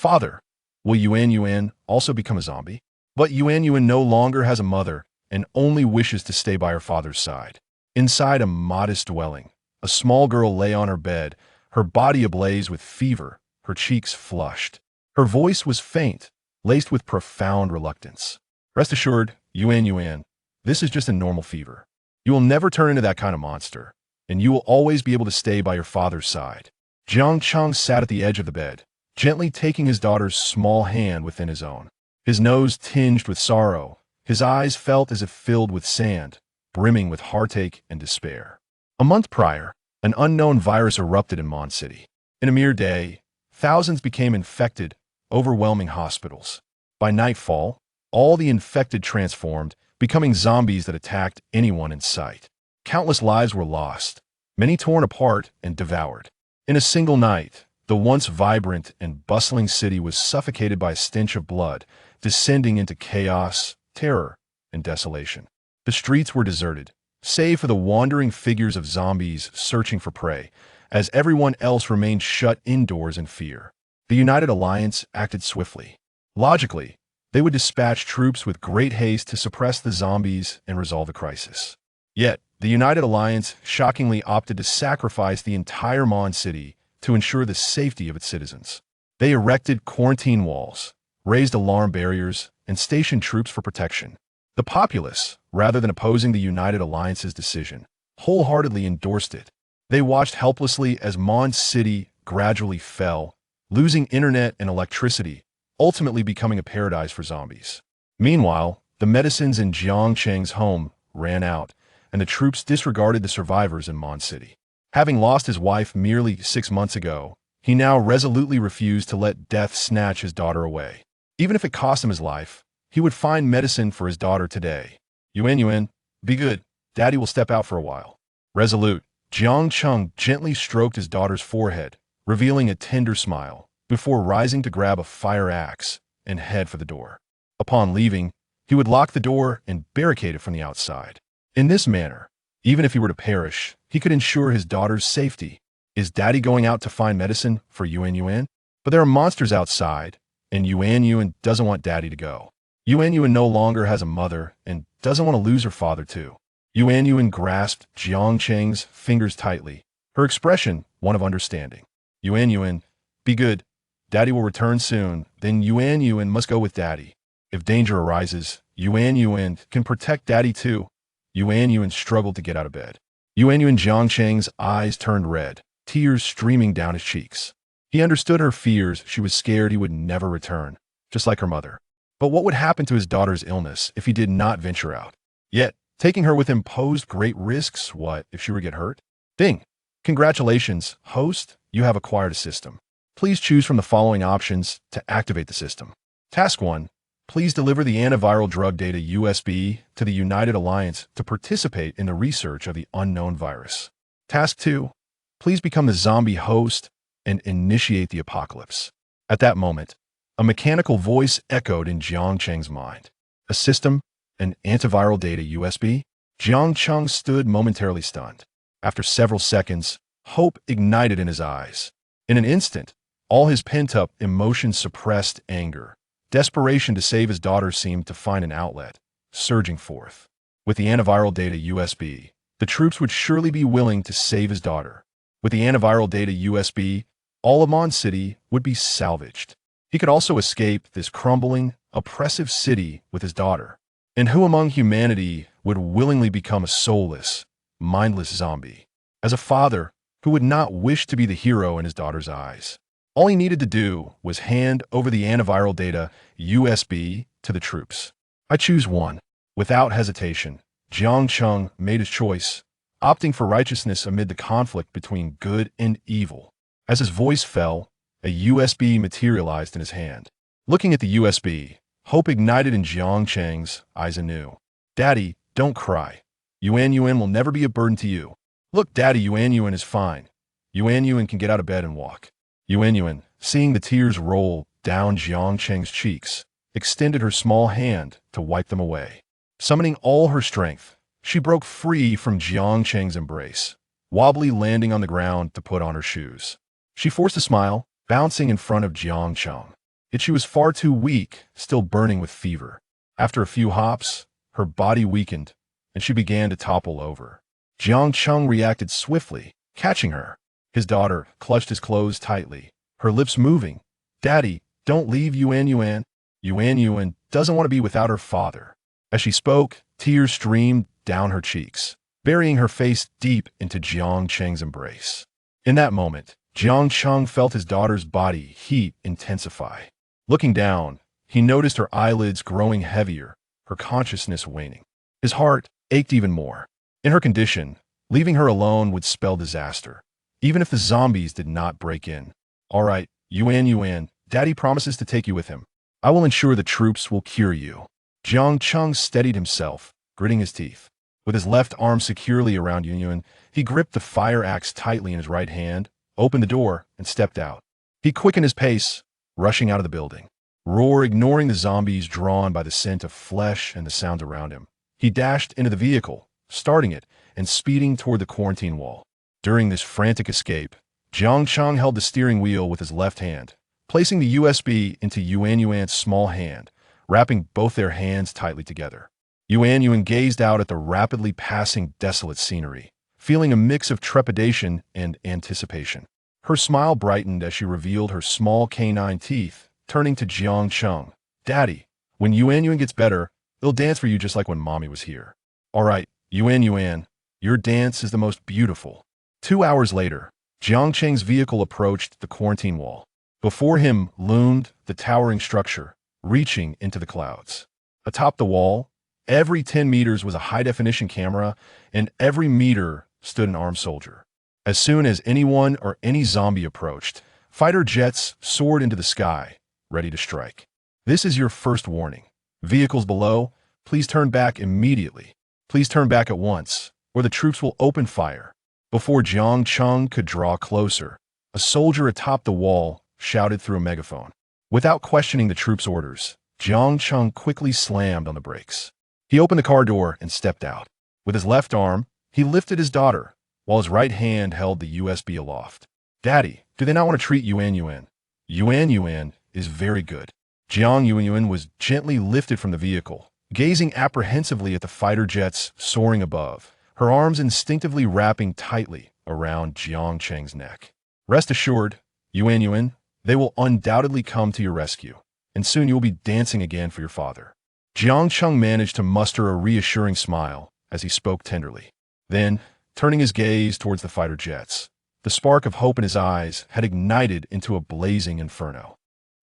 Father, will Yuan Yuan also become a zombie? But Yuan Yuan no longer has a mother and only wishes to stay by her father's side. Inside a modest dwelling, a small girl lay on her bed, her body ablaze with fever, her cheeks flushed. Her voice was faint, laced with profound reluctance. Rest assured, Yuan Yuan, this is just a normal fever. You will never turn into that kind of monster, and you will always be able to stay by your father's side. Jiang Cheng sat at the edge of the bed, gently taking his daughter's small hand within his own. His nose tinged with sorrow, his eyes felt as if filled with sand, brimming with heartache and despair. A month prior, an unknown virus erupted in Mondstadt. In a mere day, thousands became infected, overwhelming hospitals. By nightfall, all the infected transformed, becoming zombies that attacked anyone in sight. Countless lives were lost, many torn apart and devoured. In a single night, the once vibrant and bustling city was suffocated by a stench of blood, descending into chaos, terror, and desolation. The streets were deserted, save for the wandering figures of zombies searching for prey, as everyone else remained shut indoors in fear. The United Alliance acted swiftly. Logically, they would dispatch troops with great haste to suppress the zombies and resolve the crisis. Yet, the United Alliance shockingly opted to sacrifice the entire Mon City to ensure the safety of its citizens. They erected quarantine walls, raised alarm barriers, and stationed troops for protection. The populace, rather than opposing the United Alliance's decision, wholeheartedly endorsed it. They watched helplessly as Mon City gradually fell, losing internet and electricity, ultimately becoming a paradise for zombies. Meanwhile, the medicines in Jiang Cheng's home ran out, and the troops disregarded the survivors in Mon City. Having lost his wife merely 6 months ago, he now resolutely refused to let death snatch his daughter away. Even if it cost him his life, he would find medicine for his daughter today. Yuan Yuan, be good. Daddy will step out for a while. Resolute, Jiang Cheng gently stroked his daughter's forehead, revealing a tender smile, before rising to grab a fire axe and head for the door. Upon leaving, he would lock the door and barricade it from the outside. In this manner, even if he were to perish, he could ensure his daughter's safety. Is Daddy going out to find medicine for Yuan Yuan? But there are monsters outside, and Yuan Yuan doesn't want Daddy to go. Yuan Yuan no longer has a mother and doesn't want to lose her father too. Yuan Yuan grasped Jiang Cheng's fingers tightly, her expression one of understanding. Yuan Yuan, be good. Daddy will return soon, then Yuan Yuan must go with Daddy. If danger arises, Yuan Yuan can protect Daddy too. Yuan Yuan struggled to get out of bed. Yuan Yuan Jiang Cheng's eyes turned red, tears streaming down his cheeks. He understood her fears. She was scared he would never return, just like her mother. But what would happen to his daughter's illness if he did not venture out? Yet, taking her with him posed great risks. What if she were to get hurt? Ding! Congratulations, host, you have acquired a system. Please choose from the following options to activate the system. Task 1. Please deliver the antiviral drug data USB to the United Alliance to participate in the research of the unknown virus. Task 2. Please become the zombie host and initiate the apocalypse. At that moment, a mechanical voice echoed in Jiang Cheng's mind. A system? An antiviral data USB? Jiang Cheng stood momentarily stunned. After several seconds, hope ignited in his eyes. In an instant, all his pent-up emotions suppressed anger. Desperation to save his daughter seemed to find an outlet, surging forth. With the antiviral data USB, the troops would surely be willing to save his daughter. With the antiviral data USB, all of Mon City would be salvaged. He could also escape this crumbling, oppressive city with his daughter. And who among humanity would willingly become a soulless, mindless zombie? As a father who would not wish to be the hero in his daughter's eyes. All he needed to do was hand over the antiviral data USB to the troops. I choose 1. Without hesitation, Jiang Cheng made his choice, opting for righteousness amid the conflict between good and evil. As his voice fell, a USB materialized in his hand. Looking at the USB, hope ignited in Jiang Cheng's eyes anew. Daddy, don't cry. Yuan Yuan will never be a burden to you. Look, Daddy, Yuan Yuan is fine. Yuan Yuan can get out of bed and walk. Yuan Yuan, seeing the tears roll down Jiang Cheng's cheeks, extended her small hand to wipe them away. Summoning all her strength, she broke free from Jiang Cheng's embrace, wobbly landing on the ground to put on her shoes. She forced a smile, bouncing in front of Jiang Cheng. Yet she was far too weak, still burning with fever. After a few hops, her body weakened, and she began to topple over. Jiang Cheng reacted swiftly, catching her. His daughter clutched his clothes tightly, her lips moving. "Daddy, don't leave Yuan Yuan. Yuan Yuan doesn't want to be without her father." As she spoke, tears streamed down her cheeks, burying her face deep into Jiang Cheng's embrace. In that moment, Jiang Cheng felt his daughter's body heat intensify. Looking down, he noticed her eyelids growing heavier, her consciousness waning. His heart ached even more. In her condition, leaving her alone would spell disaster, even if the zombies did not break in. "All right, Yuan Yuan, Daddy promises to take you with him. I will ensure the troops will cure you." Jiang Cheng steadied himself, gritting his teeth. With his left arm securely around Yuan Yuan, he gripped the fire axe tightly in his right hand, opened the door, and stepped out. He quickened his pace, rushing out of the building. Roar ignoring the zombies drawn by the scent of flesh and the sounds around him. He dashed into the vehicle, starting it, and speeding toward the quarantine wall. During this frantic escape, Jiang Cheng held the steering wheel with his left hand, placing the USB into Yuan Yuan's small hand, wrapping both their hands tightly together. Yuan Yuan gazed out at the rapidly passing desolate scenery, feeling a mix of trepidation and anticipation. Her smile brightened as she revealed her small canine teeth, turning to Jiang Cheng. "Daddy, when Yuan Yuan gets better, they'll dance for you just like when Mommy was here." "All right, Yuan Yuan, your dance is the most beautiful." 2 hours later, Jiang Cheng's vehicle approached the quarantine wall. Before him loomed the towering structure, reaching into the clouds. Atop the wall, every 10 meters was a high-definition camera, and every meter stood an armed soldier. As soon as anyone or any zombie approached, fighter jets soared into the sky, ready to strike. "This is your first warning. Vehicles below, please turn back immediately. Please turn back at once, or the troops will open fire." Before Jiang Cheng could draw closer, a soldier atop the wall shouted through a megaphone. Without questioning the troops' orders, Jiang Cheng quickly slammed on the brakes. He opened the car door and stepped out. With his left arm, he lifted his daughter, while his right hand held the USB aloft. "Daddy, do they not want to treat Yuan Yuan?" "Yuan Yuan is very good." Jiang Yuan was gently lifted from the vehicle, gazing apprehensively at the fighter jets soaring above, her arms instinctively wrapping tightly around Jiang Cheng's neck. "Rest assured, Yuan Yuan, they will undoubtedly come to your rescue, and soon you will be dancing again for your father." Jiang Cheng managed to muster a reassuring smile as he spoke tenderly. Then, turning his gaze towards the fighter jets, the spark of hope in his eyes had ignited into a blazing inferno.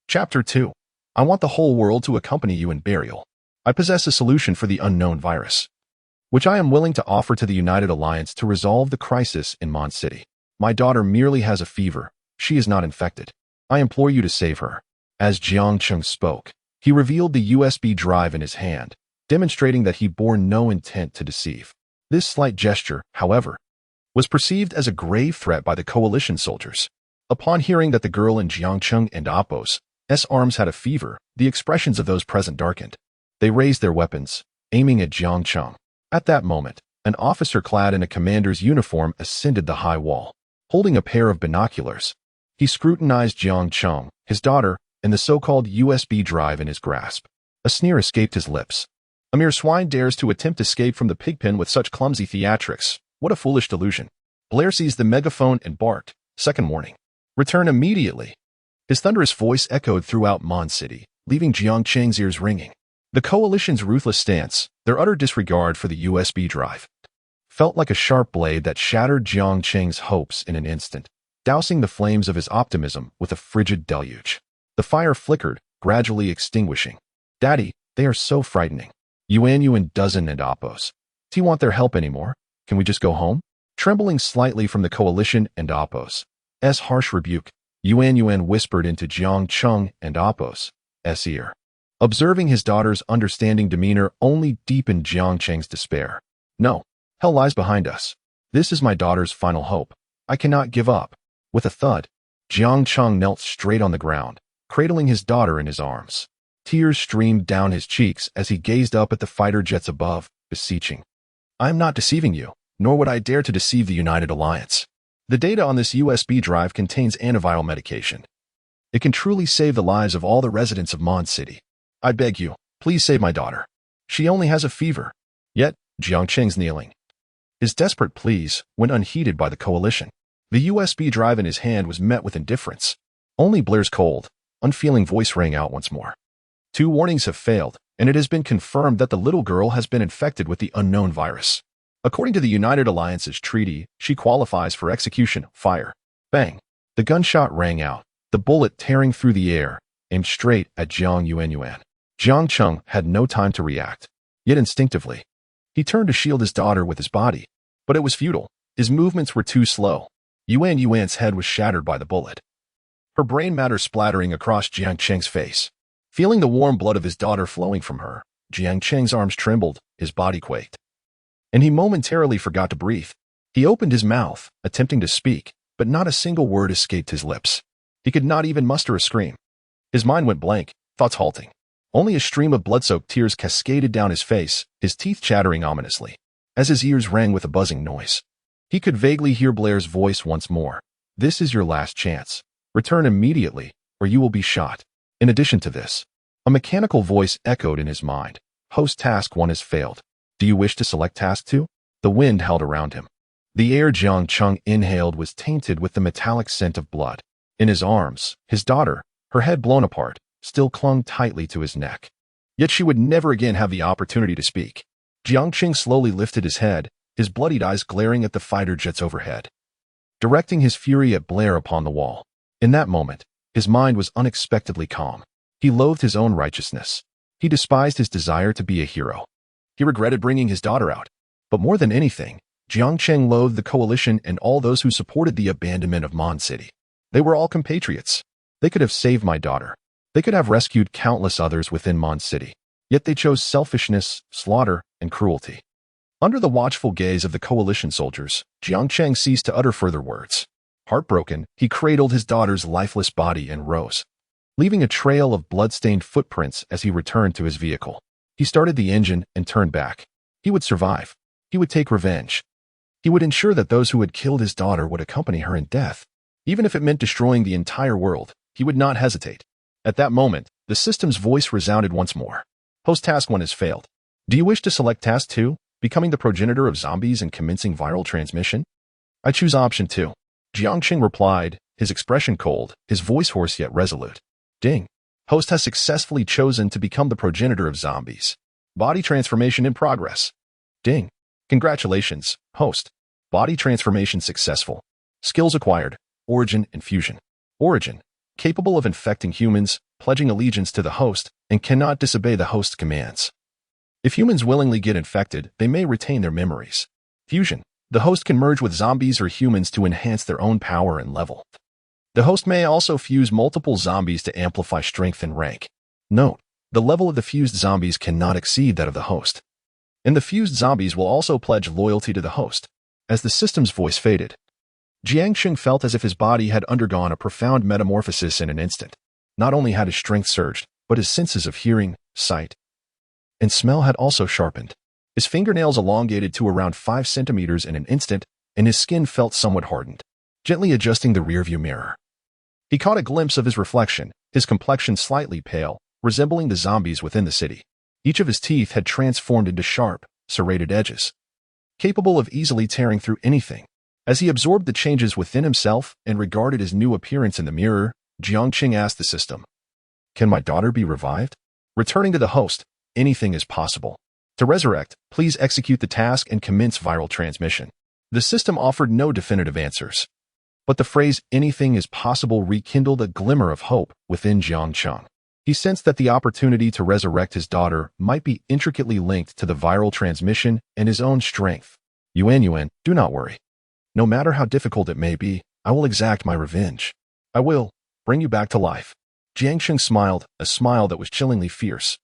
Chapter 2. I want the whole world to accompany you in burial. I possess a solution for the unknown virus, which I am willing to offer to the United Alliance to resolve the crisis in Mondstadt. My daughter merely has a fever. She is not infected. I implore you to save her. As Jiang Cheng spoke, he revealed the USB drive in his hand, demonstrating that he bore no intent to deceive. This slight gesture, however, was perceived as a grave threat by the coalition soldiers. Upon hearing that the girl in Jiang Cheng and Appo's arms had a fever, the expressions of those present darkened. They raised their weapons, aiming at Jiang Cheng. At that moment, an officer clad in a commander's uniform ascended the high wall. Holding a pair of binoculars, he scrutinized Jiang Cheng, his daughter, and the so-called USB drive in his grasp. A sneer escaped his lips. "A mere swine dares to attempt escape from the pigpen with such clumsy theatrics. What a foolish delusion." Blair seized the megaphone and barked, "Second warning. Return immediately." His thunderous voice echoed throughout Mondstadt, leaving Jiang Cheng's ears ringing. The coalition's ruthless stance, their utter disregard for the USB drive, felt like a sharp blade that shattered Jiang Cheng's hopes in an instant, dousing the flames of his optimism with a frigid deluge. The fire flickered, gradually extinguishing. "Daddy, they are so frightening. Yuan Yuan doesn't and Appo's. Do you want their help anymore? Can we just go home?" Trembling slightly from the coalition and Appo's harsh rebuke, Yuan Yuan whispered into Jiang Cheng and Appo's ear. Observing his daughter's understanding demeanor only deepened Jiang Cheng's despair. "No, hell lies behind us. This is my daughter's final hope. I cannot give up." With a thud, Jiang Cheng knelt straight on the ground, cradling his daughter in his arms. Tears streamed down his cheeks as he gazed up at the fighter jets above, beseeching. "I am not deceiving you, nor would I dare to deceive the United Alliance. The data on this USB drive contains antiviral medication. It can truly save the lives of all the residents of Mon City. I beg you, please save my daughter. She only has a fever. Yet, Jiang Cheng's kneeling. His desperate pleas went unheeded by the coalition. The USB drive in his hand was met with indifference. Only Blair's cold, unfeeling voice rang out once more. 2 warnings have failed, and it has been confirmed that the little girl has been infected with the unknown virus. According to the United Alliance's treaty, she qualifies for execution. Fire. Bang. The gunshot rang out, the bullet tearing through the air, aimed straight at Jiang Yuan. Jiang Cheng had no time to react. Yet instinctively, he turned to shield his daughter with his body. But it was futile. His movements were too slow. Yuan's head was shattered by the bullet. Her brain matter splattering across Jiang Cheng's face. Feeling the warm blood of his daughter flowing from her, Jiang Cheng's arms trembled, his body quaked. And he momentarily forgot to breathe. He opened his mouth, attempting to speak, but not a single word escaped his lips. He could not even muster a scream. His mind went blank, thoughts halting. Only a stream of blood-soaked tears cascaded down his face, his teeth chattering ominously, as his ears rang with a buzzing noise. He could vaguely hear Blair's voice once more. This is your last chance. Return immediately, or you will be shot. In addition to this, a mechanical voice echoed in his mind. Host Task 1 has failed. Do you wish to select Task 2? The wind held around him. The air Jiang Cheng inhaled was tainted with the metallic scent of blood. In his arms, his daughter, her head blown apart, still clung tightly to his neck. Yet she would never again have the opportunity to speak. Jiang Cheng slowly lifted his head, his bloodied eyes glaring at the fighter jets overhead, directing his fury at Blair upon the wall. In that moment, his mind was unexpectedly calm. He loathed his own righteousness. He despised his desire to be a hero. He regretted bringing his daughter out. But more than anything, Jiang Cheng loathed the coalition and all those who supported the abandonment of Mon City. They were all compatriots. They could have saved my daughter. They could have rescued countless others within Mon City. Yet they chose selfishness, slaughter, and cruelty. Under the watchful gaze of the coalition soldiers, Jiang Cheng ceased to utter further words. Heartbroken, he cradled his daughter's lifeless body and rose, leaving a trail of blood-stained footprints as he returned to his vehicle. He started the engine and turned back. He would survive. He would take revenge. He would ensure that those who had killed his daughter would accompany her in death. Even if it meant destroying the entire world, he would not hesitate. At that moment, the system's voice resounded once more. Host Task 1 has failed. Do you wish to select Task 2, becoming the progenitor of zombies and commencing viral transmission? I choose option 2. Jiang Cheng replied, his expression cold, his voice hoarse yet resolute. Ding. Host has successfully chosen to become the progenitor of zombies. Body transformation in progress. Ding. Congratulations, Host. Body transformation successful. Skills acquired. Origin and fusion. Origin. Capable of infecting humans, pledging allegiance to the host, and cannot disobey the host's commands. If humans willingly get infected, they may retain their memories. Fusion. The host can merge with zombies or humans to enhance their own power and level. The host may also fuse multiple zombies to amplify strength and rank. Note, the level of the fused zombies cannot exceed that of the host. And the fused zombies will also pledge loyalty to the host. As the system's voice faded, Jiang Cheng felt as if his body had undergone a profound metamorphosis in an instant. Not only had his strength surged, but his senses of hearing, sight, and smell had also sharpened. His fingernails elongated to around 5 centimeters in an instant, and his skin felt somewhat hardened. Gently adjusting the rearview mirror, he caught a glimpse of his reflection, his complexion slightly pale, resembling the zombies within the city. Each of his teeth had transformed into sharp, serrated edges, capable of easily tearing through anything. As he absorbed the changes within himself and regarded his new appearance in the mirror, Jiang Cheng asked the system, "Can my daughter be revived?" Returning to the host, anything is possible. To resurrect, please execute the task and commence viral transmission. The system offered no definitive answers. But the phrase, anything is possible, rekindled a glimmer of hope within Jiang Cheng. He sensed that the opportunity to resurrect his daughter might be intricately linked to the viral transmission and his own strength. Yuan, do not worry. No matter how difficult it may be, I will exact my revenge. I will bring you back to life. Jiang Cheng smiled, a smile that was chillingly fierce,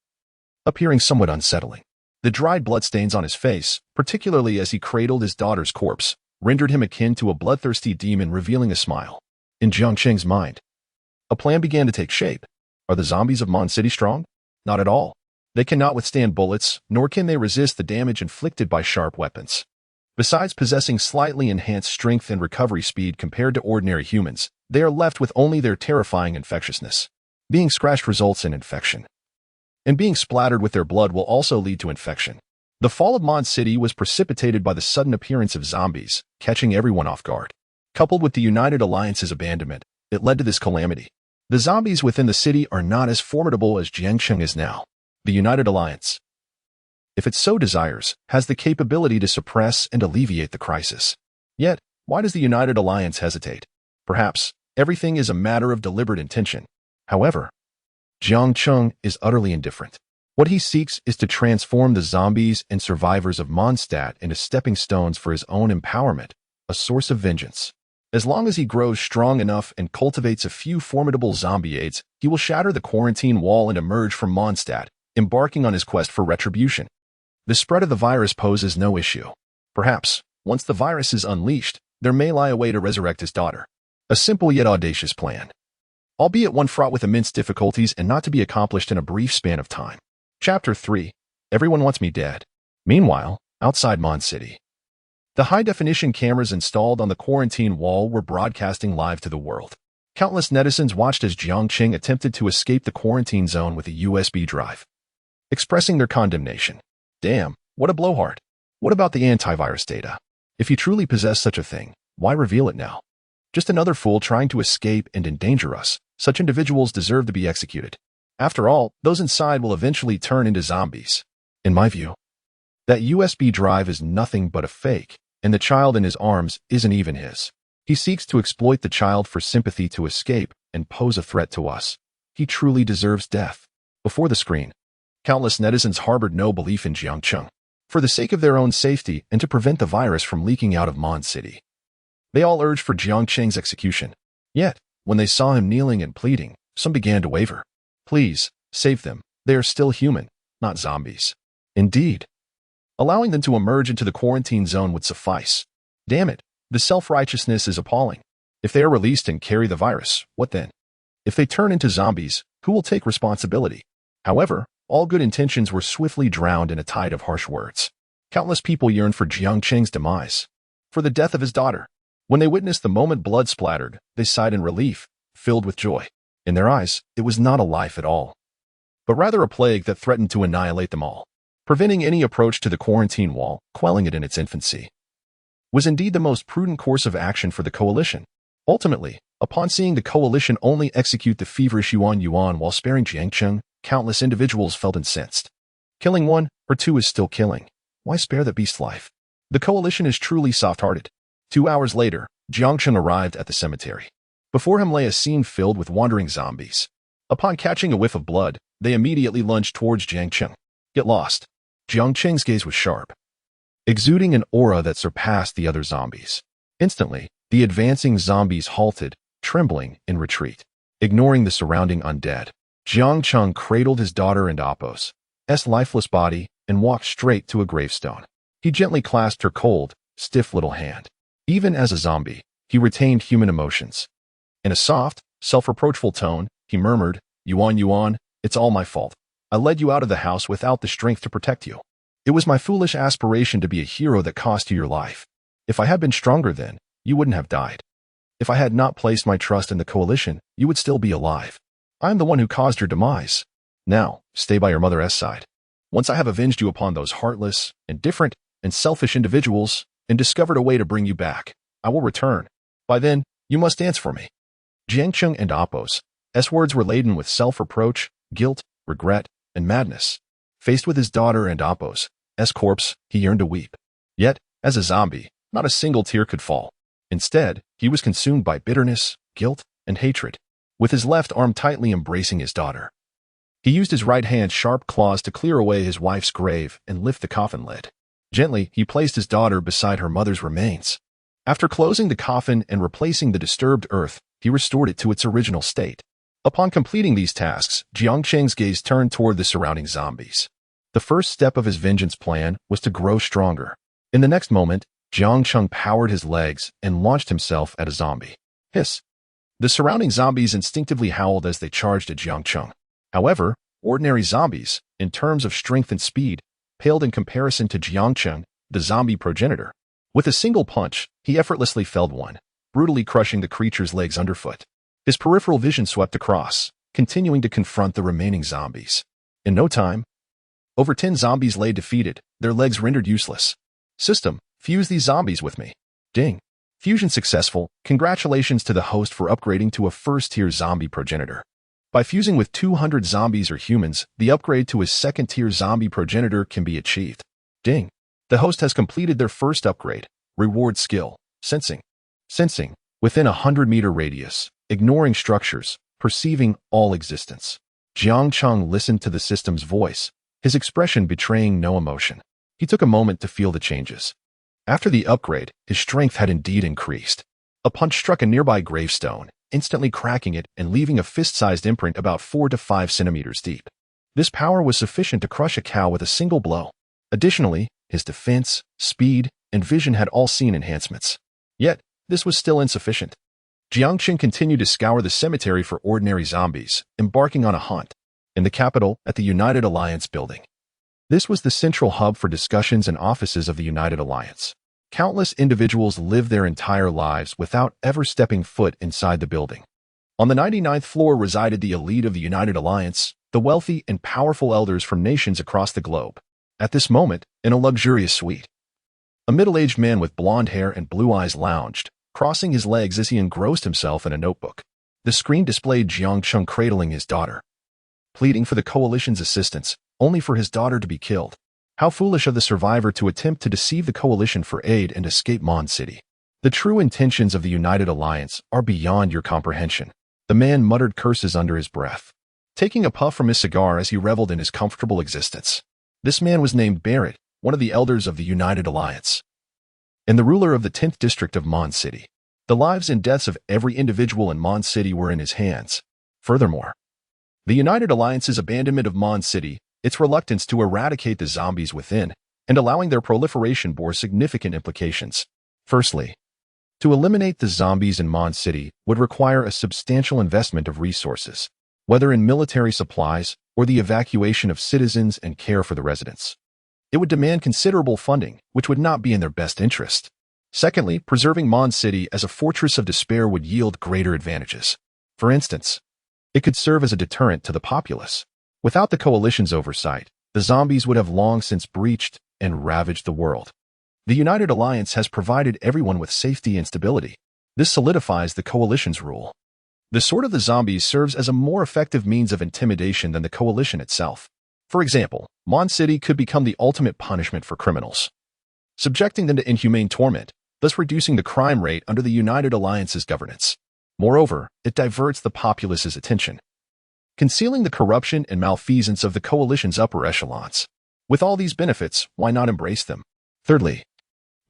appearing somewhat unsettling. The dried bloodstains on his face, particularly as he cradled his daughter's corpse, rendered him akin to a bloodthirsty demon revealing a smile. In Jiang Cheng's mind, a plan began to take shape. Are the zombies of Mon City strong? Not at all. They cannot withstand bullets, nor can they resist the damage inflicted by sharp weapons. Besides possessing slightly enhanced strength and recovery speed compared to ordinary humans, they are left with only their terrifying infectiousness. Being scratched results in infection, and being splattered with their blood will also lead to infection. The fall of Mondstadt City was precipitated by the sudden appearance of zombies, catching everyone off guard. Coupled with the United Alliance's abandonment, it led to this calamity. The zombies within the city are not as formidable as Jiang Cheng is now. The United Alliance, if it so desires, has the capability to suppress and alleviate the crisis. Yet, why does the United Alliance hesitate? Perhaps, everything is a matter of deliberate intention. However, Jiang Cheng is utterly indifferent. What he seeks is to transform the zombies and survivors of Mondstadt into stepping stones for his own empowerment, a source of vengeance. As long as he grows strong enough and cultivates a few formidable zombie aides, he will shatter the quarantine wall and emerge from Mondstadt, embarking on his quest for retribution. The spread of the virus poses no issue. Perhaps, once the virus is unleashed, there may lie a way to resurrect his daughter. A simple yet audacious plan, albeit one fraught with immense difficulties and not to be accomplished in a brief span of time. Chapter 3. Everyone wants me dead. Meanwhile, outside Mondstadt City, the high-definition cameras installed on the quarantine wall were broadcasting live to the world. Countless netizens watched as Jiang Cheng attempted to escape the quarantine zone with a USB drive, expressing their condemnation. Damn, what a blowhard. What about the antivirus data? If you truly possess such a thing, why reveal it now? Just another fool trying to escape and endanger us. Such individuals deserve to be executed. After all, those inside will eventually turn into zombies. In my view, that USB drive is nothing but a fake, and the child in his arms isn't even his. He seeks to exploit the child for sympathy to escape and pose a threat to us. He truly deserves death. Before the screen, countless netizens harbored no belief in Jiang Cheng. For the sake of their own safety and to prevent the virus from leaking out of Mondstadt City, they all urged for Jiang Cheng's execution. Yet, when they saw him kneeling and pleading, some began to waver. Please, save them. They are still human, not zombies. Indeed, allowing them to emerge into the quarantine zone would suffice. Damn it, the self-righteousness is appalling. If they are released and carry the virus, what then? If they turn into zombies, who will take responsibility? However, all good intentions were swiftly drowned in a tide of harsh words. Countless people yearned for Jiang Cheng's demise, for the death of his daughter. When they witnessed the moment blood splattered, they sighed in relief, filled with joy. In their eyes, it was not a life at all, but rather a plague that threatened to annihilate them all. Preventing any approach to the quarantine wall, quelling it in its infancy, was indeed the most prudent course of action for the coalition. Ultimately, upon seeing the coalition only execute the feverish Yuan while sparing Jiang Cheng, countless individuals felt incensed. Killing one or two is still killing. Why spare the beast's life? The coalition is truly soft-hearted. 2 hours later, Jiang Cheng arrived at the cemetery. Before him lay a scene filled with wandering zombies. Upon catching a whiff of blood, they immediately lunged towards Jiang Cheng. Get lost. Jiang Cheng's gaze was sharp, exuding an aura that surpassed the other zombies. Instantly, the advancing zombies halted, trembling in retreat. Ignoring the surrounding undead, Jiang Cheng cradled his daughter and Apos' lifeless body and walked straight to a gravestone. He gently clasped her cold, stiff little hand. Even as a zombie, he retained human emotions. In a soft, self-reproachful tone, he murmured, Yuan, it's all my fault. I led you out of the house without the strength to protect you. It was my foolish aspiration to be a hero that cost you your life. If I had been stronger then, you wouldn't have died. If I had not placed my trust in the coalition, you would still be alive. I am the one who caused your demise. Now, stay by your mother's side. Once I have avenged you upon those heartless, indifferent, and selfish individuals, and discovered a way to bring you back, I will return. By then, you must dance for me. Jiang Cheng and Apos' words were laden with self-reproach, guilt, regret, and madness. Faced with his daughter and Apos' corpse, he yearned to weep. Yet, as a zombie, not a single tear could fall. Instead, he was consumed by bitterness, guilt, and hatred. With his left arm tightly embracing his daughter, he used his right hand's sharp claws to clear away his wife's grave and lift the coffin lid. Gently, he placed his daughter beside her mother's remains. After closing the coffin and replacing the disturbed earth, he restored it to its original state. Upon completing these tasks, Jiang Cheng's gaze turned toward the surrounding zombies. The first step of his vengeance plan was to grow stronger. In the next moment, Jiang Cheng powered his legs and launched himself at a zombie. Hiss! The surrounding zombies instinctively howled as they charged at Jiang Cheng. However, ordinary zombies, in terms of strength and speed, paled in comparison to Jiang Cheng, the zombie progenitor. With a single punch, he effortlessly felled one, brutally crushing the creature's legs underfoot. His peripheral vision swept across, continuing to confront the remaining zombies. In no time, over 10 zombies lay defeated, their legs rendered useless. System, fuse these zombies with me. Ding. Fusion successful. Congratulations to the host for upgrading to a first-tier zombie progenitor. By fusing with 200 zombies or humans, the upgrade to a second-tier zombie progenitor can be achieved. Ding. The host has completed their first upgrade. Reward skill. Sensing. Sensing. Within a 100-meter radius. Ignoring structures. Perceiving all existence. Jiang Cheng listened to the system's voice, his expression betraying no emotion. He took a moment to feel the changes. After the upgrade, his strength had indeed increased. A punch struck a nearby gravestone, instantly cracking it and leaving a fist-sized imprint about 4 to 5 centimeters deep. This power was sufficient to crush a cow with a single blow. Additionally, his defense, speed, and vision had all seen enhancements. Yet, this was still insufficient. Jiang Cheng continued to scour the cemetery for ordinary zombies, embarking on a hunt. In the capital, at the United Alliance building. This was the central hub for discussions and offices of the United Alliance. Countless individuals lived their entire lives without ever stepping foot inside the building. On the 99th floor resided the elite of the United Alliance, the wealthy and powerful elders from nations across the globe. At this moment, in a luxurious suite, a middle-aged man with blonde hair and blue eyes lounged, crossing his legs as he engrossed himself in a notebook. The screen displayed Jiang Cheng cradling his daughter, pleading for the coalition's assistance, only for his daughter to be killed. How foolish of the survivor to attempt to deceive the coalition for aid and escape Mondstadt. The true intentions of the United Alliance are beyond your comprehension. The man muttered curses under his breath, taking a puff from his cigar as he reveled in his comfortable existence. This man was named Barrett, one of the elders of the United Alliance, and the ruler of the 10th district of Mondstadt. The lives and deaths of every individual in Mondstadt were in his hands. Furthermore, the United Alliance's abandonment of Mondstadt, its reluctance to eradicate the zombies within, and allowing their proliferation bore significant implications. Firstly, to eliminate the zombies in Mondstadt would require a substantial investment of resources, whether in military supplies or the evacuation of citizens and care for the residents. It would demand considerable funding, which would not be in their best interest. Secondly, preserving Mondstadt as a fortress of despair would yield greater advantages. For instance, it could serve as a deterrent to the populace. Without the coalition's oversight, the zombies would have long since breached and ravaged the world. The United Alliance has provided everyone with safety and stability. This solidifies the coalition's rule. The sword of the zombies serves as a more effective means of intimidation than the coalition itself. For example, Mondstadt could become the ultimate punishment for criminals, subjecting them to inhumane torment, thus reducing the crime rate under the United Alliance's governance. Moreover, it diverts the populace's attention, concealing the corruption and malfeasance of the coalition's upper echelons. With all these benefits, why not embrace them? Thirdly,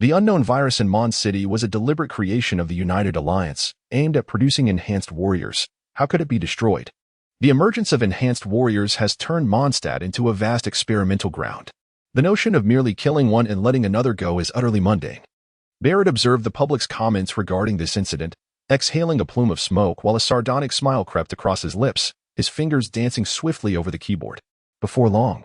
the unknown virus in Mondstadt was a deliberate creation of the United Alliance, aimed at producing enhanced warriors. How could it be destroyed? The emergence of enhanced warriors has turned Mondstadt into a vast experimental ground. The notion of merely killing one and letting another go is utterly mundane. Barrett observed the public's comments regarding this incident, exhaling a plume of smoke while a sardonic smile crept across his lips, his fingers dancing swiftly over the keyboard. Before long,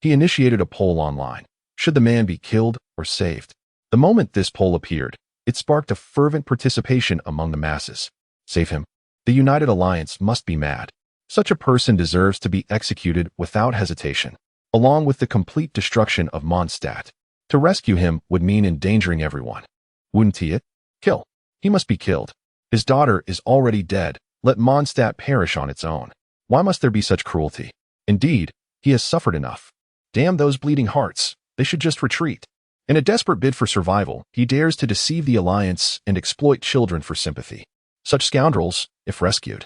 he initiated a poll online. Should the man be killed or saved? The moment this poll appeared, it sparked a fervent participation among the masses. Save him. The United Alliance must be mad. Such a person deserves to be executed without hesitation, along with the complete destruction of Mondstadt. To rescue him would mean endangering everyone. Wouldn't it? Kill. He must be killed. His daughter is already dead. Let Mondstadt perish on its own. Why must there be such cruelty? Indeed, he has suffered enough. Damn those bleeding hearts. They should just retreat. In a desperate bid for survival, he dares to deceive the Alliance and exploit children for sympathy. Such scoundrels, if rescued,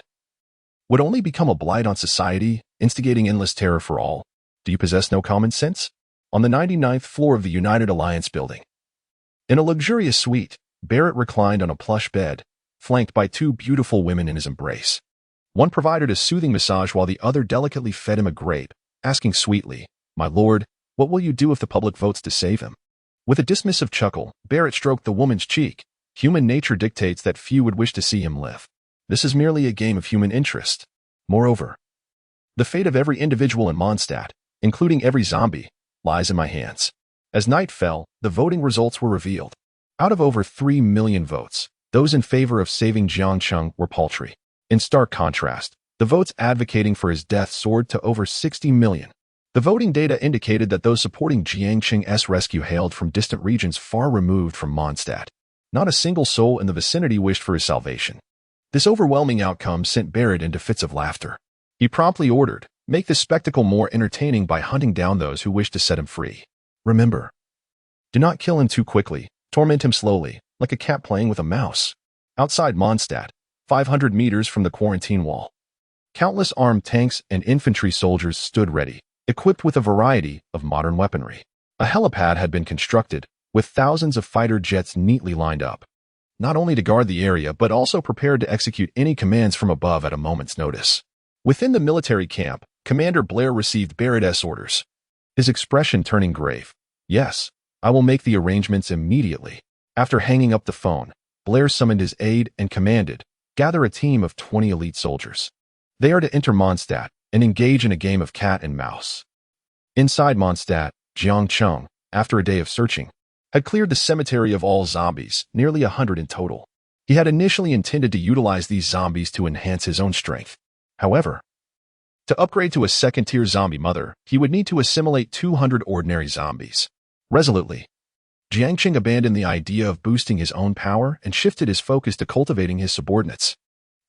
would only become a blight on society, instigating endless terror for all. Do you possess no common sense? On the 99th floor of the United Alliance building, in a luxurious suite, Barrett reclined on a plush bed, flanked by 2 beautiful women in his embrace. One provided a soothing massage while the other delicately fed him a grape, asking sweetly, "My lord, what will you do if the public votes to save him?" With a dismissive chuckle, Barrett stroked the woman's cheek. Human nature dictates that few would wish to see him live. This is merely a game of human interest. Moreover, the fate of every individual in Mondstadt, including every zombie, lies in my hands. As night fell, the voting results were revealed. Out of over 3 million votes, Those in favor of saving Jiang Cheng were paltry. In stark contrast, the votes advocating for his death soared to over 60 million. The voting data indicated that those supporting Jiang Cheng's rescue hailed from distant regions far removed from Mondstadt. Not a single soul in the vicinity wished for his salvation. This overwhelming outcome sent Barrett into fits of laughter. He promptly ordered, "Make this spectacle more entertaining by hunting down those who wish to set him free. Remember, do not kill him too quickly. Torment him slowly, like a cat playing with a mouse." Outside Mondstadt, 500 meters from the quarantine wall, countless armed tanks and infantry soldiers stood ready, equipped with a variety of modern weaponry. A helipad had been constructed, with thousands of fighter jets neatly lined up, not only to guard the area but also prepared to execute any commands from above at a moment's notice. Within the military camp, Commander Blair received Barrett's orders, his expression turning grave. "Yes, I will make the arrangements immediately." After hanging up the phone, Blair summoned his aide and commanded, "Gather a team of 20 elite soldiers. They are to enter Mondstadt and engage in a game of cat and mouse." Inside Mondstadt, Jiang Cheng, after a day of searching, had cleared the cemetery of all zombies, nearly 100 in total. He had initially intended to utilize these zombies to enhance his own strength. However, to upgrade to a second-tier zombie mother, he would need to assimilate 200 ordinary zombies. Resolutely, Jiang Cheng abandoned the idea of boosting his own power and shifted his focus to cultivating his subordinates.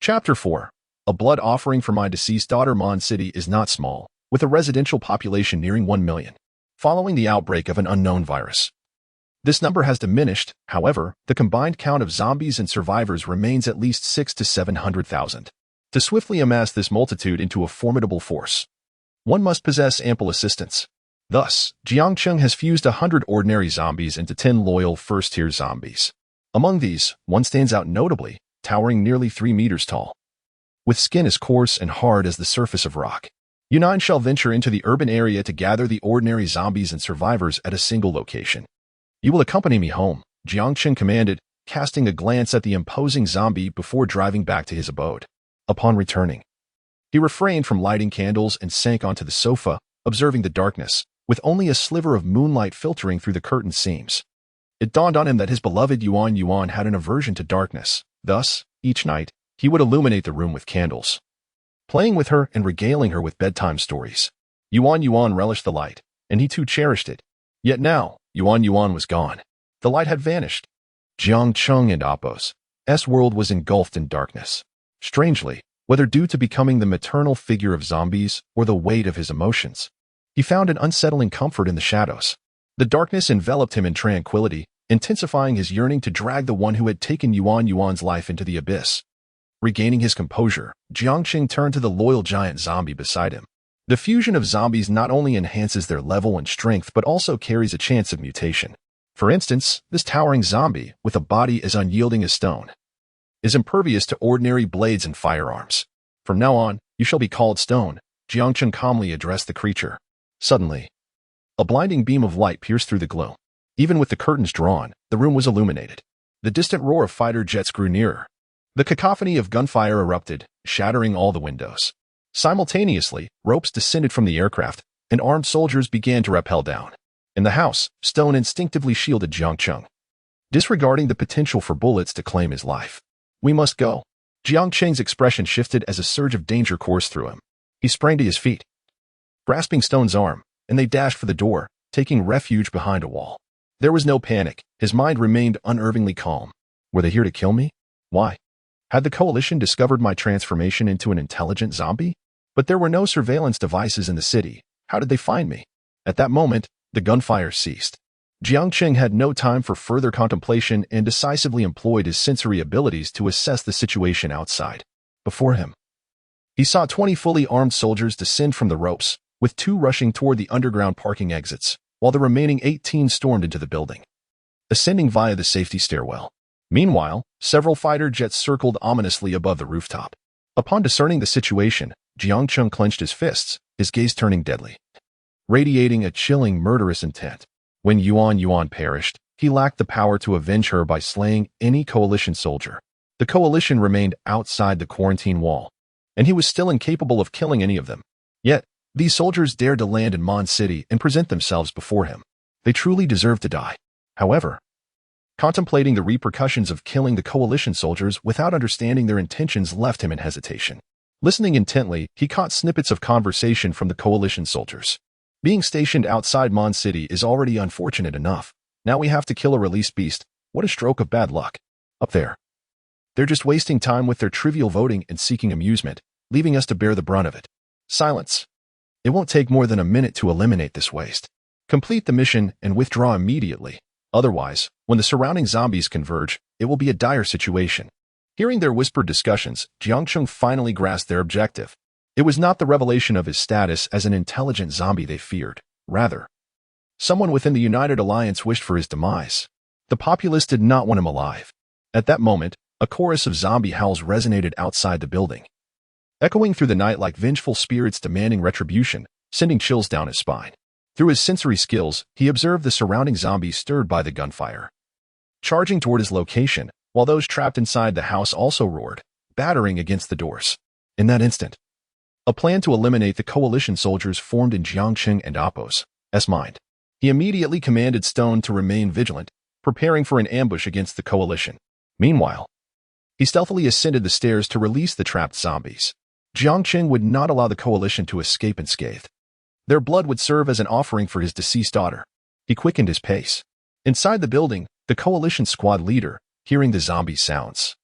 Chapter 4. A blood offering for my deceased daughter. Mon City is not small, with a residential population nearing 1 million. Following the outbreak of an unknown virus, this number has diminished. However, the combined count of zombies and survivors remains at least 600,000 to 700,000. To swiftly amass this multitude into a formidable force, one must possess ample assistance. Thus, Jiang Cheng has fused 100 ordinary zombies into 10 loyal first-tier zombies. Among these, one stands out notably, towering nearly 3 meters tall, with skin as coarse and hard as the surface of rock. You nine shall venture into the urban area to gather the ordinary zombies and survivors at a single location. You will accompany me home, Jiang Cheng commanded, casting a glance at the imposing zombie before driving back to his abode. Upon returning, he refrained from lighting candles and sank onto the sofa, observing the darkness, with only a sliver of moonlight filtering through the curtain seams. It dawned on him that his beloved Yuan had an aversion to darkness. Thus, each night, he would illuminate the room with candles, playing with her and regaling her with bedtime stories. Yuan relished the light, and he too cherished it. Yet now, Yuan was gone. The light had vanished. Jiang Cheng and Appo's world was engulfed in darkness. Strangely, whether due to becoming the maternal figure of zombies or the weight of his emotions, he found an unsettling comfort in the shadows. The darkness enveloped him in tranquility, intensifying his yearning to drag the one who had taken Yuan's life into the abyss. Regaining his composure, Jiang Cheng turned to the loyal giant zombie beside him. The fusion of zombies not only enhances their level and strength but also carries a chance of mutation. For instance, this towering zombie, with a body as unyielding as stone, is impervious to ordinary blades and firearms. "From now on, you shall be called Stone," Jiang Cheng calmly addressed the creature. Suddenly, a blinding beam of light pierced through the gloom. Even with the curtains drawn, the room was illuminated. The distant roar of fighter jets grew nearer. The cacophony of gunfire erupted, shattering all the windows. Simultaneously, ropes descended from the aircraft, and armed soldiers began to rappel down. In the house, Stone instinctively shielded Jiang Cheng, disregarding the potential for bullets to claim his life. "We must go." Jiang Cheng's expression shifted as a surge of danger coursed through him. He sprang to his feet, grasping Stone's arm, and they dashed for the door, taking refuge behind a wall. There was no panic. His mind remained unervingly calm. Were they here to kill me? Why? Had the coalition discovered my transformation into an intelligent zombie? But there were no surveillance devices in the city. How did they find me? At that moment, the gunfire ceased. Jiang Cheng had no time for further contemplation and decisively employed his sensory abilities to assess the situation outside. Before him, he saw 20 fully armed soldiers descend from the ropes, with 2 rushing toward the underground parking exits, while the remaining 18 stormed into the building, ascending via the safety stairwell. Meanwhile, several fighter jets circled ominously above the rooftop. Upon discerning the situation, Jiang Cheng clenched his fists, his gaze turning deadly, radiating a chilling, murderous intent. When Yuan perished, he lacked the power to avenge her by slaying any coalition soldier. The coalition remained outside the quarantine wall, and he was still incapable of killing any of them. Yet, these soldiers dared to land in Mon City and present themselves before him. They truly deserved to die. However, Contemplating the repercussions of killing the coalition soldiers without understanding their intentions left him in hesitation. Listening intently, he caught snippets of conversation from the coalition soldiers. Being stationed outside Mon City is already unfortunate enough. Now we have to kill a released beast. What a stroke of bad luck. Up there. They're just wasting time with their trivial voting and seeking amusement, leaving us to bear the brunt of it. Silence. It won't take more than a minute to eliminate this waste. Complete the mission and withdraw immediately. Otherwise, when the surrounding zombies converge, it will be a dire situation. Hearing their whispered discussions, Jiang Cheng finally grasped their objective. It was not the revelation of his status as an intelligent zombie they feared. Rather, someone within the United Alliance wished for his demise. The populace did not want him alive. At that moment, a chorus of zombie howls resonated outside the building, echoing through the night like vengeful spirits demanding retribution, sending chills down his spine. Through his sensory skills, he observed the surrounding zombies stirred by the gunfire, charging toward his location, while those trapped inside the house also roared, battering against the doors. In that instant, a plan to eliminate the coalition soldiers formed in Jiang Cheng and Appo's mind. He immediately commanded Stone to remain vigilant, preparing for an ambush against the coalition. Meanwhile, he stealthily ascended the stairs to release the trapped zombies. Jiang Cheng would not allow the coalition to escape unscathed. Their blood would serve as an offering for his deceased daughter. He quickened his pace. Inside the building, the coalition squad leader, hearing the zombie sounds,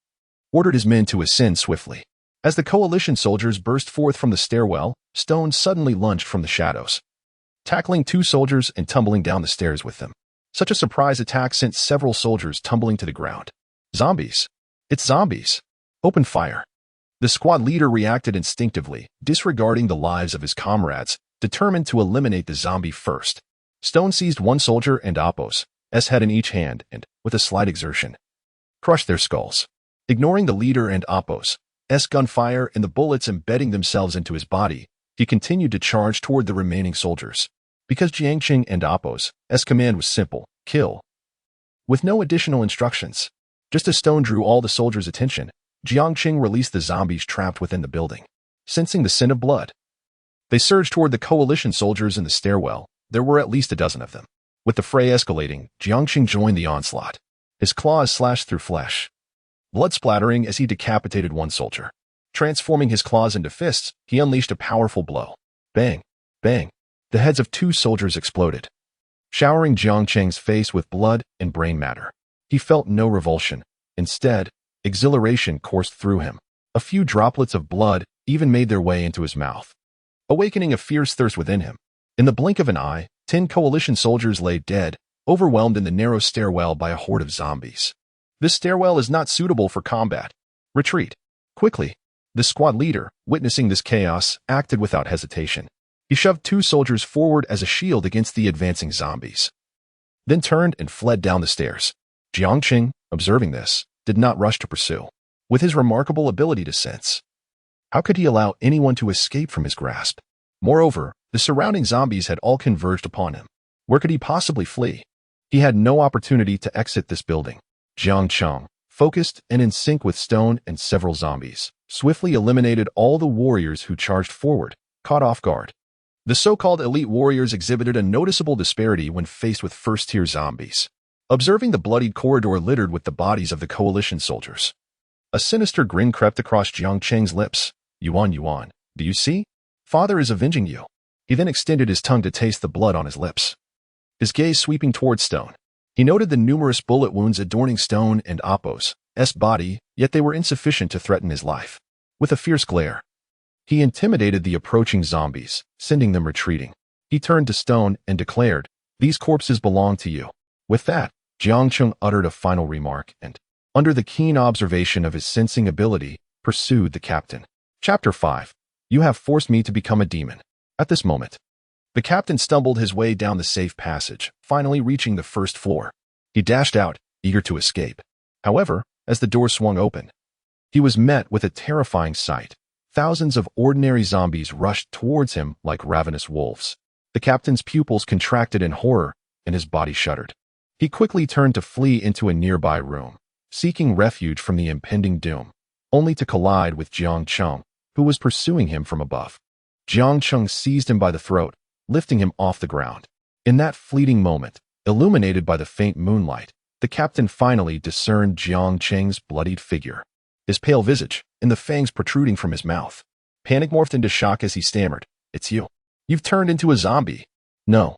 ordered his men to ascend swiftly. As the coalition soldiers burst forth from the stairwell, Stone suddenly lunged from the shadows, tackling two soldiers and tumbling down the stairs with them. Such a surprise attack sent several soldiers tumbling to the ground. Zombies! It's zombies! Open fire! The squad leader reacted instinctively, disregarding the lives of his comrades, determined to eliminate the zombie first. Stone seized one soldier and Appo's head in each hand and, with a slight exertion, crushed their skulls. Ignoring the leader and Appo's gunfire and the bullets embedding themselves into his body, he continued to charge toward the remaining soldiers. Because Jiang Cheng and Appo's command was simple, kill, with no additional instructions. Just as Stone drew all the soldiers' attention, Jiang Cheng released the zombies trapped within the building. Sensing the scent of blood, they surged toward the coalition soldiers in the stairwell. There were at least a dozen of them. With the fray escalating, Jiang Cheng joined the onslaught. His claws slashed through flesh, blood splattering as he decapitated one soldier. Transforming his claws into fists, he unleashed a powerful blow. Bang! Bang! The heads of two soldiers exploded, showering Jiang Cheng's face with blood and brain matter. He felt no revulsion. Instead, exhilaration coursed through him. A few droplets of blood even made their way into his mouth, awakening a fierce thirst within him. In the blink of an eye, 10 coalition soldiers lay dead, overwhelmed in the narrow stairwell by a horde of zombies. This stairwell is not suitable for combat. Retreat. Quickly. The squad leader, witnessing this chaos, acted without hesitation. He shoved two soldiers forward as a shield against the advancing zombies, then turned and fled down the stairs. Jiang Cheng, observing this, did not rush to pursue. With his remarkable ability to sense, how could he allow anyone to escape from his grasp? Moreover, the surrounding zombies had all converged upon him. Where could he possibly flee? He had no opportunity to exit this building. Jiang Cheng, focused and in sync with Stone and several zombies, swiftly eliminated all the warriors who charged forward, caught off guard. The so-called elite warriors exhibited a noticeable disparity when faced with first-tier zombies. Observing the bloodied corridor littered with the bodies of the coalition soldiers, a sinister grin crept across Jiang Cheng's lips. Yuan, do you see? Father is avenging you. He then extended his tongue to taste the blood on his lips, his gaze sweeping toward Stone. He noted the numerous bullet wounds adorning Stone and Appo's body, yet they were insufficient to threaten his life. With a fierce glare, he intimidated the approaching zombies, sending them retreating. He turned to Stone and declared, "These corpses belong to you." With that, Jiang Cheng uttered a final remark and, under the keen observation of his sensing ability, pursued the captain. Chapter 5. You have forced me to become a demon. At this moment, the captain stumbled his way down the safe passage, finally reaching the first floor. He dashed out, eager to escape. However, as the door swung open, he was met with a terrifying sight. Thousands of ordinary zombies rushed towards him like ravenous wolves. The captain's pupils contracted in horror, and his body shuddered. He quickly turned to flee into a nearby room, seeking refuge from the impending doom, only to collide with Jiang Cheng, who was pursuing him from above. Jiang Cheng seized him by the throat, lifting him off the ground. In that fleeting moment, illuminated by the faint moonlight, the captain finally discerned Jiang Cheng's bloodied figure, his pale visage, and the fangs protruding from his mouth. Panic morphed into shock as he stammered, "It's you. You've turned into a zombie. No.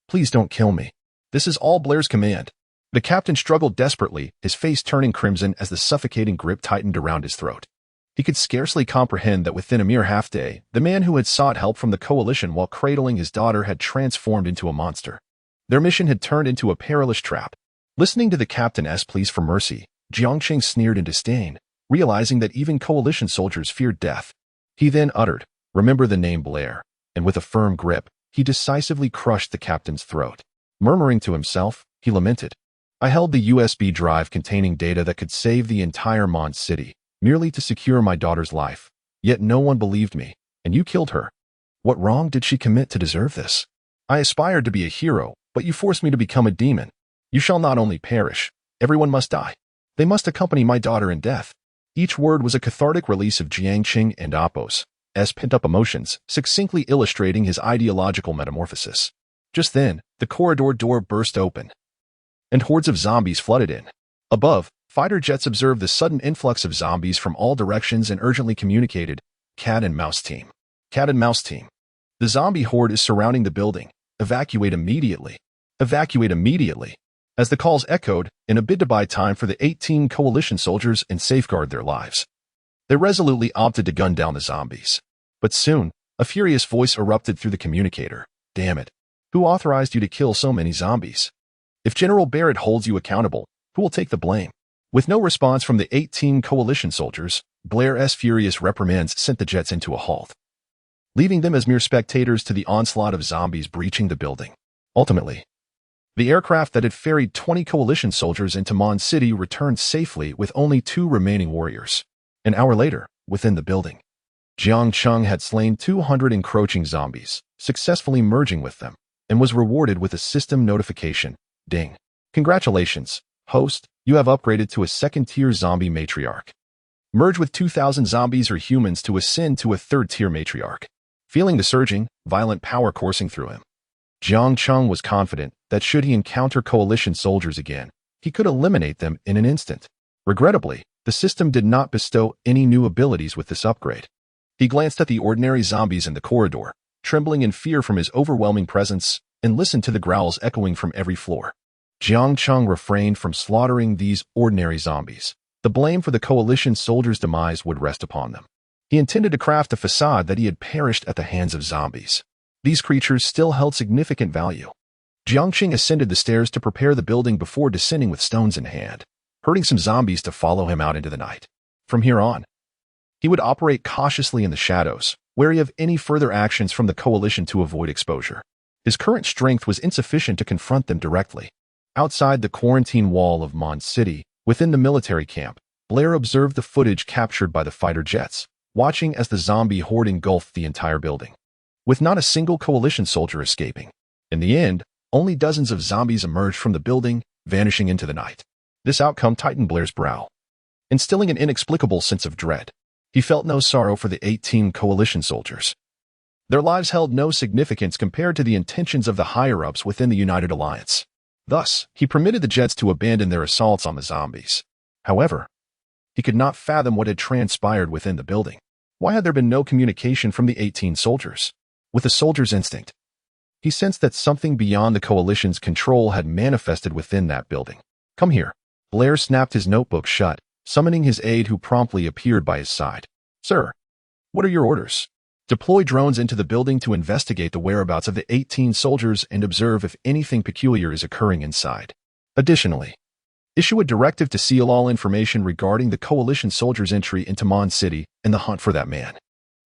Please don't kill me. This is all Blair's command." The captain struggled desperately, his face turning crimson as the suffocating grip tightened around his throat. He could scarcely comprehend that within a mere half-day, the man who had sought help from the coalition while cradling his daughter had transformed into a monster. Their mission had turned into a perilous trap. Listening to the captain's pleas for mercy, Jiang Cheng sneered in disdain, realizing that even coalition soldiers feared death. He then uttered, "Remember the name Blair," and with a firm grip, he decisively crushed the captain's throat. Murmuring to himself, he lamented, "I held the USB drive containing data that could save the entire Mondstadt city, merely to secure my daughter's life. Yet no one believed me, and you killed her. What wrong did she commit to deserve this? I aspired to be a hero, but you forced me to become a demon. You shall not only perish, everyone must die. They must accompany my daughter in death." Each word was a cathartic release of Jiang Cheng and Apos, as pent-up emotions, succinctly illustrating his ideological metamorphosis. Just then, the corridor door burst open, and hordes of zombies flooded in. Above, fighter jets observed the sudden influx of zombies from all directions and urgently communicated, "Cat and mouse team. Cat and mouse team. The zombie horde is surrounding the building. Evacuate immediately. Evacuate immediately." As the calls echoed, in a bid to buy time for the 18 coalition soldiers and safeguard their lives, they resolutely opted to gun down the zombies. But soon, a furious voice erupted through the communicator. "Damn it. Who authorized you to kill so many zombies? If General Barrett holds you accountable, who will take the blame?" With no response from the 18 coalition soldiers, Blair's furious reprimands sent the jets into a halt, leaving them as mere spectators to the onslaught of zombies breaching the building. Ultimately, the aircraft that had ferried 20 coalition soldiers into Mondstadt City returned safely with only 2 remaining warriors. An hour later, within the building, Jiang Cheng had slain 200 encroaching zombies, successfully merging with them, and was rewarded with a system notification. "Ding. Congratulations, host, you have upgraded to a second-tier zombie matriarch. Merge with 2,000 zombies or humans to ascend to a third-tier matriarch." Feeling the surging, violent power coursing through him, Jiang Cheng was confident that should he encounter coalition soldiers again, he could eliminate them in an instant. Regrettably, the system did not bestow any new abilities with this upgrade. He glanced at the ordinary zombies in the corridor, trembling in fear from his overwhelming presence, and listened to the growls echoing from every floor. Jiang Cheng refrained from slaughtering these ordinary zombies. The blame for the coalition soldiers' demise would rest upon them. He intended to craft a facade that he had perished at the hands of zombies. These creatures still held significant value. Jiang Cheng ascended the stairs to prepare the building before descending with stones in hand, herding some zombies to follow him out into the night. From here on, he would operate cautiously in the shadows, wary of any further actions from the coalition to avoid exposure. His current strength was insufficient to confront them directly. Outside the quarantine wall of Mondstadt City, within the military camp, Blair observed the footage captured by the fighter jets, watching as the zombie horde engulfed the entire building, with not a single coalition soldier escaping. In the end, only dozens of zombies emerged from the building, vanishing into the night. This outcome tightened Blair's brow, instilling an inexplicable sense of dread. He felt no sorrow for the 18 coalition soldiers. Their lives held no significance compared to the intentions of the higher-ups within the United Alliance. Thus, he permitted the jets to abandon their assaults on the zombies. However, he could not fathom what had transpired within the building. Why had there been no communication from the 18 soldiers? With a soldier's instinct, he sensed that something beyond the coalition's control had manifested within that building. "Come here." Blair snapped his notebook shut, summoning his aide who promptly appeared by his side. "Sir, what are your orders?" "Deploy drones into the building to investigate the whereabouts of the 18 soldiers and observe if anything peculiar is occurring inside. Additionally, issue a directive to seal all information regarding the coalition soldiers' entry into Mondstadt City and the hunt for that man.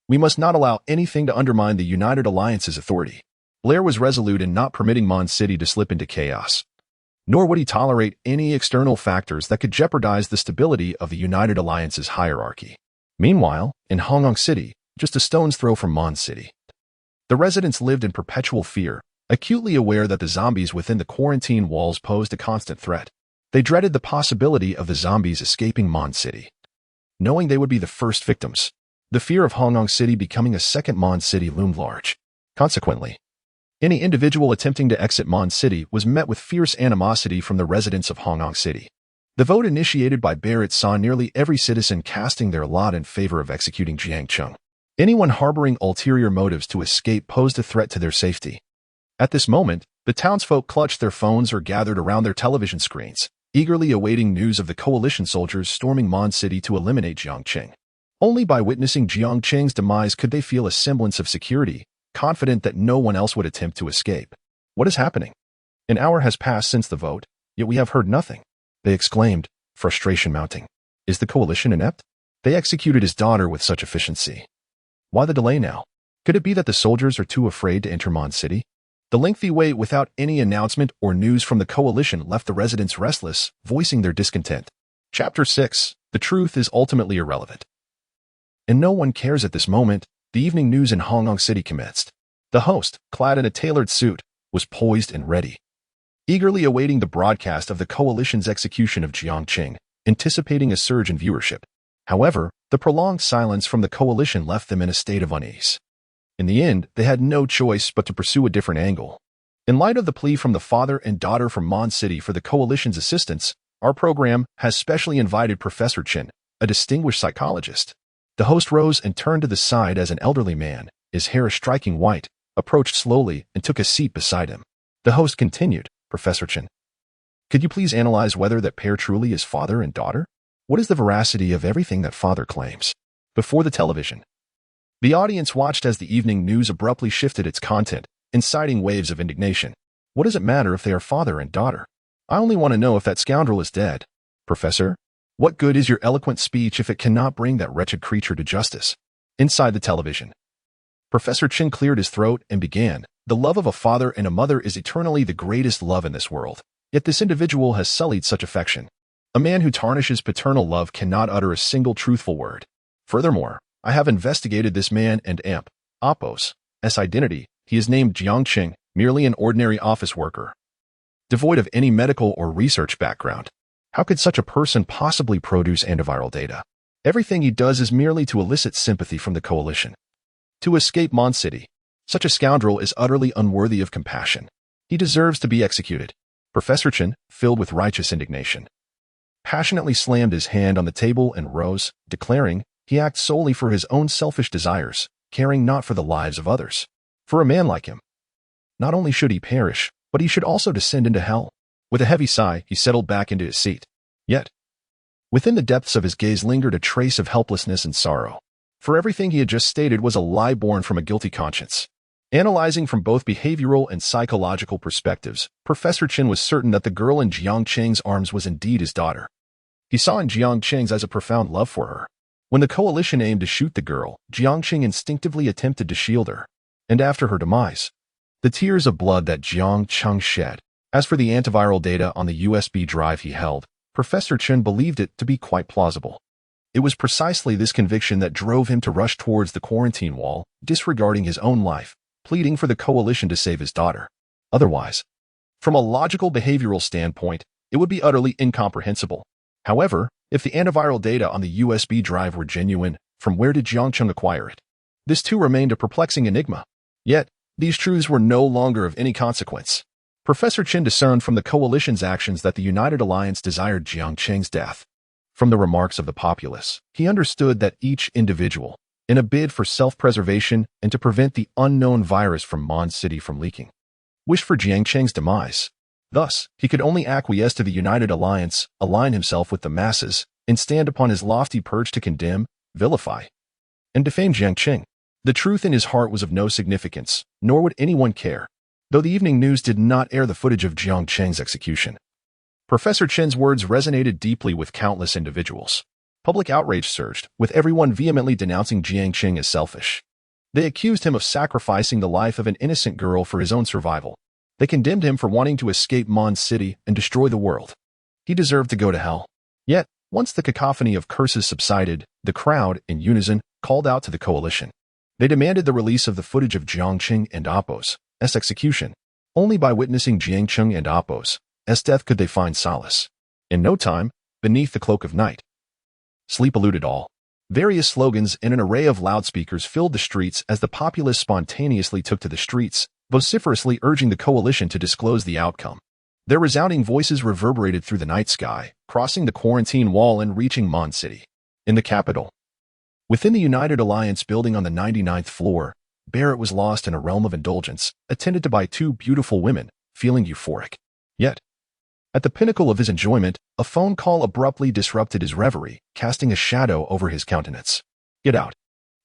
We must not allow anything to undermine the United Alliance's authority." Blair was resolute in not permitting Mondstadt City to slip into chaos, nor would he tolerate any external factors that could jeopardize the stability of the United Alliance's hierarchy. Meanwhile, in Hongkong City, just a stone's throw from Mondstadt City, the residents lived in perpetual fear, acutely aware that the zombies within the quarantine walls posed a constant threat. They dreaded the possibility of the zombies escaping Mondstadt City, knowing they would be the first victims. The fear of Hongkong City becoming a second Mondstadt City loomed large. Consequently, Any individual attempting to exit Mon City was met with fierce animosity from the residents of Hong Kong City. The vote initiated by Barrett saw nearly every citizen casting their lot in favor of executing Jiang Cheng. Anyone harboring ulterior motives to escape posed a threat to their safety. At this moment, the townsfolk clutched their phones or gathered around their television screens, eagerly awaiting news of the coalition soldiers storming Mon City to eliminate Jiang Cheng. Only by witnessing Jiang Cheng's demise could they feel a semblance of security, confident that no one else would attempt to escape. What is happening? An hour has passed since the vote, yet we have heard nothing, they exclaimed, frustration mounting. Is the coalition inept? They executed his daughter with such efficiency. Why the delay now? Could it be that the soldiers are too afraid to enter Mon City? The lengthy wait without any announcement or news from the coalition left the residents restless, voicing their discontent. Chapter 6. The truth is ultimately irrelevant. And no one cares at this moment. The evening news in Hong Kong City commenced. The host, clad in a tailored suit, was poised and ready, eagerly awaiting the broadcast of the coalition's execution of Jiang Cheng, anticipating a surge in viewership. However, the prolonged silence from the coalition left them in a state of unease. In the end, they had no choice but to pursue a different angle. In light of the plea from the father and daughter from Mon City for the coalition's assistance, our program has specially invited Professor Chen, a distinguished psychologist. The host rose and turned to the side as an elderly man, his hair striking white, approached slowly and took a seat beside him. The host continued, Professor Chen, could you please analyze whether that pair truly is father and daughter? What is the veracity of everything that father claims? Before the television, the audience watched as the evening news abruptly shifted its content, inciting waves of indignation. What does it matter if they are father and daughter? I only want to know if that scoundrel is dead. Professor, what good is your eloquent speech if it cannot bring that wretched creature to justice? Inside the television, Professor Chen cleared his throat and began. The love of a father and a mother is eternally the greatest love in this world. Yet this individual has sullied such affection. A man who tarnishes paternal love cannot utter a single truthful word. Furthermore, I have investigated this man and Oppo's identity. He is named Jiang Cheng, merely an ordinary office worker, devoid of any medical or research background. How could such a person possibly produce antiviral data? Everything he does is merely to elicit sympathy from the coalition. To escape Mon City, such a scoundrel is utterly unworthy of compassion. He deserves to be executed. Professor Chen, filled with righteous indignation, passionately slammed his hand on the table and rose, declaring, he acts solely for his own selfish desires, caring not for the lives of others. For a man like him, not only should he perish, but he should also descend into hell. With a heavy sigh, he settled back into his seat. Yet, within the depths of his gaze lingered a trace of helplessness and sorrow. For everything he had just stated was a lie born from a guilty conscience. Analyzing from both behavioral and psychological perspectives, Professor Chen was certain that the girl in Jiang Cheng's arms was indeed his daughter. He saw in Jiang Cheng's eyes a profound love for her. When the coalition aimed to shoot the girl, Jiang Cheng instinctively attempted to shield her. And after her demise, the tears of blood that Jiang Cheng shed. As for the antiviral data on the USB drive he held, Professor Chen believed it to be quite plausible. It was precisely this conviction that drove him to rush towards the quarantine wall, disregarding his own life, pleading for the coalition to save his daughter. Otherwise, from a logical behavioral standpoint, it would be utterly incomprehensible. However, if the antiviral data on the USB drive were genuine, from where did Jiang Cheng acquire it? This too remained a perplexing enigma. Yet, these truths were no longer of any consequence. Professor Chen discerned from the coalition's actions that the United Alliance desired Jiang Cheng's death. From the remarks of the populace, he understood that each individual, in a bid for self-preservation and to prevent the unknown virus from Mon City from leaking, wished for Jiang Cheng's demise. Thus, he could only acquiesce to the United Alliance, align himself with the masses, and stand upon his lofty perch to condemn, vilify, and defame Jiang Cheng. The truth in his heart was of no significance, nor would anyone care, though the evening news did not air the footage of Jiang Cheng's execution. Professor Chen's words resonated deeply with countless individuals. Public outrage surged, with everyone vehemently denouncing Jiang Cheng as selfish. They accused him of sacrificing the life of an innocent girl for his own survival. They condemned him for wanting to escape Mon City and destroy the world. He deserved to go to hell. Yet, once the cacophony of curses subsided, the crowd, in unison, called out to the coalition. They demanded the release of the footage of Jiang Cheng and Oppo's execution. Only by witnessing Jiang Cheng and Oppo's death could they find solace. In no time, beneath the cloak of night, sleep eluded all. Various slogans and an array of loudspeakers filled the streets as the populace spontaneously took to the streets, vociferously urging the coalition to disclose the outcome. Their resounding voices reverberated through the night sky, crossing the quarantine wall and reaching Mondstadt, in the capital. Within the United Alliance building on the 99th floor, Barrett was lost in a realm of indulgence, attended to by two beautiful women, feeling euphoric. Yet, at the pinnacle of his enjoyment, a phone call abruptly disrupted his reverie, casting a shadow over his countenance. "Get out."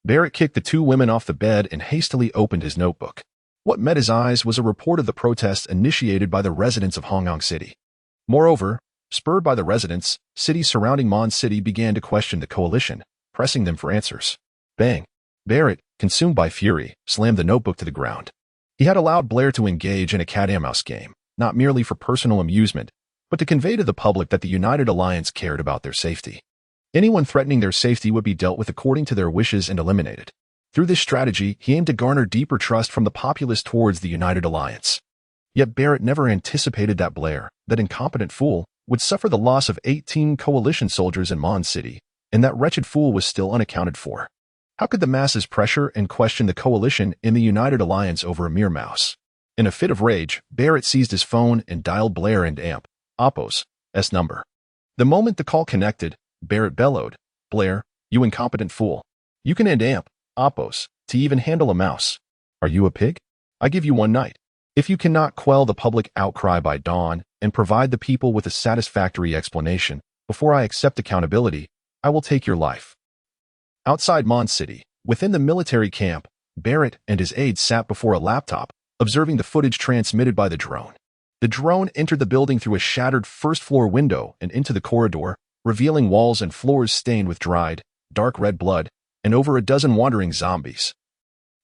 Barrett kicked the two women off the bed and hastily opened his notebook. What met his eyes was a report of the protests initiated by the residents of Hong Kong City. Moreover, spurred by the residents, cities surrounding Mondstadt began to question the coalition, pressing them for answers. Bang! Barrett, consumed by fury, slammed the notebook to the ground. He had allowed Blair to engage in a cat-and-mouse game, not merely for personal amusement, but to convey to the public that the United Alliance cared about their safety. Anyone threatening their safety would be dealt with according to their wishes and eliminated. Through this strategy, he aimed to garner deeper trust from the populace towards the United Alliance. Yet Barrett never anticipated that Blair, that incompetent fool, would suffer the loss of 18 coalition soldiers in Mondstadt, and that wretched fool was still unaccounted for. How could the masses pressure and question the coalition in the United Alliance over a mere mouse? In a fit of rage, Barrett seized his phone and dialed Blair and Amp, Oppo's, number. The moment the call connected, Barrett bellowed, "Blair, you incompetent fool. You can end Amp, Oppo's, to even handle a mouse. Are you a pig? I give you one night. If you cannot quell the public outcry by dawn and provide the people with a satisfactory explanation before I accept accountability, I will take your life." Outside Mondstadt, within the military camp, Barrett and his aides sat before a laptop, observing the footage transmitted by the drone. The drone entered the building through a shattered first-floor window and into the corridor, revealing walls and floors stained with dried, dark red blood, and over a dozen wandering zombies,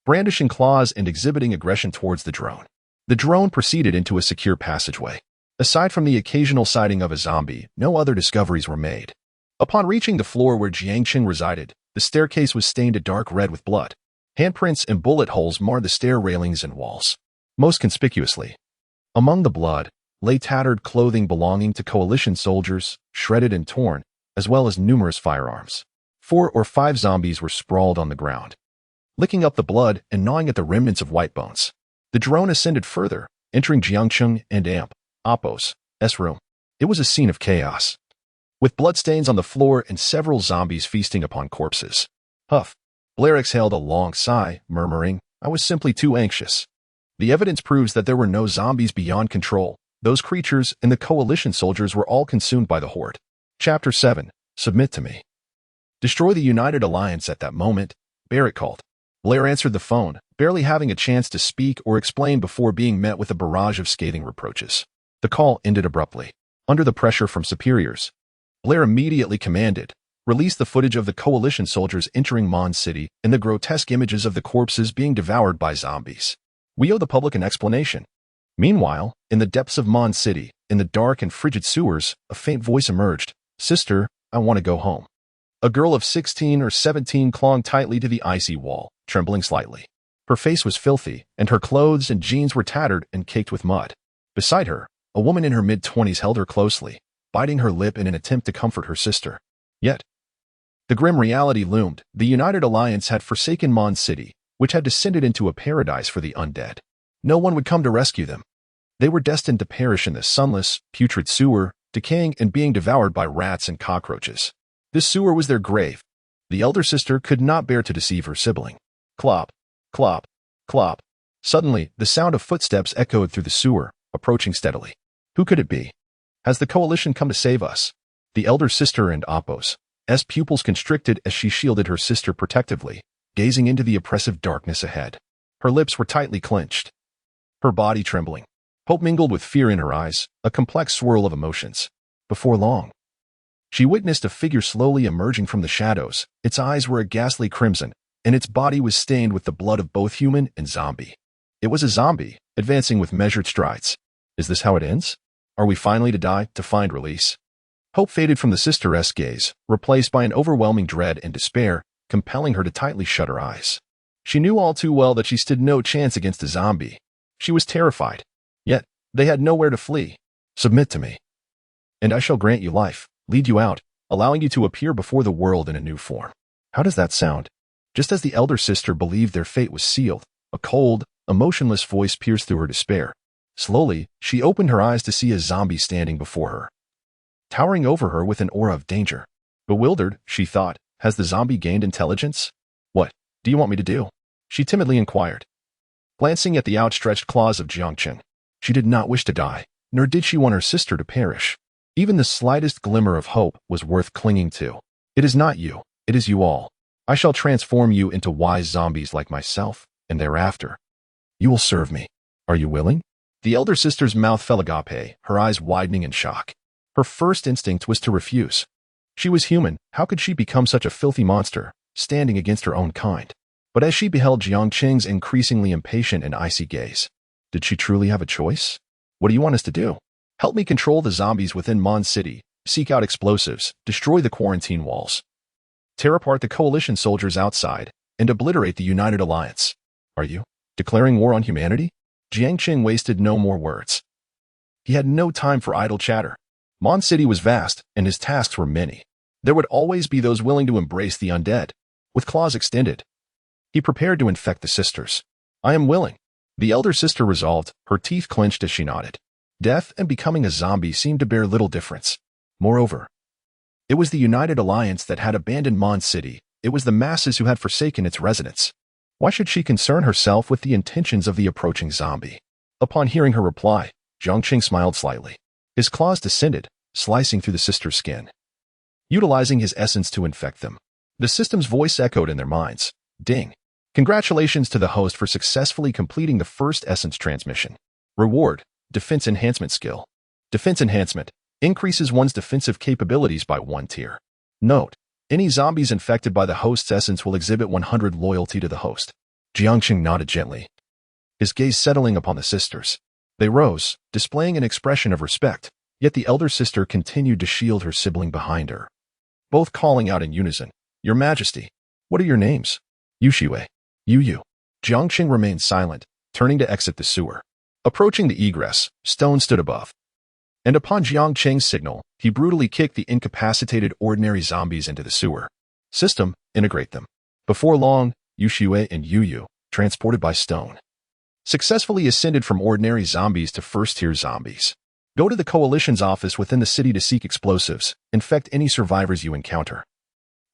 brandishing claws and exhibiting aggression towards the drone. The drone proceeded into a secure passageway. Aside from the occasional sighting of a zombie, no other discoveries were made. Upon reaching the floor where Jiang Cheng resided, the staircase was stained a dark red with blood. Handprints and bullet holes marred the stair railings and walls. Most conspicuously, among the blood, lay tattered clothing belonging to coalition soldiers, shredded and torn, as well as numerous firearms. 4 or 5 zombies were sprawled on the ground, licking up the blood and gnawing at the remnants of white bones. The drone ascended further, entering Jiang Cheng and Amp, Oppo's, room. It was a scene of chaos, with bloodstains on the floor and several zombies feasting upon corpses. Huff. Blair exhaled a long sigh, murmuring, "I was simply too anxious." The evidence proves that there were no zombies beyond control. Those creatures and the coalition soldiers were all consumed by the horde. Chapter 7. Submit to me. Destroy the United Alliance. At that moment, Barrett called. Blair answered the phone, barely having a chance to speak or explain before being met with a barrage of scathing reproaches. The call ended abruptly. Under the pressure from superiors, Blair immediately commanded, "Release the footage of the coalition soldiers entering Mondstadt and the grotesque images of the corpses being devoured by zombies. We owe the public an explanation." Meanwhile, in the depths of Mondstadt, in the dark and frigid sewers, a faint voice emerged. "Sister, I want to go home." A girl of 16 or 17 clung tightly to the icy wall, trembling slightly. Her face was filthy, and her clothes and jeans were tattered and caked with mud. Beside her, a woman in her mid-20s held her closely, biting her lip in an attempt to comfort her sister. Yet, the grim reality loomed. The United Alliance had forsaken Mondstadt, which had descended into a paradise for the undead. No one would come to rescue them. They were destined to perish in the sunless, putrid sewer, decaying and being devoured by rats and cockroaches. This sewer was their grave. The elder sister could not bear to deceive her sibling. Clop, clop, clop. Suddenly, the sound of footsteps echoed through the sewer, approaching steadily. Who could it be? Has the coalition come to save us? The elder sister and Oppo's pupils constricted as she shielded her sister protectively, gazing into the oppressive darkness ahead. Her lips were tightly clenched, her body trembling. Hope mingled with fear in her eyes, a complex swirl of emotions. Before long, she witnessed a figure slowly emerging from the shadows. Its eyes were a ghastly crimson, and its body was stained with the blood of both human and zombie. It was a zombie, advancing with measured strides. Is this how it ends? Are we finally to die, to find release? Hope faded from the sister's gaze, replaced by an overwhelming dread and despair, compelling her to tightly shut her eyes. She knew all too well that she stood no chance against a zombie. She was terrified. Yet, they had nowhere to flee. Submit to me, and I shall grant you life, lead you out, allowing you to appear before the world in a new form. How does that sound? Just as the elder sister believed their fate was sealed, a cold, A motionless voice pierced through her despair. Slowly, she opened her eyes to see a zombie standing before her, towering over her with an aura of danger. Bewildered, she thought, has the zombie gained intelligence? What do you want me to do? She timidly inquired, glancing at the outstretched claws of Jiang Cheng. She did not wish to die, nor did she want her sister to perish. Even the slightest glimmer of hope was worth clinging to. It is not you, it is you all. I shall transform you into wise zombies like myself, and thereafter, you will serve me. Are you willing? The elder sister's mouth fell agape, her eyes widening in shock. Her first instinct was to refuse. She was human, how could she become such a filthy monster, standing against her own kind? But as she beheld Jiang Cheng's increasingly impatient and icy gaze, did she truly have a choice? What do you want us to do? Help me control the zombies within Mondstadt, seek out explosives, destroy the quarantine walls, tear apart the coalition soldiers outside, and obliterate the United Alliance. Are you declaring war on humanity? Jiang Cheng wasted no more words. He had no time for idle chatter. Mondstadt was vast, and his tasks were many. There would always be those willing to embrace the undead. With claws extended, he prepared to infect the sisters. I am willing. The elder sister resolved, her teeth clenched as she nodded. Death and becoming a zombie seemed to bear little difference. Moreover, it was the United Alliance that had abandoned Mondstadt. It was the masses who had forsaken its residents. Why should she concern herself with the intentions of the approaching zombie? Upon hearing her reply, Jiang Cheng smiled slightly. His claws descended, slicing through the sister's skin, utilizing his essence to infect them. The system's voice echoed in their minds. Ding. Congratulations to the host for successfully completing the first essence transmission. Reward, Defense Enhancement Skill. Defense Enhancement increases one's defensive capabilities by 1 tier. Note, any zombies infected by the host's essence will exhibit 100 loyalty to the host. Jiang Cheng nodded gently, his gaze settling upon the sisters. They rose, displaying an expression of respect, yet the elder sister continued to shield her sibling behind her, both calling out in unison, Your Majesty, what are your names? Yushiwei. Yu. Jiang Cheng remained silent, turning to exit the sewer. Approaching the egress, Stone stood above, and upon Jiang Cheng's signal, he brutally kicked the incapacitated ordinary zombies into the sewer. System, integrate them. Before long, Yushiwei and Yu, transported by Stone, successfully ascended from ordinary zombies to first-tier zombies. Go to the Coalition's office within the city to seek explosives, infect any survivors you encounter,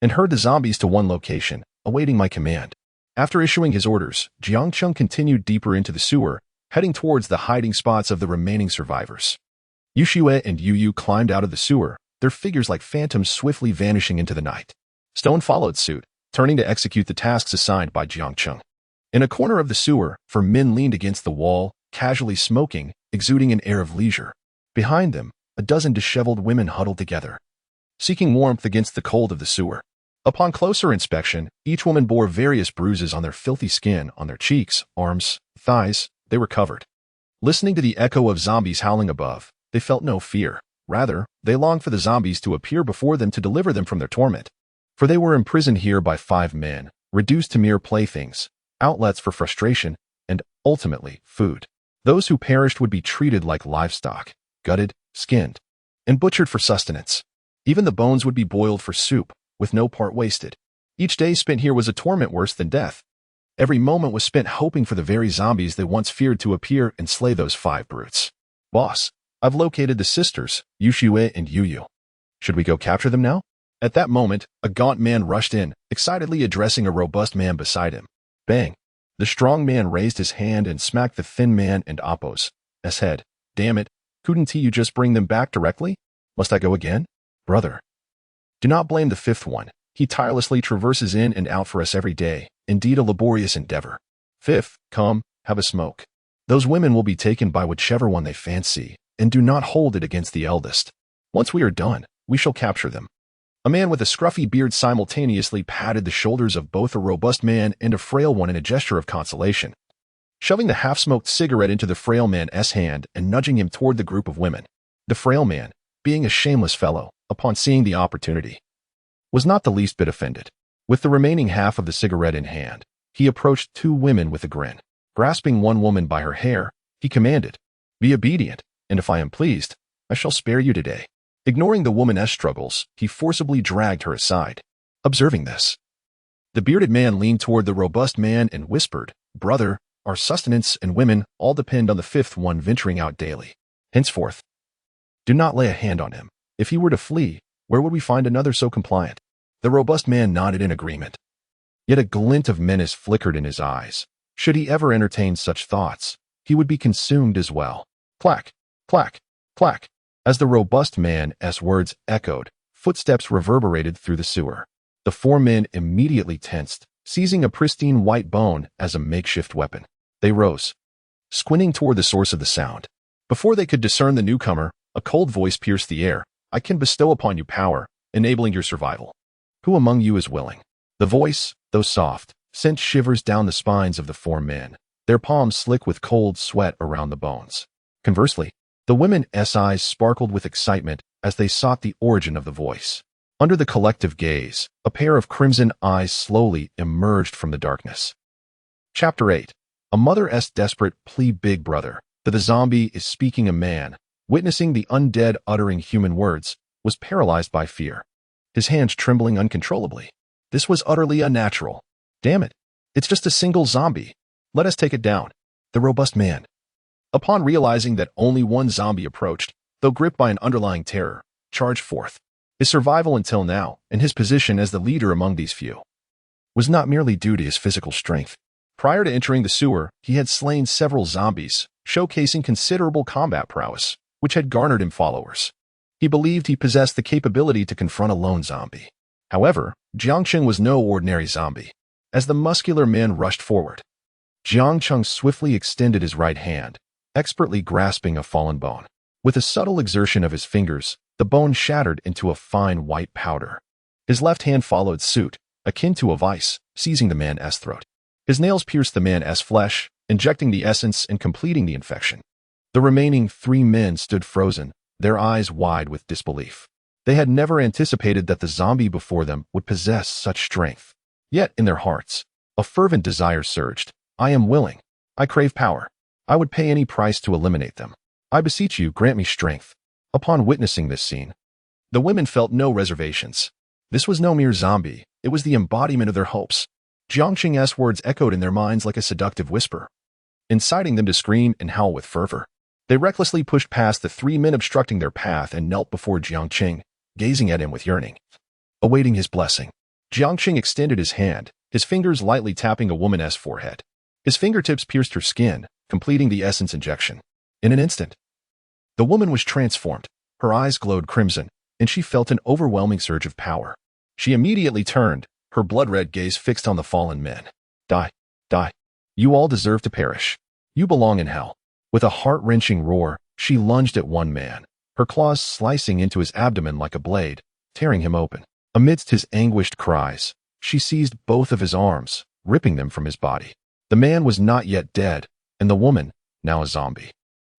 and herd the zombies to one location, awaiting my command. After issuing his orders, Jiang Cheng continued deeper into the sewer, heading towards the hiding spots of the remaining survivors. Yushiwei and Yu climbed out of the sewer, their figures like phantoms swiftly vanishing into the night. Stone followed suit, turning to execute the tasks assigned by Jiang Cheng. In a corner of the sewer, 4 men leaned against the wall, casually smoking, exuding an air of leisure. Behind them, a dozen disheveled women huddled together, seeking warmth against the cold of the sewer. Upon closer inspection, each woman bore various bruises on their filthy skin, on their cheeks, arms, thighs. They were covered. Listening to the echo of zombies howling above, they felt no fear. Rather, they longed for the zombies to appear before them to deliver them from their torment. For they were imprisoned here by 5 men, reduced to mere playthings, outlets for frustration, and, ultimately, food. Those who perished would be treated like livestock, gutted, skinned, and butchered for sustenance. Even the bones would be boiled for soup, with no part wasted. Each day spent here was a torment worse than death. Every moment was spent hoping for the very zombies they once feared to appear and slay those 5 brutes. Boss, I've located the sisters, Yushiwei and Yu. Should we go capture them now? At that moment, a gaunt man rushed in, excitedly addressing a robust man beside him. Bang! The strong man raised his hand and smacked the thin man and Appo's head. Damn it, couldn't you just bring them back directly? Must I go again? Brother. Do not blame the 5th one. He tirelessly traverses in and out for us every day. Indeed a laborious endeavor. 5th, come, have a smoke. Those women will be taken by whichever one they fancy, and do not hold it against the eldest. Once we are done, we shall capture them. A man with a scruffy beard simultaneously patted the shoulders of both a robust man and a frail one in a gesture of consolation, shoving the half-smoked cigarette into the frail man's hand and nudging him toward the group of women. The frail man, being a shameless fellow, upon seeing the opportunity, was not the least bit offended. With the remaining half of the cigarette in hand, he approached 2 women with a grin. Grasping one woman by her hair, he commanded, Be obedient, and if I am pleased, I shall spare you today. Ignoring the woman's struggles, he forcibly dragged her aside. Observing this, the bearded man leaned toward the robust man and whispered, Brother, our sustenance and women all depend on the fifth one venturing out daily. Henceforth, do not lay a hand on him. If he were to flee, where would we find another so compliant?" The robust man nodded in agreement. Yet a glint of menace flickered in his eyes. Should he ever entertain such thoughts, he would be consumed as well. Clack, clack, clack. As the robust man's words echoed, footsteps reverberated through the sewer. The four men immediately tensed, seizing a pristine white bone as a makeshift weapon. They rose, squinting toward the source of the sound. Before they could discern the newcomer, a cold voice pierced the air. "I can bestow upon you power, enabling your survival. Who among you is willing?" The voice, though soft, sent shivers down the spines of the four men, their palms slick with cold sweat around the bones. Conversely, the women's eyes sparkled with excitement as they sought the origin of the voice. Under the collective gaze, a pair of crimson eyes slowly emerged from the darkness. Chapter 8. A mother's desperate plea. Big brother, the zombie is speaking. A man, witnessing the undead uttering human words, was paralyzed by fear, his hands trembling uncontrollably. This was utterly unnatural. "Damn it, it's just a single zombie. Let us take it down." The robust man, upon realizing that only one zombie approached, though gripped by an underlying terror, charged forth. His survival until now, and his position as the leader among these few, was not merely due to his physical strength. Prior to entering the sewer, he had slain several zombies, showcasing considerable combat prowess, which had garnered him followers. He believed he possessed the capability to confront a lone zombie. However, Jiang Cheng was no ordinary zombie. As the muscular man rushed forward, Jiang Cheng swiftly extended his right hand, expertly grasping a fallen bone. With a subtle exertion of his fingers, the bone shattered into a fine white powder. His left hand followed suit, akin to a vice, seizing the man's throat. His nails pierced the man's flesh, injecting the essence and completing the infection. The remaining three men stood frozen, their eyes wide with disbelief. They had never anticipated that the zombie before them would possess such strength. Yet in their hearts, a fervent desire surged. "I am willing. I crave power. I would pay any price to eliminate them. I beseech you, grant me strength." Upon witnessing this scene, the women felt no reservations. This was no mere zombie, it was the embodiment of their hopes. Jiang Cheng's words echoed in their minds like a seductive whisper, inciting them to scream and howl with fervor. They recklessly pushed past the three men obstructing their path and knelt before Jiang Cheng, gazing at him with yearning, awaiting his blessing. Jiang Cheng extended his hand, his fingers lightly tapping a woman's forehead. His fingertips pierced her skin, completing the essence injection. In an instant, the woman was transformed. Her eyes glowed crimson, and she felt an overwhelming surge of power. She immediately turned, her blood-red gaze fixed on the fallen men. "Die, die. You all deserve to perish. You belong in hell." With a heart-wrenching roar, she lunged at one man, her claws slicing into his abdomen like a blade, tearing him open. Amidst his anguished cries, she seized both of his arms, ripping them from his body. The man was not yet dead, and the woman, now a zombie,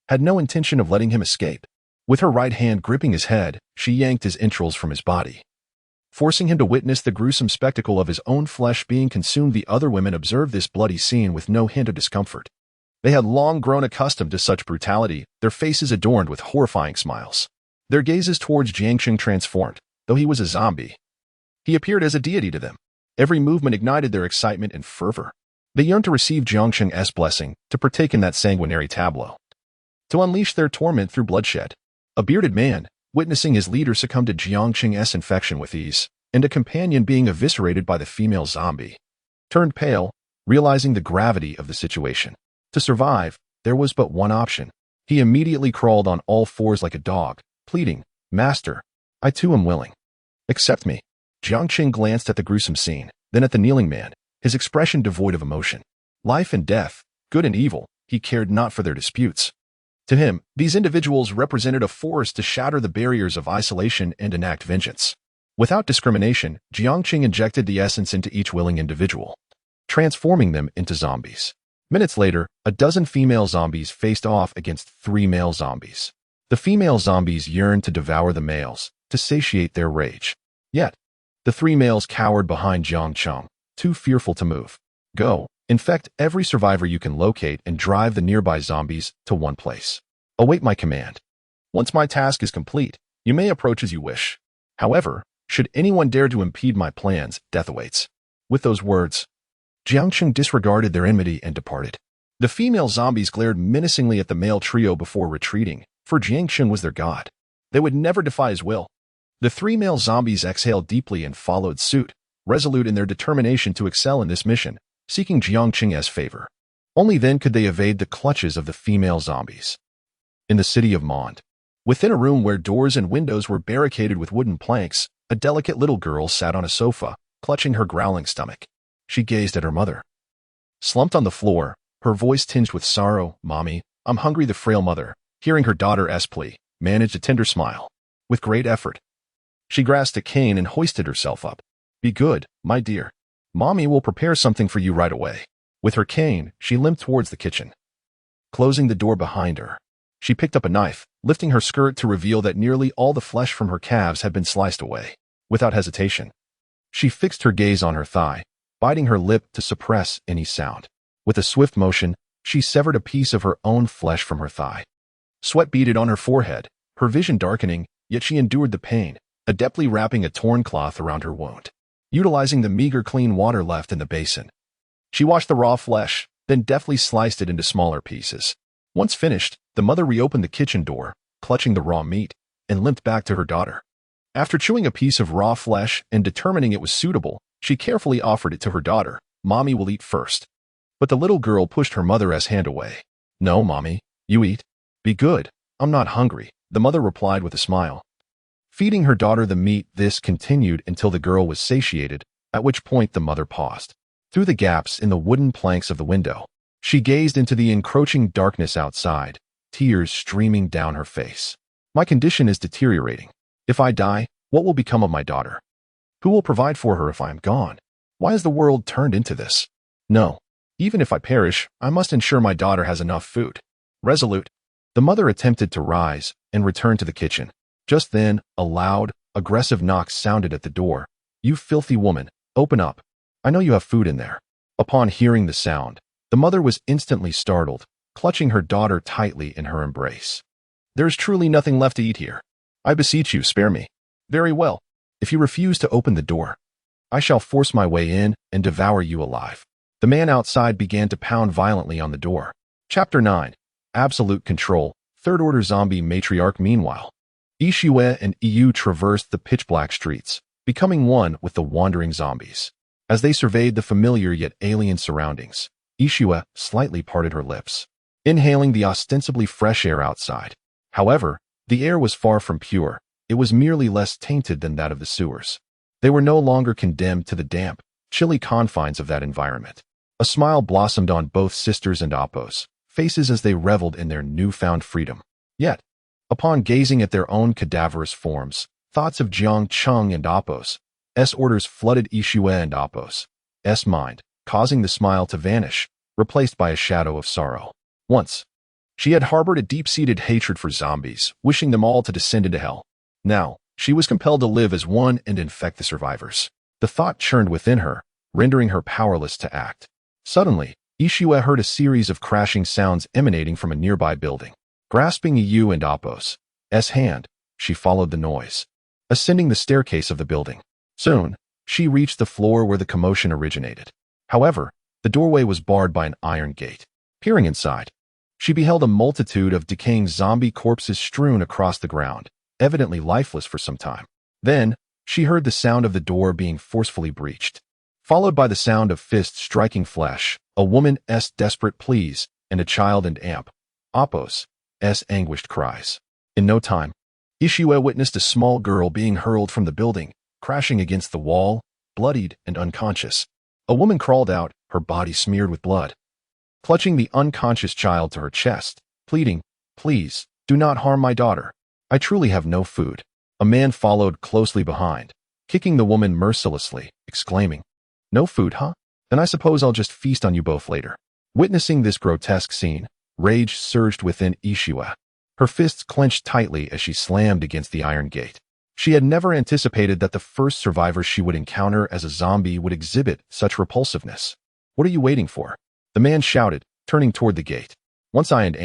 had no intention of letting him escape. With her right hand gripping his head, she yanked his entrails from his body, forcing him to witness the gruesome spectacle of his own flesh being consumed. The other women observed this bloody scene with no hint of discomfort. They had long grown accustomed to such brutality, their faces adorned with horrifying smiles. Their gazes towards Jiang Cheng transformed. Though he was a zombie, he appeared as a deity to them. Every movement ignited their excitement and fervor. They yearned to receive Jiang Cheng's blessing, to partake in that sanguinary tableau, to unleash their torment through bloodshed. A bearded man, witnessing his leader succumb to Jiang Cheng's infection with ease, and a companion being eviscerated by the female zombie, turned pale, realizing the gravity of the situation. To survive, there was but one option. He immediately crawled on all fours like a dog, pleading, "Master, I too am willing. Accept me." Jiang Cheng glanced at the gruesome scene, then at the kneeling man, his expression devoid of emotion. Life and death, good and evil, he cared not for their disputes. To him, these individuals represented a force to shatter the barriers of isolation and enact vengeance. Without discrimination, Jiang Cheng injected the essence into each willing individual, transforming them into zombies. Minutes later, a dozen female zombies faced off against 3 male zombies. The female zombies yearned to devour the males, to satiate their rage. Yet, the 3 males cowered behind Jiang Cheng, too fearful to move. "Go, infect every survivor you can locate and drive the nearby zombies to one place. Await my command. Once my task is complete, you may approach as you wish. However, should anyone dare to impede my plans, death awaits." With those words, Jiang Cheng disregarded their enmity and departed. The female zombies glared menacingly at the male trio before retreating, for Jiang Cheng was their god. They would never defy his will. The three male zombies exhaled deeply and followed suit, resolute in their determination to excel in this mission, seeking Jiang Cheng's favor. Only then could they evade the clutches of the female zombies. In the city of Mondstadt, within a room where doors and windows were barricaded with wooden planks, a delicate little girl sat on a sofa, clutching her growling stomach. She gazed at her mother. Slumped on the floor, her voice tinged with sorrow, "Mommy, I'm hungry." The frail mother, hearing her daughter's plea, managed a tender smile. With great effort, she grasped a cane and hoisted herself up. "Be good, my dear. Mommy will prepare something for you right away." With her cane, she limped towards the kitchen. Closing the door behind her, she picked up a knife, lifting her skirt to reveal that nearly all the flesh from her calves had been sliced away. Without hesitation, she fixed her gaze on her thigh, biting her lip to suppress any sound. With a swift motion, she severed a piece of her own flesh from her thigh. Sweat beaded on her forehead, her vision darkening, yet she endured the pain, adeptly wrapping a torn cloth around her wound. Utilizing the meager clean water left in the basin, she washed the raw flesh, then deftly sliced it into smaller pieces. Once finished, the mother reopened the kitchen door, clutching the raw meat, and limped back to her daughter. After chewing a piece of raw flesh and determining it was suitable, she carefully offered it to her daughter. "Mommy will eat first." But the little girl pushed her mother's hand away. "No, Mommy, you eat. Be good. I'm not hungry," the mother replied with a smile. Feeding her daughter the meat, this continued until the girl was satiated, at which point the mother paused. Through the gaps in the wooden planks of the window, she gazed into the encroaching darkness outside, tears streaming down her face. "My condition is deteriorating. If I die, what will become of my daughter? Who will provide for her if I am gone? Why has the world turned into this? No, even if I perish, I must ensure my daughter has enough food." Resolute, the mother attempted to rise and return to the kitchen. Just then, a loud, aggressive knock sounded at the door. "You filthy woman, open up. I know you have food in there." Upon hearing the sound, the mother was instantly startled, clutching her daughter tightly in her embrace. "There is truly nothing left to eat here. I beseech you, spare me." "Very well. If you refuse to open the door, I shall force my way in and devour you alive." The man outside began to pound violently on the door. Chapter 9. Absolute Control. Third-order zombie matriarch. Meanwhile, Ishue and Yu traversed the pitch-black streets, becoming one with the wandering zombies. As they surveyed the familiar yet alien surroundings, Ishue slightly parted her lips, inhaling the ostensibly fresh air outside. However, the air was far from pure. It was merely less tainted than that of the sewers. They were no longer condemned to the damp, chilly confines of that environment. A smile blossomed on both sisters and Appos' faces as they reveled in their newfound freedom. Yet, upon gazing at their own cadaverous forms, thoughts of Jiang Cheng and Appos' orders flooded Ishue and Appos' mind, causing the smile to vanish, replaced by a shadow of sorrow. Once, she had harbored a deep-seated hatred for zombies, wishing them all to descend into hell. Now, she was compelled to live as one and infect the survivors. The thought churned within her, rendering her powerless to act. Suddenly, Ishue heard a series of crashing sounds emanating from a nearby building. Grasping Yu and Appos' hand, she followed the noise, ascending the staircase of the building. Soon, she reached the floor where the commotion originated. However, the doorway was barred by an iron gate. Peering inside, she beheld a multitude of decaying zombie corpses strewn across the ground, evidently lifeless for some time. Then, she heard the sound of the door being forcefully breached, followed by the sound of fists striking flesh, a woman's desperate pleas, and a child and Appos' anguished cries. In no time, Ishue witnessed a small girl being hurled from the building, crashing against the wall, bloodied and unconscious. A woman crawled out, her body smeared with blood, clutching the unconscious child to her chest, pleading, "Please, do not harm my daughter. I truly have no food." A man followed closely behind, kicking the woman mercilessly, exclaiming, "No food, huh? Then I suppose I'll just feast on you both later." Witnessing this grotesque scene, rage surged within Ishue. Her fists clenched tightly as she slammed against the iron gate. She had never anticipated that the first survivor she would encounter as a zombie would exhibit such repulsiveness. "What are you waiting for?" the man shouted, turning toward the gate. "Once I and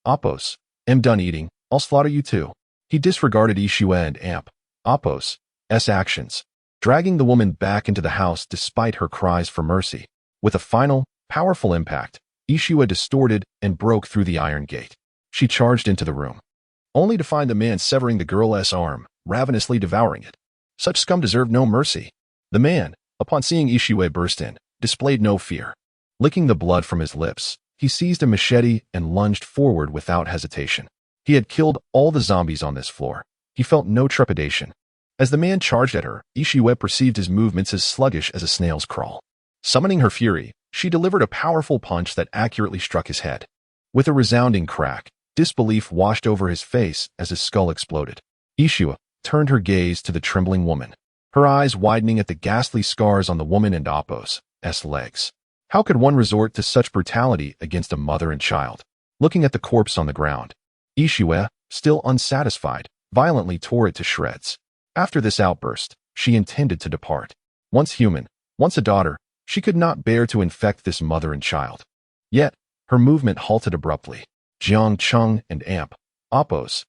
Appos am done eating, I'll slaughter you too." He disregarded Ishue and Appos' actions, dragging the woman back into the house despite her cries for mercy. With a final, powerful impact, Ishua distorted and broke through the iron gate. She charged into the room, only to find the man severing the girl's arm, ravenously devouring it. Such scum deserved no mercy. The man, upon seeing Ishua burst in, displayed no fear. Licking the blood from his lips, he seized a machete and lunged forward without hesitation. He had killed all the zombies on this floor. He felt no trepidation. As the man charged at her, Ishua perceived his movements as sluggish as a snail's crawl. Summoning her fury, she delivered a powerful punch that accurately struck his head. With a resounding crack, disbelief washed over his face as his skull exploded. Ishua turned her gaze to the trembling woman, her eyes widening at the ghastly scars on the woman and Appo's legs. How could one resort to such brutality against a mother and child? Looking at the corpse on the ground, Ishua, still unsatisfied, violently tore it to shreds. After this outburst, she intended to depart. Once human, once a daughter, she could not bear to infect this mother and child. Yet, her movement halted abruptly. Jiang Cheng and Appo's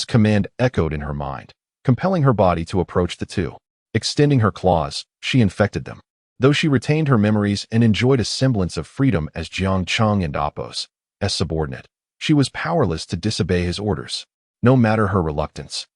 command echoed in her mind, compelling her body to approach the two. Extending her claws, she infected them. Though she retained her memories and enjoyed a semblance of freedom as Jiang Cheng and Appo's subordinate, she was powerless to disobey his orders, no matter her reluctance.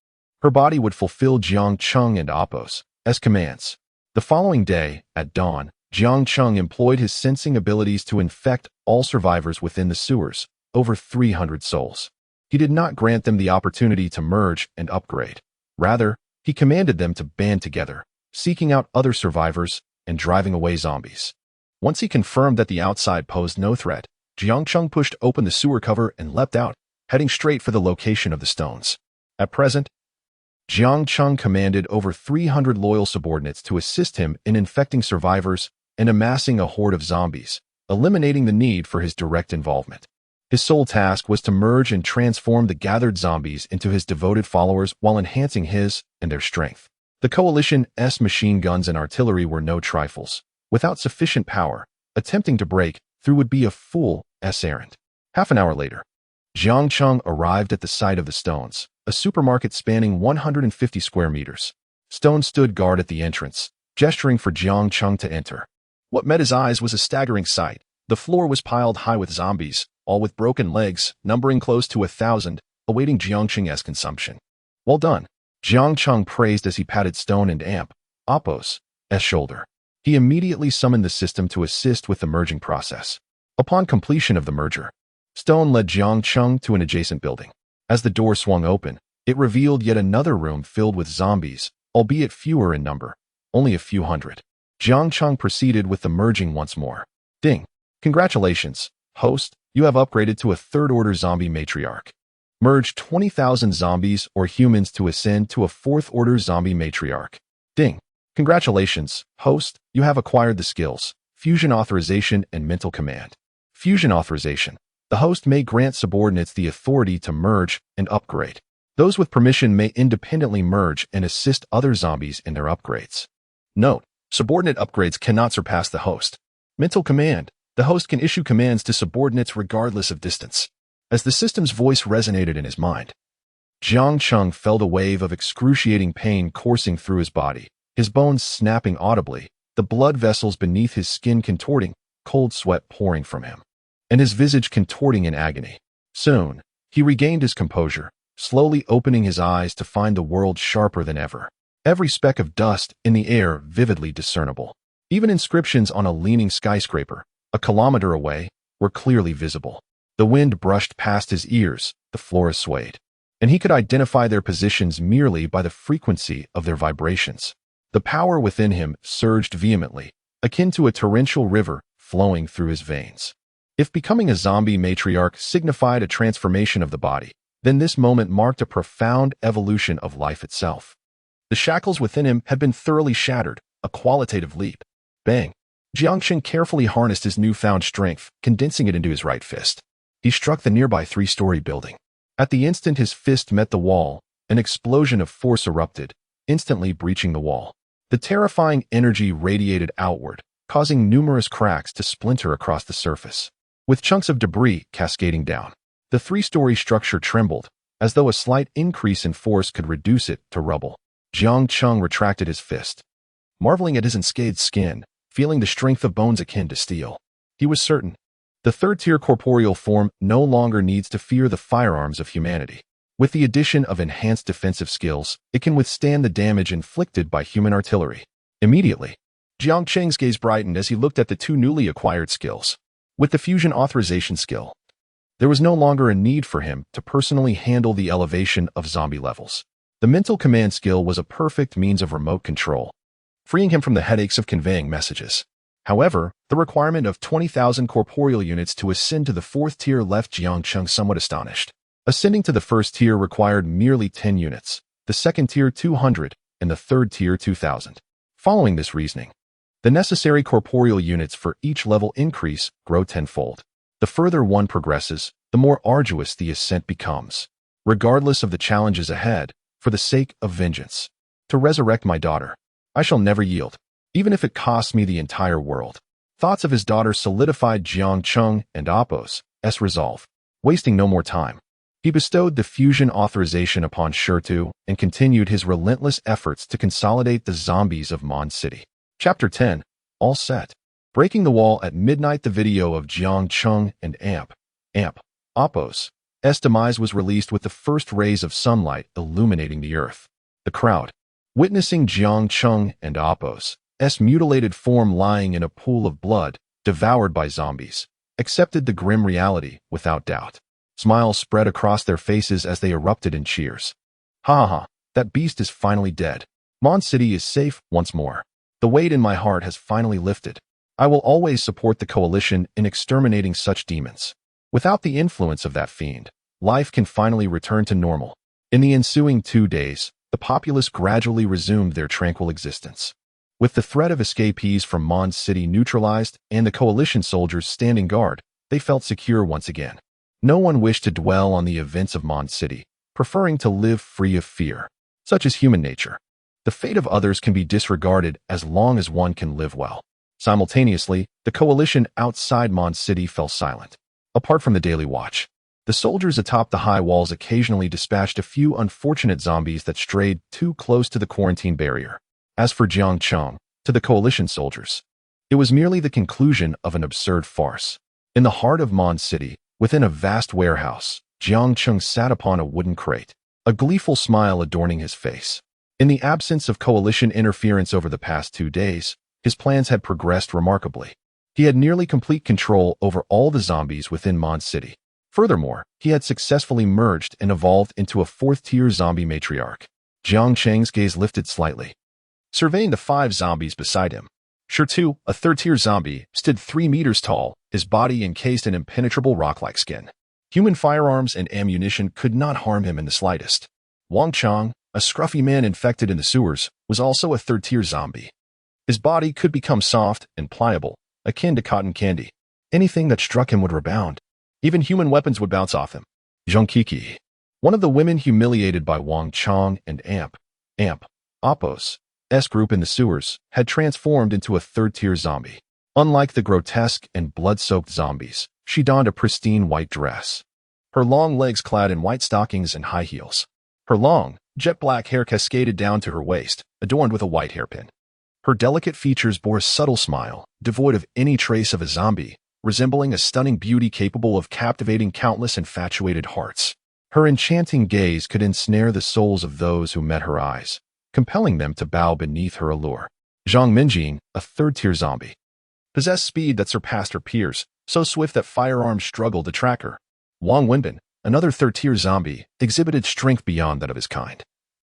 Her body would fulfill Jiang Cheng and Appo's commands. The following day, at dawn, Jiang Cheng employed his sensing abilities to infect all survivors within the sewers, over 300 souls. He did not grant them the opportunity to merge and upgrade. Rather, he commanded them to band together, seeking out other survivors and driving away zombies. Once he confirmed that the outside posed no threat, Jiang Cheng pushed open the sewer cover and leapt out, heading straight for the location of the stones. At present, Jiang Cheng commanded over 300 loyal subordinates to assist him in infecting survivors and amassing a horde of zombies, eliminating the need for his direct involvement. His sole task was to merge and transform the gathered zombies into his devoted followers while enhancing his and their strength. The coalition's machine guns and artillery were no trifles. Without sufficient power, attempting to break through would be a fool's errand. Half an hour later, Jiang Cheng arrived at the site of the stones, a supermarket spanning 150 square meters. Stone stood guard at the entrance, gesturing for Jiang Cheng to enter. What met his eyes was a staggering sight. The floor was piled high with zombies, all with broken legs, numbering close to 1,000, awaiting Jiang Cheng's consumption. Well done, Jiang Cheng praised as he patted Stone and Appo's shoulder. He immediately summoned the system to assist with the merging process. Upon completion of the merger, Stone led Jiang Cheng to an adjacent building. As the door swung open, it revealed yet another room filled with zombies, albeit fewer in number, only a few hundred. Jiang Cheng proceeded with the merging once more. Ding! Congratulations, host, you have upgraded to a third-order zombie matriarch. Merge 20,000 zombies or humans to ascend to a fourth-order zombie matriarch. Ding! Congratulations, host, you have acquired the skills, fusion authorization and mental command. Fusion authorization. The host may grant subordinates the authority to merge and upgrade. Those with permission may independently merge and assist other zombies in their upgrades. Note: subordinate upgrades cannot surpass the host. Mental command. The host can issue commands to subordinates regardless of distance. As the system's voice resonated in his mind, Jiang Cheng felt a wave of excruciating pain coursing through his body, his bones snapping audibly, the blood vessels beneath his skin contorting, cold sweat pouring from him, and his visage contorting in agony. Soon, he regained his composure, slowly opening his eyes to find the world sharper than ever. Every speck of dust in the air vividly discernible. Even inscriptions on a leaning skyscraper, a kilometer away, were clearly visible. The wind brushed past his ears, the floor swayed, and he could identify their positions merely by the frequency of their vibrations. The power within him surged vehemently, akin to a torrential river flowing through his veins. If becoming a zombie matriarch signified a transformation of the body, then this moment marked a profound evolution of life itself. The shackles within him had been thoroughly shattered, a qualitative leap. Bang! Jiang Cheng carefully harnessed his newfound strength, condensing it into his right fist. He struck the nearby three-story building. At the instant his fist met the wall, an explosion of force erupted, instantly breaching the wall. The terrifying energy radiated outward, causing numerous cracks to splinter across the surface, with chunks of debris cascading down. The three-story structure trembled, as though a slight increase in force could reduce it to rubble. Jiang Cheng retracted his fist, marveling at his unscathed skin, feeling the strength of bones akin to steel. He was certain The third-tier corporeal form no longer needs to fear the firearms of humanity. With the addition of enhanced defensive skills, it can withstand the damage inflicted by human artillery. Immediately, Jiang Cheng's gaze brightened as he looked at the two newly acquired skills. With the fusion authorization skill, there was no longer a need for him to personally handle the elevation of zombie levels. The mental command skill was a perfect means of remote control, freeing him from the headaches of conveying messages. However, the requirement of 20,000 corporeal units to ascend to the fourth tier left Jiang Cheng somewhat astonished. Ascending to the first tier required merely 10 units, the second tier 200, and the third tier 2,000. Following this reasoning, the necessary corporeal units for each level increase grow tenfold. The further one progresses, the more arduous the ascent becomes. Regardless of the challenges ahead, for the sake of vengeance, to resurrect my daughter, I shall never yield, even if it costs me the entire world. Thoughts of his daughter solidified Jiang Cheng and Appo's resolve. Wasting no more time, he bestowed the fusion authorization upon Shirtu and continued his relentless efforts to consolidate the zombies of Mondstadt. Chapter 10. All set. Breaking the wall at midnight. The video of Jiang Cheng and Appo's demise was released with the first rays of sunlight illuminating the earth. The crowd, witnessing Jiang Cheng and Appo's mutilated form lying in a pool of blood, devoured by zombies, accepted the grim reality without doubt. Smiles spread across their faces as they erupted in cheers. Ha ha, that beast is finally dead. Mondstadt is safe once more. The weight in my heart has finally lifted. I will always support the coalition in exterminating such demons. Without the influence of that fiend, life can finally return to normal. In the ensuing 2 days, the populace gradually resumed their tranquil existence. With the threat of escapees from Mondstadt neutralized and the coalition soldiers standing guard, they felt secure once again. No one wished to dwell on the events of Mondstadt, preferring to live free of fear. Such is human nature. The fate of others can be disregarded as long as one can live well. Simultaneously, the coalition outside Mondstadt fell silent. Apart from the daily watch, the soldiers atop the high walls occasionally dispatched a few unfortunate zombies that strayed too close to the quarantine barrier. As for Jiang Cheng, to the coalition soldiers, it was merely the conclusion of an absurd farce. In the heart of Mondstadt, within a vast warehouse, Jiang Cheng sat upon a wooden crate, a gleeful smile adorning his face. In the absence of coalition interference over the past 2 days, his plans had progressed remarkably. He had nearly complete control over all the zombies within Mondstadt. Furthermore, he had successfully merged and evolved into a fourth-tier zombie matriarch. Jiang Cheng's gaze lifted slightly, surveying the 5 zombies beside him. Shirtu, a third-tier zombie, stood 3 meters tall, his body encased in impenetrable rock-like skin. Human firearms and ammunition could not harm him in the slightest. Wang Chang, a scruffy man infected in the sewers, was also a third-tier zombie. His body could become soft and pliable, akin to cotton candy. Anything that struck him would rebound. Even human weapons would bounce off him. Zhang Kiki, one of the women humiliated by Wang Chang and Appo's group in the sewers, had transformed into a third-tier zombie. Unlike the grotesque and blood-soaked zombies, she donned a pristine white dress, her long legs clad in white stockings and high heels. Her long, jet-black hair cascaded down to her waist, adorned with a white hairpin. Her delicate features bore a subtle smile, devoid of any trace of a zombie, resembling a stunning beauty capable of captivating countless infatuated hearts. Her enchanting gaze could ensnare the souls of those who met her eyes, compelling them to bow beneath her allure. Zhang Minjing, a third-tier zombie, possessed speed that surpassed her peers, so swift that firearms struggled to track her. Wang Wenbin, another third-tier zombie, exhibited strength beyond that of his kind,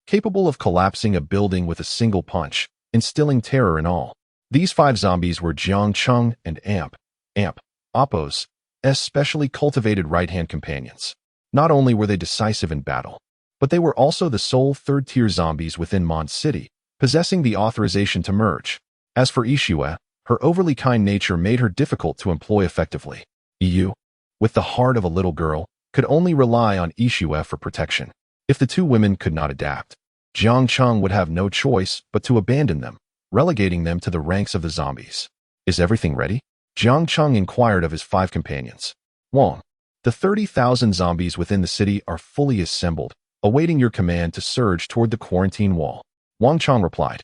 capable of collapsing a building with a single punch, instilling terror in all. These 5 zombies were Jiang Cheng and Appo's specially cultivated right-hand companions. Not only were they decisive in battle, but they were also the sole third-tier zombies within Mondstadt, possessing the authorization to merge. As for Yixue, her overly kind nature made her difficult to employ effectively. Yu, with the heart of a little girl, could only rely on Yixue for protection. If the 2 women could not adapt, Jiang Cheng would have no choice but to abandon them, relegating them to the ranks of the zombies. Is everything ready? Jiang Cheng inquired of his 5 companions. Wang, the 30,000 zombies within the city are fully assembled, awaiting your command to surge toward the quarantine wall. Wang Chang replied.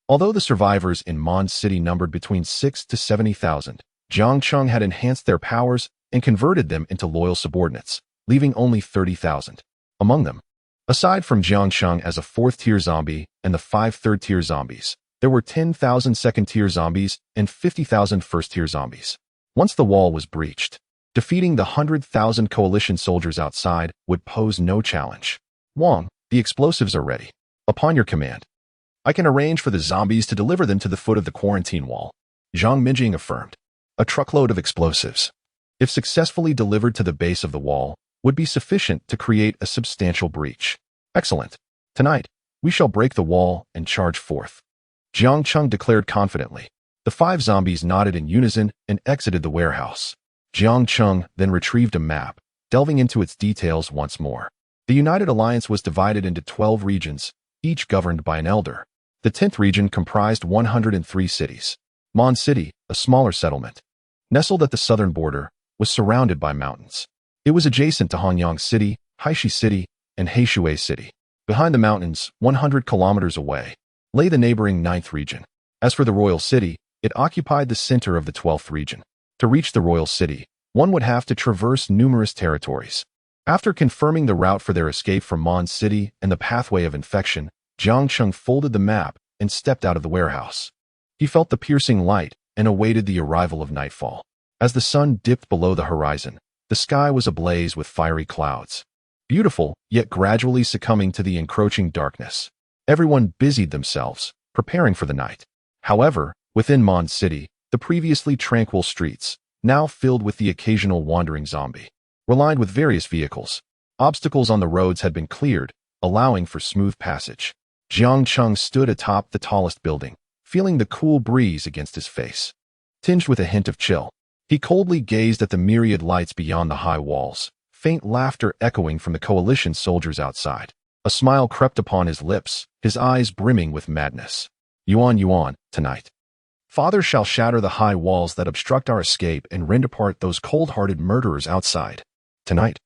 Although the survivors in Mondstadt numbered between 6 to 70,000, Jiang Cheng had enhanced their powers and converted them into loyal subordinates, leaving only 30,000 among them. Aside from Jiang Cheng as a 4th-tier zombie and the 5 third-tier zombies, there were 10,000 2nd-tier zombies and 50,000 1st-tier zombies. Once the wall was breached, defeating the 100,000 coalition soldiers outside would pose no challenge. Wang, the explosives are ready. Upon your command, I can arrange for the zombies to deliver them to the foot of the quarantine wall, Zhang Minjing affirmed. A truckload of explosives, if successfully delivered to the base of the wall, would be sufficient to create a substantial breach. Excellent. Tonight, we shall break the wall and charge forth, Jiang Cheng declared confidently. The 5 zombies nodded in unison and exited the warehouse. Jiang Cheng then retrieved a map, delving into its details once more. The United Alliance was divided into 12 regions, each governed by an elder. The 10th region comprised 103 cities. Mondstadt, a smaller settlement, nestled at the southern border, was surrounded by mountains. It was adjacent to Hanyang City, Haishi City, and Heishui City. Behind the mountains, 100 kilometers away, lay the neighboring 9th region. As for the royal city, it occupied the center of the 12th region. To reach the royal city, one would have to traverse numerous territories. After confirming the route for their escape from Mondstadt and the pathway of infection, Jiang Cheng folded the map and stepped out of the warehouse. He felt the piercing light and awaited the arrival of nightfall. As the sun dipped below the horizon, the sky was ablaze with fiery clouds. Beautiful, yet gradually succumbing to the encroaching darkness. Everyone busied themselves, preparing for the night. However, within Mondstadt, the previously tranquil streets, now filled with the occasional wandering zombie, were lined with various vehicles. Obstacles on the roads had been cleared, allowing for smooth passage. Jiang Cheng stood atop the tallest building, feeling the cool breeze against his face. Tinged with a hint of chill, he coldly gazed at the myriad lights beyond the high walls, faint laughter echoing from the coalition soldiers outside. A smile crept upon his lips, his eyes brimming with madness. Yuan, tonight. Father shall shatter the high walls that obstruct our escape and rend apart those cold-hearted murderers outside. Tonight,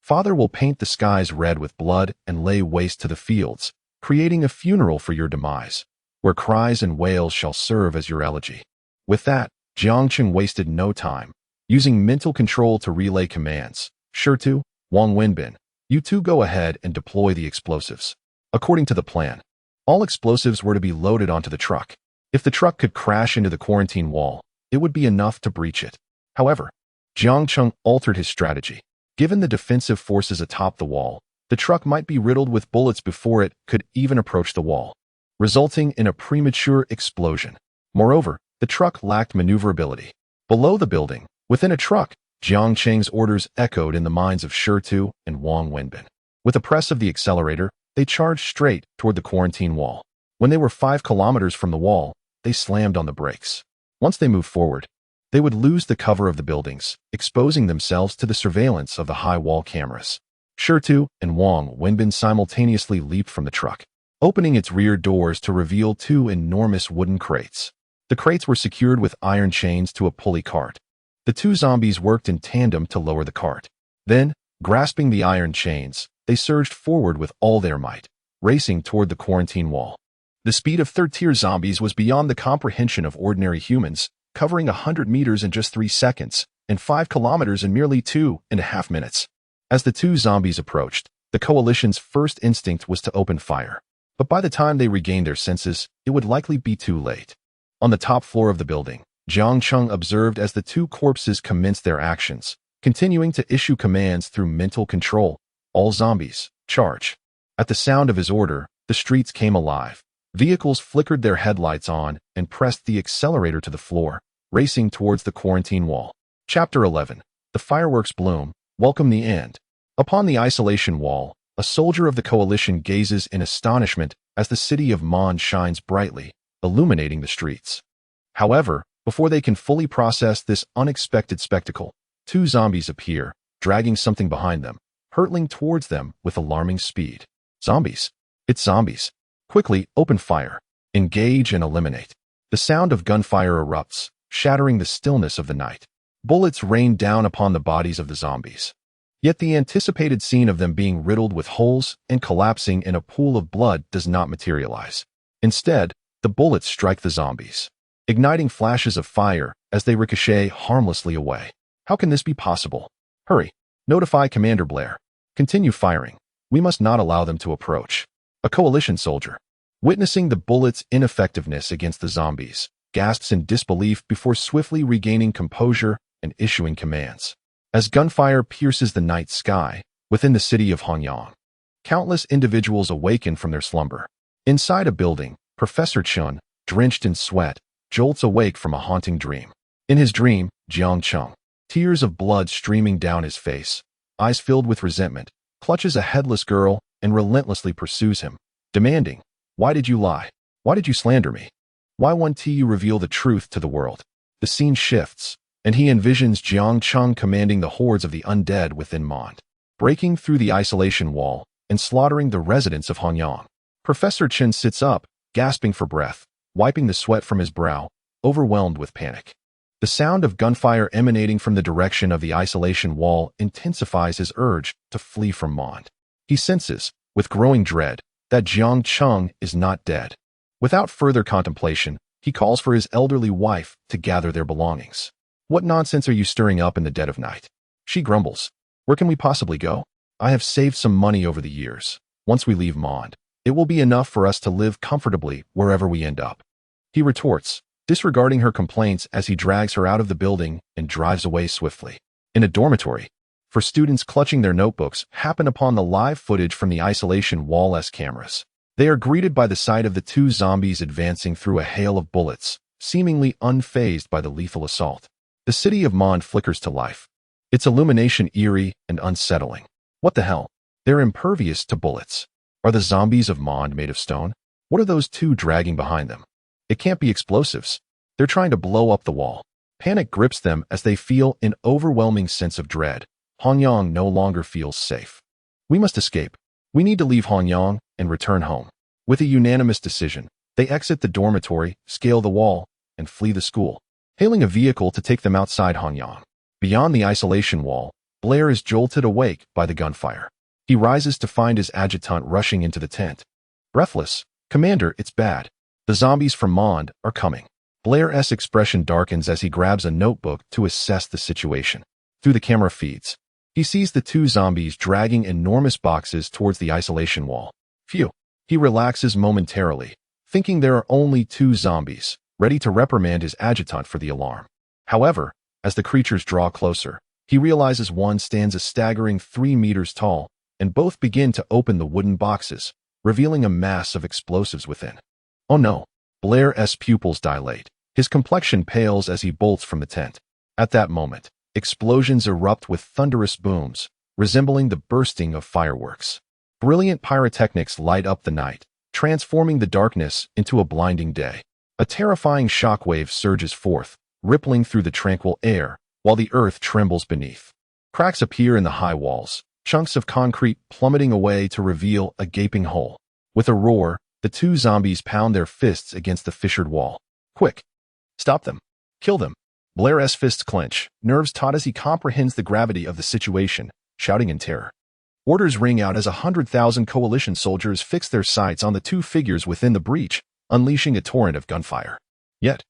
Father will paint the skies red with blood and lay waste to the fields, creating a funeral for your demise, where cries and wails shall serve as your elegy. With that, Jiang Cheng wasted no time, using mental control to relay commands. Shirtu, Wang Wenbin, you two go ahead and deploy the explosives. According to the plan, all explosives were to be loaded onto the truck. If the truck could crash into the quarantine wall, it would be enough to breach it. However, Jiang Cheng altered his strategy. Given the defensive forces atop the wall, the truck might be riddled with bullets before it could even approach the wall, resulting in a premature explosion. Moreover, the truck lacked maneuverability. Below the building, within a truck, Jiang Cheng's orders echoed in the minds of Shirtu and Wang Wenbin. With a press of the accelerator, they charged straight toward the quarantine wall. When they were 5 kilometers from the wall, they slammed on the brakes. Once they moved forward, they would lose the cover of the buildings, exposing themselves to the surveillance of the high wall cameras. Shirtu and Wang Wenbin simultaneously leaped from the truck, opening its rear doors to reveal 2 enormous wooden crates. The crates were secured with iron chains to a pulley cart. The 2 zombies worked in tandem to lower the cart. Then, grasping the iron chains, they surged forward with all their might, racing toward the quarantine wall. The speed of third-tier zombies was beyond the comprehension of ordinary humans, covering 100 meters in just 3 seconds and 5 kilometers in merely 2.5 minutes. As the 2 zombies approached, the coalition's first instinct was to open fire. But by the time they regained their senses, it would likely be too late. On the top floor of the building, Jiang Cheng observed as the 2 corpses commenced their actions, continuing to issue commands through mental control. All zombies, charge. At the sound of his order, the streets came alive. Vehicles flickered their headlights on and pressed the accelerator to the floor, racing towards the quarantine wall. Chapter 11. The fireworks bloom, welcome the end. Upon the isolation wall, a soldier of the coalition gazes in astonishment as the city of Mon shines brightly, illuminating the streets. However, before they can fully process this unexpected spectacle, 2 zombies appear, dragging something behind them, hurtling towards them with alarming speed. Zombies. It's zombies. Quickly, open fire. Engage and eliminate. The sound of gunfire erupts, shattering the stillness of the night. Bullets rain down upon the bodies of the zombies. Yet the anticipated scene of them being riddled with holes and collapsing in a pool of blood does not materialize. Instead, the bullets strike the zombies, igniting flashes of fire as they ricochet harmlessly away. How can this be possible? Hurry. Notify Commander Blair. Continue firing. We must not allow them to approach. A coalition soldier, witnessing the bullet's ineffectiveness against the zombies, gasps in disbelief before swiftly regaining composure and issuing commands. As gunfire pierces the night sky within the city of Hanyang, countless individuals awaken from their slumber. Inside a building, Professor Chun, drenched in sweat, jolts awake from a haunting dream. In his dream, Jiang Cheng, tears of blood streaming down his face, eyes filled with resentment, clutches a headless girl and relentlessly pursues him, demanding, "Why did you lie? Why did you slander me? Why won't you reveal the truth to the world?" The scene shifts, and he envisions Jiang Cheng commanding the hordes of the undead within Mond, breaking through the isolation wall and slaughtering the residents of Hanyang. Professor Chen sits up, gasping for breath, wiping the sweat from his brow, overwhelmed with panic. The sound of gunfire emanating from the direction of the isolation wall intensifies his urge to flee from Mond. He senses, with growing dread, that Jiang Cheng is not dead. Without further contemplation, he calls for his elderly wife to gather their belongings. "What nonsense are you stirring up in the dead of night?" She grumbles. "Where can we possibly go? I have saved some money over the years. Once we leave Mond, it will be enough for us to live comfortably wherever we end up." He retorts, disregarding her complaints as he drags her out of the building and drives away swiftly. In a dormitory, for students clutching their notebooks happen upon the live footage from the isolation wall-esque cameras. They are greeted by the sight of the two zombies advancing through a hail of bullets, seemingly unfazed by the lethal assault. The city of Mond flickers to life, its illumination eerie and unsettling. What the hell? They're impervious to bullets. Are the zombies of Mond made of stone? What are those two dragging behind them? It can't be explosives. They're trying to blow up the wall. Panic grips them as they feel an overwhelming sense of dread. Hanyang no longer feels safe. "We must escape. We need to leave Hanyang and return home." With a unanimous decision, they exit the dormitory, scale the wall, and flee the school, hailing a vehicle to take them outside Hanyang. Beyond the isolation wall, Blair is jolted awake by the gunfire. He rises to find his adjutant rushing into the tent. Breathless, "Commander, it's bad. The zombies from Mond are coming." Blair's expression darkens as he grabs a notebook to assess the situation. Through the camera feeds, he sees the two zombies dragging enormous boxes towards the isolation wall. Phew. He relaxes momentarily, thinking there are only two zombies, ready to reprimand his adjutant for the alarm. However, as the creatures draw closer, he realizes one stands a staggering 3 meters tall, and both begin to open the wooden boxes, revealing a mass of explosives within. Oh no! Blair's pupils dilate. His complexion pales as he bolts from the tent. At that moment, explosions erupt with thunderous booms, resembling the bursting of fireworks. Brilliant pyrotechnics light up the night, transforming the darkness into a blinding day. A terrifying shockwave surges forth, rippling through the tranquil air, while the earth trembles beneath. Cracks appear in the high walls, chunks of concrete plummeting away to reveal a gaping hole. With a roar, the two zombies pound their fists against the fissured wall. "Quick! Stop them! Kill them!" Blair's fists clench, nerves taut as he comprehends the gravity of the situation, shouting in terror. Orders ring out as 100,000 coalition soldiers fix their sights on the two figures within the breach, unleashing a torrent of gunfire. Yet,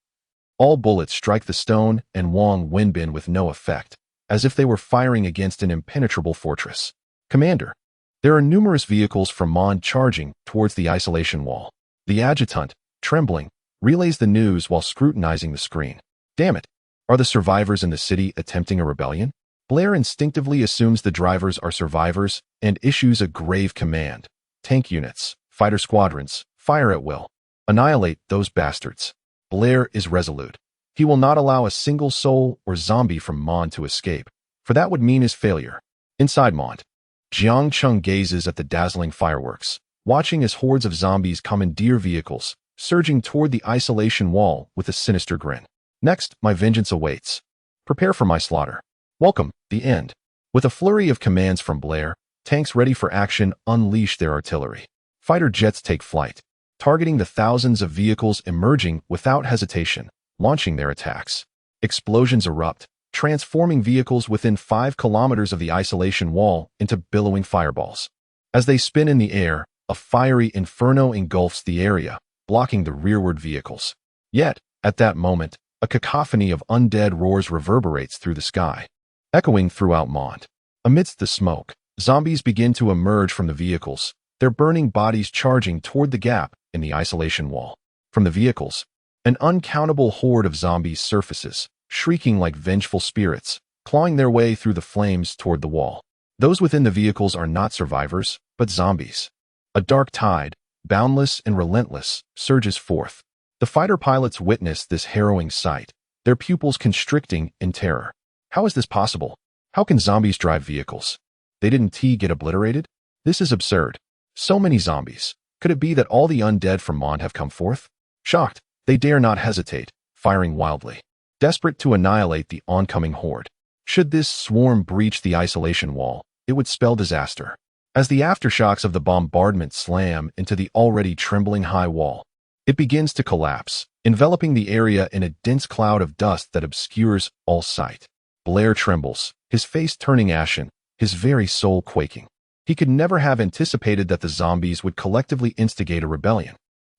all bullets strike the stone and Wang Wenbin with no effect, as if they were firing against an impenetrable fortress. "Commander, there are numerous vehicles from Mond charging towards the isolation wall." The adjutant, trembling, relays the news while scrutinizing the screen. "Damn it! Are the survivors in the city attempting a rebellion?" Blair instinctively assumes the drivers are survivors and issues a grave command. "Tank units, fighter squadrons, fire at will. Annihilate those bastards." Blair is resolute. He will not allow a single soul or zombie from Mond to escape, for that would mean his failure. Inside Mond, Jiang Cheng gazes at the dazzling fireworks, watching as hordes of zombies commandeer vehicles, surging toward the isolation wall with a sinister grin. "Next, my vengeance awaits. Prepare for my slaughter. Welcome, the end." With a flurry of commands from Blair, tanks ready for action unleash their artillery. Fighter jets take flight, targeting the thousands of vehicles emerging without hesitation, launching their attacks. Explosions erupt, transforming vehicles within 5 kilometers of the isolation wall into billowing fireballs. As they spin in the air, a fiery inferno engulfs the area, blocking the rearward vehicles. Yet, at that moment, a cacophony of undead roars reverberates through the sky. echoing throughout Mond. Amidst the smoke, zombies begin to emerge from the vehicles, their burning bodies charging toward the gap in the isolation wall. From the vehicles, an uncountable horde of zombies surfaces, shrieking like vengeful spirits, clawing their way through the flames toward the wall. Those within the vehicles are not survivors, but zombies. A dark tide, boundless and relentless, surges forth. The fighter pilots witness this harrowing sight, their pupils constricting in terror. How is this possible? How can zombies drive vehicles? They didn't get obliterated? This is absurd. So many zombies. Could it be that all the undead from Mond have come forth? Shocked, they dare not hesitate, firing wildly, desperate to annihilate the oncoming horde. Should this swarm breach the isolation wall, it would spell disaster. As the aftershocks of the bombardment slam into the already trembling high wall, it begins to collapse, enveloping the area in a dense cloud of dust that obscures all sight. Blair trembles, his face turning ashen, his very soul quaking. He could never have anticipated that the zombies would collectively instigate a rebellion.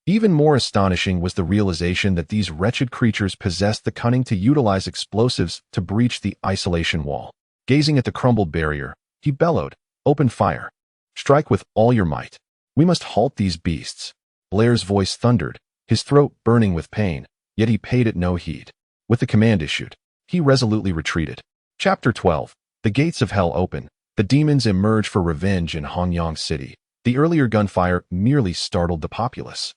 Even more astonishing was the realization that these wretched creatures possessed the cunning to utilize explosives to breach the isolation wall. Gazing at the crumbled barrier, he bellowed, "Open fire. Strike with all your might. We must halt these beasts." Blair's voice thundered, his throat burning with pain, yet he paid it no heed. With the command issued, he resolutely retreated. Chapter 12. The gates of hell open. The demons emerge for revenge in Hanyang City. The earlier gunfire merely startled the populace.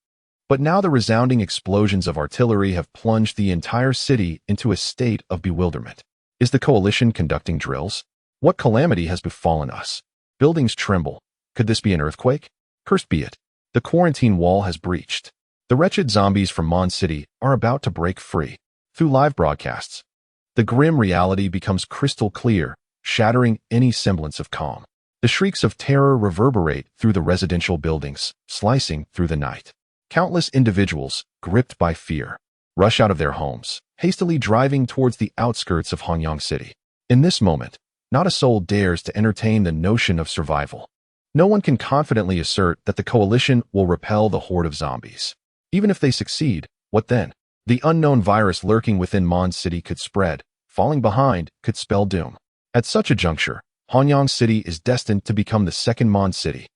But now the resounding explosions of artillery have plunged the entire city into a state of bewilderment. Is the coalition conducting drills? What calamity has befallen us? Buildings tremble. Could this be an earthquake? Cursed be it. The quarantine wall has breached. The wretched zombies from Mon City are about to break free. Through live broadcasts, the grim reality becomes crystal clear, shattering any semblance of calm. The shrieks of terror reverberate through the residential buildings, slicing through the night. Countless individuals, gripped by fear, rush out of their homes, hastily driving towards the outskirts of Hanyang City. In this moment, not a soul dares to entertain the notion of survival. No one can confidently assert that the coalition will repel the horde of zombies. Even if they succeed, what then? The unknown virus lurking within Mon City could spread. Falling behind could spell doom. At such a juncture, Hanyang City is destined to become the second Mon City.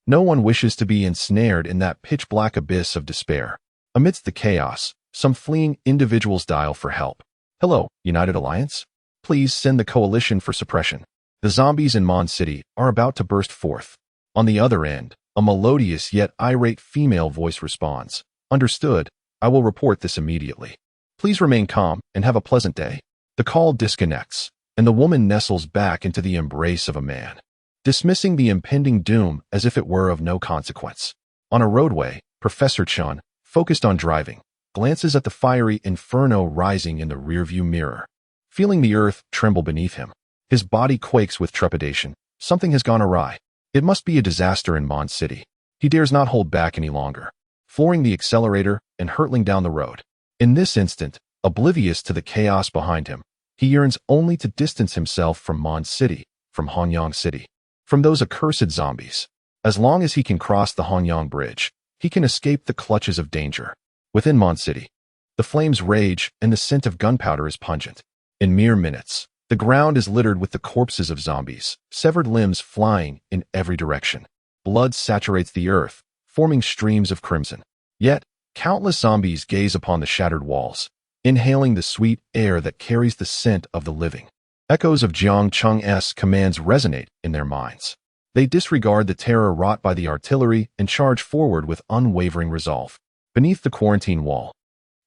No one wishes to be ensnared in that pitch-black abyss of despair. Amidst the chaos, some fleeing individuals dial for help. "Hello, United Alliance? Please send the coalition for suppression. The zombies in Mon City are about to burst forth." On the other end, a melodious yet irate female voice responds. "Understood. I will report this immediately. Please remain calm and have a pleasant day." The call disconnects, and the woman nestles back into the embrace of a man, dismissing the impending doom as if it were of no consequence. On a roadway, Professor Chun, focused on driving, glances at the fiery inferno rising in the rearview mirror. Feeling the earth tremble beneath him, his body quakes with trepidation. Something has gone awry. It must be a disaster in Mon City. He dares not hold back any longer, flooring the accelerator and hurtling down the road. In this instant, oblivious to the chaos behind him, he yearns only to distance himself from Mon City, from Hanyang City, from those accursed zombies. As long as he can cross the Hanyang Bridge, he can escape the clutches of danger. Within Mon City, the flames rage and the scent of gunpowder is pungent. In mere minutes, the ground is littered with the corpses of zombies, severed limbs flying in every direction. Blood saturates the earth, forming streams of crimson. Yet, countless zombies gaze upon the shattered walls, inhaling the sweet air that carries the scent of the living. Echoes of Jiang Cheng's commands resonate in their minds. They disregard the terror wrought by the artillery and charge forward with unwavering resolve. Beneath the quarantine wall,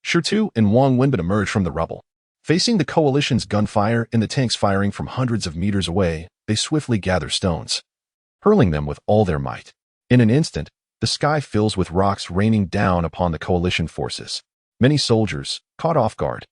Shirtu and Wang Wenbin emerge from the rubble. Facing the coalition's gunfire and the tanks firing from hundreds of meters away, they swiftly gather stones, hurling them with all their might. In an instant, the sky fills with rocks raining down upon the coalition forces. Many soldiers, caught off guard,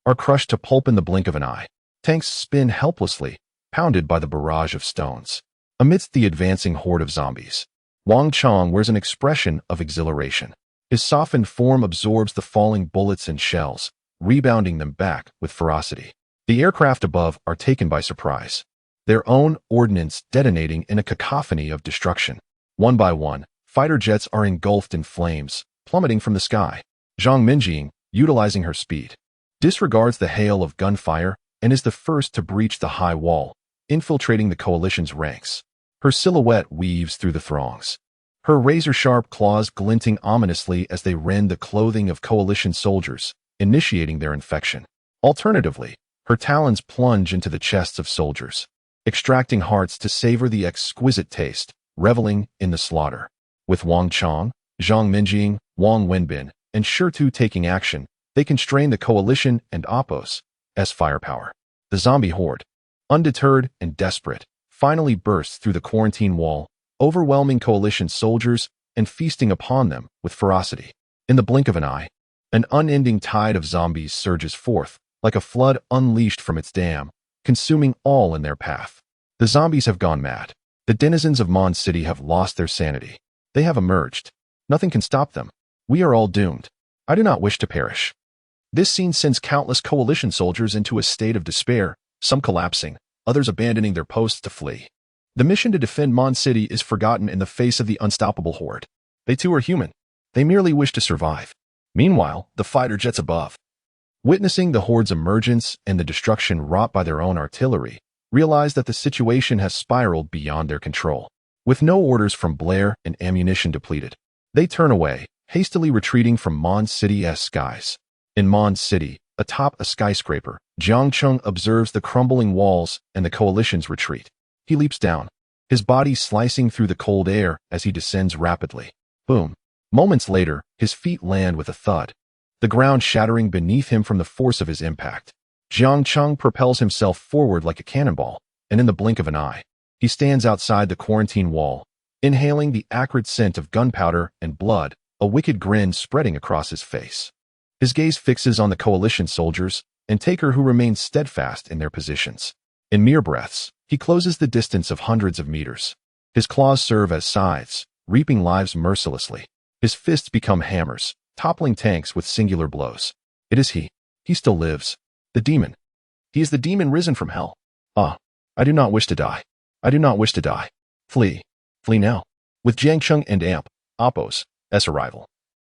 are crushed to pulp in the blink of an eye. Tanks spin helplessly, pounded by the barrage of stones. Amidst the advancing horde of zombies, Wang Chong wears an expression of exhilaration. His softened form absorbs the falling bullets and shells, rebounding them back with ferocity. The aircraft above are taken by surprise, their own ordnance detonating in a cacophony of destruction. One by one, fighter jets are engulfed in flames, plummeting from the sky. Zhang Minjing, utilizing her speed, disregards the hail of gunfire and is the first to breach the high wall, infiltrating the coalition's ranks. Her silhouette weaves through the throngs, her razor-sharp claws glinting ominously as they rend the clothing of coalition soldiers, initiating their infection. Alternatively, her talons plunge into the chests of soldiers, extracting hearts to savor the exquisite taste, reveling in the slaughter. With Wang Chong, Zhang Minjing, Wang Wenbin, and Shirtu taking action, they constrain the coalition and Oppo's firepower. The zombie horde, undeterred and desperate, finally bursts through the quarantine wall, overwhelming coalition soldiers and feasting upon them with ferocity. In the blink of an eye, an unending tide of zombies surges forth, like a flood unleashed from its dam, consuming all in their path. The zombies have gone mad. The denizens of Mon City have lost their sanity. They have emerged. Nothing can stop them. We are all doomed. I do not wish to perish. This scene sends countless coalition soldiers into a state of despair, some collapsing, others abandoning their posts to flee. The mission to defend Mon City is forgotten in the face of the unstoppable horde. They too are human. They merely wish to survive. Meanwhile, the fighter jets above, witnessing the horde's emergence and the destruction wrought by their own artillery, realize that the situation has spiraled beyond their control. With no orders from Blair and ammunition depleted, they turn away, hastily retreating from Mon City's skies. In Mon City, atop a skyscraper, Jiang Cheng observes the crumbling walls and the coalition's retreat. He leaps down, his body slicing through the cold air as he descends rapidly. Boom. Moments later, his feet land with a thud, the ground shattering beneath him from the force of his impact. Jiang Cheng propels himself forward like a cannonball, and in the blink of an eye, he stands outside the quarantine wall, inhaling the acrid scent of gunpowder and blood, a wicked grin spreading across his face. His gaze fixes on the coalition soldiers and Taker who remain steadfast in their positions. In mere breaths, he closes the distance of hundreds of meters. His claws serve as scythes, reaping lives mercilessly. His fists become hammers, toppling tanks with singular blows. It is he. He still lives. The demon. He is the demon risen from hell. Ah, I do not wish to die. I do not wish to die. Flee. Flee now. With Jiang Cheng and Oppo's arrival,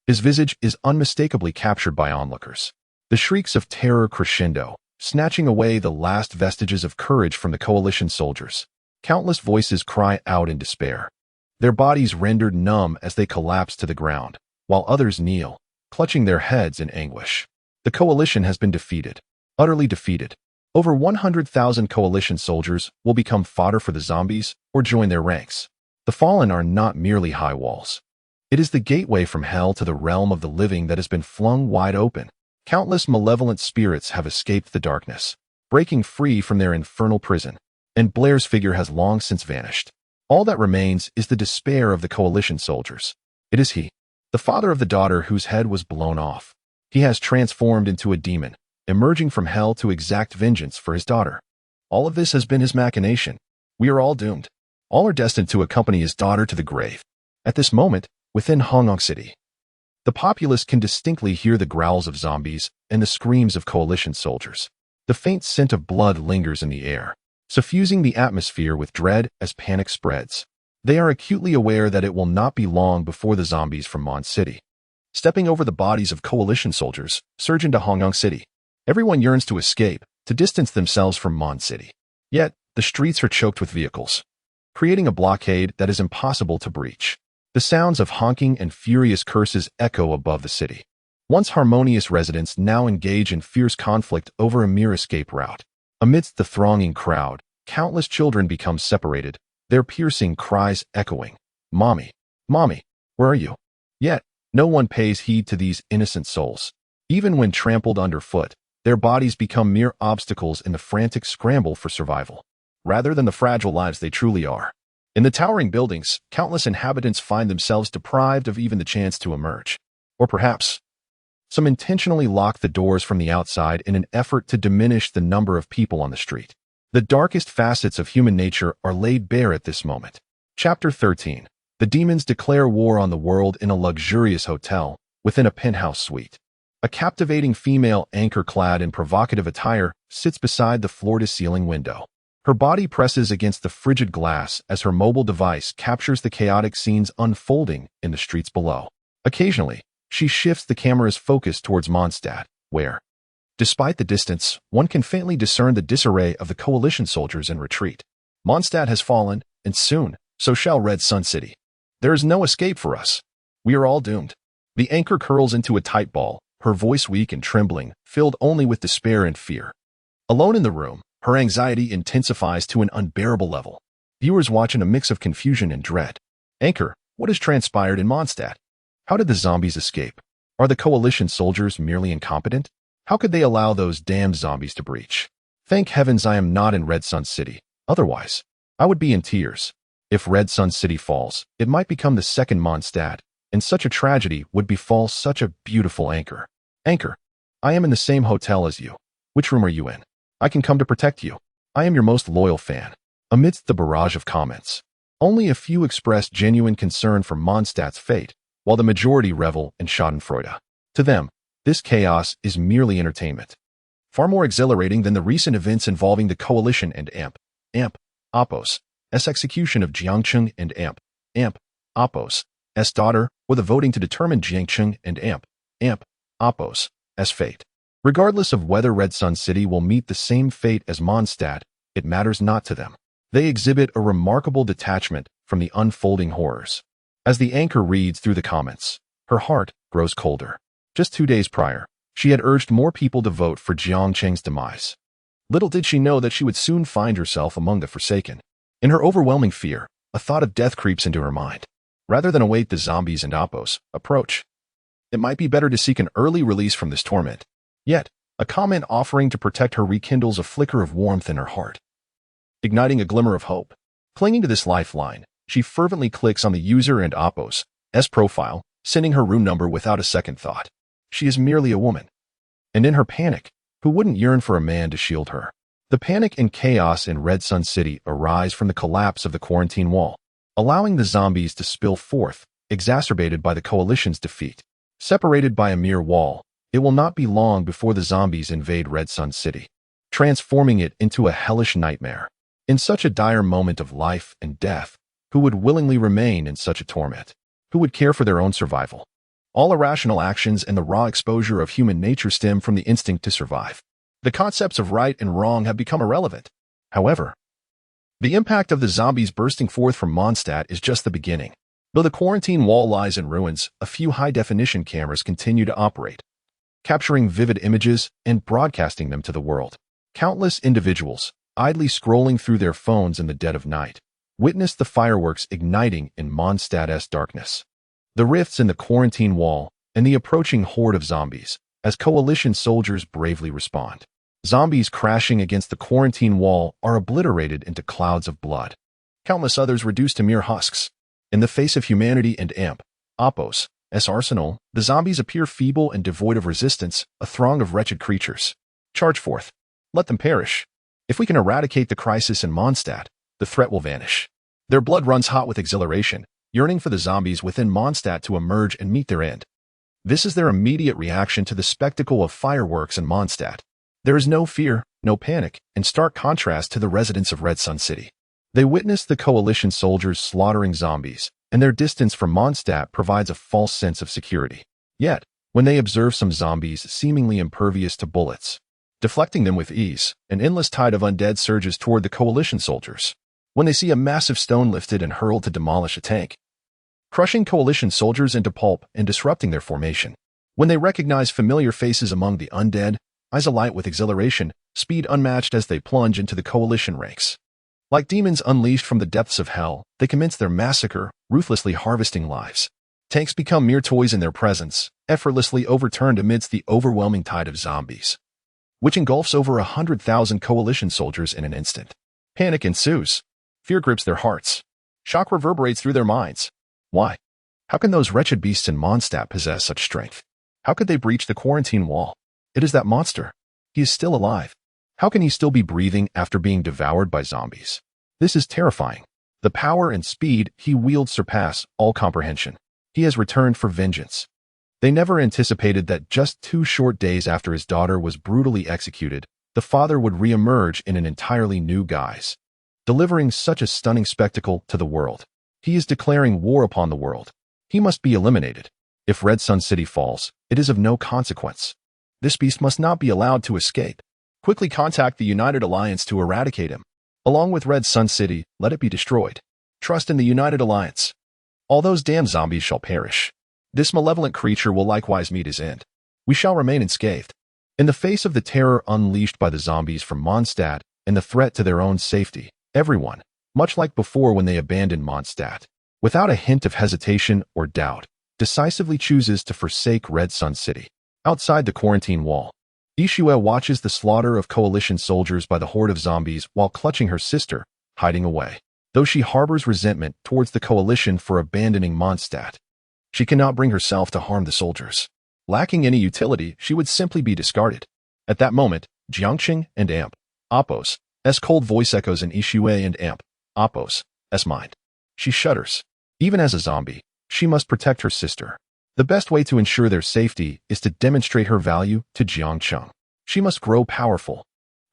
his visage is unmistakably captured by onlookers. The shrieks of terror crescendo, snatching away the last vestiges of courage from the coalition soldiers. Countless voices cry out in despair, their bodies rendered numb as they collapse to the ground, while others kneel, clutching their heads in anguish. The coalition has been defeated, utterly defeated. Over 100,000 coalition soldiers will become fodder for the zombies or join their ranks. The fallen are not merely high walls. It is the gateway from hell to the realm of the living that has been flung wide open. Countless malevolent spirits have escaped the darkness, breaking free from their infernal prison, and Blair's figure has long since vanished. All that remains is the despair of the coalition soldiers. It is he, the father of the daughter whose head was blown off. He has transformed into a demon, emerging from hell to exact vengeance for his daughter. All of this has been his machination. We are all doomed. All are destined to accompany his daughter to the grave. At this moment, within Hongkong City, the populace can distinctly hear the growls of zombies and the screams of coalition soldiers. The faint scent of blood lingers in the air, suffusing the atmosphere with dread as panic spreads. They are acutely aware that it will not be long before the zombies from Mon City, stepping over the bodies of coalition soldiers, surge into Hongkong City. Everyone yearns to escape, to distance themselves from Mon City. Yet, the streets are choked with vehicles, creating a blockade that is impossible to breach. The sounds of honking and furious curses echo above the city. Once harmonious residents now engage in fierce conflict over a mere escape route. Amidst the thronging crowd, countless children become separated, their piercing cries echoing, "Mommy, Mommy, where are you?" Yet, no one pays heed to these innocent souls. Even when trampled underfoot, their bodies become mere obstacles in the frantic scramble for survival, rather than the fragile lives they truly are. In the towering buildings, countless inhabitants find themselves deprived of even the chance to emerge. Or perhaps, some intentionally lock the doors from the outside in an effort to diminish the number of people on the street. The darkest facets of human nature are laid bare at this moment. Chapter 13. The demons declare war on the world in a luxurious hotel within a penthouse suite. A captivating female anchor clad in provocative attire sits beside the floor-to-ceiling window. Her body presses against the frigid glass as her mobile device captures the chaotic scenes unfolding in the streets below. Occasionally, she shifts the camera's focus towards Mondstadt, where Despite the distance, one can faintly discern the disarray of the coalition soldiers in retreat. Mondstadt has fallen, and soon, so shall Red Sun City. There is no escape for us. We are all doomed. The anchor curls into a tight ball, her voice weak and trembling, filled only with despair and fear. Alone in the room, her anxiety intensifies to an unbearable level. Viewers watch in a mix of confusion and dread. Anchor, what has transpired in Mondstadt? How did the zombies escape? Are the coalition soldiers merely incompetent? How could they allow those damned zombies to breach? Thank heavens I am not in Red Sun City. Otherwise, I would be in tears. If Red Sun City falls, it might become the second Mondstadt, and such a tragedy would befall such a beautiful Anchor. Anchor, I am in the same hotel as you. Which room are you in? I can come to protect you. I am your most loyal fan. Amidst the barrage of comments, only a few expressed genuine concern for Mondstadt's fate, while the majority revel in schadenfreude. To them, this chaos is merely entertainment. Far more exhilarating than the recent events involving the coalition and Oppos' execution of Jiang Cheng and Oppos' daughter, or the voting to determine Jiang Cheng and Oppos' fate. Regardless of whether Red Sun City will meet the same fate as Mondstadt, it matters not to them. They exhibit a remarkable detachment from the unfolding horrors. As the anchor reads through the comments, her heart grows colder. Just 2 days prior, she had urged more people to vote for Jiang Cheng's demise. Little did she know that she would soon find herself among the forsaken. In her overwhelming fear, a thought of death creeps into her mind. Rather than await the zombies and Oppos' approach, it might be better to seek an early release from this torment. Yet, a comment offering to protect her rekindles a flicker of warmth in her heart. Igniting a glimmer of hope. Clinging to this lifeline, she fervently clicks on the user and Oppos' profile, sending her room number without a second thought. She is merely a woman. And in her panic, who wouldn't yearn for a man to shield her? The panic and chaos in Red Sun City arise from the collapse of the quarantine wall, allowing the zombies to spill forth, exacerbated by the coalition's defeat. Separated by a mere wall, it will not be long before the zombies invade Red Sun City, transforming it into a hellish nightmare. In such a dire moment of life and death, who would willingly remain in such a torment? Who would care for their own survival? All irrational actions and the raw exposure of human nature stem from the instinct to survive. The concepts of right and wrong have become irrelevant. However, the impact of the zombies bursting forth from Mondstadt is just the beginning. Though the quarantine wall lies in ruins, a few high-definition cameras continue to operate, capturing vivid images and broadcasting them to the world. Countless individuals, idly scrolling through their phones in the dead of night, witnessed the fireworks igniting in Mondstadt's darkness. The rifts in the quarantine wall and the approaching horde of zombies, as coalition soldiers bravely respond. Zombies crashing against the quarantine wall are obliterated into clouds of blood. Countless others reduced to mere husks. In the face of humanity and Oppos' arsenal, the zombies appear feeble and devoid of resistance, a throng of wretched creatures. Charge forth. Let them perish. If we can eradicate the crisis in Mondstadt, the threat will vanish. Their blood runs hot with exhilaration, yearning for the zombies within Mondstadt to emerge and meet their end. This is their immediate reaction to the spectacle of fireworks in Mondstadt. There is no fear, no panic, in stark contrast to the residents of Red Sun City. They witness the coalition soldiers slaughtering zombies, and their distance from Mondstadt provides a false sense of security. Yet, when they observe some zombies seemingly impervious to bullets, deflecting them with ease, an endless tide of undead surges toward the coalition soldiers. When they see a massive stone lifted and hurled to demolish a tank, crushing coalition soldiers into pulp and disrupting their formation. When they recognize familiar faces among the undead, eyes alight with exhilaration, speed unmatched as they plunge into the coalition ranks. Like demons unleashed from the depths of hell, they commence their massacre, ruthlessly harvesting lives. Tanks become mere toys in their presence, effortlessly overturned amidst the overwhelming tide of zombies, which engulfs over 100,000 coalition soldiers in an instant. Panic ensues. Fear grips their hearts. Shock reverberates through their minds. Why? How can those wretched beasts in Mondstadt possess such strength? How could they breach the quarantine wall? It is that monster. He is still alive. How can he still be breathing after being devoured by zombies? This is terrifying. The power and speed he wields surpass all comprehension. He has returned for vengeance. They never anticipated that just 2 short days after his daughter was brutally executed, the father would re-emerge in an entirely new guise, delivering such a stunning spectacle to the world. He is declaring war upon the world. He must be eliminated. If Red Sun City falls, it is of no consequence. This beast must not be allowed to escape. Quickly contact the United Alliance to eradicate him. Along with Red Sun City, let it be destroyed. Trust in the United Alliance. All those damn zombies shall perish. This malevolent creature will likewise meet his end. We shall remain unscathed. In the face of the terror unleashed by the zombies from Mondstadt and the threat to their own safety, everyone, much like before when they abandoned Mondstadt, without a hint of hesitation or doubt, decisively chooses to forsake Red Sun City. Outside the quarantine wall, Ishue watches the slaughter of coalition soldiers by the horde of zombies while clutching her sister, hiding away. Though she harbors resentment towards the coalition for abandoning Mondstadt, she cannot bring herself to harm the soldiers. Lacking any utility, she would simply be discarded. At that moment, Jiang Cheng and Amp, Appo's cold voice echoes in Ishue and Amp, Appo's mind. She shudders. Even as a zombie, she must protect her sister. The best way to ensure their safety is to demonstrate her value to Jiang Cheng. She must grow powerful.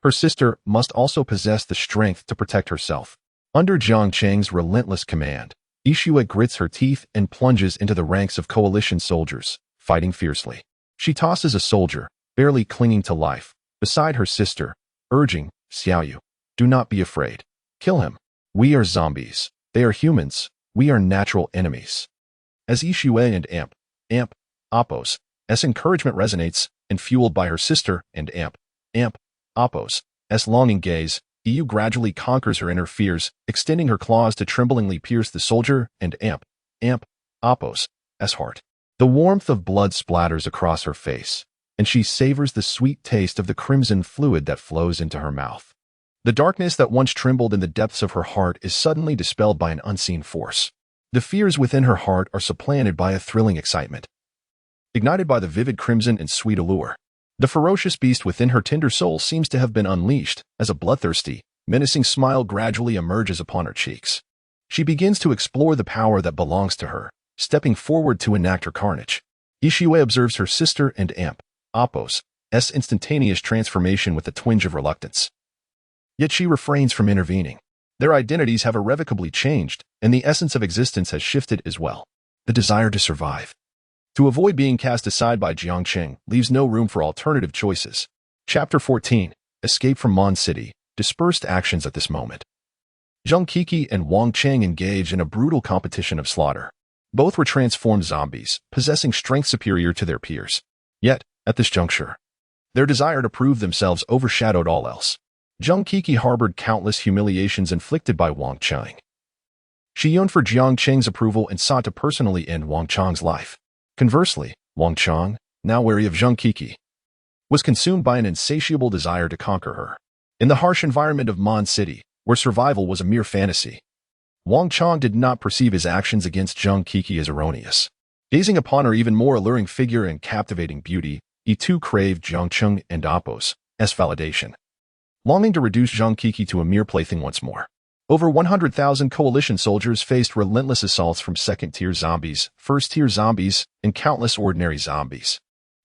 Her sister must also possess the strength to protect herself. Under Jiang Cheng's relentless command, Ishue grits her teeth and plunges into the ranks of coalition soldiers, fighting fiercely. She tosses a soldier, barely clinging to life, beside her sister, urging, Xiaoyu, do not be afraid. Kill him. We are zombies. They are humans. We are natural enemies. As Ishue and Amp, Appo's encouragement resonates, and fueled by her sister and Amp, Appo's longing gaze, EU gradually conquers her inner fears, extending her claws to tremblingly pierce the soldier and Amp, Appo's heart. The warmth of blood splatters across her face, and she savors the sweet taste of the crimson fluid that flows into her mouth. The darkness that once trembled in the depths of her heart is suddenly dispelled by an unseen force. The fears within her heart are supplanted by a thrilling excitement, ignited by the vivid crimson and sweet allure. The ferocious beast within her tender soul seems to have been unleashed as a bloodthirsty, menacing smile gradually emerges upon her cheeks. She begins to explore the power that belongs to her, stepping forward to enact her carnage. Ishue observes her sister and Amp, Appo's instantaneous transformation with a twinge of reluctance. Yet she refrains from intervening. Their identities have irrevocably changed, and the essence of existence has shifted as well. The desire to survive. To avoid being cast aside by Jiang Cheng leaves no room for alternative choices. Chapter 14. Escape from Mon City. Dispersed actions at this moment. Zhang Kiki and Wang Cheng engage in a brutal competition of slaughter. Both were transformed zombies, possessing strength superior to their peers. Yet, at this juncture, their desire to prove themselves overshadowed all else. Zhang Kiki harbored countless humiliations inflicted by Wang Cheng. She yearned for Jiang Cheng's approval and sought to personally end Wang Cheng's life. Conversely, Wang Cheng, now wary of Zhang Kiki, was consumed by an insatiable desire to conquer her. In the harsh environment of Mon City, where survival was a mere fantasy, Wang Cheng did not perceive his actions against Zhang Kiki as erroneous. Gazing upon her even more alluring figure and captivating beauty, he too craved Jiang Cheng and Appo's validation, longing to reduce Zhang Kiki to a mere plaything once more. Over 100,000 coalition soldiers faced relentless assaults from second-tier zombies, first-tier zombies, and countless ordinary zombies.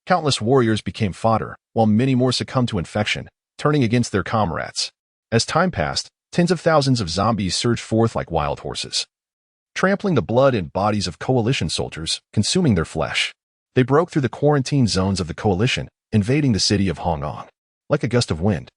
Countless warriors became fodder, while many more succumbed to infection, turning against their comrades. As time passed, tens of thousands of zombies surged forth like wild horses, trampling the blood and bodies of coalition soldiers, consuming their flesh. They broke through the quarantine zones of the coalition, invading the city of Hong'an. Like a gust of wind,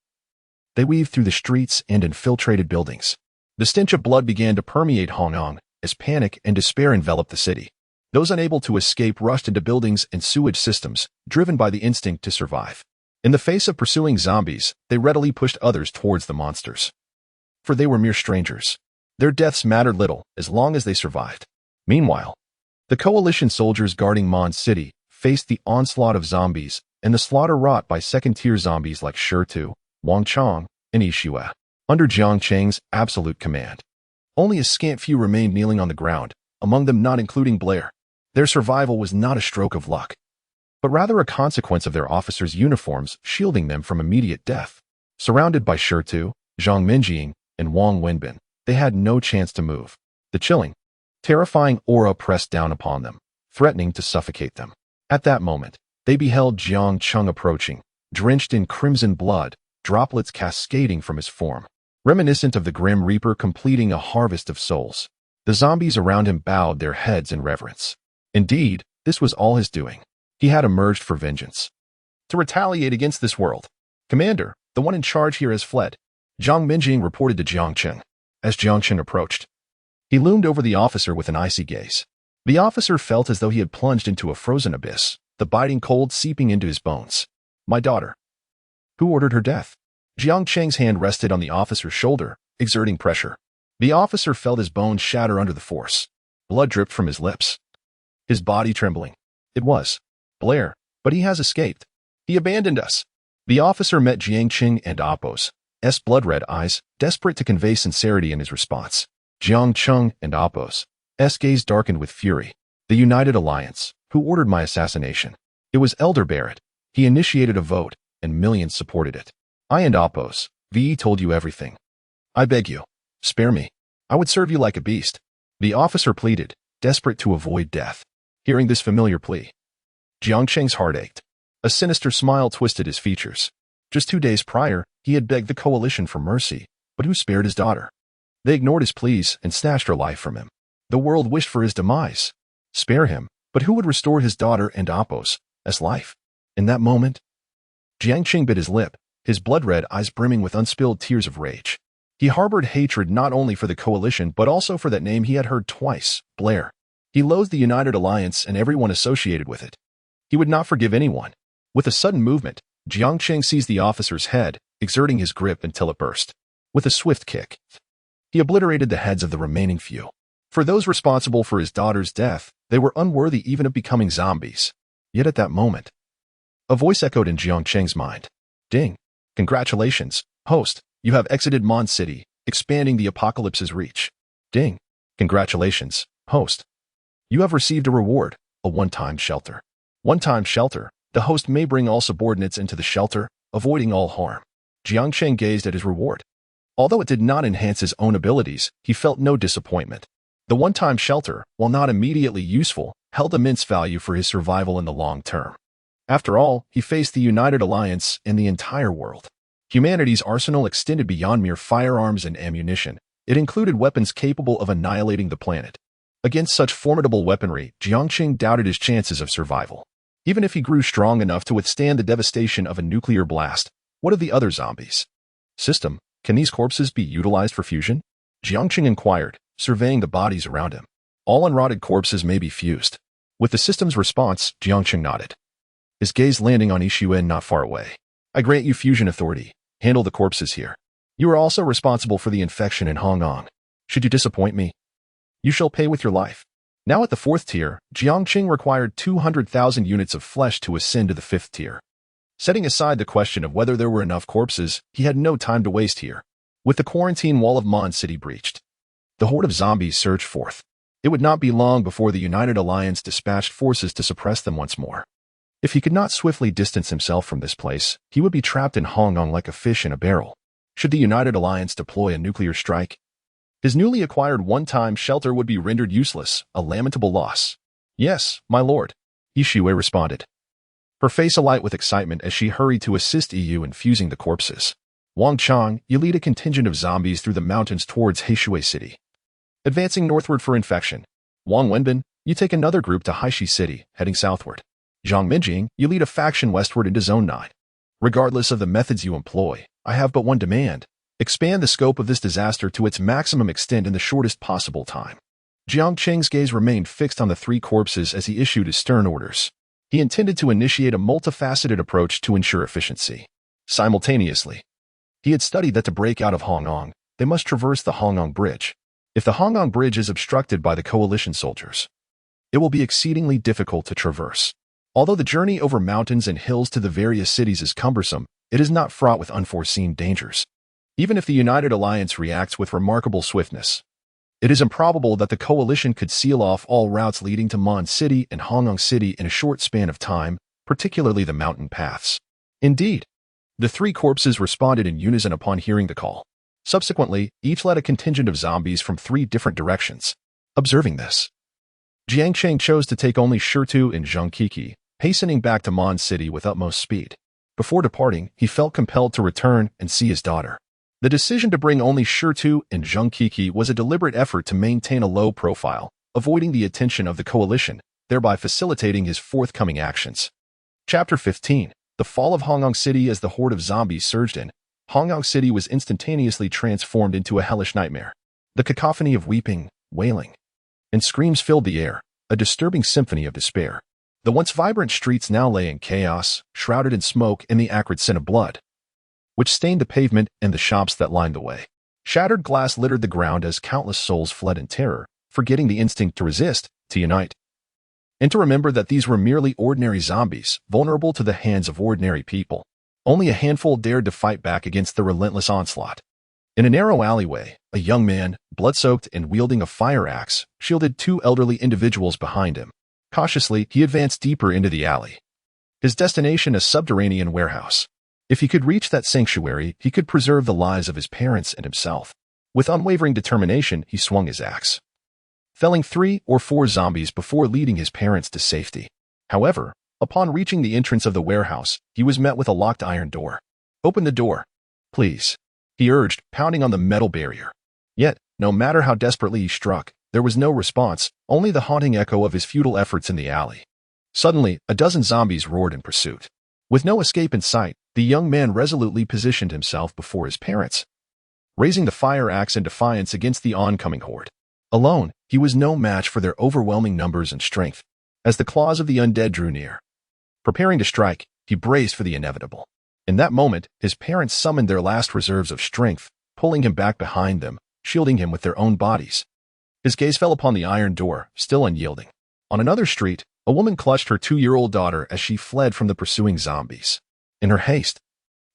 they weaved through the streets and infiltrated buildings. The stench of blood began to permeate Hong'an as panic and despair enveloped the city. Those unable to escape rushed into buildings and sewage systems, driven by the instinct to survive. In the face of pursuing zombies, they readily pushed others towards the monsters. For they were mere strangers. Their deaths mattered little as long as they survived. Meanwhile, the coalition soldiers guarding Mon City faced the onslaught of zombies and the slaughter wrought by second-tier zombies like Shirtu, Wang Cheng, and Ishue. Under Jiang Cheng's absolute command, only a scant few remained kneeling on the ground, among them not including Blair. Their survival was not a stroke of luck, but rather a consequence of their officers' uniforms shielding them from immediate death. Surrounded by Shirtu, Zhang Minjing, and Wang Wenbin, they had no chance to move. The chilling, terrifying aura pressed down upon them, threatening to suffocate them. At that moment, they beheld Jiang Cheng approaching, drenched in crimson blood, droplets cascading from his form, reminiscent of the Grim Reaper completing a harvest of souls. The zombies around him bowed their heads in reverence. Indeed, this was all his doing. He had emerged for vengeance, to retaliate against this world. Commander, the one in charge here has fled, Jiang Minjing reported to Jiang Cheng. As Jiang Cheng approached, he loomed over the officer with an icy gaze. The officer felt as though he had plunged into a frozen abyss, the biting cold seeping into his bones. My daughter. Who ordered her death? Jiang Cheng's hand rested on the officer's shoulder, exerting pressure. The officer felt his bones shatter under the force. Blood dripped from his lips, his body trembling. It was Blair, but he has escaped. He abandoned us. The officer met Jiang Cheng and Appo's blood-red eyes, desperate to convey sincerity in his response. Jiang Cheng and Appo's gaze darkened with fury. The United Alliance, who ordered my assassination. It was Elder Barrett. He initiated a vote, and millions supported it. I and Appo's told you everything. I beg you, spare me. I would serve you like a beast. The officer pleaded, desperate to avoid death. Hearing this familiar plea, Jiang Cheng's heart ached. A sinister smile twisted his features. Just 2 days prior, he had begged the coalition for mercy, but who spared his daughter? They ignored his pleas and snatched her life from him. The world wished for his demise. Spare him, but who would restore his daughter and Appo's life? In that moment, Jiang Cheng bit his lip, his blood-red eyes brimming with unspilled tears of rage. He harbored hatred not only for the coalition but also for that name he had heard twice, Blair. He loathed the United Alliance and everyone associated with it. He would not forgive anyone. With a sudden movement, Jiang Cheng seized the officer's head, exerting his grip until it burst. With a swift kick, he obliterated the heads of the remaining few. For those responsible for his daughter's death, they were unworthy even of becoming zombies. Yet at that moment, a voice echoed in Jiang Cheng's mind. Ding! Congratulations, host. You have exited Mon City, expanding the apocalypse's reach. Ding! Congratulations, host. You have received a reward, a one-time shelter. One-time shelter. The host may bring all subordinates into the shelter, avoiding all harm. Jiang Cheng gazed at his reward. Although it did not enhance his own abilities, he felt no disappointment. The one-time shelter, while not immediately useful, held immense value for his survival in the long term. After all, he faced the United Alliance and the entire world. Humanity's arsenal extended beyond mere firearms and ammunition. It included weapons capable of annihilating the planet. Against such formidable weaponry, Jiang Cheng doubted his chances of survival. Even if he grew strong enough to withstand the devastation of a nuclear blast, what of the other zombies? System, can these corpses be utilized for fusion? Jiang Cheng inquired, surveying the bodies around him. All unrotted corpses may be fused. With the system's response, Jiang Cheng nodded, his gaze landing on Yixuan not far away. I grant you fusion authority. Handle the corpses here. You are also responsible for the infection in Hongong. Should you disappoint me, you shall pay with your life. Now at the 4th tier, Jiang Cheng required 200,000 units of flesh to ascend to the 5th tier. Setting aside the question of whether there were enough corpses, he had no time to waste here. With the quarantine wall of Mon City breached, the horde of zombies surged forth. It would not be long before the United Alliance dispatched forces to suppress them once more. If he could not swiftly distance himself from this place, he would be trapped in Hongong like a fish in a barrel. Should the United Alliance deploy a nuclear strike, his newly acquired one-time shelter would be rendered useless, a lamentable loss. Yes, my lord, Yixue responded, her face alight with excitement as she hurried to assist EU in fusing the corpses. Wang Chang, you lead a contingent of zombies through the mountains towards Heishui City, advancing northward for infection. Wang Wenbin, you take another group to Heishui City, heading southward. Jiang Minjing, you lead a faction westward into Zone 9. Regardless of the methods you employ, I have but one demand. Expand the scope of this disaster to its maximum extent in the shortest possible time. Jiang Cheng's gaze remained fixed on the 3 corpses as he issued his stern orders. He intended to initiate a multifaceted approach to ensure efficiency. Simultaneously, he had studied that to break out of Hongong, they must traverse the Hongong Bridge. If the Hongong Bridge is obstructed by the coalition soldiers, it will be exceedingly difficult to traverse. Although the journey over mountains and hills to the various cities is cumbersome, it is not fraught with unforeseen dangers. Even if the United Alliance reacts with remarkable swiftness, it is improbable that the coalition could seal off all routes leading to Mon City and Hongong City in a short span of time, particularly the mountain paths. Indeed, the 3 corpses responded in unison upon hearing the call. Subsequently, each led a contingent of zombies from 3 different directions. Observing this, Jiang Cheng chose to take only Shirtu and Zhang Kiki, hastening back to Mon City with utmost speed. Before departing, he felt compelled to return and see his daughter. The decision to bring only Shirtu and Zhang Kiki was a deliberate effort to maintain a low profile, avoiding the attention of the coalition, thereby facilitating his forthcoming actions. Chapter 15. The fall of Hongyang City. As the horde of zombies surged in, Hongyang City was instantaneously transformed into a hellish nightmare. The cacophony of weeping, wailing, and screams filled the air, a disturbing symphony of despair. The once vibrant streets now lay in chaos, shrouded in smoke and the acrid scent of blood, which stained the pavement and the shops that lined the way. Shattered glass littered the ground as countless souls fled in terror, forgetting the instinct to resist, to unite, and to remember that these were merely ordinary zombies, vulnerable to the hands of ordinary people. Only a handful dared to fight back against the relentless onslaught. In a narrow alleyway, a young man, blood-soaked and wielding a fire axe, shielded two elderly individuals behind him. Cautiously, he advanced deeper into the alley. His destination a subterranean warehouse. If he could reach that sanctuary, he could preserve the lives of his parents and himself. With unwavering determination, he swung his axe, felling 3 or 4 zombies before leading his parents to safety. However, upon reaching the entrance of the warehouse, he was met with a locked iron door. "Open the door, please," he urged, pounding on the metal barrier. Yet, no matter how desperately he struck, there was no response, only the haunting echo of his futile efforts in the alley. Suddenly, a dozen zombies roared in pursuit. With no escape in sight, the young man resolutely positioned himself before his parents, raising the fire axe in defiance against the oncoming horde. Alone, he was no match for their overwhelming numbers and strength. As the claws of the undead drew near, preparing to strike, he braced for the inevitable. In that moment, his parents summoned their last reserves of strength, pulling him back behind them, shielding him with their own bodies. His gaze fell upon the iron door, still unyielding. On another street, a woman clutched her 2-year-old daughter as she fled from the pursuing zombies. In her haste,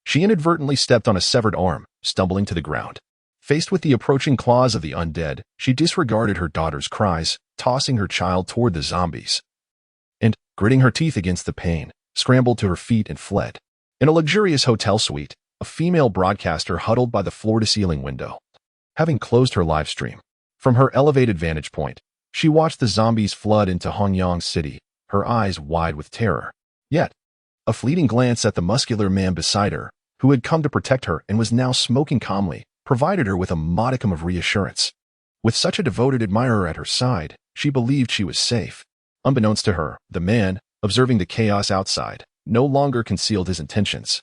she inadvertently stepped on a severed arm, stumbling to the ground. Faced with the approaching claws of the undead, she disregarded her daughter's cries, tossing her child toward the zombies, and, gritting her teeth against the pain, scrambled to her feet and fled. In a luxurious hotel suite, a female broadcaster huddled by the floor-to-ceiling window. Having closed her live stream, from her elevated vantage point, she watched the zombies flood into Hongyang City, her eyes wide with terror. Yet, a fleeting glance at the muscular man beside her, who had come to protect her and was now smoking calmly, provided her with a modicum of reassurance. With such a devoted admirer at her side, she believed she was safe. Unbeknownst to her, the man, observing the chaos outside, no longer concealed his intentions.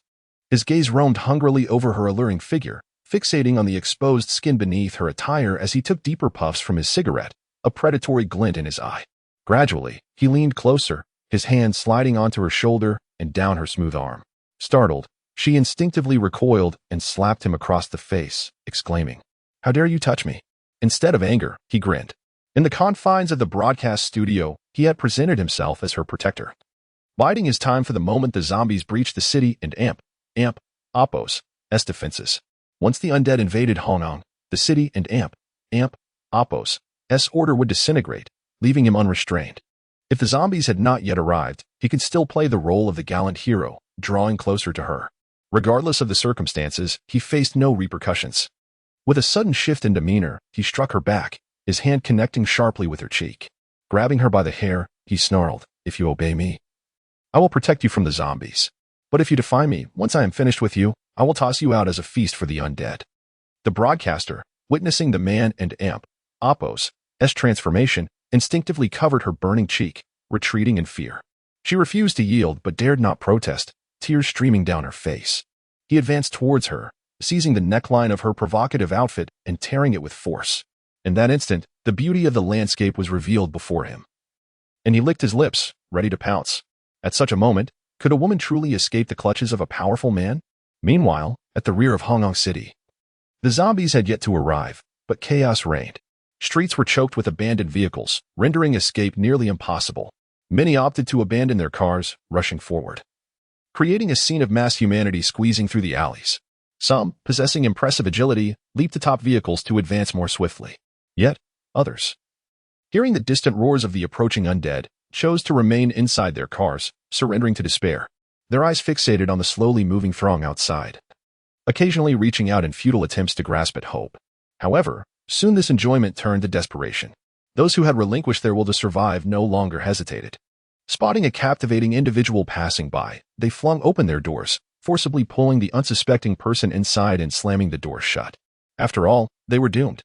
His gaze roamed hungrily over her alluring figure, fixating on the exposed skin beneath her attire as he took deeper puffs from his cigarette, a predatory glint in his eye. Gradually, he leaned closer, his hand sliding onto her shoulder and down her smooth arm. Startled, she instinctively recoiled and slapped him across the face, exclaiming, "How dare you touch me?" Instead of anger, he grinned. In the confines of the broadcast studio, he had presented himself as her protector. Biding his time for the moment the zombies breached the city and Oppos' defenses. Once the undead invaded Hongyang, the city and Oppos' order would disintegrate, leaving him unrestrained. If the zombies had not yet arrived, he could still play the role of the gallant hero, drawing closer to her. Regardless of the circumstances, he faced no repercussions. With a sudden shift in demeanor, he struck her back, his hand connecting sharply with her cheek. Grabbing her by the hair, he snarled, "If you obey me, I will protect you from the zombies. But if you defy me, once I am finished with you, I will toss you out as a feast for the undead." The broadcaster, witnessing the man and Oppos' transformation, instinctively covered her burning cheek, retreating in fear. She refused to yield but dared not protest, tears streaming down her face. He advanced towards her, seizing the neckline of her provocative outfit and tearing it with force. In that instant, the beauty of the landscape was revealed before him, and he licked his lips, ready to pounce. At such a moment, could a woman truly escape the clutches of a powerful man? Meanwhile, at the rear of Hongyang City, the zombies had yet to arrive, but chaos reigned. Streets were choked with abandoned vehicles, rendering escape nearly impossible. Many opted to abandon their cars, rushing forward, creating a scene of mass humanity squeezing through the alleys. Some, possessing impressive agility, leaped atop vehicles to advance more swiftly. Yet, others, hearing the distant roars of the approaching undead, chose to remain inside their cars, surrendering to despair, their eyes fixated on the slowly moving throng outside, occasionally reaching out in futile attempts to grasp at hope. However, soon this enjoyment turned to desperation. Those who had relinquished their will to survive no longer hesitated. Spotting a captivating individual passing by, they flung open their doors, forcibly pulling the unsuspecting person inside and slamming the door shut. After all, they were doomed.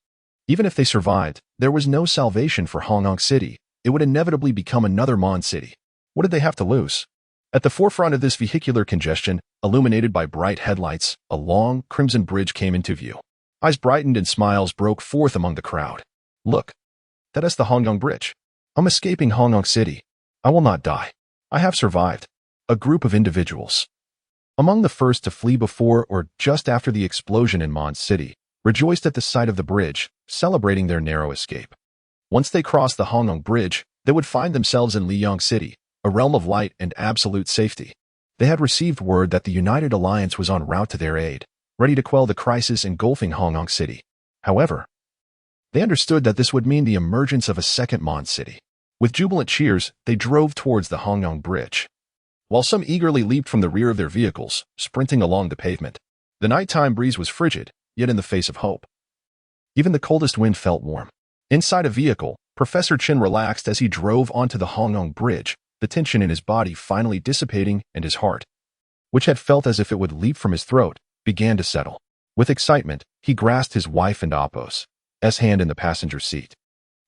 Even if they survived, there was no salvation for Hongyang City. It would inevitably become another Mon City. What did they have to lose? At the forefront of this vehicular congestion, illuminated by bright headlights, a long, crimson bridge came into view. Eyes brightened and smiles broke forth among the crowd. Look, that is the Hongyong Bridge. I'm escaping Hongyong City. I will not die. I have survived. A group of individuals, among the first to flee before or just after the explosion in Mondstadt City, rejoiced at the sight of the bridge, celebrating their narrow escape. Once they crossed the Hongyong Bridge, they would find themselves in Liang City, a realm of light and absolute safety. They had received word that the United Alliance was en route to their aid, ready to quell the crisis engulfing Hongyong City. However, they understood that this would mean the emergence of a second Mondstadt City. With jubilant cheers, they drove towards the Hongyong Bridge, while some eagerly leaped from the rear of their vehicles, sprinting along the pavement. The nighttime breeze was frigid, yet in the face of hope, even the coldest wind felt warm. Inside a vehicle, Professor Chen relaxed as he drove onto the Hongyong Bridge, the tension in his body finally dissipating and his heart, which had felt as if it would leap from his throat, began to settle. With excitement, he grasped his wife and Appo's hand in the passenger seat,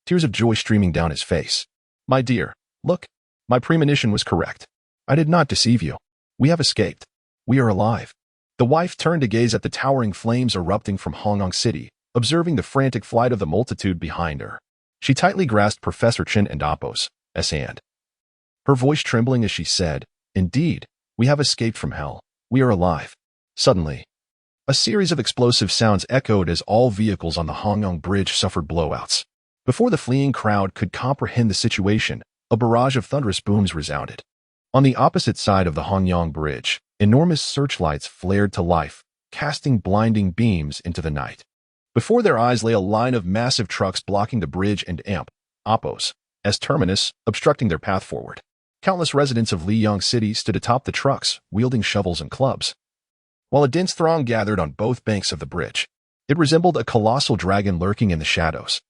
tears of joy streaming down his face. My dear, look, my premonition was correct. I did not deceive you. We have escaped. We are alive. The wife turned to gaze at the towering flames erupting from Hongyong City, observing the frantic flight of the multitude behind her. She tightly grasped Professor Chen and Appo's hand, her voice trembling as she said, Indeed, we have escaped from hell. We are alive. Suddenly, a series of explosive sounds echoed as all vehicles on the Hongyong Bridge suffered blowouts. Before the fleeing crowd could comprehend the situation, a barrage of thunderous booms resounded. On the opposite side of the Hongyong Bridge, enormous searchlights flared to life, casting blinding beams into the night. Before their eyes lay a line of massive trucks blocking the bridge and Appo's terminus, obstructing their path forward. Countless residents of Liang City stood atop the trucks, wielding shovels and clubs, while a dense throng gathered on both banks of the bridge. It resembled a colossal dragon lurking in the shadows,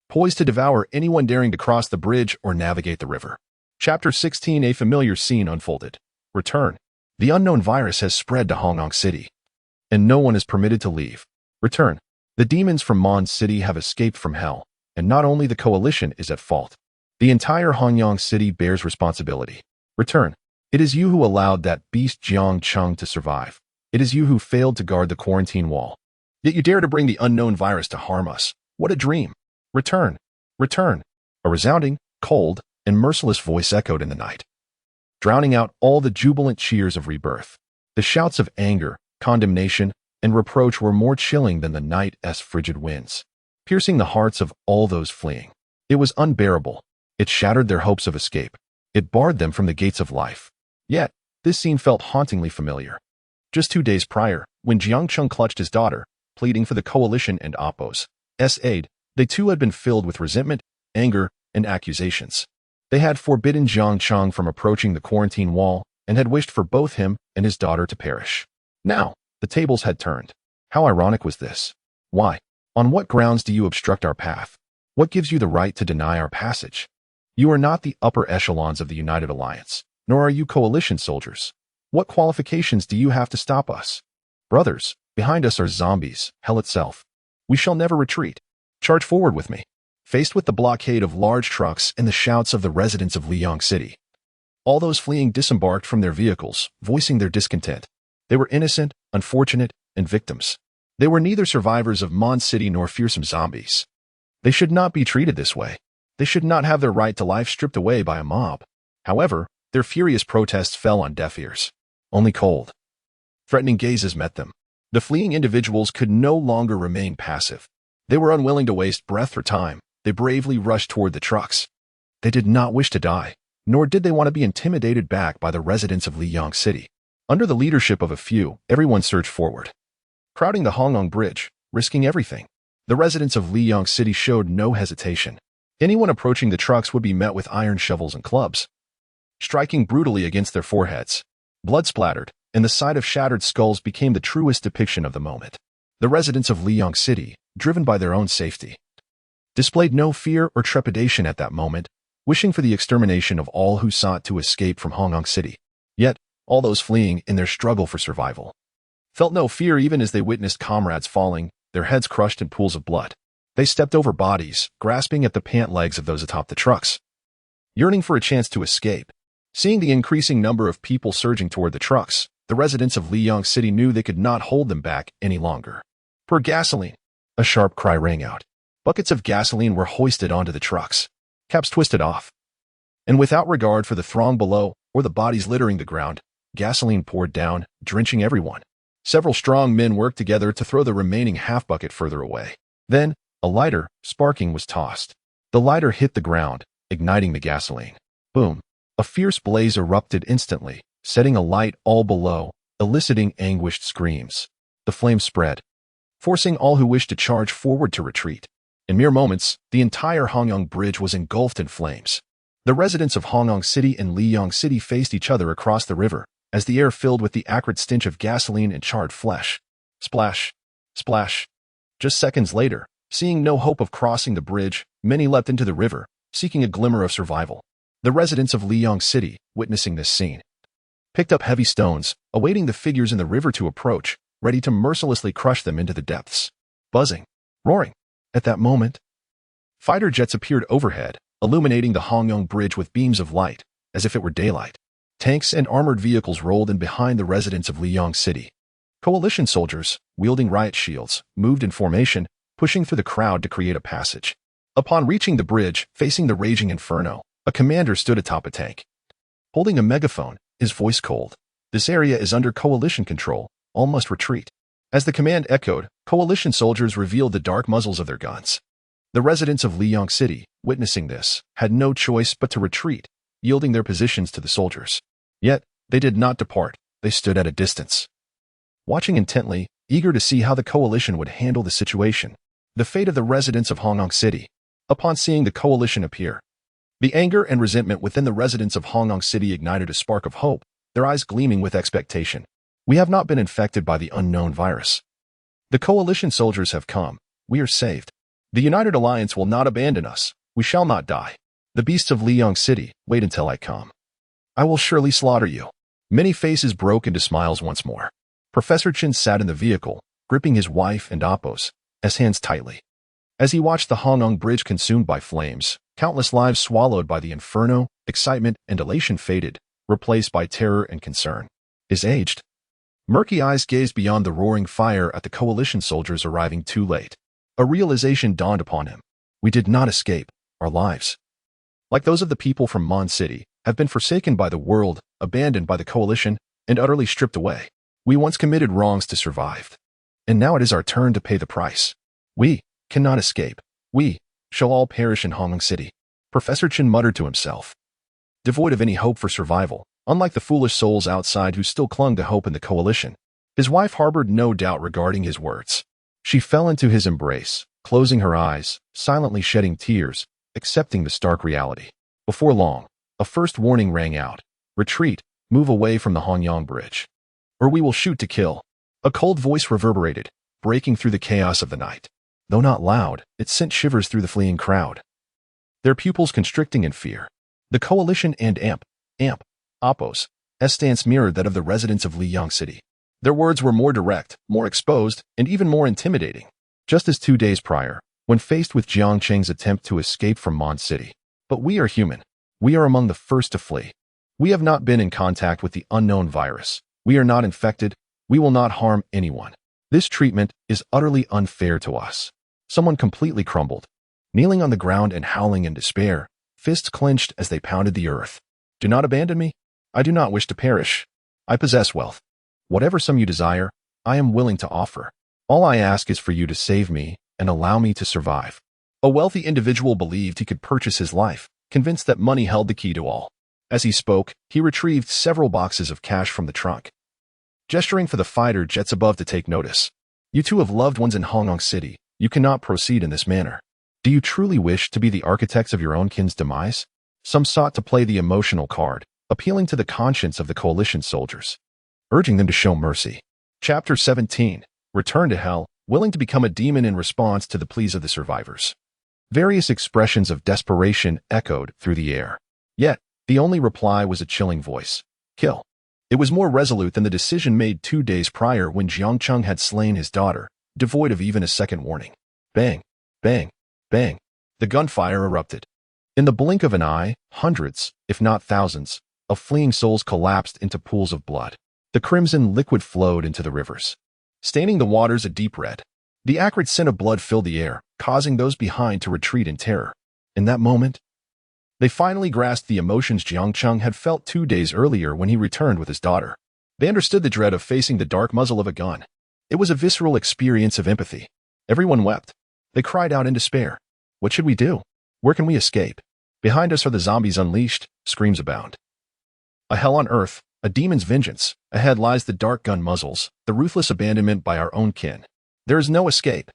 poised to devour anyone daring to cross the bridge or navigate the river. Chapter 16. A familiar scene unfolded. Return. The unknown virus has spread to Hongyong City, and no one is permitted to leave. Return. The demons from Mondstadt City have escaped from hell, and not only the coalition is at fault. The entire Hongyong City bears responsibility. Return. It is you who allowed that beast Jiang Cheng to survive. It is you who failed to guard the quarantine wall. Yet you dare to bring the unknown virus to harm us. What a dream. Return. Return. A resounding, cold, and merciless voice echoed in the night, drowning out all the jubilant cheers of rebirth. The shouts of anger, condemnation, and reproach were more chilling than the night's frigid winds, piercing the hearts of all those fleeing. It was unbearable. It shattered their hopes of escape. It barred them from the gates of life. Yet, this scene felt hauntingly familiar. Just 2 days prior, when Jiang Cheng clutched his daughter, pleading for the coalition and Appo's aid, they too had been filled with resentment, anger, and accusations. They had forbidden Jiang Cheng from approaching the quarantine wall and had wished for both him and his daughter to perish. Now, the tables had turned. How ironic was this? Why? On what grounds do you obstruct our path? What gives you the right to deny our passage? You are not the upper echelons of the United Alliance, nor are you coalition soldiers. What qualifications do you have to stop us? Brothers, behind us are zombies, hell itself. We shall never retreat. Charge forward with me. Faced with the blockade of large trucks and the shouts of the residents of Liang City, all those fleeing disembarked from their vehicles, voicing their discontent. They were innocent, unfortunate, and victims. They were neither survivors of Mondstadt City nor fearsome zombies. They should not be treated this way. They should not have their right to life stripped away by a mob. However, their furious protests fell on deaf ears. Only cold, threatening gazes met them. The fleeing individuals could no longer remain passive. They were unwilling to waste breath or time. They bravely rushed toward the trucks. They did not wish to die, nor did they want to be intimidated back by the residents of Liang City. Under the leadership of a few, everyone surged forward, crowding the Hongyong Bridge, risking everything. The residents of Liang City showed no hesitation. Anyone approaching the trucks would be met with iron shovels and clubs, striking brutally against their foreheads. Blood splattered, and the sight of shattered skulls became the truest depiction of the moment. The residents of Liang City, driven by their own safety, displayed no fear or trepidation at that moment, wishing for the extermination of all who sought to escape from Hongyong City. Yet, all those fleeing in their struggle for survival felt no fear even as they witnessed comrades falling, their heads crushed in pools of blood. They stepped over bodies, grasping at the pant legs of those atop the trucks, yearning for a chance to escape. Seeing the increasing number of people surging toward the trucks, the residents of Liyang City knew they could not hold them back any longer. For gasoline! A sharp cry rang out. Buckets of gasoline were hoisted onto the trucks. Caps twisted off. And without regard for the throng below or the bodies littering the ground, gasoline poured down, drenching everyone. Several strong men worked together to throw the remaining half-bucket further away. Then, a lighter, sparking, was tossed. The lighter hit the ground, igniting the gasoline. Boom! A fierce blaze erupted instantly, setting alight all below, eliciting anguished screams. The flames spread, forcing all who wished to charge forward to retreat. In mere moments, the entire Hongyang Bridge was engulfed in flames. The residents of Hongyang City and Liyang City faced each other across the river, as the air filled with the acrid stench of gasoline and charred flesh. Splash! Splash! Just seconds later, seeing no hope of crossing the bridge, many leapt into the river, seeking a glimmer of survival. The residents of Liyang City, witnessing this scene, picked up heavy stones, awaiting the figures in the river to approach, ready to mercilessly crush them into the depths. Buzzing, roaring. At that moment, fighter jets appeared overhead, illuminating the Hongyang Bridge with beams of light, as if it were daylight. Tanks and armored vehicles rolled in behind the residents of Liyang City. Coalition soldiers, wielding riot shields, moved in formation, pushing through the crowd to create a passage. Upon reaching the bridge, facing the raging inferno, a commander stood atop a tank. Holding a megaphone, his voice cold. "This area is under coalition control. All must retreat." As the command echoed, coalition soldiers revealed the dark muzzles of their guns. The residents of Liyang City, witnessing this, had no choice but to retreat, yielding their positions to the soldiers. Yet, they did not depart. They stood at a distance, watching intently, eager to see how the coalition would handle the situation. The fate of the residents of Hongyang City. Upon seeing the coalition appear, the anger and resentment within the residents of Hongyang City ignited a spark of hope, their eyes gleaming with expectation. We have not been infected by the unknown virus. The coalition soldiers have come. We are saved. The United Alliance will not abandon us. We shall not die. The beasts of Liyang City, wait until I come. I will surely slaughter you. Many faces broke into smiles once more. Professor Chen sat in the vehicle, gripping his wife and Appos, his hands tightly. As he watched the Hongyang Bridge consumed by flames, countless lives swallowed by the inferno, excitement and elation faded, replaced by terror and concern. His aged, murky eyes gazed beyond the roaring fire at the coalition soldiers arriving too late. A realization dawned upon him. We did not escape. Our lives, like those of the people from Mon City, have been forsaken by the world, abandoned by the coalition, and utterly stripped away. We once committed wrongs to survive. And now it is our turn to pay the price. We cannot escape. We shall all perish in Hongyang City. Professor Chen muttered to himself, devoid of any hope for survival, unlike the foolish souls outside who still clung to hope in the coalition. His wife harbored no doubt regarding his words. She fell into his embrace, closing her eyes, silently shedding tears, accepting the stark reality. Before long, a first warning rang out. Retreat, move away from the Hongyang Bridge, or we will shoot to kill. A cold voice reverberated, breaking through the chaos of the night. Though not loud, it sent shivers through the fleeing crowd, their pupils constricting in fear. The coalition and Appos' stance mirrored that of the residents of Liyang City. Their words were more direct, more exposed, and even more intimidating. Just as 2 days prior, when faced with Jiang Cheng's attempt to escape from Mon City. But we are human. We are among the first to flee. We have not been in contact with the unknown virus. We are not infected. We will not harm anyone. This treatment is utterly unfair to us. Someone completely crumbled, kneeling on the ground and howling in despair, fists clenched as they pounded the earth. Do not abandon me. I do not wish to perish. I possess wealth. Whatever sum you desire, I am willing to offer. All I ask is for you to save me and allow me to survive. A wealthy individual believed he could purchase his life, convinced that money held the key to all. As he spoke, he retrieved several boxes of cash from the trunk, gesturing for the fighter jets above to take notice. You two have loved ones in Hongyang City. You cannot proceed in this manner. Do you truly wish to be the architects of your own kin's demise? Some sought to play the emotional card, appealing to the conscience of the coalition soldiers, urging them to show mercy. Chapter 17. Return to Hell, willing to become a demon in response to the pleas of the survivors. Various expressions of desperation echoed through the air. Yet, the only reply was a chilling voice. Kill. It was more resolute than the decision made 2 days prior when Jiang Cheng had slain his daughter, devoid of even a second warning. Bang, bang, bang. The gunfire erupted. In the blink of an eye, hundreds, if not thousands, of fleeing souls collapsed into pools of blood. The crimson liquid flowed into the rivers, staining the waters a deep red. The acrid scent of blood filled the air, causing those behind to retreat in terror. In that moment, they finally grasped the emotions Jiang Cheng had felt 2 days earlier when he returned with his daughter. They understood the dread of facing the dark muzzle of a gun. It was a visceral experience of empathy. Everyone wept. They cried out in despair. What should we do? Where can we escape? Behind us are the zombies unleashed, screams abound. A hell on earth, a demon's vengeance. Ahead lies the dark gun muzzles, the ruthless abandonment by our own kin. There is no escape.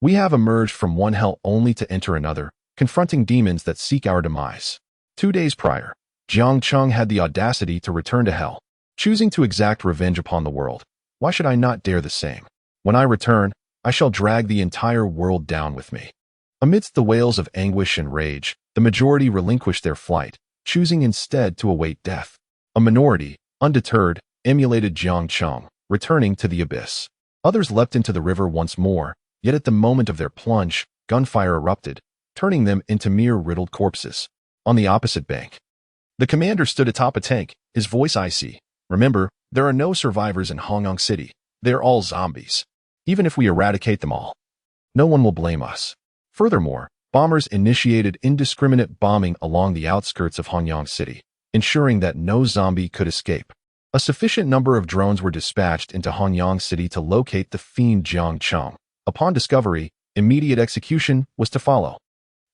We have emerged from one hell only to enter another, confronting demons that seek our demise. 2 days prior, Jiang Cheng had the audacity to return to hell, choosing to exact revenge upon the world. Why should I not dare the same? When I return, I shall drag the entire world down with me. Amidst the wails of anguish and rage, the majority relinquished their flight, choosing instead to await death. A minority, undeterred, emulated Jiang Cheng, returning to the abyss. Others leapt into the river once more, yet at the moment of their plunge, gunfire erupted, turning them into mere riddled corpses. On the opposite bank, the commander stood atop a tank, his voice icy. Remember, there are no survivors in Hongyang City. They're all zombies. Even if we eradicate them all, no one will blame us. Furthermore, bombers initiated indiscriminate bombing along the outskirts of Hongyang City, ensuring that no zombie could escape. A sufficient number of drones were dispatched into Hongyang City to locate the fiend Jiang Cheng. Upon discovery, immediate execution was to follow.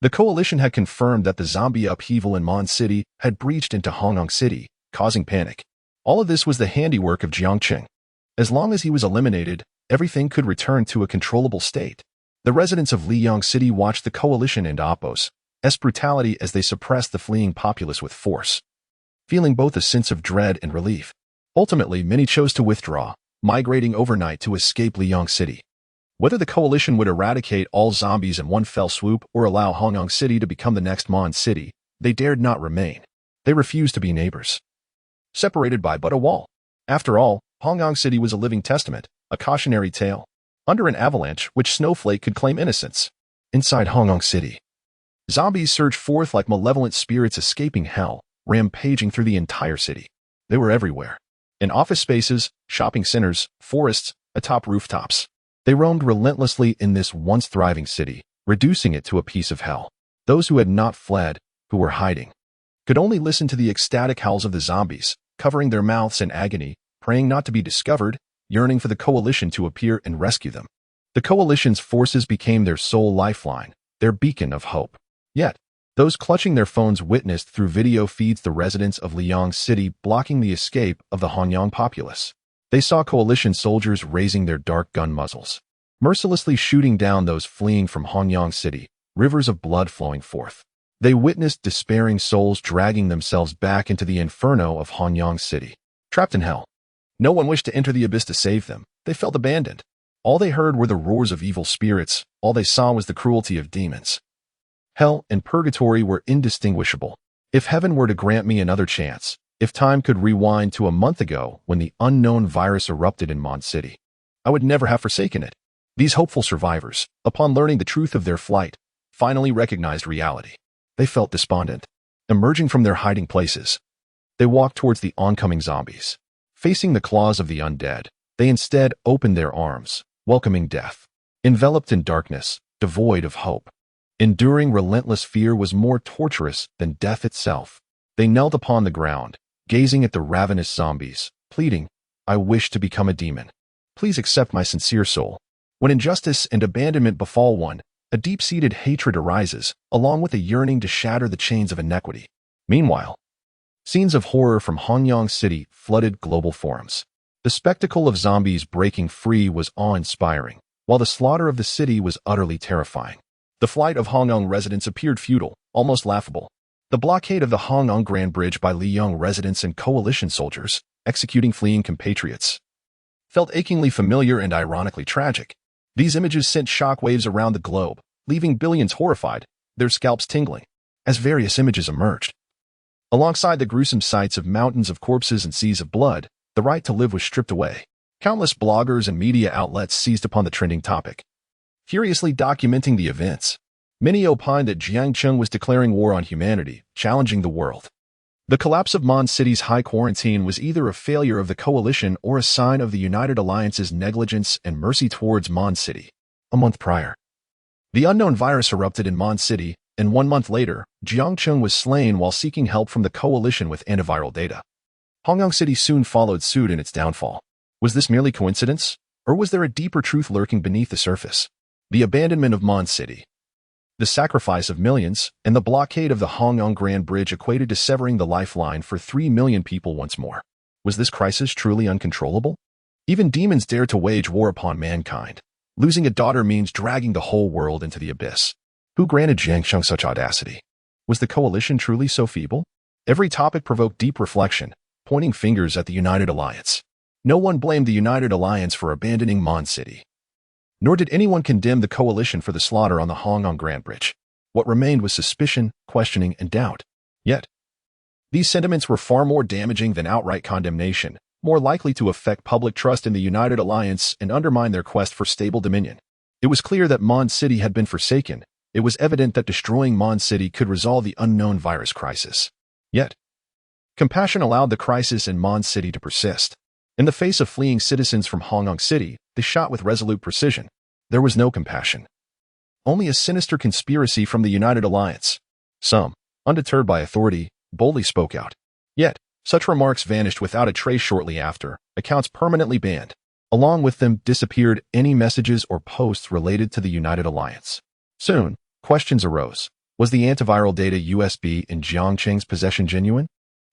The coalition had confirmed that the zombie upheaval in Mondstadt City had breached into Hongyang City, causing panic. All of this was the handiwork of Jiang Cheng. As long as he was eliminated, everything could return to a controllable state. The residents of Liyang City watched the coalition and Oppo's brutality as they suppressed the fleeing populace with force, feeling both a sense of dread and relief. Ultimately, many chose to withdraw, migrating overnight to escape Liyang City. Whether the coalition would eradicate all zombies in one fell swoop or allow Hongyang City to become the next Mondstadt City, they dared not remain. They refused to be neighbors, separated by but a wall. After all, Hongyang City was a living testament, a cautionary tale. Under an avalanche, which Snowflake could claim innocence. Inside Hongyang City, zombies surged forth like malevolent spirits escaping hell, rampaging through the entire city. They were everywhere. In office spaces, shopping centers, forests, atop rooftops. They roamed relentlessly in this once thriving city, reducing it to a piece of hell. Those who had not fled, who were hiding, could only listen to the ecstatic howls of the zombies, covering their mouths in agony, praying not to be discovered, yearning for the coalition to appear and rescue them. The coalition's forces became their sole lifeline, their beacon of hope. Yet, those clutching their phones witnessed through video feeds the residents of Liyang City blocking the escape of the Hongyang populace. They saw coalition soldiers raising their dark gun muzzles, mercilessly shooting down those fleeing from Hongyang City, rivers of blood flowing forth. They witnessed despairing souls dragging themselves back into the inferno of Hongyang City. Trapped in hell, no one wished to enter the abyss to save them. They felt abandoned. All they heard were the roars of evil spirits. All they saw was the cruelty of demons. Hell and purgatory were indistinguishable. If heaven were to grant me another chance, if time could rewind to a month ago when the unknown virus erupted in Mondstadt City, I would never have forsaken it. These hopeful survivors, upon learning the truth of their flight, finally recognized reality. They felt despondent. Emerging from their hiding places, they walked towards the oncoming zombies. Facing the claws of the undead, they instead opened their arms, welcoming death. Enveloped in darkness, devoid of hope, enduring relentless fear was more torturous than death itself. They knelt upon the ground, gazing at the ravenous zombies, pleading, "I wish to become a demon. Please accept my sincere soul." When injustice and abandonment befall one, a deep-seated hatred arises, along with a yearning to shatter the chains of inequity. Meanwhile, scenes of horror from Hongyang City flooded global forums. The spectacle of zombies breaking free was awe-inspiring, while the slaughter of the city was utterly terrifying. The flight of Hongyang residents appeared futile, almost laughable. The blockade of the Hongyang Grand Bridge by Liyang residents and coalition soldiers, executing fleeing compatriots, felt achingly familiar and ironically tragic. These images sent shockwaves around the globe, leaving billions horrified, their scalps tingling, as various images emerged. Alongside the gruesome sights of mountains of corpses and seas of blood, the right to live was stripped away. Countless bloggers and media outlets seized upon the trending topic, furiously documenting the events. Many opined that Jiang Cheng was declaring war on humanity, challenging the world The collapse of Mon City's high quarantine was either a failure of the coalition or a sign of the United Alliance's negligence and mercy towards Mon City. A month prior, the unknown virus erupted in Mon City, and 1 month later, Jiang Cheng was slain while seeking help from the coalition with antiviral data. Hong City soon followed suit in its downfall. Was this merely coincidence, or was there a deeper truth lurking beneath the surface? The abandonment of Mon City, the sacrifice of millions, and the blockade of the Hong Kong Grand Bridge equated to severing the lifeline for 3 million people once more. Was this crisis truly uncontrollable? Even demons dare to wage war upon mankind. Losing a daughter means dragging the whole world into the abyss. Who granted Jiang Cheng such audacity? Was the coalition truly so feeble? Every topic provoked deep reflection, pointing fingers at the United Alliance. No one blamed the United Alliance for abandoning Mon City. Nor did anyone condemn the coalition for the slaughter on the Hong Kong Grand Bridge. What remained was suspicion, questioning, and doubt. Yet, these sentiments were far more damaging than outright condemnation, more likely to affect public trust in the United Alliance and undermine their quest for stable dominion. It was clear that Mon City had been forsaken. It was evident that destroying Mon City could resolve the unknown virus crisis. Yet, compassion allowed the crisis in Mon City to persist. In the face of fleeing citizens from Hong Kong City, they shot with resolute precision. There was no compassion. Only a sinister conspiracy from the United Alliance. Some, undeterred by authority, boldly spoke out. Yet, such remarks vanished without a trace shortly after, accounts permanently banned. Along with them disappeared any messages or posts related to the United Alliance. Soon, questions arose. Was the antiviral data USB in Jiang Cheng's possession genuine?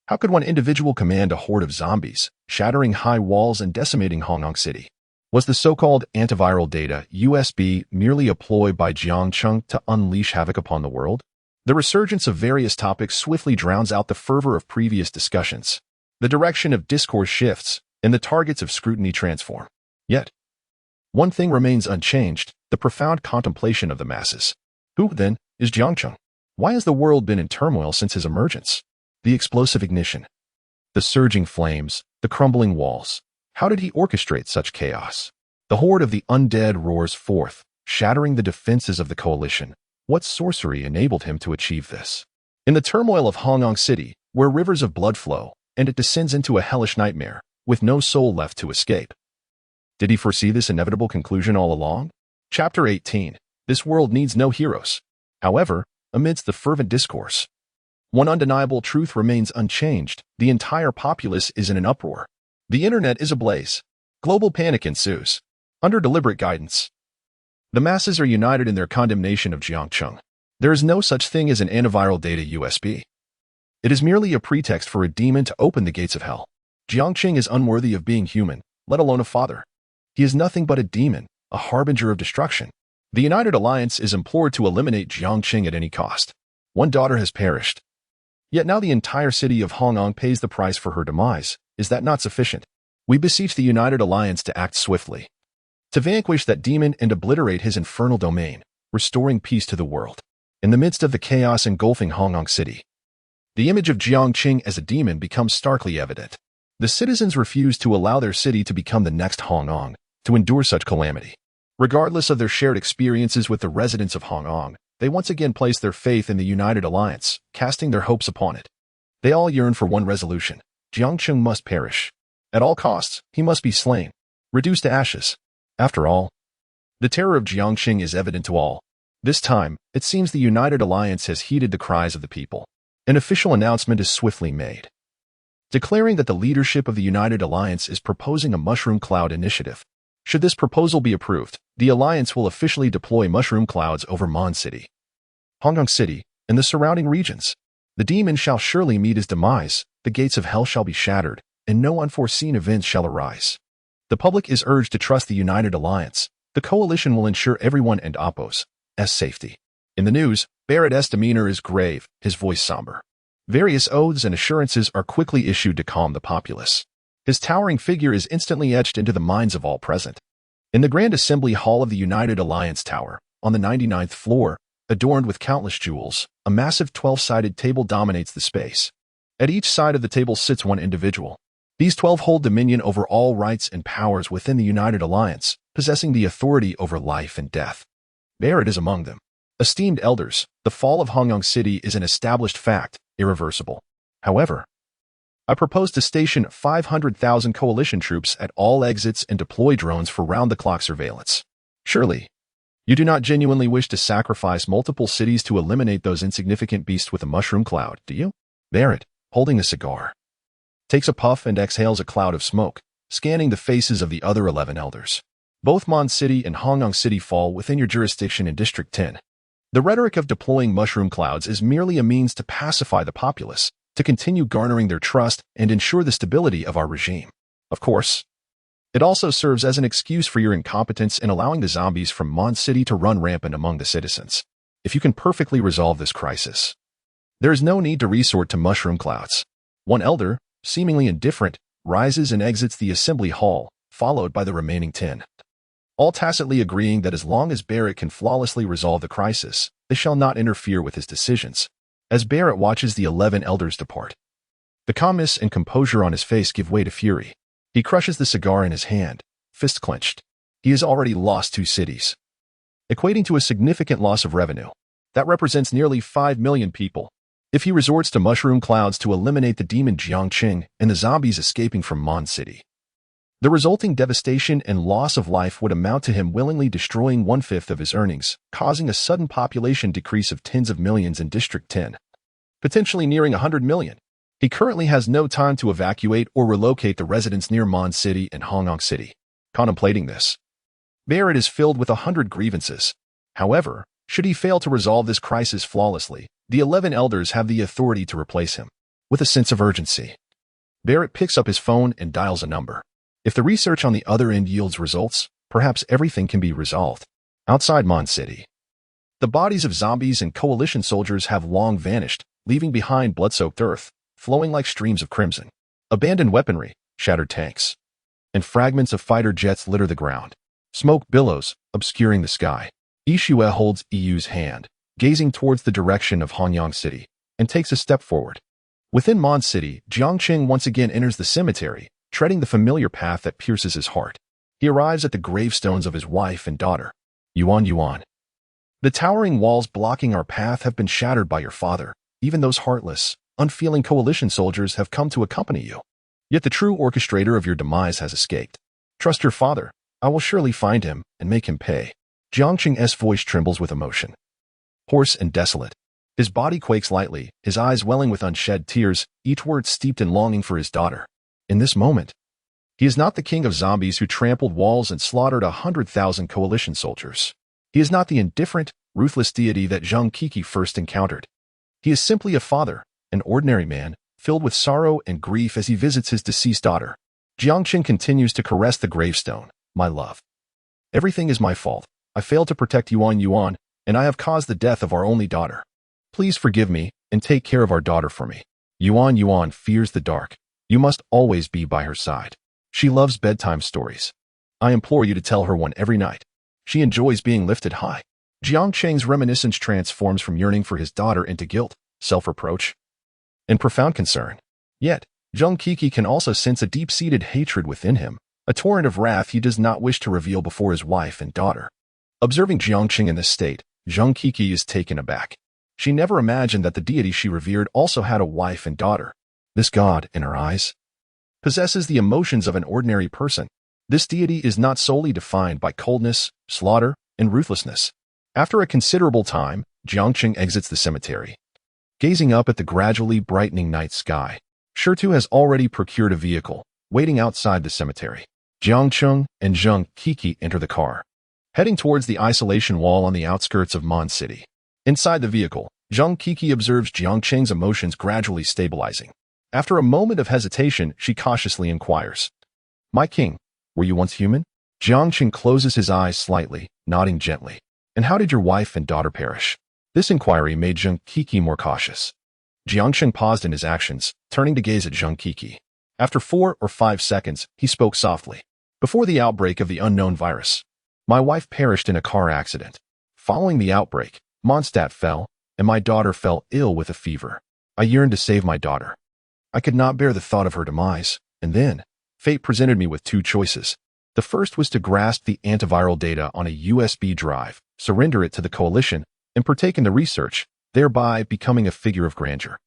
How could one individual command a horde of zombies, shattering high walls and decimating Hong Kong City? Was the so-called antiviral data USB merely a ploy by Jiang Cheng to unleash havoc upon the world? The resurgence of various topics swiftly drowns out the fervor of previous discussions. The direction of discourse shifts, and the targets of scrutiny transform. Yet, one thing remains unchanged, the profound contemplation of the masses. Who, then, is Jiang Cheng? Why has the world been in turmoil since his emergence? The explosive ignition, the surging flames, the crumbling walls. How did he orchestrate such chaos? The horde of the undead roars forth, shattering the defenses of the coalition. What sorcery enabled him to achieve this? In the turmoil of Hong Kong City, where rivers of blood flow, and it descends into a hellish nightmare, with no soul left to escape. Did he foresee this inevitable conclusion all along? Chapter 18. This world needs no heroes. However, amidst the fervent discourse, one undeniable truth remains unchanged. The entire populace is in an uproar. The internet is ablaze. Global panic ensues. Under deliberate guidance, the masses are united in their condemnation of Jiang Cheng. There is no such thing as an antiviral data USB. It is merely a pretext for a demon to open the gates of hell. Jiang Cheng is unworthy of being human, let alone a father. He is nothing but a demon, a harbinger of destruction. The United Alliance is implored to eliminate Jiang Cheng at any cost. One daughter has perished. Yet now the entire city of Hong Kong pays the price for her demise. Is that not sufficient? We beseech the United Alliance to act swiftly, to vanquish that demon and obliterate his infernal domain, restoring peace to the world. In the midst of the chaos engulfing Hong Kong City, the image of Jiang Cheng as a demon becomes starkly evident. The citizens refuse to allow their city to become the next Hong Kong, to endure such calamity. Regardless of their shared experiences with the residents of Hong Kong, they once again place their faith in the United Alliance, casting their hopes upon it. They all yearn for one resolution. Jiang Cheng must perish. At all costs, he must be slain, reduced to ashes. After all, the terror of Jiang Cheng is evident to all. This time, it seems the United Alliance has heeded the cries of the people. An official announcement is swiftly made, declaring that the leadership of the United Alliance is proposing a mushroom cloud initiative. Should this proposal be approved, the Alliance will officially deploy mushroom clouds over Mon City, Hong Kong City, and the surrounding regions. The demon shall surely meet his demise, the gates of hell shall be shattered, and no unforeseen events shall arise. The public is urged to trust the United Alliance. The coalition will ensure everyone and Oppo's safety. In the news, Barrett's demeanor is grave, his voice somber. Various oaths and assurances are quickly issued to calm the populace. His towering figure is instantly etched into the minds of all present. In the Grand Assembly Hall of the United Alliance Tower, on the 99th floor, adorned with countless jewels, a massive 12-sided table dominates the space. At each side of the table sits one individual. These 12 hold dominion over all rights and powers within the United Alliance, possessing the authority over life and death. Barrett is among them. Esteemed elders, the fall of Hong Kong City is an established fact, irreversible. However, I propose to station 500,000 coalition troops at all exits and deploy drones for round-the-clock surveillance. Surely, you do not genuinely wish to sacrifice multiple cities to eliminate those insignificant beasts with a mushroom cloud, do you? Barrett, holding a cigar, takes a puff and exhales a cloud of smoke, scanning the faces of the other 11 elders. Both Mon City and Hongyang City fall within your jurisdiction in District 10. The rhetoric of deploying mushroom clouds is merely a means to pacify the populace, to continue garnering their trust and ensure the stability of our regime. Of course, it also serves as an excuse for your incompetence in allowing the zombies from Mon City to run rampant among the citizens. If you can perfectly resolve this crisis, there is no need to resort to mushroom clouds. One elder, seemingly indifferent, rises and exits the assembly hall, followed by the remaining 10. All tacitly agreeing that as long as Barrett can flawlessly resolve the crisis, they shall not interfere with his decisions. As Barrett watches the 11 elders depart, the calmness and composure on his face give way to fury. He crushes the cigar in his hand, fist clenched. He has already lost 2 cities, equating to a significant loss of revenue. That represents nearly 5 million people. If he resorts to mushroom clouds to eliminate the demon Jiang Cheng and the zombies escaping from Mon City, the resulting devastation and loss of life would amount to him willingly destroying 1/5 of his earnings, causing a sudden population decrease of tens of millions in District 10, potentially nearing 100 million. He currently has no time to evacuate or relocate the residents near Mon City and Hongyang City. Contemplating this, Barrett is filled with 100 grievances. However, should he fail to resolve this crisis flawlessly, the 11 elders have the authority to replace him. With a sense of urgency, Barrett picks up his phone and dials a number. If the research on the other end yields results, perhaps everything can be resolved. Outside Mon City, the bodies of zombies and coalition soldiers have long vanished, leaving behind blood-soaked earth, flowing like streams of crimson. Abandoned weaponry, shattered tanks, and fragments of fighter jets litter the ground. Smoke billows, obscuring the sky. Yishue holds Yu's hand, gazing towards the direction of Hongyang City, and takes a step forward. Within Mon City, Jiang Cheng once again enters the cemetery, treading the familiar path that pierces his heart. He arrives at the gravestones of his wife and daughter. Yuan. The towering walls blocking our path have been shattered by your father. Even those heartless, unfeeling coalition soldiers have come to accompany you. Yet the true orchestrator of your demise has escaped. Trust your father. I will surely find him and make him pay. Jiang Cheng's voice trembles with emotion. Hoarse and desolate, his body quakes lightly, his eyes welling with unshed tears, each word steeped in longing for his daughter. In this moment, he is not the king of zombies who trampled walls and slaughtered 100,000 coalition soldiers. He is not the indifferent, ruthless deity that Zhang Kiki first encountered. He is simply a father, an ordinary man, filled with sorrow and grief as he visits his deceased daughter. Jiang Cheng continues to caress the gravestone. My love, everything is my fault. I failed to protect Yuan, and I have caused the death of our only daughter. Please forgive me and take care of our daughter for me. Yuan fears the dark. You must always be by her side. She loves bedtime stories. I implore you to tell her one every night. She enjoys being lifted high. Jiang Cheng's reminiscence transforms from yearning for his daughter into guilt, self-reproach, and profound concern. Yet, Zhang Kiki can also sense a deep-seated hatred within him, a torrent of wrath he does not wish to reveal before his wife and daughter. Observing Jiang Cheng in this state, Zhang Kiki is taken aback. She never imagined that the deity she revered also had a wife and daughter. This god, in her eyes, possesses the emotions of an ordinary person. This deity is not solely defined by coldness, slaughter, and ruthlessness. After a considerable time, Jiang Cheng exits the cemetery. Gazing up at the gradually brightening night sky, Shirtu has already procured a vehicle, waiting outside the cemetery. Jiang Cheng and Zhang Kiki enter the car, heading towards the isolation wall on the outskirts of Mon City. Inside the vehicle, Zhang Kiki observes Jiang Cheng's emotions gradually stabilizing. After a moment of hesitation, she cautiously inquires, "My king, were you once human?" Jiang Cheng closes his eyes slightly, nodding gently. "And how did your wife and daughter perish?" This inquiry made Zhang Kiki more cautious. Jiang Cheng paused in his actions, turning to gaze at Zhang Kiki. After 4 or 5 seconds, he spoke softly. "Before the outbreak of the unknown virus, my wife perished in a car accident. Following the outbreak, Mondstadt fell, and my daughter fell ill with a fever. I yearned to save my daughter. I could not bear the thought of her demise, and then, fate presented me with 2 choices. The first was to grasp the antiviral data on a USB drive, surrender it to the coalition, and partake in the research, thereby becoming a figure of grandeur.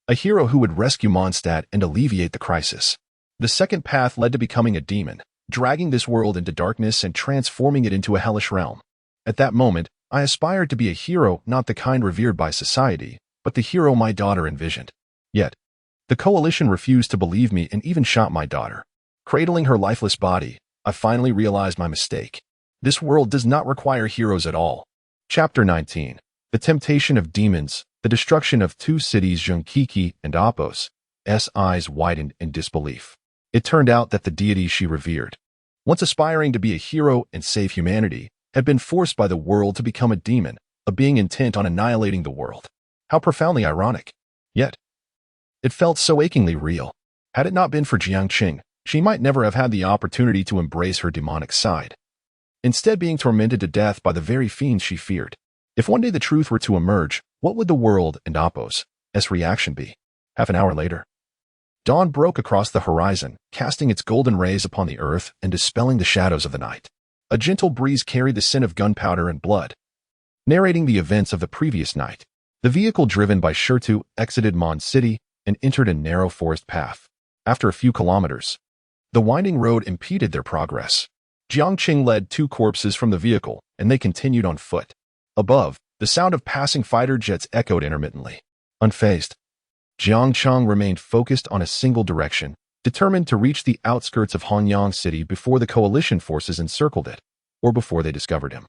a hero who would rescue Mondstadt and alleviate the crisis. The second path led to becoming a demon, dragging this world into darkness and transforming it into a hellish realm. At that moment, I aspired to be a hero, not the kind revered by society, but the hero my daughter envisioned. Yet, the coalition refused to believe me and even shot my daughter. Cradling her lifeless body, I finally realized my mistake. This world does not require heroes at all. Chapter 19. The Temptation of Demons, the Destruction of Two Cities. Jiang and Apos' eyes widened in disbelief. It turned out that the deity she revered, once aspiring to be a hero and save humanity, had been forced by the world to become a demon, a being intent on annihilating the world. How profoundly ironic. Yet, it felt so achingly real. Had it not been for Jiang Cheng, she might never have had the opportunity to embrace her demonic side, instead being tormented to death by the very fiends she feared. If one day the truth were to emerge, what would the world and Apos' reaction be? Half an hour later, dawn broke across the horizon, casting its golden rays upon the earth and dispelling the shadows of the night. A gentle breeze carried the scent of gunpowder and blood, narrating the events of the previous night. The vehicle driven by Shirtu exited Mondstadt and entered a narrow forest path. After a few kilometers, the winding road impeded their progress. Jiang Cheng led two corpses from the vehicle, and they continued on foot. Above, the sound of passing fighter jets echoed intermittently. Unfazed, Jiang Cheng remained focused on a single direction, determined to reach the outskirts of Hanyang City before the coalition forces encircled it, or before they discovered him.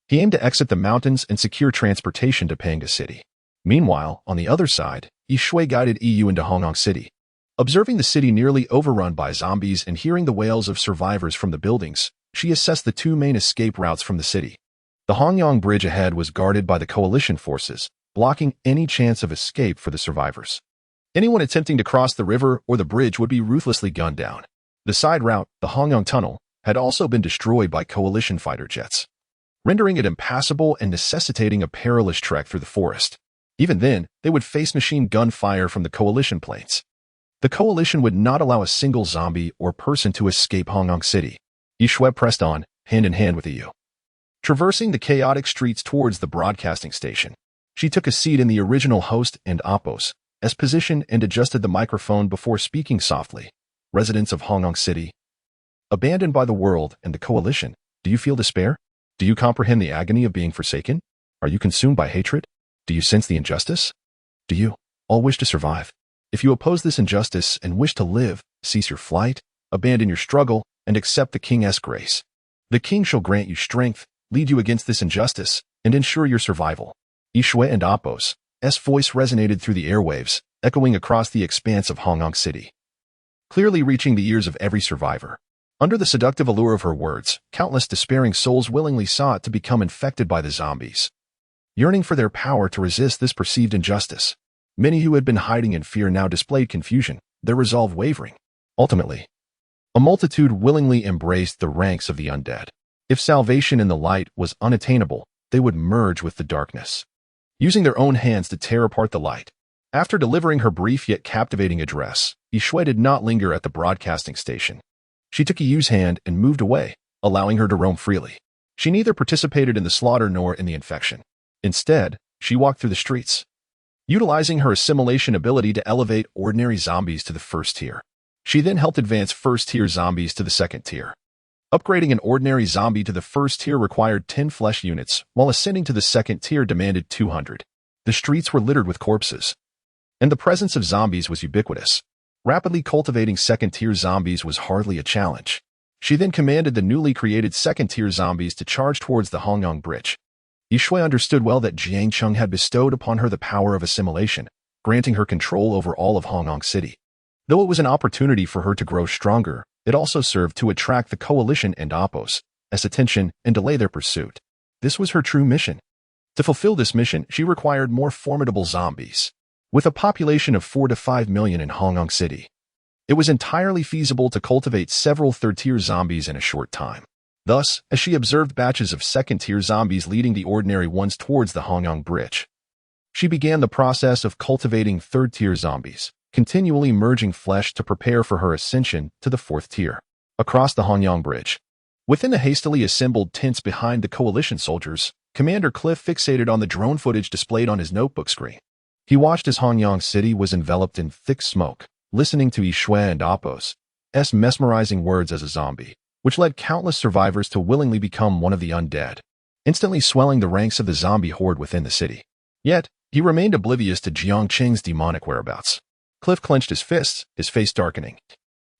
He aimed to exit the mountains and secure transportation to Panga City. Meanwhile, on the other side, Yishui guided EU into Hanyang City. Observing the city nearly overrun by zombies and hearing the wails of survivors from the buildings, she assessed the two main escape routes from the city. The Hanyang Bridge ahead was guarded by the coalition forces, blocking any chance of escape for the survivors. Anyone attempting to cross the river or the bridge would be ruthlessly gunned down. The side route, the Hanyang Tunnel, had also been destroyed by coalition fighter jets, rendering it impassable and necessitating a perilous trek through the forest. Even then, they would face machine gun fire from the coalition planes. The coalition would not allow a single zombie or person to escape Hanyang City. Yishui pressed on, hand in hand with EU. Traversing the chaotic streets towards the broadcasting station, she took a seat in the original host and Apos' position and adjusted the microphone before speaking softly. Residents of Hanyang City, abandoned by the world and the coalition, do you feel despair? Do you comprehend the agony of being forsaken? Are you consumed by hatred? Do you sense the injustice? Do you all wish to survive? If you oppose this injustice and wish to live, cease your flight, abandon your struggle, and accept the King's grace. The King shall grant you strength, lead you against this injustice, and ensure your survival. Yishui and Apos' voice resonated through the airwaves, echoing across the expanse of Hanyang City, clearly reaching the ears of every survivor. Under the seductive allure of her words, countless despairing souls willingly sought to become infected by the zombies, yearning for their power to resist this perceived injustice. Many who had been hiding in fear now displayed confusion, their resolve wavering. Ultimately, a multitude willingly embraced the ranks of the undead. If salvation in the light was unattainable, they would merge with the darkness, using their own hands to tear apart the light. After delivering her brief yet captivating address, Yishui did not linger at the broadcasting station. She took Yu's hand and moved away, allowing her to roam freely. She neither participated in the slaughter nor in the infection. Instead, she walked through the streets, utilizing her assimilation ability to elevate ordinary zombies to the first tier. She then helped advance first-tier zombies to the second tier. Upgrading an ordinary zombie to the first tier required 10 flesh units, while ascending to the second tier demanded 200. The streets were littered with corpses, and the presence of zombies was ubiquitous. Rapidly cultivating second-tier zombies was hardly a challenge. She then commanded the newly created second-tier zombies to charge towards the Hanyang Bridge. Yishui understood well that Jiang Cheng had bestowed upon her the power of assimilation, granting her control over all of Hanyang City. Though it was an opportunity for her to grow stronger, it also served to attract the coalition and Apos' attention and delay their pursuit. This was her true mission. To fulfill this mission, she required more formidable zombies. With a population of 4 to 5 million in Hanyang City, it was entirely feasible to cultivate several third-tier zombies in a short time. Thus, as she observed batches of second-tier zombies leading the ordinary ones towards the Hanyang Bridge, she began the process of cultivating third-tier zombies, continually merging flesh to prepare for her ascension to the fourth tier. Across the Hanyang Bridge, within the hastily assembled tents behind the coalition soldiers, Commander Cliff fixated on the drone footage displayed on his notebook screen. He watched as Hanyang City was enveloped in thick smoke, listening to Yishui and Appo's mesmerizing words as a zombie, which led countless survivors to willingly become one of the undead, instantly swelling the ranks of the zombie horde within the city. Yet, he remained oblivious to Jiang Cheng's demonic whereabouts. Cliff clenched his fists, his face darkening,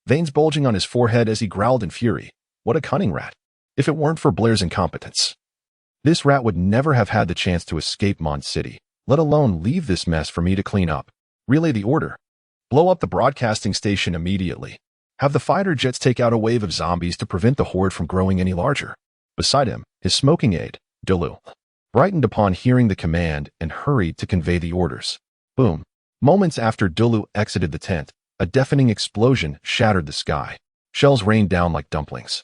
veins bulging on his forehead as he growled in fury. What a cunning rat! If it weren't for Blair's incompetence, this rat would never have had the chance to escape Mondstadt City, let alone leave this mess for me to clean up. Relay the order. Blow up the broadcasting station immediately. Have the fighter jets take out a wave of zombies to prevent the horde from growing any larger. Beside him, his smoking aide, Dulu, brightened upon hearing the command and hurried to convey the orders. Boom. Moments after Dulu exited the tent, a deafening explosion shattered the sky. Shells rained down like dumplings,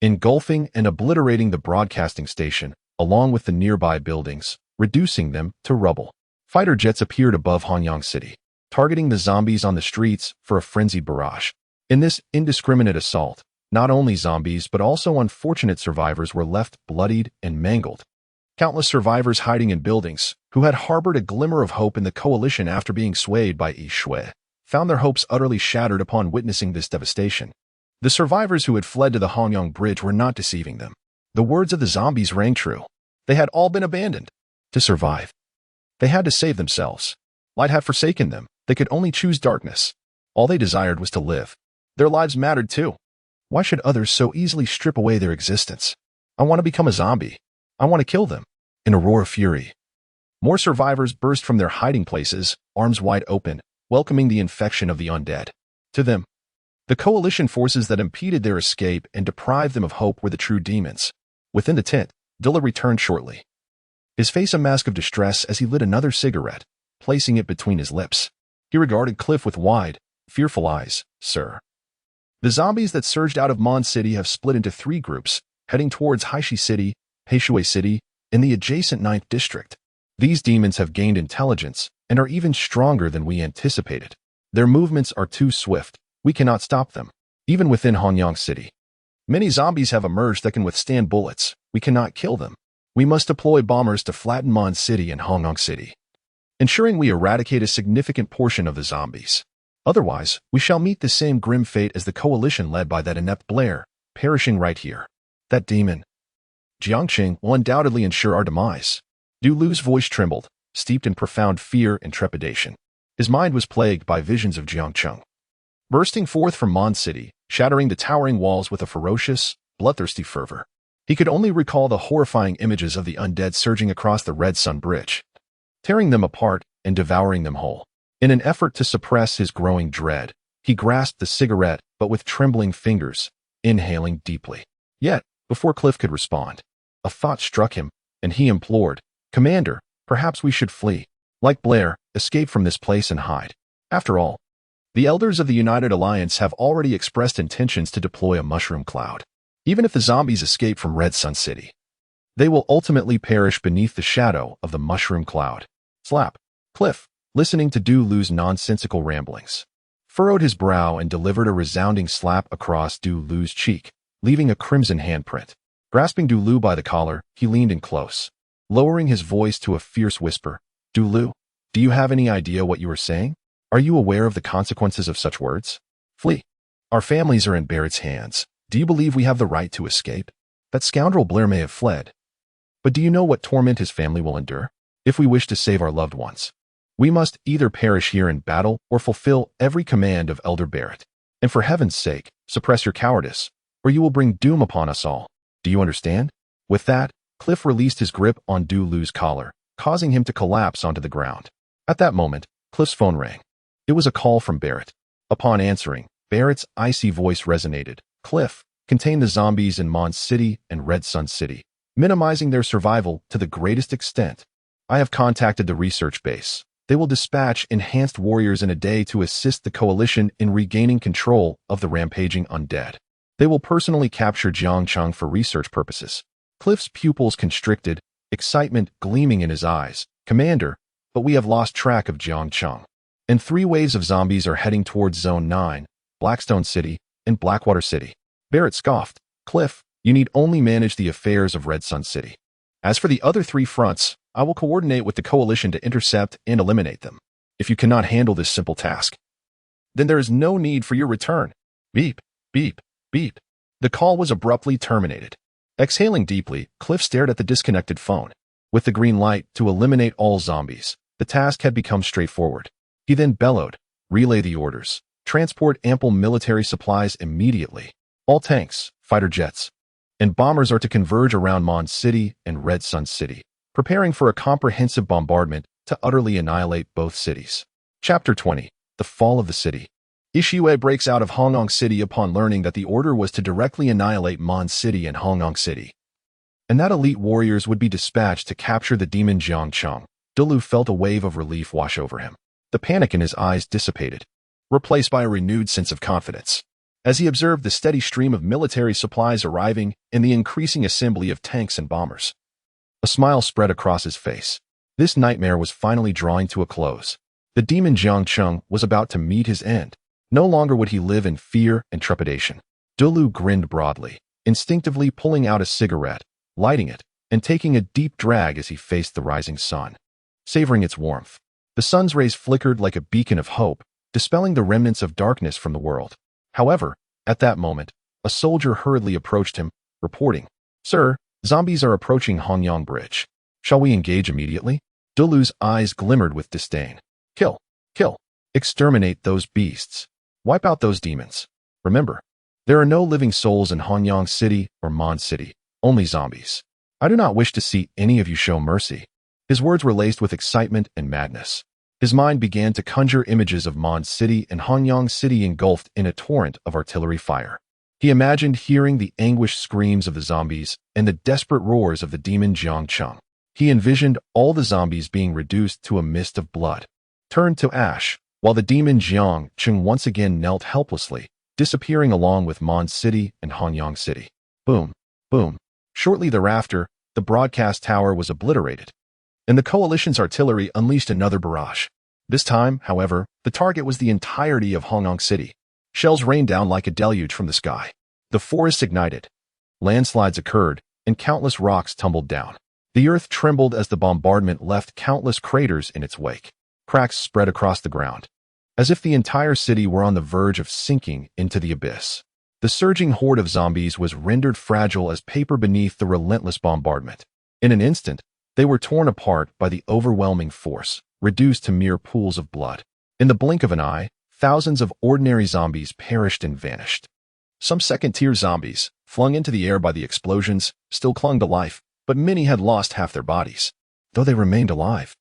engulfing and obliterating the broadcasting station, along with the nearby buildings, reducing them to rubble. Fighter jets appeared above Hanyang City, targeting the zombies on the streets for a frenzied barrage. In this indiscriminate assault, not only zombies but also unfortunate survivors were left bloodied and mangled. Countless survivors hiding in buildings, who had harbored a glimmer of hope in the coalition after being swayed by Yishui, found their hopes utterly shattered upon witnessing this devastation. The survivors who had fled to the Hanyang Bridge were not deceiving them. The words of the zombies rang true. They had all been abandoned. To survive, they had to save themselves. Light had forsaken them. They could only choose darkness. All they desired was to live. Their lives mattered too. Why should others so easily strip away their existence? I want to become a zombie. I want to kill them. In a roar of fury, more survivors burst from their hiding places, arms wide open, welcoming the infection of the undead. To them, the coalition forces that impeded their escape and deprived them of hope were the true demons. Within the tent, Dilla returned shortly, his face a mask of distress as he lit another cigarette, placing it between his lips. He regarded Cliff with wide, fearful eyes. Sir, the zombies that surged out of Mon City have split into 3 groups, heading towards Haishi City, Heishui City, and the adjacent 9th District. These demons have gained intelligence and are even stronger than we anticipated. Their movements are too swift. We cannot stop them. Even within Hanyang City, many zombies have emerged that can withstand bullets. We cannot kill them. We must deploy bombers to flatten Mon City and Hanyang City, ensuring we eradicate a significant portion of the zombies. Otherwise, we shall meet the same grim fate as the coalition led by that inept Blair, perishing right here. That demon, Jiang Cheng, will undoubtedly ensure our demise. Dulu's voice trembled, steeped in profound fear and trepidation. His mind was plagued by visions of Jiang Cheng, bursting forth from Mon City, shattering the towering walls with a ferocious, bloodthirsty fervor. He could only recall the horrifying images of the undead surging across the Red Sun Bridge, tearing them apart and devouring them whole. In an effort to suppress his growing dread, he grasped the cigarette, but with trembling fingers, inhaling deeply. Yet, before Cliff could respond, a thought struck him, and he implored, Commander, perhaps we should flee. Like Blair, escape from this place and hide. After all, the elders of the United Alliance have already expressed intentions to deploy a mushroom cloud. Even if the zombies escape from Red Sun City, they will ultimately perish beneath the shadow of the mushroom cloud. Slap. Cliff, listening to Dulu's nonsensical ramblings, furrowed his brow and delivered a resounding slap across Dulu's cheek, leaving a crimson handprint. Grasping Dulu by the collar, he leaned in close, lowering his voice to a fierce whisper. Dulu, do you have any idea what you are saying? Are you aware of the consequences of such words? Flee. Our families are in Barrett's hands. Do you believe we have the right to escape? That scoundrel Blair may have fled, but do you know what torment his family will endure? If we wish to save our loved ones, we must either perish here in battle or fulfill every command of Elder Barrett. And for heaven's sake, suppress your cowardice, or you will bring doom upon us all. Do you understand? With that, Cliff released his grip on Dulu's collar, causing him to collapse onto the ground. At that moment, Cliff's phone rang. It was a call from Barrett. Upon answering, Barrett's icy voice resonated. Cliff, contain the zombies in Mon City and Red Sun City, minimizing their survival to the greatest extent. I have contacted the research base. They will dispatch enhanced warriors in a day to assist the coalition in regaining control of the rampaging undead. They will personally capture Jiang Cheng for research purposes. Cliff's pupils constricted, excitement gleaming in his eyes. Commander, but we have lost track of Jiang Cheng. And 3 waves of zombies are heading towards Zone 9, Blackstone City, and Blackwater City. Barrett scoffed. Cliff, you need only manage the affairs of Red Sun City. As for the other 3 fronts, I will coordinate with the coalition to intercept and eliminate them. If you cannot handle this simple task, then there is no need for your return. Beep, beep, beep. The call was abruptly terminated. Exhaling deeply, Cliff stared at the disconnected phone. With the green light to eliminate all zombies, the task had become straightforward. He then bellowed, "Relay the orders. Transport ample military supplies immediately. All tanks, fighter jets, and bombers are to converge around Mon City and Red Sun City, preparing for a comprehensive bombardment to utterly annihilate both cities." Chapter 20. The Fall of the City. Ishue breaks out of Hongnong City upon learning that the order was to directly annihilate Mon City and Hongnong City, and that elite warriors would be dispatched to capture the demon Jiang Cheng. Dulu felt a wave of relief wash over him. The panic in his eyes dissipated, replaced by a renewed sense of confidence, as he observed the steady stream of military supplies arriving and the increasing assembly of tanks and bombers. A smile spread across his face. This nightmare was finally drawing to a close. The demon Jiang Cheng was about to meet his end. No longer would he live in fear and trepidation. Dulu grinned broadly, instinctively pulling out a cigarette, lighting it, and taking a deep drag as he faced the rising sun, savoring its warmth. The sun's rays flickered like a beacon of hope, dispelling the remnants of darkness from the world. However, at that moment, a soldier hurriedly approached him, reporting, "Sir, zombies are approaching Hongyang Bridge. Shall we engage immediately?" Dulu's eyes glimmered with disdain. "Kill, kill, exterminate those beasts. Wipe out those demons. Remember, there are no living souls in Hongyang City or Mon City, only zombies. I do not wish to see any of you show mercy." His words were laced with excitement and madness. His mind began to conjure images of Mon City and Hongyang City engulfed in a torrent of artillery fire. He imagined hearing the anguished screams of the zombies and the desperate roars of the demon Jiang Cheng. He envisioned all the zombies being reduced to a mist of blood, turned to ash, while the demon Jiang Cheng once again knelt helplessly, disappearing along with Mon City and Hongyang City. Boom, boom. Shortly thereafter, the broadcast tower was obliterated, and the coalition's artillery unleashed another barrage. This time, however, the target was the entirety of Hongnong City. Shells rained down like a deluge from the sky. The forests ignited. Landslides occurred, and countless rocks tumbled down. The earth trembled as the bombardment left countless craters in its wake. Cracks spread across the ground, as if the entire city were on the verge of sinking into the abyss. The surging horde of zombies was rendered fragile as paper beneath the relentless bombardment. In an instant, they were torn apart by the overwhelming force, reduced to mere pools of blood. In the blink of an eye, thousands of ordinary zombies perished and vanished. Some second-tier zombies, flung into the air by the explosions, still clung to life, but many had lost half their bodies. Though they remained alive,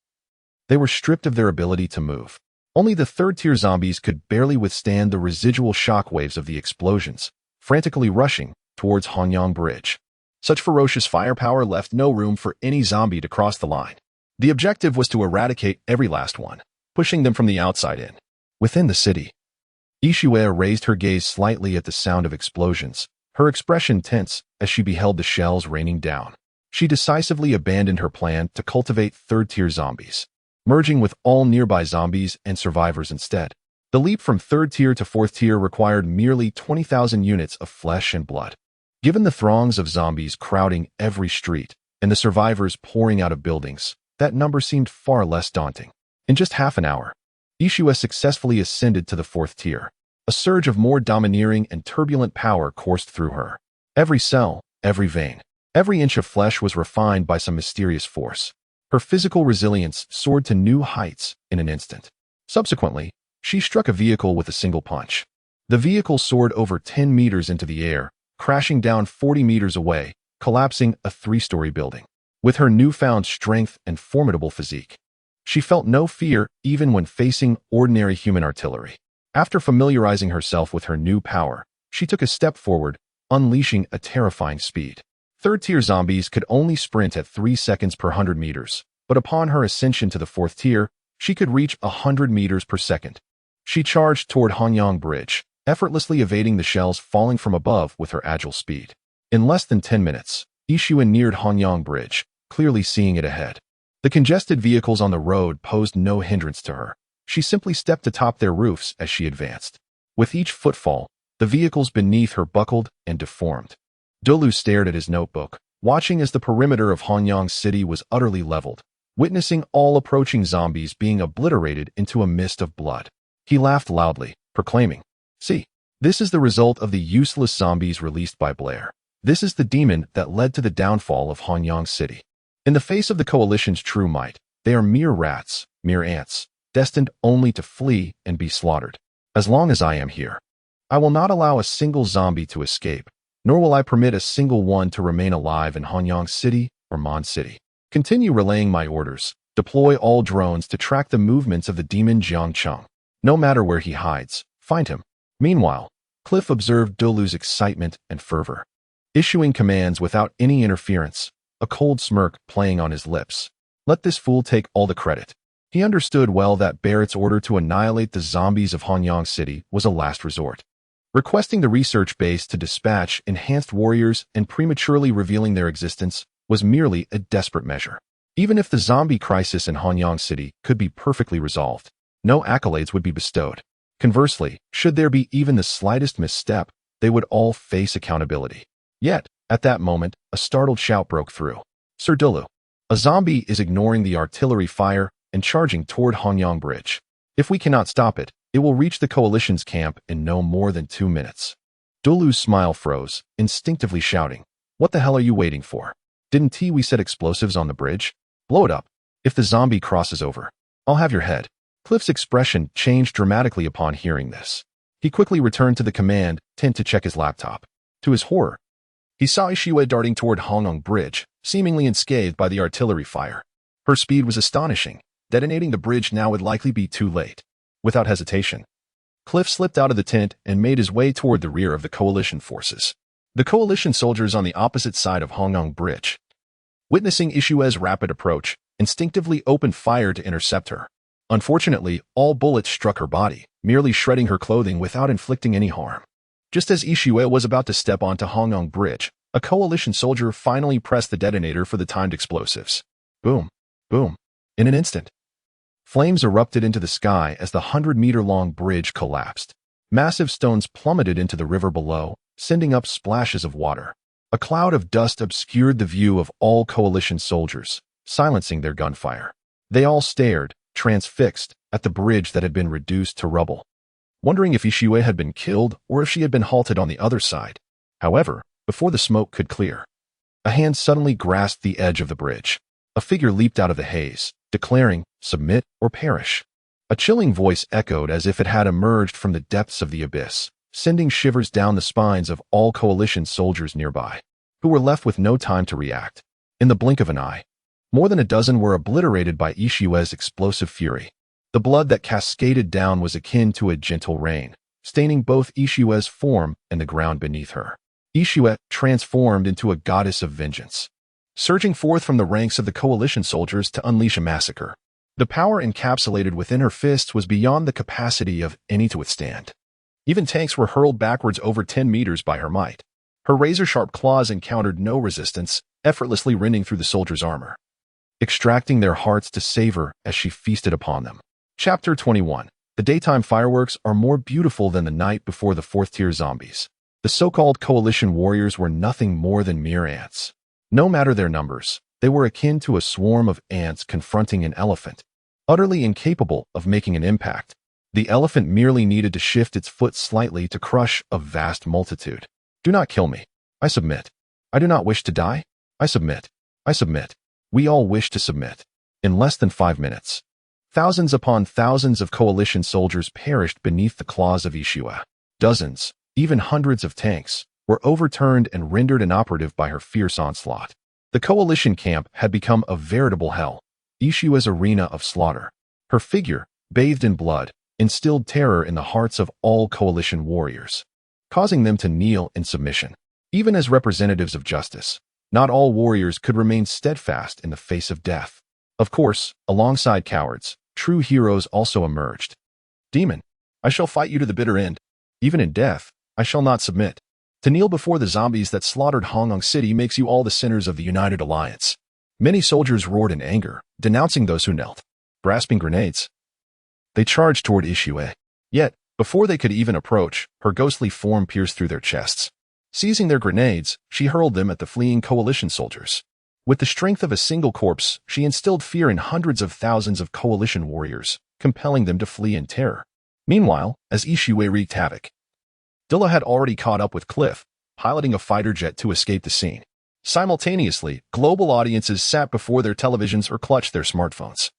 they were stripped of their ability to move. Only the third-tier zombies could barely withstand the residual shockwaves of the explosions, frantically rushing towards Hongyang Bridge. Such ferocious firepower left no room for any zombie to cross the line. The objective was to eradicate every last one, pushing them from the outside in. Within the city, Ishue raised her gaze slightly at the sound of explosions, her expression tense as she beheld the shells raining down. She decisively abandoned her plan to cultivate third-tier zombies, merging with all nearby zombies and survivors instead. The leap from third tier to fourth tier required merely 20,000 units of flesh and blood. Given the throngs of zombies crowding every street and the survivors pouring out of buildings, that number seemed far less daunting. In just half an hour, Ishue successfully ascended to the fourth tier. A surge of more domineering and turbulent power coursed through her. Every cell, every vein, every inch of flesh was refined by some mysterious force. Her physical resilience soared to new heights in an instant. Subsequently, she struck a vehicle with a single punch. The vehicle soared over 10 meters into the air, crashing down 40 meters away, collapsing a 3-story building. With her newfound strength and formidable physique, she felt no fear even when facing ordinary human artillery. After familiarizing herself with her new power, she took a step forward, unleashing a terrifying speed. Third-tier zombies could only sprint at 3 seconds per 100 meters, but upon her ascension to the fourth tier, she could reach 100 meters per second. She charged toward Hongyang Bridge, effortlessly evading the shells falling from above with her agile speed. In less than 10 minutes, Ishue neared Hongyang Bridge, clearly seeing it ahead. The congested vehicles on the road posed no hindrance to her. She simply stepped atop their roofs as she advanced. With each footfall, the vehicles beneath her buckled and deformed. Dolu stared at his notebook, watching as the perimeter of Hongyang City was utterly leveled, witnessing all approaching zombies being obliterated into a mist of blood. He laughed loudly, proclaiming, "See, this is the result of the useless zombies released by Blair. This is the demon that led to the downfall of Hanyang City. In the face of the Coalition's true might, they are mere rats, mere ants, destined only to flee and be slaughtered. As long as I am here, I will not allow a single zombie to escape, nor will I permit a single one to remain alive in Hanyang City or Mon City. Continue relaying my orders. Deploy all drones to track the movements of the demon Jiang Cheng. No matter where he hides, find him." Meanwhile, Cliff observed Dolu's excitement and fervor, issuing commands without any interference, a cold smirk playing on his lips. Let this fool take all the credit. He understood well that Barrett's order to annihilate the zombies of Hanyang City was a last resort. Requesting the research base to dispatch enhanced warriors and prematurely revealing their existence was merely a desperate measure. Even if the zombie crisis in Hanyang City could be perfectly resolved, no accolades would be bestowed. Conversely, should there be even the slightest misstep, they would all face accountability. Yet, at that moment, a startled shout broke through. "Sir Dolu, a zombie is ignoring the artillery fire and charging toward Hanyang Bridge. If we cannot stop it, it will reach the Coalition's camp in no more than 2 minutes." Dolu's smile froze, instinctively shouting, "What the hell are you waiting for? Didn't we set explosives on the bridge? Blow it up. If the zombie crosses over, I'll have your head." Cliff's expression changed dramatically upon hearing this. He quickly returned to the command tent to check his laptop. To his horror, he saw Ishiwa darting toward Hanyang Bridge, seemingly unscathed by the artillery fire. Her speed was astonishing. Detonating the bridge now would likely be too late. Without hesitation, Cliff slipped out of the tent and made his way toward the rear of the Coalition forces. The Coalition soldiers on the opposite side of Hanyang Bridge, witnessing Ishiwa's rapid approach, instinctively opened fire to intercept her. Unfortunately, all bullets struck her body, merely shredding her clothing without inflicting any harm. Just as Ishiwa was about to step onto Hanyang Bridge, a Coalition soldier finally pressed the detonator for the timed explosives. Boom, boom. In an instant, flames erupted into the sky as the 100-meter-long bridge collapsed. Massive stones plummeted into the river below, sending up splashes of water. A cloud of dust obscured the view of all Coalition soldiers, silencing their gunfire. They all stared, transfixed, at the bridge that had been reduced to rubble, wondering if Ishiwa had been killed or if she had been halted on the other side. However, before the smoke could clear, a hand suddenly grasped the edge of the bridge. A figure leaped out of the haze, declaring, "Submit or perish." A chilling voice echoed as if it had emerged from the depths of the abyss, sending shivers down the spines of all Coalition soldiers nearby, who were left with no time to react. In the blink of an eye, more than a dozen were obliterated by Ishiwa's explosive fury. The blood that cascaded down was akin to a gentle rain, staining both Ishiwa's form and the ground beneath her. Ishiwa transformed into a goddess of vengeance, surging forth from the ranks of the Coalition soldiers to unleash a massacre. The power encapsulated within her fists was beyond the capacity of any to withstand. Even tanks were hurled backwards over 10 meters by her might. Her razor-sharp claws encountered no resistance, effortlessly rending through the soldiers' armor, extracting their hearts to savor as she feasted upon them. Chapter 21. The daytime fireworks are more beautiful than the night before the fourth-tier zombies. The so-called Coalition warriors were nothing more than mere ants. No matter their numbers, they were akin to a swarm of ants confronting an elephant, utterly incapable of making an impact. The elephant merely needed to shift its foot slightly to crush a vast multitude. "Do not kill me. I submit. I do not wish to die. I submit. I submit." We all wish to submit. In less than 5 minutes, thousands upon thousands of Coalition soldiers perished beneath the claws of Ishiwa. Dozens, even hundreds of tanks, were overturned and rendered inoperative by her fierce onslaught. The Coalition camp had become a veritable hell, Ishiwa's arena of slaughter. Her figure, bathed in blood, instilled terror in the hearts of all Coalition warriors, causing them to kneel in submission. Even as representatives of justice, not all warriors could remain steadfast in the face of death. Of course, alongside cowards, true heroes also emerged. "Demon, I shall fight you to the bitter end. Even in death, I shall not submit. To kneel before the zombies that slaughtered Hanyang City makes you all the sinners of the United Alliance." Many soldiers roared in anger, denouncing those who knelt. Grasping grenades, they charged toward Ishiwa. Yet, before they could even approach, her ghostly form pierced through their chests. Seizing their grenades, she hurled them at the fleeing Coalition soldiers. With the strength of a single corpse, she instilled fear in hundreds of thousands of coalition warriors, compelling them to flee in terror. Meanwhile, as Ishiwei wreaked havoc, Dilla had already caught up with Cliff, piloting a fighter jet to escape the scene. Simultaneously, global audiences sat before their televisions or clutched their smartphones,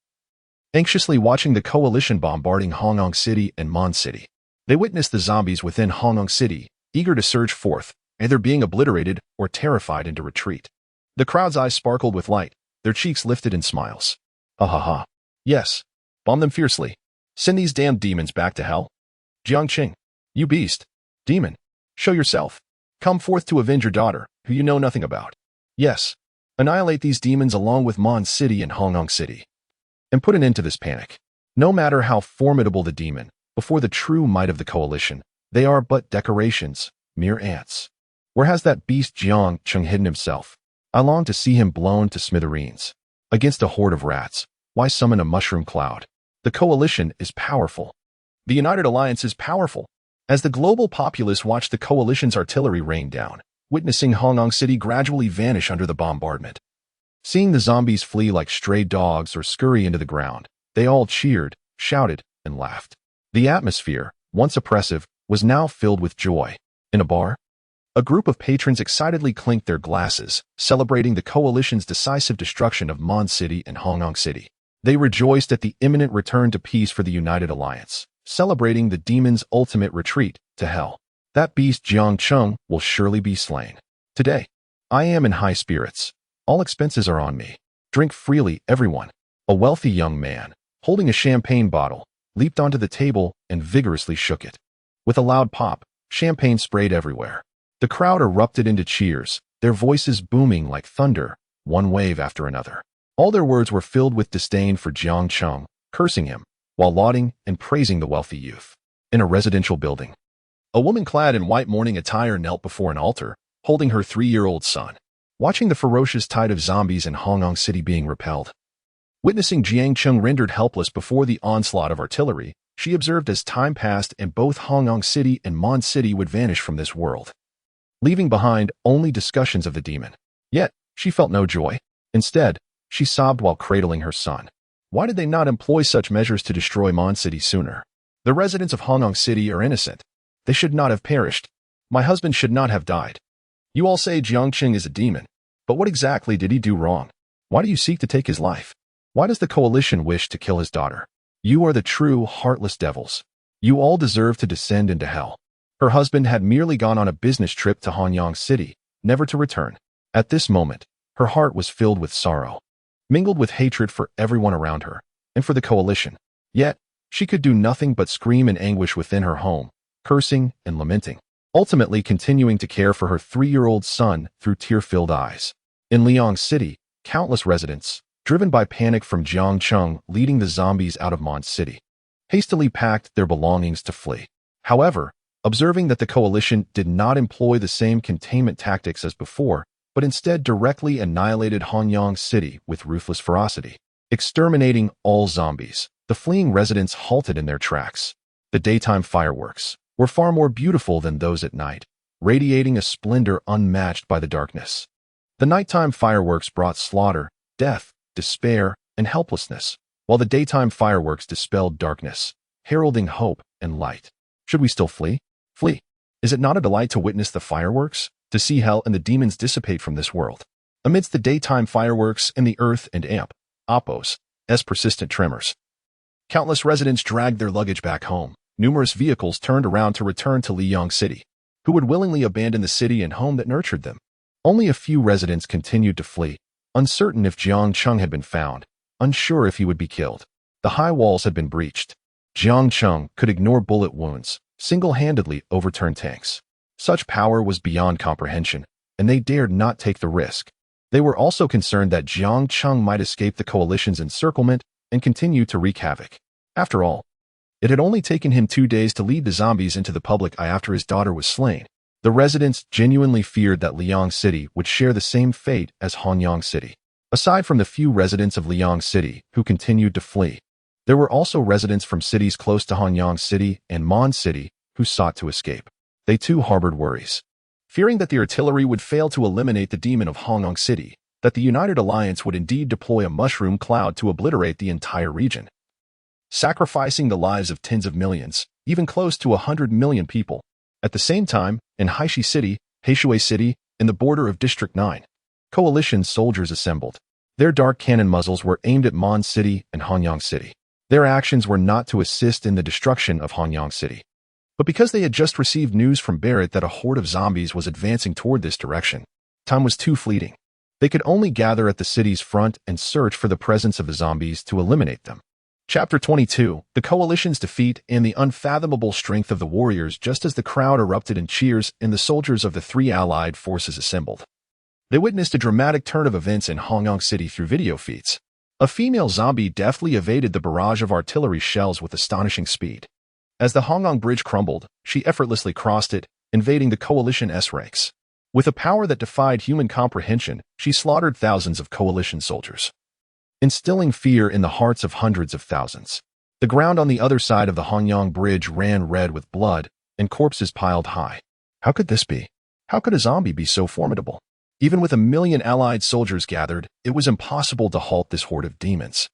anxiously watching the coalition bombarding Hongyang City and Mon City. They witnessed the zombies within Hongyang City, eager to surge forth, either being obliterated or terrified into retreat. The crowd's eyes sparkled with light, their cheeks lifted in smiles. Ha ha ha. Yes. Bomb them fiercely. Send these damned demons back to hell. Jiang Cheng, you beast. Demon. Show yourself. Come forth to avenge your daughter, who you know nothing about. Yes. Annihilate these demons along with Mon City and Hongyang City. And put an end to this panic. No matter how formidable the demon, before the true might of the coalition, they are but decorations, mere ants. Where has that beast Jiang Cheng hidden himself? I long to see him blown to smithereens. Against a horde of rats, why summon a mushroom cloud? The coalition is powerful. The United Alliance is powerful. As the global populace watched the coalition's artillery rain down, witnessing Hongyang City gradually vanish under the bombardment, seeing the zombies flee like stray dogs or scurry into the ground, they all cheered, shouted, and laughed. The atmosphere, once oppressive, was now filled with joy. In a bar, a group of patrons excitedly clinked their glasses, celebrating the coalition's decisive destruction of Mon City and Hongyang City. They rejoiced at the imminent return to peace for the United Alliance, celebrating the demon's ultimate retreat to hell. That beast Jiang Cheng will surely be slain. Today, I am in high spirits. All expenses are on me. Drink freely, everyone. A wealthy young man, holding a champagne bottle, leaped onto the table and vigorously shook it. With a loud pop, champagne sprayed everywhere. The crowd erupted into cheers, their voices booming like thunder, one wave after another. All their words were filled with disdain for Jiang Cheng, cursing him, while lauding and praising the wealthy youth. In a residential building, a woman clad in white mourning attire knelt before an altar, holding her 3-year-old son, watching the ferocious tide of zombies in Hongyang City being repelled. Witnessing Jiang Cheng rendered helpless before the onslaught of artillery, she observed as time passed and both Hongyang City and Mon City would vanish from this world, leaving behind only discussions of the demon. Yet, she felt no joy. Instead, she sobbed while cradling her son. Why did they not employ such measures to destroy Mon City sooner? The residents of Hongyang City are innocent. They should not have perished. My husband should not have died. You all say Jiang Cheng is a demon, but what exactly did he do wrong? Why do you seek to take his life? Why does the coalition wish to kill his daughter? You are the true, heartless devils. You all deserve to descend into hell. Her husband had merely gone on a business trip to Hongyang City, never to return. At this moment, her heart was filled with sorrow, mingled with hatred for everyone around her, and for the coalition. Yet, she could do nothing but scream in anguish within her home, cursing and lamenting, ultimately continuing to care for her 3-year-old son through tear-filled eyes. In Liang City, countless residents, driven by panic from Jiang Cheng leading the zombies out of Mon City, hastily packed their belongings to flee. However, observing that the coalition did not employ the same containment tactics as before, but instead directly annihilated Hongyang City with ruthless ferocity, exterminating all zombies, the fleeing residents halted in their tracks. The daytime fireworks were far more beautiful than those at night, radiating a splendor unmatched by the darkness. The nighttime fireworks brought slaughter, death, despair, and helplessness, while the daytime fireworks dispelled darkness, heralding hope and light. Should we still flee? Flee. Is it not a delight to witness the fireworks, to see hell and the demons dissipate from this world? Amidst the daytime fireworks and the earth and Appos, as persistent tremors, countless residents dragged their luggage back home. Numerous vehicles turned around to return to Liang City, who would willingly abandon the city and home that nurtured them. Only a few residents continued to flee, uncertain if Jiang Cheng had been found, unsure if he would be killed. The high walls had been breached. Jiang Cheng could ignore bullet wounds, single-handedly overturn tanks. Such power was beyond comprehension, and they dared not take the risk. They were also concerned that Jiang Cheng might escape the coalition's encirclement and continue to wreak havoc. After all, it had only taken him 2 days to lead the zombies into the public eye after his daughter was slain. The residents genuinely feared that Liang City would share the same fate as Hongyang City. Aside from the few residents of Liang City who continued to flee, there were also residents from cities close to Hongyang City and Mon City who sought to escape. They too harbored worries, fearing that the artillery would fail to eliminate the demon of Hongyang City. that the United Alliance would indeed deploy a mushroom cloud to obliterate the entire region, sacrificing the lives of tens of millions, even close to 100 million people. At the same time, in Haishui City, in the border of District 9, coalition soldiers assembled. Their dark cannon muzzles were aimed at Mondstadt City and Hanyang City. Their actions were not to assist in the destruction of Hanyang City, but because they had just received news from Barrett that a horde of zombies was advancing toward this direction. Time was too fleeting. They could only gather at the city's front and search for the presence of the zombies to eliminate them. Chapter 22, The Coalition's Defeat and the Unfathomable Strength of the Warriors. Just as the crowd erupted in cheers and the soldiers of the three allied forces assembled, they witnessed a dramatic turn of events in Hanyang City through video feeds. A female zombie deftly evaded the barrage of artillery shells with astonishing speed. As the Hanyang Bridge crumbled, she effortlessly crossed it, invading the Coalition's ranks. With a power that defied human comprehension, she slaughtered thousands of Coalition soldiers, instilling fear in the hearts of hundreds of thousands. The ground on the other side of the Hanyang Bridge ran red with blood, and corpses piled high. How could this be? How could a zombie be so formidable? Even with 1 million allied soldiers gathered, it was impossible to halt this horde of demons.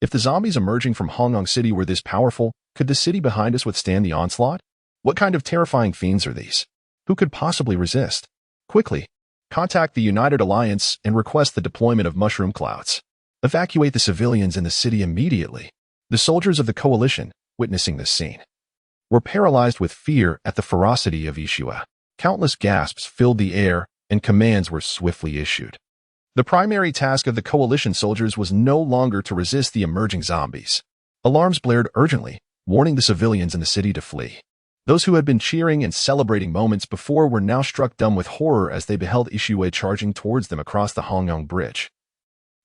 If the zombies emerging from Hanyang City were this powerful, could the city behind us withstand the onslaught? What kind of terrifying fiends are these? Who could possibly resist? Quickly, contact the United Alliance and request the deployment of mushroom clouds. Evacuate the civilians in the city immediately. The soldiers of the coalition, witnessing this scene, were paralyzed with fear at the ferocity of Ishua. Countless gasps filled the air, and commands were swiftly issued. The primary task of the coalition soldiers was no longer to resist the emerging zombies. Alarms blared urgently, warning the civilians in the city to flee. Those who had been cheering and celebrating moments before were now struck dumb with horror as they beheld Ishua charging towards them across the Hanyang Bridge,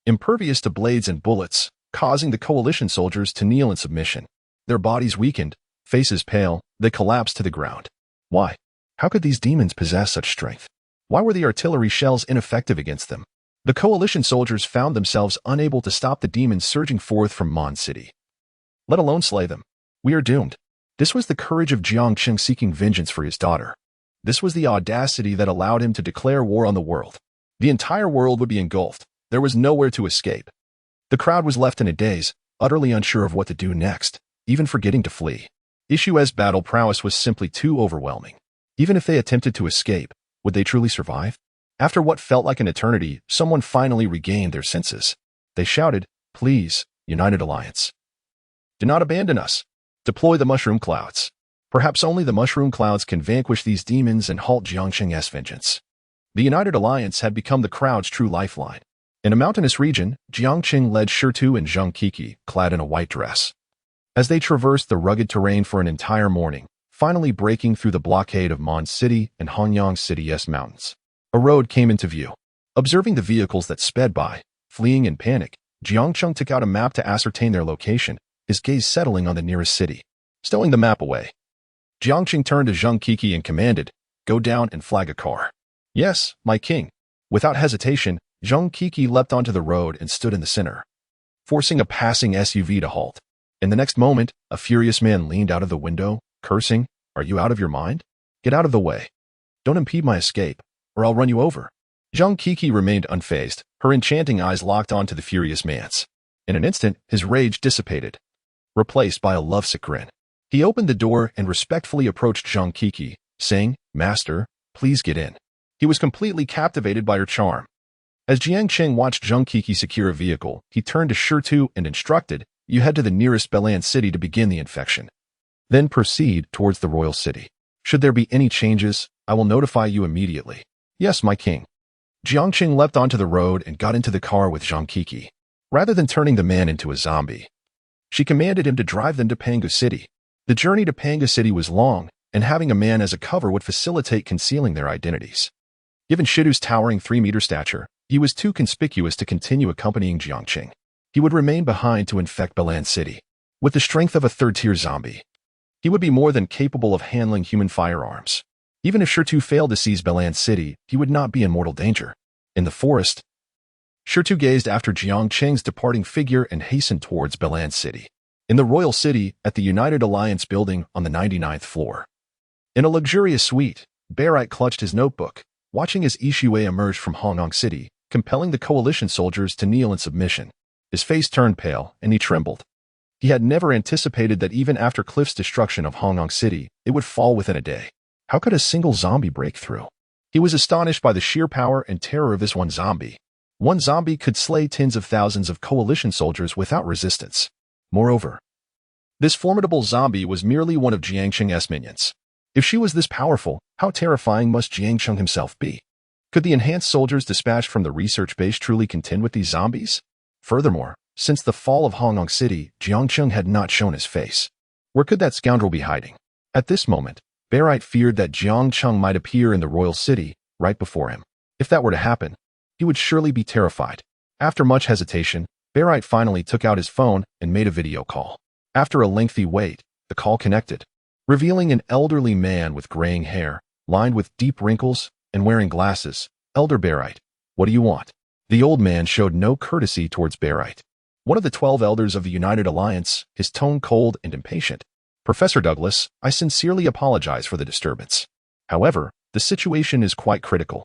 impervious to blades and bullets, causing the coalition soldiers to kneel in submission. Their bodies weakened, faces pale, they collapsed to the ground. Why? How could these demons possess such strength? Why were the artillery shells ineffective against them? The coalition soldiers found themselves unable to stop the demons surging forth from Mondstadt City, let alone slay them. We are doomed. This was the courage of Jiang Cheng seeking vengeance for his daughter. This was the audacity that allowed him to declare war on the world. The entire world would be engulfed. There was nowhere to escape. The crowd was left in a daze, utterly unsure of what to do next, even forgetting to flee. Ishua's battle prowess was simply too overwhelming. Even if they attempted to escape, would they truly survive? After what felt like an eternity, someone finally regained their senses. They shouted, "Please, United Alliance, do not abandon us. Deploy the mushroom clouds. Perhaps only the mushroom clouds can vanquish these demons and halt Jiang Cheng's vengeance." The United Alliance had become the crowd's true lifeline. In a mountainous region, Jiang Cheng led Shitu and Zheng Kiki, clad in a white dress, as they traversed the rugged terrain for an entire morning, finally breaking through the blockade of Mondstadt City and Hanyang City's mountains. A road came into view. Observing the vehicles that sped by, fleeing in panic, Jiang Cheng took out a map to ascertain their location, his gaze settling on the nearest city. Stowing the map away, Jiang Cheng turned to Zheng Kiki and commanded, "Go down and flag a car." "Yes, my king." Without hesitation, Zheng Kiki leapt onto the road and stood in the center, forcing a passing SUV to halt. In the next moment, a furious man leaned out of the window, cursing, "Are you out of your mind? Get out of the way. Don't impede my escape, or I'll run you over." Zheng Kiki remained unfazed, her enchanting eyes locked onto the furious man's. In an instant, his rage dissipated, replaced by a lovesick grin. He opened the door and respectfully approached Zheng Kiki, saying, "Master, please get in." He was completely captivated by her charm. As Jiang Cheng watched Zheng Kiki secure a vehicle, he turned to Shitu and instructed, "You head to the nearest Belan city to begin the infection. Then proceed towards the royal city. Should there be any changes, I will notify you immediately." "Yes, my king." Jiang Cheng leapt onto the road and got into the car with Zheng Kiki. Rather than turning the man into a zombie, she commanded him to drive them to Pangu City. The journey to Pangu City was long, and having a man as a cover would facilitate concealing their identities. Given Shitu's towering 3-meter stature, he was too conspicuous to continue accompanying Jiang Cheng. He would remain behind to infect Belan City. With the strength of a third-tier zombie, he would be more than capable of handling human firearms. Even if Shitu failed to seize Belan City, he would not be in mortal danger. In the forest, Shitu gazed after Jiang Cheng's departing figure and hastened towards Belan City. In the royal city, at the United Alliance building on the 99th floor, in a luxurious suite, Barrett clutched his notebook, watching as Ishua emerged from Hanyang City, compelling the coalition soldiers to kneel in submission. His face turned pale, and he trembled. He had never anticipated that even after Cliff's destruction of Hong Kong City, it would fall within a day. How could a single zombie break through? He was astonished by the sheer power and terror of this one zombie. One zombie could slay tens of thousands of coalition soldiers without resistance. Moreover, this formidable zombie was merely one of Jiang Cheng's minions. If she was this powerful, how terrifying must Jiang Cheng himself be? Could the enhanced soldiers dispatched from the research base truly contend with these zombies? Furthermore, since the fall of Hong Kong City, Jiang Cheng had not shown his face. Where could that scoundrel be hiding? At this moment, Barite feared that Jiang Cheng might appear in the royal city right before him. If that were to happen, he would surely be terrified. After much hesitation, Barite finally took out his phone and made a video call. After a lengthy wait, the call connected, revealing an elderly man with graying hair, lined with deep wrinkles, and wearing glasses. Elder Barite, what do you want? The old man showed no courtesy towards Barite. One of the 12 elders of the United Alliance, his tone cold and impatient. Professor Douglas, I sincerely apologize for the disturbance. However, the situation is quite critical.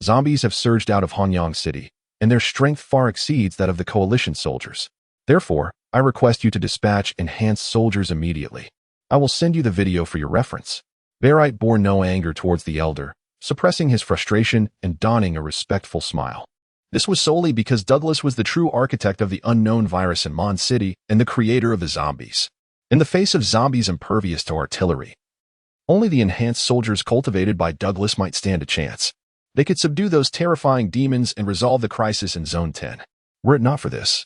Zombies have surged out of Hong Kong City, and their strength far exceeds that of the coalition soldiers. Therefore, I request you to dispatch enhanced soldiers immediately. I will send you the video for your reference. Barite bore no anger towards the elder, suppressing his frustration and donning a respectful smile. This was solely because Douglas was the true architect of the unknown virus in Mondstadt City and the creator of the zombies. In the face of zombies impervious to artillery, only the enhanced soldiers cultivated by Douglas might stand a chance. They could subdue those terrifying demons and resolve the crisis in Zone 10. Were it not for this,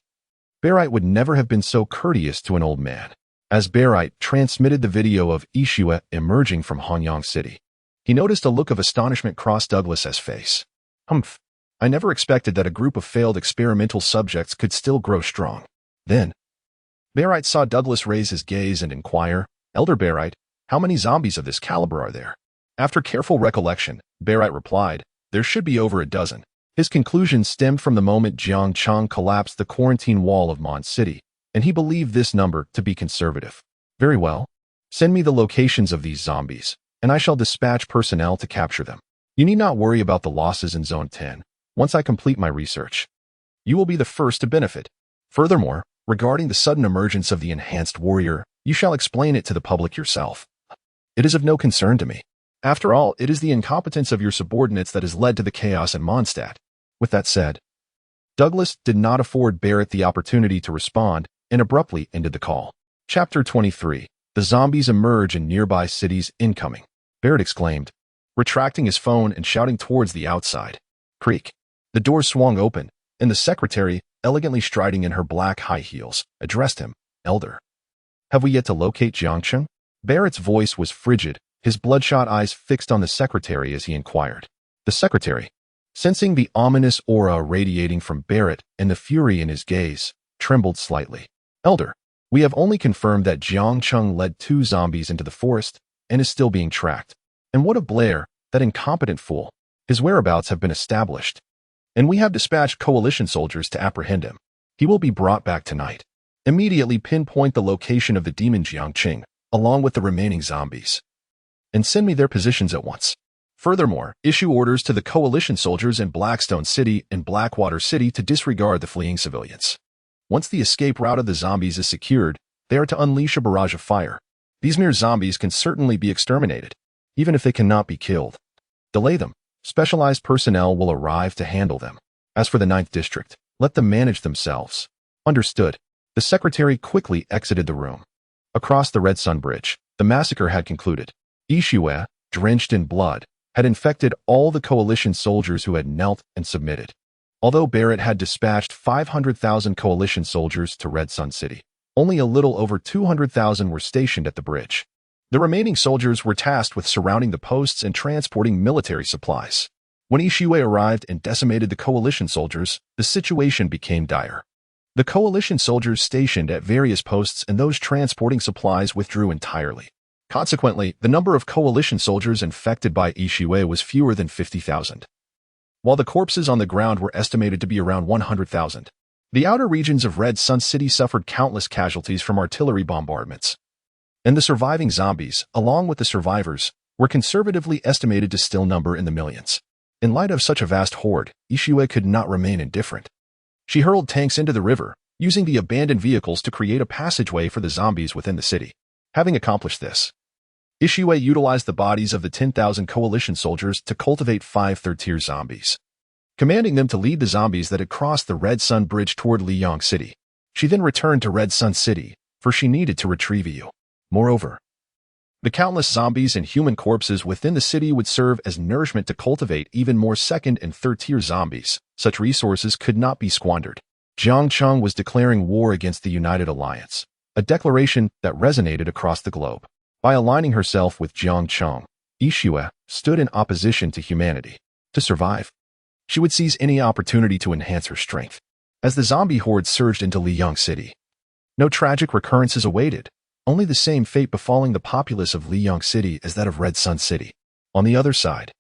Barite would never have been so courteous to an old man. As Barite transmitted the video of Ishua emerging from Hong Kong City, he noticed a look of astonishment cross Douglas's face. Humph. I never expected that a group of failed experimental subjects could still grow strong. Then, Barite saw Douglas raise his gaze and inquire, Elder Barite, how many zombies of this caliber are there? After careful recollection, Barite replied, there should be over a dozen. His conclusion stemmed from the moment Jiang Cheng collapsed the quarantine wall of Mondstadt City, and he believed this number to be conservative. Very well. Send me the locations of these zombies, and I shall dispatch personnel to capture them. You need not worry about the losses in Zone 10. Once I complete my research, you will be the first to benefit. Furthermore, regarding the sudden emergence of the enhanced warrior, you shall explain it to the public yourself. It is of no concern to me. After all, it is the incompetence of your subordinates that has led to the chaos in Mondstadt. With that said, Douglas did not afford Barite the opportunity to respond and abruptly ended the call. Chapter 23. The zombies emerge in nearby cities incoming. Barite exclaimed, retracting his phone and shouting towards the outside. Creak. The door swung open, and the secretary, elegantly striding in her black high heels, addressed him, Elder. Have we yet to locate Jiang Cheng? Barite's voice was frigid, his bloodshot eyes fixed on the secretary as he inquired. The secretary, sensing the ominous aura radiating from Barite and the fury in his gaze, trembled slightly. Elder, we have only confirmed that Jiang Cheng led 2 zombies into the forest and is still being tracked. And what of Blair, that incompetent fool? His whereabouts have been established, and we have dispatched coalition soldiers to apprehend him. He will be brought back tonight. Immediately pinpoint the location of the demon Jiang Cheng, along with the remaining zombies, and send me their positions at once. Furthermore, issue orders to the coalition soldiers in Blackstone City and Blackwater City to disregard the fleeing civilians. Once the escape route of the zombies is secured, they are to unleash a barrage of fire. These mere zombies can certainly be exterminated, even if they cannot be killed. Delay them. Specialized personnel will arrive to handle them. As for the 9th District, let them manage themselves. Understood. The secretary quickly exited the room. Across the Red Sun Bridge, the massacre had concluded. Ishua, drenched in blood, had infected all the coalition soldiers who had knelt and submitted. Although Barite had dispatched 500,000 coalition soldiers to Red Sun City, only a little over 200,000 were stationed at the bridge. The remaining soldiers were tasked with surrounding the posts and transporting military supplies. When Ishua arrived and decimated the coalition soldiers, the situation became dire. The coalition soldiers stationed at various posts and those transporting supplies withdrew entirely. Consequently, the number of coalition soldiers infected by Ishua was fewer than 50,000, while the corpses on the ground were estimated to be around 100,000. The outer regions of Red Sun City suffered countless casualties from artillery bombardments, and the surviving zombies, along with the survivors, were conservatively estimated to still number in the millions. In light of such a vast horde, Ishue could not remain indifferent. She hurled tanks into the river, using the abandoned vehicles to create a passageway for the zombies within the city. Having accomplished this, Ishue utilized the bodies of the 10,000 coalition soldiers to cultivate 5 third-tier zombies, commanding them to lead the zombies that had crossed the Red Sun Bridge toward Liyang City. She then returned to Red Sun City, for she needed to retrieve you. Moreover, the countless zombies and human corpses within the city would serve as nourishment to cultivate even more second- and third-tier zombies. Such resources could not be squandered. Jiang Cheng was declaring war against the United Alliance, a declaration that resonated across the globe. By aligning herself with Jiang Cheng, Ishue stood in opposition to humanity. To survive, she would seize any opportunity to enhance her strength. As the zombie horde surged into Liyang City, no tragic recurrences awaited, only the same fate befalling the populace of Liyang City as that of Red Sun City. On the other side,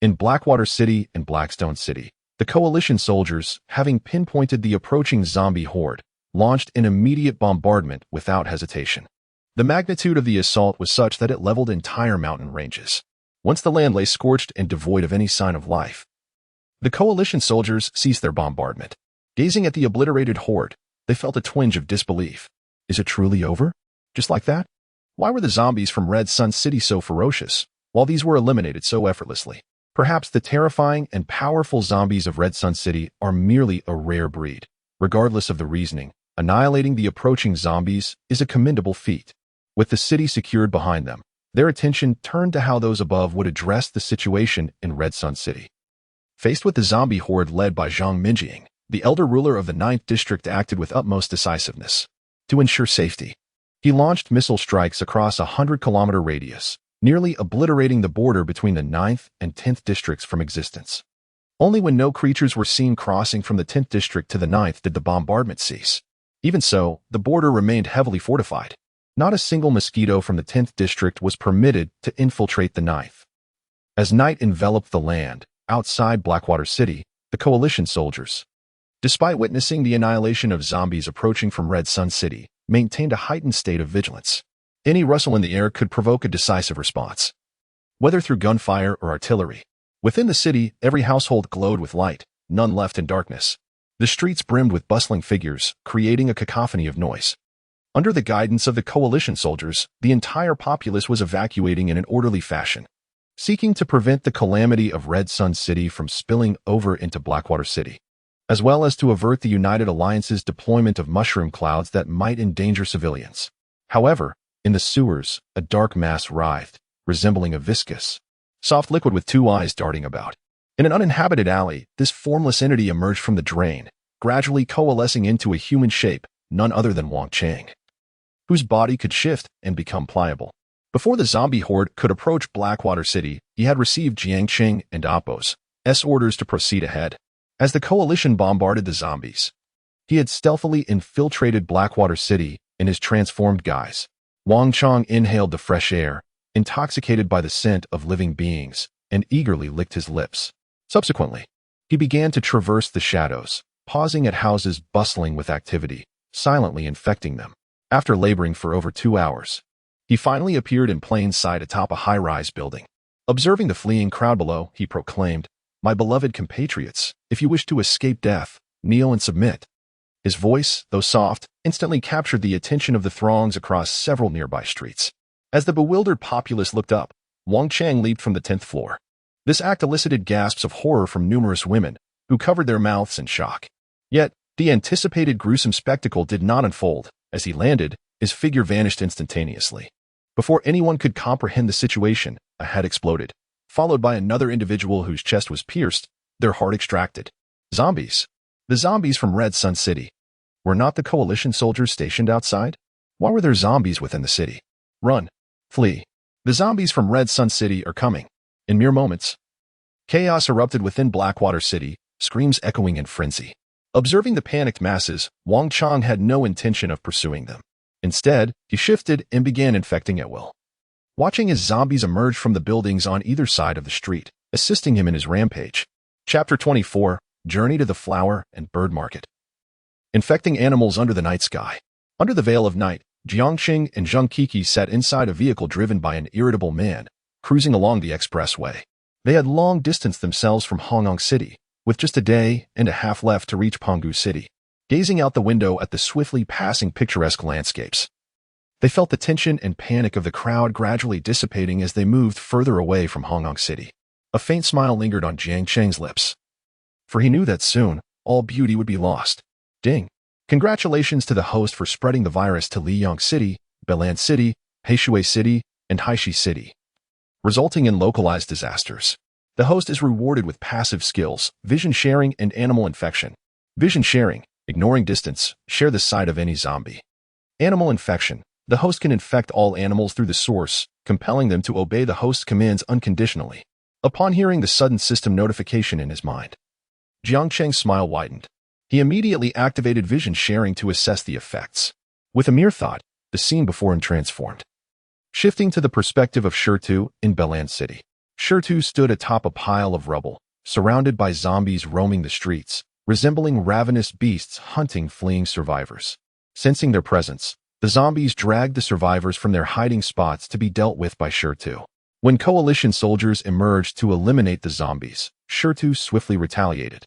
in Blackwater City and Blackstone City, the coalition soldiers, having pinpointed the approaching zombie horde, launched an immediate bombardment without hesitation. The magnitude of the assault was such that it leveled entire mountain ranges. Once the land lay scorched and devoid of any sign of life, the coalition soldiers ceased their bombardment. Gazing at the obliterated horde, they felt a twinge of disbelief. Is it truly over? Just like that? Why were the zombies from Red Sun City so ferocious, while these were eliminated so effortlessly? Perhaps the terrifying and powerful zombies of Red Sun City are merely a rare breed. Regardless of the reasoning, annihilating the approaching zombies is a commendable feat. With the city secured behind them, their attention turned to how those above would address the situation in Red Sun City. Faced with the zombie horde led by Zhang Minjiang, the elder ruler of the 9th District acted with utmost decisiveness. To ensure safety, he launched missile strikes across a 100-kilometer radius, nearly obliterating the border between the 9th and 10th districts from existence. Only when no creatures were seen crossing from the 10th district to the 9th did the bombardment cease. Even so, the border remained heavily fortified. Not a single mosquito from the 10th district was permitted to infiltrate the 9th. As night enveloped the land, outside Blackwater City, the coalition soldiers, despite witnessing the annihilation of zombies approaching from Red Sun City, maintained a heightened state of vigilance. Any rustle in the air could provoke a decisive response, whether through gunfire or artillery. Within the city, every household glowed with light, none left in darkness. The streets brimmed with bustling figures, creating a cacophony of noise. Under the guidance of the coalition soldiers, the entire populace was evacuating in an orderly fashion, seeking to prevent the calamity of Red Sun City from spilling over into Blackwater City, as well as to avert the United Alliance's deployment of mushroom clouds that might endanger civilians. However, in the sewers, a dark mass writhed, resembling a viscous, soft liquid with 2 eyes darting about. In an uninhabited alley, this formless entity emerged from the drain, gradually coalescing into a human shape, none other than Jiang Cheng, whose body could shift and become pliable. Before the zombie horde could approach Blackwater City, he had received Jiang Cheng and Appo's orders to proceed ahead. As the coalition bombarded the zombies, he had stealthily infiltrated Blackwater City in his transformed guise. Jiang Cheng inhaled the fresh air, intoxicated by the scent of living beings, and eagerly licked his lips. Subsequently, he began to traverse the shadows, pausing at houses bustling with activity, silently infecting them. After laboring for over 2 hours, he finally appeared in plain sight atop a high-rise building. Observing the fleeing crowd below, he proclaimed, "My beloved compatriots, if you wish to escape death, kneel and submit." His voice, though soft, instantly captured the attention of the throngs across several nearby streets. As the bewildered populace looked up, Jiang Cheng leaped from the 10th floor. This act elicited gasps of horror from numerous women, who covered their mouths in shock. Yet, the anticipated gruesome spectacle did not unfold. As he landed, his figure vanished instantaneously. Before anyone could comprehend the situation, a head exploded, followed by another individual whose chest was pierced, their heart extracted. Zombies. The zombies from Red Sun City. Were not the coalition soldiers stationed outside? Why were there zombies within the city? Run. Flee. The zombies from Red Sun City are coming. In mere moments, chaos erupted within Blackwater City, screams echoing in frenzy. Observing the panicked masses, Jiang Cheng had no intention of pursuing them. Instead, he shifted and began infecting at will, watching as zombies emerged from the buildings on either side of the street, assisting him in his rampage. Chapter 24, Journey to the Flower and Bird Market. Infecting animals under the night sky. Under the veil of night, Jiang Cheng and Zheng Kiki sat inside a vehicle driven by an irritable man, cruising along the expressway. They had long distanced themselves from Hongyang City, with just a day and a half left to reach Penghu City. Gazing out the window at the swiftly passing picturesque landscapes, they felt the tension and panic of the crowd gradually dissipating as they moved further away from Hongyang City. A faint smile lingered on Jiang Cheng's lips, for he knew that soon, all beauty would be lost. Ding! Congratulations to the host for spreading the virus to Liyang City, Belan City, Heishui City, and Haishi City, resulting in localized disasters. The host is rewarded with passive skills, vision sharing, and animal infection. Vision sharing, ignoring distance, share the sight of any zombie. Animal infection, the host can infect all animals through the source, compelling them to obey the host's commands unconditionally. Upon hearing the sudden system notification in his mind, Jiang Cheng's smile widened. He immediately activated vision sharing to assess the effects. With a mere thought, the scene before him transformed. Shifting to the perspective of Shirtu in Belan City. Shirtu stood atop a pile of rubble, surrounded by zombies roaming the streets, resembling ravenous beasts hunting fleeing survivors. Sensing their presence, the zombies dragged the survivors from their hiding spots to be dealt with by Shirtu. When coalition soldiers emerged to eliminate the zombies, Shirtu swiftly retaliated,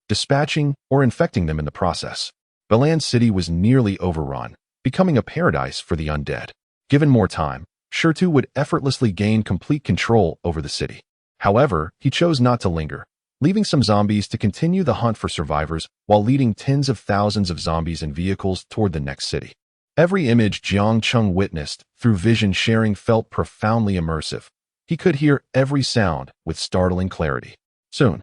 dispatching or infecting them in the process. Belan City was nearly overrun, becoming a paradise for the undead. Given more time, Shirtu would effortlessly gain complete control over the city. However, he chose not to linger, leaving some zombies to continue the hunt for survivors while leading tens of thousands of zombies in vehicles toward the next city. Every image Jiang Cheng witnessed through vision sharing felt profoundly immersive. He could hear every sound with startling clarity. Soon,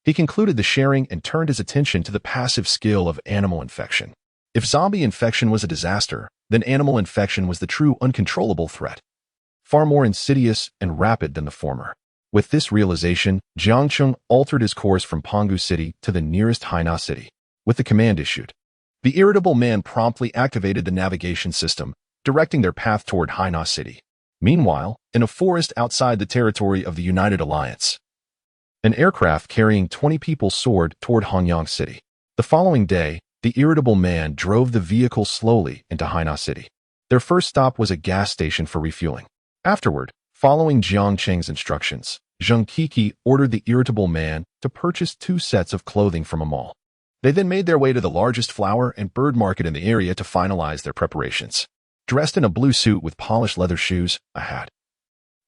he concluded the sharing and turned his attention to the passive skill of animal infection. If zombie infection was a disaster, then animal infection was the true uncontrollable threat, far more insidious and rapid than the former. With this realization, Jiang Cheng altered his course from Penghu City to the nearest Hainan City. With the command issued, the irritable man promptly activated the navigation system, directing their path toward Hainan City. Meanwhile, in a forest outside the territory of the United Alliance, an aircraft carrying 20 people soared toward Hongyang City. The following day, the irritable man drove the vehicle slowly into Hainan City. Their first stop was a gas station for refueling. Afterward, following Jiang Cheng's instructions, Zheng Kiki ordered the irritable man to purchase 2 sets of clothing from a mall. They then made their way to the largest flower and bird market in the area to finalize their preparations. Dressed in a blue suit with polished leather shoes, a hat,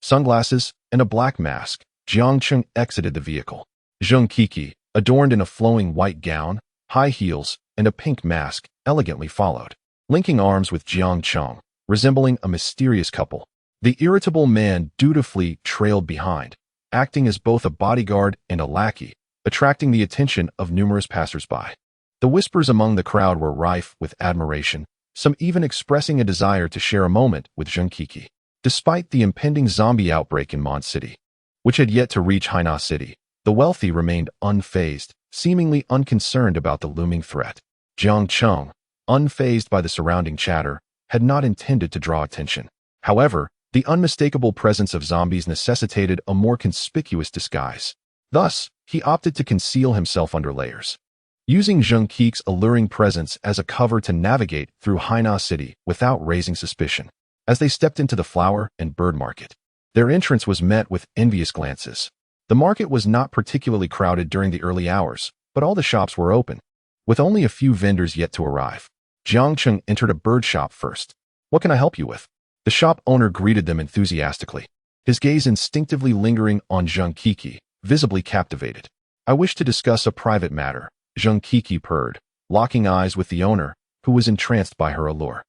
sunglasses, and a black mask, Jiang Cheng exited the vehicle. Zheng Kiki, adorned in a flowing white gown, high heels, and a pink mask, elegantly followed, linking arms with Jiang Cheng, resembling a mysterious couple. The irritable man dutifully trailed behind, acting as both a bodyguard and a lackey, attracting the attention of numerous passers-by. The whispers among the crowd were rife with admiration, some even expressing a desire to share a moment with Zheng Kiki. Despite the impending zombie outbreak in Mondstadt City, which had yet to reach Hainan City, the wealthy remained unfazed, seemingly unconcerned about the looming threat. Jiang Cheng, unfazed by the surrounding chatter, had not intended to draw attention. However, the unmistakable presence of zombies necessitated a more conspicuous disguise. Thus, he opted to conceal himself under layers, using Zheng Kiki's alluring presence as a cover to navigate through Hainan City without raising suspicion. As they stepped into the flower and bird market, their entrance was met with envious glances. The market was not particularly crowded during the early hours, but all the shops were open, with only a few vendors yet to arrive. Jiang Cheng entered a bird shop first. "What can I help you with?" The shop owner greeted them enthusiastically, his gaze instinctively lingering on Zheng Kiki, visibly captivated. "I wish to discuss a private matter," Zheng Kiki purred, locking eyes with the owner, who was entranced by her allure.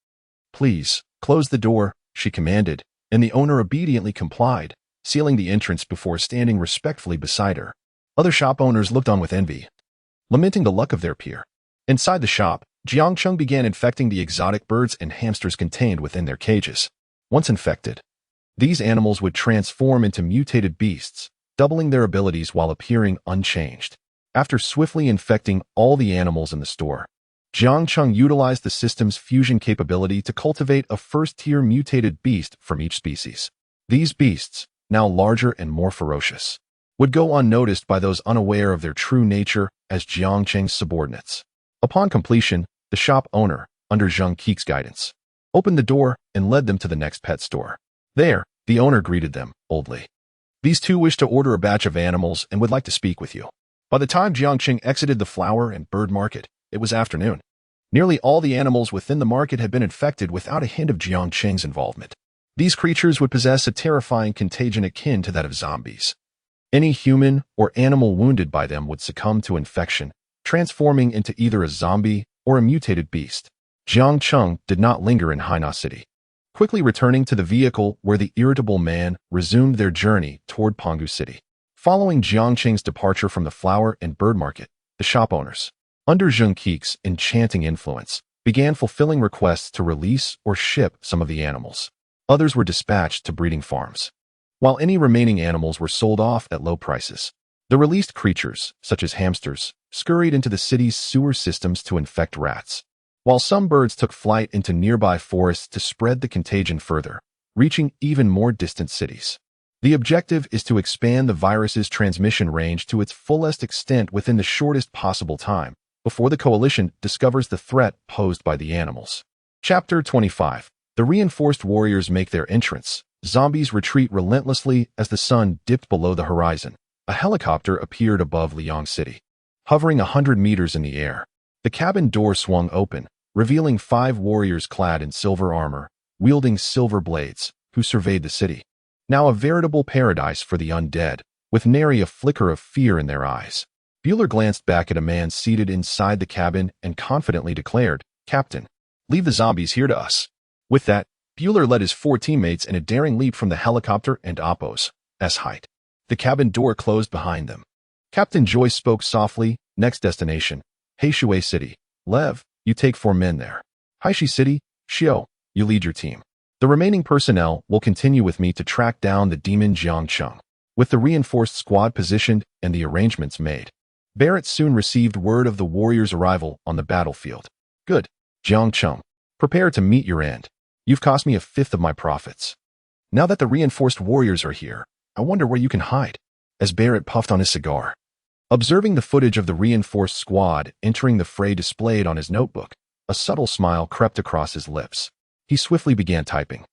"Please, close the door," she commanded, and the owner obediently complied, sealing the entrance before standing respectfully beside her. Other shop owners looked on with envy, lamenting the luck of their peer. Inside the shop, Jiang Cheng began infecting the exotic birds and hamsters contained within their cages. Once infected, these animals would transform into mutated beasts, doubling their abilities while appearing unchanged. After swiftly infecting all the animals in the store, Jiang Cheng utilized the system's fusion capability to cultivate a first-tier mutated beast from each species. These beasts, now larger and more ferocious, would go unnoticed by those unaware of their true nature as Jiang Cheng's subordinates. Upon completion, the shop owner, under Zheng Kiki's guidance, opened the door and led them to the next pet store. There, the owner greeted them boldly. These two wish to order a batch of animals and would like to speak with you. By the time Jiang Cheng exited the flower and bird market, it was afternoon. Nearly all the animals within the market had been infected without a hint of Jiang Cheng's involvement. These creatures would possess a terrifying contagion akin to that of zombies. Any human or animal wounded by them would succumb to infection, transforming into either a zombie or a mutated beast. Jiang Cheng did not linger in Hainan City. Quickly returning to the vehicle where the irritable man resumed their journey toward Penghu City. Following Jiang Cheng's departure from the flower and bird market, the shop owners, under Zheng Ke's enchanting influence, began fulfilling requests to release or ship some of the animals. Others were dispatched to breeding farms, while any remaining animals were sold off at low prices. The released creatures, such as hamsters, scurried into the city's sewer systems to infect rats, while some birds took flight into nearby forests to spread the contagion further, reaching even more distant cities. The objective is to expand the virus's transmission range to its fullest extent within the shortest possible time, before the coalition discovers the threat posed by the animals. Chapter 25. The reinforced warriors make their entrance. Zombies retreat relentlessly as the sun dipped below the horizon. A helicopter appeared above Liang City, hovering 100 meters in the air. The cabin door swung open, revealing 5 warriors clad in silver armor, wielding silver blades, who surveyed the city. Now a veritable paradise for the undead, with nary a flicker of fear in their eyes. Bueller glanced back at a man seated inside the cabin and confidently declared, "Captain, leave the zombies here to us." With that, Bueller led his 4 teammates in a daring leap from the helicopter and Oppo's height. The cabin door closed behind them. Captain Joyce spoke softly. Next destination, Heishui City. Lev, you take 4 men there. Haishi City, Xiao, you lead your team. The remaining personnel will continue with me to track down the demon Jiang Cheng. With the reinforced squad positioned and the arrangements made, Barrett soon received word of the warriors' arrival on the battlefield. Good, Jiang Cheng. Prepare to meet your end. You've cost me 1/5 of my profits. Now that the reinforced warriors are here, I wonder where you can hide. As Barrett puffed on his cigar, observing the footage of the reinforced squad entering the fray displayed on his notebook, a subtle smile crept across his lips. He swiftly began typing,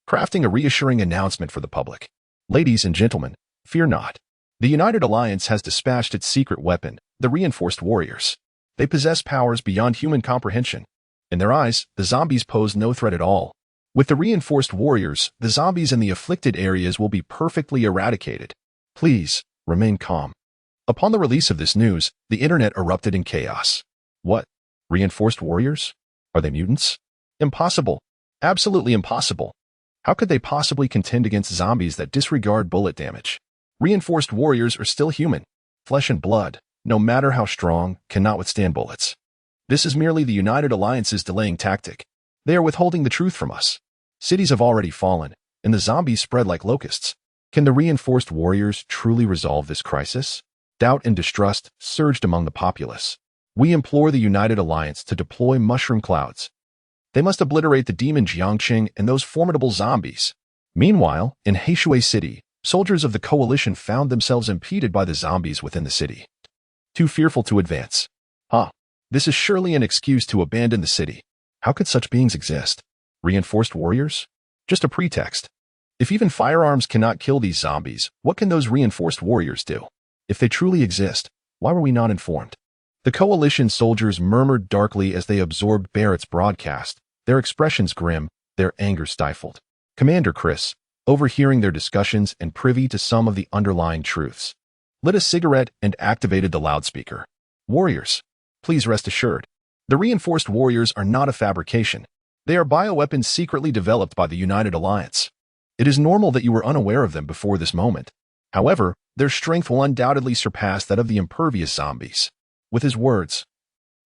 crafting a reassuring announcement for the public. Ladies and gentlemen, fear not. The United Alliance has dispatched its secret weapon, the reinforced warriors. They possess powers beyond human comprehension. In their eyes, the zombies pose no threat at all. With the reinforced warriors, the zombies in the afflicted areas will be perfectly eradicated. Please, remain calm. Upon the release of this news, the internet erupted in chaos. What? Reinforced warriors? Are they mutants? Impossible. Absolutely impossible. How could they possibly contend against zombies that disregard bullet damage? Reinforced warriors are still human. Flesh and blood, no matter how strong, cannot withstand bullets. This is merely the United Alliance's delaying tactic. They are withholding the truth from us. Cities have already fallen, and the zombies spread like locusts. Can the reinforced warriors truly resolve this crisis? Doubt and distrust surged among the populace. We implore the United Alliance to deploy mushroom clouds. They must obliterate the demon Jiang Cheng and those formidable zombies. Meanwhile, in Heishui City, soldiers of the coalition found themselves impeded by the zombies within the city. Too fearful to advance. This is surely an excuse to abandon the city. How could such beings exist? Reinforced warriors? Just a pretext. If even firearms cannot kill these zombies, what can those reinforced warriors do? If they truly exist, why were we not informed? The coalition soldiers murmured darkly as they absorbed Barrett's broadcast, their expressions grim, their anger stifled. Commander Chris, overhearing their discussions and privy to some of the underlying truths, lit a cigarette and activated the loudspeaker. Warriors, please rest assured. The reinforced warriors are not a fabrication. They are bioweapons secretly developed by the United Alliance. It is normal that you were unaware of them before this moment. However, their strength will undoubtedly surpass that of the impervious zombies. With his words,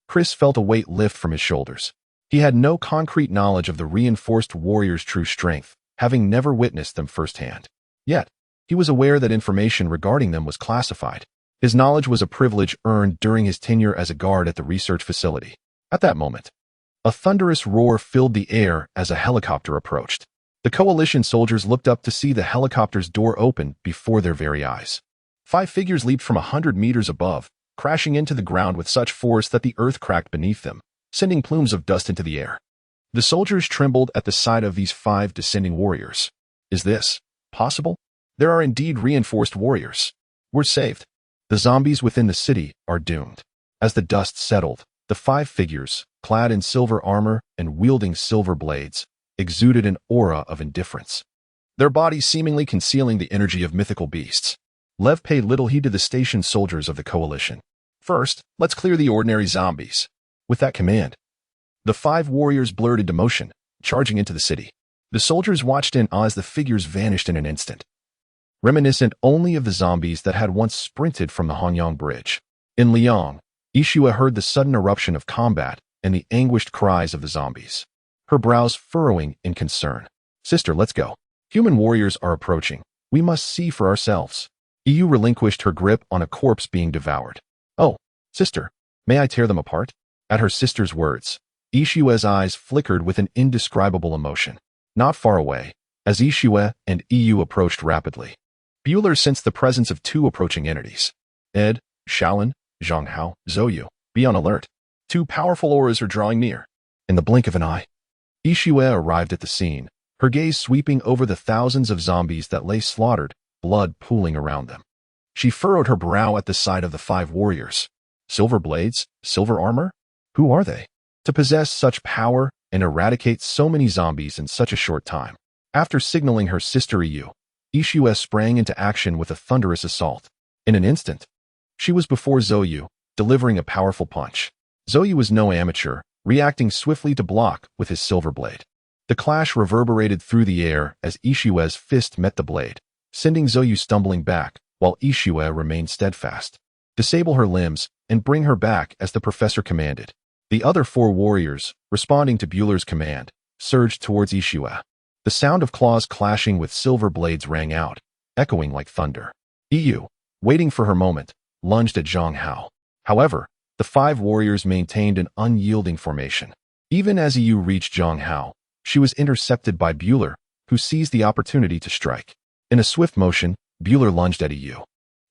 Chris felt a weight lift from his shoulders. He had no concrete knowledge of the reinforced warriors' true strength, having never witnessed them firsthand. Yet, he was aware that information regarding them was classified. His knowledge was a privilege earned during his tenure as a guard at the research facility. At that moment, a thunderous roar filled the air as a helicopter approached. The coalition soldiers looked up to see the helicopter's door open before their very eyes. 5 figures leaped from 100 meters above, crashing into the ground with such force that the earth cracked beneath them, sending plumes of dust into the air. The soldiers trembled at the sight of these 5 descending warriors. Is this possible? There are indeed reinforced warriors. We're saved. The zombies within the city are doomed. As the dust settled, the 5 figures, clad in silver armor and wielding silver blades, exuded an aura of indifference, their bodies seemingly concealing the energy of mythical beasts. Lev paid little heed to the stationed soldiers of the coalition. First, let's clear the ordinary zombies. With that command, the 5 warriors blurred into motion, charging into the city. The soldiers watched in awe as the figures vanished in an instant, reminiscent only of the zombies that had once sprinted from the Hanyang Bridge. In Liang, Ishua heard the sudden eruption of combat and the anguished cries of the zombies, her brows furrowing in concern. Sister, let's go. Human warriors are approaching. We must see for ourselves. EU relinquished her grip on a corpse being devoured. Oh, sister, may I tear them apart? At her sister's words, Ishua's eyes flickered with an indescribable emotion. Not far away, as Ishua and EU approached rapidly, Bueller sensed the presence of 2 approaching entities. Ed, Shaolin, Zhonghao, Zouyu, be on alert. 2 powerful auras are drawing near. In the blink of an eye, Ishua arrived at the scene, her gaze sweeping over the thousands of zombies that lay slaughtered, blood pooling around them. She furrowed her brow at the sight of the 5 warriors. Silver blades, silver armor? Who are they? To possess such power and eradicate so many zombies in such a short time. After signaling her sister EU, Ishua sprang into action with a thunderous assault. In an instant, she was before Zouyu, delivering a powerful punch. Zouyu was no amateur, reacting swiftly to block with his silver blade. The clash reverberated through the air as Ishua's fist met the blade, sending Zouyu stumbling back, while Ishua remained steadfast. Disable her limbs and bring her back as the professor commanded. The other 4 warriors, responding to Bueller's command, surged towards Ishua. The sound of claws clashing with silver blades rang out, echoing like thunder. EU, waiting for her moment, lunged at Zhang Hao. However, the 5 warriors maintained an unyielding formation. Even as EU reached Zhang Hao, she was intercepted by Bueller, who seized the opportunity to strike. In a swift motion, Bueller lunged at EU,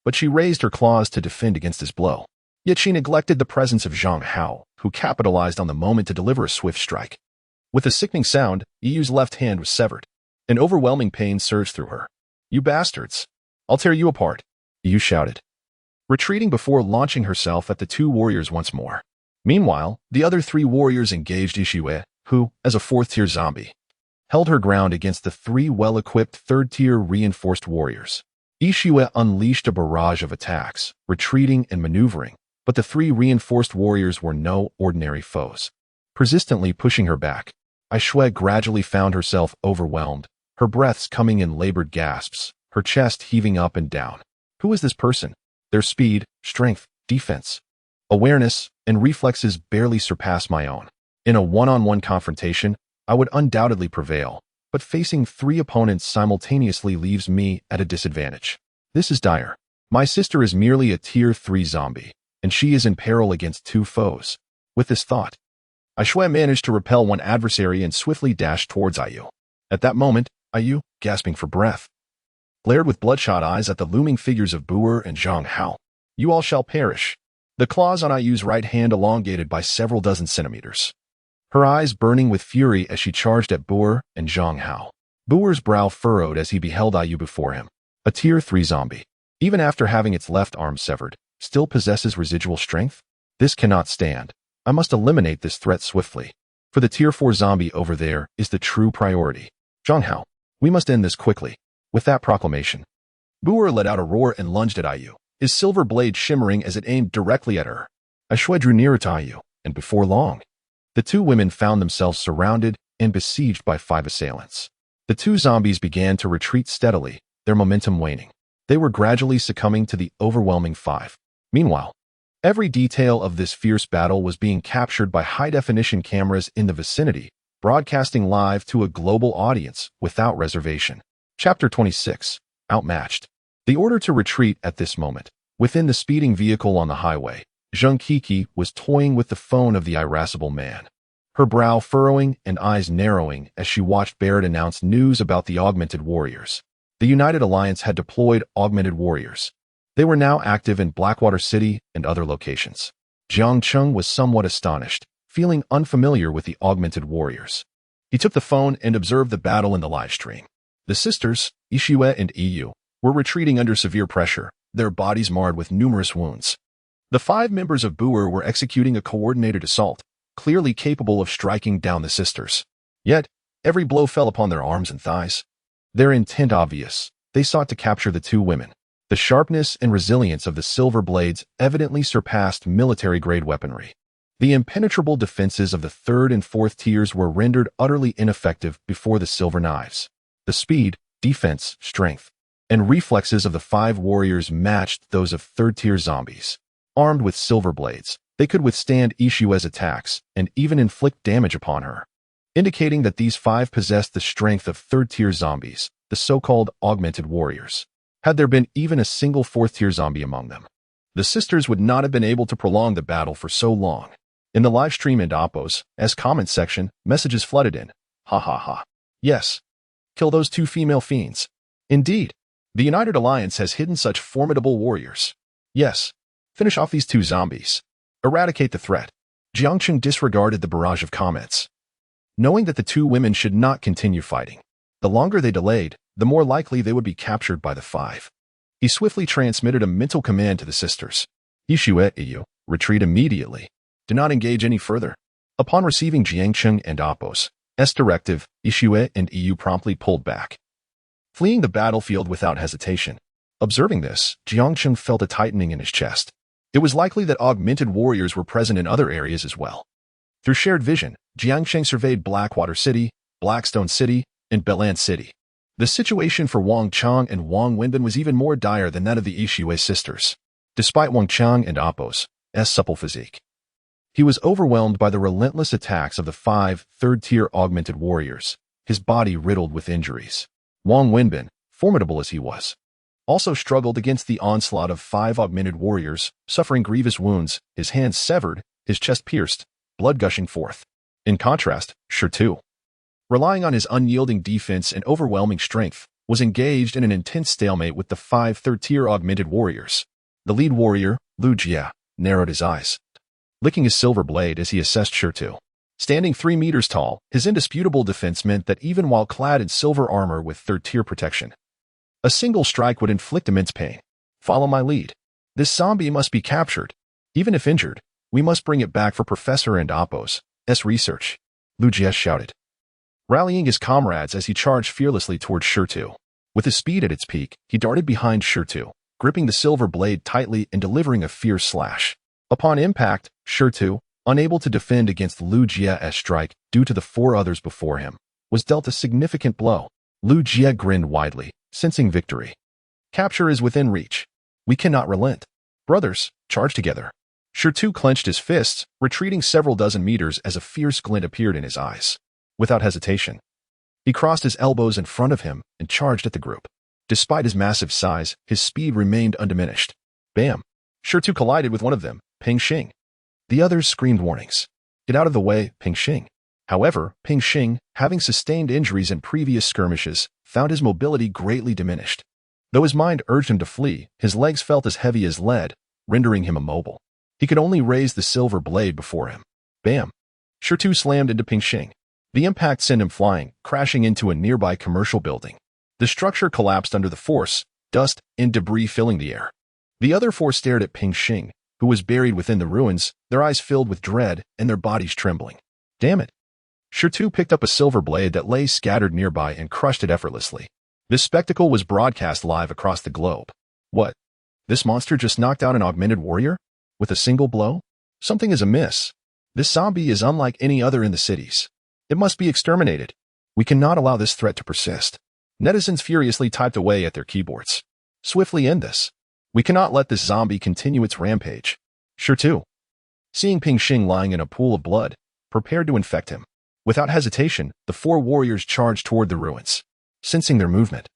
but she raised her claws to defend against his blow. Yet she neglected the presence of Zhang Hao, who capitalized on the moment to deliver a swift strike. With a sickening sound, EU's left hand was severed. An overwhelming pain surged through her. You bastards! I'll tear you apart, EU shouted, retreating before launching herself at the 2 warriors once more. Meanwhile, the other 3 warriors engaged Ishua, who, as a 4th-tier zombie, held her ground against the 3 well-equipped 3rd-tier reinforced warriors. Ishua unleashed a barrage of attacks, retreating and maneuvering, but the 3 reinforced warriors were no ordinary foes, persistently pushing her back. Ishua gradually found herself overwhelmed, her breaths coming in labored gasps, her chest heaving up and down. Who is this person? Their speed, strength, defense, awareness, and reflexes barely surpass my own. In a one-on-one confrontation, I would undoubtedly prevail, but facing 3 opponents simultaneously leaves me at a disadvantage. This is dire. My sister is merely a tier 3 zombie, and she is in peril against 2 foes. With this thought, Ishua managed to repel one adversary and swiftly dashed towards Ayu. At that moment, Ayu, gasping for breath, glared with bloodshot eyes at the looming figures of Buer and Zhang Hao. You all shall perish. The claws on Ayu's right hand elongated by several dozen centimeters, her eyes burning with fury as she charged at Buer and Zhang Hao. Buer's brow furrowed as he beheld Ayu before him. A tier 3 zombie, even after having its left arm severed, still possesses residual strength? This cannot stand. I must eliminate this threat swiftly. For the tier 4 zombie over there is the true priority. Zhang Hao, we must end this quickly. With that proclamation, Buer let out a roar and lunged at Ayu, his silver blade shimmering as it aimed directly at her. Ishua drew nearer to Ayu, and before long, the 2 women found themselves surrounded and besieged by 5 assailants. The 2 zombies began to retreat steadily, their momentum waning. They were gradually succumbing to the overwhelming 5. Meanwhile, every detail of this fierce battle was being captured by high-definition cameras in the vicinity, broadcasting live to a global audience without reservation. Chapter 26. Outmatched. The order to retreat at this moment. Within the speeding vehicle on the highway, Zheng Kiki was toying with the phone of the irascible man, her brow furrowing and eyes narrowing as she watched Barrett announce news about the augmented warriors. The United Alliance had deployed augmented warriors. They were now active in Blackwater City and other locations. Jiang Cheng was somewhat astonished, feeling unfamiliar with the augmented warriors. He took the phone and observed the battle in the live stream. The sisters, Ishua and EU, were retreating under severe pressure, their bodies marred with numerous wounds. The 5 members of Boer were executing a coordinated assault, clearly capable of striking down the sisters. Yet, every blow fell upon their arms and thighs. Their intent obvious. They sought to capture the 2 women. The sharpness and resilience of the silver blades evidently surpassed military-grade weaponry. The impenetrable defenses of the 3rd and 4th tiers were rendered utterly ineffective before the silver knives. The speed, defense, strength, and reflexes of the 5 warriors matched those of 3rd-tier zombies. Armed with silver blades, they could withstand Ishue's attacks and even inflict damage upon her, indicating that these 5 possessed the strength of 3rd-tier zombies, the so-called augmented warriors. Had there been even a single 4th-tier zombie among them, the sisters would not have been able to prolong the battle for so long. In the live stream and Oppos, as comment section, messages flooded in. Ha ha ha. Yes. Kill those 2 female fiends. Indeed. The United Alliance has hidden such formidable warriors. Yes. Finish off these 2 zombies. Eradicate the threat. Jiang Cheng disregarded the barrage of comments, knowing that the 2 women should not continue fighting. The longer they delayed, the more likely they would be captured by the 5. He swiftly transmitted a mental command to the sisters. Ishue, retreat immediately. Do not engage any further. Upon receiving Jiang Cheng and Oppos' directive, Ishue and EU promptly pulled back, fleeing the battlefield without hesitation. Observing this, Jiang Cheng felt a tightening in his chest. It was likely that augmented warriors were present in other areas as well. Through shared vision, Jiang Cheng surveyed Blackwater City, Blackstone City, and Belan City. The situation for Wang Chang and Wang Wenbin was even more dire than that of the Ishue sisters. Despite Wang Chang and Oppos' supple physique, he was overwhelmed by the relentless attacks of the 5 third-tier augmented warriors, his body riddled with injuries. Wang Wenbin, formidable as he was, also struggled against the onslaught of 5 augmented warriors, suffering grievous wounds, his hands severed, his chest pierced, blood gushing forth. In contrast, Shirtu, relying on his unyielding defense and overwhelming strength, was engaged in an intense stalemate with the 5 third-tier augmented warriors. The lead warrior, Lu Jia, narrowed his eyes, licking his silver blade as he assessed Shirtu. Standing 3 meters tall, his indisputable defense meant that even while clad in silver armor with 3rd-tier protection, a single strike would inflict immense pain. Follow my lead. This zombie must be captured. Even if injured, we must bring it back for Professor and Oppos' research, Lu Jia shouted, rallying his comrades as he charged fearlessly towards Shirtu. With his speed at its peak, he darted behind Shirtu, gripping the silver blade tightly and delivering a fierce slash. Upon impact, Shirtu, unable to defend against Lu Jia's strike due to the 4 others before him, was dealt a significant blow. Lu Jia grinned widely, sensing victory. Capture is within reach. We cannot relent. Brothers, charge together. Shirtu clenched his fists, retreating several dozen meters as a fierce glint appeared in his eyes. Without hesitation, he crossed his elbows in front of him and charged at the group. Despite his massive size, his speed remained undiminished. Bam! Shirtu collided with one of them, Ping Xing. The others screamed warnings. Get out of the way, Ping Xing. However, Ping Xing, having sustained injuries in previous skirmishes, found his mobility greatly diminished. Though his mind urged him to flee, his legs felt as heavy as lead, rendering him immobile. He could only raise the silver blade before him. Bam! Shirtu slammed into Ping Xing. The impact sent him flying, crashing into a nearby commercial building. The structure collapsed under the force, dust and debris filling the air. The other 4 stared at Ping Xing, who was buried within the ruins, their eyes filled with dread and their bodies trembling. Damn it! Shirtu picked up a silver blade that lay scattered nearby and crushed it effortlessly. This spectacle was broadcast live across the globe. What? This monster just knocked out an augmented warrior? With a single blow? Something is amiss. This zombie is unlike any other in the cities. It must be exterminated. We cannot allow this threat to persist. Netizens furiously typed away at their keyboards. Swiftly end this. We cannot let this zombie continue its rampage. Shirtu, seeing Ping Xing lying in a pool of blood, prepared to infect him. Without hesitation, the 4 warriors charged toward the ruins. Sensing their movement,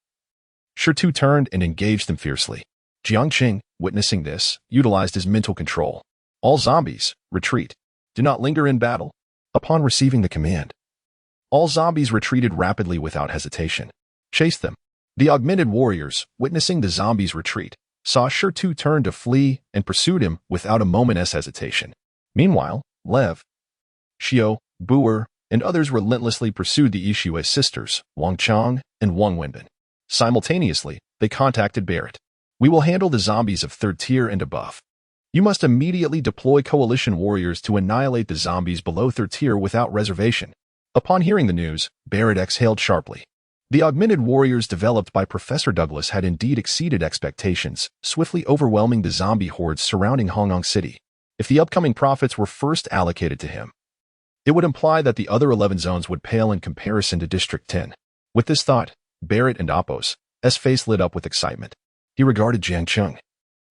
Shirtu turned and engaged them fiercely. Jiang Cheng, witnessing this, utilized his mental control. All zombies, retreat. Do not linger in battle. Upon receiving the command, all zombies retreated rapidly without hesitation. Chase them. The augmented warriors, witnessing the zombies' retreat, saw Shirtu turn to flee and pursued him without a moment's hesitation. Meanwhile, Lev, Xiao, Boer, and others relentlessly pursued the Ishue sisters, Wang Chang and Wang Wenbin. Simultaneously, they contacted Barrett. "We will handle the zombies of 3rd tier and above. You must immediately deploy coalition warriors to annihilate the zombies below 3rd tier without reservation." Upon hearing the news, Barrett exhaled sharply. The augmented warriors developed by Professor Douglas had indeed exceeded expectations, swiftly overwhelming the zombie hordes surrounding Hongkong City. If the upcoming profits were first allocated to him, it would imply that the other 11 zones would pale in comparison to District 10. With this thought, Barrett and Apos' face lit up with excitement. He regarded Jiang Cheng,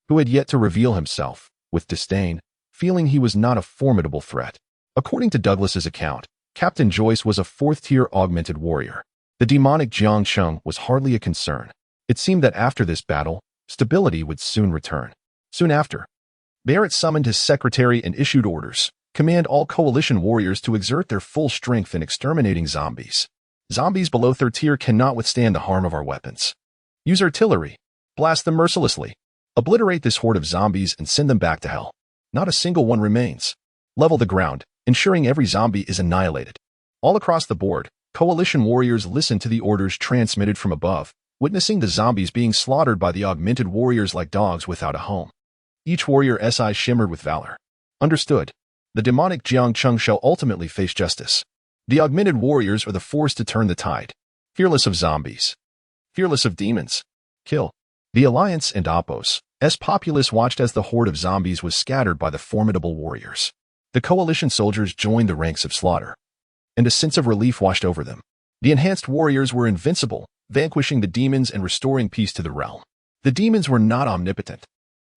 who had yet to reveal himself, with disdain, feeling he was not a formidable threat. According to Douglas's account, Captain Joyce was a 4th-tier augmented warrior. The demonic Jiang Cheng was hardly a concern. It seemed that after this battle, stability would soon return. Soon after, Barrett summoned his secretary and issued orders. Command all coalition warriors to exert their full strength in exterminating zombies. Zombies below 3rd tier cannot withstand the harm of our weapons. Use artillery. Blast them mercilessly. Obliterate this horde of zombies and send them back to hell. Not a single one remains. Level the ground, ensuring every zombie is annihilated. All across the board, coalition warriors listened to the orders transmitted from above, witnessing the zombies being slaughtered by the augmented warriors like dogs without a home. Each warrior's eye shimmered with valor. Understood. The demonic Jiang Cheng shall ultimately face justice. The augmented warriors are the force to turn the tide. Fearless of zombies. Fearless of demons. Kill. The Alliance and Apos' populace watched as the horde of zombies was scattered by the formidable warriors. The coalition soldiers joined the ranks of slaughter, and a sense of relief washed over them. The enhanced warriors were invincible, vanquishing the demons and restoring peace to the realm. The demons were not omnipotent.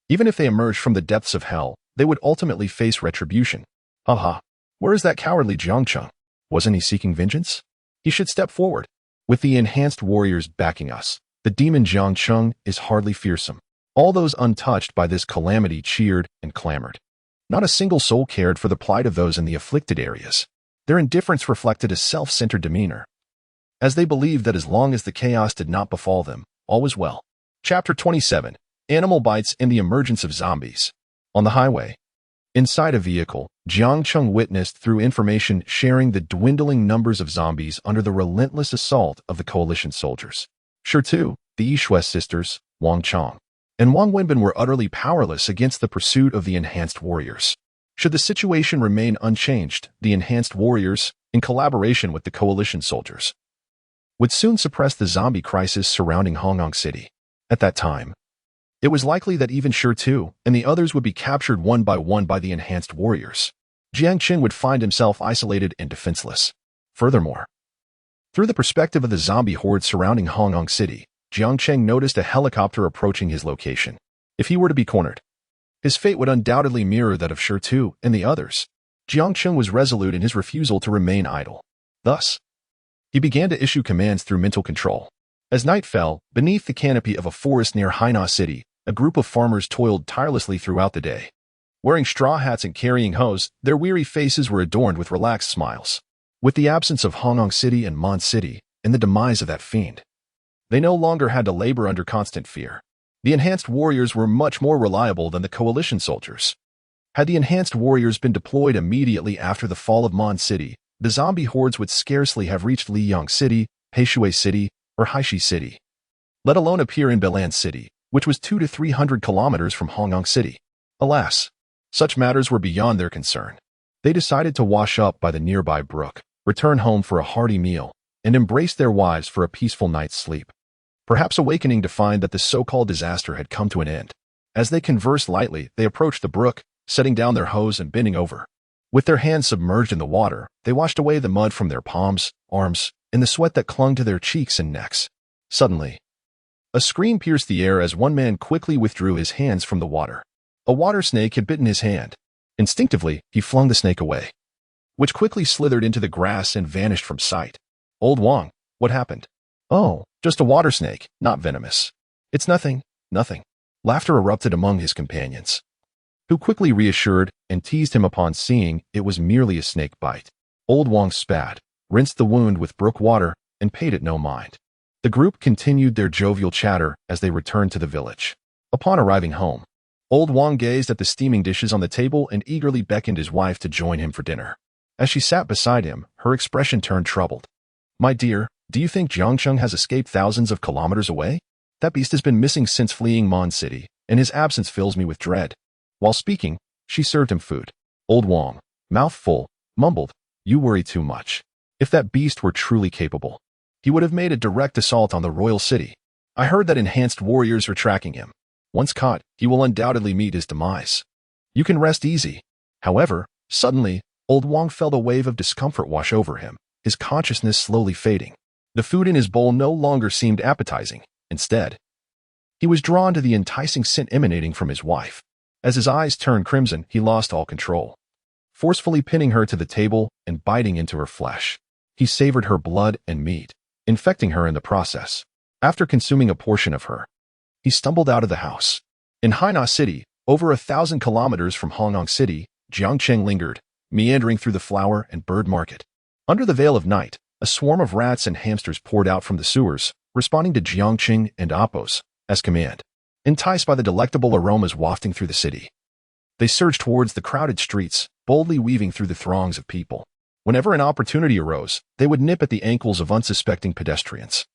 Even if they emerged from the depths of hell, they would ultimately face retribution. Haha, where is that cowardly Jiang Cheng? Wasn't he seeking vengeance? He should step forward. With the enhanced warriors backing us, the demon Jiang Cheng is hardly fearsome. All those untouched by this calamity cheered and clamored. Not a single soul cared for the plight of those in the afflicted areas. Their indifference reflected a self-centered demeanor, as they believed that as long as the chaos did not befall them, all was well. Chapter 27. Animal Bites and the Emergence of Zombies. On the highway, inside a vehicle, Jiang Cheng witnessed through information sharing the dwindling numbers of zombies under the relentless assault of the coalition soldiers. Sure too, the Yishui sisters, Wang Chong and Wang Wenbin were utterly powerless against the pursuit of the enhanced warriors. Should the situation remain unchanged, the enhanced warriors, in collaboration with the coalition soldiers, would soon suppress the zombie crisis surrounding Hongkong City. At that time, it was likely that even Sure Tu and the others would be captured one by the enhanced warriors. Jiang Cheng would find himself isolated and defenseless. Furthermore, through the perspective of the zombie horde surrounding Hongkong City, Jiang Cheng noticed a helicopter approaching his location. If he were to be cornered, his fate would undoubtedly mirror that of Sure Tu and the others. Jiang Cheng was resolute in his refusal to remain idle. Thus, he began to issue commands through mental control. As night fell, beneath the canopy of a forest near Hainan City, a group of farmers toiled tirelessly throughout the day. Wearing straw hats and carrying hoes, their weary faces were adorned with relaxed smiles. With the absence of Hongkong City and Mondstadt City, and the demise of that fiend, they no longer had to labor under constant fear. The enhanced warriors were much more reliable than the coalition soldiers. Had the enhanced warriors been deployed immediately after the fall of Mondstadt City, the zombie hordes would scarcely have reached Liyang City, Heishui City, or Haishi City, let alone appear in Belan City, which was 200 to 300 kilometers from Hongkong City. Alas, such matters were beyond their concern. They decided to wash up by the nearby brook, return home for a hearty meal, and embrace their wives for a peaceful night's sleep, perhaps awakening to find that the so-called disaster had come to an end. As they conversed lightly, they approached the brook, setting down their hoes and bending over. With their hands submerged in the water, they washed away the mud from their palms, arms, and the sweat that clung to their cheeks and necks. Suddenly, a scream pierced the air as one man quickly withdrew his hands from the water. A water snake had bitten his hand. Instinctively, he flung the snake away, which quickly slithered into the grass and vanished from sight. Old Wang, what happened? Oh, just a water snake, not venomous. It's nothing, nothing. Laughter erupted among his companions, who quickly reassured and teased him upon seeing it was merely a snake bite. Old Wang spat, rinsed the wound with brook water, and paid it no mind. The group continued their jovial chatter as they returned to the village. Upon arriving home, Old Wang gazed at the steaming dishes on the table and eagerly beckoned his wife to join him for dinner. As she sat beside him, her expression turned troubled. My dear, do you think Jiang Cheng has escaped thousands of kilometers away? That beast has been missing since fleeing Mondstadt, and his absence fills me with dread. While speaking, she served him food. Old Wang, mouth full, mumbled, "You worry too much. If that beast were truly capable, he would have made a direct assault on the royal city. I heard that enhanced warriors are tracking him. Once caught, he will undoubtedly meet his demise. You can rest easy." However, suddenly, Old Wang felt a wave of discomfort wash over him, his consciousness slowly fading. The food in his bowl no longer seemed appetizing. Instead, he was drawn to the enticing scent emanating from his wife. As his eyes turned crimson, he lost all control. Forcefully pinning her to the table and biting into her flesh, he savored her blood and meat, infecting her in the process. After consuming a portion of her, he stumbled out of the house. In Hainan City, over 1,000 kilometers from Hongnong City, Jiang Cheng lingered, meandering through the flower and bird market. Under the veil of night, a swarm of rats and hamsters poured out from the sewers, responding to Jiang Cheng and Appos as command. Enticed by the delectable aromas wafting through the city, they surged towards the crowded streets, boldly weaving through the throngs of people. Whenever an opportunity arose, they would nip at the ankles of unsuspecting pedestrians,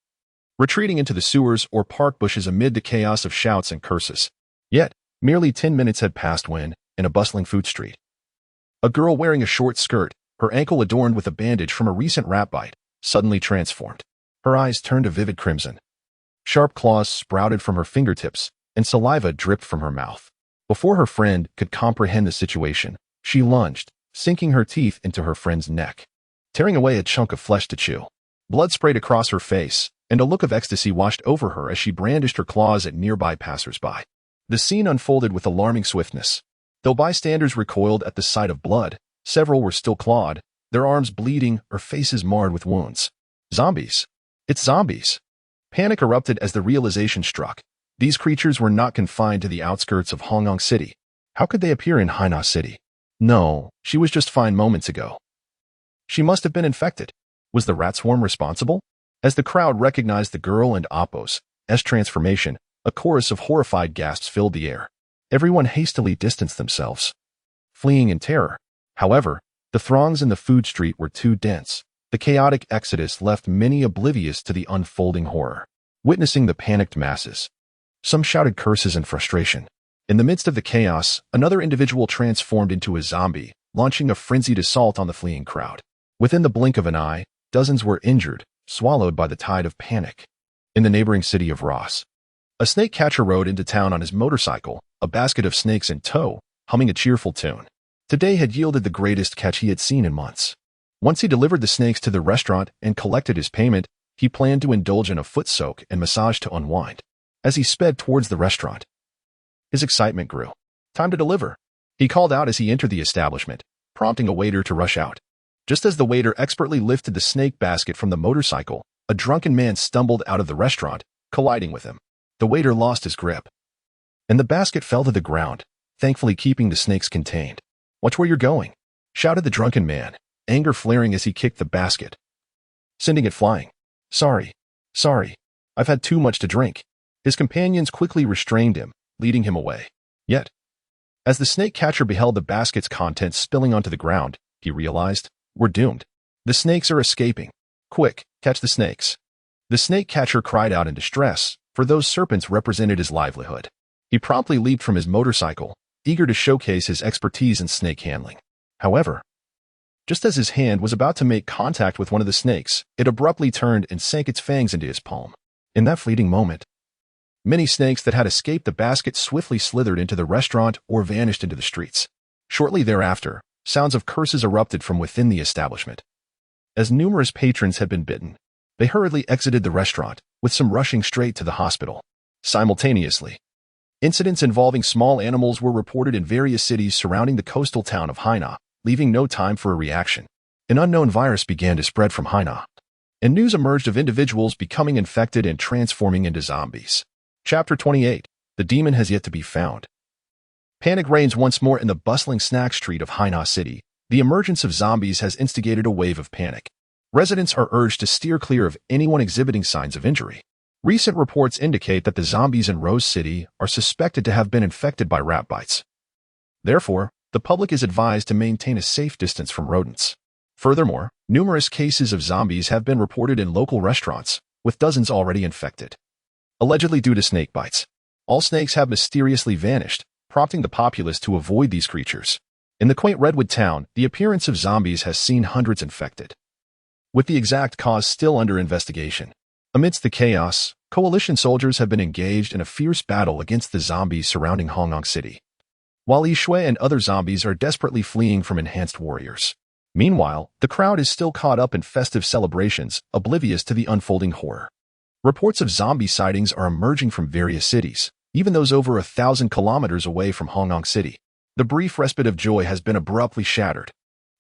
retreating into the sewers or park bushes amid the chaos of shouts and curses. Yet, merely 10 minutes had passed when, in a bustling food street, a girl wearing a short skirt, her ankle adorned with a bandage from a recent rat bite, suddenly transformed. Her eyes turned a vivid crimson. Sharp claws sprouted from her fingertips, and saliva dripped from her mouth. Before her friend could comprehend the situation, she lunged, sinking her teeth into her friend's neck, tearing away a chunk of flesh to chew. Blood sprayed across her face, and a look of ecstasy washed over her as she brandished her claws at nearby passers-by. The scene unfolded with alarming swiftness. Though bystanders recoiled at the sight of blood, several were still clawed, their arms bleeding or faces marred with wounds. Zombies! It's zombies! Panic erupted as the realization struck. These creatures were not confined to the outskirts of Hongnong City. How could they appear in Hainan City? No, she was just fine moments ago. She must have been infected. Was the rat swarm responsible? As the crowd recognized the girl and Appos' transformation, a chorus of horrified gasps filled the air. Everyone hastily distanced themselves, fleeing in terror. However, the throngs in the food street were too dense. The chaotic exodus left many oblivious to the unfolding horror. Witnessing the panicked masses, some shouted curses in frustration. In the midst of the chaos, another individual transformed into a zombie, launching a frenzied assault on the fleeing crowd. Within the blink of an eye, dozens were injured, swallowed by the tide of panic. In the neighboring city of Ross, a snake catcher rode into town on his motorcycle, a basket of snakes in tow, humming a cheerful tune. Today had yielded the greatest catch he had seen in months. Once he delivered the snakes to the restaurant and collected his payment, he planned to indulge in a foot soak and massage to unwind. As he sped towards the restaurant, his excitement grew. "Time to deliver," he called out as he entered the establishment, prompting a waiter to rush out. Just as the waiter expertly lifted the snake basket from the motorcycle, a drunken man stumbled out of the restaurant, colliding with him. The waiter lost his grip, and the basket fell to the ground, thankfully keeping the snakes contained. "Watch where you're going," shouted the drunken man, anger flaring as he kicked the basket, sending it flying. Sorry, I've had too much to drink." His companions quickly restrained him, leading him away. Yet, as the snake catcher beheld the basket's contents spilling onto the ground, he realized, "We're doomed. The snakes are escaping. Quick, catch the snakes." The snake catcher cried out in distress, for those serpents represented his livelihood. He promptly leaped from his motorcycle, eager to showcase his expertise in snake handling. However, just as his hand was about to make contact with one of the snakes, it abruptly turned and sank its fangs into his palm. In that fleeting moment, many snakes that had escaped the basket swiftly slithered into the restaurant or vanished into the streets. Shortly thereafter, sounds of curses erupted from within the establishment. As numerous patrons had been bitten, they hurriedly exited the restaurant, with some rushing straight to the hospital. Simultaneously, incidents involving small animals were reported in various cities surrounding the coastal town of Hainan, leaving no time for a reaction. An unknown virus began to spread from Hainan, and news emerged of individuals becoming infected and transforming into zombies. Chapter 28. The demon has yet to be found. Panic reigns once more in the bustling snack street of Hainan City. The emergence of zombies has instigated a wave of panic. Residents are urged to steer clear of anyone exhibiting signs of injury. Recent reports indicate that the zombies in Rose City are suspected to have been infected by rat bites. Therefore, the public is advised to maintain a safe distance from rodents. Furthermore, numerous cases of zombies have been reported in local restaurants, with dozens already infected. allegedly due to snake bites. All snakes have mysteriously vanished, prompting the populace to avoid these creatures. In the quaint Redwood town, the appearance of zombies has seen hundreds infected, with the exact cause still under investigation. Amidst the chaos, coalition soldiers have been engaged in a fierce battle against the zombies surrounding Hongnong City, while Yi Shui and other zombies are desperately fleeing from enhanced warriors. Meanwhile, the crowd is still caught up in festive celebrations, oblivious to the unfolding horror. Reports of zombie sightings are emerging from various cities, even those over 1,000 kilometers away from Hongnong City. The brief respite of joy has been abruptly shattered.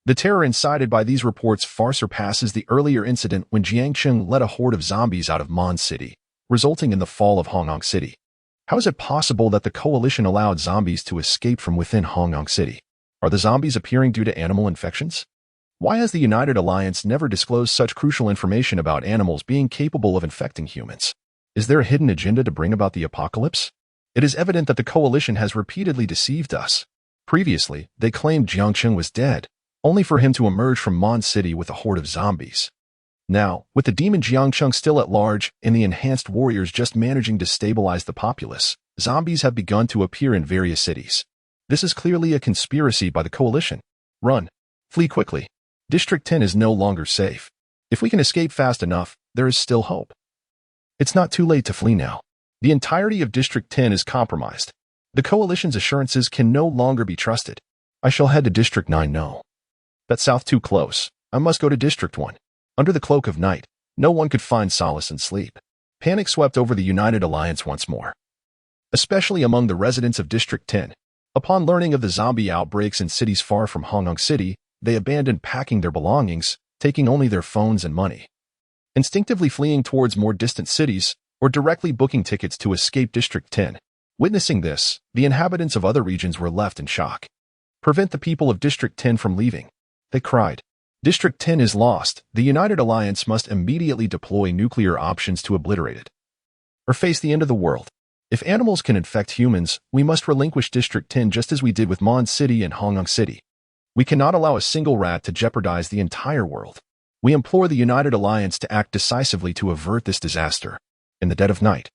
The terror incited by these reports far surpasses the earlier incident when Jiang Cheng led a horde of zombies out of Mondstadt City, resulting in the fall of Hongnong City. How is it possible that the coalition allowed zombies to escape from within Hongnong City? Are the zombies appearing due to animal infections? Why has the United Alliance never disclosed such crucial information about animals being capable of infecting humans? Is there a hidden agenda to bring about the apocalypse? It is evident that the coalition has repeatedly deceived us. Previously, they claimed Jiang Cheng was dead, only for him to emerge from Mondstadt City with a horde of zombies. Now, with the demon Jiang Cheng still at large and the enhanced warriors just managing to stabilize the populace, zombies have begun to appear in various cities. This is clearly a conspiracy by the coalition. Run. Flee quickly. District 10 is no longer safe. If we can escape fast enough, there is still hope. It's not too late to flee now. The entirety of District 10 is compromised. The coalition's assurances can no longer be trusted. I shall head to District 9 no. That's south too close. I must go to District 1. Under the cloak of night, no one could find solace in sleep. Panic swept over the United Alliance once more, especially among the residents of District 10. Upon learning of the zombie outbreaks in cities far from Hongnong City, they abandoned packing their belongings, taking only their phones and money, instinctively fleeing towards more distant cities or directly booking tickets to escape District 10. Witnessing this, the inhabitants of other regions were left in shock. Prevent the people of District 10 from leaving, they cried. District 10 is lost. The United Alliance must immediately deploy nuclear options to obliterate it, or face the end of the world. If animals can infect humans, we must relinquish District 10 just as we did with Mondstadt City and Hongnong City. We cannot allow a single rat to jeopardize the entire world. We implore the United Alliance to act decisively to avert this disaster. In the dead of night,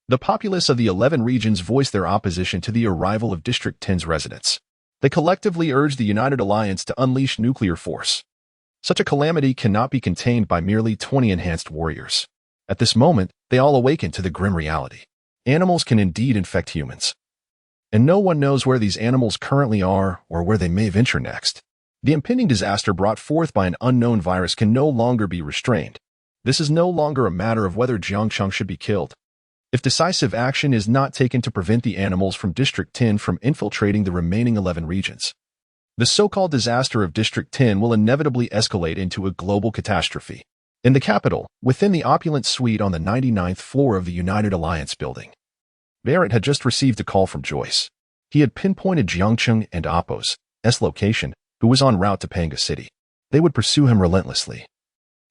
the populace of the 11 regions voiced their opposition to the arrival of District 10's residents. They collectively urged the United Alliance to unleash nuclear force. Such a calamity cannot be contained by merely 20 enhanced warriors. At this moment, they all awaken to the grim reality. Animals can indeed infect humans, and no one knows where these animals currently are or where they may venture next. The impending disaster brought forth by an unknown virus can no longer be restrained. This is no longer a matter of whether Jiang Cheng should be killed. If decisive action is not taken to prevent the animals from District 10 from infiltrating the remaining 11 regions, the so-called disaster of District 10 will inevitably escalate into a global catastrophe. In the capital, within the opulent suite on the 99th floor of the United Alliance building, Barrett had just received a call from Joyce. He had pinpointed Jiang Cheng and Appo's location, who was en route to Panga City. They would pursue him relentlessly,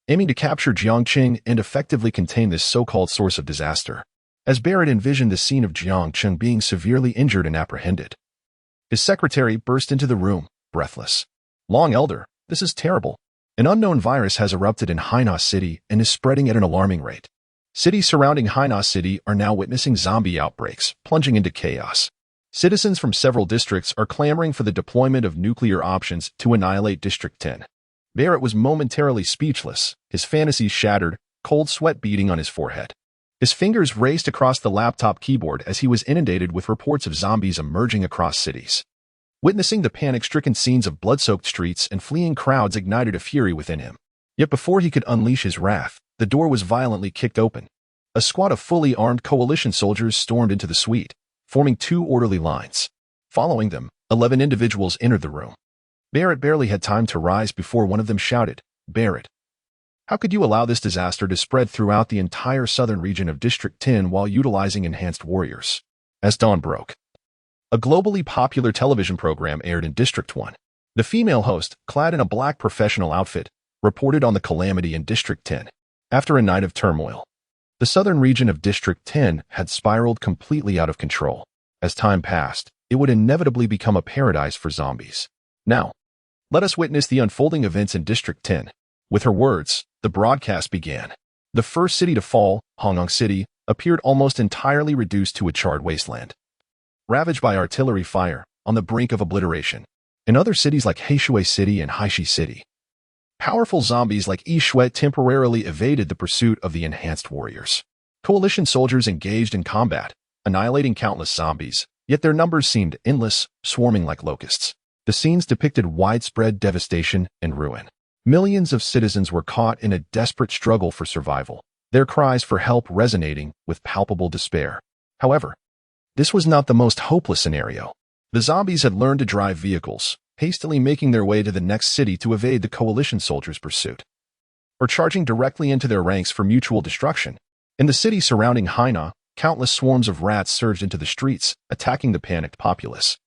aiming to capture Jiang Cheng and effectively contain this so-called source of disaster. As Barrett envisioned the scene of Jiang Cheng being severely injured and apprehended, his secretary burst into the room, breathless. Long Elder, this is terrible. An unknown virus has erupted in Hainan City and is spreading at an alarming rate. Cities surrounding Hainan City are now witnessing zombie outbreaks, plunging into chaos. Citizens from several districts are clamoring for the deployment of nuclear options to annihilate District 10. Barrett was momentarily speechless, his fantasies shattered, cold sweat beading on his forehead. His fingers raced across the laptop keyboard as he was inundated with reports of zombies emerging across cities. Witnessing the panic-stricken scenes of blood-soaked streets and fleeing crowds ignited a fury within him. Yet before he could unleash his wrath, the door was violently kicked open. A squad of fully armed coalition soldiers stormed into the suite, forming two orderly lines. Following them, 11 individuals entered the room. Barrett barely had time to rise before one of them shouted, "Barrett, how could you allow this disaster to spread throughout the entire southern region of District 10 while utilizing enhanced warriors?" As dawn broke, a globally popular television program aired in District 1. The female host, clad in a black professional outfit, reported on the calamity in District 10. After a night of turmoil, the southern region of District 10 had spiraled completely out of control. As time passed, it would inevitably become a paradise for zombies. Now, let us witness the unfolding events in District 10. With her words, the broadcast began. The first city to fall, Hongnong City, appeared almost entirely reduced to a charred wasteland, ravaged by artillery fire, on the brink of obliteration. In other cities like Heishui City and Haishi City, powerful zombies like Yishui temporarily evaded the pursuit of the enhanced warriors. Coalition soldiers engaged in combat, annihilating countless zombies, yet their numbers seemed endless, swarming like locusts. The scenes depicted widespread devastation and ruin. Millions of citizens were caught in a desperate struggle for survival, their cries for help resonating with palpable despair. However, this was not the most hopeless scenario. The zombies had learned to drive vehicles, hastily making their way to the next city to evade the coalition soldiers' pursuit, or charging directly into their ranks for mutual destruction. In the city surrounding Hainan, countless swarms of rats surged into the streets, attacking the panicked populace.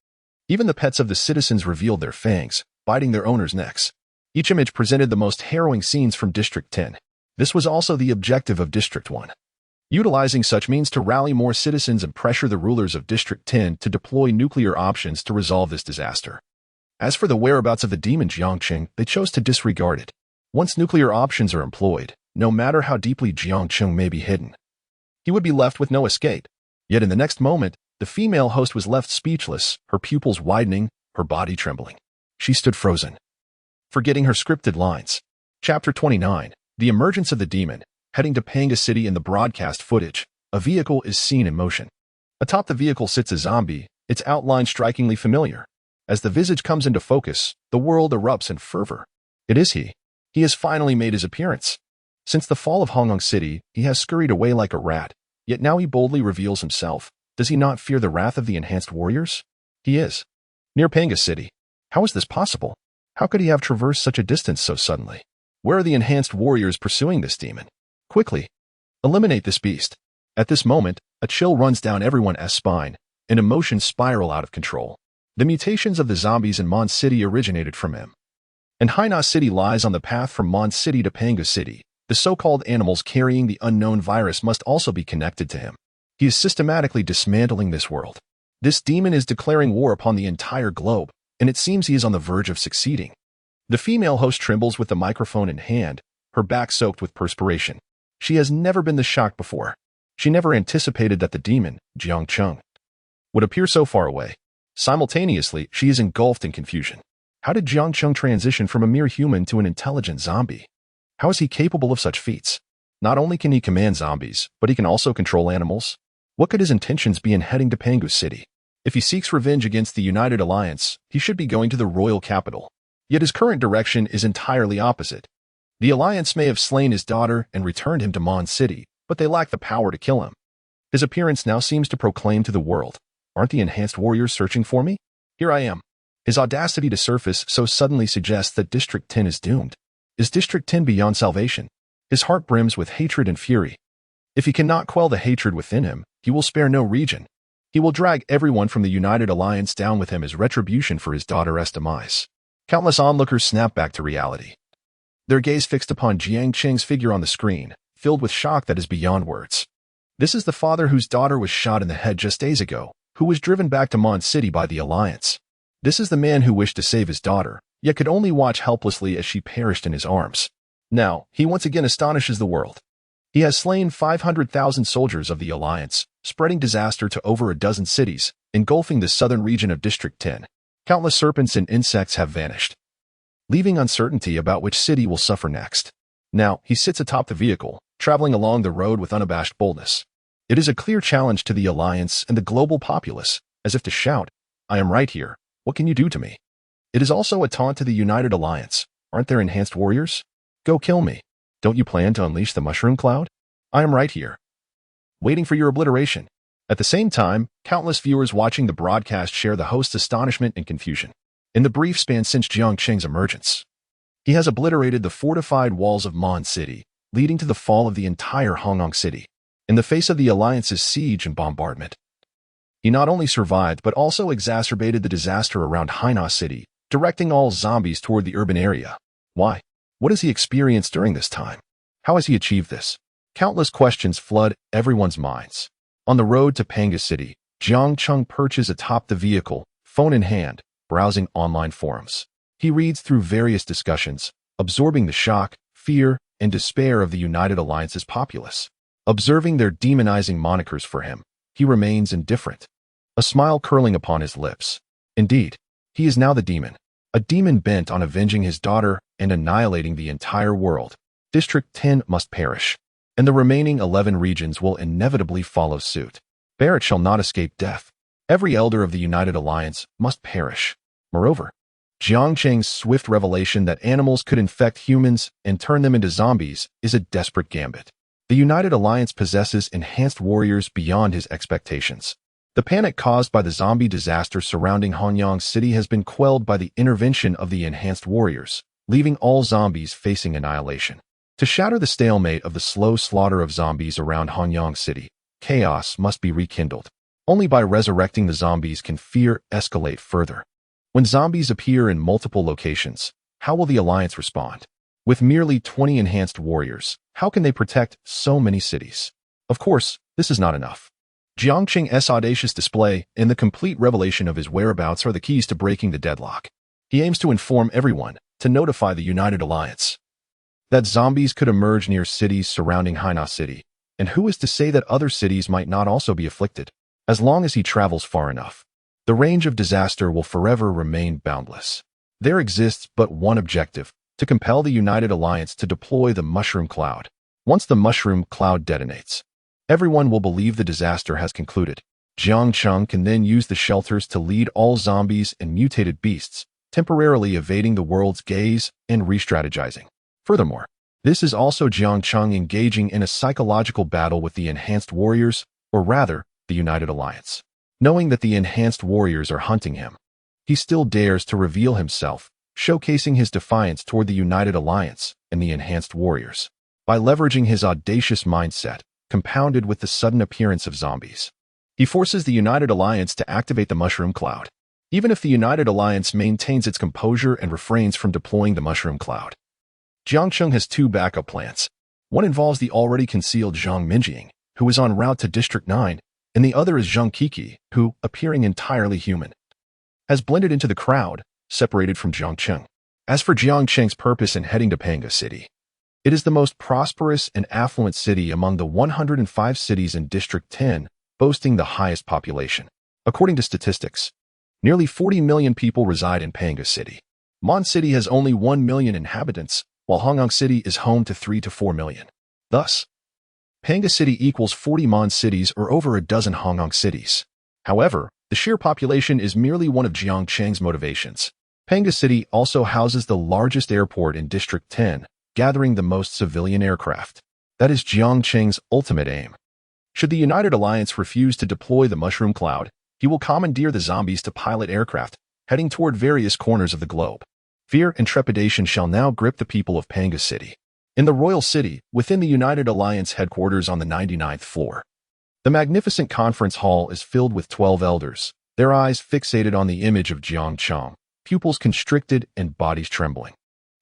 Even the pets of the citizens revealed their fangs, biting their owners' necks. Each image presented the most harrowing scenes from District 10. This was also the objective of District 1. Utilizing such means to rally more citizens and pressure the rulers of District 10 to deploy nuclear options to resolve this disaster. As for the whereabouts of the demon Jiang Cheng, they chose to disregard it. Once nuclear options are employed, no matter how deeply Jiang Cheng may be hidden, he would be left with no escape. Yet in the next moment, the female host was left speechless, her pupils widening, her body trembling. She stood frozen, forgetting her scripted lines. Chapter 29. The emergence of the demon. Heading to Panga City. In the broadcast footage, a vehicle is seen in motion. Atop the vehicle sits a zombie, its outline strikingly familiar. As the visage comes into focus, the world erupts in fervor. It is he. He has finally made his appearance. Since the fall of Hongyang City, he has scurried away like a rat, yet now he boldly reveals himself. Does he not fear the wrath of the enhanced warriors? He is near Panga City. How is this possible? How could he have traversed such a distance so suddenly? Where are the enhanced warriors pursuing this demon? Quickly, eliminate this beast. At this moment, a chill runs down everyone's spine, and emotions spiral out of control. The mutations of the zombies in Mondstadt City originated from him. And Hainan City lies on the path from Mondstadt City to Panga City. The so-called animals carrying the unknown virus must also be connected to him. He is systematically dismantling this world. This demon is declaring war upon the entire globe, and it seems he is on the verge of succeeding. The female host trembles with the microphone in hand, her back soaked with perspiration. She has never been this shocked before. She never anticipated that the demon, Jiang Cheng, would appear so far away. Simultaneously, she is engulfed in confusion. How did Jiang Cheng transition from a mere human to an intelligent zombie? How is he capable of such feats? Not only can he command zombies, but he can also control animals. What could his intentions be in heading to Panga City? If he seeks revenge against the United Alliance, he should be going to the royal capital. Yet his current direction is entirely opposite. The Alliance may have slain his daughter and returned him to Mondstadt City, but they lack the power to kill him. His appearance now seems to proclaim to the world, aren't the enhanced warriors searching for me? Here I am. His audacity to surface so suddenly suggests that District 10 is doomed. Is District 10 beyond salvation? His heart brims with hatred and fury. If he cannot quell the hatred within him, he will spare no region. He will drag everyone from the United Alliance down with him as retribution for his daughter's demise. Countless onlookers snap back to reality, their gaze fixed upon Jiang Cheng's figure on the screen, filled with shock that is beyond words. This is the father whose daughter was shot in the head just days ago, who was driven back to Mondstadt City by the Alliance. This is the man who wished to save his daughter, yet could only watch helplessly as she perished in his arms. Now, he once again astonishes the world. He has slain 500,000 soldiers of the Alliance, spreading disaster to over a dozen cities, engulfing the southern region of District 10. Countless serpents and insects have vanished, leaving uncertainty about which city will suffer next. Now, he sits atop the vehicle, traveling along the road with unabashed boldness. It is a clear challenge to the Alliance and the global populace, as if to shout, I am right here. What can you do to me? It is also a taunt to the United Alliance. Aren't there enhanced warriors? Go kill me. Don't you plan to unleash the mushroom cloud? I am right here, waiting for your obliteration. At the same time, countless viewers watching the broadcast share the host's astonishment and confusion. In the brief span since Jiang Cheng's emergence, he has obliterated the fortified walls of Mondstadt City, leading to the fall of the entire Hongyang City. In the face of the Alliance's siege and bombardment, he not only survived but also exacerbated the disaster around Hainan City, directing all zombies toward the urban area. Why? What has he experienced during this time? How has he achieved this? Countless questions flood everyone's minds. On the road to Panga City, Jiang Cheng perches atop the vehicle, phone in hand, browsing online forums. He reads through various discussions, absorbing the shock, fear, and despair of the United Alliance's populace. Observing their demonizing monikers for him, he remains indifferent, a smile curling upon his lips. Indeed, he is now the demon, a demon bent on avenging his daughter and annihilating the entire world. District 10 must perish, and the remaining 11 regions will inevitably follow suit. Barrett shall not escape death. Every elder of the United Alliance must perish. Moreover, Jiang Cheng's swift revelation that animals could infect humans and turn them into zombies is a desperate gambit. The United Alliance possesses enhanced warriors beyond his expectations. The panic caused by the zombie disaster surrounding Hanyang City has been quelled by the intervention of the enhanced warriors, leaving all zombies facing annihilation. To shatter the stalemate of the slow slaughter of zombies around Hanyang City, chaos must be rekindled. Only by resurrecting the zombies can fear escalate further. When zombies appear in multiple locations, how will the Alliance respond? With merely 20 enhanced warriors, how can they protect so many cities? Of course, this is not enough. Jiang Cheng's audacious display and the complete revelation of his whereabouts are the keys to breaking the deadlock. He aims to inform everyone, to notify the United Alliance, that zombies could emerge near cities surrounding Hainan City, and who is to say that other cities might not also be afflicted? As long as he travels far enough, the range of disaster will forever remain boundless. There exists but one objective: to compel the United Alliance to deploy the Mushroom Cloud. Once the Mushroom Cloud detonates, everyone will believe the disaster has concluded. Jiang Cheng can then use the shelters to lead all zombies and mutated beasts, temporarily evading the world's gaze and re-strategizing. Furthermore, this is also Jiang Cheng engaging in a psychological battle with the enhanced warriors, or rather, the United Alliance. Knowing that the enhanced warriors are hunting him, he still dares to reveal himself, showcasing his defiance toward the United Alliance and the enhanced warriors. By leveraging his audacious mindset, compounded with the sudden appearance of zombies, he forces the United Alliance to activate the Mushroom Cloud, even if the United Alliance maintains its composure and refrains from deploying the Mushroom Cloud. Jiang Cheng has two backup plans. One involves the already concealed Zhang Minjing, who is en route to District 9, and the other is Zhang Kiki, who, appearing entirely human, has blended into the crowd, separated from Jiang Cheng. As for Jiang Cheng's purpose in heading to Panga City, it is the most prosperous and affluent city among the 105 cities in District 10, boasting the highest population. According to statistics, nearly 40 million people reside in Panga City. Mon City has only 1 million inhabitants, while Hongkong City is home to 3 to 4 million. Thus, Panga City equals 40 Mon cities or over a dozen Hongkong cities. However, the sheer population is merely one of Jiang Cheng's motivations. Panga City also houses the largest airport in District 10, gathering the most civilian aircraft. That is Jiang Cheng's ultimate aim. Should the United Alliance refuse to deploy the Mushroom Cloud, he will commandeer the zombies to pilot aircraft, heading toward various corners of the globe. Fear and trepidation shall now grip the people of Panga City. In the Royal City, within the United Alliance headquarters on the 99th floor, the magnificent conference hall is filled with 12 elders, their eyes fixated on the image of Jiang Cheng, pupils constricted and bodies trembling.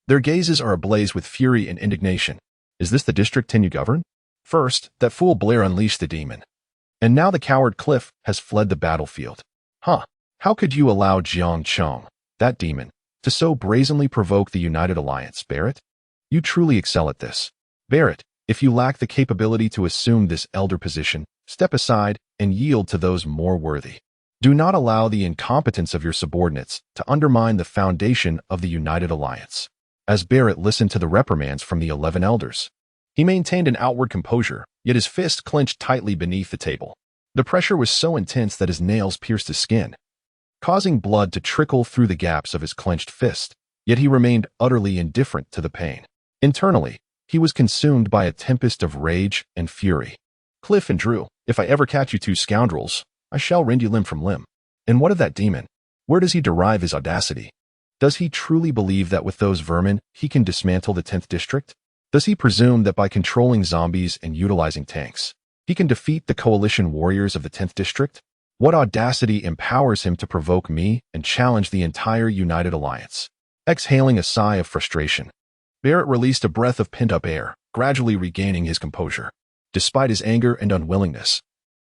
Their gazes are ablaze with fury and indignation. Is this the District 10 you govern? First, that fool Blair unleashed the demon. And now the coward Cliff has fled the battlefield. How could you allow Jiang Cheng, that demon, to so brazenly provoke the United Alliance, Barrett? You truly excel at this. Barrett, if you lack the capability to assume this elder position, step aside and yield to those more worthy. Do not allow the incompetence of your subordinates to undermine the foundation of the United Alliance. As Barrett listened to the reprimands from the 11 elders, he maintained an outward composure, yet his fist clenched tightly beneath the table. The pressure was so intense that his nails pierced his skin, causing blood to trickle through the gaps of his clenched fist, yet he remained utterly indifferent to the pain. Internally, he was consumed by a tempest of rage and fury. Cliff and Drew, if I ever catch you two scoundrels, I shall rend you limb from limb. And what of that demon? Where does he derive his audacity? Does he truly believe that with those vermin, he can dismantle the 10th district? Does he presume that by controlling zombies and utilizing tanks, he can defeat the coalition warriors of the 10th district? What audacity empowers him to provoke me and challenge the entire United Alliance? Exhaling a sigh of frustration, Barrett released a breath of pent-up air, gradually regaining his composure. Despite his anger and unwillingness,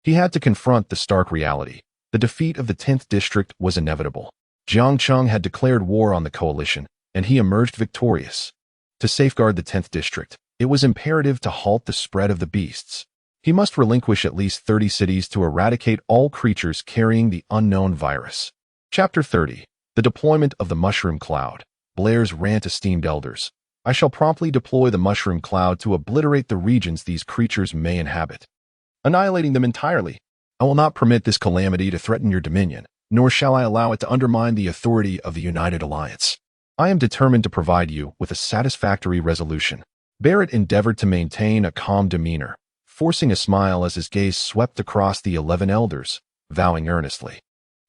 he had to confront the stark reality. The defeat of the 10th district was inevitable. Jiang Cheng had declared war on the coalition, and he emerged victorious. To safeguard the 10th district, it was imperative to halt the spread of the beasts. He must relinquish at least 30 cities to eradicate all creatures carrying the unknown virus. Chapter 30. The Deployment of the Mushroom Cloud. Blair's rant. Esteemed elders, I shall promptly deploy the Mushroom Cloud to obliterate the regions these creatures may inhabit, annihilating them entirely. I will not permit this calamity to threaten your dominion, nor shall I allow it to undermine the authority of the United Alliance. I am determined to provide you with a satisfactory resolution. Barrett endeavored to maintain a calm demeanor, forcing a smile as his gaze swept across the 11 elders, vowing earnestly.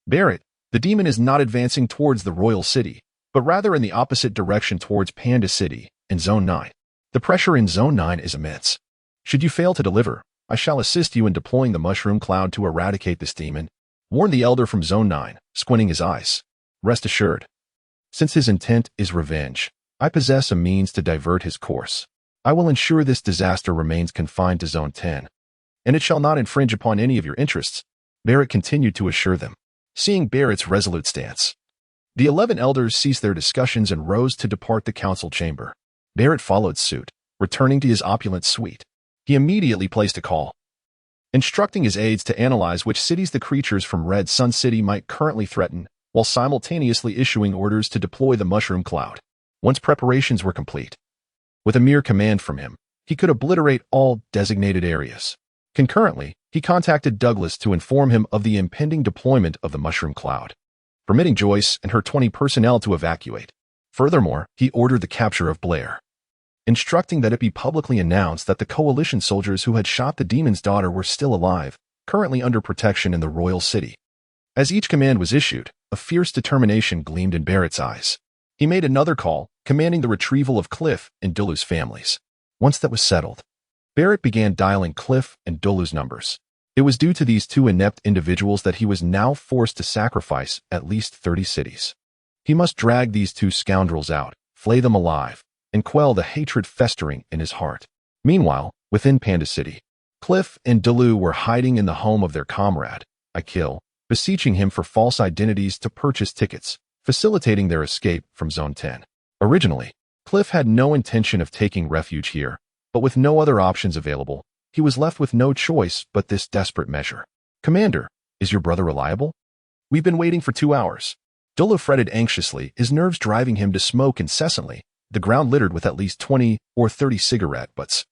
Barrett, the demon is not advancing towards the royal city, but rather in the opposite direction towards Panda City, in Zone 9. The pressure in Zone 9 is immense. Should you fail to deliver, I shall assist you in deploying the Mushroom Cloud to eradicate this demon, warned the elder from Zone 9, squinting his eyes. Rest assured, since his intent is revenge, I possess a means to divert his course. I will ensure this disaster remains confined to Zone 10, and it shall not infringe upon any of your interests, Barrett continued to assure them. Seeing Barrett's resolute stance, the 11 elders ceased their discussions and rose to depart the council chamber. Barrett followed suit, returning to his opulent suite. He immediately placed a call, instructing his aides to analyze which cities the creatures from Red Sun City might currently threaten, while simultaneously issuing orders to deploy the Mushroom Cloud. Once preparations were complete, with a mere command from him, he could obliterate all designated areas. Concurrently, he contacted Douglas to inform him of the impending deployment of the Mushroom Cloud, permitting Joyce and her 20 personnel to evacuate. Furthermore, he ordered the capture of Blair, instructing that it be publicly announced that the coalition soldiers who had shot the demon's daughter were still alive, currently under protection in the royal city. As each command was issued, a fierce determination gleamed in Barrett's eyes. He made another call, commanding the retrieval of Cliff and Dulu's families. Once that was settled, Barrett began dialing Cliff and Dulu's numbers. It was due to these two inept individuals that he was now forced to sacrifice at least 30 cities. He must drag these two scoundrels out, flay them alive, and quell the hatred festering in his heart. Meanwhile, within Panda City, Cliff and Dulu were hiding in the home of their comrade, Akil, beseeching him for false identities to purchase tickets, facilitating their escape from Zone 10. Originally, Cliff had no intention of taking refuge here, but with no other options available, he was left with no choice but this desperate measure. Commander, is your brother reliable? We've been waiting for 2 hours. Dulu fretted anxiously, his nerves driving him to smoke incessantly, the ground littered with at least 20 or 30 cigarette butts,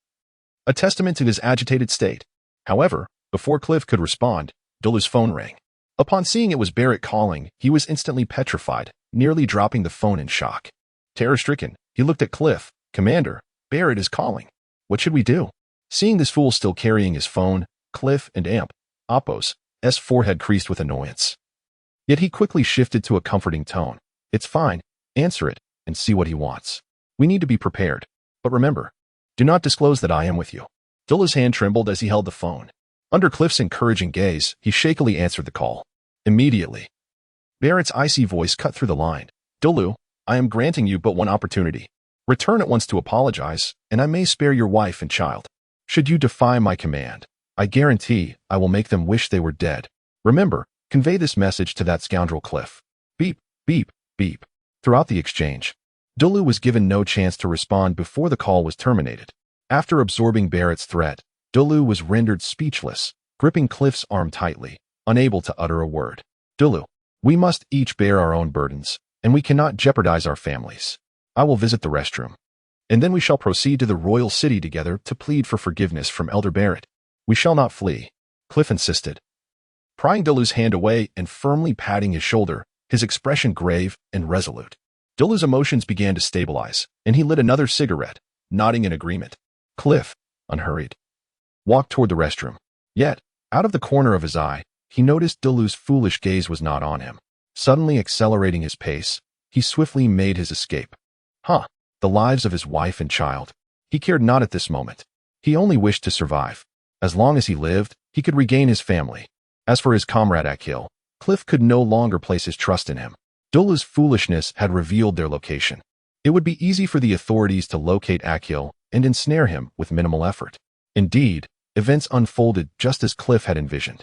a testament to his agitated state. However, before Cliff could respond, Dulu's phone rang. Upon seeing it was Barrett calling, he was instantly petrified, nearly dropping the phone in shock. Terror-stricken, he looked at Cliff. Commander, Barrett is calling. What should we do? Seeing this fool still carrying his phone, Cliff and Oppo's forehead creased with annoyance. Yet he quickly shifted to a comforting tone. It's fine, answer it, and see what he wants. We need to be prepared. But remember, do not disclose that I am with you. Dulu's hand trembled as he held the phone. Under Cliff's encouraging gaze, he shakily answered the call. Immediately, Barrett's icy voice cut through the line. Dulu, I am granting you but one opportunity. Return at once to apologize, and I may spare your wife and child. Should you defy my command, I guarantee I will make them wish they were dead. Remember, convey this message to that scoundrel Cliff. Beep, beep, beep. Throughout the exchange, Dulu was given no chance to respond before the call was terminated. After absorbing Barrett's threat, Dulu was rendered speechless, gripping Cliff's arm tightly, unable to utter a word. Dulu, we must each bear our own burdens, and we cannot jeopardize our families. I will visit the restroom, and then we shall proceed to the royal city together to plead for forgiveness from Elder Barrett. We shall not flee, Cliff insisted, prying Dulu's hand away and firmly patting his shoulder, his expression grave and resolute. Dulu's emotions began to stabilize, and he lit another cigarette, nodding in agreement. Cliff, unhurried, walked toward the restroom. Yet, out of the corner of his eye, he noticed Dulu's foolish gaze was not on him. Suddenly accelerating his pace, he swiftly made his escape. The lives of his wife and child. He cared not at this moment. He only wished to survive. As long as he lived, he could regain his family. As for his comrade Akil, Cliff could no longer place his trust in him. Dulu's foolishness had revealed their location. It would be easy for the authorities to locate Akil and ensnare him with minimal effort. Indeed, events unfolded just as Cliff had envisioned.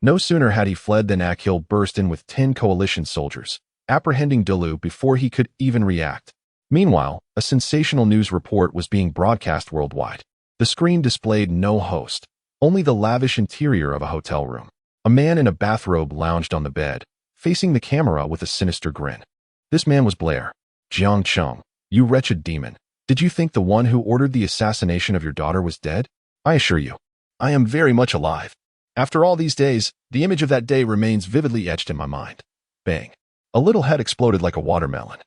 No sooner had he fled than Akil burst in with 10 coalition soldiers, apprehending Dulu before he could even react. Meanwhile, a sensational news report was being broadcast worldwide. The screen displayed no host, only the lavish interior of a hotel room. A man in a bathrobe lounged on the bed, facing the camera with a sinister grin. This man was Blair. Jiang Cheng, you wretched demon. Did you think the one who ordered the assassination of your daughter was dead? I assure you, I am very much alive. After all these days, the image of that day remains vividly etched in my mind. Bang. A little head exploded like a watermelon.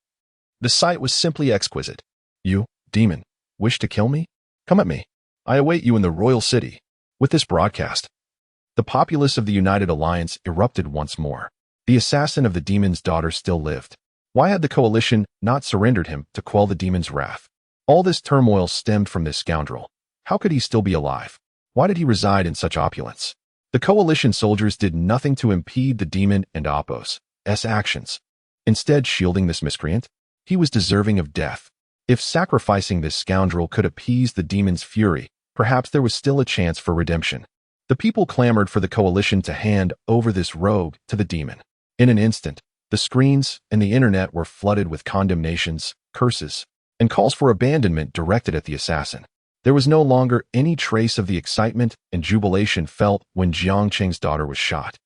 The sight was simply exquisite. You, demon, wish to kill me? Come at me. I await you in the royal city. With this broadcast, the populace of the United Alliance erupted once more. The assassin of the demon's daughter still lived. Why had the coalition not surrendered him to quell the demon's wrath? All this turmoil stemmed from this scoundrel. How could he still be alive? Why did he reside in such opulence? The coalition soldiers did nothing to impede the demon and Oppo's actions. Instead, shielding this miscreant, he was deserving of death. If sacrificing this scoundrel could appease the demon's fury, perhaps there was still a chance for redemption. The people clamored for the coalition to hand over this rogue to the demon. In an instant, the screens and the internet were flooded with condemnations, curses, and calls for abandonment directed at the assassin. There was no longer any trace of the excitement and jubilation felt when Jiang Cheng's daughter was shot.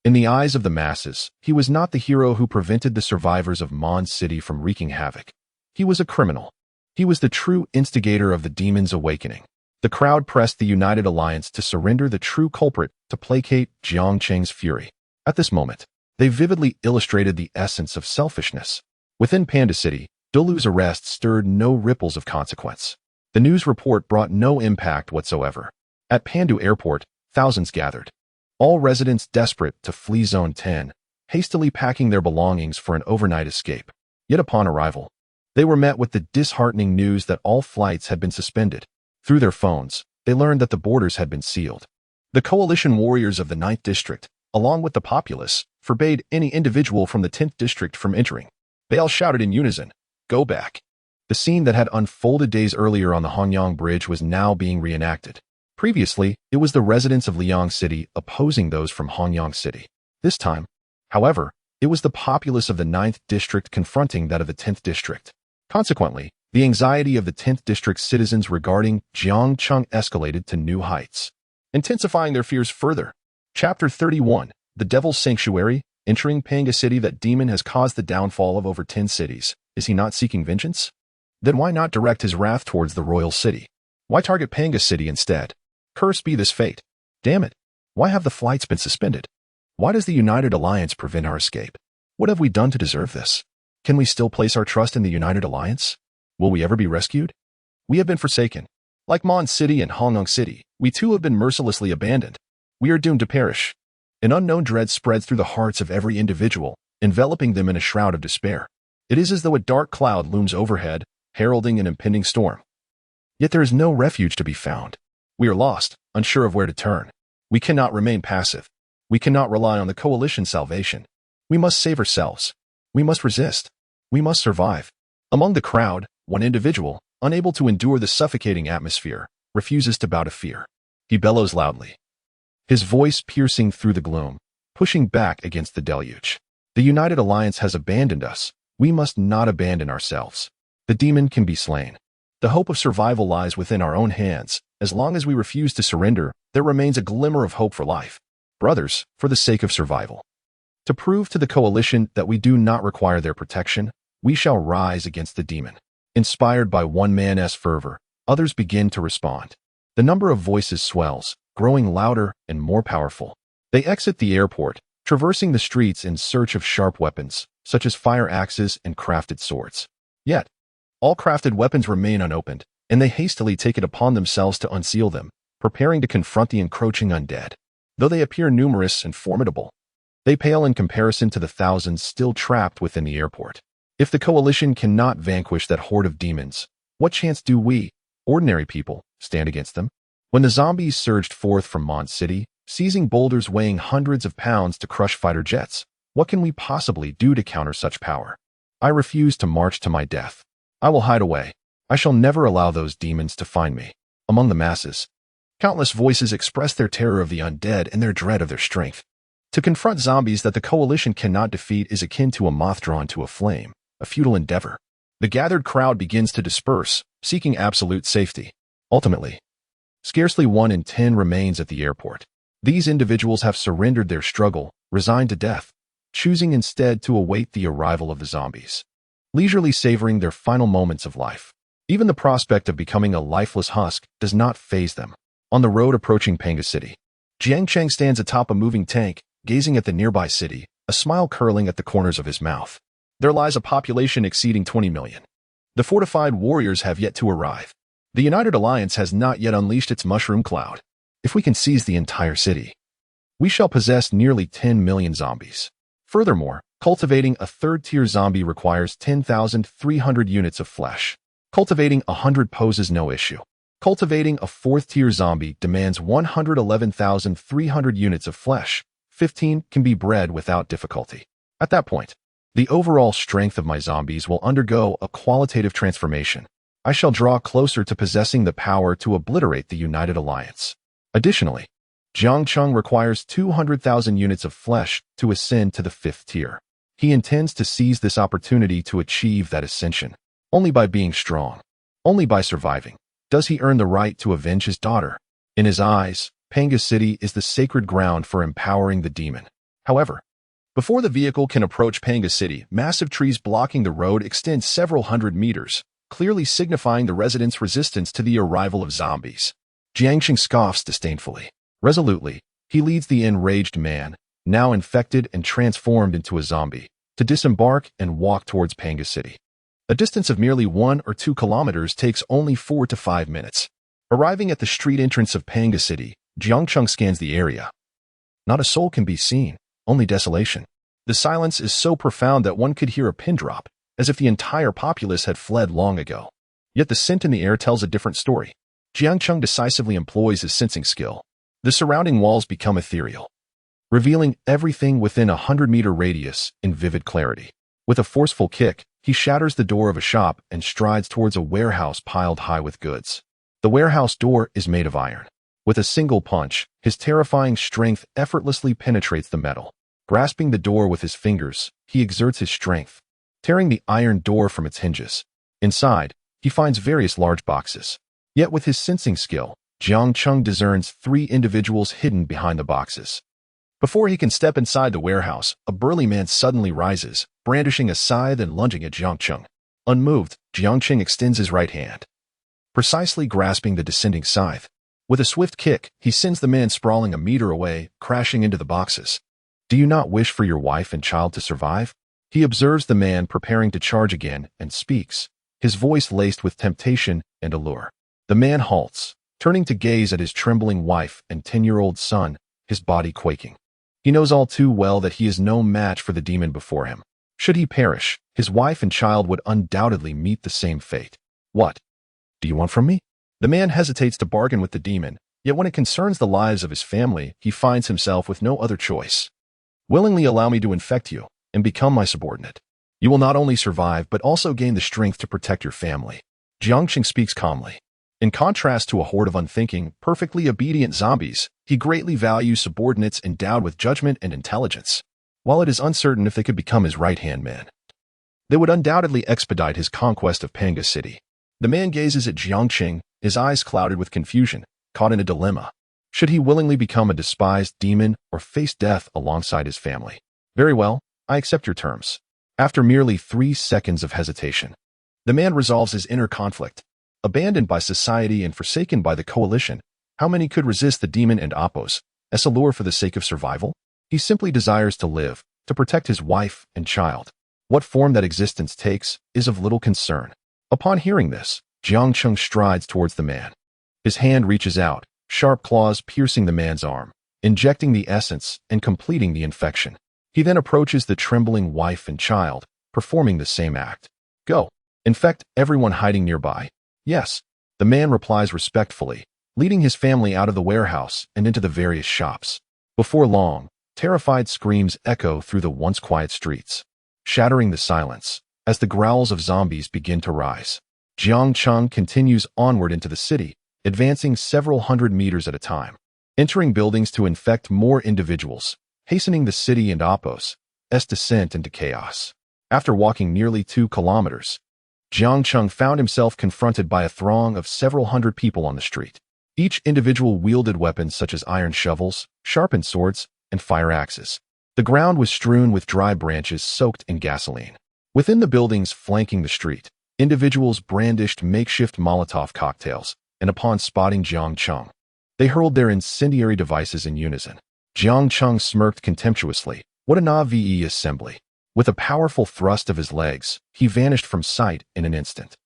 In the eyes of the masses, he was not the hero who prevented the survivors of Mondstadt from wreaking havoc. He was a criminal. He was the true instigator of the demon's awakening. The crowd pressed the United Alliance to surrender the true culprit to placate Jiang Cheng's fury. At this moment, they vividly illustrated the essence of selfishness. Within Panda City, Dulu's arrest stirred no ripples of consequence. The news report brought no impact whatsoever. At Pandu Airport, thousands gathered. All residents desperate to flee Zone 10, hastily packing their belongings for an overnight escape. Yet upon arrival, they were met with the disheartening news that all flights had been suspended. Through their phones, they learned that the borders had been sealed. The coalition warriors of the 9th District, along with the populace, forbade any individual from the 10th District from entering. They all shouted in unison, "Go back." The scene that had unfolded days earlier on the Hanyang Bridge was now being reenacted. Previously, it was the residents of Liang City opposing those from Hanyang City. This time, however, it was the populace of the 9th District confronting that of the 10th District. Consequently, the anxiety of the 10th District's citizens regarding Jiang Cheng escalated to new heights, intensifying their fears further. Chapter 31, The Devil's Sanctuary. Entering Panga City, that demon has caused the downfall of over 10 cities. Is he not seeking vengeance? Then why not direct his wrath towards the royal city? Why target Panga City instead? Cursed be this fate. Damn it. Why have the flights been suspended? Why does the United Alliance prevent our escape? What have we done to deserve this? Can we still place our trust in the United Alliance? Will we ever be rescued? We have been forsaken. Like Mon City and Hongkong City, we too have been mercilessly abandoned. We are doomed to perish. An unknown dread spreads through the hearts of every individual, enveloping them in a shroud of despair. It is as though a dark cloud looms overhead, heralding an impending storm. Yet there is no refuge to be found. We are lost, unsure of where to turn. We cannot remain passive. We cannot rely on the coalition's salvation. We must save ourselves. We must resist. We must survive. Among the crowd, one individual, unable to endure the suffocating atmosphere, refuses to bow to fear. He bellows loudly, his voice piercing through the gloom, pushing back against the deluge. The United Alliance has abandoned us. We must not abandon ourselves. The demon can be slain. The hope of survival lies within our own hands. As long as we refuse to surrender, there remains a glimmer of hope for life. Brothers, for the sake of survival. To prove to the coalition that we do not require their protection, we shall rise against the demon. Inspired by one man's fervor, others begin to respond. The number of voices swells, growing louder and more powerful. They exit the airport, traversing the streets in search of sharp weapons, such as fire axes and crafted swords. Yet, all crafted weapons remain unopened, and they hastily take it upon themselves to unseal them, preparing to confront the encroaching undead. Though they appear numerous and formidable, they pale in comparison to the thousands still trapped within the airport. If the coalition cannot vanquish that horde of demons, what chance do we, ordinary people, stand against them? When the zombies surged forth from Mont City, seizing boulders weighing hundreds of pounds to crush fighter jets, what can we possibly do to counter such power? I refuse to march to my death. I will hide away. I shall never allow those demons to find me. Among the masses, countless voices express their terror of the undead and their dread of their strength. To confront zombies that the coalition cannot defeat is akin to a moth drawn to a flame, a futile endeavor. The gathered crowd begins to disperse, seeking absolute safety. Ultimately, Scarcely 1 in 10 remains at the airport. These individuals have surrendered their struggle, resigned to death, choosing instead to await the arrival of the zombies, leisurely savoring their final moments of life. Even the prospect of becoming a lifeless husk does not faze them. On the road approaching Panga City, Jiang Cheng stands atop a moving tank, gazing at the nearby city, a smile curling at the corners of his mouth. There lies a population exceeding 20 million. The fortified warriors have yet to arrive. The United Alliance has not yet unleashed its mushroom cloud. If we can seize the entire city, we shall possess nearly 10 million zombies. Furthermore, cultivating a third-tier zombie requires 10,300 units of flesh. Cultivating 100 poses no issue. Cultivating a fourth-tier zombie demands 111,300 units of flesh. 15 can be bred without difficulty. At that point, the overall strength of my zombies will undergo a qualitative transformation. I shall draw closer to possessing the power to obliterate the United Alliance. Additionally, Jiang Cheng requires 200,000 units of flesh to ascend to the 5th tier. He intends to seize this opportunity to achieve that ascension. Only by being strong, only by surviving, does he earn the right to avenge his daughter. In his eyes, Panga City is the sacred ground for empowering the demon. However, before the vehicle can approach Panga City, massive trees blocking the road extend several hundred meters, clearly signifying the residents' resistance to the arrival of zombies. Jiang Cheng scoffs disdainfully. Resolutely, he leads the enraged man, now infected and transformed into a zombie, to disembark and walk towards Panga City. A distance of merely 1 or 2 kilometers takes only 4 to 5 minutes. Arriving at the street entrance of Panga City, Jiang Cheng scans the area. Not a soul can be seen, only desolation. The silence is so profound that one could hear a pin drop, as if the entire populace had fled long ago. Yet the scent in the air tells a different story. Jiang Cheng decisively employs his sensing skill. The surrounding walls become ethereal, revealing everything within a 100-meter radius in vivid clarity. With a forceful kick, he shatters the door of a shop and strides towards a warehouse piled high with goods. The warehouse door is made of iron. With a single punch, his terrifying strength effortlessly penetrates the metal. Grasping the door with his fingers, he exerts his strength, tearing the iron door from its hinges. Inside, he finds various large boxes. Yet with his sensing skill, Jiang Cheng discerns 3 individuals hidden behind the boxes. Before he can step inside the warehouse, a burly man suddenly rises, brandishing a scythe and lunging at Jiang Cheng. Unmoved, Jiang Cheng extends his right hand, precisely grasping the descending scythe. With a swift kick, he sends the man sprawling a meter away, crashing into the boxes. Do you not wish for your wife and child to survive? He observes the man preparing to charge again and speaks, his voice laced with temptation and allure. The man halts, turning to gaze at his trembling wife and 10-year-old son, his body quaking. He knows all too well that he is no match for the demon before him. Should he perish, his wife and child would undoubtedly meet the same fate. What do you want from me? The man hesitates to bargain with the demon, yet when it concerns the lives of his family, he finds himself with no other choice. Willingly allow me to infect you and become my subordinate. You will not only survive but also gain the strength to protect your family. Jiang Cheng speaks calmly. In contrast to a horde of unthinking, perfectly obedient zombies, he greatly values subordinates endowed with judgment and intelligence. While it is uncertain if they could become his right-hand men, they would undoubtedly expedite his conquest of Panga City. The man gazes at Jiang Cheng, his eyes clouded with confusion, caught in a dilemma. Should he willingly become a despised demon or face death alongside his family? Very well, I accept your terms. After merely 3 seconds of hesitation, the man resolves his inner conflict. Abandoned by society and forsaken by the coalition, how many could resist the demon and Appos as a lure for the sake of survival? He simply desires to live, to protect his wife and child. What form that existence takes is of little concern. Upon hearing this, Jiang Cheng strides towards the man. His hand reaches out, sharp claws piercing the man's arm, injecting the essence and completing the infection. He then approaches the trembling wife and child, performing the same act. Go, infect everyone hiding nearby. Yes, the man replies respectfully, leading his family out of the warehouse and into the various shops. Before long, terrified screams echo through the once quiet streets, shattering the silence as the growls of zombies begin to rise. Jiang Cheng continues onward into the city, advancing several hundred meters at a time, entering buildings to infect more individuals, hastening the city and Appos' descent into chaos. After walking nearly 2 kilometers, Jiang Cheng found himself confronted by a throng of several hundred people on the street. Each individual wielded weapons such as iron shovels, sharpened swords, and fire axes. The ground was strewn with dry branches soaked in gasoline. Within the buildings flanking the street, individuals brandished makeshift Molotov cocktails, and upon spotting Jiang Cheng, they hurled their incendiary devices in unison. Jiang Cheng smirked contemptuously. What a naive assembly. With a powerful thrust of his legs, he vanished from sight in an instant.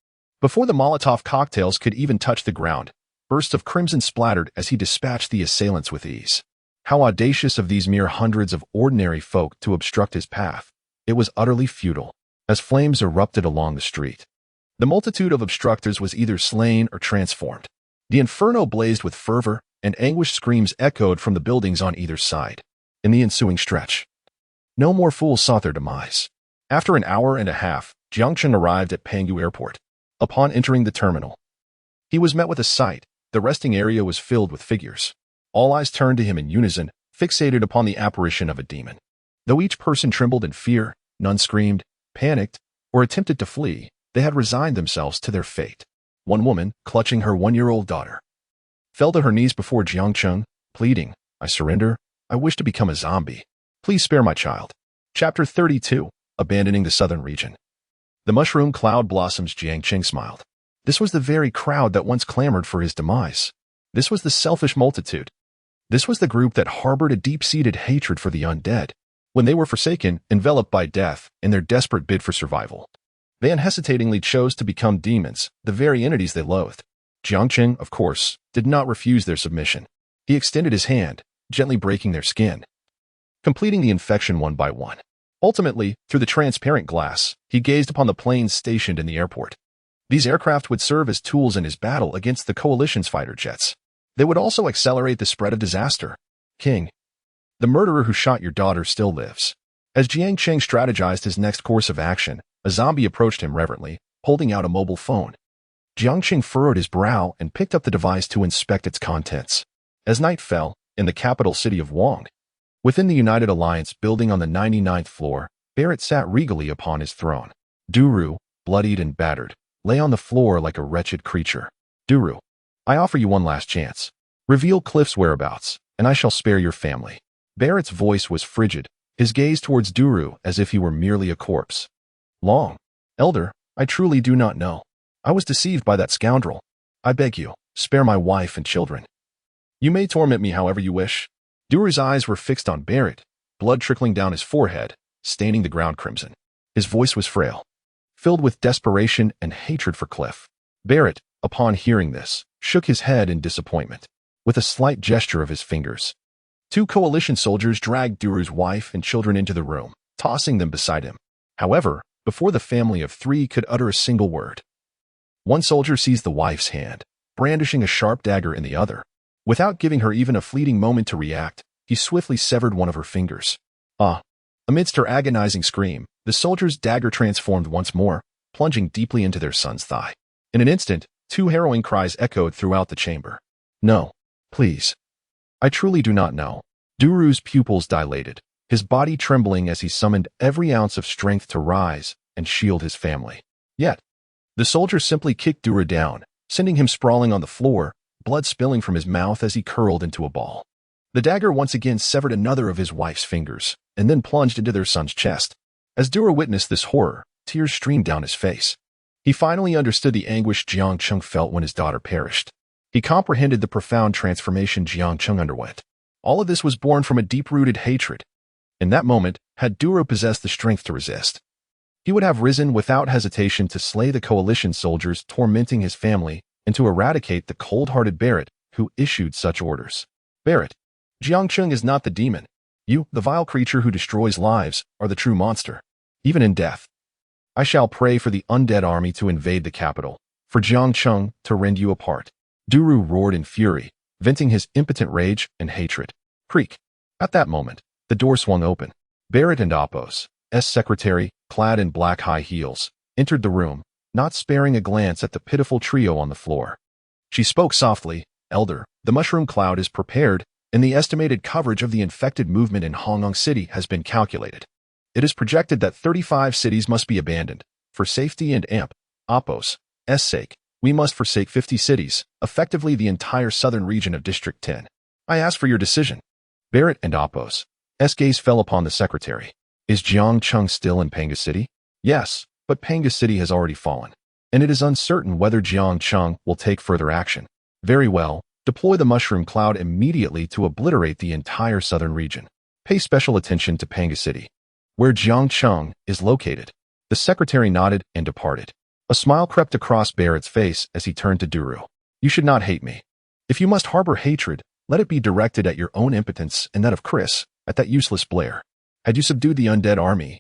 Before the Molotov cocktails could even touch the ground, bursts of crimson splattered as he dispatched the assailants with ease. How audacious of these mere hundreds of ordinary folk to obstruct his path. It was utterly futile, as flames erupted along the street. The multitude of obstructors was either slain or transformed. The inferno blazed with fervor, and anguished screams echoed from the buildings on either side. In the ensuing stretch, no more fools sought their demise. After an hour and a half, Jiang Cheng arrived at Pangu Airport. Upon entering the terminal, he was met with a sight. The resting area was filled with figures. All eyes turned to him in unison, fixated upon the apparition of a demon. Though each person trembled in fear, none screamed, panicked, or attempted to flee. They had resigned themselves to their fate. One woman, clutching her 1-year-old daughter, fell to her knees before Jiang Cheng, pleading, "I surrender. I wish to become a zombie. Please spare my child." Chapter 32. Abandoning the southern region. The mushroom cloud blossoms. Jiang Cheng smiled. This was the very crowd that once clamored for his demise. This was the selfish multitude. This was the group that harbored a deep-seated hatred for the undead. When they were forsaken, enveloped by death, in their desperate bid for survival, they unhesitatingly chose to become demons, the very entities they loathed. Jiang Cheng, of course, did not refuse their submission. He extended his hand, gently breaking their skin, completing the infection one by one. Ultimately, through the transparent glass, he gazed upon the planes stationed in the airport. These aircraft would serve as tools in his battle against the coalition's fighter jets. They would also accelerate the spread of disaster. King, the murderer who shot your daughter still lives. As Jiang Cheng strategized his next course of action, a zombie approached him reverently, holding out a mobile phone. Jiang Cheng furrowed his brow and picked up the device to inspect its contents. As night fell, in the capital city of Wang, within the United Alliance building on the 99th floor, Barrett sat regally upon his throne. Duru, bloodied and battered, lay on the floor like a wretched creature. Duru, I offer you one last chance. Reveal Cliff's whereabouts, and I shall spare your family. Barrett's voice was frigid, his gaze towards Duru as if he were merely a corpse. Long, elder, I truly do not know. I was deceived by that scoundrel. I beg you, spare my wife and children. You may torment me however you wish. Duru's eyes were fixed on Barrett, blood trickling down his forehead, staining the ground crimson. His voice was frail, filled with desperation and hatred for Cliff. Barrett, upon hearing this, shook his head in disappointment. With a slight gesture of his fingers, 2 coalition soldiers dragged Duru's wife and children into the room, tossing them beside him. However, before the family of 3 could utter a single word, one soldier seized the wife's hand, brandishing a sharp dagger in the other. Without giving her even a fleeting moment to react, he swiftly severed one of her fingers. Amidst her agonizing scream, the soldier's dagger transformed once more, plunging deeply into their son's thigh. In an instant, 2 harrowing cries echoed throughout the chamber. No, please. I truly do not know. Duru's pupils dilated, his body trembling as he summoned every ounce of strength to rise and shield his family. Yet, the soldier simply kicked Duru down, sending him sprawling on the floor, blood spilling from his mouth as he curled into a ball. The dagger once again severed another of his wife's fingers, and then plunged into their son's chest. As Duru witnessed this horror, tears streamed down his face. He finally understood the anguish Jiang Cheng felt when his daughter perished. He comprehended the profound transformation Jiang Cheng underwent. All of this was born from a deep-rooted hatred. In that moment, had Duru possessed the strength to resist, he would have risen without hesitation to slay the coalition soldiers tormenting his family and to eradicate the cold-hearted Barrett who issued such orders. Barrett, Jiang Cheng is not the demon. You, the vile creature who destroys lives, are the true monster. Even in death, I shall pray for the undead army to invade the capital, for Jiang Cheng to rend you apart. Duru roared in fury, venting his impotent rage and hatred. Creak. At that moment, the door swung open. Barrett and Appos, secretary, clad in black high heels, entered the room, not sparing a glance at the pitiful trio on the floor. She spoke softly, Elder, the mushroom cloud is prepared, and the estimated coverage of the infected movement in Hongkong City has been calculated. It is projected that 35 cities must be abandoned, for safety and Appos' sake. We must forsake 50 cities, effectively the entire southern region of District 10. I ask for your decision. Barrett and Apos. Gaze fell upon the secretary. Is Jiang Cheng still in Panga City? Yes, but Panga City has already fallen, and it is uncertain whether Jiang Cheng will take further action. Very well, deploy the mushroom cloud immediately to obliterate the entire southern region. Pay special attention to Panga City, where Jiang Cheng is located. The secretary nodded and departed. A smile crept across Barrett's face as he turned to Duru. You should not hate me. If you must harbor hatred, let it be directed at your own impotence and that of Chris, at that useless Blair. Had you subdued the undead army,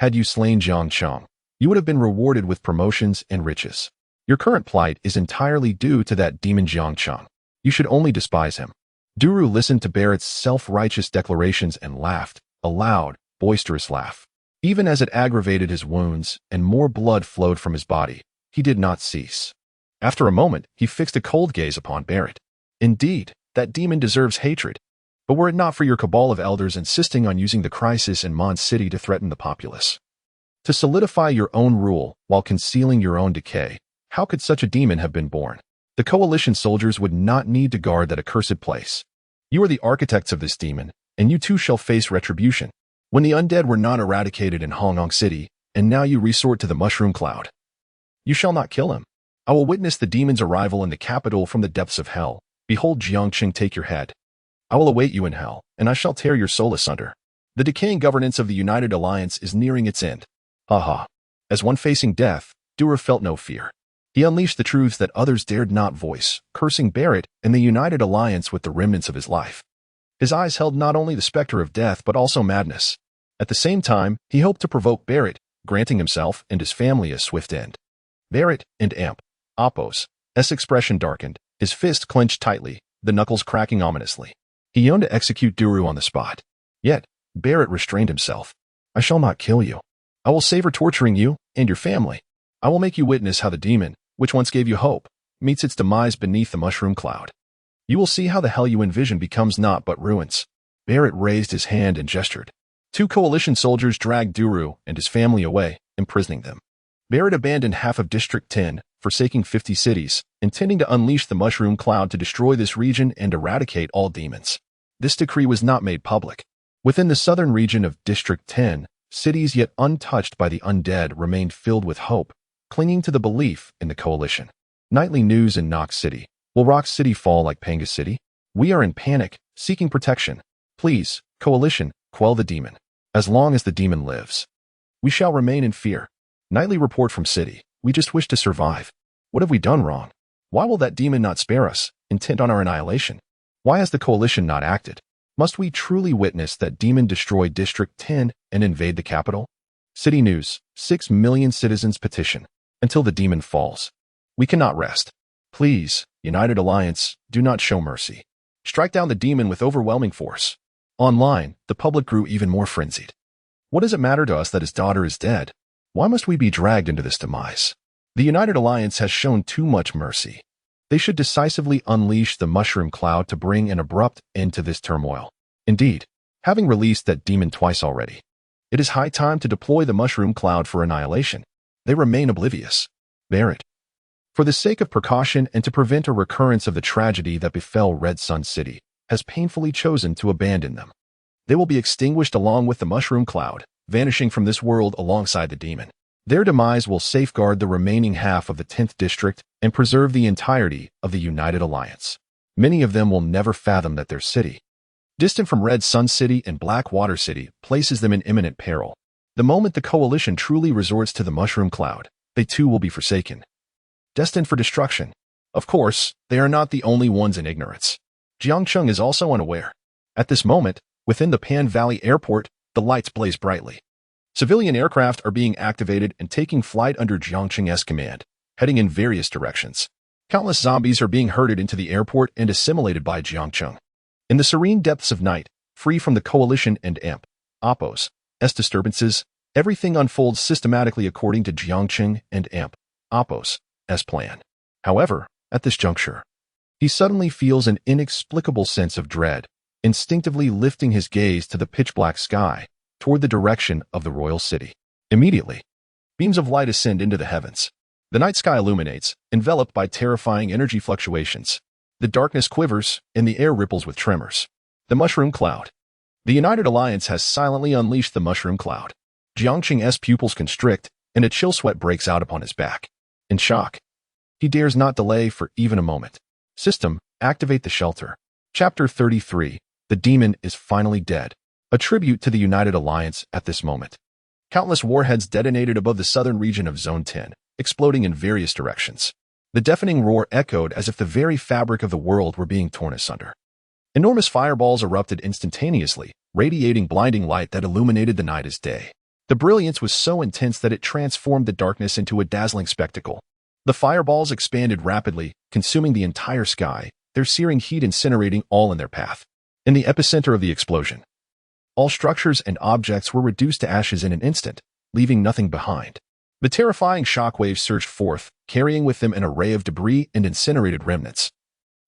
had you slain Jiang Cheng, you would have been rewarded with promotions and riches. Your current plight is entirely due to that demon Jiang Cheng. You should only despise him. Duru listened to Barrett's self-righteous declarations and laughed, a loud, boisterous laugh. Even as it aggravated his wounds and more blood flowed from his body, he did not cease. After a moment, he fixed a cold gaze upon Barrett. Indeed, that demon deserves hatred. But were it not for your cabal of elders insisting on using the crisis in Mondstadt City to threaten the populace, to solidify your own rule while concealing your own decay, how could such a demon have been born? The coalition soldiers would not need to guard that accursed place. You are the architects of this demon, and you too shall face retribution. When the undead were not eradicated in Hongnong City, and now you resort to the mushroom cloud. You shall not kill him. I will witness the demon's arrival in the capital from the depths of hell. Behold Jiang Cheng take your head. I will await you in hell, and I shall tear your soul asunder. The decaying governance of the United Alliance is nearing its end. Ha ha. As one facing death, Dura felt no fear. He unleashed the truths that others dared not voice, cursing Barrett and the United Alliance with the remnants of his life. His eyes held not only the specter of death but also madness. At the same time, he hoped to provoke Barrett, granting himself and his family a swift end. Barrett and Apos' expression darkened, his fist clenched tightly, the knuckles cracking ominously. He yearned to execute Duru on the spot. Yet, Barrett restrained himself. I shall not kill you. I will savor torturing you and your family. I will make you witness how the demon, which once gave you hope, meets its demise beneath the mushroom cloud. You will see how the hell you envision becomes naught but ruins. Barrett raised his hand and gestured. 2 coalition soldiers dragged Duru and his family away, imprisoning them. Barrett abandoned half of District 10, forsaking 50 cities, intending to unleash the mushroom cloud to destroy this region and eradicate all demons. This decree was not made public. Within the southern region of District 10, cities yet untouched by the undead remained filled with hope, clinging to the belief in the coalition. Nightly news in Nox City. Will Rock City fall like Panga City? We are in panic, seeking protection. Please, coalition, quell the demon. As long as the demon lives, we shall remain in fear. Nightly report from city. We just wish to survive. What have we done wrong? Why will that demon not spare us, intent on our annihilation? Why has the coalition not acted? Must we truly witness that demon destroy District 10 and invade the capital? City news. 6 million citizens petition. Until the demon falls. We cannot rest. Please, United Alliance, do not show mercy. Strike down the demon with overwhelming force. Online, the public grew even more frenzied. What does it matter to us that his daughter is dead? Why must we be dragged into this demise? The United Alliance has shown too much mercy. They should decisively unleash the mushroom cloud to bring an abrupt end to this turmoil. Indeed, having released that demon twice already, it is high time to deploy the mushroom cloud for annihilation. They remain oblivious. Barrett. For the sake of precaution and to prevent a recurrence of the tragedy that befell Red Sun City, has painfully chosen to abandon them. They will be extinguished along with the mushroom cloud, vanishing from this world alongside the demon. Their demise will safeguard the remaining half of the 10th district and preserve the entirety of the United Alliance. Many of them will never fathom that their city, distant from Red Sun City and Blackwater City, places them in imminent peril. The moment the coalition truly resorts to the mushroom cloud, they too will be forsaken, destined for destruction. Of course, they are not the only ones in ignorance. Jiang Cheng is also unaware. At this moment, within the Pan Valley Airport, the lights blaze brightly. Civilian aircraft are being activated and taking flight under Jiang Cheng's command, heading in various directions. Countless zombies are being herded into the airport and assimilated by Jiang Cheng. In the serene depths of night, free from the coalition and Apos' disturbances, everything unfolds systematically according to Jiang Cheng and Apos' plan. However, at this juncture, he suddenly feels an inexplicable sense of dread, instinctively lifting his gaze to the pitch-black sky, toward the direction of the royal city. Immediately, beams of light ascend into the heavens. The night sky illuminates, enveloped by terrifying energy fluctuations. The darkness quivers, and the air ripples with tremors. The Mushroom Cloud. The United Alliance has silently unleashed the Mushroom Cloud. Jiang Cheng's pupils constrict, and a chill sweat breaks out upon his back. In shock, he dares not delay for even a moment. System, activate the shelter. Chapter 33. The demon is finally dead. A tribute to the United Alliance at this moment. Countless warheads detonated above the southern region of Zone 10, exploding in various directions. The deafening roar echoed as if the very fabric of the world were being torn asunder. Enormous fireballs erupted instantaneously, radiating blinding light that illuminated the night as day. The brilliance was so intense that it transformed the darkness into a dazzling spectacle. The fireballs expanded rapidly, consuming the entire sky, their searing heat incinerating all in their path. In the epicenter of the explosion, all structures and objects were reduced to ashes in an instant, leaving nothing behind. The terrifying shockwaves surged forth, carrying with them an array of debris and incinerated remnants,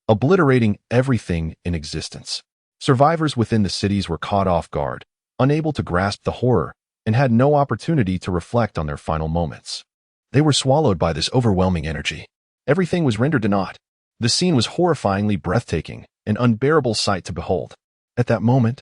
obliterating everything in existence. Survivors within the cities were caught off guard, unable to grasp the horror, and had no opportunity to reflect on their final moments. They were swallowed by this overwhelming energy. Everything was rendered to naught. The scene was horrifyingly breathtaking, an unbearable sight to behold. At that moment,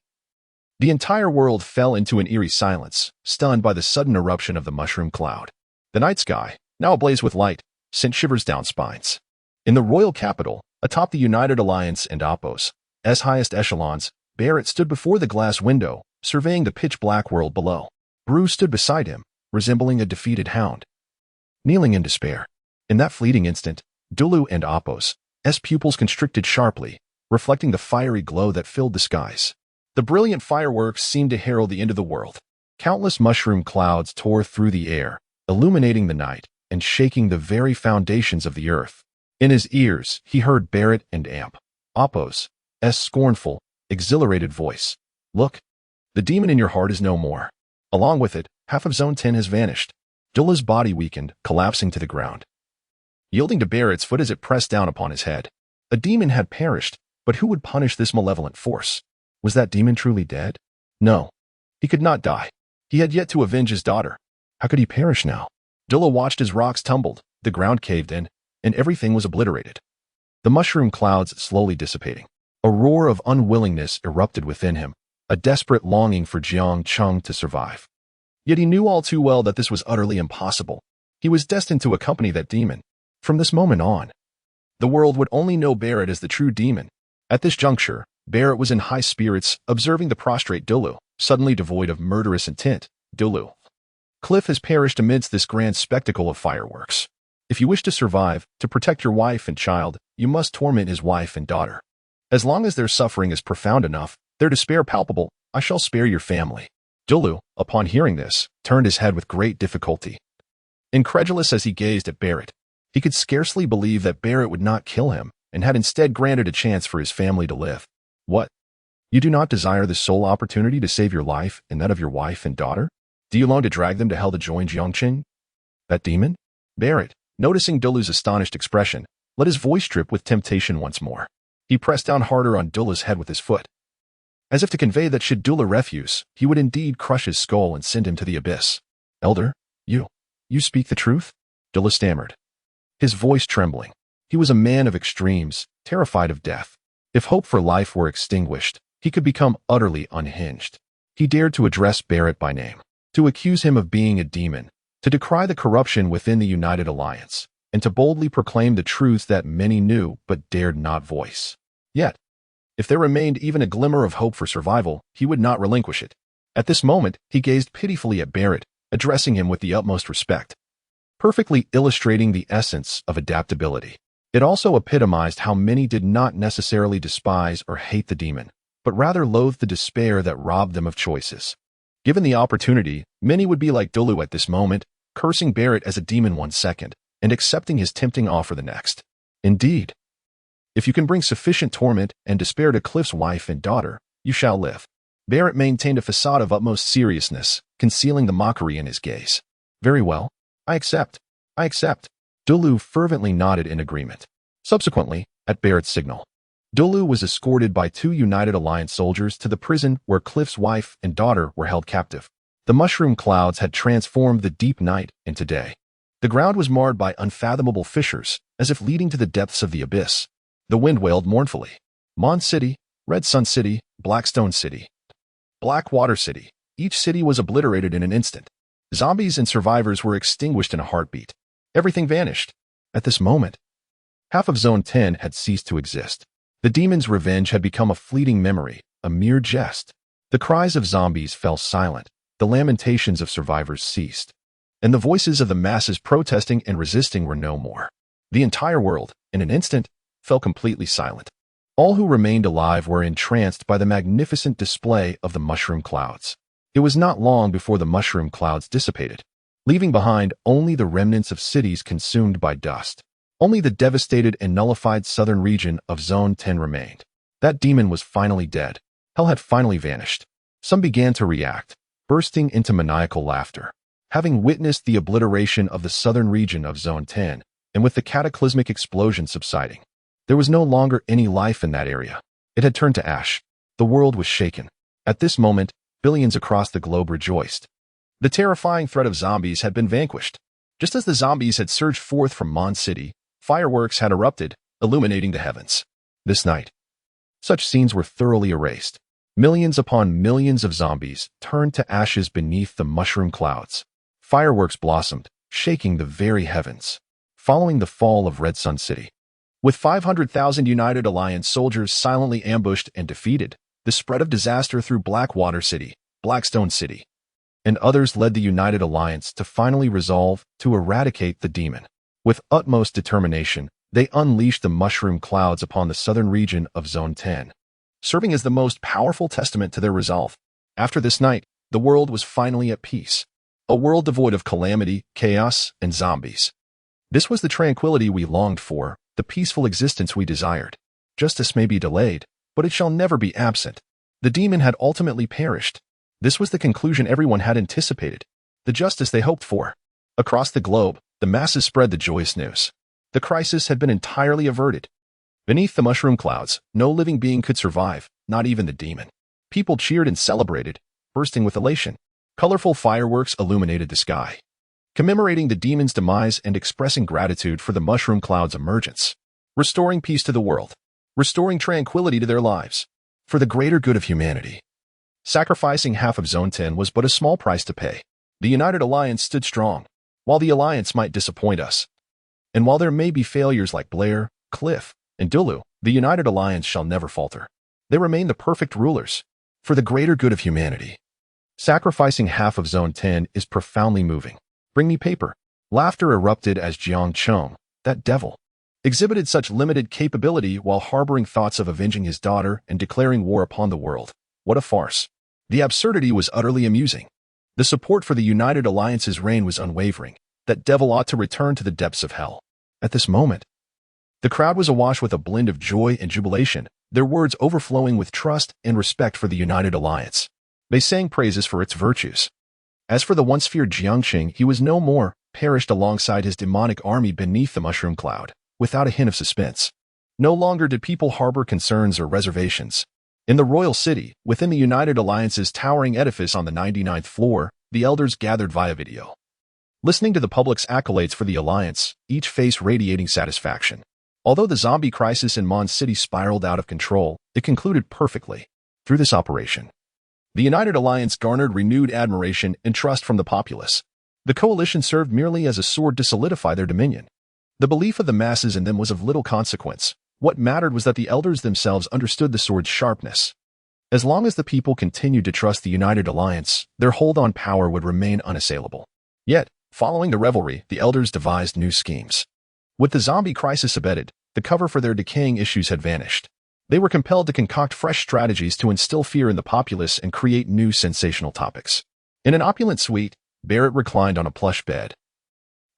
the entire world fell into an eerie silence, stunned by the sudden eruption of the Mushroom Cloud. The night sky, now ablaze with light, sent shivers down spines. In the royal capital, atop the United Alliance and Oppo's highest echelons, Barrett stood before the glass window, surveying the pitch-black world below. Bruce stood beside him, resembling a defeated hound, kneeling in despair. In that fleeting instant, Dulu and Oppo's pupils constricted sharply, reflecting the fiery glow that filled the skies. The brilliant fireworks seemed to herald the end of the world. Countless mushroom clouds tore through the air, illuminating the night and shaking the very foundations of the earth. In his ears, he heard Barrett and Oppo's scornful, exhilarated voice. Look, the demon in your heart is no more. Along with it, half of Zone 10 has vanished. Dula's body weakened, collapsing to the ground, yielding to Barrett's foot as it pressed down upon his head. A demon had perished, but who would punish this malevolent force? Was that demon truly dead? No, he could not die. He had yet to avenge his daughter. How could he perish now? Dula watched as rocks tumbled, the ground caved in, and everything was obliterated. The mushroom clouds slowly dissipating. A roar of unwillingness erupted within him, a desperate longing for Jiang Cheng to survive. Yet he knew all too well that this was utterly impossible. He was destined to accompany that demon. From this moment on, the world would only know Barrett as the true demon. At this juncture, Barrett was in high spirits, observing the prostrate Dulu, suddenly devoid of murderous intent. Dulu, Cliff has perished amidst this grand spectacle of fireworks. If you wish to survive, to protect your wife and child, you must torment his wife and daughter. As long as their suffering is profound enough, their despair palpable, I shall spare your family. Dulu, upon hearing this, turned his head with great difficulty. Incredulous as he gazed at Barrett, he could scarcely believe that Barrett would not kill him, and had instead granted a chance for his family to live. What? You do not desire the sole opportunity to save your life and that of your wife and daughter? Do you long to drag them to hell to join Jiang Cheng? That demon? Barrett, noticing Dulu's astonished expression, let his voice drip with temptation once more. He pressed down harder on Dula's head with his foot, as if to convey that should Dula refuse, he would indeed crush his skull and send him to the abyss. Elder, you speak the truth? Dula stammered, his voice trembling. He was a man of extremes, terrified of death. If hope for life were extinguished, he could become utterly unhinged. He dared to address Barrett by name, to accuse him of being a demon, to decry the corruption within the United Alliance, and to boldly proclaim the truths that many knew but dared not voice. Yet, if there remained even a glimmer of hope for survival, he would not relinquish it. At this moment, he gazed pitifully at Barrett, addressing him with the utmost respect, perfectly illustrating the essence of adaptability. It also epitomized how many did not necessarily despise or hate the demon, but rather loathed the despair that robbed them of choices. Given the opportunity, many would be like Dulu at this moment, cursing Barrett as a demon one second, and accepting his tempting offer the next. Indeed, if you can bring sufficient torment and despair to Cliff's wife and daughter, you shall live. Barrett maintained a facade of utmost seriousness, concealing the mockery in his gaze. Very well. I accept. I accept. Dulu fervently nodded in agreement. Subsequently, at Barrett's signal, Dulu was escorted by 2 United Alliance soldiers to the prison where Cliff's wife and daughter were held captive. The mushroom clouds had transformed the deep night into day. The ground was marred by unfathomable fissures, as if leading to the depths of the abyss. The wind wailed mournfully. Mon City, Red Sun City, Blackstone City, Blackwater City. Each city was obliterated in an instant. Zombies and survivors were extinguished in a heartbeat. Everything vanished. At this moment, half of Zone 10 had ceased to exist. The demon's revenge had become a fleeting memory, a mere jest. The cries of zombies fell silent. The lamentations of survivors ceased. And the voices of the masses protesting and resisting were no more. The entire world, in an instant, fell completely silent. All who remained alive were entranced by the magnificent display of the mushroom clouds. It was not long before the mushroom clouds dissipated, leaving behind only the remnants of cities consumed by dust. Only the devastated and nullified southern region of Zone 10 remained. That demon was finally dead. Hell had finally vanished. Some began to react, bursting into maniacal laughter. Having witnessed the obliteration of the southern region of Zone 10, and with the cataclysmic explosion subsiding, there was no longer any life in that area. It had turned to ash. The world was shaken. At this moment, billions across the globe rejoiced. The terrifying threat of zombies had been vanquished. Just as the zombies had surged forth from Mon City, fireworks had erupted, illuminating the heavens. This night, such scenes were thoroughly erased. Millions upon millions of zombies turned to ashes beneath the mushroom clouds. Fireworks blossomed, shaking the very heavens. Following the fall of Red Sun City, with 500,000 United Alliance soldiers silently ambushed and defeated, the spread of disaster through Blackwater City, Blackstone City, and others led the United Alliance to finally resolve to eradicate the demon. With utmost determination, they unleashed the mushroom clouds upon the southern region of Zone 10, serving as the most powerful testament to their resolve. After this night, the world was finally at peace. A world devoid of calamity, chaos, and zombies. This was the tranquility we longed for, the peaceful existence we desired. Justice may be delayed, but it shall never be absent. The demon had ultimately perished. This was the conclusion everyone had anticipated, the justice they hoped for. Across the globe, the masses spread the joyous news. The crisis had been entirely averted. Beneath the mushroom clouds, no living being could survive, not even the demon. People cheered and celebrated, bursting with elation. Colorful fireworks illuminated the sky, commemorating the demon's demise and expressing gratitude for the mushroom cloud's emergence, restoring peace to the world, restoring tranquility to their lives, for the greater good of humanity. Sacrificing half of Zone 10 was but a small price to pay. The United Alliance stood strong. While the Alliance might disappoint us, and while there may be failures like Blair, Cliff, and Dulu, the United Alliance shall never falter. They remain the perfect rulers, for the greater good of humanity. Sacrificing half of Zone 10 is profoundly moving. Bring me paper. Laughter erupted as Jiang Cheng, that devil, exhibited such limited capability while harboring thoughts of avenging his daughter and declaring war upon the world. What a farce. The absurdity was utterly amusing. The support for the United Alliance's reign was unwavering. That devil ought to return to the depths of hell. At this moment, the crowd was awash with a blend of joy and jubilation, their words overflowing with trust and respect for the United Alliance. They sang praises for its virtues. As for the once feared Jiang Cheng, he was no more, perished alongside his demonic army beneath the mushroom cloud, without a hint of suspense. No longer did people harbor concerns or reservations. In the royal city, within the United Alliance's towering edifice on the 99th floor, the elders gathered via video. Listening to the public's accolades for the Alliance, each face radiating satisfaction. Although the zombie crisis in Mon City spiraled out of control, it concluded perfectly. Through this operation, the United Alliance garnered renewed admiration and trust from the populace. The coalition served merely as a sword to solidify their dominion. The belief of the masses in them was of little consequence. What mattered was that the elders themselves understood the sword's sharpness. As long as the people continued to trust the United Alliance, their hold on power would remain unassailable. Yet, following the revelry, the elders devised new schemes. With the zombie crisis abated, the cover for their decaying issues had vanished. They were compelled to concoct fresh strategies to instill fear in the populace and create new sensational topics. In an opulent suite, Barrett reclined on a plush bed,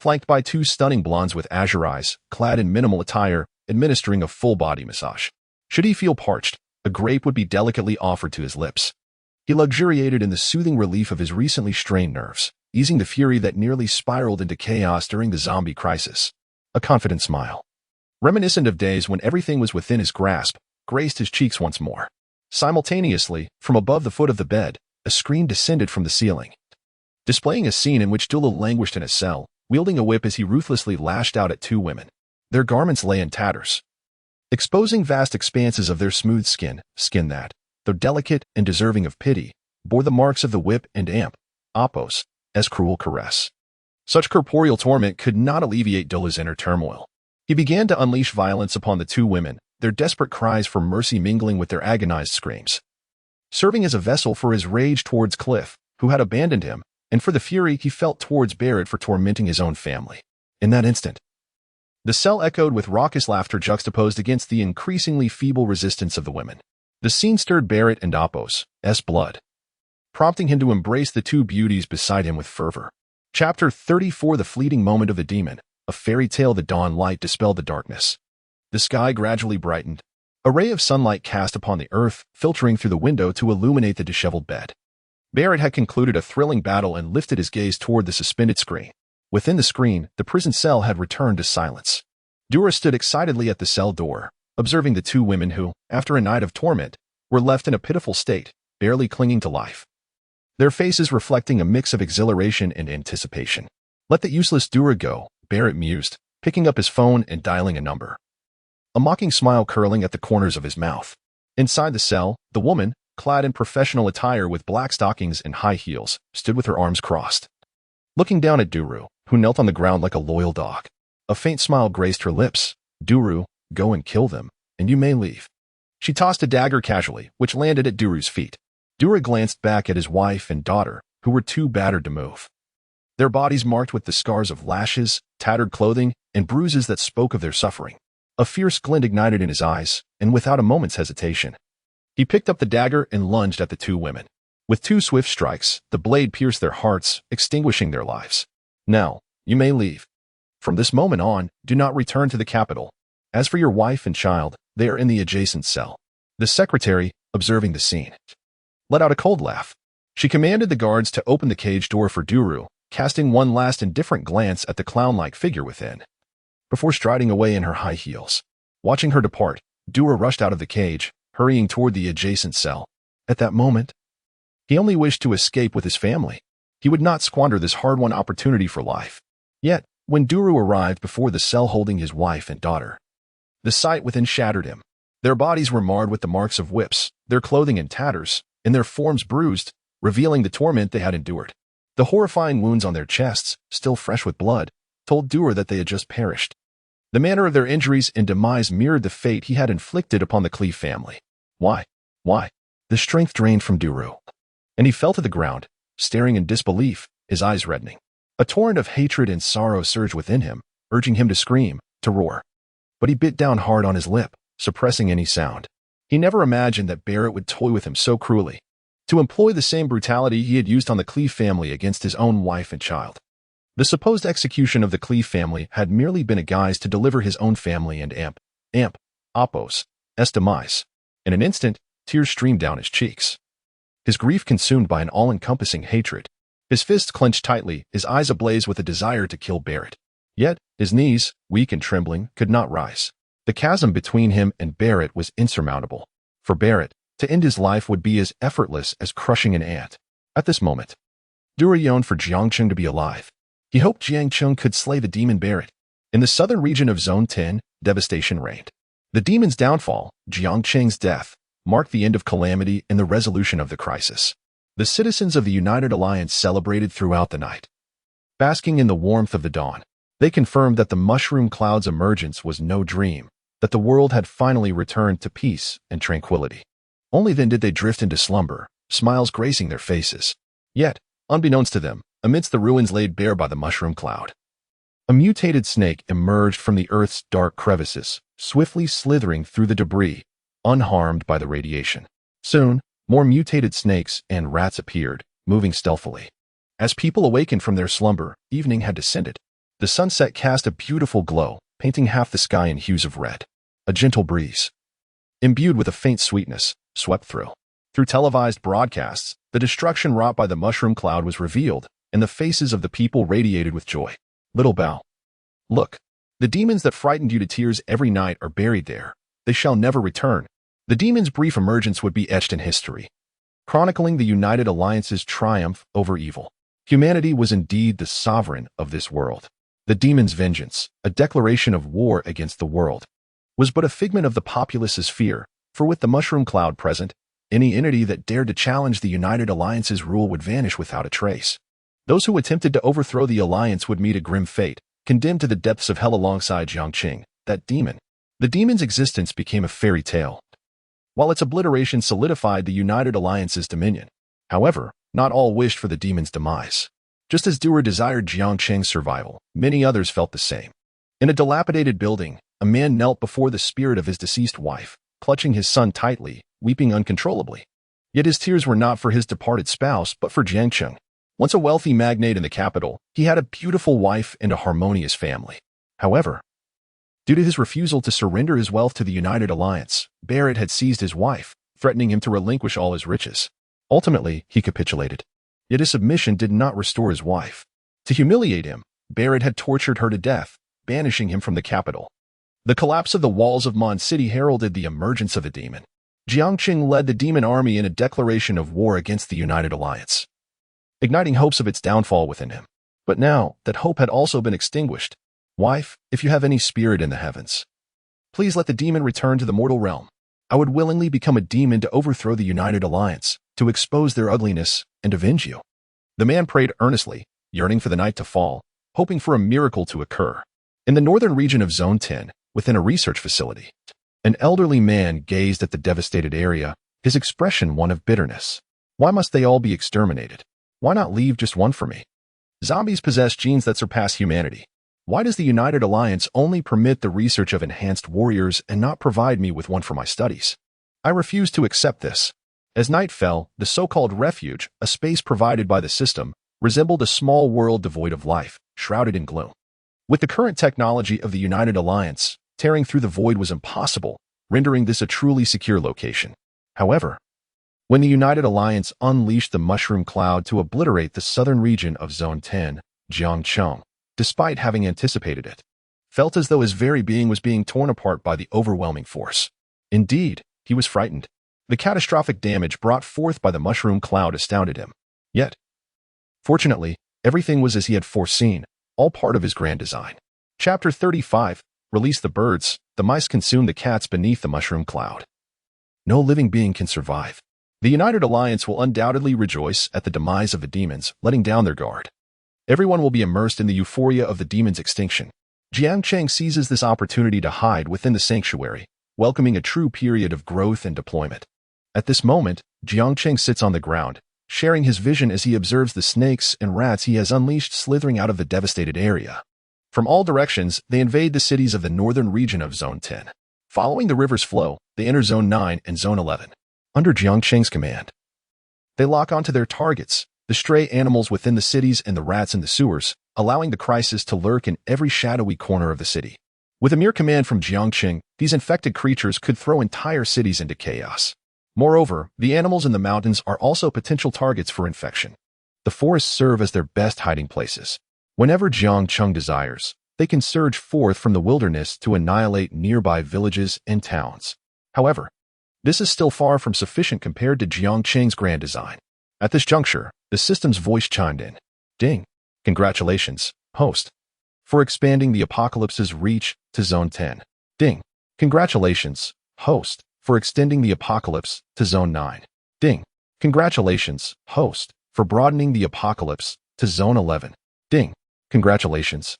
flanked by two stunning blondes with azure eyes, clad in minimal attire, administering a full-body massage. Should he feel parched, a grape would be delicately offered to his lips. He luxuriated in the soothing relief of his recently strained nerves, easing the fury that nearly spiraled into chaos during the zombie crisis. A confident smile, reminiscent of days when everything was within his grasp, graced his cheeks once more. Simultaneously, from above the foot of the bed, a screen descended from the ceiling, displaying a scene in which Dula languished in a cell, wielding a whip as he ruthlessly lashed out at two women. Their garments lay in tatters, exposing vast expanses of their smooth skin that, though delicate and deserving of pity, bore the marks of the whip and Appos, as cruel caress. Such corporeal torment could not alleviate Dula's inner turmoil. He began to unleash violence upon the two women, their desperate cries for mercy mingling with their agonized screams, serving as a vessel for his rage towards Cliff, who had abandoned him, and for the fury he felt towards Barrett for tormenting his own family. In that instant, the cell echoed with raucous laughter juxtaposed against the increasingly feeble resistance of the women. The scene stirred Barrett and Appos' blood, prompting him to embrace the two beauties beside him with fervor. Chapter 34: The Fleeting Moment of the Demon, a fairy tale. The dawn light dispelled the darkness. The sky gradually brightened. A ray of sunlight cast upon the earth, filtering through the window to illuminate the disheveled bed. Barrett had concluded a thrilling battle and lifted his gaze toward the suspended screen. Within the screen, the prison cell had returned to silence. Dura stood excitedly at the cell door, observing the two women who, after a night of torment, were left in a pitiful state, barely clinging to life, their faces reflecting a mix of exhilaration and anticipation. Let the useless Dura go, Barrett mused, picking up his phone and dialing a number, a mocking smile curling at the corners of his mouth. Inside the cell, the woman, clad in professional attire with black stockings and high heels, stood with her arms crossed, looking down at Duru, who knelt on the ground like a loyal dog. A faint smile graced her lips. Duru, go and kill them, and you may leave. She tossed a dagger casually, which landed at Duru's feet. Duru glanced back at his wife and daughter, who were too battered to move, their bodies marked with the scars of lashes, tattered clothing, and bruises that spoke of their suffering. A fierce glint ignited in his eyes, and without a moment's hesitation, he picked up the dagger and lunged at the two women. With two swift strikes, the blade pierced their hearts, extinguishing their lives. Now, you may leave. From this moment on, do not return to the capital. As for your wife and child, they are in the adjacent cell. The secretary, observing the scene, let out a cold laugh. She commanded the guards to open the cage door for Duru, casting one last indifferent glance at the clown-like figure within, before striding away in her high heels. Watching her depart, Duru rushed out of the cage, hurrying toward the adjacent cell. At that moment, he only wished to escape with his family. He would not squander this hard-won opportunity for life. Yet, when Duru arrived before the cell holding his wife and daughter, the sight within shattered him. Their bodies were marred with the marks of whips, their clothing in tatters, and their forms bruised, revealing the torment they had endured. The horrifying wounds on their chests, still fresh with blood, told Duru that they had just perished. The manner of their injuries and demise mirrored the fate he had inflicted upon the Cleve family. Why? The strength drained from Duru, and he fell to the ground, staring in disbelief, his eyes reddening. A torrent of hatred and sorrow surged within him, urging him to scream, to roar. But he bit down hard on his lip, suppressing any sound. He never imagined that Barrett would toy with him so cruelly, to employ the same brutality he had used on the Cleve family against his own wife and child. The supposed execution of the Cleve family had merely been a guise to deliver his own family and Appos' demise. In an instant, tears streamed down his cheeks, his grief consumed by an all-encompassing hatred. His fists clenched tightly, his eyes ablaze with a desire to kill Barrett. Yet, his knees, weak and trembling, could not rise. The chasm between him and Barrett was insurmountable. For Barrett, to end his life would be as effortless as crushing an ant. At this moment, Dura yearned for Jiang Cheng to be alive. He hoped Jiang Cheng could slay the demon Barrett. In the southern region of Zone 10, devastation reigned. The demon's downfall, Jiang Cheng's death, marked the end of calamity and the resolution of the crisis. The citizens of the United Alliance celebrated throughout the night. Basking in the warmth of the dawn, they confirmed that the mushroom cloud's emergence was no dream, that the world had finally returned to peace and tranquility. Only then did they drift into slumber, smiles gracing their faces. Yet, unbeknownst to them, amidst the ruins laid bare by the mushroom cloud, a mutated snake emerged from the earth's dark crevices, swiftly slithering through the debris, unharmed by the radiation. Soon, more mutated snakes and rats appeared, moving stealthily. As people awakened from their slumber, evening had descended. The sunset cast a beautiful glow, painting half the sky in hues of red. A gentle breeze, imbued with a faint sweetness, swept through. Through televised broadcasts, the destruction wrought by the mushroom cloud was revealed, and the faces of the people radiated with joy. Little Bao, look, the demons that frightened you to tears every night are buried there. They shall never return. The demon's brief emergence would be etched in history, chronicling the United Alliance's triumph over evil. Humanity was indeed the sovereign of this world. The demon's vengeance, a declaration of war against the world, was but a figment of the populace's fear, for with the mushroom cloud present, any entity that dared to challenge the United Alliance's rule would vanish without a trace. Those who attempted to overthrow the alliance would meet a grim fate, condemned to the depths of hell alongside Jiang Cheng, that demon. The demon's existence became a fairy tale, while its obliteration solidified the United Alliance's dominion. However, not all wished for the demon's demise. Just as Duer desired Jiang Cheng's survival, many others felt the same. In a dilapidated building, a man knelt before the spirit of his deceased wife, clutching his son tightly, weeping uncontrollably. Yet his tears were not for his departed spouse, but for Jiang Cheng. Once a wealthy magnate in the capital, he had a beautiful wife and a harmonious family. However, due to his refusal to surrender his wealth to the United Alliance, Barrett had seized his wife, threatening him to relinquish all his riches. Ultimately, he capitulated. Yet his submission did not restore his wife. To humiliate him, Barrett had tortured her to death, banishing him from the capital. The collapse of the walls of Mondstadt heralded the emergence of a demon. Jiang Cheng led the demon army in a declaration of war against the United Alliance, igniting hopes of its downfall within him. But now that hope had also been extinguished, wife, if you have any spirit in the heavens, please let the demon return to the mortal realm. I would willingly become a demon to overthrow the United Alliance, to expose their ugliness, and avenge you. The man prayed earnestly, yearning for the night to fall, hoping for a miracle to occur. In the northern region of Zone 10, within a research facility, an elderly man gazed at the devastated area, his expression one of bitterness. Why must they all be exterminated? Why not leave just one for me? Zombies possess genes that surpass humanity. Why does the United Alliance only permit the research of enhanced warriors and not provide me with one for my studies? I refuse to accept this. As night fell, the so-called refuge, a space provided by the system, resembled a small world devoid of life, shrouded in gloom. With the current technology of the United Alliance, tearing through the void was impossible, rendering this a truly secure location. However, when the United Alliance unleashed the mushroom cloud to obliterate the southern region of Zone 10, Jiang Cheng, despite having anticipated it, felt as though his very being was being torn apart by the overwhelming force. Indeed, he was frightened. The catastrophic damage brought forth by the mushroom cloud astounded him. Yet, fortunately, everything was as he had foreseen, all part of his grand design. Chapter 35, Release the birds, the mice consume the cats beneath the mushroom cloud. No living being can survive. The United Alliance will undoubtedly rejoice at the demise of the demons, letting down their guard. Everyone will be immersed in the euphoria of the demon's extinction. Jiang Cheng seizes this opportunity to hide within the sanctuary, welcoming a true period of growth and deployment. At this moment, Jiang Cheng sits on the ground, sharing his vision as he observes the snakes and rats he has unleashed slithering out of the devastated area. From all directions, they invade the cities of the northern region of Zone 10. Following the river's flow, they enter Zone 9 and Zone 11. Under Jiang Cheng's command, they lock onto their targets, the stray animals within the cities and the rats in the sewers, allowing the crisis to lurk in every shadowy corner of the city. With a mere command from Jiang Cheng, these infected creatures could throw entire cities into chaos. Moreover, the animals in the mountains are also potential targets for infection. The forests serve as their best hiding places. Whenever Jiang Cheng desires, they can surge forth from the wilderness to annihilate nearby villages and towns. However, this is still far from sufficient compared to Jiang Cheng's grand design. At this juncture, the system's voice chimed in. Ding! Congratulations, host, for expanding the apocalypse's reach to Zone 10. Ding! Congratulations, host, for extending the apocalypse to Zone 9. Ding! Congratulations, host, for broadening the apocalypse to Zone 11. Ding! Congratulations,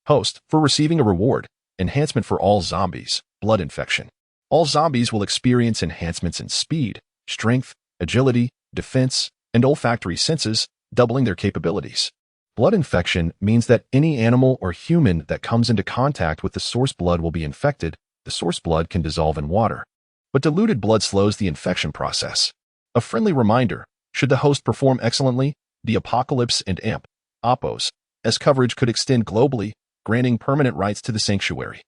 host, for receiving a reward, enhancement for all zombies, blood infection. All zombies will experience enhancements in speed, strength, agility, defense, and olfactory senses, doubling their capabilities. Blood infection means that any animal or human that comes into contact with the source blood will be infected. The source blood can dissolve in water, but diluted blood slows the infection process. A friendly reminder, should the host perform excellently, the Apocalypse and AMP, APOS, as coverage could extend globally, granting permanent rights to the sanctuary.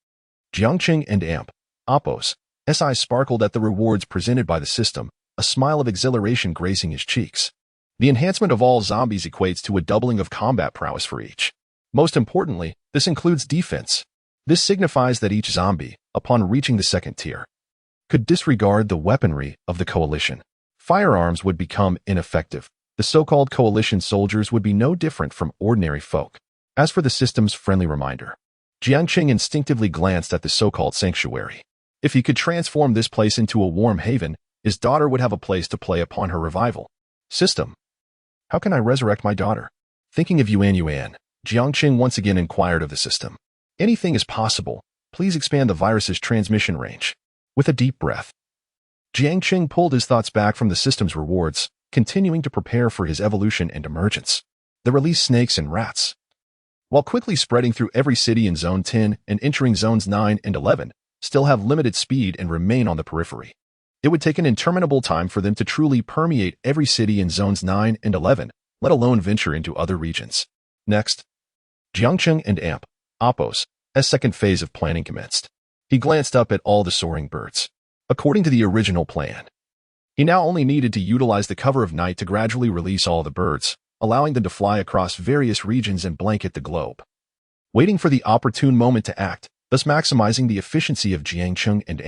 Jiang Cheng and AMP, APOS, SI sparkled at the rewards presented by the system, a smile of exhilaration gracing his cheeks. The enhancement of all zombies equates to a doubling of combat prowess for each. Most importantly, this includes defense. This signifies that each zombie, upon reaching the second tier, could disregard the weaponry of the coalition. Firearms would become ineffective. The so-called coalition soldiers would be no different from ordinary folk. As for the system's friendly reminder, Jiang Cheng instinctively glanced at the so-called sanctuary. If he could transform this place into a warm haven, his daughter would have a place to play upon her revival. System. How can I resurrect my daughter? Thinking of Yuan, Jiang Cheng once again inquired of the system. Anything is possible. Please expand the virus's transmission range. With a deep breath, Jiang Cheng pulled his thoughts back from the system's rewards, continuing to prepare for his evolution and emergence. The release snakes and rats. While quickly spreading through every city in Zone 10 and entering Zones 9 and 11, still have limited speed and remain on the periphery. It would take an interminable time for them to truly permeate every city in Zones 9 and 11, let alone venture into other regions. Next, Jiang Cheng and Appos, as second phase of planning commenced. He glanced up at all the soaring birds. According to the original plan, he now only needed to utilize the cover of night to gradually release all the birds, allowing them to fly across various regions and blanket the globe. Waiting for the opportune moment to act, thus maximizing the efficiency of Jiang Cheng and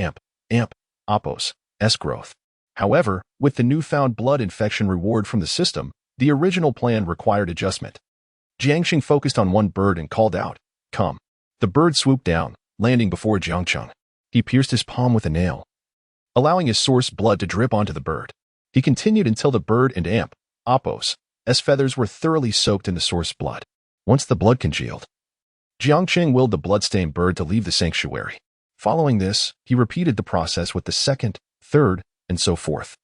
Appos' growth. However, with the newfound blood infection reward from the system, the original plan required adjustment. Jiang Cheng focused on one bird and called out, "Come." The bird swooped down, landing before Jiang Cheng. He pierced his palm with a nail, allowing his source blood to drip onto the bird. He continued until the bird and Appos' feathers were thoroughly soaked in the source blood. Once the blood congealed, Jiang Cheng willed the bloodstained bird to leave the sanctuary. Following this, he repeated the process with the second, third, and so forth,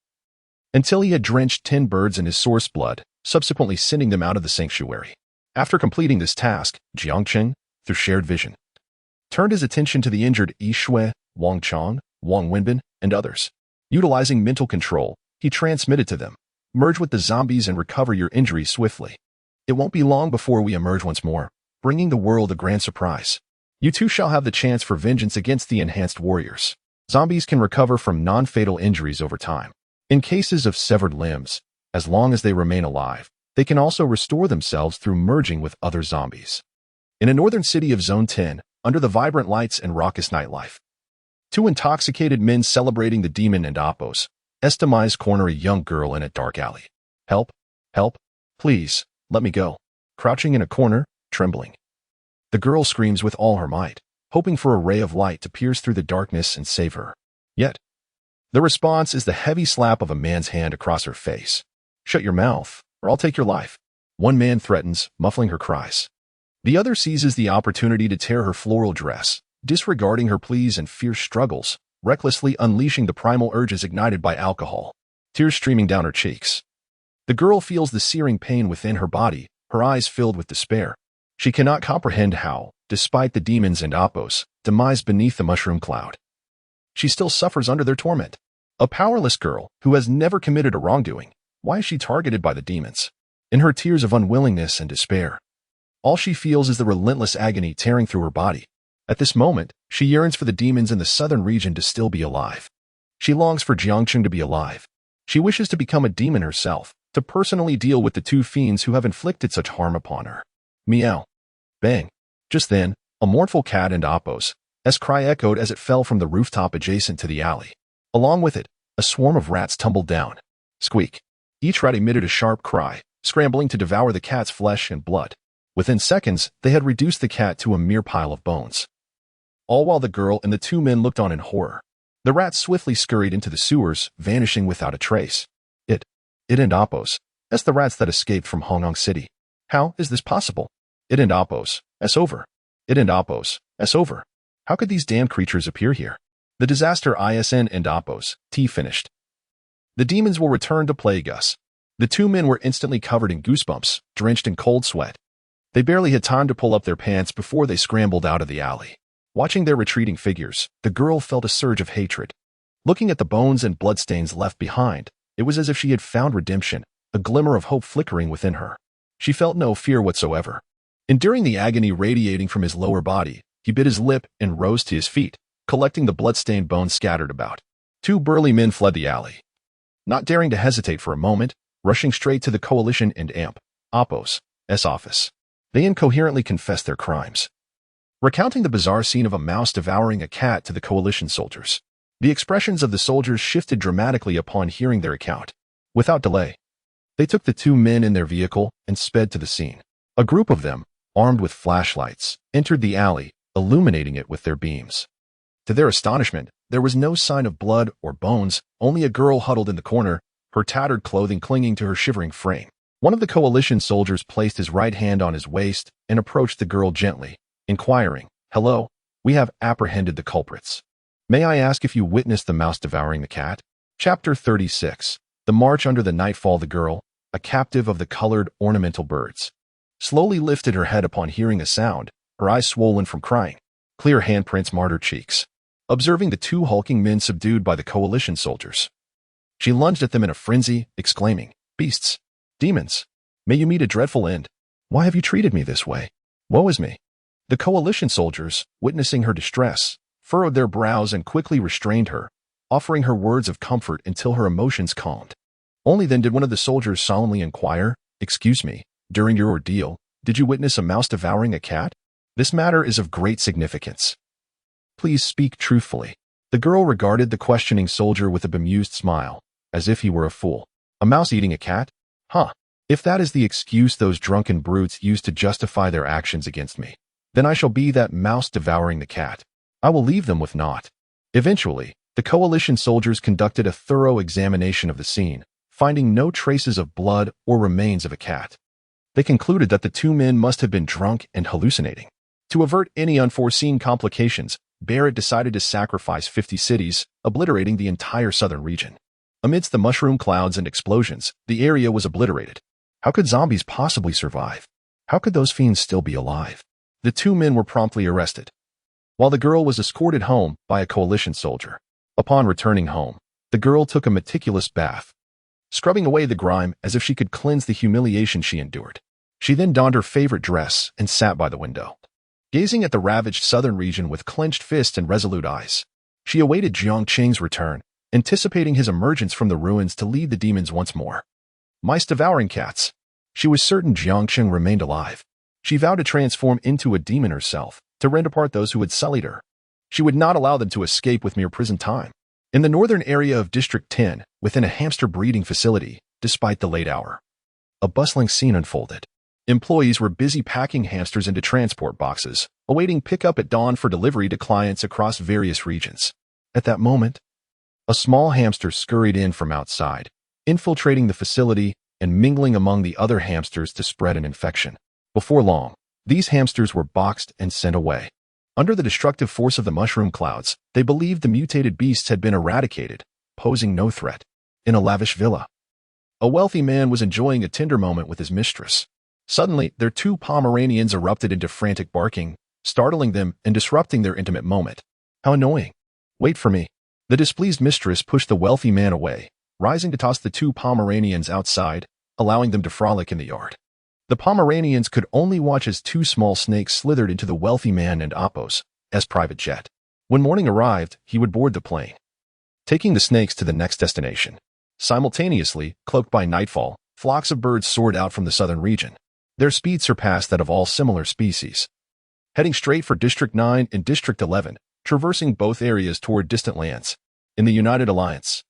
until he had drenched 10 birds in his source blood, subsequently sending them out of the sanctuary. After completing this task, Jiang Cheng, through shared vision, turned his attention to the injured Yi Shui, Wang Chang, Wang Wenbin, and others. Utilizing mental control, he transmitted to them, "Merge with the zombies and recover your injuries swiftly. It won't be long before we emerge once more, bringing the world a grand surprise. You too shall have the chance for vengeance against the enhanced warriors." Zombies can recover from non-fatal injuries over time. In cases of severed limbs, as long as they remain alive, they can also restore themselves through merging with other zombies. In a northern city of Zone 10, under the vibrant lights and raucous nightlife, two intoxicated men celebrating the demon and Appos' demise corner a young girl in a dark alley. "Help! Help! Please, let me go." Crouching in a corner, trembling, the girl screams with all her might, hoping for a ray of light to pierce through the darkness and save her. Yet, the response is the heavy slap of a man's hand across her face. "Shut your mouth, or I'll take your life." One man threatens, muffling her cries. The other seizes the opportunity to tear her floral dress, disregarding her pleas and fierce struggles, recklessly unleashing the primal urges ignited by alcohol, tears streaming down her cheeks. The girl feels the searing pain within her body, her eyes filled with despair. She cannot comprehend how, despite the demons and Appos' demise beneath the mushroom cloud, she still suffers under their torment. A powerless girl who has never committed a wrongdoing, why is she targeted by the demons? In her tears of unwillingness and despair, all she feels is the relentless agony tearing through her body. At this moment, she yearns for the demons in the southern region to still be alive. She longs for Jiang Cheng to be alive. She wishes to become a demon herself, to personally deal with the two fiends who have inflicted such harm upon her. Meow. Bang. Just then, a mournful cat and Appos' cry echoed as it fell from the rooftop adjacent to the alley. Along with it, a swarm of rats tumbled down. Squeak. Each rat emitted a sharp cry, scrambling to devour the cat's flesh and blood. Within seconds, they had reduced the cat to a mere pile of bones. All while the girl and the two men looked on in horror. The rats swiftly scurried into the sewers, vanishing without a trace. It and Appos', the rats that escaped from Hongnong City. How is this possible? It and Appos', over. It and Appos', over. How could these damned creatures appear here? The disaster ISN and Appos' finished. The demons will return to plague us. The two men were instantly covered in goosebumps, drenched in cold sweat. They barely had time to pull up their pants before they scrambled out of the alley. Watching their retreating figures, the girl felt a surge of hatred. Looking at the bones and bloodstains left behind, it was as if she had found redemption, a glimmer of hope flickering within her. She felt no fear whatsoever. Enduring the agony radiating from his lower body, he bit his lip and rose to his feet, collecting the bloodstained bones scattered about. Two burly men fled the alley, not daring to hesitate for a moment, rushing straight to the Coalition and Appos' office. They incoherently confessed their crimes, recounting the bizarre scene of a mouse devouring a cat to the Coalition soldiers. The expressions of the soldiers shifted dramatically upon hearing their account. Without delay, they took the two men in their vehicle and sped to the scene. A group of them, armed with flashlights, entered the alley, illuminating it with their beams. To their astonishment, there was no sign of blood or bones, only a girl huddled in the corner, her tattered clothing clinging to her shivering frame. One of the coalition soldiers placed his right hand on his waist and approached the girl gently, inquiring, "Hello, we have apprehended the culprits. May I ask if you witnessed the mouse devouring the cat?" Chapter 36. The March Under the Nightfall. The girl, a captive of the colored ornamental birds, slowly lifted her head upon hearing a sound, her eyes swollen from crying. Clear handprints marred her cheeks. Observing the two hulking men subdued by the coalition soldiers, she lunged at them in a frenzy, exclaiming, "Beasts! Demons! May you meet a dreadful end. Why have you treated me this way? Woe is me!" The coalition soldiers, witnessing her distress, furrowed their brows and quickly restrained her, offering her words of comfort until her emotions calmed. Only then did one of the soldiers solemnly inquire, "Excuse me, during your ordeal, did you witness a mouse devouring a cat? This matter is of great significance. Please speak truthfully." The girl regarded the questioning soldier with a bemused smile, as if he were a fool. "A mouse eating a cat? Huh. If that is the excuse those drunken brutes use to justify their actions against me, then I shall be that mouse devouring the cat. I will leave them with naught." Eventually, the coalition soldiers conducted a thorough examination of the scene, finding no traces of blood or remains of a cat. They concluded that the two men must have been drunk and hallucinating. To avert any unforeseen complications, Barrett decided to sacrifice 50 cities, obliterating the entire southern region. Amidst the mushroom clouds and explosions, the area was obliterated. How could zombies possibly survive? How could those fiends still be alive? The two men were promptly arrested, while the girl was escorted home by a coalition soldier. Upon returning home, the girl took a meticulous bath, scrubbing away the grime as if she could cleanse the humiliation she endured. She then donned her favorite dress and sat by the window, gazing at the ravaged southern region with clenched fists and resolute eyes. She awaited Jiang Cheng's return, anticipating his emergence from the ruins to lead the demons once more. Mice devouring cats. She was certain Jiang Cheng remained alive. She vowed to transform into a demon herself, to rend apart those who had sullied her. She would not allow them to escape with mere prison time. In the northern area of District 10, within a hamster breeding facility, despite the late hour, a bustling scene unfolded. Employees were busy packing hamsters into transport boxes, awaiting pickup at dawn for delivery to clients across various regions. At that moment, a small hamster scurried in from outside, infiltrating the facility and mingling among the other hamsters to spread an infection. Before long, these hamsters were boxed and sent away. Under the destructive force of the mushroom clouds, they believed the mutated beasts had been eradicated, posing no threat. In a lavish villa, a wealthy man was enjoying a tender moment with his mistress. Suddenly, their two Pomeranians erupted into frantic barking, startling them and disrupting their intimate moment. How annoying. Wait for me. The displeased mistress pushed the wealthy man away, rising to toss the two Pomeranians outside, allowing them to frolic in the yard. The Pomeranians could only watch as two small snakes slithered into the wealthy man and Appo's private jet. When morning arrived, he would board the plane, taking the snakes to the next destination. Simultaneously, cloaked by nightfall, flocks of birds soared out from the southern region. Their speed surpassed that of all similar species, heading straight for District 9 and District 11, traversing both areas toward distant lands. In the United Alliance,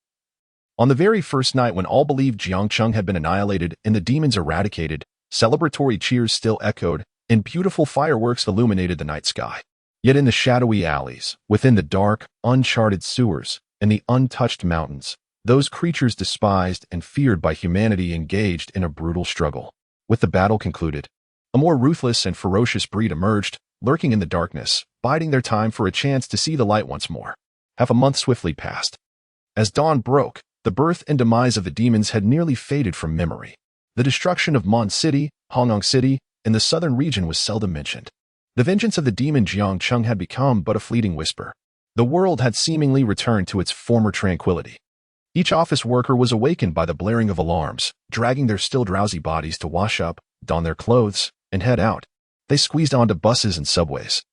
on the very first night when all believed Jiang Cheng had been annihilated and the demons eradicated, celebratory cheers still echoed, and beautiful fireworks illuminated the night sky. Yet in the shadowy alleys, within the dark, uncharted sewers, and the untouched mountains, those creatures despised and feared by humanity engaged in a brutal struggle. With the battle concluded, a more ruthless and ferocious breed emerged, lurking in the darkness, biding their time for a chance to see the light once more. Half a month swiftly passed. As dawn broke, the birth and demise of the demons had nearly faded from memory. The destruction of Mon City, Hongnong City, and the southern region was seldom mentioned. The vengeance of the demon Jiang Cheng had become but a fleeting whisper. The world had seemingly returned to its former tranquility. Each office worker was awakened by the blaring of alarms, dragging their still drowsy bodies to wash up, don their clothes, and head out. They squeezed onto buses and subways,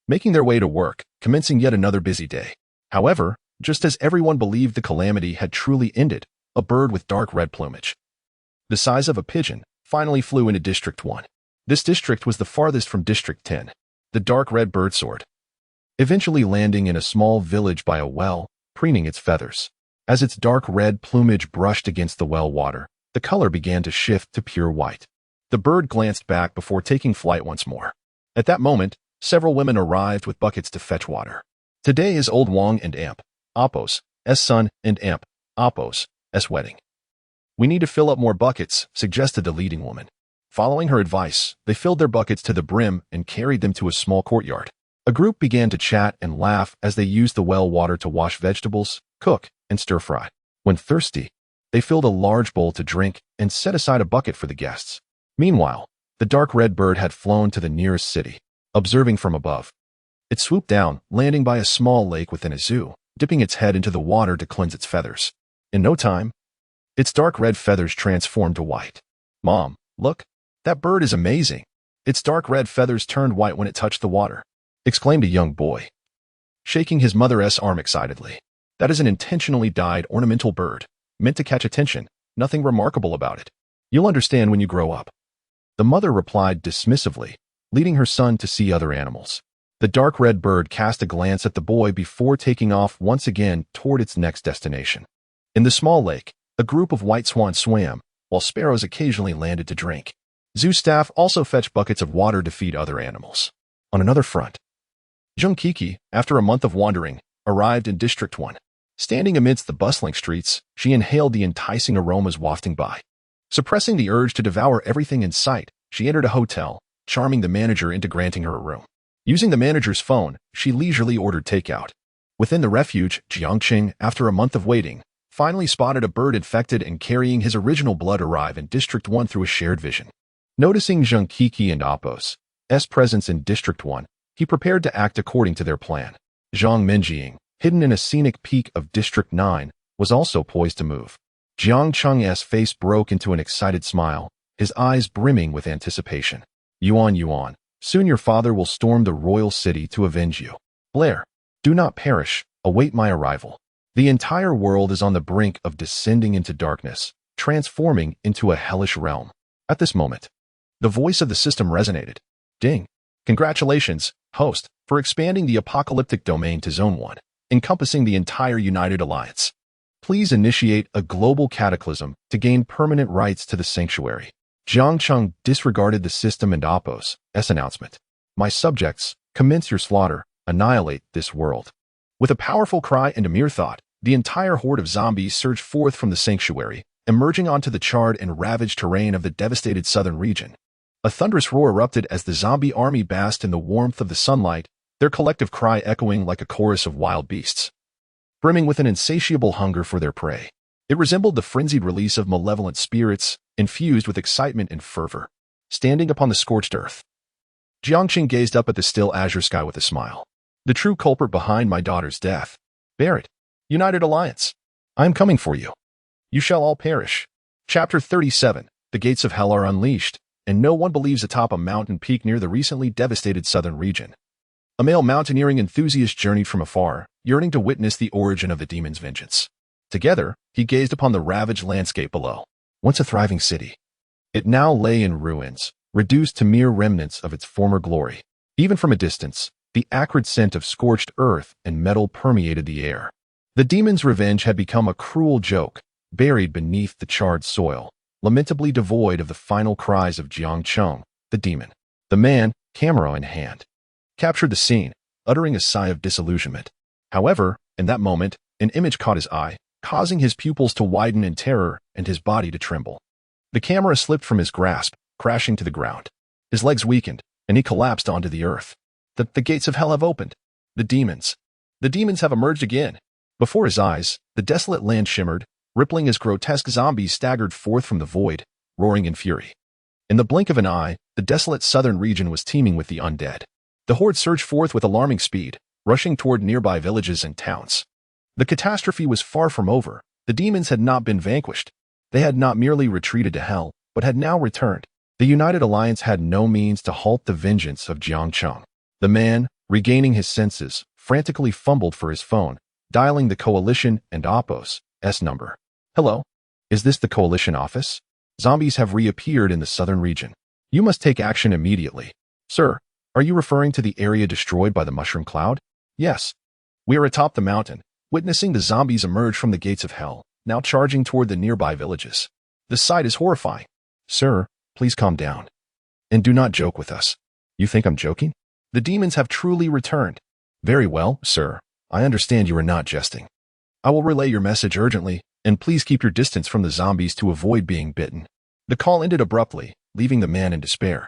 making their way to work, commencing yet another busy day. However, just as everyone believed the calamity had truly ended, a bird with dark red plumage, the size of a pigeon, finally flew into District 1. This district was the farthest from District 10. The dark red bird soared, eventually landing in a small village by a well, preening its feathers. As its dark red plumage brushed against the well water, the color began to shift to pure white. The bird glanced back before taking flight once more. At that moment, several women arrived with buckets to fetch water. Today is old Wang and Amp, Apos, S son, and Amp, Apos, S wedding. We need to fill up more buckets, suggested the leading woman. Following her advice, they filled their buckets to the brim and carried them to a small courtyard. A group began to chat and laugh as they used the well water to wash vegetables, cook, and stir-fry. When thirsty, they filled a large bowl to drink and set aside a bucket for the guests. Meanwhile, the dark red bird had flown to the nearest city, observing from above. It swooped down, landing by a small lake within a zoo, dipping its head into the water to cleanse its feathers. In no time, its dark red feathers transformed to white. Mom, look, that bird is amazing. Its dark red feathers turned white when it touched the water, exclaimed a young boy, shaking his mother's arm excitedly. That is an intentionally dyed ornamental bird, meant to catch attention, nothing remarkable about it. You'll understand when you grow up. The mother replied dismissively, leading her son to see other animals. The dark red bird cast a glance at the boy before taking off once again toward its next destination. In the small lake, a group of white swans swam, while sparrows occasionally landed to drink. Zoo staff also fetched buckets of water to feed other animals. On another front, Jiang Cheng, after a month of wandering, arrived in District 1. Standing amidst the bustling streets, she inhaled the enticing aromas wafting by. Suppressing the urge to devour everything in sight, she entered a hotel, charming the manager into granting her a room. Using the manager's phone, she leisurely ordered takeout. Within the refuge, Jiang Cheng, after a month of waiting, finally spotted a bird infected and carrying his original blood arrive in District 1 through a shared vision. Noticing Jiang Cheng and Apos' presence in District 1, he prepared to act according to their plan. Zhang Minjiang, hidden in a scenic peak of District 9, was also poised to move. Jiang Cheng's face broke into an excited smile, his eyes brimming with anticipation. Yuan, soon your father will storm the royal city to avenge you. Blair, do not perish, await my arrival. The entire world is on the brink of descending into darkness, transforming into a hellish realm. At this moment, the voice of the system resonated. Ding. Congratulations, host, for expanding the apocalyptic domain to Zone 1, encompassing the entire United Alliance. Please initiate a global cataclysm to gain permanent rights to the sanctuary. Jiang Cheng disregarded the system and Apos' announcement. My subjects, commence your slaughter, annihilate this world. With a powerful cry and a mere thought, the entire horde of zombies surged forth from the sanctuary, emerging onto the charred and ravaged terrain of the devastated southern region. A thunderous roar erupted as the zombie army basked in the warmth of the sunlight, their collective cry echoing like a chorus of wild beasts, brimming with an insatiable hunger for their prey. It resembled the frenzied release of malevolent spirits, infused with excitement and fervor. Standing upon the scorched earth, Jiang Cheng gazed up at the still azure sky with a smile. The true culprit behind my daughter's death. Barrett, United Alliance. I am coming for you. You shall all perish. Chapter 37. The gates of hell are unleashed, and no one believes atop a mountain peak near the recently devastated southern region. A male mountaineering enthusiast journeyed from afar, yearning to witness the origin of the demon's vengeance. Together, he gazed upon the ravaged landscape below. Once a thriving city, it now lay in ruins, reduced to mere remnants of its former glory. Even from a distance, the acrid scent of scorched earth and metal permeated the air. The demon's revenge had become a cruel joke, buried beneath the charred soil, lamentably devoid of the final cries of Jiang Cheng, the demon. The man, camera in hand, captured the scene, uttering a sigh of disillusionment. However, in that moment, an image caught his eye, causing his pupils to widen in terror and his body to tremble. The camera slipped from his grasp, crashing to the ground. His legs weakened, and he collapsed onto the earth. The gates of hell have opened. The demons have emerged again. Before his eyes, the desolate land shimmered, rippling as grotesque zombies staggered forth from the void, roaring in fury. In the blink of an eye, the desolate southern region was teeming with the undead. The horde surged forth with alarming speed, rushing toward nearby villages and towns. The catastrophe was far from over. The demons had not been vanquished. They had not merely retreated to hell, but had now returned. The United Alliance had no means to halt the vengeance of Jiang Cheng. The man, regaining his senses, frantically fumbled for his phone, dialing the Coalition and Apos' number. Hello? Is this the Coalition office? Zombies have reappeared in the southern region. You must take action immediately. Sir, are you referring to the area destroyed by the mushroom cloud? Yes. We are atop the mountain, witnessing the zombies emerge from the gates of hell, now charging toward the nearby villages. The sight is horrifying. Sir, please calm down. And do not joke with us. You think I'm joking? The demons have truly returned. Very well, sir. I understand you are not jesting. I will relay your message urgently, and please keep your distance from the zombies to avoid being bitten. The call ended abruptly, leaving the man in despair.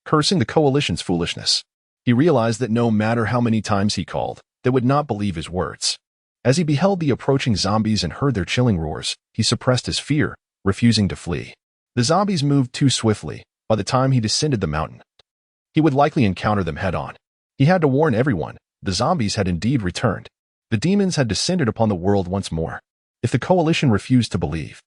Cursing the coalition's foolishness, he realized that no matter how many times he called, they would not believe his words. As he beheld the approaching zombies and heard their chilling roars, he suppressed his fear, refusing to flee. The zombies moved too swiftly. By the time he descended the mountain, he would likely encounter them head-on. He had to warn everyone, the zombies had indeed returned. The demons had descended upon the world once more. If the coalition refused to believe,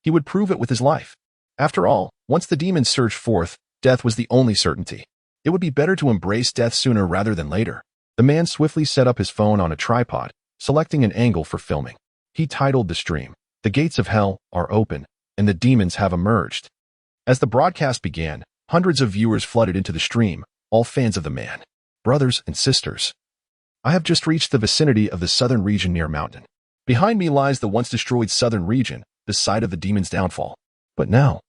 he would prove it with his life. After all, once the demons surged forth, death was the only certainty. It would be better to embrace death sooner rather than later. The man swiftly set up his phone on a tripod, selecting an angle for filming. He titled the stream, "The Gates of Hell Are Open, and the Demons Have Emerged." As the broadcast began, hundreds of viewers flooded into the stream, all fans of the man. Brothers and sisters, I have just reached the vicinity of the southern region near Mountain. Behind me lies the once destroyed southern region, the site of the demon's downfall. But now,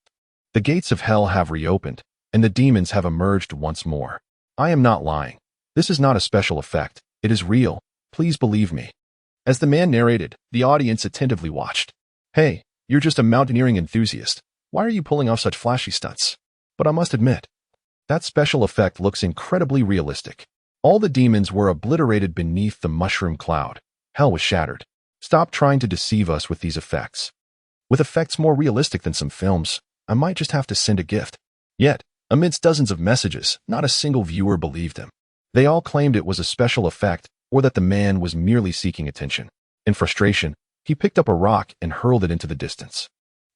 the gates of hell have reopened, and the demons have emerged once more. I am not lying. This is not a special effect. It is real. Please believe me. As the man narrated, the audience attentively watched. Hey, you're just a mountaineering enthusiast. Why are you pulling off such flashy stunts? But I must admit, that special effect looks incredibly realistic. All the demons were obliterated beneath the mushroom cloud. Hell was shattered. Stop trying to deceive us with these effects. With effects more realistic than some films, I might just have to send a gift. Yet, amidst dozens of messages, not a single viewer believed him. They all claimed it was a special effect or that the man was merely seeking attention. In frustration, he picked up a rock and hurled it into the distance.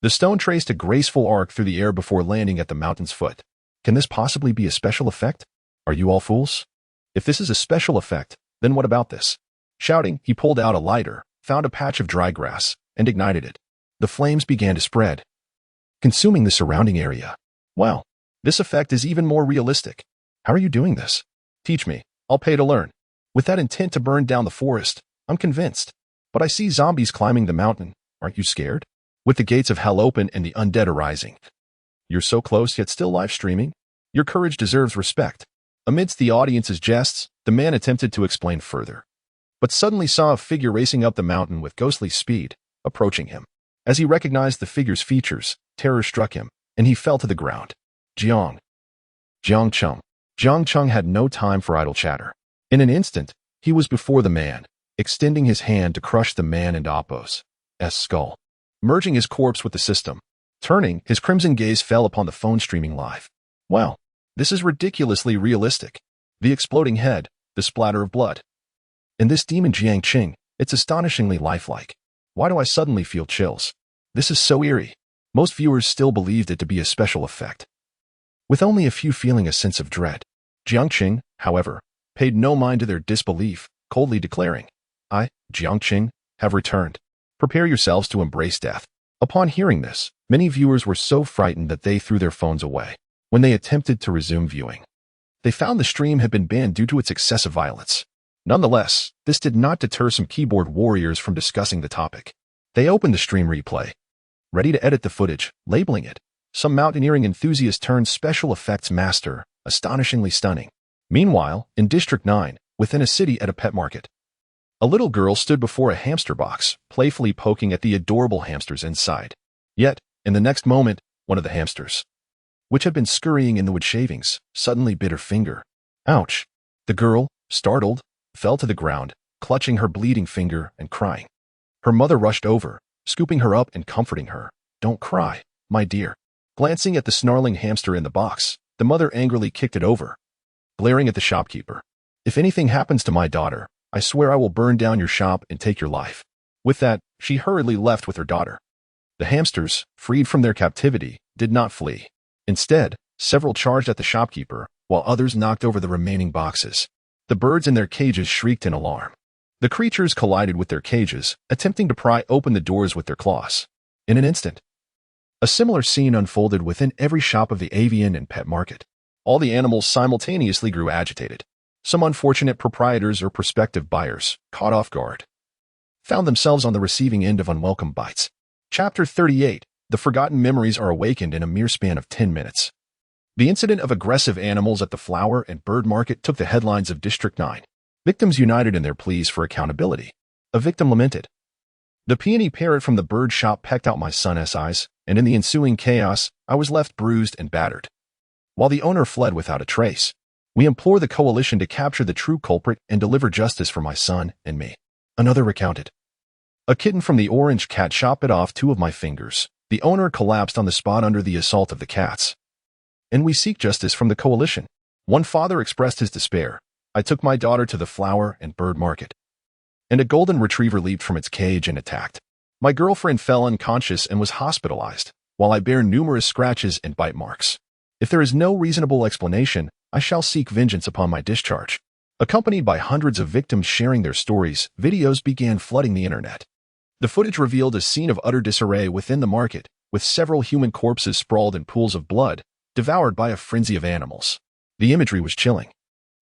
The stone traced a graceful arc through the air before landing at the mountain's foot. Can this possibly be a special effect? Are you all fools? If this is a special effect, then what about this? Shouting, he pulled out a lighter, found a patch of dry grass, and ignited it. The flames began to spread, consuming the surrounding area. Wow, this effect is even more realistic. How are you doing this? Teach me. I'll pay to learn. With that intent to burn down the forest, I'm convinced. But I see zombies climbing the mountain. Aren't you scared? With the gates of hell open and the undead arising. You're so close yet still live streaming? Your courage deserves respect. Amidst the audience's jests, the man attempted to explain further, but suddenly saw a figure racing up the mountain with ghostly speed, approaching him. As he recognized the figure's features, terror struck him, and he fell to the ground. Jiang Cheng. Jiang Cheng had no time for idle chatter. In an instant, he was before the man, extending his hand to crush the man and Oppo's skull, merging his corpse with the system. Turning, his crimson gaze fell upon the phone streaming live. Wow, this is ridiculously realistic. The exploding head, the splatter of blood. In this demon Jiang Cheng, it's astonishingly lifelike. Why do I suddenly feel chills? This is so eerie. Most viewers still believed it to be a special effect, with only a few feeling a sense of dread. Jiang Cheng, however, paid no mind to their disbelief, coldly declaring, I, Jiang Cheng, have returned. Prepare yourselves to embrace death. Upon hearing this, many viewers were so frightened that they threw their phones away. When they attempted to resume viewing, they found the stream had been banned due to its excessive violence. Nonetheless, this did not deter some keyboard warriors from discussing the topic. They opened the stream replay, ready to edit the footage, labeling it, some mountaineering enthusiast turned special effects master, astonishingly stunning. Meanwhile, in District 9, within a city at a pet market, a little girl stood before a hamster box, playfully poking at the adorable hamsters inside. Yet, in the next moment, one of the hamsters, which had been scurrying in the wood shavings, suddenly bit her finger. Ouch! The girl, startled, fell to the ground, clutching her bleeding finger and crying. Her mother rushed over, scooping her up and comforting her. Don't cry, my dear. Glancing at the snarling hamster in the box, the mother angrily kicked it over, glaring at the shopkeeper. If anything happens to my daughter, I swear I will burn down your shop and take your life. With that, she hurriedly left with her daughter. The hamsters, freed from their captivity, did not flee. Instead, several charged at the shopkeeper, while others knocked over the remaining boxes. The birds in their cages shrieked in alarm. The creatures collided with their cages, attempting to pry open the doors with their claws. In an instant, a similar scene unfolded within every shop of the avian and pet market. All the animals simultaneously grew agitated. Some unfortunate proprietors or prospective buyers, caught off guard, found themselves on the receiving end of unwelcome bites. Chapter 38. the forgotten memories are awakened in a mere span of 10 minutes. The incident of aggressive animals at the flower and bird market took the headlines of District 9. Victims united in their pleas for accountability. A victim lamented. The peony parrot from the bird shop pecked out my son's eyes, and in the ensuing chaos, I was left bruised and battered. While the owner fled without a trace, we implore the coalition to capture the true culprit and deliver justice for my son and me. Another recounted. A kitten from the orange cat shop bit off 2 of my fingers. The owner collapsed on the spot under the assault of the cats. And we seek justice from the coalition. One father expressed his despair. I took my daughter to the flower and bird market, and a golden retriever leaped from its cage and attacked. My girlfriend fell unconscious and was hospitalized, while I bear numerous scratches and bite marks. If there is no reasonable explanation, I shall seek vengeance upon my discharge. Accompanied by hundreds of victims sharing their stories, videos began flooding the internet. The footage revealed a scene of utter disarray within the market, with several human corpses sprawled in pools of blood, devoured by a frenzy of animals. The imagery was chilling,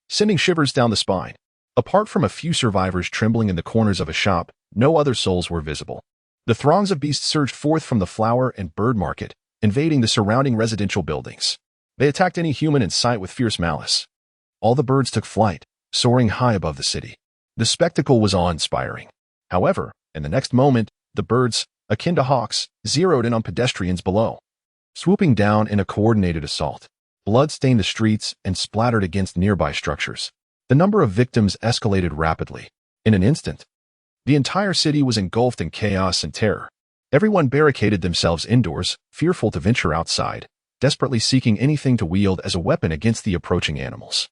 sending shivers down the spine. Apart from a few survivors trembling in the corners of a shop, no other souls were visible. The throngs of beasts surged forth from the flower and bird market, invading the surrounding residential buildings. They attacked any human in sight with fierce malice. All the birds took flight, soaring high above the city. The spectacle was awe-inspiring. However, in the next moment, the birds, akin to hawks, zeroed in on pedestrians below, swooping down in a coordinated assault. Blood stained the streets and splattered against nearby structures. The number of victims escalated rapidly. In an instant, the entire city was engulfed in chaos and terror. Everyone barricaded themselves indoors, fearful to venture outside, desperately seeking anything to wield as a weapon against the approaching animals.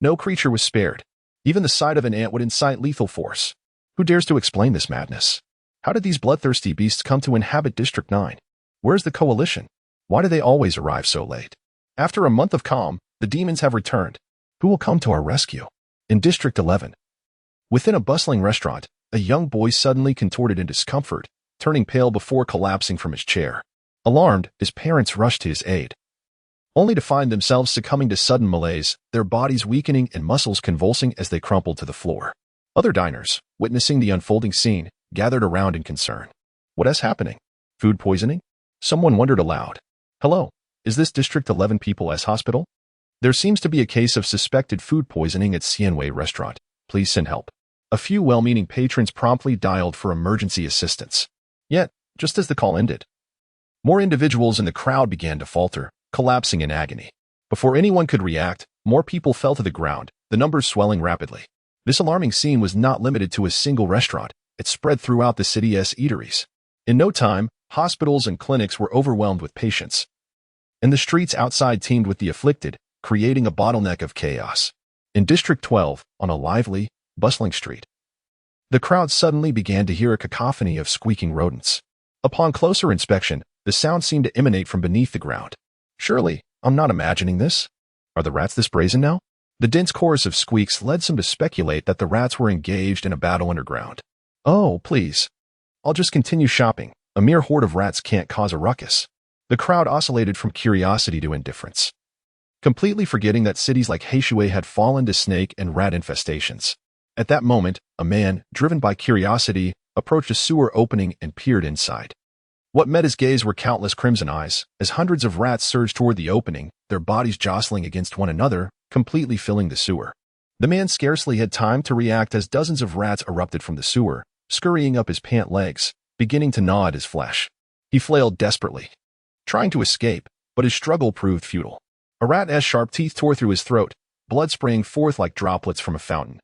No creature was spared. Even the sight of an ant would incite lethal force. Who dares to explain this madness? How did these bloodthirsty beasts come to inhabit District 9? Where's the coalition? Why do they always arrive so late? After a month of calm, the demons have returned. Who will come to our rescue? In District 11. Within a bustling restaurant, a young boy suddenly contorted in discomfort, turning pale before collapsing from his chair. Alarmed, his parents rushed to his aid, only to find themselves succumbing to sudden malaise, their bodies weakening and muscles convulsing as they crumpled to the floor. Other diners, witnessing the unfolding scene, gathered around in concern. What is happening? Food poisoning? Someone wondered aloud. Hello, is this District 11 People's Hospital? There seems to be a case of suspected food poisoning at Xianwei restaurant. Please send help. A few well-meaning patrons promptly dialed for emergency assistance. Yet, just as the call ended, more individuals in the crowd began to falter, collapsing in agony. Before anyone could react, more people fell to the ground, the numbers swelling rapidly. This alarming scene was not limited to a single restaurant. It spread throughout the city's eateries. In no time, hospitals and clinics were overwhelmed with patients, and the streets outside teemed with the afflicted, creating a bottleneck of chaos. In District 12, on a lively, bustling street, the crowd suddenly began to hear a cacophony of squeaking rodents. Upon closer inspection, the sound seemed to emanate from beneath the ground. Surely, I'm not imagining this. Are the rats this brazen now? The dense chorus of squeaks led some to speculate that the rats were engaged in a battle underground. Oh, please. I'll just continue shopping. A mere horde of rats can't cause a ruckus. The crowd oscillated from curiosity to indifference, completely forgetting that cities like Heishui had fallen to snake and rat infestations. At that moment, a man, driven by curiosity, approached a sewer opening and peered inside. What met his gaze were countless crimson eyes, as hundreds of rats surged toward the opening, their bodies jostling against one another, completely filling the sewer. The man scarcely had time to react as dozens of rats erupted from the sewer, scurrying up his pant legs, beginning to gnaw at his flesh. He flailed desperately, trying to escape, but his struggle proved futile. A rat's sharp teeth tore through his throat, blood spraying forth like droplets from a fountain,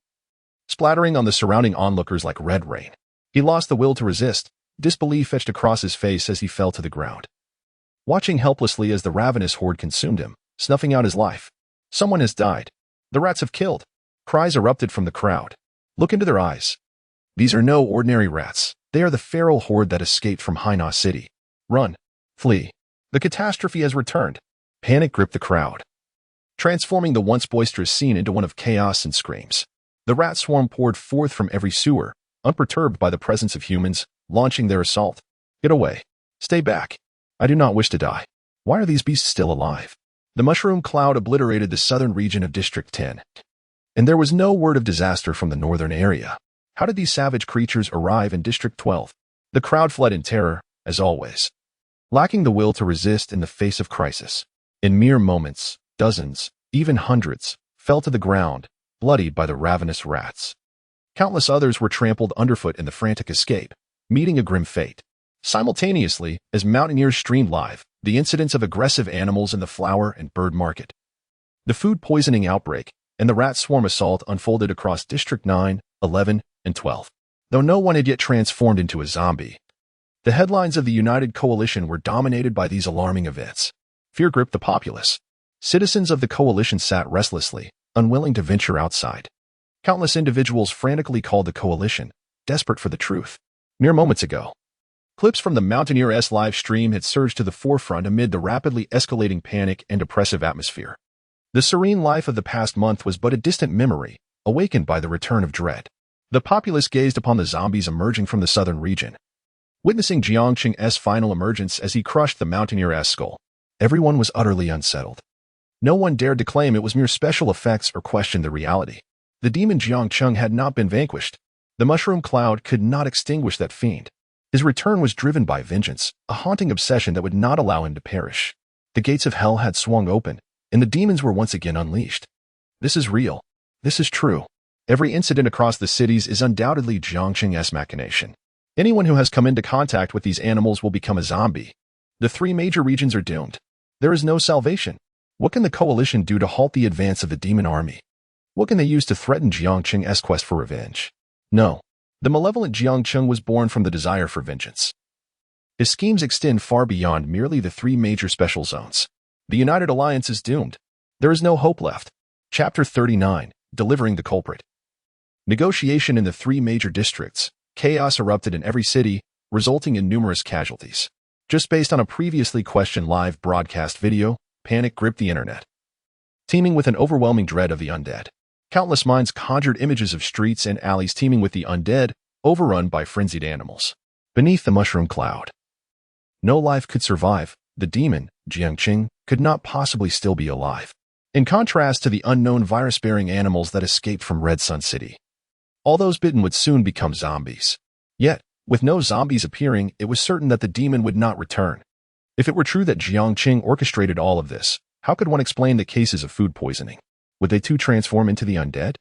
splattering on the surrounding onlookers like red rain. He lost the will to resist, disbelief etched across his face as he fell to the ground, watching helplessly as the ravenous horde consumed him, snuffing out his life. Someone has died. The rats have killed. Cries erupted from the crowd. Look into their eyes. These are no ordinary rats. They are the feral horde that escaped from Hainan City. Run. Flee. The catastrophe has returned. Panic gripped the crowd, transforming the once boisterous scene into one of chaos and screams. The rat swarm poured forth from every sewer, unperturbed by the presence of humans, launching their assault. Get away. Stay back. I do not wish to die. Why are these beasts still alive? The mushroom cloud obliterated the southern region of District 10, and there was no word of disaster from the northern area. How did these savage creatures arrive in District 12? The crowd fled in terror, as always. lacking the will to resist in the face of crisis. In mere moments, dozens, even hundreds, fell to the ground, bloodied by the ravenous rats. Countless others were trampled underfoot in the frantic escape, meeting a grim fate. Simultaneously, as mountaineers streamed live, the incidents of aggressive animals in the flower and bird market, the food poisoning outbreak, and the rat swarm assault unfolded across District 9, 11, and 12. Though no one had yet transformed into a zombie, the headlines of the United Coalition were dominated by these alarming events. Fear gripped the populace. Citizens of the coalition sat restlessly, unwilling to venture outside. Countless individuals frantically called the coalition, desperate for the truth. Mere moments ago, clips from the Mountaineer-S live stream had surged to the forefront amid the rapidly escalating panic and oppressive atmosphere. The serene life of the past month was but a distant memory, awakened by the return of dread. The populace gazed upon the zombies emerging from the southern region. Witnessing Jiang Cheng's final emergence as he crushed the Mountaineer-S skull, everyone was utterly unsettled. No one dared to claim it was mere special effects or question the reality. The demon Jiang Cheng had not been vanquished. The mushroom cloud could not extinguish that fiend. His return was driven by vengeance, a haunting obsession that would not allow him to perish. The gates of hell had swung open, and the demons were once again unleashed. This is real. This is true. Every incident across the cities is undoubtedly Jiang Cheng's machination. Anyone who has come into contact with these animals will become a zombie. The three major regions are doomed. There is no salvation. What can the coalition do to halt the advance of the demon army? What can they use to threaten Jiang Cheng's quest for revenge? No. The malevolent Jiang Cheng was born from the desire for vengeance. His schemes extend far beyond merely the three major special zones. The United Alliance is doomed. There is no hope left. Chapter 39, Delivering the Culprit. Negotiation in the three major districts. Chaos erupted in every city, resulting in numerous casualties. Just based on a previously questioned live broadcast video, panic gripped the internet. Teeming with an overwhelming dread of the undead. Countless minds conjured images of streets and alleys teeming with the undead, overrun by frenzied animals. Beneath the mushroom cloud, no life could survive. The demon, Jiang Cheng, could not possibly still be alive. In contrast to the unknown virus-bearing animals that escaped from Red Sun City, all those bitten would soon become zombies. Yet, with no zombies appearing, it was certain that the demon would not return. If it were true that Jiang Cheng orchestrated all of this, how could one explain the cases of food poisoning? Would they too transform into the undead?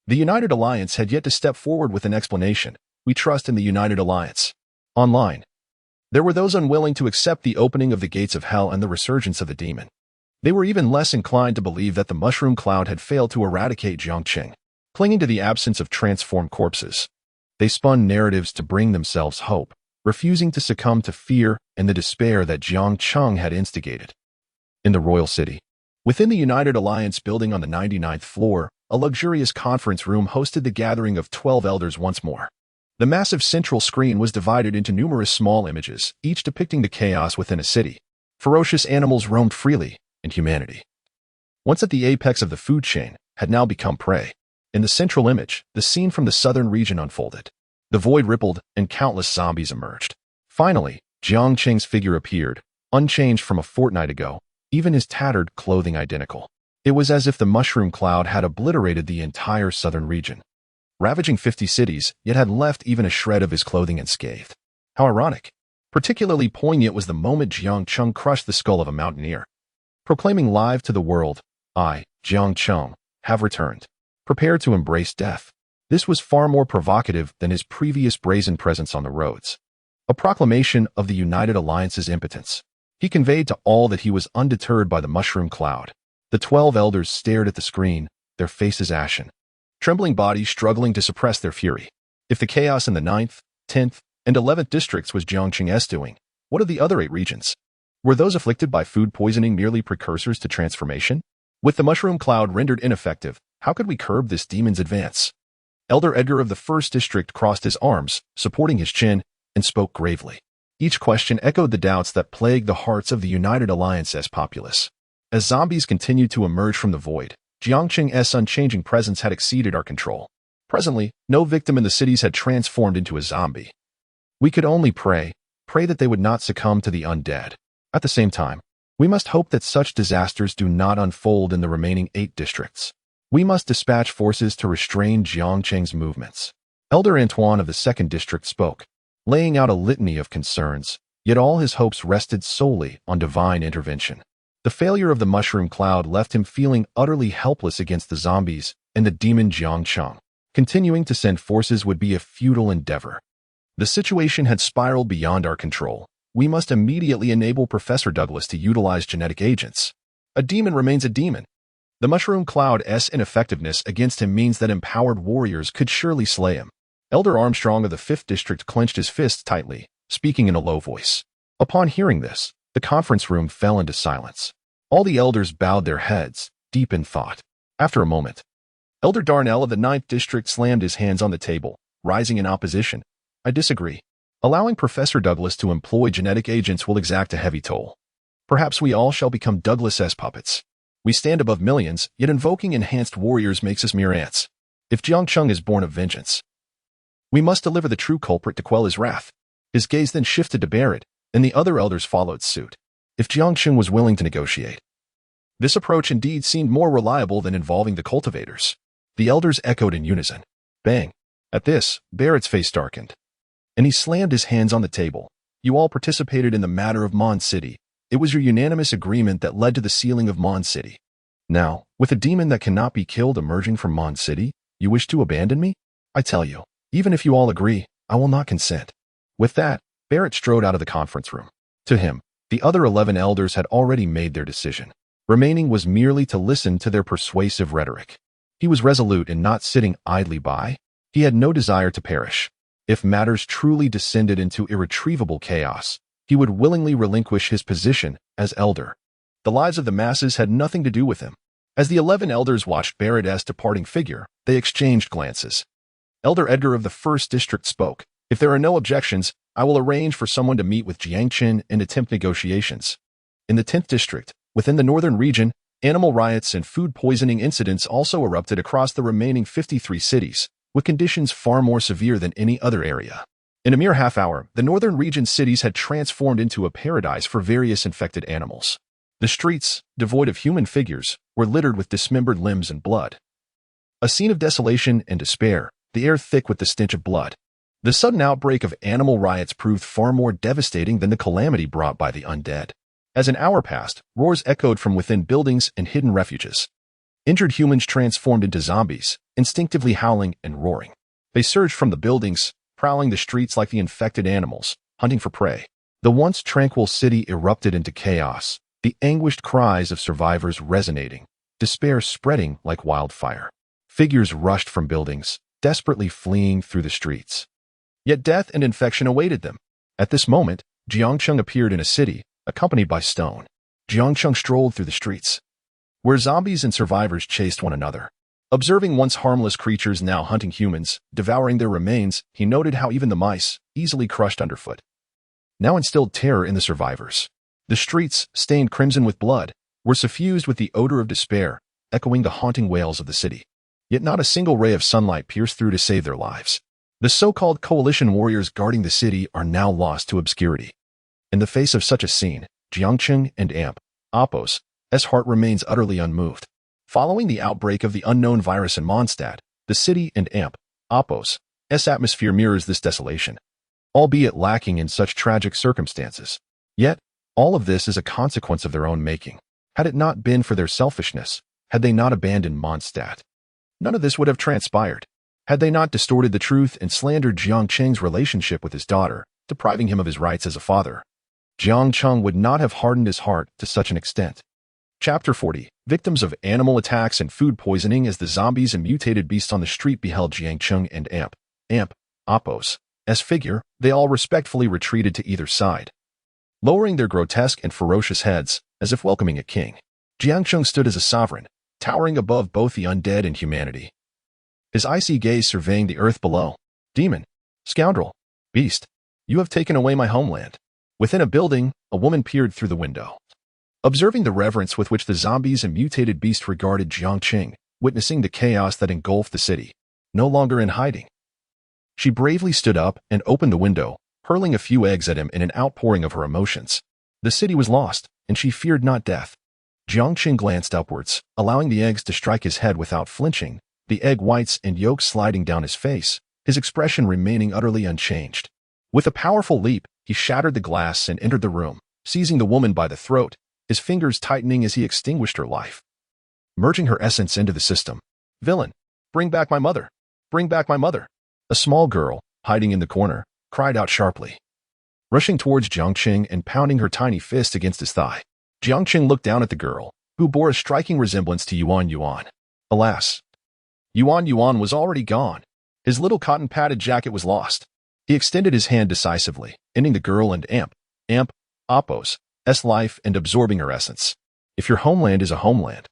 The United Alliance had yet to step forward with an explanation. We trust in the United Alliance. Online, there were those unwilling to accept the opening of the gates of hell and the resurgence of the demon. They were even less inclined to believe that the mushroom cloud had failed to eradicate Jiang Cheng. Clinging to the absence of transformed corpses, they spun narratives to bring themselves hope, refusing to succumb to fear and the despair that Jiang Cheng had instigated. In the royal city, within the United Alliance building on the 99th floor, a luxurious conference room hosted the gathering of 12 elders once more. The massive central screen was divided into numerous small images, each depicting the chaos within a city. Ferocious animals roamed freely, and humanity, once at the apex of the food chain, had now become prey. In the central image, the scene from the southern region unfolded. The void rippled, and countless zombies emerged. Finally, Jiang Cheng's figure appeared, unchanged from a fortnight ago, even his tattered clothing identical. It was as if the mushroom cloud had obliterated the entire southern region, ravaging 50 cities, yet had left even a shred of his clothing unscathed. How ironic. Particularly poignant was the moment Jiang Cheng crushed the skull of a mountaineer, proclaiming live to the world, I, Jiang Cheng, have returned, prepared to embrace death. This was far more provocative than his previous brazen presence on the roads. A proclamation of the United Alliance's impotence. He conveyed to all that he was undeterred by the mushroom cloud. The 12 elders stared at the screen, their faces ashen, trembling bodies struggling to suppress their fury. If the chaos in the 9th, 10th, and 11th districts was Jiang Cheng's doing, what of the other 8 regions? Were those afflicted by food poisoning merely precursors to transformation? With the mushroom cloud rendered ineffective, how could we curb this demon's advance? Elder Edgar of the 1st District crossed his arms, supporting his chin, and spoke gravely. Each question echoed the doubts that plagued the hearts of the United Alliance's populace. As zombies continued to emerge from the void, Jiang Cheng's unchanging presence had exceeded our control. Presently, no victim in the cities had transformed into a zombie. We could only pray that they would not succumb to the undead. At the same time, we must hope that such disasters do not unfold in the remaining 8 districts. We must dispatch forces to restrain Jiang Cheng's movements. Elder Antoine of the 2nd District spoke, laying out a litany of concerns, Yet all his hopes rested solely on divine intervention. The failure of the mushroom cloud left him feeling utterly helpless against the zombies and the demon Jiang Cheng. Continuing to send forces would be a futile endeavor. The situation had spiraled beyond our control. We must immediately enable Professor Douglas to utilize genetic agents. A demon remains a demon. The mushroom cloud's ineffectiveness against him means that empowered warriors could surely slay him. Elder Armstrong of the 5th District clenched his fists tightly, speaking in a low voice. Upon hearing this, the conference room fell into silence. All the elders bowed their heads, deep in thought. After a moment, Elder Darnell of the 9th District slammed his hands on the table, rising in opposition. I disagree. Allowing Professor Douglas to employ genetic agents will exact a heavy toll. Perhaps we all shall become Douglas's puppets. We stand above millions, yet invoking enhanced warriors makes us mere ants. If Jiang Cheng is born of vengeance, we must deliver the true culprit to quell his wrath. His gaze then shifted to Barrett, and the other elders followed suit. If Jiang Cheng was willing to negotiate, this approach indeed seemed more reliable than involving the cultivators. The elders echoed in unison. Bang! At this, Barrett's face darkened, and he slammed his hands on the table. You all participated in the matter of Mon City. It was your unanimous agreement that led to the sealing of Mon City. Now, with a demon that cannot be killed emerging from Mon City, you wish to abandon me? I tell you, even if you all agree, I will not consent. With that, Barrett strode out of the conference room. To him, the other 11 elders had already made their decision. Remaining was merely to listen to their persuasive rhetoric. He was resolute in not sitting idly by. He had no desire to perish. If matters truly descended into irretrievable chaos, he would willingly relinquish his position as elder. The lives of the masses had nothing to do with him. As the 11 elders watched Barrett's departing figure, they exchanged glances. Elder Edgar of the 1st District spoke. If there are no objections, I will arrange for someone to meet with Jiang Cheng and attempt negotiations. In the 10th District, within the northern region, animal riots and food poisoning incidents also erupted across the remaining 53 cities, with conditions far more severe than any other area. In a mere half hour, the northern region cities had transformed into a paradise for various infected animals. The streets, devoid of human figures, were littered with dismembered limbs and blood. A scene of desolation and despair, the air thick with the stench of blood. The sudden outbreak of animal riots proved far more devastating than the calamity brought by the undead. As an hour passed, roars echoed from within buildings and hidden refuges. Injured humans transformed into zombies, instinctively howling and roaring. They surged from the buildings, prowling the streets like the infected animals, hunting for prey. The once tranquil city erupted into chaos, the anguished cries of survivors resonating, despair spreading like wildfire. Figures rushed from buildings, desperately fleeing through the streets. Yet death and infection awaited them. At this moment, Jiang Cheng appeared in a city, accompanied by Stone. Jiang Cheng strolled through the streets, where zombies and survivors chased one another. Observing once harmless creatures now hunting humans, devouring their remains, he noted how even the mice, easily crushed underfoot, now instilled terror in the survivors. The streets, stained crimson with blood, were suffused with the odor of despair, echoing the haunting wails of the city. Yet not a single ray of sunlight pierced through to save their lives. The so-called coalition warriors guarding the city are now lost to obscurity. In the face of such a scene, Jiang Cheng and Appos' heart remains utterly unmoved. Following the outbreak of the unknown virus in Mondstadt, the city and Appos' atmosphere mirrors this desolation, albeit lacking in such tragic circumstances. Yet, all of this is a consequence of their own making. Had it not been for their selfishness, had they not abandoned Mondstadt, none of this would have transpired. Had they not distorted the truth and slandered Jiang Cheng's relationship with his daughter, depriving him of his rights as a father, Jiang Cheng would not have hardened his heart to such an extent. Chapter 40. Victims of animal attacks and food poisoning. As the zombies and mutated beasts on the street beheld Jiang Cheng and Appos' figure, they all respectfully retreated to either side, lowering their grotesque and ferocious heads, as if welcoming a king. Jiang Cheng stood as a sovereign, towering above both the undead and humanity, his icy gaze surveying the earth below. Demon, scoundrel, beast, you have taken away my homeland. Within a building, a woman peered through the window. Observing the reverence with which the zombies and mutated beast regarded Jiang Cheng, witnessing the chaos that engulfed the city, no longer in hiding, she bravely stood up and opened the window, hurling a few eggs at him in an outpouring of her emotions. The city was lost, and she feared not death. Jiang Cheng glanced upwards, allowing the eggs to strike his head without flinching, the egg whites and yolks sliding down his face, his expression remaining utterly unchanged. With a powerful leap, He shattered the glass and entered the room, seizing the woman by the throat, his fingers tightening as he extinguished her life, merging her essence into the system. "Villain! Bring back my mother! Bring back my mother!" A small girl, hiding in the corner, cried out sharply, rushing towards Jiang Cheng and pounding her tiny fist against his thigh. Jiang Cheng looked down at the girl, who bore a striking resemblance to Yuan Yuan. Alas, Yuan Yuan was already gone. His little cotton-padded jacket was lost. He extended his hand decisively, ending the girl and Apos' life and absorbing her essence. If your homeland is a homeland,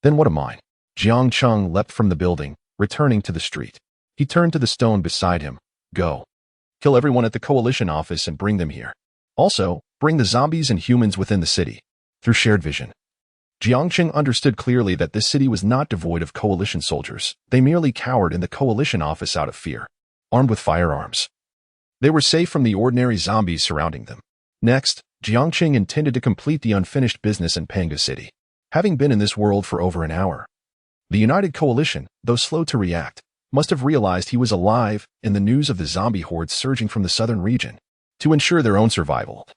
then what am I? Jiang Cheng leapt from the building, returning to the street. He turned to the stone beside him. "Go. Kill everyone at the coalition office and bring them here. Also, bring the zombies and humans within the city." Through shared vision, Jiang Cheng understood clearly that this city was not devoid of coalition soldiers. They merely cowered in the coalition office out of fear, armed with firearms. They were safe from the ordinary zombies surrounding them. Next, Jiang Cheng intended to complete the unfinished business in Panga City. Having been in this world for over an hour, the United Coalition, though slow to react, must have realized he was alive in the news of the zombie hordes surging from the southern region. To ensure their own survival,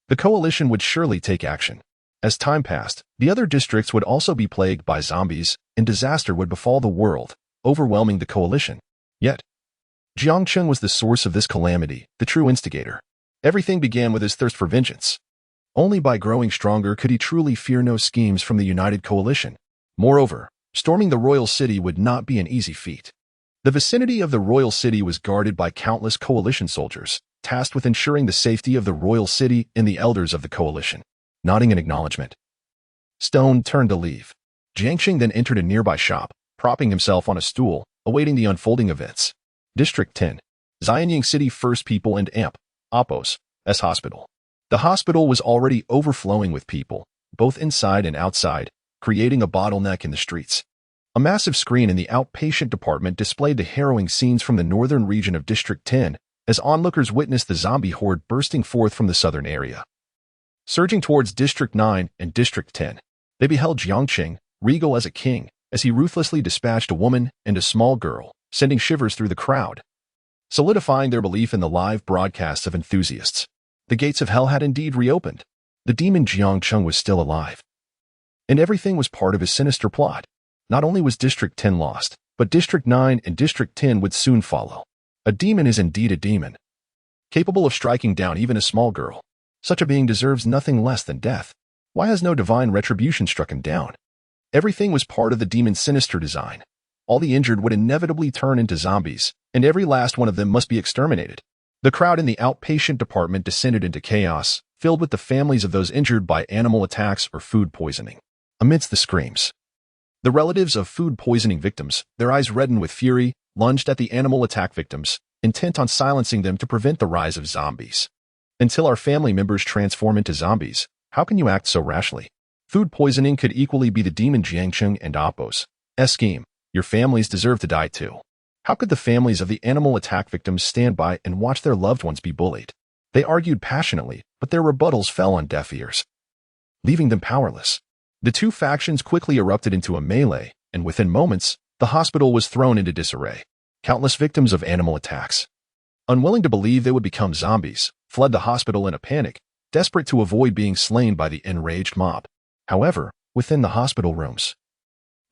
the coalition would surely take action. As time passed, the other districts would also be plagued by zombies, and disaster would befall the world, overwhelming the coalition. Yet, Jiang Cheng was the source of this calamity, the true instigator. Everything began with his thirst for vengeance. Only by growing stronger could he truly fear no schemes from the United Coalition. Moreover, storming the royal city would not be an easy feat. The vicinity of the royal city was guarded by countless coalition soldiers, tasked with ensuring the safety of the royal city and the elders of the coalition. Nodding in acknowledgement, Stone turned to leave. Jiang Cheng then entered a nearby shop, propping himself on a stool, awaiting the unfolding events. District 10. Xianying City First People and Apos' Hospital. The hospital was already overflowing with people, both inside and outside, creating a bottleneck in the streets. A massive screen in the outpatient department displayed the harrowing scenes from the northern region of District 10, as onlookers witnessed the zombie horde bursting forth from the southern area. Surging towards District 9 and District 10, they beheld Jiang Cheng, regal as a king, as he ruthlessly dispatched a woman and a small girl, sending shivers through the crowd, solidifying their belief in the live broadcasts of enthusiasts. The gates of hell had indeed reopened. The demon Jiang Cheng was still alive, and everything was part of his sinister plot. Not only was District 10 lost, but District 9 and District 10 would soon follow. A demon is indeed a demon, capable of striking down even a small girl. Such a being deserves nothing less than death. Why has no divine retribution struck him down? Everything was part of the demon's sinister design. All the injured would inevitably turn into zombies, and every last one of them must be exterminated. The crowd in the outpatient department descended into chaos, filled with the families of those injured by animal attacks or food poisoning. Amidst the screams, the relatives of food poisoning victims, their eyes reddened with fury, lunged at the animal attack victims, intent on silencing them to prevent the rise of zombies. Until our family members transform into zombies, how can you act so rashly? Food poisoning could equally be the demon Jiang Cheng and Apos' scheme. Your families deserve to die too. How could the families of the animal attack victims stand by and watch their loved ones be bullied? They argued passionately, but their rebuttals fell on deaf ears, leaving them powerless. The two factions quickly erupted into a melee, and within moments, the hospital was thrown into disarray. Countless victims of animal attacks, unwilling to believe they would become zombies, fled the hospital in a panic, desperate to avoid being slain by the enraged mob. However, within the hospital rooms,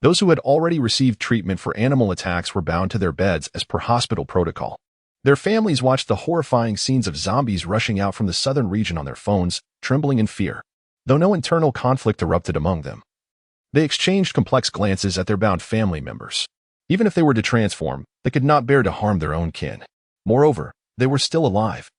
those who had already received treatment for animal attacks were bound to their beds as per hospital protocol. Their families watched the horrifying scenes of zombies rushing out from the southern region on their phones, trembling in fear. Though no internal conflict erupted among them, they exchanged complex glances at their bound family members. Even if they were to transform, they could not bear to harm their own kin. Moreover, they were still alive.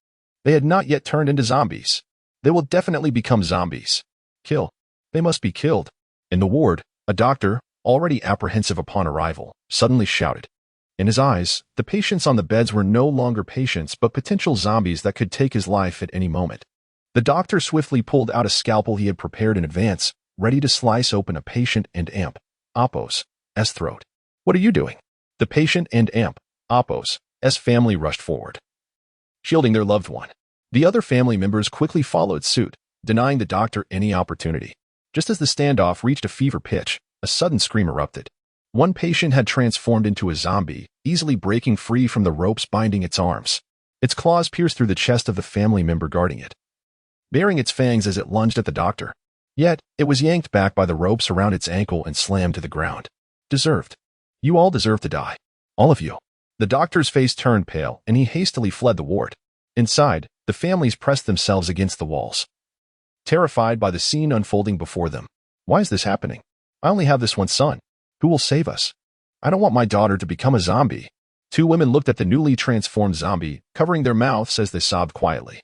They had not yet turned into zombies. They will definitely become zombies. Kill. They must be killed. In the ward, a doctor, already apprehensive upon arrival, suddenly shouted. In his eyes, the patients on the beds were no longer patients but potential zombies that could take his life at any moment. The doctor swiftly pulled out a scalpel he had prepared in advance, ready to slice open a patient and Apos' throat. What are you doing? The patient and Apos' family rushed forward, shielding their loved one. The other family members quickly followed suit, denying the doctor any opportunity. Just as the standoff reached a fever pitch, a sudden scream erupted. One patient had transformed into a zombie, easily breaking free from the ropes binding its arms. Its claws pierced through the chest of the family member guarding it, baring its fangs as it lunged at the doctor. Yet, it was yanked back by the ropes around its ankle and slammed to the ground. Deserved. You all deserve to die. All of you. The doctor's face turned pale, and he hastily fled the ward. Inside, the families pressed themselves against the walls, terrified by the scene unfolding before them. Why is this happening? I only have this one son. Who will save us? I don't want my daughter to become a zombie. Two women looked at the newly transformed zombie, covering their mouths as they sobbed quietly.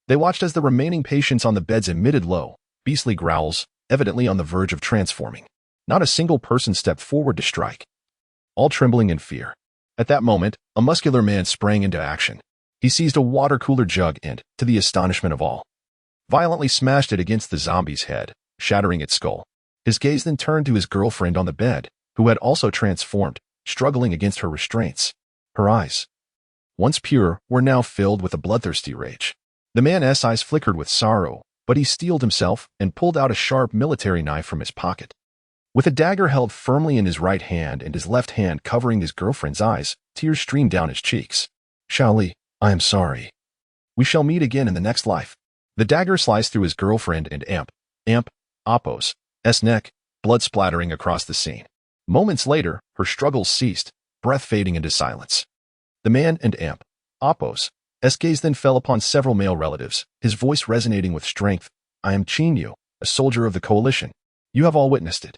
They watched as the remaining patients on the beds emitted low, beastly growls, evidently on the verge of transforming. Not a single person stepped forward to strike, all trembling in fear. At that moment, a muscular man sprang into action. He seized a water cooler jug and, to the astonishment of all, violently smashed it against the zombie's head, shattering its skull. His gaze then turned to his girlfriend on the bed, who had also transformed, struggling against her restraints. Her eyes, once pure, were now filled with a bloodthirsty rage. The man's eyes flickered with sorrow, but he steeled himself and pulled out a sharp military knife from his pocket. With a dagger held firmly in his right hand and his left hand covering his girlfriend's eyes, tears streamed down his cheeks. Xiaoli, I am sorry. We shall meet again in the next life. The dagger sliced through his girlfriend and Appo's neck, blood splattering across the scene. Moments later, her struggles ceased, breath fading into silence. The man and Appo's gaze then fell upon several male relatives, his voice resonating with strength. I am Qin, a soldier of the coalition. You have all witnessed it.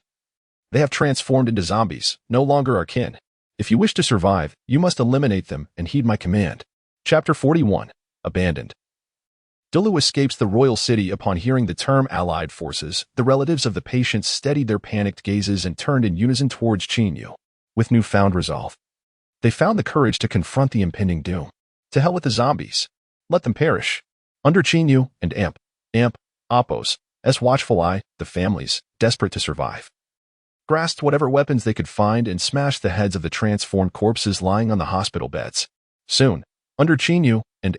They have transformed into zombies, no longer our kin. If you wish to survive, you must eliminate them and heed my command. Chapter 41. Abandoned. Dulu escapes the royal city upon hearing the term Allied forces. The relatives of the patients steadied their panicked gazes and turned in unison towards Qin with newfound resolve. They found the courage to confront the impending doom. To hell with the zombies. Let them perish. Under Qin and Appo's watchful eye, the families, desperate to survive, grasped whatever weapons they could find and smashed the heads of the transformed corpses lying on the hospital beds. Soon, under Qin and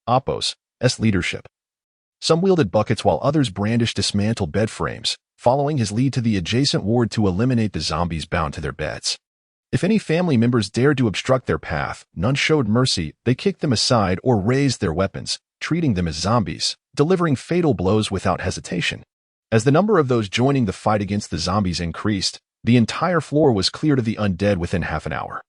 Appo's leadership, some wielded buckets while others brandished dismantled bed frames, following his lead to the adjacent ward to eliminate the zombies bound to their beds. If any family members dared to obstruct their path, none showed mercy. They kicked them aside or raised their weapons, treating them as zombies, delivering fatal blows without hesitation. As the number of those joining the fight against the zombies increased, the entire floor was cleared of the undead within half an hour.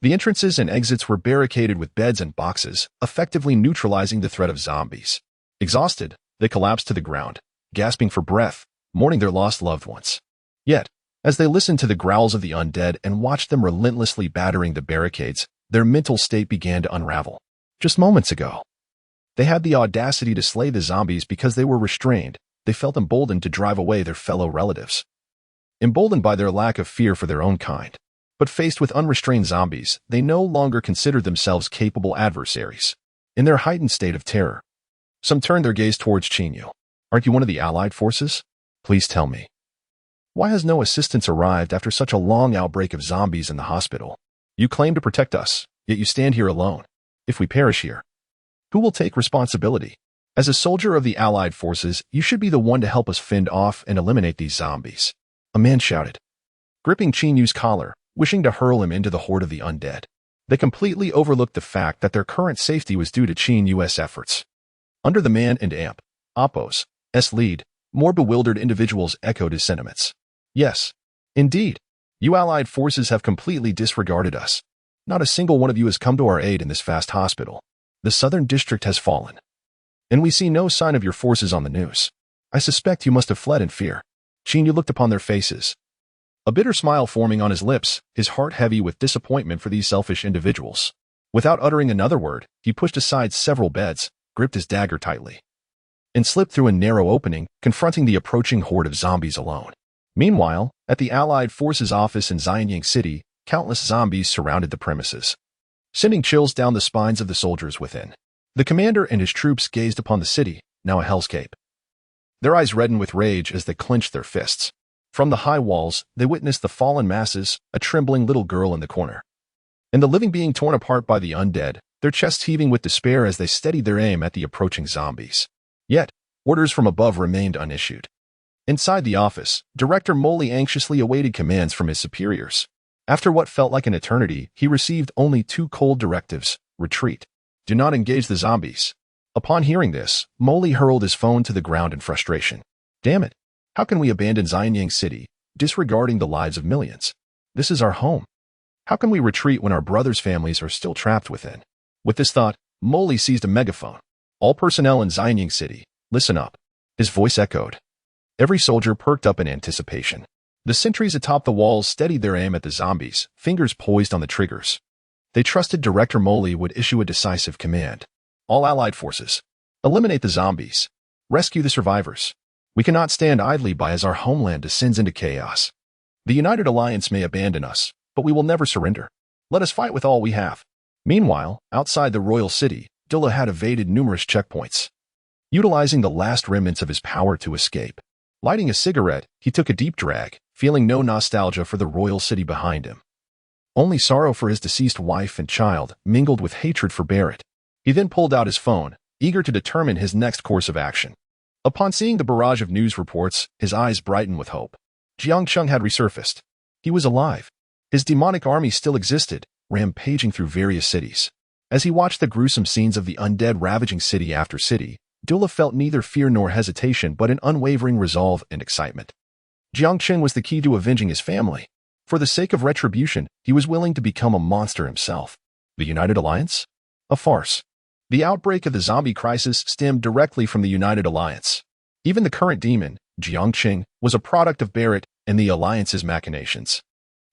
The entrances and exits were barricaded with beds and boxes, effectively neutralizing the threat of zombies. Exhausted, they collapsed to the ground, gasping for breath, mourning their lost loved ones. Yet, as they listened to the growls of the undead and watched them relentlessly battering the barricades, their mental state began to unravel. Just moments ago, they had the audacity to slay the zombies because they were restrained. They felt emboldened to drive away their fellow relatives, emboldened by their lack of fear for their own kind. But faced with unrestrained zombies, they no longer considered themselves capable adversaries. In their heightened state of terror, some turned their gaze towards Qin. Aren't you one of the Allied forces? Please tell me. Why has no assistance arrived after such a long outbreak of zombies in the hospital? You claim to protect us, yet you stand here alone. If we perish here, who will take responsibility? As a soldier of the Allied forces, you should be the one to help us fend off and eliminate these zombies. A man shouted, gripping Qin's collar, wishing to hurl him into the horde of the undead. They completely overlooked the fact that their current safety was due to Qin's efforts. Under the man and Appo's lead, more bewildered individuals echoed his sentiments. Yes, indeed, you Allied forces have completely disregarded us. Not a single one of you has come to our aid in this vast hospital. The southern district has fallen, and we see no sign of your forces on the news. I suspect you must have fled in fear. Qin looked upon their faces, a bitter smile forming on his lips, his heart heavy with disappointment for these selfish individuals. Without uttering another word, he pushed aside several beds, gripped his dagger tightly, and slipped through a narrow opening, confronting the approaching horde of zombies alone. Meanwhile, at the Allied Forces office in Xianyang City, countless zombies surrounded the premises, sending chills down the spines of the soldiers within. The commander and his troops gazed upon the city, now a hellscape. Their eyes reddened with rage as they clenched their fists. From the high walls, they witnessed the fallen masses, a trembling little girl in the corner, and the living being torn apart by the undead, their chests heaving with despair as they steadied their aim at the approaching zombies. Yet, orders from above remained unissued. Inside the office, Director Moley anxiously awaited commands from his superiors. After what felt like an eternity, he received only two cold directives: retreat, Do not engage the zombies. Upon hearing this, Molly hurled his phone to the ground in frustration. Damn it. How can we abandon Jiang City, disregarding the lives of millions? This is our home. How can we retreat when our brothers' families are still trapped within? With this thought, Molly seized a megaphone. All personnel in Jiang City, listen up. His voice echoed. Every soldier perked up in anticipation. The sentries atop the walls steadied their aim at the zombies, fingers poised on the triggers. They trusted Director Molly would issue a decisive command. All allied forces, eliminate the zombies. Rescue the survivors. We cannot stand idly by as our homeland descends into chaos. The United Alliance may abandon us, but we will never surrender. Let us fight with all we have. Meanwhile, outside the royal city, Dilla had evaded numerous checkpoints, utilizing the last remnants of his power to escape. Lighting a cigarette, he took a deep drag, feeling no nostalgia for the royal city behind him. Only sorrow for his deceased wife and child mingled with hatred for Barrett. He then pulled out his phone, eager to determine his next course of action. Upon seeing the barrage of news reports, his eyes brightened with hope. Jiang Cheng had resurfaced. He was alive. His demonic army still existed, rampaging through various cities. As he watched the gruesome scenes of the undead ravaging city after city, Dula felt neither fear nor hesitation but an unwavering resolve and excitement. Jiang Cheng was the key to avenging his family. For the sake of retribution, he was willing to become a monster himself. The United Alliance? A farce. The outbreak of the zombie crisis stemmed directly from the United Alliance. Even the current demon, Jiang Cheng, was a product of Barrett and the Alliance's machinations.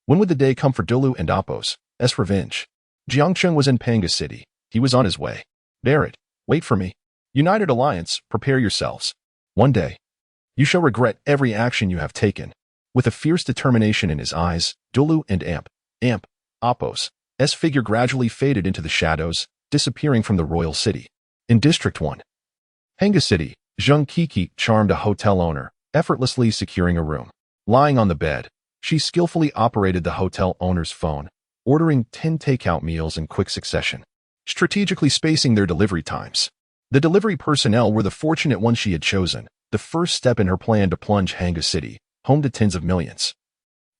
When would the day come for Dulu and Apos' revenge? Jiang Cheng was in Panga City. He was on his way. Barrett, wait for me. United Alliance, prepare yourselves. One day, you shall regret every action you have taken. With a fierce determination in his eyes, Dulu and Apos' figure gradually faded into the shadows, disappearing from the royal city. In District 1, Panga City, Zheng Kiki charmed a hotel owner, effortlessly securing a room. Lying on the bed, she skillfully operated the hotel owner's phone, ordering 10 takeout meals in quick succession, strategically spacing their delivery times. The delivery personnel were the fortunate ones she had chosen, the first step in her plan to plunge Hanga City, home to tens of millions,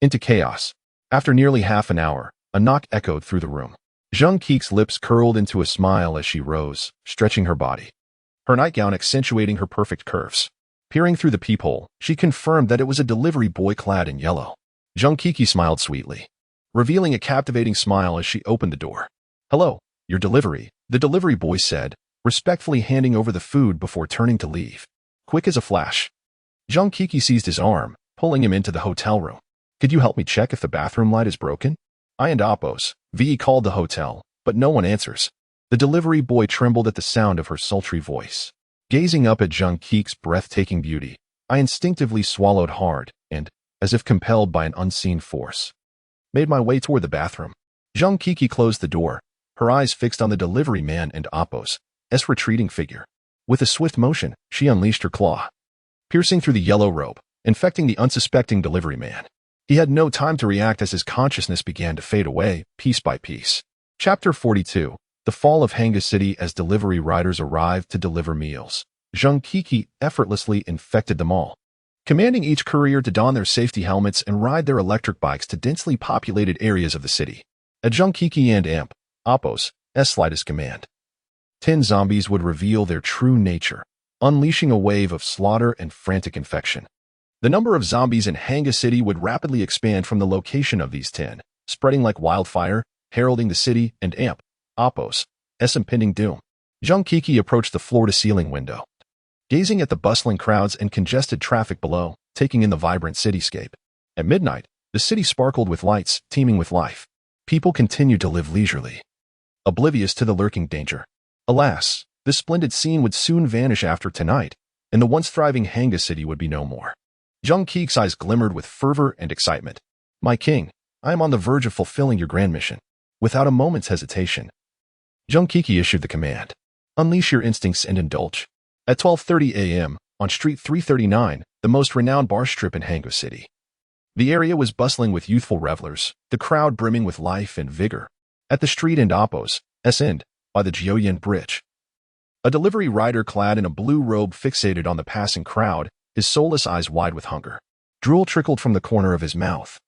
into chaos. After nearly half an hour, a knock echoed through the room. Zheng Ki's lips curled into a smile as she rose, stretching her body, her nightgown accentuating her perfect curves. Peering through the peephole, she confirmed that it was a delivery boy clad in yellow. Zheng Kiki smiled sweetly, revealing a captivating smile as she opened the door. Hello, your delivery, the delivery boy said, respectfully handing over the food before turning to leave. Quick as a flash, Zheng Kiki seized his arm, pulling him into the hotel room. Could you help me check if the bathroom light is broken? I and Apos, V called the hotel, but no one answers. The delivery boy trembled at the sound of her sultry voice. Gazing up at Zheng Ki's breathtaking beauty, I instinctively swallowed hard and, as if compelled by an unseen force, made my way toward the bathroom. Zheng Kiki closed the door, her eyes fixed on the delivery man and Apos' retreating figure. With a swift motion, she unleashed her claw, piercing through the yellow robe, infecting the unsuspecting delivery man. He had no time to react as his consciousness began to fade away, piece by piece. Chapter 42. The Fall of Hanga City. As delivery riders arrived to deliver meals, Zheng Kiki effortlessly infected them all, commanding each courier to don their safety helmets and ride their electric bikes to densely populated areas of the city. At Zheng Kiki and Apos' slightest command, 10 zombies would reveal their true nature, unleashing a wave of slaughter and frantic infection. The number of zombies in Hanga City would rapidly expand from the location of these 10, spreading like wildfire, heralding the city and Apos' impending doom. Zheng Kiki approached the floor-to-ceiling window, gazing at the bustling crowds and congested traffic below, taking in the vibrant cityscape. At midnight, the city sparkled with lights, teeming with life. People continued to live leisurely, oblivious to the lurking danger. Alas, this splendid scene would soon vanish after tonight, and the once thriving Hanga City would be no more. Zheng Ki's eyes glimmered with fervor and excitement. My king, I am on the verge of fulfilling your grand mission. Without a moment's hesitation, Zheng Kiki issued the command. Unleash your instincts and indulge. At 12:30 a.m., on Street 339, the most renowned bar strip in Hanga City, the area was bustling with youthful revelers, the crowd brimming with life and vigor. At the street and Apos' end, by the Jiaoyan Bridge, a delivery rider clad in a blue robe fixated on the passing crowd, his soulless eyes wide with hunger. Drool trickled from the corner of his mouth,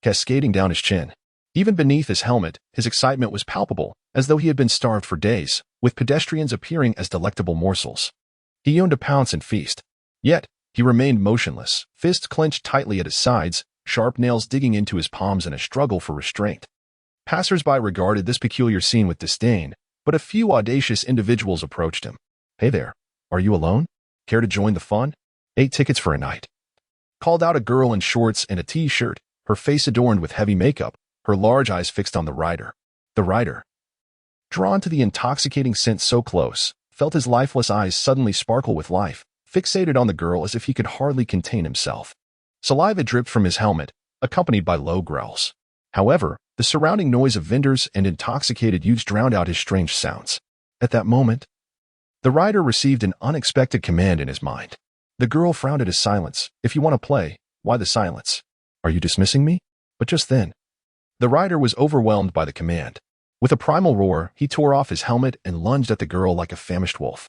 cascading down his chin. Even beneath his helmet, his excitement was palpable, as though he had been starved for days, with pedestrians appearing as delectable morsels. He yearned to pounce and feast. Yet, he remained motionless, fists clenched tightly at his sides, sharp nails digging into his palms in a struggle for restraint. Passers-by regarded this peculiar scene with disdain, but a few audacious individuals approached him. "Hey there, are you alone? Care to join the fun? 8 tickets for a night," called out a girl in shorts and a t-shirt, her face adorned with heavy makeup, her large eyes fixed on the rider. The rider, drawn to the intoxicating scent so close, felt his lifeless eyes suddenly sparkle with life, fixated on the girl as if he could hardly contain himself. Saliva dripped from his helmet, accompanied by low growls. However, the surrounding noise of vendors and intoxicated youths drowned out his strange sounds. At that moment, the rider received an unexpected command in his mind. The girl frowned at his silence. "If you want to play, why the silence? Are you dismissing me?" But just then, the rider was overwhelmed by the command. With a primal roar, he tore off his helmet and lunged at the girl like a famished wolf.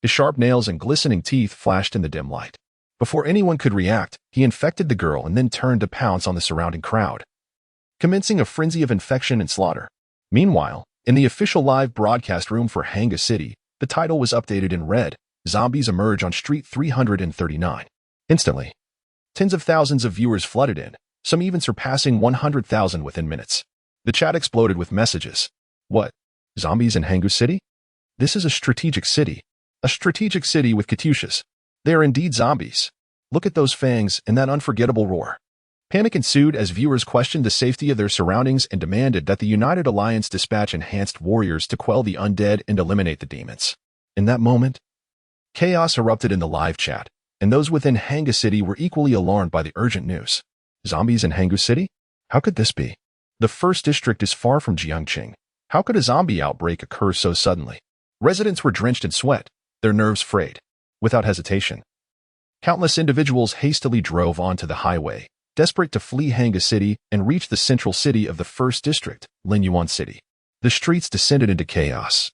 His sharp nails and glistening teeth flashed in the dim light. Before anyone could react, he infected the girl and then turned to pounce on the surrounding crowd, commencing a frenzy of infection and slaughter. Meanwhile, in the official live broadcast room for Hanga City, the title was updated in red: "Zombies emerge on Street 339. Instantly, tens of thousands of viewers flooded in, some even surpassing 100,000 within minutes. The chat exploded with messages. "What? Zombies in Hanga City? This is a strategic city. A strategic city with Katyushas. They are indeed zombies. Look at those fangs and that unforgettable roar." Panic ensued as viewers questioned the safety of their surroundings and demanded that the United Alliance dispatch enhanced warriors to quell the undead and eliminate the demons. In that moment, chaos erupted in the live chat, and those within Hanga City were equally alarmed by the urgent news. Zombies in Hanga City? How could this be? The first district is far from Jiang Cheng. How could a zombie outbreak occur so suddenly? Residents were drenched in sweat, their nerves frayed. Without hesitation, countless individuals hastily drove onto the highway, desperate to flee Hanga City and reach the central city of the first district, Linyuan City. The streets descended into chaos,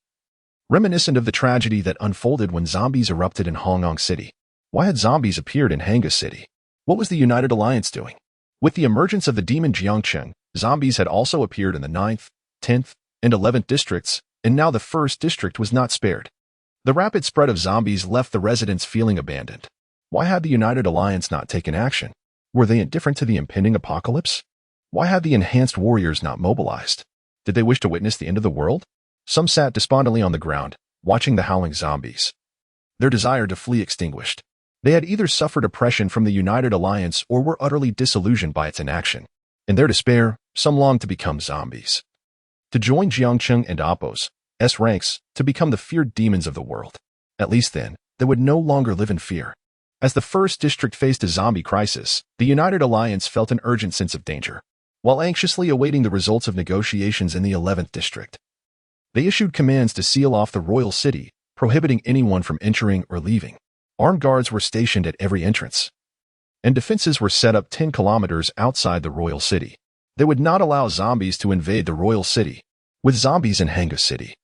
reminiscent of the tragedy that unfolded when zombies erupted in Hongnong City. Why had zombies appeared in Hanga City? What was the United Alliance doing? With the emergence of the demon Jiang Cheng, zombies had also appeared in the 9th, 10th, and 11th districts, and now the first district was not spared. The rapid spread of zombies left the residents feeling abandoned. Why had the United Alliance not taken action? Were they indifferent to the impending apocalypse? Why had the enhanced warriors not mobilized? Did they wish to witness the end of the world? Some sat despondently on the ground, watching the howling zombies, their desire to flee extinguished. They had either suffered oppression from the United Alliance or were utterly disillusioned by its inaction. In their despair, some longed to become zombies, to join Jiang Cheng and Appo's ranks, to become the feared demons of the world. At least then, they would no longer live in fear. As the first district faced a zombie crisis, the United Alliance felt an urgent sense of danger. While anxiously awaiting the results of negotiations in the 11th district, they issued commands to seal off the royal city, prohibiting anyone from entering or leaving. Armed guards were stationed at every entrance, and defenses were set up 10 kilometers outside the royal city. They would not allow zombies to invade the royal city. With zombies in Hanga City,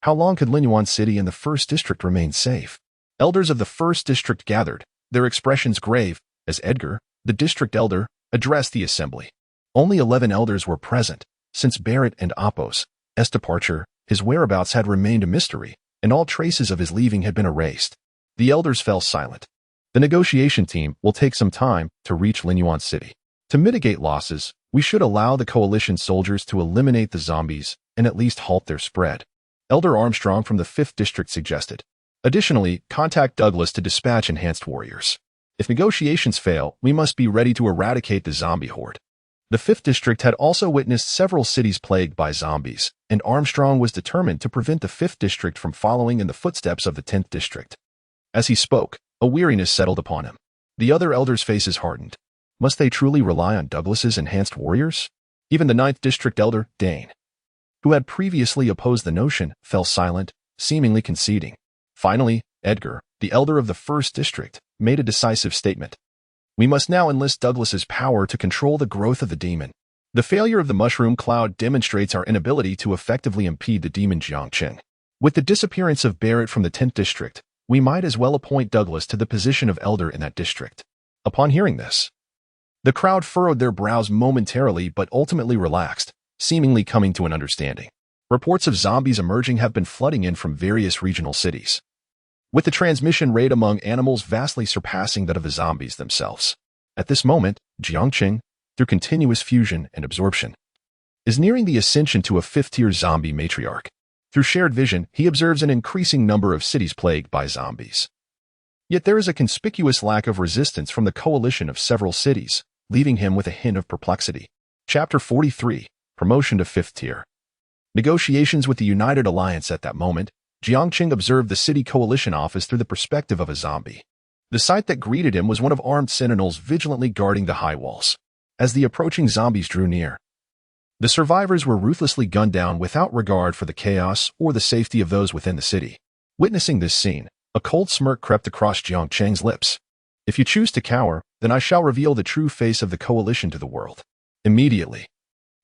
how long could Linyuan City and the first district remain safe? Elders of the first district gathered, their expressions grave, as Edgar, the district elder, addressed the assembly. Only 11 elders were present. Since Barrett and Appo's departure, his whereabouts had remained a mystery, and all traces of his leaving had been erased. The elders fell silent. The negotiation team will take some time to reach Linyuan City. To mitigate losses, we should allow the coalition soldiers to eliminate the zombies and at least halt their spread, Elder Armstrong from the 5th district suggested. Additionally, contact Douglas to dispatch enhanced warriors. If negotiations fail, we must be ready to eradicate the zombie horde. The 5th district had also witnessed several cities plagued by zombies, and Armstrong was determined to prevent the 5th district from following in the footsteps of the 10th district. As he spoke, a weariness settled upon him. The other elders' faces hardened. Must they truly rely on Douglas's enhanced warriors? Even the 9th district elder, Dane, who had previously opposed the notion, fell silent, seemingly conceding. Finally, Edgar, the elder of the 1st district, made a decisive statement. We must now enlist Douglas's power to control the growth of the demon. The failure of the mushroom cloud demonstrates our inability to effectively impede the demon Jiang Cheng. With the disappearance of Barrett from the 10th district, we might as well appoint Douglas to the position of elder in that district. Upon hearing this, the crowd furrowed their brows momentarily but ultimately relaxed, seemingly coming to an understanding. Reports of zombies emerging have been flooding in from various regional cities, with the transmission rate among animals vastly surpassing that of the zombies themselves. At this moment, Jiang Cheng, through continuous fusion and absorption, is nearing the ascension to a fifth-tier zombie matriarch. Through shared vision, he observes an increasing number of cities plagued by zombies. Yet there is a conspicuous lack of resistance from the coalition of several cities, leaving him with a hint of perplexity. Chapter 43, Promotion to Fifth Tier. Negotiations with the United Alliance. At that moment, Jiang Cheng observed the city coalition office through the perspective of a zombie. The sight that greeted him was one of armed sentinels vigilantly guarding the high walls. As the approaching zombies drew near, the survivors were ruthlessly gunned down without regard for the chaos or the safety of those within the city. Witnessing this scene, a cold smirk crept across Jiang Cheng's lips. If you choose to cower, then I shall reveal the true face of the coalition to the world. Immediately,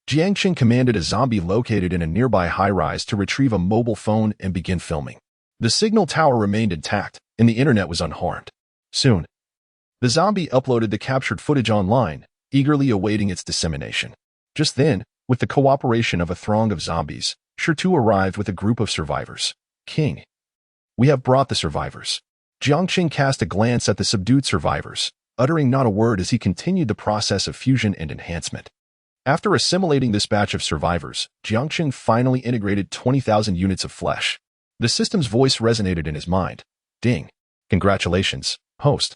Jiang Cheng commanded a zombie located in a nearby high-rise to retrieve a mobile phone and begin filming. The signal tower remained intact, and the internet was unharmed. Soon, the zombie uploaded the captured footage online, eagerly awaiting its dissemination. Just then, with the cooperation of a throng of zombies, Shirtu arrived with a group of survivors. King, we have brought the survivors. Jiang Cheng cast a glance at the subdued survivors, uttering not a word as he continued the process of fusion and enhancement. After assimilating this batch of survivors, Jiang Cheng finally integrated 20,000 units of flesh. The system's voice resonated in his mind. Ding. Congratulations, host.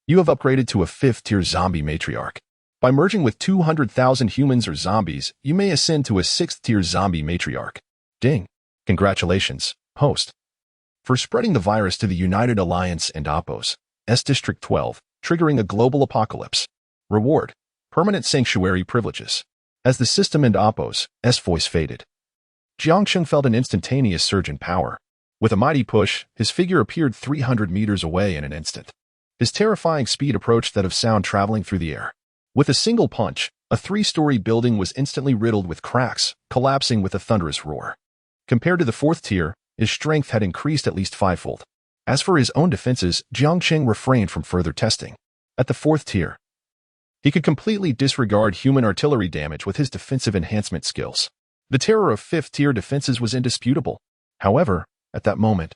You have upgraded to a fifth-tier zombie matriarch. By merging with 200,000 humans or zombies, you may ascend to a sixth-tier zombie matriarch. Ding. Congratulations, host. For spreading the virus to the United Alliance and Oppos, District 12, triggering a global apocalypse. Reward. Permanent sanctuary privileges. As the system and Oppos' voice faded, Jiang Cheng felt an instantaneous surge in power. With a mighty push, his figure appeared 300 meters away in an instant. His terrifying speed approached that of sound traveling through the air. With a single punch, a 3-story building was instantly riddled with cracks, collapsing with a thunderous roar. Compared to the fourth tier, his strength had increased at least 5-fold. As for his own defenses, Jiang Cheng refrained from further testing. At the fourth tier, he could completely disregard human artillery damage with his defensive enhancement skills. The terror of fifth-tier defenses was indisputable. However, at that moment,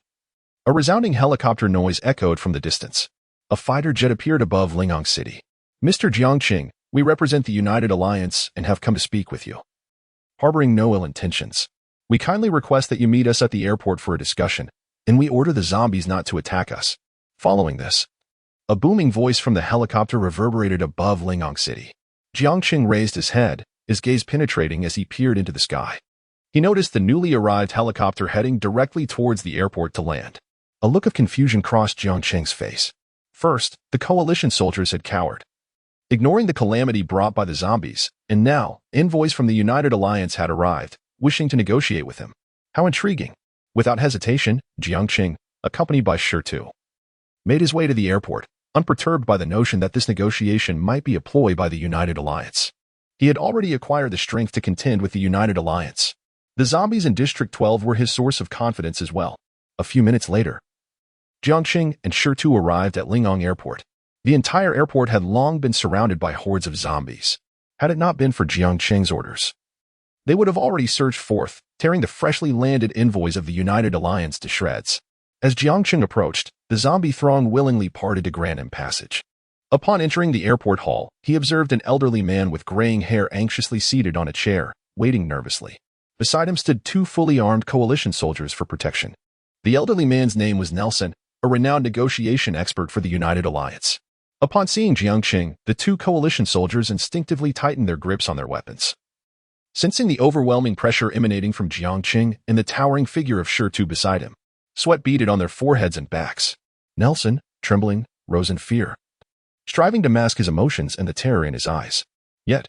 a resounding helicopter noise echoed from the distance. A fighter jet appeared above Lingang City. Mr. Jiang Cheng, we represent the United Alliance and have come to speak with you. Harboring no ill intentions, we kindly request that you meet us at the airport for a discussion, and we order the zombies not to attack us. Following this, a booming voice from the helicopter reverberated above Lingang City. Jiang Cheng raised his head, his gaze penetrating as he peered into the sky. He noticed the newly arrived helicopter heading directly towards the airport to land. A look of confusion crossed Jiang Cheng's face. First, the coalition soldiers had cowered, ignoring the calamity brought by the zombies, and now, envoys from the United Alliance had arrived, wishing to negotiate with him. How intriguing. Without hesitation, Jiang Cheng, accompanied by Shirtu, made his way to the airport, unperturbed by the notion that this negotiation might be a ploy by the United Alliance. He had already acquired the strength to contend with the United Alliance. The zombies in District 12 were his source of confidence as well. A few minutes later, Jiang Cheng and Shirtu arrived at Lingang Airport. The entire airport had long been surrounded by hordes of zombies. Had it not been for Jiang Cheng's orders, they would have already surged forth, tearing the freshly landed envoys of the United Alliance to shreds. As Jiang Cheng approached, the zombie throng willingly parted to grant him passage. Upon entering the airport hall, he observed an elderly man with graying hair anxiously seated on a chair, waiting nervously. Beside him stood 2 fully armed coalition soldiers for protection. The elderly man's name was Nelson, a renowned negotiation expert for the United Alliance. Upon seeing Jiang Cheng, the 2 coalition soldiers instinctively tightened their grips on their weapons. Sensing the overwhelming pressure emanating from Jiang Cheng and the towering figure of Shirtu beside him, sweat beaded on their foreheads and backs. Nelson, trembling, rose in fear, striving to mask his emotions and the terror in his eyes. Yet,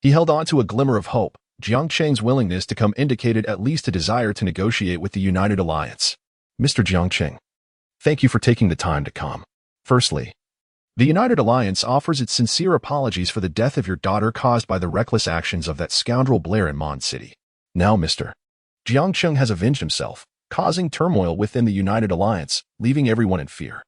he held on to a glimmer of hope. Jiang Cheng's willingness to come indicated at least a desire to negotiate with the United Alliance. Mr. Jiang Cheng, thank you for taking the time to come. Firstly, the United Alliance offers its sincere apologies for the death of your daughter caused by the reckless actions of that scoundrel Blair in Mondstadt City. Now, Mr. Jiang Cheng has avenged himself, causing turmoil within the United Alliance, leaving everyone in fear.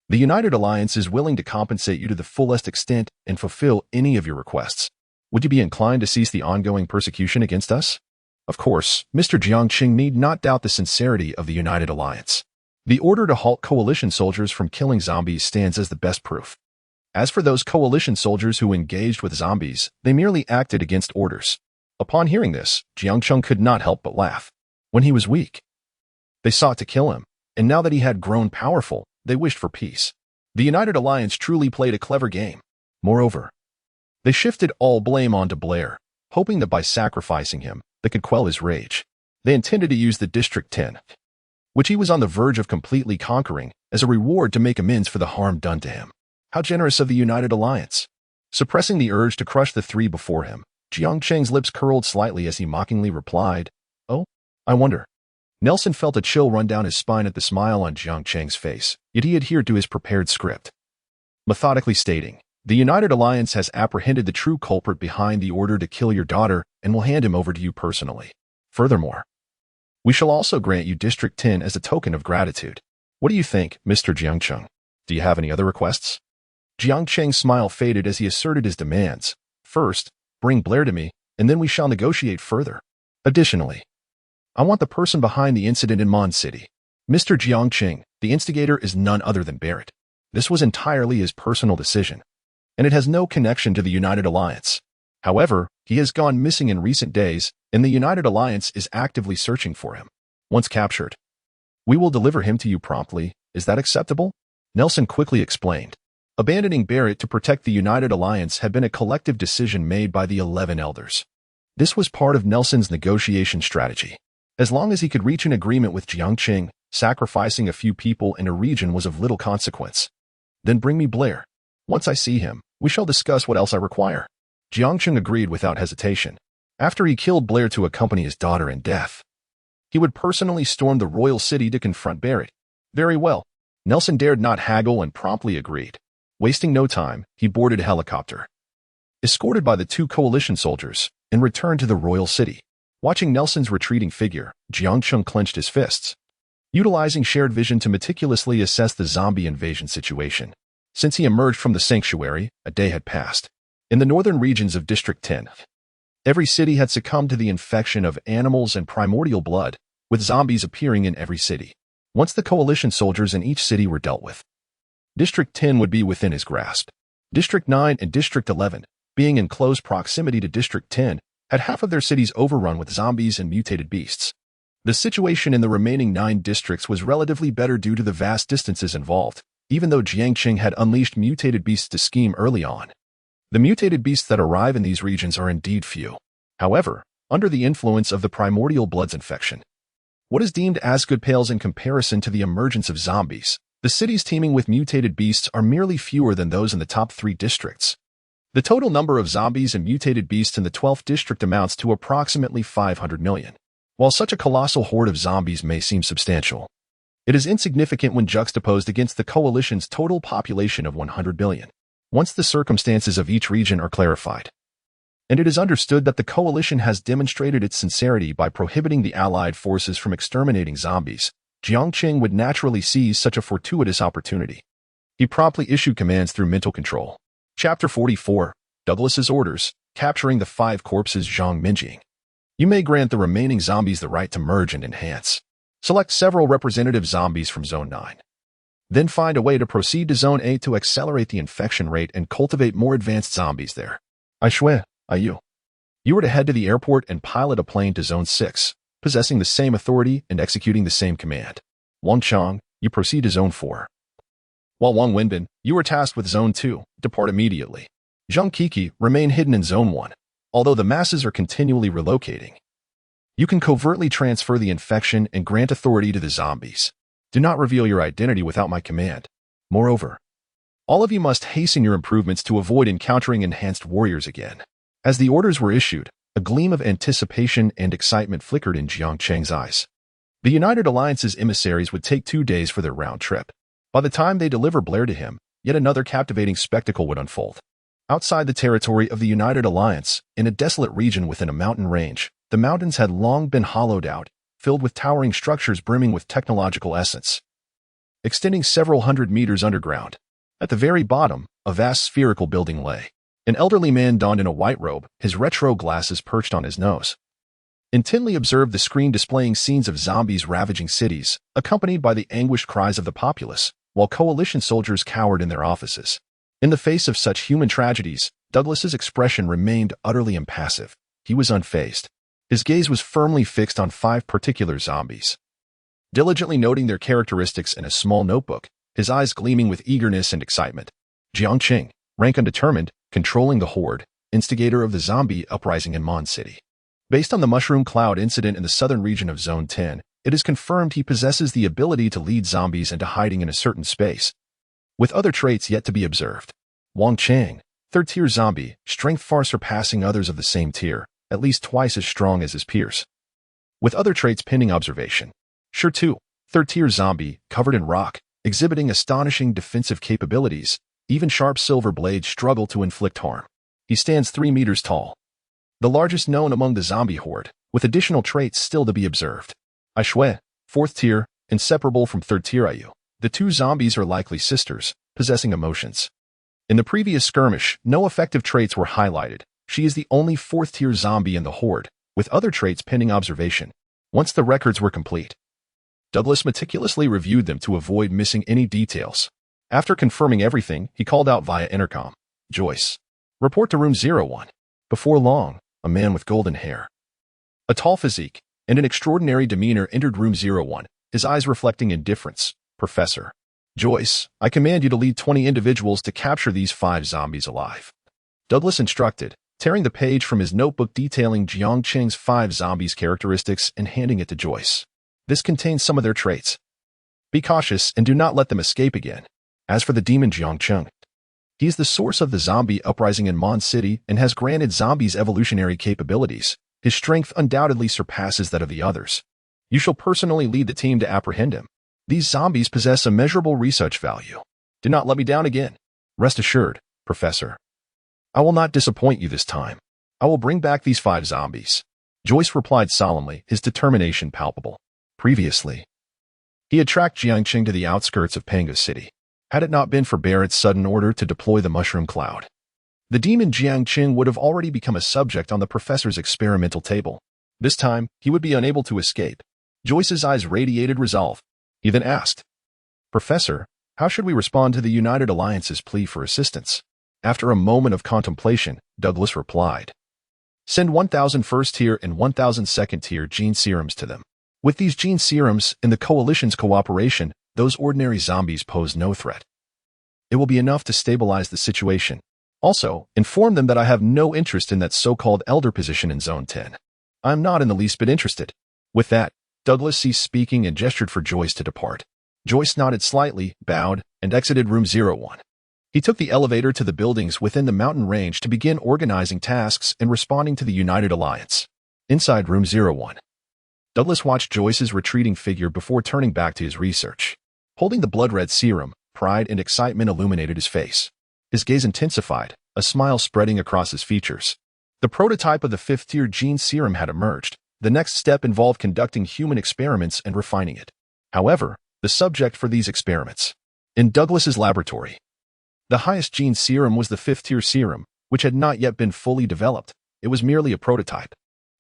The United Alliance is willing to compensate you to the fullest extent and fulfill any of your requests. Would you be inclined to cease the ongoing persecution against us? Of course, Mr. Jiang Cheng need not doubt the sincerity of the United Alliance. The order to halt coalition soldiers from killing zombies stands as the best proof. As for those coalition soldiers who engaged with zombies, they merely acted against orders. Upon hearing this, Jiang Cheng could not help but laugh. When he was weak, they sought to kill him, and now that he had grown powerful, they wished for peace. The United Alliance truly played a clever game. Moreover, they shifted all blame onto Blair, hoping that by sacrificing him, they could quell his rage. They intended to use the District 10, which he was on the verge of completely conquering, as a reward to make amends for the harm done to him. How generous of the United Alliance! Suppressing the urge to crush the three before him, Jiang Cheng's lips curled slightly as he mockingly replied, "Oh, I wonder." Nelson felt a chill run down his spine at the smile on Jiang Cheng's face, yet he adhered to his prepared script, methodically stating, "The United Alliance has apprehended the true culprit behind the order to kill your daughter and will hand him over to you personally. Furthermore, we shall also grant you District 10 as a token of gratitude. What do you think, Mr. Jiang Cheng? Do you have any other requests?" Jiang Cheng's smile faded as he asserted his demands. "First, bring Blair to me, and then we shall negotiate further. Additionally, I want the person behind the incident in Mondstadt. Mr. Jiang Cheng, the instigator is none other than Barrett. This was entirely his personal decision, and it has no connection to the United Alliance. However, he has gone missing in recent days, and the United Alliance is actively searching for him. Once captured, we will deliver him to you promptly. Is that acceptable?" Nelson quickly explained. Abandoning Barrett to protect the United Alliance had been a collective decision made by the 11 elders. This was part of Nelson's negotiation strategy. As long as he could reach an agreement with Jiang Cheng, sacrificing a few people in a region was of little consequence. "Then bring me Blair. Once I see him, we shall discuss what else I require." Jiang Cheng agreed without hesitation. After he killed Blair to accompany his daughter in death, he would personally storm the royal city to confront Barrett. Very well. Nelson dared not haggle and promptly agreed. Wasting no time, he boarded a helicopter, escorted by the two coalition soldiers, and returned to the royal city. Watching Nelson's retreating figure, Jiang Cheng clenched his fists, utilizing shared vision to meticulously assess the zombie invasion situation. Since he emerged from the sanctuary, a day had passed. In the northern regions of District 10, every city had succumbed to the infection of animals and primordial blood, with zombies appearing in every city. Once the coalition soldiers in each city were dealt with, District 10 would be within his grasp. District 9 and District 11, being in close proximity to District 10, had half of their cities overrun with zombies and mutated beasts. The situation in the remaining 9 districts was relatively better due to the vast distances involved, even though Jiang Cheng had unleashed mutated beasts to scheme early on. The mutated beasts that arrive in these regions are indeed few. However, under the influence of the primordial blood's infection, what is deemed as good pales in comparison to the emergence of zombies. The cities teeming with mutated beasts are merely fewer than those in the top 3 districts. The total number of zombies and mutated beasts in the 12th district amounts to approximately 500 million. While such a colossal horde of zombies may seem substantial, it is insignificant when juxtaposed against the coalition's total population of 100 billion. Once the circumstances of each region are clarified, and it is understood that the coalition has demonstrated its sincerity by prohibiting the allied forces from exterminating zombies, Jiang Cheng would naturally seize such a fortuitous opportunity. He promptly issued commands through mental control. Chapter 44, Douglas's Orders, Capturing the 5 Corpses. Zhang Minjing. You may grant the remaining zombies the right to merge and enhance. Select several representative zombies from Zone 9. Then find a way to proceed to Zone 8 to accelerate the infection rate and cultivate more advanced zombies there. I Shui, you. You are to head to the airport and pilot a plane to Zone 6, possessing the same authority and executing the same command. Wang Chang, you proceed to Zone 4. While Wang Wenbin, you are tasked with Zone 2, depart immediately. Zhang Kiki, remain hidden in Zone 1. Although the masses are continually relocating, you can covertly transfer the infection and grant authority to the zombies. Do not reveal your identity without my command. Moreover, all of you must hasten your improvements to avoid encountering enhanced warriors again. As the orders were issued, a gleam of anticipation and excitement flickered in Jiang Cheng's eyes. The United Alliance's emissaries would take 2 days for their round trip. By the time they deliver Blair to him, yet another captivating spectacle would unfold. Outside the territory of the United Alliance, in a desolate region within a mountain range, the mountains had long been hollowed out, filled with towering structures brimming with technological essence, extending several hundred meters underground. At the very bottom, a vast spherical building lay. An elderly man donned in a white robe, his retro glasses perched on his nose, intently observed the screen displaying scenes of zombies ravaging cities, accompanied by the anguished cries of the populace, while coalition soldiers cowered in their offices. In the face of such human tragedies, Douglas's expression remained utterly impassive. He was unfazed. His gaze was firmly fixed on 5 particular zombies. Diligently noting their characteristics in a small notebook, his eyes gleaming with eagerness and excitement. Jiang Cheng, rank undetermined, controlling the horde, instigator of the zombie uprising in Mondstadt. Based on the mushroom cloud incident in the southern region of Zone 10, it is confirmed he possesses the ability to lead zombies into hiding in a certain space, with other traits yet to be observed. Wang Chang, 3rd-tier zombie, strength far surpassing others of the same tier, at least twice as strong as his peers, with other traits pending observation. Sure 2, 3rd-tier zombie, covered in rock, exhibiting astonishing defensive capabilities. Even sharp silver blades struggle to inflict harm. He stands 3 meters tall, the largest known among the zombie horde, with additional traits still to be observed. Aishui, 4th tier, inseparable from 3rd-tier Ayu. The 2 zombies are likely sisters, possessing emotions. In the previous skirmish, no effective traits were highlighted. She is the only 4th-tier zombie in the horde, with other traits pending observation. Once the records were complete, Douglas meticulously reviewed them to avoid missing any details. After confirming everything, he called out via intercom, "Joyce, report to room 01. Before long, a man with golden hair, a tall physique, and an extraordinary demeanor entered room 01, his eyes reflecting indifference. "Professor Joyce, I command you to lead 20 individuals to capture these 5 zombies alive." Douglas instructed, tearing the page from his notebook detailing Jiang Cheng's 5 zombies' characteristics and handing it to Joyce. "This contains some of their traits. Be cautious and do not let them escape again." As for the demon Jiang Cheng, he is the source of the zombie uprising in Mon City and has granted zombies evolutionary capabilities. His strength undoubtedly surpasses that of the others. You shall personally lead the team to apprehend him. These zombies possess immeasurable research value. Do not let me down again. Rest assured, Professor, I will not disappoint you this time. I will bring back these 5 zombies." Joyce replied solemnly, his determination palpable. Previously, he had tracked Jiang Cheng to the outskirts of Pango City. Had it not been for Barrett's sudden order to deploy the mushroom cloud, the demon Jiang Cheng would have already become a subject on the professor's experimental table. This time, he would be unable to escape. Joyce's eyes radiated resolve. He then asked, "Professor, how should we respond to the United Alliance's plea for assistance?" After a moment of contemplation, Douglas replied, "Send 1,000 first-tier and 1,000 second-tier gene serums to them. With these gene serums and the Coalition's cooperation, those ordinary zombies pose no threat. It will be enough to stabilize the situation. Also, inform them that I have no interest in that so-called elder position in Zone 10. I am not in the least bit interested." With that, Douglas ceased speaking and gestured for Joyce to depart. Joyce nodded slightly, bowed, and exited room 01. He took the elevator to the buildings within the mountain range to begin organizing tasks and responding to the United Alliance. Inside room 01, Douglas watched Joyce's retreating figure before turning back to his research. Holding the blood-red serum, pride and excitement illuminated his face. His gaze intensified, a smile spreading across his features. The prototype of the 5th-tier gene serum had emerged. The next step involved conducting human experiments and refining it. However, the subject for these experiments, in Douglas's laboratory, the highest gene serum was the 5th-tier serum, which had not yet been fully developed. It was merely a prototype.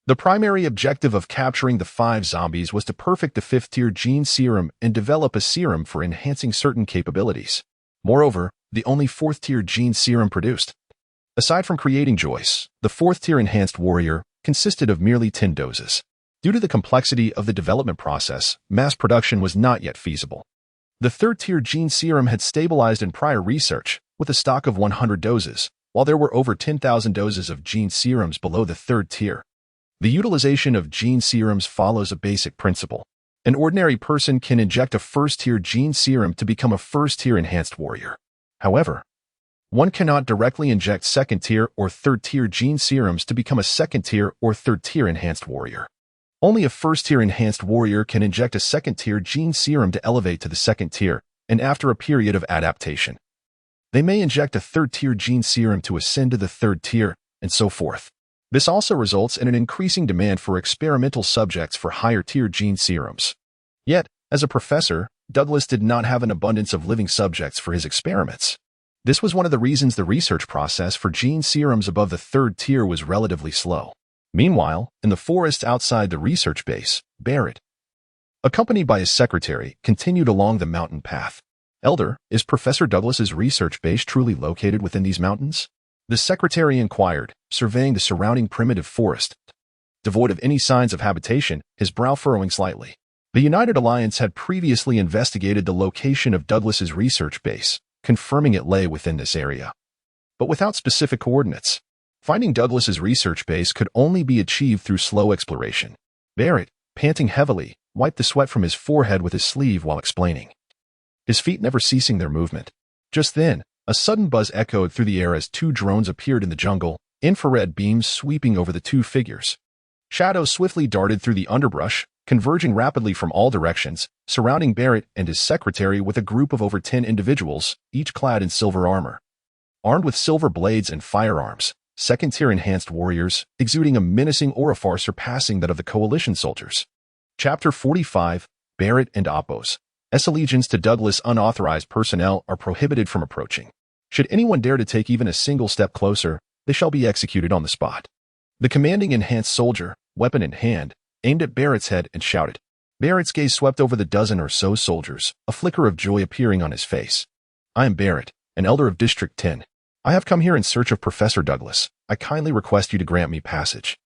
The primary objective of capturing the 5 zombies was to perfect the 5th-tier gene serum and develop a serum for enhancing certain capabilities. Moreover, the only 4th-tier gene serum produced, aside from creating Joyce, the 4th-tier enhanced warrior, consisted of merely 10 doses. Due to the complexity of the development process, mass production was not yet feasible. The 3rd-tier gene serum had stabilized in prior research, with a stock of 100 doses, while there were over 10,000 doses of gene serums below the 3rd tier. The utilization of gene serums follows a basic principle. An ordinary person can inject a 1st-tier gene serum to become a 1st-tier enhanced warrior. However, one cannot directly inject 2nd-tier or 3rd-tier gene serums to become a 2nd-tier or 3rd-tier enhanced warrior. Only a 1st-tier enhanced warrior can inject a 2nd-tier gene serum to elevate to the 2nd tier, and after a period of adaptation, they may inject a 3rd-tier gene serum to ascend to the 3rd tier, and so forth. This also results in an increasing demand for experimental subjects for higher-tier gene serums. Yet, as a professor, Douglas did not have an abundance of living subjects for his experiments. This was one of the reasons the research process for gene serums above the third tier was relatively slow. Meanwhile, in the forests outside the research base, Barrett, accompanied by his secretary, continued along the mountain path. Elder, is Professor Douglas's research base truly located within these mountains? The secretary inquired, surveying the surrounding primitive forest. Devoid of any signs of habitation, his brow furrowing slightly. The United Alliance had previously investigated the location of Douglas's research base, confirming it lay within this area, but without specific coordinates. Finding Douglas's research base could only be achieved through slow exploration. Barrett, panting heavily, wiped the sweat from his forehead with his sleeve while explaining, his feet never ceasing their movement. Just then, a sudden buzz echoed through the air as two drones appeared in the jungle, infrared beams sweeping over the two figures. Shadows swiftly darted through the underbrush, converging rapidly from all directions, surrounding Barrett and his secretary with a group of over 10 individuals, each clad in silver armor. Armed with silver blades and firearms, second-tier enhanced warriors, exuding a menacing aura far surpassing that of the coalition soldiers. Chapter 45, Barrett and Oppos. Allegiance to Douglas unauthorized personnel are prohibited from approaching. Should anyone dare to take even a single step closer, they shall be executed on the spot. The commanding enhanced soldier, weapon in hand, aimed at Barrett's head and shouted. Barrett's gaze swept over the dozen or so soldiers, a flicker of joy appearing on his face. I am Barrett, an elder of District 10. I have come here in search of Professor Douglas. I kindly request you to grant me passage.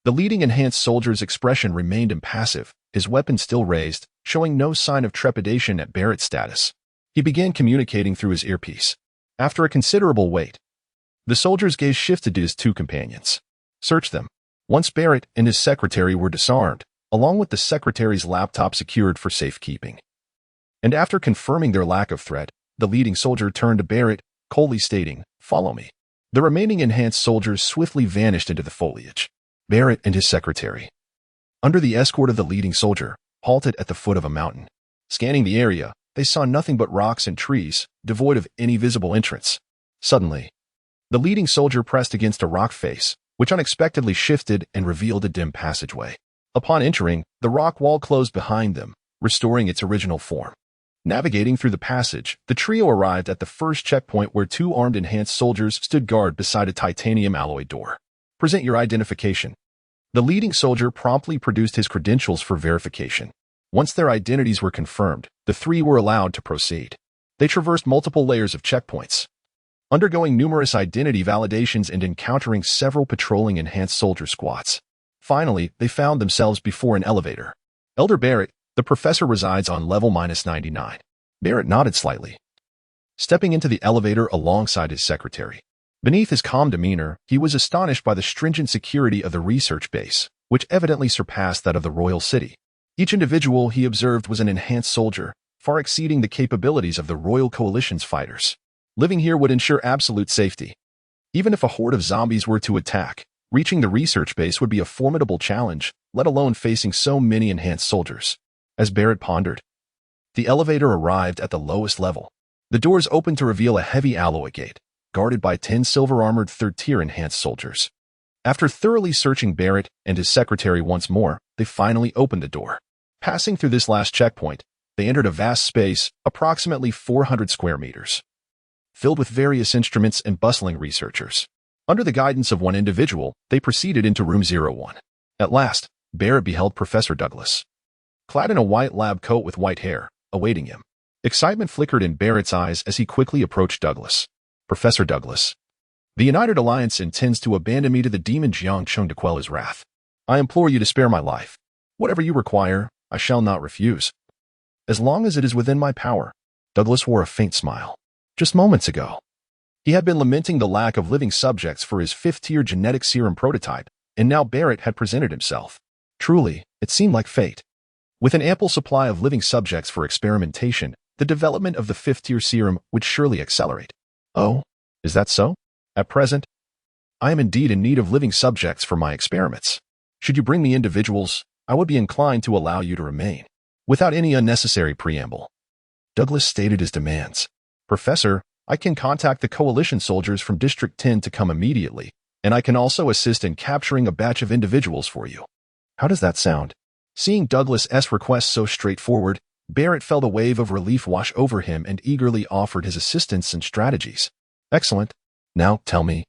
The leading enhanced soldier's expression remained impassive, his weapon still raised, showing no sign of trepidation at Barrett's status. He began communicating through his earpiece. After a considerable wait, the soldier's gaze shifted to his two companions. Search them. Once Barrett and his secretary were disarmed, along with the secretary's laptop secured for safekeeping. And after confirming their lack of threat, the leading soldier turned to Barrett, coldly stating, "Follow me." The remaining enhanced soldiers swiftly vanished into the foliage. Barrett and his secretary, under the escort of the leading soldier, halted at the foot of a mountain. Scanning the area, they saw nothing but rocks and trees, devoid of any visible entrance. Suddenly, the leading soldier pressed against a rock face, which unexpectedly shifted and revealed a dim passageway. Upon entering, the rock wall closed behind them, restoring its original form. Navigating through the passage, the trio arrived at the first checkpoint where two armed enhanced soldiers stood guard beside a titanium alloy door. Present your identification. The leading soldier promptly produced his credentials for verification. Once their identities were confirmed, the three were allowed to proceed. They traversed multiple layers of checkpoints, undergoing numerous identity validations and encountering several patrolling enhanced soldier squads. Finally, they found themselves before an elevator. Elder Barrett, the professor resides on level -99. Barrett nodded slightly, stepping into the elevator alongside his secretary. Beneath his calm demeanor, he was astonished by the stringent security of the research base, which evidently surpassed that of the royal city. Each individual he observed was an enhanced soldier, far exceeding the capabilities of the Royal Coalition's fighters. Living here would ensure absolute safety. Even if a horde of zombies were to attack, reaching the research base would be a formidable challenge, let alone facing so many enhanced soldiers. As Barrett pondered, the elevator arrived at the lowest level. The doors opened to reveal a heavy alloy gate, guarded by 10 silver-armored third-tier enhanced soldiers. After thoroughly searching Barrett and his secretary once more, they finally opened the door. Passing through this last checkpoint, they entered a vast space, approximately 400 square meters, filled with various instruments and bustling researchers. Under the guidance of one individual, they proceeded into room 01. At last, Barrett beheld Professor Douglas, clad in a white lab coat with white hair, awaiting him. Excitement flickered in Barrett's eyes as he quickly approached Douglas. Professor Douglas, the United Alliance intends to abandon me to the demon Jiang Cheng to quell his wrath. I implore you to spare my life. Whatever you require, I shall not refuse, as long as it is within my power. Douglas wore a faint smile. Just moments ago, he had been lamenting the lack of living subjects for his 5th-tier genetic serum prototype, and now Barrett had presented himself. Truly, it seemed like fate. With an ample supply of living subjects for experimentation, the development of the 5th-tier serum would surely accelerate. Oh, is that so? At present, I am indeed in need of living subjects for my experiments. Should you bring me individuals, I would be inclined to allow you to remain. Without any unnecessary preamble, Douglas stated his demands. Professor, I can contact the coalition soldiers from District 10 to come immediately, and I can also assist in capturing a batch of individuals for you. How does that sound? Seeing Douglas's request so straightforward, Barrett felt a wave of relief wash over him and eagerly offered his assistance and strategies. Excellent. Now, tell me,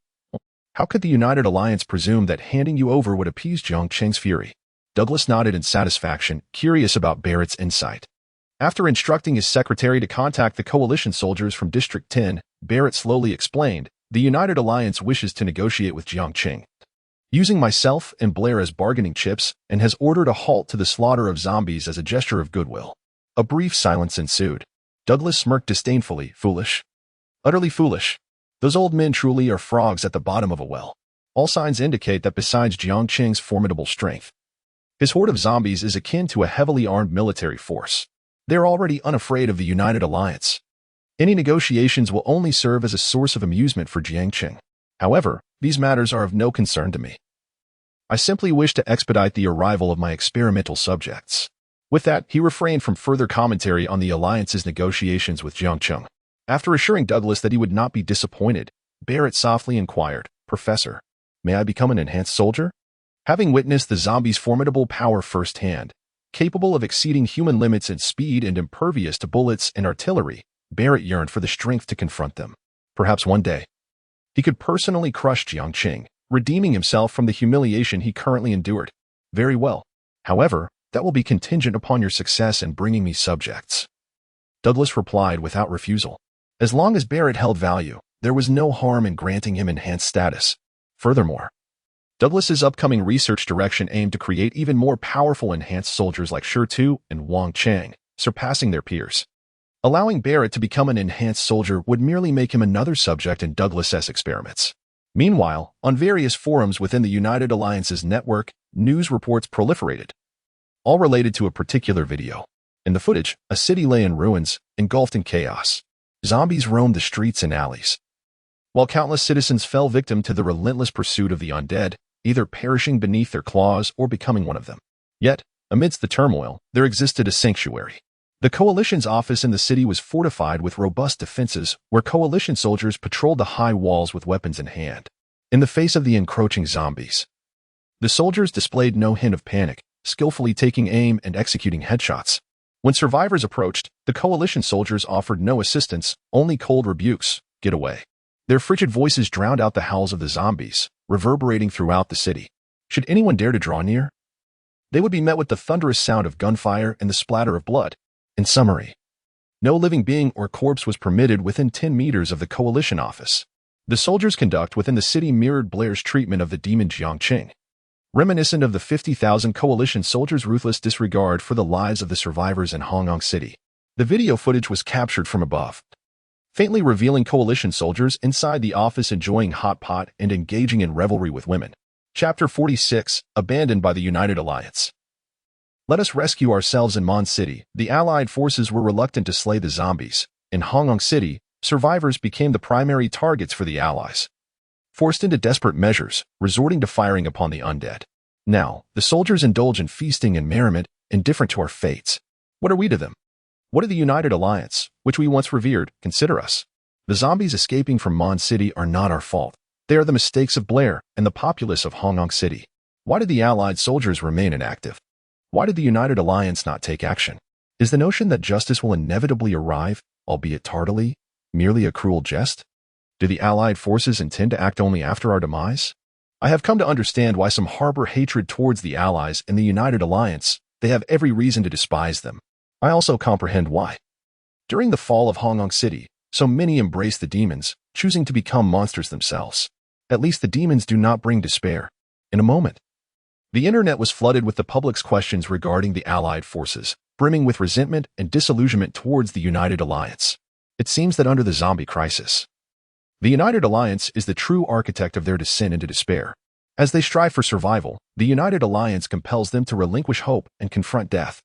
how could the United Alliance presume that handing you over would appease Jiang Cheng's fury? Douglas nodded in satisfaction, curious about Barrett's insight. After instructing his secretary to contact the coalition soldiers from District 10, Barrett slowly explained, the United Alliance wishes to negotiate with Jiang Cheng, using myself and Blair as bargaining chips, and has ordered a halt to the slaughter of zombies as a gesture of goodwill. A brief silence ensued. Douglas smirked disdainfully. Foolish. Utterly foolish. Those old men truly are frogs at the bottom of a well. All signs indicate that besides Jiang Cheng's formidable strength, his horde of zombies is akin to a heavily armed military force. They are already unafraid of the United Alliance. Any negotiations will only serve as a source of amusement for Jiang Cheng. However, these matters are of no concern to me. I simply wish to expedite the arrival of my experimental subjects. With that, he refrained from further commentary on the Alliance's negotiations with Jiang Cheng. After assuring Douglas that he would not be disappointed, Barrett softly inquired, Professor, may I become an enhanced soldier? Having witnessed the zombies' formidable power firsthand, capable of exceeding human limits in speed and impervious to bullets and artillery, Barrett yearned for the strength to confront them. Perhaps one day, he could personally crush Jiang Cheng, redeeming himself from the humiliation he currently endured. Very well. However, that will be contingent upon your success in bringing me subjects. Douglas replied without refusal. As long as Barrett held value, there was no harm in granting him enhanced status. Furthermore, Douglas's upcoming research direction aimed to create even more powerful enhanced soldiers like Shi Tu and Wang Chang, surpassing their peers. Allowing Barrett to become an enhanced soldier would merely make him another subject in Douglas's experiments. Meanwhile, on various forums within the United Alliance's network, news reports proliferated, all related to a particular video. In the footage, a city lay in ruins, engulfed in chaos. Zombies roamed the streets and alleys, while countless citizens fell victim to the relentless pursuit of the undead, either perishing beneath their claws or becoming one of them. Yet, amidst the turmoil, there existed a sanctuary. The Coalition's office in the city was fortified with robust defenses, where Coalition soldiers patrolled the high walls with weapons in hand. In the face of the encroaching zombies, the soldiers displayed no hint of panic, skillfully taking aim and executing headshots. When survivors approached, the Coalition soldiers offered no assistance, only cold rebukes. Get away. Their frigid voices drowned out the howls of the zombies, reverberating throughout the city. Should anyone dare to draw near, they would be met with the thunderous sound of gunfire and the splatter of blood. In summary, no living being or corpse was permitted within 10 meters of the Coalition office. The soldiers' conduct within the city mirrored Blair's treatment of the demon Jiang Cheng, reminiscent of the 50,000 Coalition soldiers' ruthless disregard for the lives of the survivors in Hong Kong City. The video footage was captured from above, faintly revealing Coalition soldiers inside the office enjoying hot pot and engaging in revelry with women. Chapter 46, Abandoned by the United Alliance. Let us rescue ourselves in Mondstadt City. The Allied forces were reluctant to slay the zombies. In Hong Kong City, survivors became the primary targets for the Allies, forced into desperate measures, resorting to firing upon the undead. Now, the soldiers indulge in feasting and merriment, indifferent to our fates. What are we to them? What do the United Alliance, which we once revered, consider us? The zombies escaping from Mondstadt City are not our fault. They are the mistakes of Blair and the populace of Hong Kong City. Why did the Allied soldiers remain inactive? Why did the United Alliance not take action? Is the notion that justice will inevitably arrive, albeit tardily, merely a cruel jest? Do the Allied forces intend to act only after our demise? I have come to understand why some harbor hatred towards the Allies and the United Alliance. They have every reason to despise them. I also comprehend why. During the fall of Hong Kong City, so many embrace the demons, choosing to become monsters themselves. At least the demons do not bring despair. In a moment, the internet was flooded with the public's questions regarding the Allied forces, brimming with resentment and disillusionment towards the United Alliance. It seems that under the zombie crisis, the United Alliance is the true architect of their descent into despair. As they strive for survival, the United Alliance compels them to relinquish hope and confront death.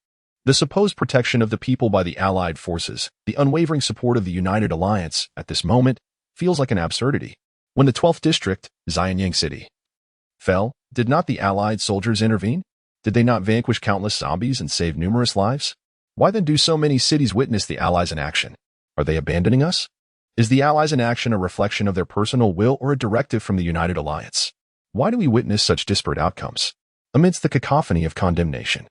The supposed protection of the people by the Allied forces, the unwavering support of the United Alliance, at this moment, feels like an absurdity. When the 12th District, Jianyang City, fell, did not the Allied soldiers intervene? Did they not vanquish countless zombies and save numerous lives? Why then do so many cities witness the Allies in action? Are they abandoning us? Is the Allies in action a reflection of their personal will or a directive from the United Alliance? Why do we witness such disparate outcomes? Amidst the cacophony of condemnation,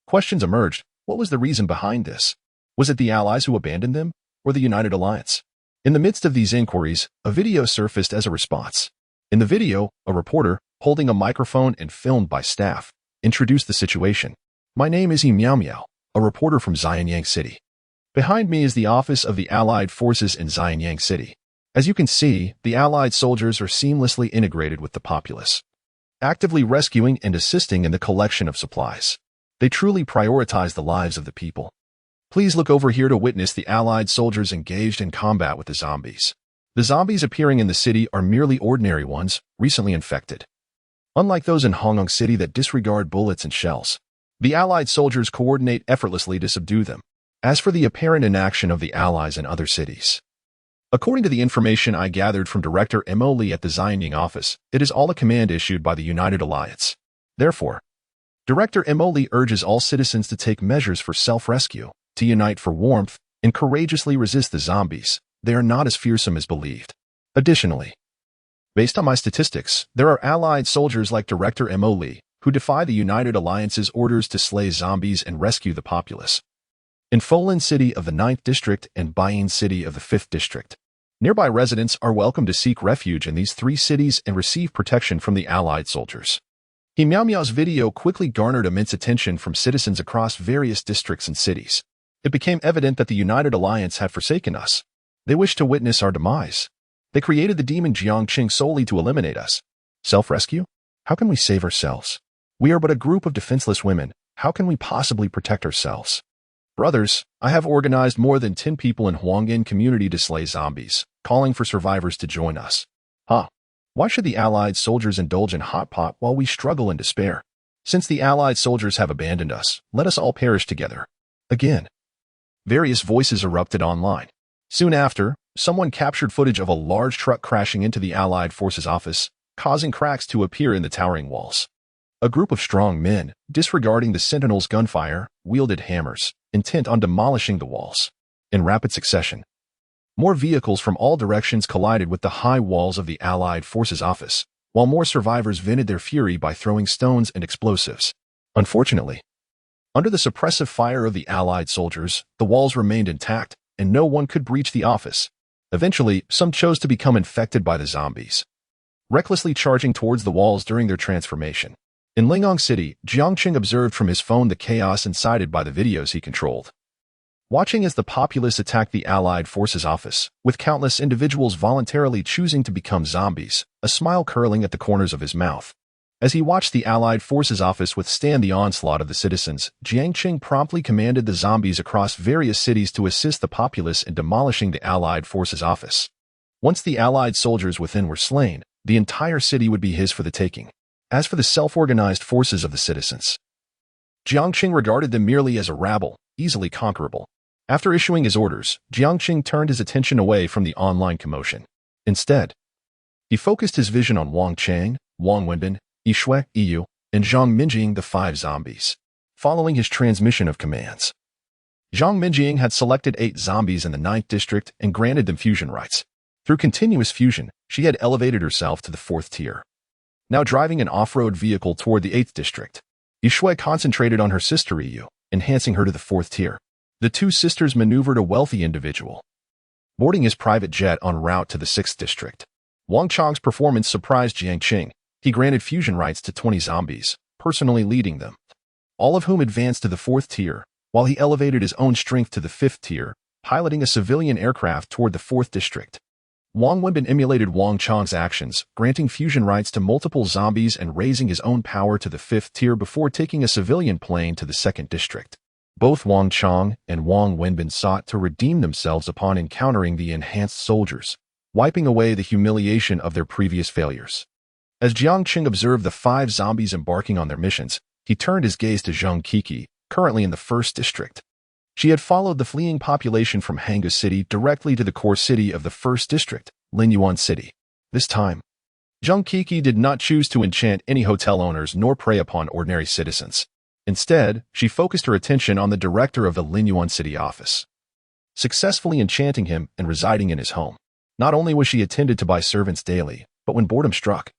questions emerged. What was the reason behind this? Was it the Allies who abandoned them, or the United Alliance? In the midst of these inquiries, a video surfaced as a response. In the video, a reporter, holding a microphone and filmed by staff, introduced the situation. "My name is Meow Meow, a reporter from Jiang City. Behind me is the office of the Allied Forces in Jiang City. As you can see, the Allied soldiers are seamlessly integrated with the populace, actively rescuing and assisting in the collection of supplies. They truly prioritize the lives of the people. Please look over here to witness the Allied soldiers engaged in combat with the zombies. The zombies appearing in the city are merely ordinary ones, recently infected. Unlike those in Hong Kong City that disregard bullets and shells, the Allied soldiers coordinate effortlessly to subdue them. As for the apparent inaction of the Allies in other cities, according to the information I gathered from Director Mo Lee at the Xianying office, it is all a command issued by the United Alliance. Therefore, Director Mo Lee urges all citizens to take measures for self-rescue, to unite for warmth, and courageously resist the zombies. They are not as fearsome as believed. Additionally, based on my statistics, there are Allied soldiers like Director Mo Lee who defy the United Alliance's orders to slay zombies and rescue the populace. In Folin City of the 9th District and Baiying City of the 5th District, nearby residents are welcome to seek refuge in these three cities and receive protection from the Allied soldiers. Meow Meow's video quickly garnered immense attention from citizens across various districts and cities. It became evident that the United Alliance had forsaken us. They wished to witness our demise. They created the demon Jiang Cheng solely to eliminate us. Self-rescue? How can we save ourselves? We are but a group of defenseless women. How can we possibly protect ourselves? Brothers, I have organized more than 10 people in Huangyan community to slay zombies, calling for survivors to join us. Why should the Allied soldiers indulge in hot pot while we struggle in despair? Since the Allied soldiers have abandoned us, let us all perish together. Again. Various voices erupted online. Soon after, someone captured footage of a large truck crashing into the Allied forces office, causing cracks to appear in the towering walls. A group of strong men, disregarding the sentinels' gunfire, wielded hammers, intent on demolishing the walls. In rapid succession, more vehicles from all directions collided with the high walls of the Allied forces office, while more survivors vented their fury by throwing stones and explosives. Unfortunately, under the suppressive fire of the Allied soldiers, the walls remained intact, and no one could breach the office. Eventually, some chose to become infected by the zombies, recklessly charging towards the walls during their transformation. In Lingang City, Jiang Cheng observed from his phone the chaos incited by the videos he controlled. Watching as the populace attacked the Allied forces office, with countless individuals voluntarily choosing to become zombies, a smile curling at the corners of his mouth. As he watched the Allied forces office withstand the onslaught of the citizens, Jiang Cheng promptly commanded the zombies across various cities to assist the populace in demolishing the Allied forces office. Once the Allied soldiers within were slain, the entire city would be his for the taking. As for the self-organized forces of the citizens, Jiang Cheng regarded them merely as a rabble, easily conquerable. After issuing his orders, Jiang Cheng turned his attention away from the online commotion. Instead, he focused his vision on Wang Chang, Wang Wenbin, Yishui, Yu, and Zhang Minjing, the 5 zombies. Following his transmission of commands, Zhang Minjing had selected 8 zombies in the 9th district and granted them fusion rights. Through continuous fusion, she had elevated herself to the 4th tier. Now driving an off-road vehicle toward the 8th district, Yishui concentrated on her sister Yu, enhancing her to the 4th tier. The 2 sisters maneuvered a wealthy individual, boarding his private jet en route to the 6th district. Wang Chang's performance surprised Jiang Cheng. He granted fusion rights to 20 zombies, personally leading them, all of whom advanced to the 4th tier, while he elevated his own strength to the 5th tier, piloting a civilian aircraft toward the 4th district. Wang Wenbin emulated Wang Chang's actions, granting fusion rights to multiple zombies and raising his own power to the 5th tier before taking a civilian plane to the 2nd district. Both Wang Chang and Wang Wenbin sought to redeem themselves upon encountering the enhanced soldiers, wiping away the humiliation of their previous failures. As Jiang Cheng observed the 5 zombies embarking on their missions, he turned his gaze to Zhang Kiki, currently in the 1st district. She had followed the fleeing population from Hanga City directly to the core city of the 1st district, Linyuan City. This time, Zhang Kiki did not choose to enchant any hotel owners nor prey upon ordinary citizens. Instead, she focused her attention on the director of the Linyuan City office, successfully enchanting him and residing in his home. Not only was she attended to by servants daily, but when boredom struck,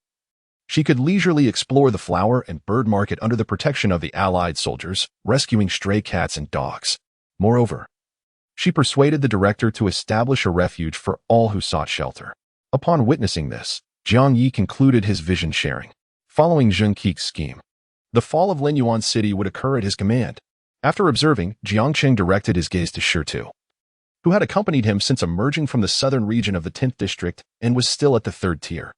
she could leisurely explore the flower and bird market under the protection of the Allied soldiers, rescuing stray cats and dogs. Moreover, She persuaded the director to establish a refuge for all who sought shelter. Upon witnessing this, Jiang Yi concluded his vision sharing. Following Zheng Qi's scheme, the fall of Linyuan City would occur at his command. After observing, Jiang Cheng directed his gaze to Shi Tu, who had accompanied him since emerging from the southern region of the 10th district and was still at the 3rd tier.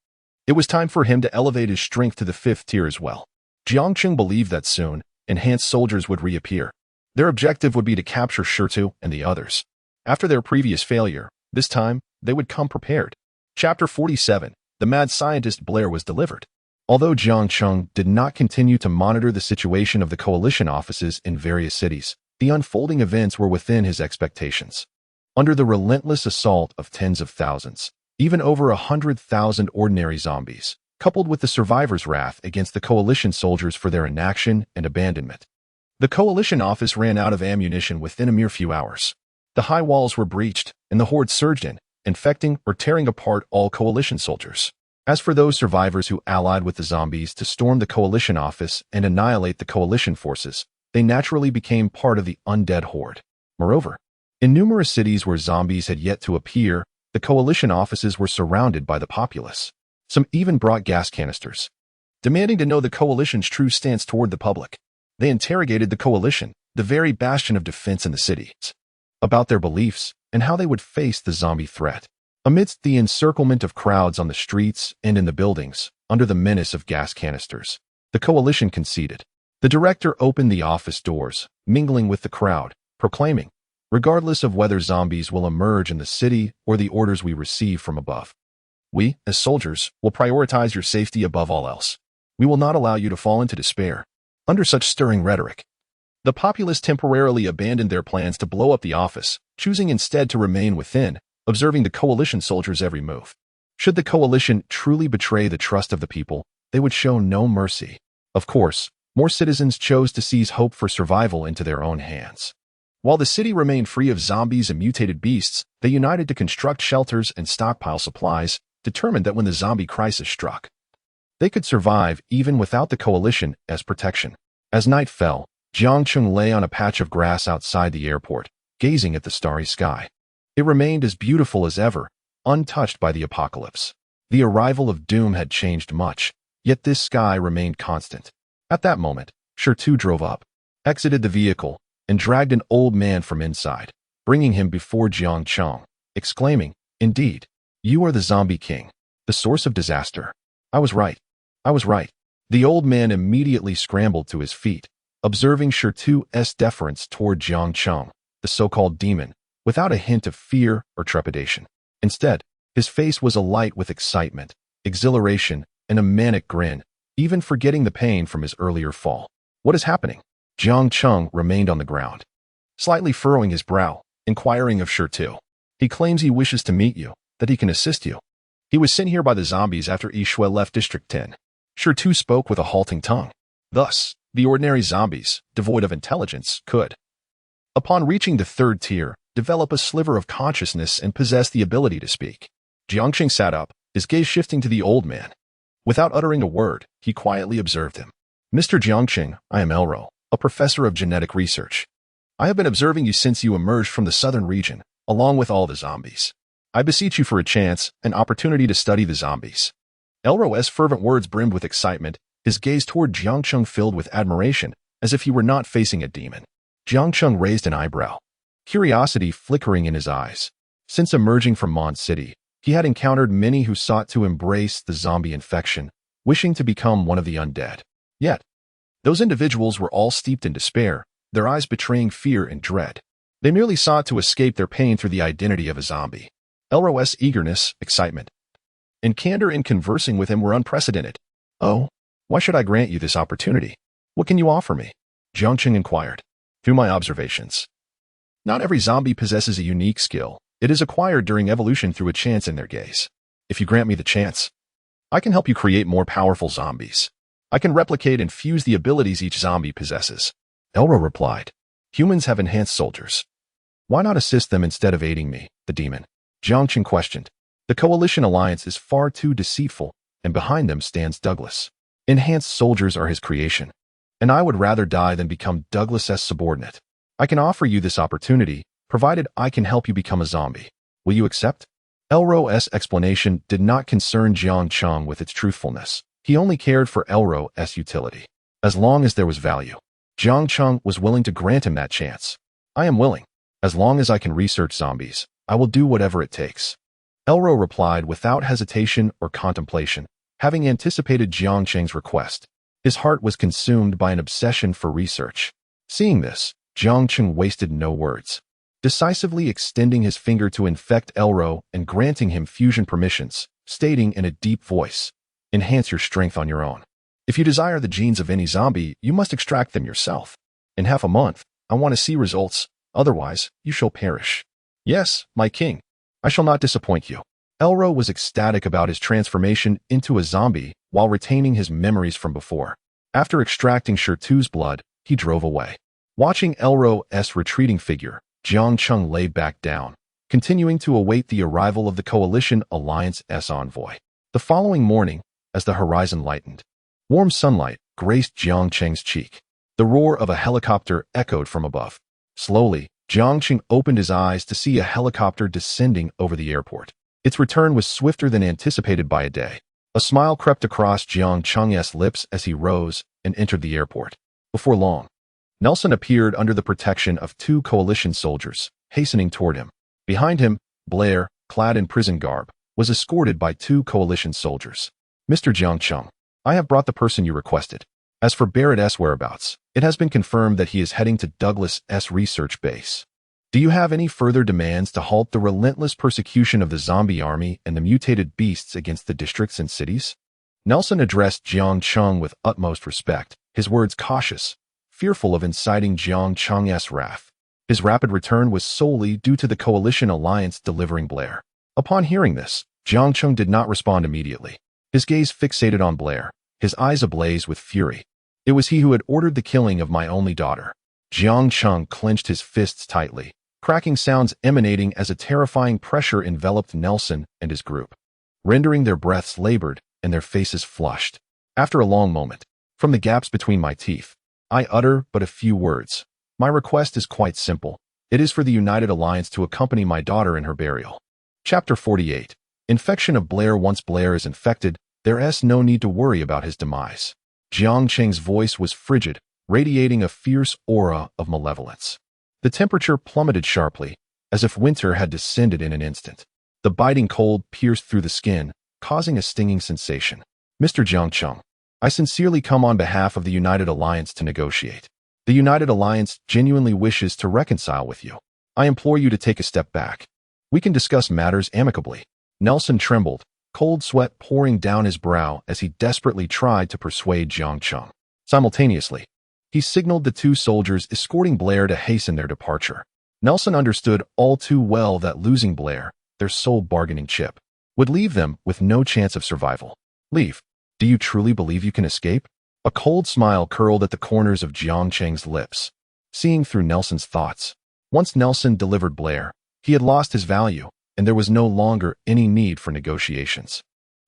It was time for him to elevate his strength to the 5th tier as well. Jiang Cheng believed that soon, enhanced soldiers would reappear. Their objective would be to capture Shi Tu and the others. After their previous failure, this time, they would come prepared. Chapter 47, The Mad Scientist Blair was delivered. Although Jiang Cheng did not continue to monitor the situation of the coalition offices in various cities, the unfolding events were within his expectations. Under the relentless assault of tens of thousands, even over 100,000 ordinary zombies, coupled with the survivors' wrath against the coalition soldiers for their inaction and abandonment, the coalition office ran out of ammunition within a mere few hours. The high walls were breached, and the horde surged in, infecting or tearing apart all coalition soldiers. As for those survivors who allied with the zombies to storm the coalition office and annihilate the coalition forces, they naturally became part of the undead horde. Moreover, in numerous cities where zombies had yet to appear, the coalition offices were surrounded by the populace. Some even brought gas canisters, demanding to know the coalition's true stance toward the public. They interrogated the coalition, the very bastion of defense in the cities, about their beliefs and how they would face the zombie threat. Amidst the encirclement of crowds on the streets and in the buildings, under the menace of gas canisters, the coalition conceded. The director opened the office doors, mingling with the crowd, proclaiming, "Regardless of whether zombies will emerge in the city or the orders we receive from above, we, as soldiers, will prioritize your safety above all else. We will not allow you to fall into despair." Under such stirring rhetoric, the populace temporarily abandoned their plans to blow up the office, choosing instead to remain within, observing the coalition soldiers' every move. Should the coalition truly betray the trust of the people, they would show no mercy. Of course, more citizens chose to seize hope for survival into their own hands. While the city remained free of zombies and mutated beasts, they united to construct shelters and stockpile supplies, determined that when the zombie crisis struck, they could survive even without the coalition as protection. As night fell, Jiang Cheng lay on a patch of grass outside the airport, gazing at the starry sky. It remained as beautiful as ever, untouched by the apocalypse. The arrival of doom had changed much, yet this sky remained constant. At that moment, Shi Tu drove up, exited the vehicle, and dragged an old man from inside, bringing him before Jiang Cheng, exclaiming, "Indeed, you are the zombie king, the source of disaster. I was right. I was right." The old man immediately scrambled to his feet, observing Shi Tu's deference toward Jiang Cheng, the so-called demon, without a hint of fear or trepidation. Instead, his face was alight with excitement, exhilaration, and a manic grin, even forgetting the pain from his earlier fall. "What is happening?" Jiang Cheng remained on the ground, slightly furrowing his brow, inquiring of Shi Tu. "He claims he wishes to meet you, that he can assist you. He was sent here by the zombies after Yishui left District 10. Shi Tu spoke with a halting tongue. Thus, the ordinary zombies, devoid of intelligence, could, upon reaching the 3rd tier, develop a sliver of consciousness and possess the ability to speak. Jiang Cheng sat up, his gaze shifting to the old man. Without uttering a word, he quietly observed him. "Mr. Jiang Cheng, I am Elro, a professor of genetic research. I have been observing you since you emerged from the southern region, along with all the zombies. I beseech you for a chance, an opportunity to study the zombies." Elro's fervent words brimmed with excitement, his gaze toward Jiang Cheng filled with admiration, as if he were not facing a demon. Jiang Cheng raised an eyebrow, curiosity flickering in his eyes. Since emerging from Mondstadt, he had encountered many who sought to embrace the zombie infection, wishing to become one of the undead. Yet, those individuals were all steeped in despair, their eyes betraying fear and dread. They merely sought to escape their pain through the identity of a zombie. Elro's eagerness, excitement, and candor in conversing with him were unprecedented. "Oh, why should I grant you this opportunity? What can you offer me?" Jiang Cheng inquired. "Through my observations, not every zombie possesses a unique skill. It is acquired during evolution through a chance in their gaze. If you grant me the chance, I can help you create more powerful zombies. I can replicate and fuse the abilities each zombie possesses." Elro replied, "Humans have enhanced soldiers. Why not assist them instead of aiding me, the demon?" Jiang Cheng questioned. "The coalition alliance is far too deceitful, and behind them stands Douglas. Enhanced soldiers are his creation, and I would rather die than become Douglas's subordinate. I can offer you this opportunity, provided I can help you become a zombie. Will you accept? Elro's explanation did not concern Jiang Cheng with its truthfulness. He only cared for Elro's utility. As long as there was value, Jiang Cheng was willing to grant him that chance. I am willing. As long as I can research zombies, I will do whatever it takes. Elro replied without hesitation or contemplation, having anticipated Jiang Cheng's request. His heart was consumed by an obsession for research. Seeing this, Jiang Cheng wasted no words, decisively extending his finger to infect Elro and granting him fusion permissions, stating in a deep voice, "Enhance your strength on your own. If you desire the genes of any zombie, you must extract them yourself. In half a month, I want to see results, otherwise you shall perish." "Yes, my king. I shall not disappoint you." Elro was ecstatic about his transformation into a zombie while retaining his memories from before. After extracting Shirtu's blood, he drove away. Watching Elro's retreating figure, Jiang Cheng lay back down, continuing to await the arrival of the Coalition Alliance's envoy. The following morning, as the horizon lightened, warm sunlight graced Jiang Cheng's cheek. The roar of a helicopter echoed from above. Slowly, Jiang Cheng opened his eyes to see a helicopter descending over the airport. Its return was swifter than anticipated by a day. A smile crept across Jiang Cheng's lips as he rose and entered the airport. Before long, Nelson appeared under the protection of 2 coalition soldiers, hastening toward him. Behind him, Blair, clad in prison garb, was escorted by 2 coalition soldiers. "Mr. Jiang Cheng, I have brought the person you requested. As for Barrett's whereabouts, it has been confirmed that he is heading to Douglas's research base. Do you have any further demands to halt the relentless persecution of the zombie army and the mutated beasts against the districts and cities?" Nelson addressed Jiang Cheng with utmost respect, his words cautious, fearful of inciting Jiang Cheng's wrath. His rapid return was solely due to the Coalition Alliance delivering Blair. Upon hearing this, Jiang Cheng did not respond immediately. His gaze fixated on Blair, his eyes ablaze with fury. It was he who had ordered the killing of my only daughter. Jiang Cheng clenched his fists tightly, cracking sounds emanating as a terrifying pressure enveloped Nelson and his group, rendering their breaths labored and their faces flushed. After a long moment, from the gaps between my teeth, I utter but a few words. My request is quite simple. It is for the United Alliance to accompany my daughter in her burial. Chapter 48. Infection of Blair. Once Blair is infected, there's no need to worry about his demise. Jiang Cheng's voice was frigid, radiating a fierce aura of malevolence. The temperature plummeted sharply, as if winter had descended in an instant. The biting cold pierced through the skin, causing a stinging sensation. "Mr. Jiang Cheng, I sincerely come on behalf of the United Alliance to negotiate. The United Alliance genuinely wishes to reconcile with you. I implore you to take a step back. We can discuss matters amicably." Nelson trembled, cold sweat pouring down his brow as he desperately tried to persuade Jiang Cheng. Simultaneously, he signaled the 2 soldiers escorting Blair to hasten their departure. Nelson understood all too well that losing Blair, their sole bargaining chip, would leave them with no chance of survival. "Leave? Do you truly believe you can escape?" A cold smile curled at the corners of Jiang Cheng's lips, seeing through Nelson's thoughts. Once Nelson delivered Blair, he had lost his value, and there was no longer any need for negotiations.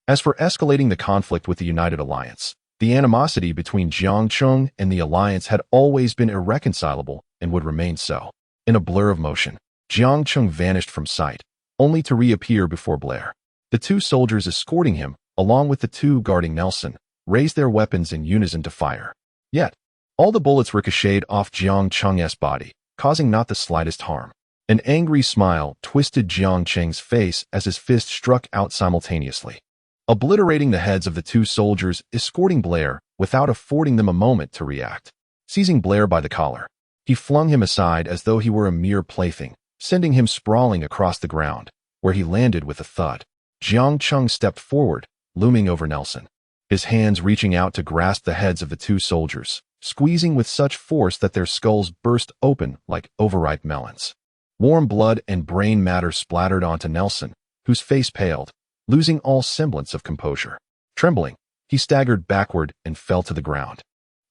As for escalating the conflict with the United Alliance, the animosity between Jiang Cheng and the Alliance had always been irreconcilable and would remain so. In a blur of motion, Jiang Cheng vanished from sight, only to reappear before Blair. The 2 soldiers escorting him, along with the 2 guarding Nelson, raised their weapons in unison to fire. Yet, all the bullets ricocheted off Jiang Cheng's body, causing not the slightest harm. An angry smile twisted Jiang Cheng's face as his fist struck out simultaneously, obliterating the heads of the 2 soldiers escorting Blair without affording them a moment to react. Seizing Blair by the collar, he flung him aside as though he were a mere plaything, sending him sprawling across the ground, where he landed with a thud. Jiang Cheng stepped forward, looming over Nelson, his hands reaching out to grasp the heads of the 2 soldiers, squeezing with such force that their skulls burst open like overripe melons. Warm blood and brain matter splattered onto Nelson, whose face paled, losing all semblance of composure. Trembling, he staggered backward and fell to the ground,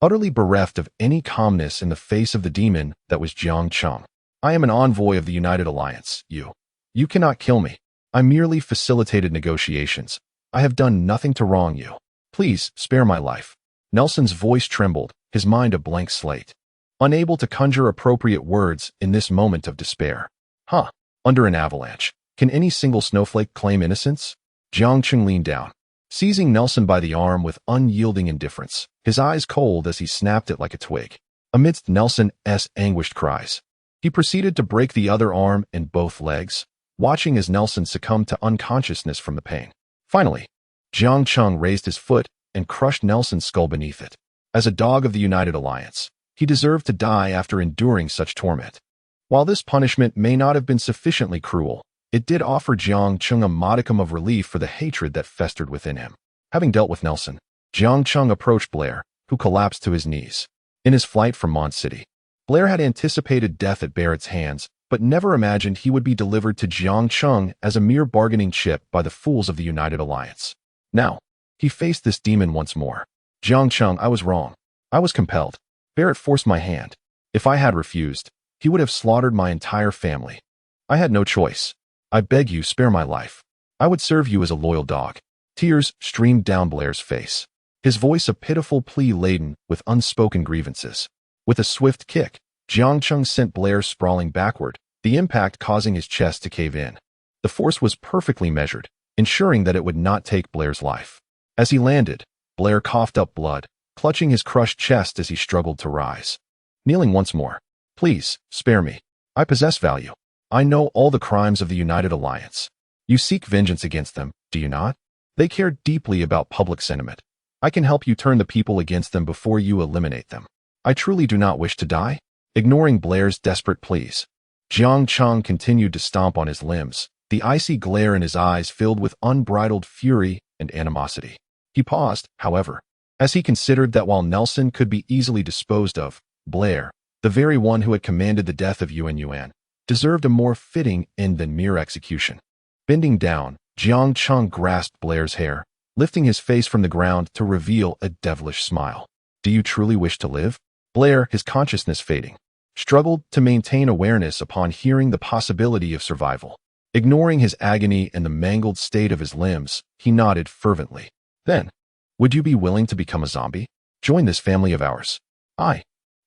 utterly bereft of any calmness in the face of the demon that was Jiang Cheng. "I am an envoy of the United Alliance. You cannot kill me. I merely facilitated negotiations. I have done nothing to wrong you. Please spare my life." Nelson's voice trembled, his mind a blank slate, unable to conjure appropriate words in this moment of despair. Huh. Under an avalanche. Can any single snowflake claim innocence? Jiang Cheng leaned down, seizing Nelson by the arm with unyielding indifference, his eyes cold as he snapped it like a twig. Amidst Nelson's anguished cries, he proceeded to break the other arm and both legs, watching as Nelson succumbed to unconsciousness from the pain. Finally, Jiang Cheng raised his foot and crushed Nelson's skull beneath it. As a dog of the United Alliance, he deserved to die after enduring such torment. While this punishment may not have been sufficiently cruel, it did offer Jiang Cheng a modicum of relief for the hatred that festered within him. Having dealt with Nelson, Jiang Cheng approached Blair, who collapsed to his knees. In his flight from Mondstadt, Blair had anticipated death at Barrett's hands, but never imagined he would be delivered to Jiang Cheng as a mere bargaining chip by the fools of the United Alliance. Now, he faced this demon once more. Jiang Cheng, I was wrong. I was compelled. Barrett forced my hand. If I had refused, he would have slaughtered my entire family. I had no choice. I beg you, spare my life. I would serve you as a loyal dog. Tears streamed down Blair's face, his voice a pitiful plea laden with unspoken grievances. With a swift kick, Jiang Cheng sent Blair sprawling backward, the impact causing his chest to cave in. The force was perfectly measured, ensuring that it would not take Blair's life. As he landed, Blair coughed up blood, clutching his crushed chest as he struggled to rise. Kneeling once more, please, spare me. I possess value. I know all the crimes of the United Alliance. You seek vengeance against them, do you not? They care deeply about public sentiment. I can help you turn the people against them before you eliminate them. I truly do not wish to die. Ignoring Blair's desperate pleas, Jiang Cheng continued to stomp on his limbs, the icy glare in his eyes filled with unbridled fury and animosity. He paused, however, as he considered that while Nelson could be easily disposed of, Blair, the very one who had commanded the death of Yuan, deserved a more fitting end than mere execution. Bending down, Jiang Cheng grasped Blair's hair, lifting his face from the ground to reveal a devilish smile. Do you truly wish to live? Blair, his consciousness fading, struggled to maintain awareness upon hearing the possibility of survival. Ignoring his agony and the mangled state of his limbs, he nodded fervently. Then, would you be willing to become a zombie? Join this family of ours. I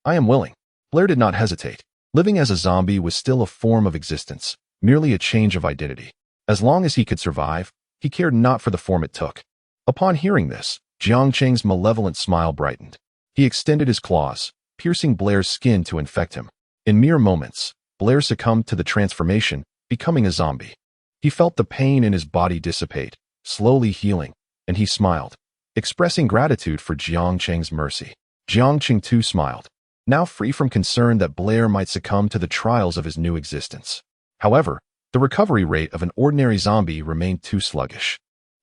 am willing. Blair did not hesitate. Living as a zombie was still a form of existence, merely a change of identity. As long as he could survive, he cared not for the form it took. Upon hearing this, Jiang Cheng's malevolent smile brightened. He extended his claws, piercing Blair's skin to infect him. In mere moments, Blair succumbed to the transformation, becoming a zombie. He felt the pain in his body dissipate, slowly healing, and he smiled, expressing gratitude for Jiang Cheng's mercy. Jiang Cheng too smiled, now free from concern that Blair might succumb to the trials of his new existence. However, the recovery rate of an ordinary zombie remained too sluggish.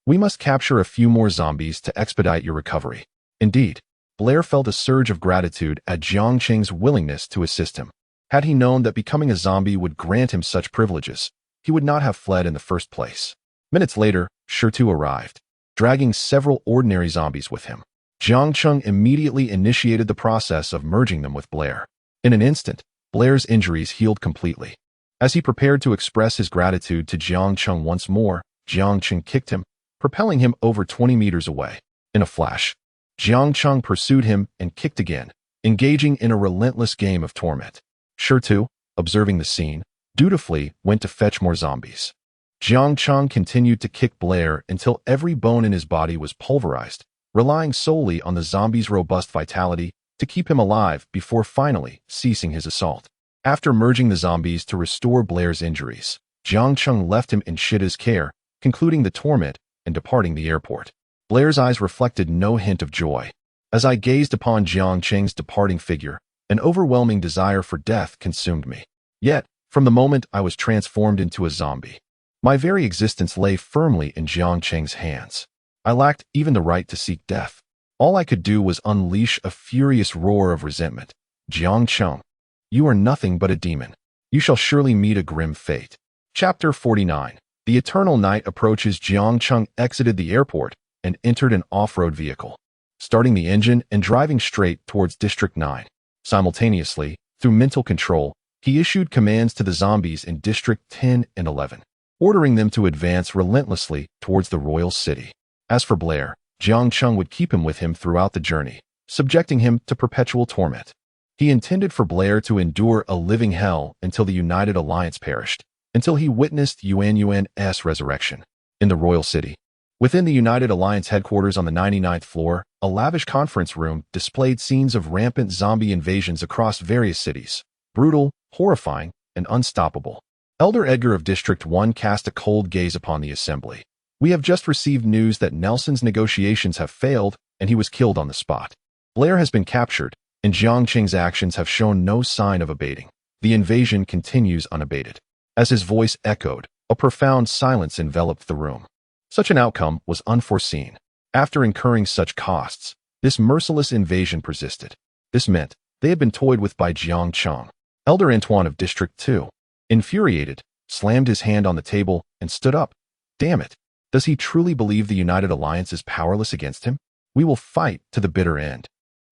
We must capture a few more zombies to expedite your recovery. Indeed, Blair felt a surge of gratitude at Jiang Cheng's willingness to assist him. Had he known that becoming a zombie would grant him such privileges, he would not have fled in the first place. Minutes later, Shirtu arrived, dragging several ordinary zombies with him. Jiang Cheng immediately initiated the process of merging them with Blair. In an instant, Blair's injuries healed completely. As he prepared to express his gratitude to Jiang Cheng once more, Jiang Cheng kicked him, propelling him over 20 meters away. In a flash, Jiang Cheng pursued him and kicked again, engaging in a relentless game of torment. Shirtu, observing the scene, dutifully went to fetch more zombies. Jiang Cheng continued to kick Blair until every bone in his body was pulverized, relying solely on the zombie's robust vitality to keep him alive before finally ceasing his assault. After merging the zombies to restore Blair's injuries, Jiang Cheng left him in Shida's care, concluding the torment and departing the airport. Blair's eyes reflected no hint of joy. As I gazed upon Jiang Cheng's departing figure, an overwhelming desire for death consumed me. Yet, from the moment I was transformed into a zombie, my very existence lay firmly in Jiang Cheng's hands. I lacked even the right to seek death. All I could do was unleash a furious roar of resentment. Jiang Cheng, you are nothing but a demon. You shall surely meet a grim fate. Chapter 49. The eternal night approaches. Jiang Cheng exited the airport and entered an off-road vehicle, starting the engine and driving straight towards District 9. Simultaneously, through mental control, he issued commands to the zombies in District 10 and 11, ordering them to advance relentlessly towards the royal city. As for Blair, Jiang Cheng would keep him with him throughout the journey, subjecting him to perpetual torment. He intended for Blair to endure a living hell until the United Alliance perished, until he witnessed Yuan's resurrection. In the royal city, within the United Alliance headquarters on the 99th floor, a lavish conference room displayed scenes of rampant zombie invasions across various cities. Brutal, horrifying, and unstoppable. Elder Edgar of District 1 cast a cold gaze upon the assembly. We have just received news that Nelson's negotiations have failed, and he was killed on the spot. Blair has been captured, and Jiang Cheng's actions have shown no sign of abating. The invasion continues unabated. As his voice echoed, a profound silence enveloped the room. Such an outcome was unforeseen. After incurring such costs, this merciless invasion persisted. This meant they had been toyed with by Jiang Cheng. Elder Antoine of District 2, infuriated, slammed his hand on the table and stood up. Damn it! Does he truly believe the United Alliance is powerless against him? We will fight to the bitter end.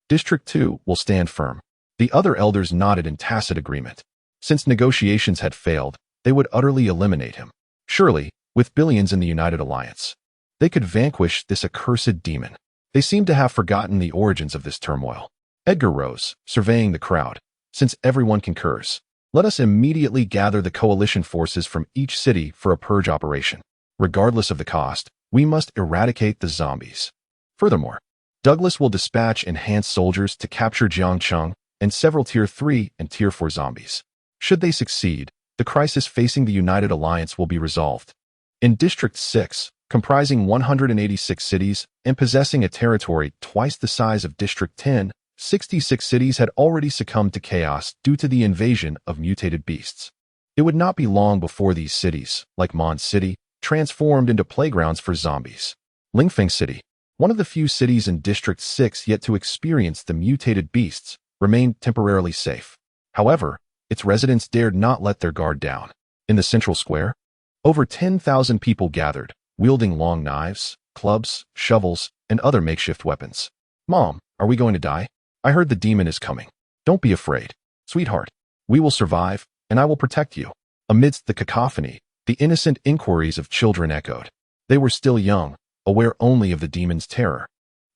District 2 will stand firm. The other elders nodded in tacit agreement. Since negotiations had failed, they would utterly eliminate him. Surely, with billions in the United Alliance, they could vanquish this accursed demon. They seemed to have forgotten the origins of this turmoil. Edgar rose, surveying the crowd. Since everyone concurs, let us immediately gather the coalition forces from each city for a purge operation. Regardless of the cost, we must eradicate the zombies. Furthermore, Douglas will dispatch enhanced soldiers to capture Jiang Cheng and several Tier 3 and Tier 4 zombies. Should they succeed, the crisis facing the United Alliance will be resolved. In District 6, comprising 186 cities and possessing a territory twice the size of District 10, 66 cities had already succumbed to chaos due to the invasion of mutated beasts. It would not be long before these cities, like Mondstadt, transformed into playgrounds for zombies. Lingfeng City, one of the few cities in District 6 yet to experience the mutated beasts, remained temporarily safe. However, its residents dared not let their guard down. In the central square, over 10,000 people gathered, wielding long knives, clubs, shovels, and other makeshift weapons. Mom, are we going to die? I heard the demon is coming. Don't be afraid. Sweetheart, we will survive, and I will protect you. Amidst the cacophony, the innocent inquiries of children echoed. They were still young, aware only of the demon's terror.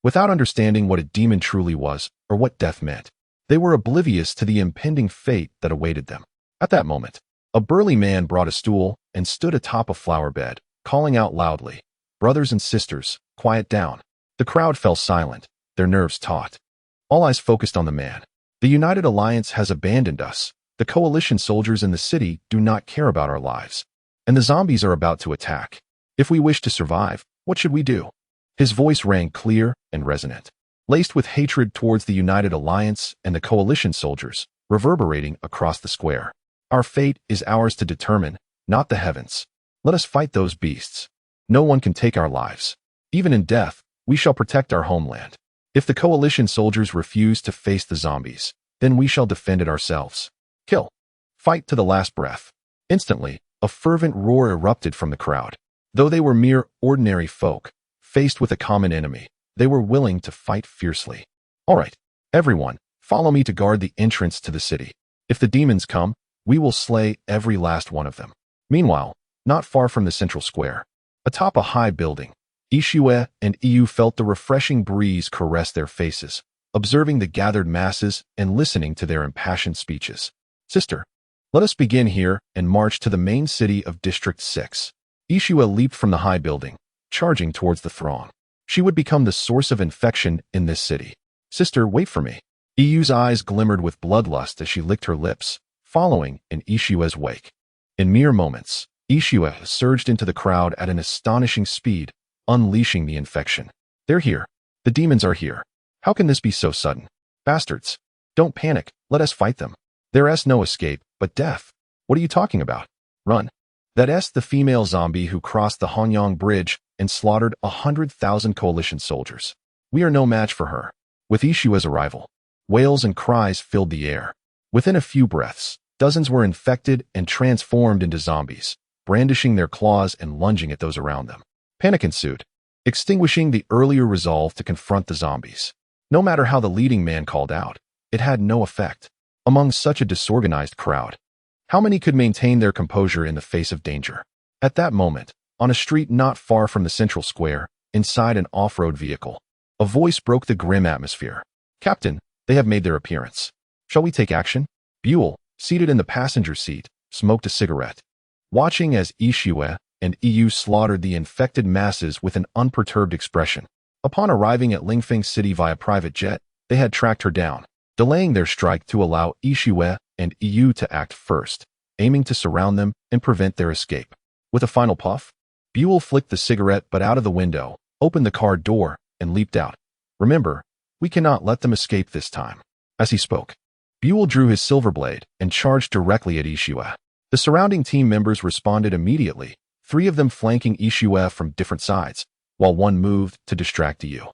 Without understanding what a demon truly was, or what death meant, they were oblivious to the impending fate that awaited them. At that moment, a burly man brought a stool and stood atop a flower bed, calling out loudly, "Brothers and sisters, quiet down." The crowd fell silent, their nerves taut. All eyes focused on the man. The United Alliance has abandoned us. The coalition soldiers in the city do not care about our lives. And the zombies are about to attack. If we wish to survive, what should we do? His voice rang clear and resonant, laced with hatred towards the United Alliance and the coalition soldiers, reverberating across the square. Our fate is ours to determine, not the heavens. Let us fight those beasts. No one can take our lives. Even in death, we shall protect our homeland. If the coalition soldiers refuse to face the zombies, then we shall defend it ourselves. Kill. Fight to the last breath. Instantly, a fervent roar erupted from the crowd. Though they were mere ordinary folk, faced with a common enemy, they were willing to fight fiercely. All right, everyone, follow me to guard the entrance to the city. If the demons come, we will slay every last one of them. Meanwhile, not far from the central square, atop a high building, Ishue and Yu felt the refreshing breeze caress their faces, observing the gathered masses and listening to their impassioned speeches. Sister, let us begin here and march to the main city of District 6. Ishue leaped from the high building, charging towards the throng. She would become the source of infection in this city. Sister, wait for me. Iyu's eyes glimmered with bloodlust as she licked her lips, following in Ishue's wake. In mere moments, Ishue surged into the crowd at an astonishing speed, unleashing the infection. They're here. The demons are here. How can this be so sudden? Bastards. Don't panic. Let us fight them. There's no escape, but death. What are you talking about? Run. That's the female zombie who crossed the Hanyang Bridge and slaughtered 100,000 coalition soldiers. We are no match for her. With Ishue's arrival, wails and cries filled the air. Within a few breaths, dozens were infected and transformed into zombies, brandishing their claws and lunging at those around them. Panic ensued, extinguishing the earlier resolve to confront the zombies. No matter how the leading man called out, it had no effect. Among such a disorganized crowd, how many could maintain their composure in the face of danger? At that moment, on a street not far from the central square, inside an off-road vehicle, a voice broke the grim atmosphere. Captain, they have made their appearance. Shall we take action? Buell, seated in the passenger seat, smoked a cigarette, watching as Ishue and EU slaughtered the infected masses with an unperturbed expression. Upon arriving at Lingfeng City via private jet, they had tracked her down, delaying their strike to allow Ishue and EU to act first, aiming to surround them and prevent their escape. With a final puff, Buell flicked the cigarette butt out of the window, opened the car door, and leaped out. Remember, we cannot let them escape this time. As he spoke, Buell drew his silver blade and charged directly at Ishue. The surrounding team members responded immediately, 3 of them flanking Ishue from different sides, while one moved to distract EU.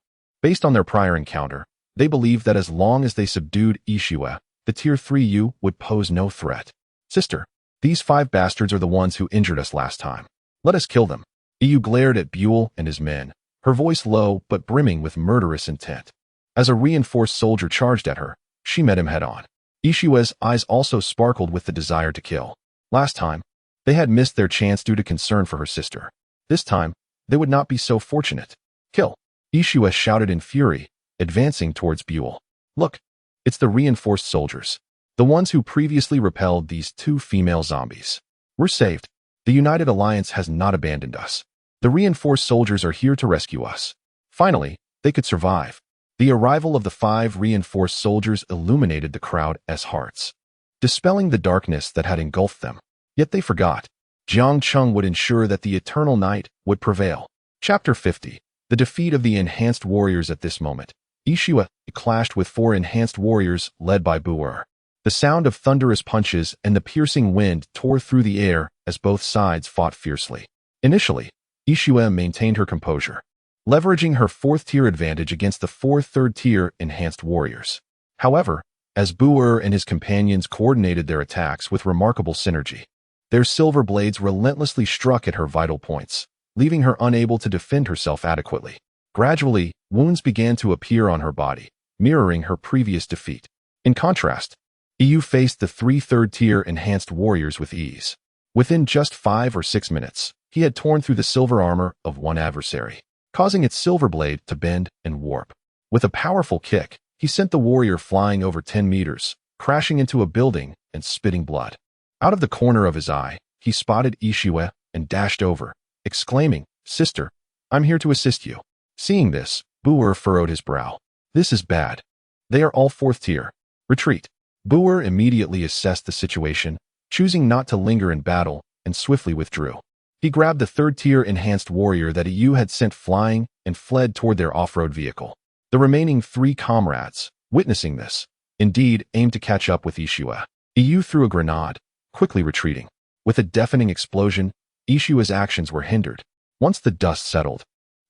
Based on their prior encounter, they believed that as long as they subdued Ishue, the Tier 3 U would pose no threat. Sister, these 5 bastards are the ones who injured us last time. Let us kill them. EU glared at Buell and his men, her voice low but brimming with murderous intent. As a reinforced soldier charged at her, she met him head-on. Ishue's eyes also sparkled with the desire to kill. Last time, they had missed their chance due to concern for her sister. This time, they would not be so fortunate. Kill! Ishue shouted in fury, advancing towards Buell. Look, it's the reinforced soldiers. The ones who previously repelled these 2 female zombies. We're saved. The United Alliance has not abandoned us. The reinforced soldiers are here to rescue us. Finally, they could survive. The arrival of the 5 reinforced soldiers illuminated the crowd's hearts, dispelling the darkness that had engulfed them. Yet they forgot. Jiang Cheng would ensure that the eternal night would prevail. Chapter 50. The defeat of the enhanced warriors. At this moment, Ishue clashed with 4 enhanced warriors led by Buer. The sound of thunderous punches and the piercing wind tore through the air as both sides fought fiercely. Initially, Ishue maintained her composure, leveraging her 4th-tier advantage against the 4 3rd-tier enhanced warriors. However, as Buer and his companions coordinated their attacks with remarkable synergy, their silver blades relentlessly struck at her vital points, leaving her unable to defend herself adequately. Gradually, wounds began to appear on her body, mirroring her previous defeat. In contrast, EU faced the 3 3rd-tier enhanced warriors with ease. Within just 5 or 6 minutes, he had torn through the silver armor of one adversary, causing its silver blade to bend and warp. With a powerful kick, he sent the warrior flying over 10 meters, crashing into a building and spitting blood. Out of the corner of his eye, he spotted Ishue and dashed over, exclaiming, "Sister, I'm here to assist you." Seeing this, Buer furrowed his brow. This is bad. They are all 4th tier. Retreat. Buer immediately assessed the situation, choosing not to linger in battle, and swiftly withdrew. He grabbed the 3rd-tier enhanced warrior that EU had sent flying and fled toward their off-road vehicle. The remaining 3 comrades, witnessing this, indeed aimed to catch up with Ishue. EU threw a grenade, quickly retreating. With a deafening explosion, Ishue's actions were hindered. Once the dust settled,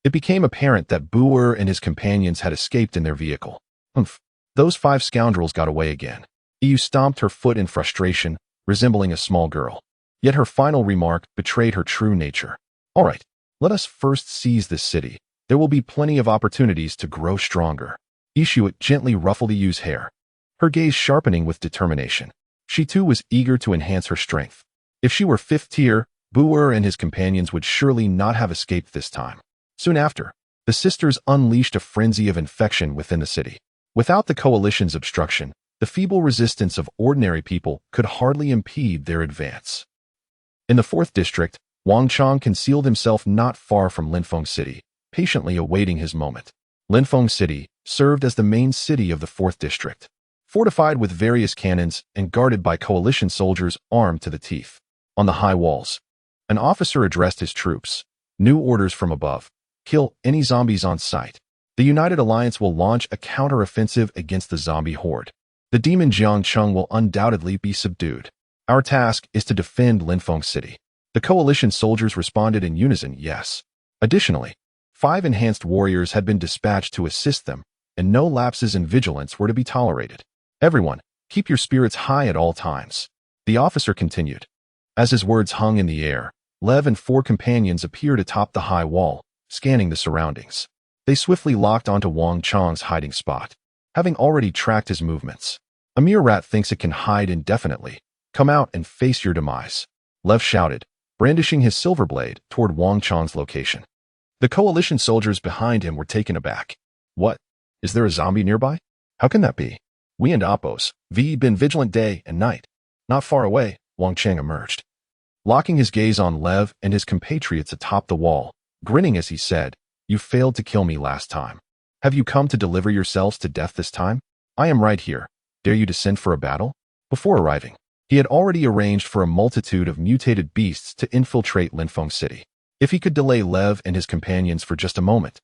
it became apparent that Buer and his companions had escaped in their vehicle. Those 5 scoundrels got away again. EU stomped her foot in frustration, resembling a small girl. Yet her final remark betrayed her true nature. All right, let us first seize this city. There will be plenty of opportunities to grow stronger. Ishue gently ruffled EU's hair, her gaze sharpening with determination. She too was eager to enhance her strength. If she were 5th tier, Buer and his companions would surely not have escaped this time. Soon after, the sisters unleashed a frenzy of infection within the city. Without the coalition's obstruction, the feeble resistance of ordinary people could hardly impede their advance. In the 4th district, Wang Chang concealed himself not far from Linfeng City, patiently awaiting his moment. Linfeng City served as the main city of the 4th district, fortified with various cannons and guarded by coalition soldiers armed to the teeth. On the high walls, an officer addressed his troops. New orders from above. Kill any zombies on sight. The United Alliance will launch a counter-offensive against the zombie horde. The demon Jiang Cheng will undoubtedly be subdued. Our task is to defend Linfeng City. The coalition soldiers responded in unison, yes. Additionally, 5 enhanced warriors had been dispatched to assist them, and no lapses in vigilance were to be tolerated. Everyone, keep your spirits high at all times. The officer continued. As his words hung in the air, Lev and 4 companions appeared atop the high wall, scanning the surroundings. They swiftly locked onto Wang Chang's hiding spot, having already tracked his movements. A mere rat thinks it can hide indefinitely. Come out and face your demise, Lev shouted, brandishing his silver blade toward Wang Chang's location. The coalition soldiers behind him were taken aback. What? Is there a zombie nearby? How can that be? We and Oppos, V been vigilant day and night. Not far away, Jiang Cheng emerged, locking his gaze on Lev and his compatriots atop the wall, grinning as he said, "You failed to kill me last time. Have you come to deliver yourselves to death this time? I am right here. Dare you descend for a battle?" Before arriving, he had already arranged for a multitude of mutated beasts to infiltrate Linfeng City. If he could delay Lev and his companions for just a moment,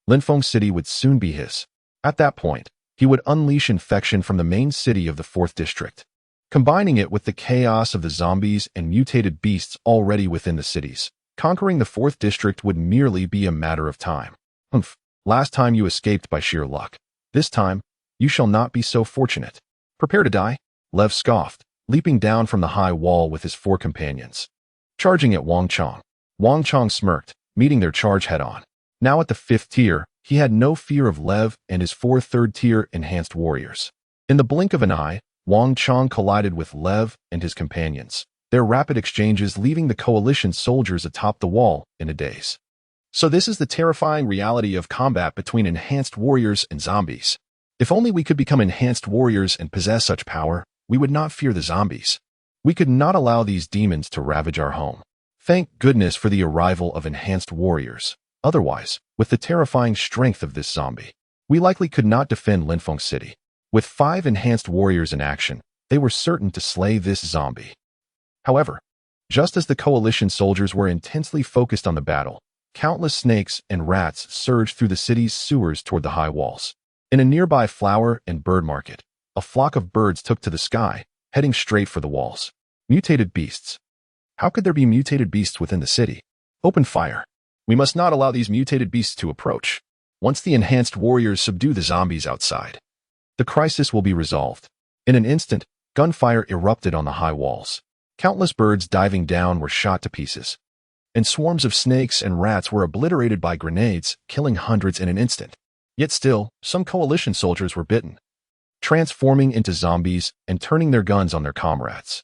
Linfeng City would soon be his. At that point, he would unleash infection from the main city of the 4th district, combining it with the chaos of the zombies and mutated beasts already within the cities. Conquering the 4th district would merely be a matter of time. Humph, last time you escaped by sheer luck. This time, you shall not be so fortunate. Prepare to die, Lev scoffed, leaping down from the high wall with his 4 companions. Charging at Jiang Cheng. Jiang Cheng smirked, meeting their charge head-on. Now at the 5th tier, he had no fear of Lev and his 4 3rd-tier enhanced warriors. In the blink of an eye, Jiang Cheng collided with Lev and his companions, their rapid exchanges leaving the coalition soldiers atop the wall in a daze. So this is the terrifying reality of combat between enhanced warriors and zombies. If only we could become enhanced warriors and possess such power, we would not fear the zombies. We could not allow these demons to ravage our home. Thank goodness for the arrival of enhanced warriors. Otherwise, with the terrifying strength of this zombie, we likely could not defend Linfeng City. With 5 enhanced warriors in action, they were certain to slay this zombie. However, just as the coalition soldiers were intensely focused on the battle, countless snakes and rats surged through the city's sewers toward the high walls. In a nearby flower and bird market, a flock of birds took to the sky, heading straight for the walls. Mutated beasts. How could there be mutated beasts within the city? Open fire. We must not allow these mutated beasts to approach. Once the enhanced warriors subdue the zombies outside, the crisis will be resolved. In an instant, gunfire erupted on the high walls. Countless birds diving down were shot to pieces, and swarms of snakes and rats were obliterated by grenades, killing hundreds in an instant. Yet still, some coalition soldiers were bitten, transforming into zombies and turning their guns on their comrades.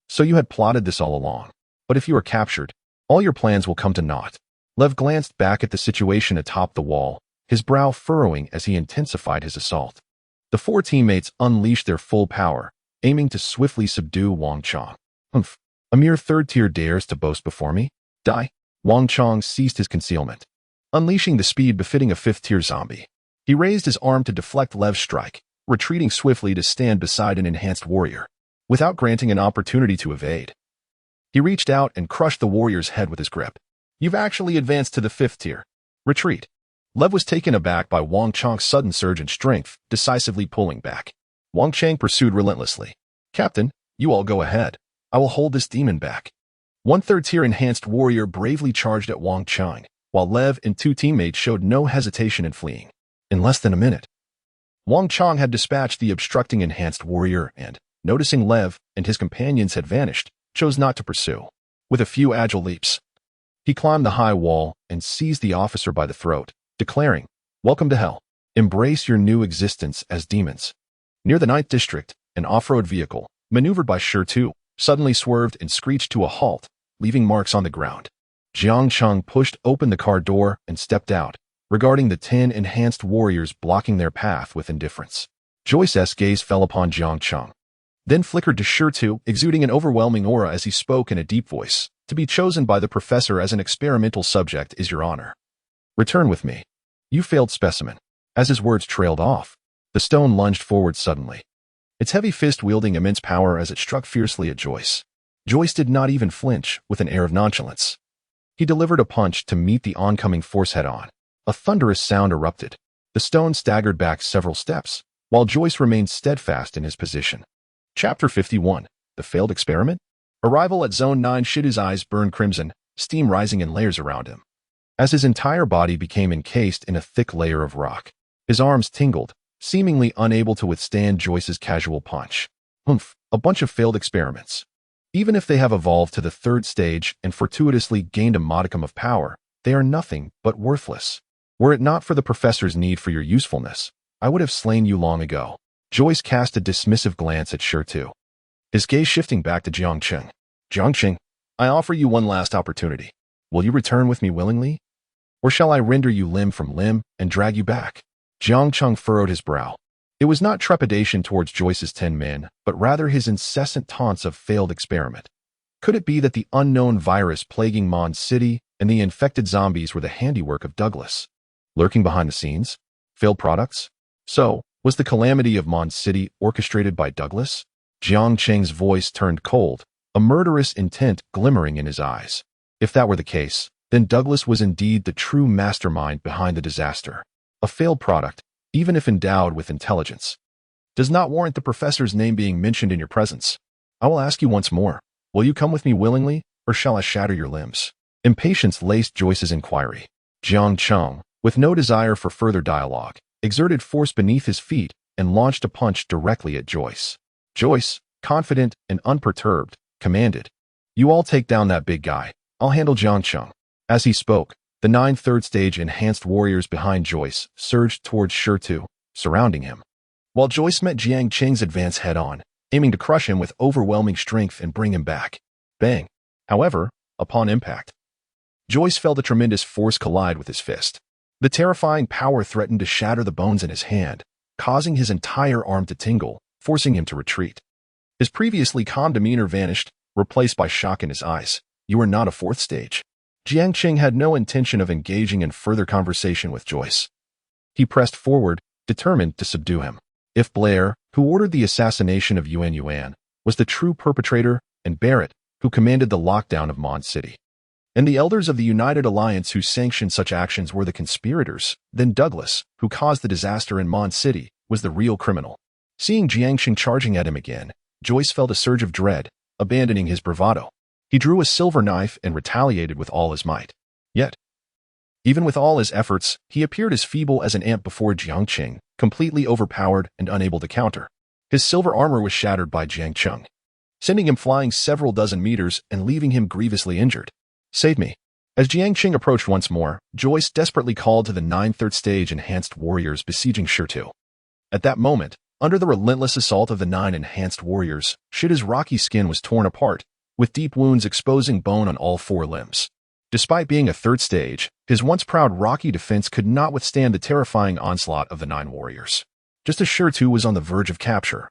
So you had plotted this all along. But if you are captured, all your plans will come to naught. Lev glanced back at the situation atop the wall, his brow furrowing as he intensified his assault. The 4 teammates unleashed their full power, aiming to swiftly subdue Jiang Cheng. Humph, a mere 3rd tier dares to boast before me? Die. Jiang Cheng ceased his concealment, unleashing the speed befitting a 5th tier zombie. He raised his arm to deflect Lev's strike, retreating swiftly to stand beside an enhanced warrior, without granting an opportunity to evade. He reached out and crushed the warrior's head with his grip. You've actually advanced to the 5th tier. Retreat. Lev was taken aback by Jiang Cheng's sudden surge in strength, decisively pulling back. Jiang Cheng pursued relentlessly. Captain, you all go ahead. I will hold this demon back. 1 3rd-tier enhanced warrior bravely charged at Jiang Cheng, while Lev and 2 teammates showed no hesitation in fleeing. In less than a minute, Jiang Cheng had dispatched the obstructing enhanced warrior and, noticing Lev and his companions had vanished, chose not to pursue. With a few agile leaps, he climbed the high wall and seized the officer by the throat, declaring, "Welcome to hell. Embrace your new existence as demons." Near the 9th district, an off-road vehicle, maneuvered by Shi, suddenly swerved and screeched to a halt, leaving marks on the ground. Jiang Cheng pushed open the car door and stepped out, regarding the 10 enhanced warriors blocking their path with indifference. Joyce's gaze fell upon Jiang Cheng, then flickered to Shi, exuding an overwhelming aura as he spoke in a deep voice. "To be chosen by the professor as an experimental subject is your honor. Return with me. You failed specimen." As his words trailed off, the stone lunged forward suddenly, its heavy fist wielding immense power as it struck fiercely at Joyce. Joyce did not even flinch, with an air of nonchalance. He delivered a punch to meet the oncoming force head-on. A thunderous sound erupted. The stone staggered back several steps, while Joyce remained steadfast in his position. Chapter 51. The Failed Experiment? Arrival at Zone 9. Shi's eyes burned crimson, steam rising in layers around him, as his entire body became encased in a thick layer of rock. His arms tingled, seemingly unable to withstand Joyce's casual punch. Humph, a bunch of failed experiments. Even if they have evolved to the 3rd stage and fortuitously gained a modicum of power, they are nothing but worthless. Were it not for the professor's need for your usefulness, I would have slain you long ago. Joyce cast a dismissive glance at Shi, his gaze shifting back to Jiang Cheng. Jiang Cheng, I offer you one last opportunity. Will you return with me willingly? Or shall I render you limb from limb and drag you back? Jiang Cheng furrowed his brow, It was not trepidation towards Joyce's 10 men, but rather his incessant taunts of failed experiment. Could it be that the unknown virus plaguing Mond City and the infected zombies were the handiwork of Douglas? Lurking behind the scenes? Failed products? So, was the calamity of Mond City orchestrated by Douglas? Jiang Cheng's voice turned cold, a murderous intent glimmering in his eyes. If that were the case, then Douglas was indeed the true mastermind behind the disaster. A failed product, even if endowed with intelligence, does not warrant the professor's name being mentioned in your presence. I will ask you once more, will you come with me willingly, or shall I shatter your limbs? Impatience laced Joyce's inquiry. Jiang Cheng, with no desire for further dialogue, exerted force beneath his feet and launched a punch directly at Joyce. Joyce, confident and unperturbed, commanded, "You all take down that big guy. I'll handle Jiang Cheng." As he spoke, the 9 third-stage enhanced warriors behind Joyce surged towards Shirtu, surrounding him, while Joyce met Jiang Cheng's advance head-on, aiming to crush him with overwhelming strength and bring him back. Bang! However, upon impact, Joyce felt a tremendous force collide with his fist. The terrifying power threatened to shatter the bones in his hand, causing his entire arm to tingle, forcing him to retreat. His previously calm demeanor vanished, replaced by shock in his eyes. "You are not a 4th stage." Jiang Cheng had no intention of engaging in further conversation with Joyce. He pressed forward, determined to subdue him. If Blair, who ordered the assassination of Yuan, was the true perpetrator, and Barrett, who commanded the lockdown of Mond City, and the elders of the United Alliance who sanctioned such actions were the conspirators, then Douglas, who caused the disaster in Mond City, was the real criminal. Seeing Jiang Cheng charging at him again, Joyce felt a surge of dread, abandoning his bravado. He drew a silver knife and retaliated with all his might. Yet, even with all his efforts, he appeared as feeble as an ant before Jiang Cheng, completely overpowered and unable to counter. His silver armor was shattered by Jiang Cheng, sending him flying several dozen meters and leaving him grievously injured. "Save me." As Jiang Cheng approached once more, Joyce desperately called to the 9 third-stage enhanced warriors besieging Shirtu. At that moment, under the relentless assault of the 9 enhanced warriors, Shida's rocky skin was torn apart, with deep wounds exposing bone on all 4 limbs. Despite being a 3rd stage, his once proud rocky defense could not withstand the terrifying onslaught of the 9 warriors. Just as Shirtu was on the verge of capture,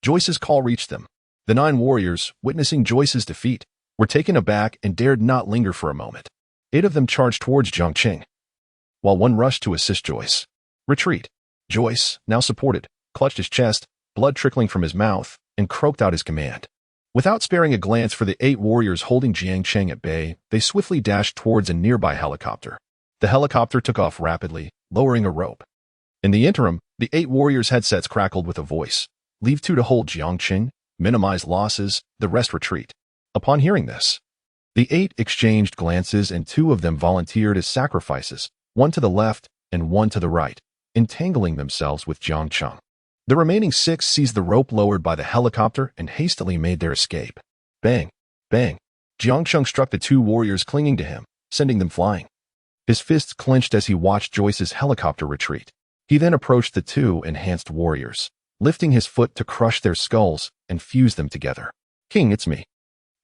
Joyce's call reached them. The 9 warriors, witnessing Joyce's defeat, were taken aback and dared not linger for a moment. 8 of them charged towards Jiang Cheng, while 1 rushed to assist Joyce. "Retreat." Joyce, now supported, clutched his chest, blood trickling from his mouth, and croaked out his command. Without sparing a glance for the 8 warriors holding Jiang Cheng at bay, they swiftly dashed towards a nearby helicopter. The helicopter took off rapidly, lowering a rope. In the interim, the 8 warriors' headsets crackled with a voice. "Leave 2 to hold Jiang Cheng, minimize losses, the rest retreat." Upon hearing this, the 8 exchanged glances and 2 of them volunteered as sacrifices, 1 to the left and 1 to the right, entangling themselves with Jiang Cheng. The remaining 6 seized the rope lowered by the helicopter and hastily made their escape. Bang! Bang! Jiang Cheng struck the 2 warriors clinging to him, sending them flying. His fists clenched as he watched Joyce's helicopter retreat. He then approached the 2 enhanced warriors, lifting his foot to crush their skulls and fuse them together. "King, it's me.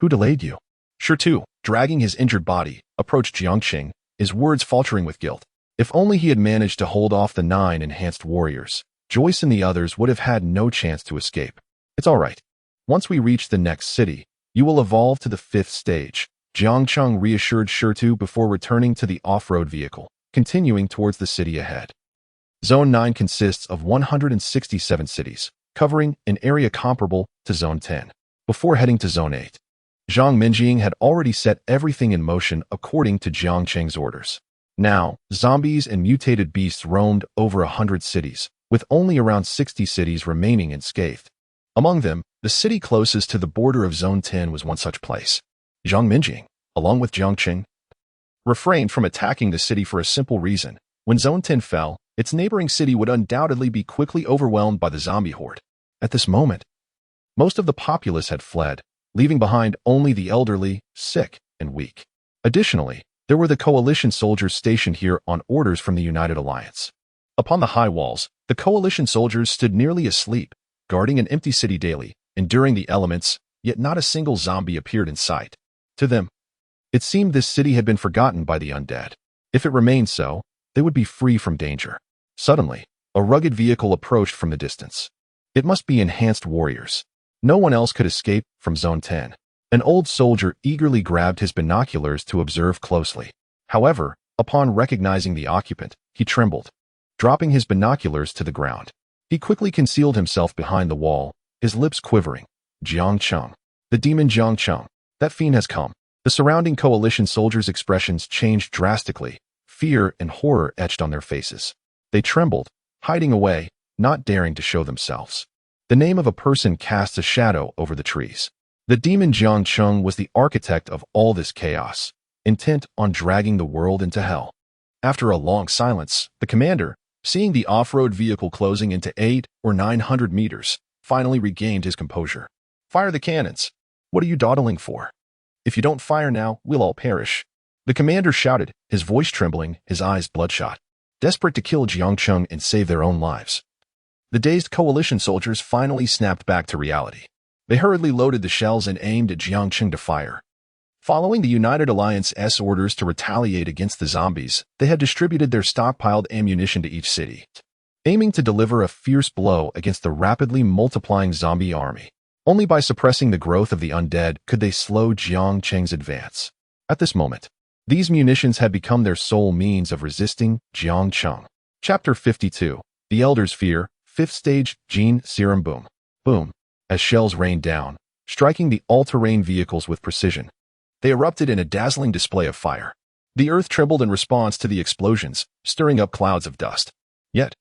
Who delayed you?" Shirtu, dragging his injured body, approached Jiang Cheng, his words faltering with guilt. If only he had managed to hold off the 9 enhanced warriors, Joyce and the others would have had no chance to escape. "It's all right. Once we reach the next city, you will evolve to the 5th stage." Jiang Cheng reassured Shirtu before returning to the off-road vehicle, continuing towards the city ahead. Zone 9 consists of 167 cities, covering an area comparable to Zone 10. Before heading to Zone 8, Zhang Minjing had already set everything in motion according to Jiang Cheng's orders. Now, zombies and mutated beasts roamed over 100 cities, with only around 60 cities remaining unscathed. Among them, the city closest to the border of Zone 10 was one such place. Zhang Minjing, along with Jiang Cheng, refrained from attacking the city for a simple reason. When Zone 10 fell, its neighboring city would undoubtedly be quickly overwhelmed by the zombie horde. At this moment, most of the populace had fled, leaving behind only the elderly, sick, and weak. Additionally, there were the coalition soldiers stationed here on orders from the United Alliance. Upon the high walls, the coalition soldiers stood nearly asleep, guarding an empty city daily, enduring the elements, yet not a single zombie appeared in sight. To them, it seemed this city had been forgotten by the undead. If it remained so, they would be free from danger. Suddenly, A rugged vehicle approached from the distance. It must be enhanced warriors. No one else could escape from Zone 10. An old soldier eagerly grabbed his binoculars to observe closely. However, upon recognizing the occupant, he trembled, dropping his binoculars to the ground. He quickly concealed himself behind the wall, his lips quivering. Jiang Cheng. The demon Jiang Cheng. That fiend has come. The surrounding coalition soldiers' expressions changed drastically. Fear and horror etched on their faces. They trembled, hiding away, not daring to show themselves. The name of a person casts a shadow over the trees. The demon Jiang Cheng was the architect of all this chaos, intent on dragging the world into hell. After a long silence, the commander, seeing the off-road vehicle closing into 800 or 900 meters, finally regained his composure. Fire the cannons. What are you dawdling for? If you don't fire now, we'll all perish. The commander shouted, his voice trembling, his eyes bloodshot, desperate to kill Jiang Cheng and save their own lives. The dazed coalition soldiers finally snapped back to reality. They hurriedly loaded the shells and aimed at Jiang Cheng to fire. Following the United Alliance's orders to retaliate against the zombies, they had distributed their stockpiled ammunition to each city, aiming to deliver a fierce blow against the rapidly multiplying zombie army. Only by suppressing the growth of the undead could they slow Jiang Cheng's advance. At this moment, these munitions had become their sole means of resisting Jiang Cheng. Chapter 52. The Elder's Fear, 5th Stage, Gene Serum Boom. Boom. As shells rained down, striking the all-terrain vehicles with precision. They erupted in a dazzling display of fire. The earth trembled in response to the explosions, stirring up clouds of dust. Yet,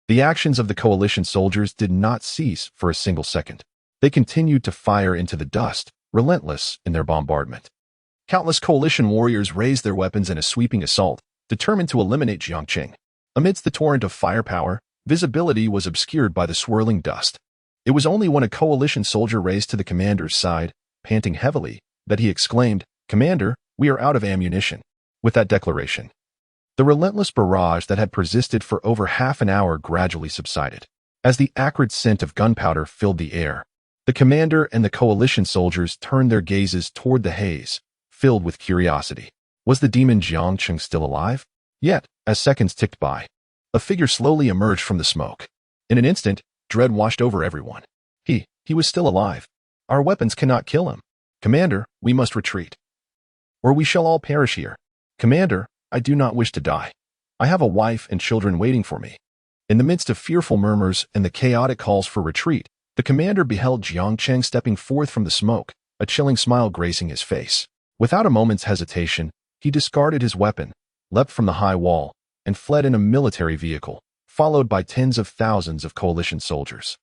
the actions of the coalition soldiers did not cease for a single second. They continued to fire into the dust, relentless in their bombardment. Countless coalition warriors raised their weapons in a sweeping assault, determined to eliminate Jiang Cheng. Amidst the torrent of firepower, visibility was obscured by the swirling dust. It was only when a coalition soldier raced to the commander's side, panting heavily, that he exclaimed, "Commander, we are out of ammunition." With that declaration, the relentless barrage that had persisted for over half an hour gradually subsided. As the acrid scent of gunpowder filled the air, the commander and the coalition soldiers turned their gazes toward the haze, filled with curiosity. Was the demon Jiang Cheng still alive? Yet, as seconds ticked by, a figure slowly emerged from the smoke. In an instant, dread washed over everyone. He was still alive. Our weapons cannot kill him. Commander, we must retreat, or we shall all perish here. Commander, I do not wish to die. I have a wife and children waiting for me. In the midst of fearful murmurs and the chaotic calls for retreat, the commander beheld Jiang Cheng stepping forth from the smoke, a chilling smile gracing his face. Without a moment's hesitation, he discarded his weapon, leapt from the high wall, and fled in a military vehicle, followed by tens of thousands of coalition soldiers.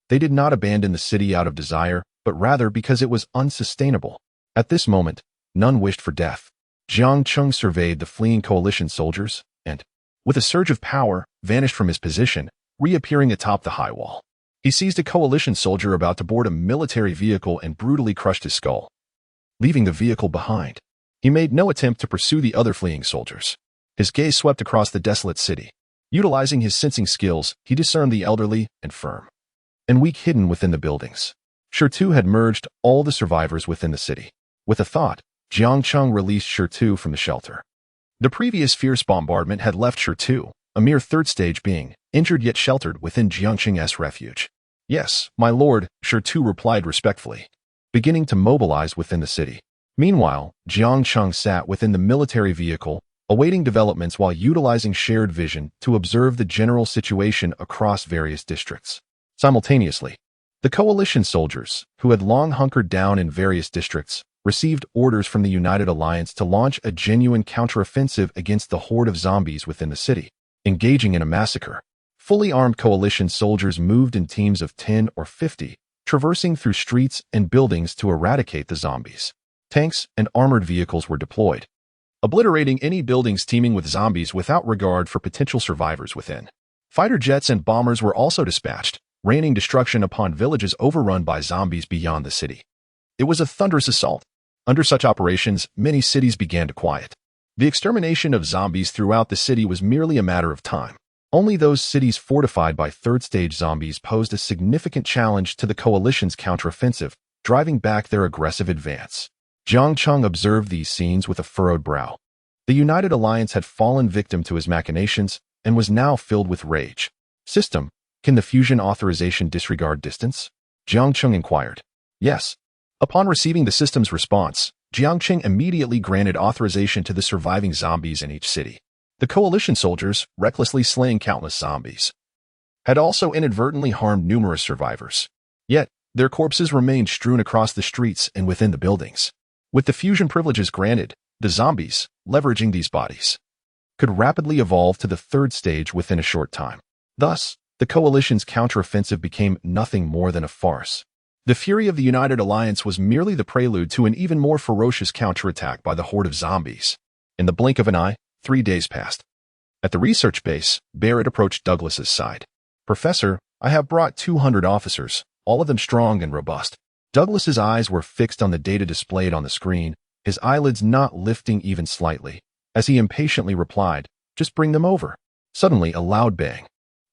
They did not abandon the city out of desire, but rather because it was unsustainable. At this moment, none wished for death. Jiang Cheng surveyed the fleeing coalition soldiers, and, with a surge of power, vanished from his position, reappearing atop the high wall. He seized a coalition soldier about to board a military vehicle and brutally crushed his skull, leaving the vehicle behind. He made no attempt to pursue the other fleeing soldiers. His gaze swept across the desolate city. Utilizing his sensing skills, he discerned the elderly and firm, and weak hidden within the buildings. Shirtu had merged all the survivors within the city. With a thought, Jiang Cheng released Shirtu from the shelter. The previous fierce bombardment had left Shirtu, a mere third-stage being, injured yet sheltered within Jiang Cheng's refuge. "Yes, my lord," Shirtu replied respectfully, beginning to mobilize within the city. Meanwhile, Jiang Cheng sat within the military vehicle, awaiting developments while utilizing shared vision to observe the general situation across various districts. Simultaneously, the coalition soldiers, who had long hunkered down in various districts, received orders from the United Alliance to launch a genuine counteroffensive against the horde of zombies within the city, engaging in a massacre. Fully armed coalition soldiers moved in teams of 10 or 50, traversing through streets and buildings to eradicate the zombies. Tanks and armored vehicles were deployed, obliterating any buildings teeming with zombies without regard for potential survivors within. Fighter jets and bombers were also dispatched, raining destruction upon villages overrun by zombies beyond the city. It was a thunderous assault. Under such operations, many cities began to quiet. The extermination of zombies throughout the city was merely a matter of time. Only those cities fortified by third-stage zombies posed a significant challenge to the coalition's counteroffensive, driving back their aggressive advance. Jiang Cheng observed these scenes with a furrowed brow. The United Alliance had fallen victim to his machinations and was now filled with rage. System, can the fusion authorization disregard distance? Jiang Cheng inquired. Yes. Upon receiving the system's response, Jiang Cheng immediately granted authorization to the surviving zombies in each city. The coalition soldiers, recklessly slaying countless zombies, had also inadvertently harmed numerous survivors. Yet, their corpses remained strewn across the streets and within the buildings. With the fusion privileges granted, the zombies, leveraging these bodies, could rapidly evolve to the third stage within a short time. Thus, the coalition's counteroffensive became nothing more than a farce. The fury of the United Alliance was merely the prelude to an even more ferocious counterattack by the horde of zombies. In the blink of an eye, 3 days passed. At the research base, Barrett approached Douglas's side. Professor, I have brought 200 officers, all of them strong and robust. Douglas's eyes were fixed on the data displayed on the screen, his eyelids not lifting even slightly, as he impatiently replied, just bring them over. Suddenly, a loud bang.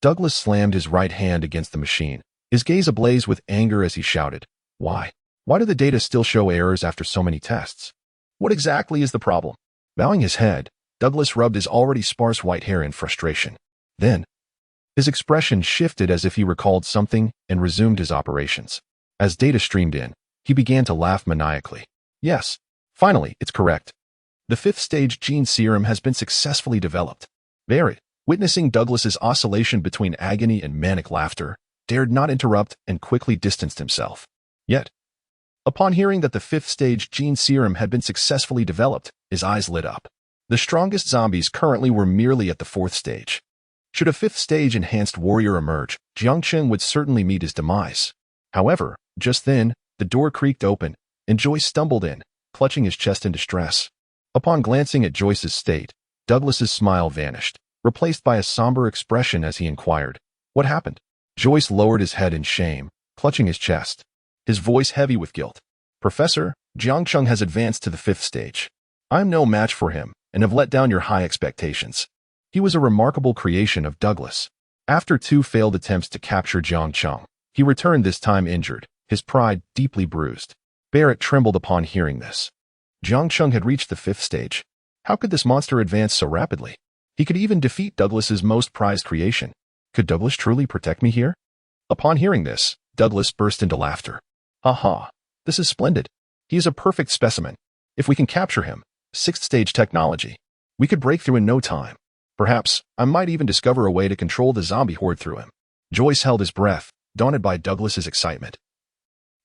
Douglas slammed his right hand against the machine, his gaze ablaze with anger as he shouted, Why? Why do the data still show errors after so many tests? What exactly is the problem? Bowing his head, Douglas rubbed his already sparse white hair in frustration. Then, his expression shifted as if he recalled something and resumed his operations. As data streamed in, he began to laugh maniacally. Yes, finally, it's correct. The 5th stage gene serum has been successfully developed. Barrett, witnessing Douglas's oscillation between agony and manic laughter, dared not interrupt and quickly distanced himself. Yet, upon hearing that the 5th stage gene serum had been successfully developed, his eyes lit up. The strongest zombies currently were merely at the 4th stage. Should a 5th stage enhanced warrior emerge, Jiang Cheng would certainly meet his demise. However, just then, the door creaked open, and Joyce stumbled in, clutching his chest in distress. Upon glancing at Joyce's state, Douglas's smile vanished, replaced by a somber expression as he inquired, What happened? Joyce lowered his head in shame, clutching his chest, his voice heavy with guilt. Professor, Jiang Cheng has advanced to the 5th stage. I am no match for him, and have let down your high expectations. He was a remarkable creation of Douglas. After 2 failed attempts to capture Jiang Cheng, he returned this time injured, his pride deeply bruised. Barrett trembled upon hearing this. Jiang Cheng had reached the 5th stage. How could this monster advance so rapidly? He could even defeat Douglas's most prized creation. Could Douglas truly protect me here? Upon hearing this, Douglas burst into laughter. Ha ha, this is splendid. He is a perfect specimen. If we can capture him, 6th stage technology, we could break through in no time. Perhaps, I might even discover a way to control the zombie horde through him. Joyce held his breath, daunted by Douglas's excitement.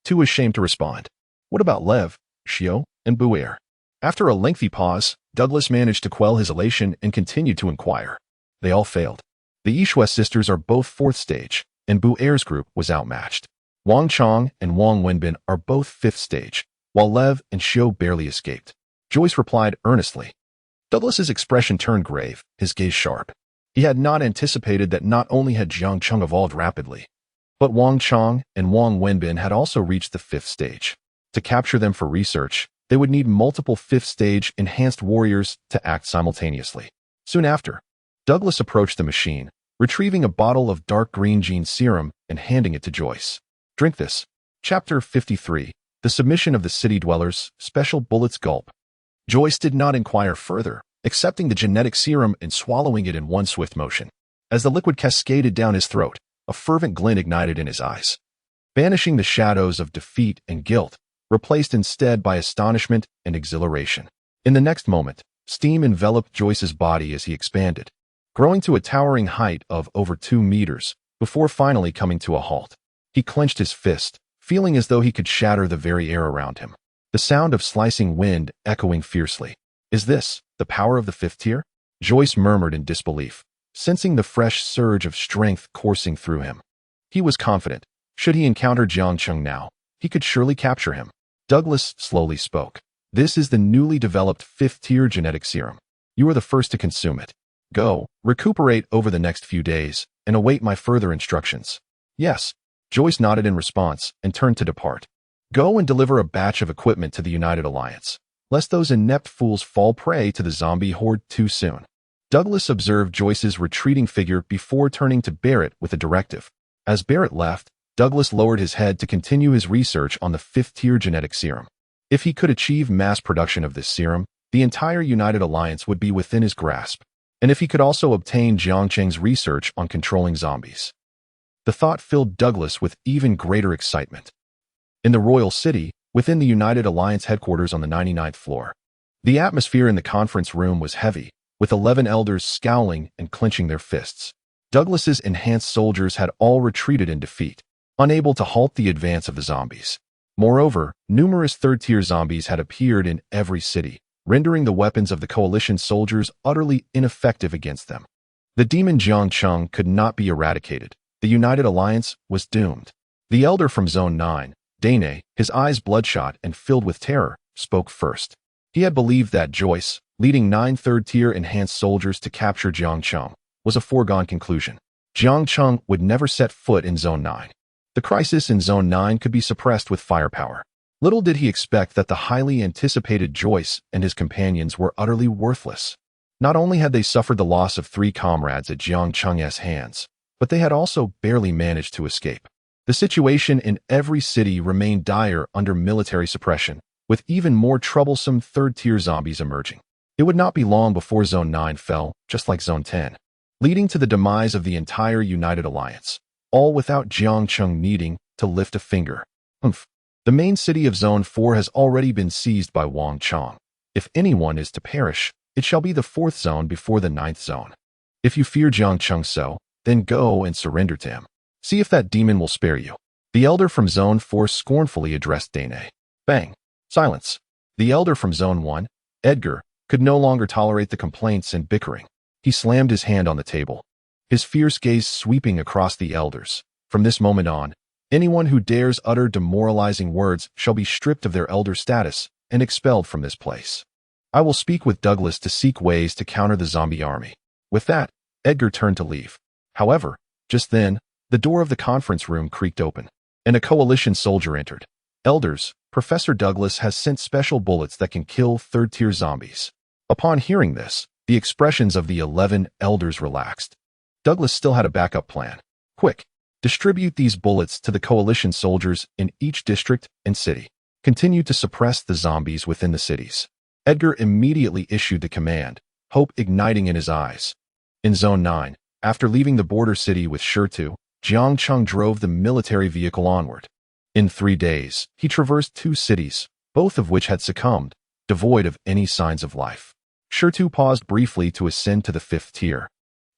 Too ashamed to respond. What about Lev, Xiao, and Buer? After a lengthy pause, Douglas managed to quell his elation and continued to inquire. They all failed. The Yishue sisters are both 4th stage, and Buer's group was outmatched. Wang Chong and Wang Wenbin are both 5th stage, while Lev and Xiao barely escaped. Joyce replied earnestly. Douglas's expression turned grave, his gaze sharp. He had not anticipated that not only had Jiang Cheng evolved rapidly, but Wang Chong and Wang Wenbin had also reached the 5th stage. To capture them for research, they would need multiple 5th stage enhanced warriors to act simultaneously. Soon after, Douglas approached the machine, retrieving a bottle of dark green gene serum and handing it to Joyce. Drink this. Chapter 53, The Submission of the City Dwellers, Special Bullets Gulp. Joyce did not inquire further, accepting the genetic serum and swallowing it in one swift motion. As the liquid cascaded down his throat, a fervent glint ignited in his eyes, banishing the shadows of defeat and guilt, replaced instead by astonishment and exhilaration. In the next moment, steam enveloped Joyce's body as he expanded, growing to a towering height of over 2 meters, before finally coming to a halt. He clenched his fist, feeling as though he could shatter the very air around him. The sound of slicing wind echoing fiercely. Is this the power of the 5th tier? Joyce murmured in disbelief, sensing the fresh surge of strength coursing through him. He was confident. Should he encounter Jiang Cheng now, he could surely capture him. Douglas slowly spoke. This is the newly developed 5th tier genetic serum. You are the first to consume it. Go, recuperate over the next few days, and await my further instructions. Yes. Joyce nodded in response and turned to depart. Go and deliver a batch of equipment to the United Alliance, lest those inept fools fall prey to the zombie horde too soon. Douglas observed Joyce's retreating figure before turning to Barrett with a directive. As Barrett left, Douglas lowered his head to continue his research on the 5th tier genetic serum. If he could achieve mass production of this serum, the entire United Alliance would be within his grasp. and if he could also obtain Jiang Cheng's research on controlling zombies. The thought filled Douglas with even greater excitement. In the royal city, within the United Alliance headquarters on the 99th floor, the atmosphere in the conference room was heavy, with 11 elders scowling and clenching their fists. Douglas's enhanced soldiers had all retreated in defeat, unable to halt the advance of the zombies. Moreover, numerous third-tier zombies had appeared in every city, rendering the weapons of the coalition soldiers utterly ineffective against them. The demon Jiang Cheng could not be eradicated. The United Alliance was doomed. The elder from Zone 9, Dane, his eyes bloodshot and filled with terror, spoke first. He had believed that Joyce, leading 9 third-tier enhanced soldiers to capture Jiang Cheng, was a foregone conclusion. Jiang Cheng would never set foot in Zone 9. The crisis in Zone 9 could be suppressed with firepower. Little did he expect that the highly anticipated Joyce and his companions were utterly worthless. Not only had they suffered the loss of 3 comrades at Jiang Cheng's hands, but they had also barely managed to escape. The situation in every city remained dire under military suppression, with even more troublesome third-tier zombies emerging. It would not be long before Zone 9 fell, just like Zone 10, leading to the demise of the entire United Alliance, all without Jiang Cheng needing to lift a finger. The main city of Zone 4 has already been seized by Wang Chong. If anyone is to perish, it shall be the 4th zone before the 9th zone. If you fear Jiang Cheng so, then go and surrender to him. See if that demon will spare you. The elder from Zone 4 scornfully addressed Dane. Bang! Silence. The elder from Zone 1, Edgar, could no longer tolerate the complaints and bickering. He slammed his hand on the table, his fierce gaze sweeping across the elders. From this moment on, anyone who dares utter demoralizing words shall be stripped of their elder status and expelled from this place. I will speak with Douglas to seek ways to counter the zombie army. With that, Edgar turned to leave. However, just then, the door of the conference room creaked open, and a coalition soldier entered. Elders, Professor Douglas has sent special bullets that can kill third-tier zombies. Upon hearing this, the expressions of the 11 elders relaxed. Douglas still had a backup plan. Quick, distribute these bullets to the coalition soldiers in each district and city. Continue to suppress the zombies within the cities. Edgar immediately issued the command, hope igniting in his eyes. In Zone 9, after leaving the border city with Shirtu, Jiang Cheng drove the military vehicle onward. In 3 days, he traversed 2 cities, both of which had succumbed, devoid of any signs of life. Shirtu paused briefly to ascend to the 5th tier,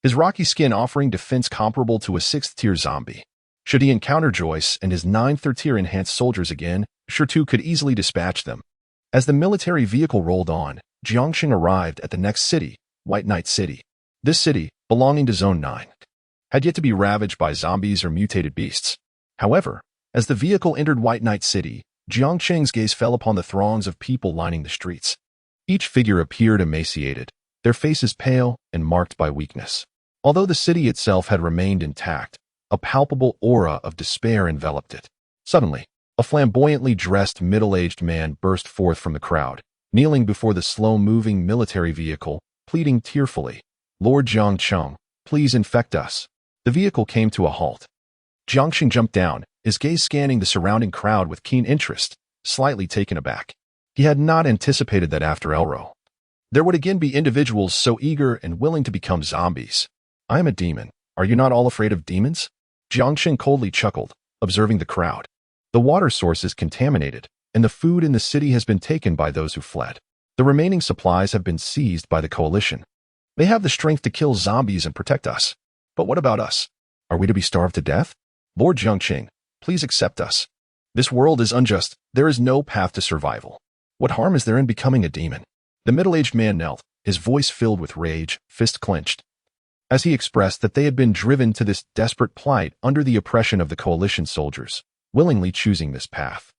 his rocky skin offering defense comparable to a 6th-tier zombie. Should he encounter Joyce and his 9 third-tier enhanced soldiers again, Shirtu could easily dispatch them. As the military vehicle rolled on, Jiang Cheng arrived at the next city, White Knight City. This city, belonging to Zone 9, had yet to be ravaged by zombies or mutated beasts. However, as the vehicle entered White Knight City, Jiang Cheng's gaze fell upon the throngs of people lining the streets. Each figure appeared emaciated, their faces pale and marked by weakness. Although the city itself had remained intact, a palpable aura of despair enveloped it. Suddenly, a flamboyantly dressed middle-aged man burst forth from the crowd, kneeling before the slow-moving military vehicle, pleading tearfully, "Lord Jiang Cheng, please infect us." The vehicle came to a halt. Jiang Cheng jumped down, his gaze scanning the surrounding crowd with keen interest, slightly taken aback. He had not anticipated that after Elro, there would again be individuals so eager and willing to become zombies. "I am a demon. Are you not all afraid of demons?" Jiang Cheng coldly chuckled, observing the crowd. The water source is contaminated, and the food in the city has been taken by those who fled. The remaining supplies have been seized by the coalition. They have the strength to kill zombies and protect us. But what about us? Are we to be starved to death? Lord Jiang Cheng, please accept us. This world is unjust. There is no path to survival. What harm is there in becoming a demon? The middle-aged man knelt, his voice filled with rage, fist clenched, as he expressed that they had been driven to this desperate plight under the oppression of the coalition soldiers, willingly choosing this path.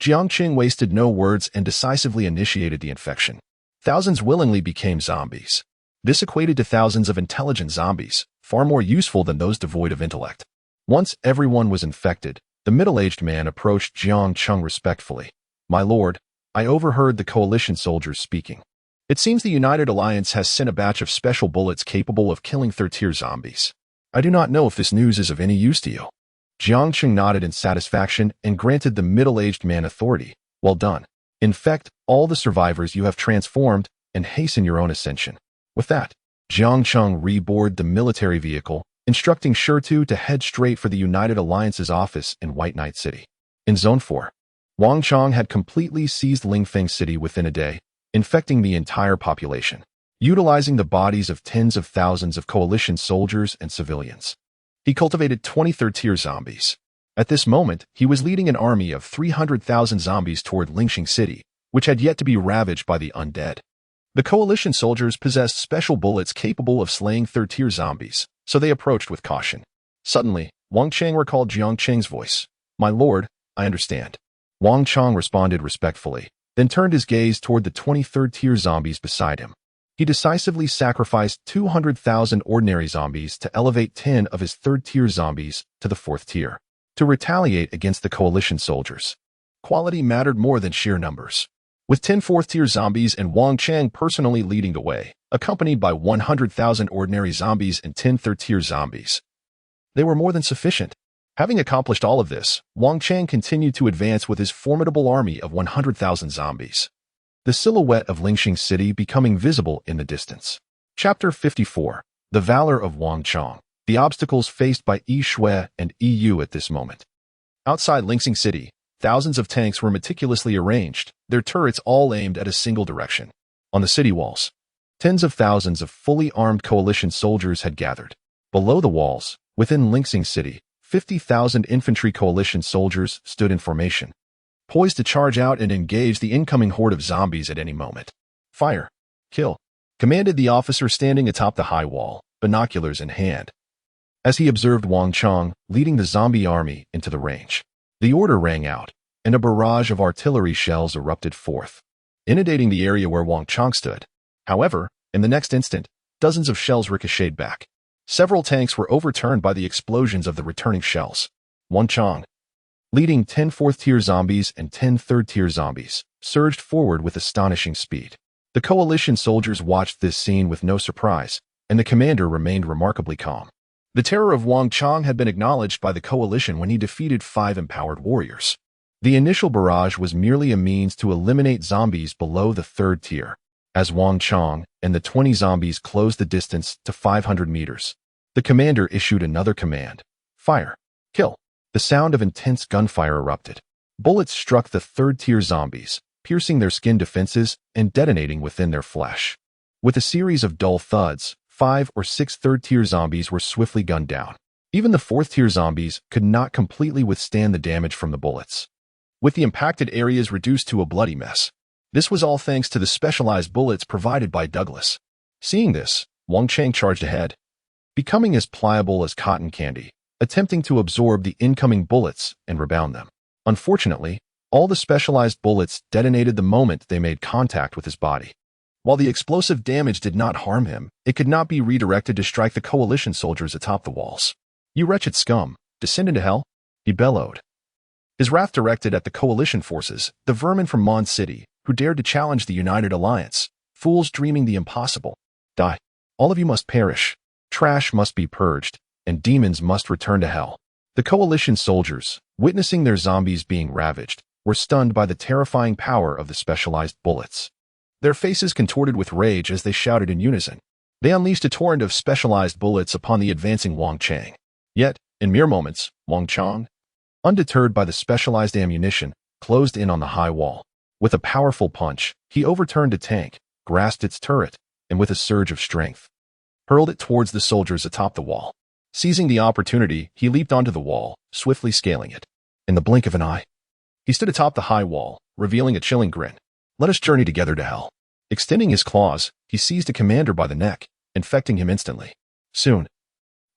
Jiang Cheng wasted no words and decisively initiated the infection. Thousands willingly became zombies. This equated to thousands of intelligent zombies, far more useful than those devoid of intellect. Once everyone was infected, the middle-aged man approached Jiang Cheng respectfully. "My lord, I overheard the coalition soldiers speaking. It seems the United Alliance has sent a batch of special bullets capable of killing third-tier zombies. I do not know if this news is of any use to you." Jiang Cheng nodded in satisfaction and granted the middle-aged man authority. "Well done. Infect all the survivors you have transformed and hasten your own ascension." With that, Jiang Cheng reboarded the military vehicle, instructing Shirtu to head straight for the United Alliance's office in White Knight City. In Zone 4, Wang Chong had completely seized Lingfeng City within a day, infecting the entire population, utilizing the bodies of tens of thousands of coalition soldiers and civilians. He cultivated 20 third-tier zombies. At this moment, he was leading an army of 300,000 zombies toward Lingfeng City, which had yet to be ravaged by the undead. The coalition soldiers possessed special bullets capable of slaying third-tier zombies, so they approached with caution. Suddenly, Wang Cheng recalled Jiang Cheng's voice. "My lord, I understand." Wang Chong responded respectfully, then turned his gaze toward the 20 third-tier zombies beside him. He decisively sacrificed 200,000 ordinary zombies to elevate 10 of his third-tier zombies to the fourth tier, to retaliate against the coalition soldiers. Quality mattered more than sheer numbers. With 10 fourth-tier zombies and Wang Cheng personally leading the way, accompanied by 100,000 ordinary zombies and 10 third-tier zombies, they were more than sufficient. Having accomplished all of this, Wang Cheng continued to advance with his formidable army of 100,000 zombies, the silhouette of Lingfeng City becoming visible in the distance. Chapter 54. The Valor of Wang Chong. The obstacles faced by Yi Shui and EU at this moment. Outside Lingfeng City, thousands of tanks were meticulously arranged, their turrets all aimed at a single direction. On the city walls, tens of thousands of fully armed coalition soldiers had gathered. Below the walls, within Lingfeng City, 50,000 infantry coalition soldiers stood in formation, poised to charge out and engage the incoming horde of zombies at any moment. "Fire! Kill!" commanded the officer standing atop the high wall, binoculars in hand, as he observed Wang Chong leading the zombie army into the range. The order rang out, and a barrage of artillery shells erupted forth, inundating the area where Wang Chong stood. However, in the next instant, dozens of shells ricocheted back. Several tanks were overturned by the explosions of the returning shells. Wang Chong, leading 10 fourth-tier zombies and 10 third-tier zombies, surged forward with astonishing speed. The coalition soldiers watched this scene with no surprise, and the commander remained remarkably calm. The terror of Wang Chong had been acknowledged by the coalition when he defeated 5 empowered warriors. The initial barrage was merely a means to eliminate zombies below the third tier. As Wang Chong and the 20 zombies closed the distance to 500 meters, the commander issued another command. "Fire! Kill!" The sound of intense gunfire erupted. Bullets struck the third-tier zombies, piercing their skin defenses and detonating within their flesh. With a series of dull thuds, 5 or 6 third-tier zombies were swiftly gunned down. Even the fourth-tier zombies could not completely withstand the damage from the bullets, with the impacted areas reduced to a bloody mess. This was all thanks to the specialized bullets provided by Douglas. Seeing this, Wang Cheng charged ahead, becoming as pliable as cotton candy, attempting to absorb the incoming bullets and rebound them. Unfortunately, all the specialized bullets detonated the moment they made contact with his body. While the explosive damage did not harm him, it could not be redirected to strike the coalition soldiers atop the walls. "You wretched scum, descend into hell," he bellowed, his wrath directed at the coalition forces, the vermin from Mondstadt City, who dared to challenge the United Alliance. "Fools dreaming the impossible. Die. All of you must perish. Trash must be purged, and demons must return to hell." The coalition soldiers, witnessing their zombies being ravaged, were stunned by the terrifying power of the specialized bullets. Their faces contorted with rage as they shouted in unison. They unleashed a torrent of specialized bullets upon the advancing Wang Cheng. Yet, in mere moments, Wang Chong, undeterred by the specialized ammunition, closed in on the high wall. With a powerful punch, he overturned a tank, grasped its turret, and with a surge of strength, hurled it towards the soldiers atop the wall. Seizing the opportunity, he leaped onto the wall, swiftly scaling it. In the blink of an eye, he stood atop the high wall, revealing a chilling grin. "Let us journey together to hell." Extending his claws, he seized a commander by the neck, infecting him instantly. Soon,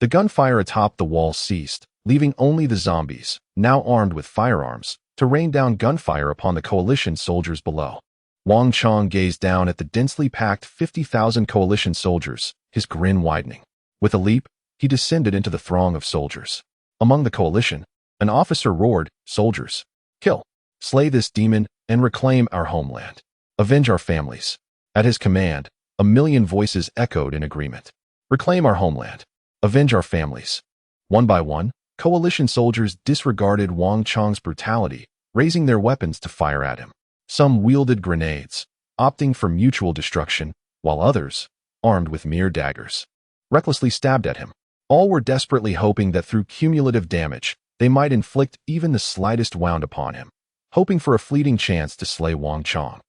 the gunfire atop the wall ceased, leaving only the zombies, now armed with firearms, to rain down gunfire upon the coalition soldiers below. Wang Chong gazed down at the densely packed 50,000 coalition soldiers, his grin widening. With a leap, he descended into the throng of soldiers. Among the coalition, an officer roared, "Soldiers, kill, slay this demon, and reclaim our homeland. Avenge our families." At his command, a million voices echoed in agreement. "Reclaim our homeland. Avenge our families." One by one, coalition soldiers disregarded Wang Chong's brutality, raising their weapons to fire at him. Some wielded grenades, opting for mutual destruction, while others, armed with mere daggers, recklessly stabbed at him. All were desperately hoping that through cumulative damage, they might inflict even the slightest wound upon him, hoping for a fleeting chance to slay Wang Chong.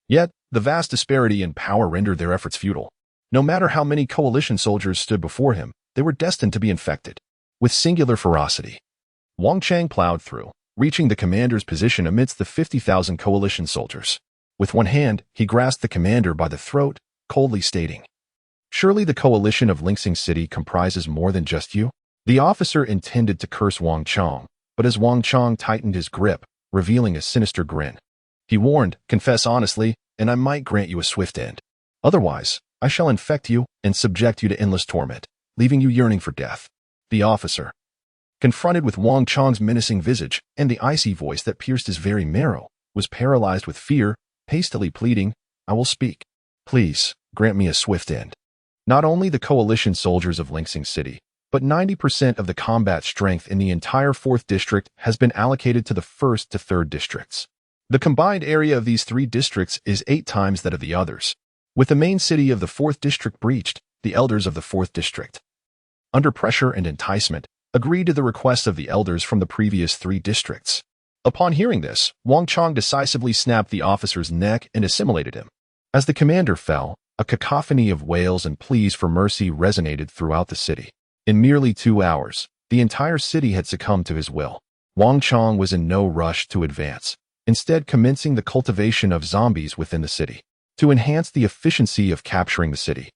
Yet, the vast disparity in power rendered their efforts futile. No matter how many coalition soldiers stood before him, they were destined to be infected. With singular ferocity, Wang Chang plowed through, reaching the commander's position amidst the 50,000 coalition soldiers. With one hand, he grasped the commander by the throat, coldly stating, "Surely the coalition of Lingsing City comprises more than just you?" The officer intended to curse Wang Chong, but as Wang Chong tightened his grip, revealing a sinister grin, he warned, "Confess honestly, and I might grant you a swift end. Otherwise, I shall infect you and subject you to endless torment, leaving you yearning for death." The officer, confronted with Wang Chong's menacing visage and the icy voice that pierced his very marrow, was paralyzed with fear, hastily pleading, "I will speak. Please, grant me a swift end." Not only the coalition soldiers of Lingsing City, but 90% of the combat strength in the entire 4th District has been allocated to the 1st to 3rd Districts. The combined area of these 3 districts is 8 times that of the others. With the main city of the 4th District breached, the elders of the 4th District, under pressure and enticement, agreed to the requests of the elders from the previous 3 districts. Upon hearing this, Wang Chong decisively snapped the officer's neck and assimilated him. As the commander fell, a cacophony of wails and pleas for mercy resonated throughout the city. In merely 2 hours, the entire city had succumbed to his will. Wang Chong was in no rush to advance, instead commencing the cultivation of zombies within the city. To enhance the efficiency of capturing the city,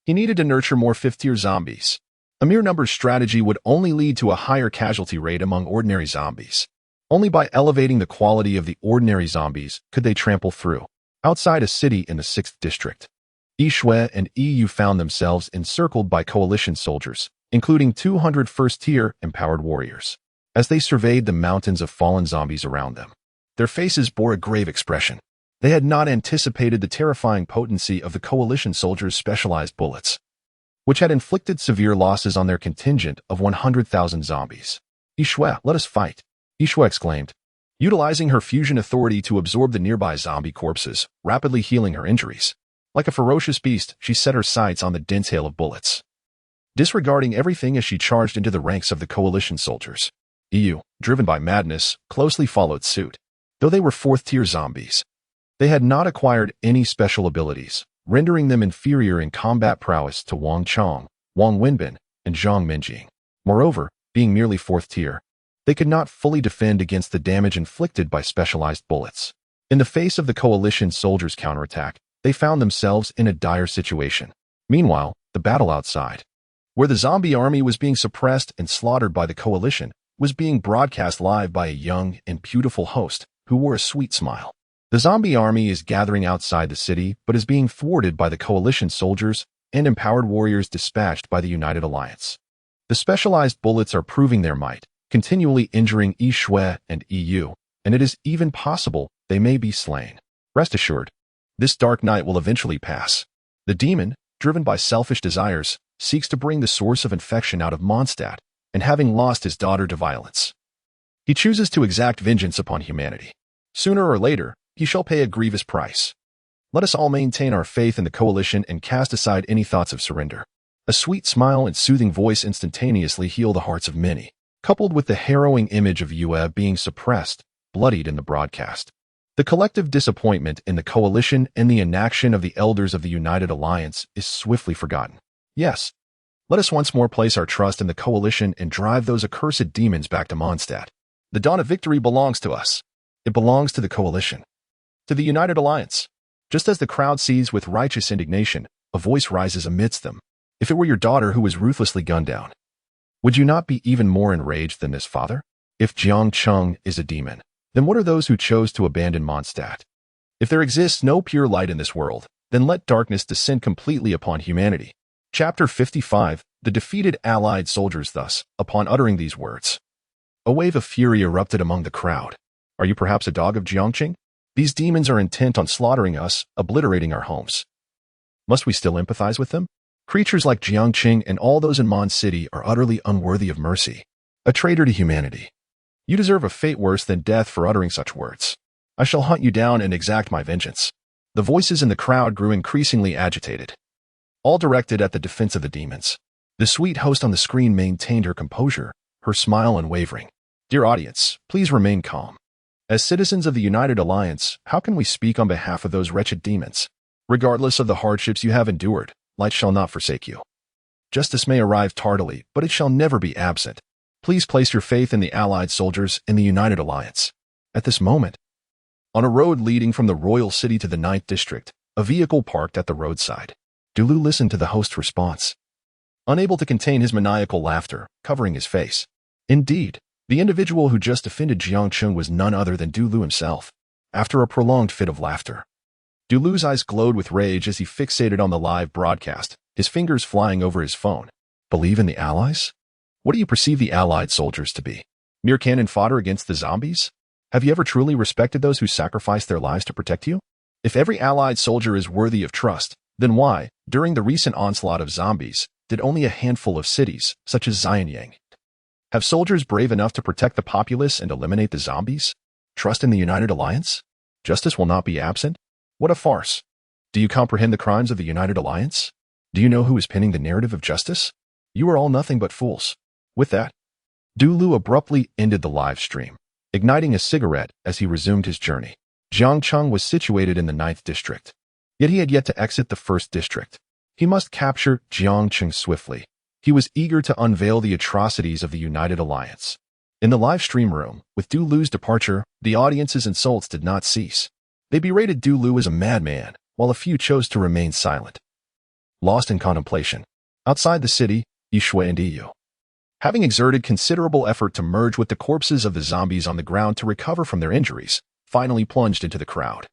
he needed to nurture more 5th-tier zombies. A mere numbers strategy would only lead to a higher casualty rate among ordinary zombies. Only by elevating the quality of the ordinary zombies could they trample through. Outside a city in the 6th District, Yi Shui and Yu found themselves encircled by coalition soldiers, including 200 first-tier empowered warriors. As they surveyed the mountains of fallen zombies around them, their faces bore a grave expression. They had not anticipated the terrifying potency of the coalition soldiers' specialized bullets, which had inflicted severe losses on their contingent of 100,000 zombies. "Yi Shui, let us fight," Yi Shui exclaimed, utilizing her fusion authority to absorb the nearby zombie corpses, rapidly healing her injuries. Like a ferocious beast, she set her sights on the dense hail of bullets, disregarding everything as she charged into the ranks of the coalition soldiers. Yu, driven by madness, closely followed suit. Though they were 4th-tier zombies, they had not acquired any special abilities, rendering them inferior in combat prowess to Wang Chong, Wang Wenbin, and Zhang Minjing. Moreover, being merely 4th-tier, they could not fully defend against the damage inflicted by specialized bullets. In the face of the coalition soldiers' counterattack, they found themselves in a dire situation. Meanwhile, the battle outside, where the zombie army was being suppressed and slaughtered by the coalition, was being broadcast live by a young and beautiful host who wore a sweet smile. The zombie army is gathering outside the city but is being thwarted by the coalition soldiers and empowered warriors dispatched by the United Alliance. The specialized bullets are proving their might, continually injuring Yi Shui and Yu, and it is even possible they may be slain. Rest assured, this dark night will eventually pass. The demon, driven by selfish desires, seeks to bring the source of infection out of Mondstadt, and having lost his daughter to violence, he chooses to exact vengeance upon humanity. Sooner or later, he shall pay a grievous price. Let us all maintain our faith in the coalition and cast aside any thoughts of surrender. A sweet smile and soothing voice instantaneously heal the hearts of many, coupled with the harrowing image of Yue being suppressed, bloodied in the broadcast. The collective disappointment in the coalition and the inaction of the elders of the United Alliance is swiftly forgotten. Yes, let us once more place our trust in the coalition and drive those accursed demons back to Mondstadt. The dawn of victory belongs to us. It belongs to the coalition, to the United Alliance. Just as the crowd sees with righteous indignation, a voice rises amidst them. If it were your daughter who was ruthlessly gunned down, would you not be even more enraged than this father? If Jiang Cheng is a demon, then what are those who chose to abandon Mondstadt? If there exists no pure light in this world, then let darkness descend completely upon humanity. Chapter 55. The defeated Allied soldiers thus, upon uttering these words, a wave of fury erupted among the crowd. Are you perhaps a dog of Jiang Cheng? These demons are intent on slaughtering us, obliterating our homes. Must we still empathize with them? Creatures like Jiang Cheng and all those in Mon City are utterly unworthy of mercy. A traitor to humanity. You deserve a fate worse than death for uttering such words. I shall hunt you down and exact my vengeance. The voices in the crowd grew increasingly agitated. all directed at the defense of the demons. The sweet host on the screen maintained her composure, her smile unwavering. Dear audience, please remain calm. As citizens of the United Alliance, how can we speak on behalf of those wretched demons? Regardless of the hardships you have endured, light shall not forsake you. Justice may arrive tardily, but it shall never be absent. Please place your faith in the Allied soldiers in the United Alliance. At this moment, on a road leading from the royal city to the 9th district, a vehicle parked at the roadside. Dulu listened to the host's response, unable to contain his maniacal laughter, covering his face. Indeed, the individual who just offended Jiang Cheng was none other than Dulu himself. After a prolonged fit of laughter, Dulu's eyes glowed with rage as he fixated on the live broadcast, his fingers flying over his phone. Believe in the Allies? What do you perceive the Allied soldiers to be? Mere cannon fodder against the zombies? Have you ever truly respected those who sacrificed their lives to protect you? If every Allied soldier is worthy of trust, then why, during the recent onslaught of zombies, did only a handful of cities, such as Jiang, have soldiers brave enough to protect the populace and eliminate the zombies? Trust in the United Alliance? Justice will not be absent? What a farce! Do you comprehend the crimes of the United Alliance? Do you know who is pinning the narrative of justice? You are all nothing but fools. With that, Dulu abruptly ended the live stream, igniting a cigarette as he resumed his journey. Jiang Cheng was situated in the 9th district, yet he had yet to exit the 1st district. He must capture Jiang Cheng swiftly. He was eager to unveil the atrocities of the United Alliance. In the live stream room, with Dulu's departure, the audience's insults did not cease. They berated Dulu as a madman, while a few chose to remain silent, lost in contemplation. Outside the city, Yishui and Yu, having exerted considerable effort to merge with the corpses of the zombies on the ground to recover from their injuries, finally plunged into the crowd.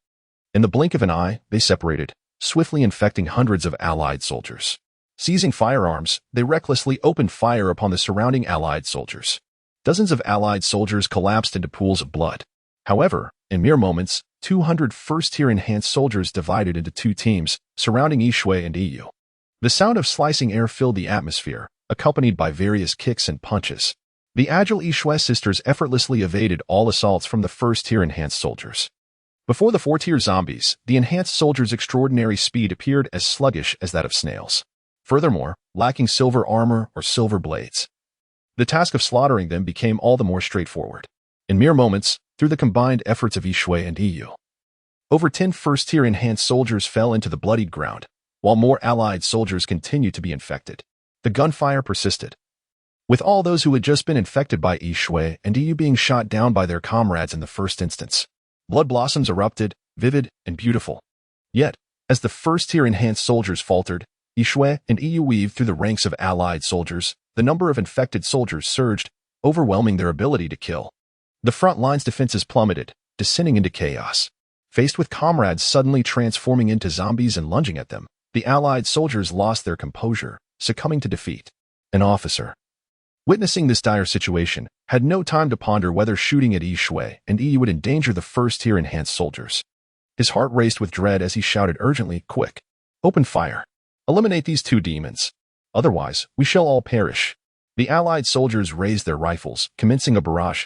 In the blink of an eye, they separated, swiftly infecting hundreds of Allied soldiers. Seizing firearms, they recklessly opened fire upon the surrounding Allied soldiers. Dozens of Allied soldiers collapsed into pools of blood. However, in mere moments, 200 first-tier enhanced soldiers divided into two teams, surrounding Yishui and Yu. The sound of slicing air filled the atmosphere, accompanied by various kicks and punches. The agile Yishui sisters effortlessly evaded all assaults from the first-tier enhanced soldiers. Before the 4-tier zombies, the enhanced soldiers' extraordinary speed appeared as sluggish as that of snails. Furthermore, lacking silver armor or silver blades, the task of slaughtering them became all the more straightforward. In mere moments, through the combined efforts of Yishui and Yu, over 10 first-tier enhanced soldiers fell into the bloodied ground, while more Allied soldiers continued to be infected. The gunfire persisted, with all those who had just been infected by Yishui and Yu being shot down by their comrades in the first instance. Blood blossoms erupted, vivid and beautiful. Yet, as the first-tier enhanced soldiers faltered, Yishui and Yu weaved through the ranks of Allied soldiers, the number of infected soldiers surged, overwhelming their ability to kill. The front line's defenses plummeted, descending into chaos. Faced with comrades suddenly transforming into zombies and lunging at them, the Allied soldiers lost their composure, succumbing to defeat. An officer, witnessing this dire situation, had no time to ponder whether shooting at Yishui and Yu would endanger the first-tier enhanced soldiers. His heart raced with dread as he shouted urgently, "Quick! Open fire! Eliminate these two demons. Otherwise, we shall all perish." The Allied soldiers raised their rifles, commencing a barrage.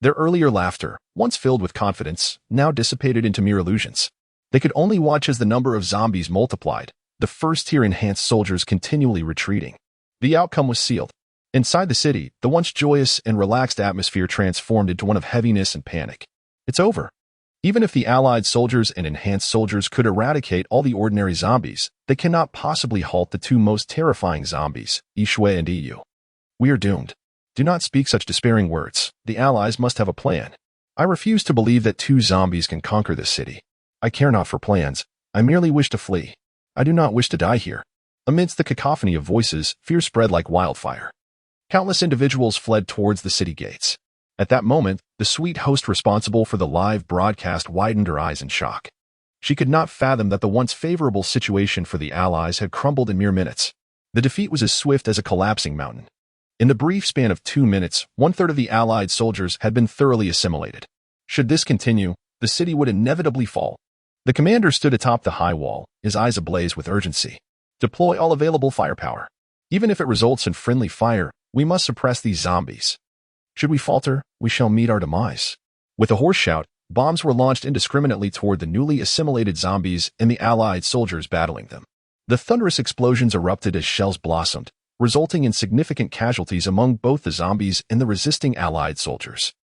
Their earlier laughter, once filled with confidence, now dissipated into mere illusions. They could only watch as the number of zombies multiplied, the first-tier enhanced soldiers continually retreating. The outcome was sealed. Inside the city, the once joyous and relaxed atmosphere transformed into one of heaviness and panic. It's over. Even if the Allied soldiers and enhanced soldiers could eradicate all the ordinary zombies, they cannot possibly halt the two most terrifying zombies, Yishui and Yu. We are doomed. Do not speak such despairing words. The Allies must have a plan. I refuse to believe that two zombies can conquer this city. I care not for plans. I merely wish to flee. I do not wish to die here. Amidst the cacophony of voices, fear spread like wildfire. Countless individuals fled towards the city gates. At that moment, the sweet host responsible for the live broadcast widened her eyes in shock. She could not fathom that the once favorable situation for the Allies had crumbled in mere minutes. The defeat was as swift as a collapsing mountain. In the brief span of 2 minutes, 1/3 of the Allied soldiers had been thoroughly assimilated. Should this continue, the city would inevitably fall. The commander stood atop the high wall, his eyes ablaze with urgency. Deploy all available firepower. Even if it results in friendly fire, we must suppress these zombies. Should we falter, we shall meet our demise. With a hoarse shout, bombs were launched indiscriminately toward the newly assimilated zombies and the Allied soldiers battling them. The thunderous explosions erupted as shells blossomed, resulting in significant casualties among both the zombies and the resisting Allied soldiers.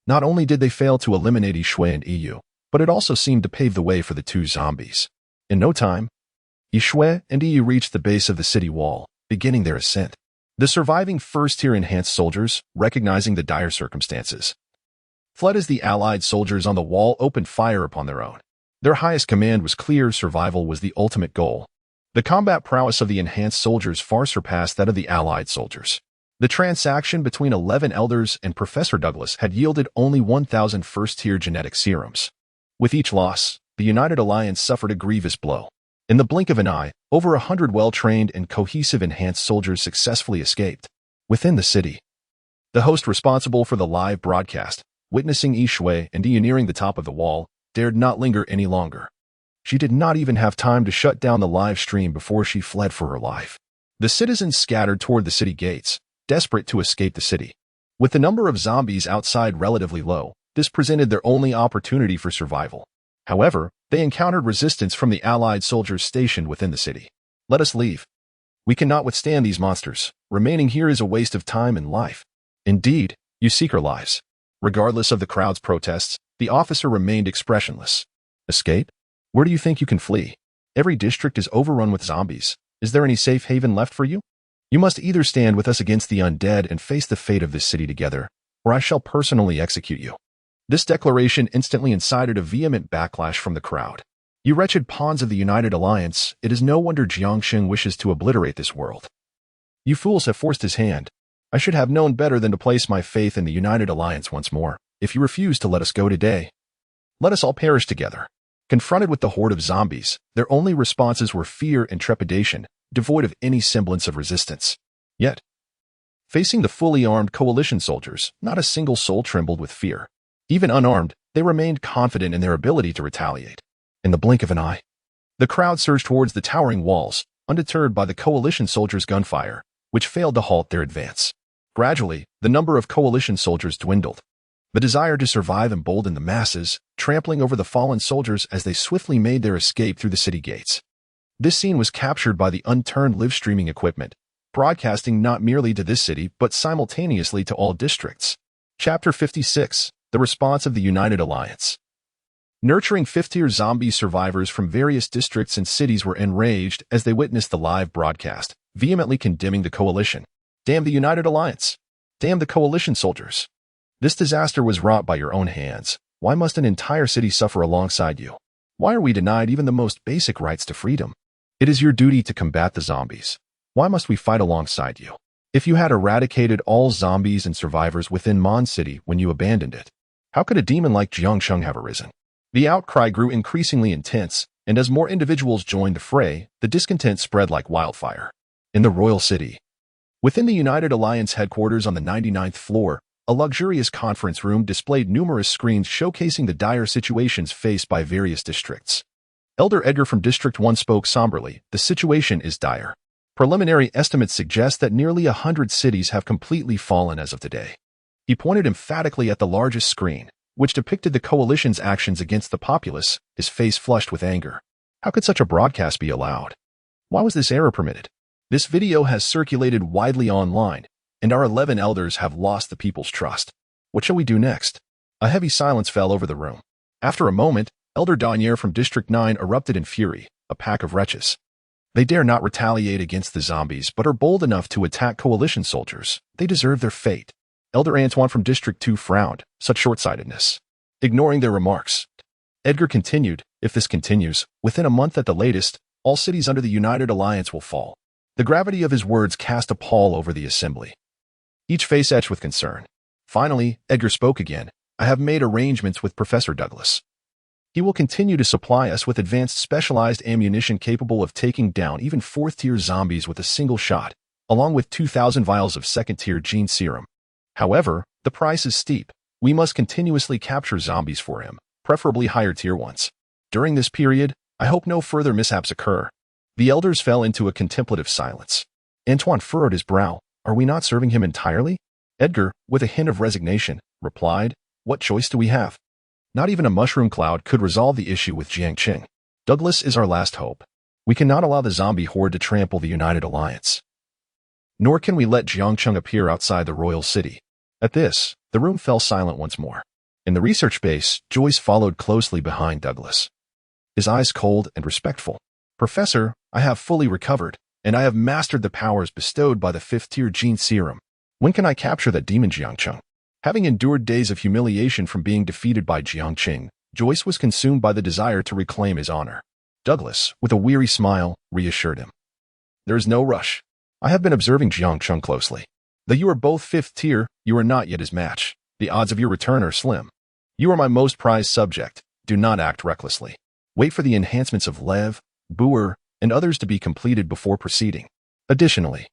Not only did they fail to eliminate Yishui and Yu, but it also seemed to pave the way for the two zombies. In no time, Yishui and Yu reached the base of the city wall, beginning their ascent. The surviving first-tier enhanced soldiers, recognizing the dire circumstances, fled as the Allied soldiers on the wall opened fire upon their own. Their highest command was clear: survival was the ultimate goal. The combat prowess of the enhanced soldiers far surpassed that of the Allied soldiers. The transaction between 11 elders and Professor Douglas had yielded only 1,000 first-tier genetic serums. With each loss, the United Alliance suffered a grievous blow. In the blink of an eye, over 100 well-trained and cohesive enhanced soldiers successfully escaped. Within the city, the host responsible for the live broadcast, witnessing Yishui and Yu nearing the top of the wall, dared not linger any longer. She did not even have time to shut down the live stream before she fled for her life. The citizens scattered toward the city gates, desperate to escape the city. With the number of zombies outside relatively low, this presented their only opportunity for survival. However, they encountered resistance from the Allied soldiers stationed within the city. "Let us leave. We cannot withstand these monsters. Remaining here is a waste of time and life." "Indeed, you seek our lives." Regardless of the crowd's protests, the officer remained expressionless. "Escape? Where do you think you can flee? Every district is overrun with zombies. Is there any safe haven left for you? You must either stand with us against the undead and face the fate of this city together, or I shall personally execute you." This declaration instantly incited a vehement backlash from the crowd. "You wretched pawns of the United Alliance, it is no wonder Jiang Cheng wishes to obliterate this world. You fools have forced his hand. I should have known better than to place my faith in the United Alliance once more. If you refuse to let us go today, let us all perish together." Confronted with the horde of zombies, their only responses were fear and trepidation, devoid of any semblance of resistance. Yet, facing the fully armed coalition soldiers, not a single soul trembled with fear. Even unarmed, they remained confident in their ability to retaliate. In the blink of an eye, the crowd surged towards the towering walls, undeterred by the coalition soldiers' gunfire, which failed to halt their advance. Gradually, the number of coalition soldiers dwindled. The desire to survive emboldened the masses, trampling over the fallen soldiers as they swiftly made their escape through the city gates. This scene was captured by the unturned live streaming equipment, broadcasting not merely to this city but simultaneously to all districts. Chapter 56: The Response of the United Alliance. Nurturing fifth-tier zombie survivors from various districts and cities were enraged as they witnessed the live broadcast, vehemently condemning the coalition. "Damn the United Alliance! Damn the coalition soldiers! This disaster was wrought by your own hands. Why must an entire city suffer alongside you? Why are we denied even the most basic rights to freedom? It is your duty to combat the zombies. Why must we fight alongside you? If you had eradicated all zombies and survivors within Mondstadt when you abandoned it, how could a demon like Jiang Cheng have arisen?" The outcry grew increasingly intense, and as more individuals joined the fray, the discontent spread like wildfire. In the royal city, within the United Alliance headquarters on the 99th floor, a luxurious conference room displayed numerous screens showcasing the dire situations faced by various districts. Elder Edgar from District 1 spoke somberly. "The situation is dire. Preliminary estimates suggest that nearly 100 cities have completely fallen as of today." He pointed emphatically at the largest screen, which depicted the coalition's actions against the populace, his face flushed with anger. How could such a broadcast be allowed? Why was this error permitted? This video has circulated widely online, and our 11 elders have lost the people's trust. What shall we do next? A heavy silence fell over the room. After a moment, Elder Danier from District 9 erupted in fury. "A pack of wretches. They dare not retaliate against the zombies, but are bold enough to attack coalition soldiers. They deserve their fate." Elder Antoine from District 2 frowned. Such short-sightedness. Ignoring their remarks, Edgar continued, "If this continues, within a month at the latest, all cities under the United Alliance will fall." The gravity of his words cast a pall over the assembly, each face etched with concern. Finally, Edgar spoke again. "I have made arrangements with Professor Douglas. He will continue to supply us with advanced specialized ammunition capable of taking down even fourth-tier zombies with a single shot, along with 2,000 vials of second-tier gene serum. However, the price is steep. We must continuously capture zombies for him, preferably higher-tier ones. During this period, I hope no further mishaps occur." The elders fell into a contemplative silence. Antoine furrowed his brow. "Are we not serving him entirely?" Edgar, with a hint of resignation, replied, "What choice do we have? Not even a mushroom cloud could resolve the issue with Jiang Cheng. Douglas is our last hope. We cannot allow the zombie horde to trample the United Alliance. Nor can we let Jiang Cheng appear outside the royal city. At this, the room fell silent once more. In the research base, Joyce followed closely behind Douglas. His eyes cold and respectful. Professor, I have fully recovered, and I have mastered the powers bestowed by the 5th-tier gene serum. When can I capture that demon Jiang Cheng? Having endured days of humiliation from being defeated by Jiang Cheng, Joyce was consumed by the desire to reclaim his honor. Douglas, with a weary smile, reassured him. There is no rush. I have been observing Jiang Cheng closely. Though you are both 5th tier, you are not yet his match. The odds of your return are slim. You are my most prized subject. Do not act recklessly. Wait for the enhancements of Lev, Boer, and others to be completed before proceeding. Additionally,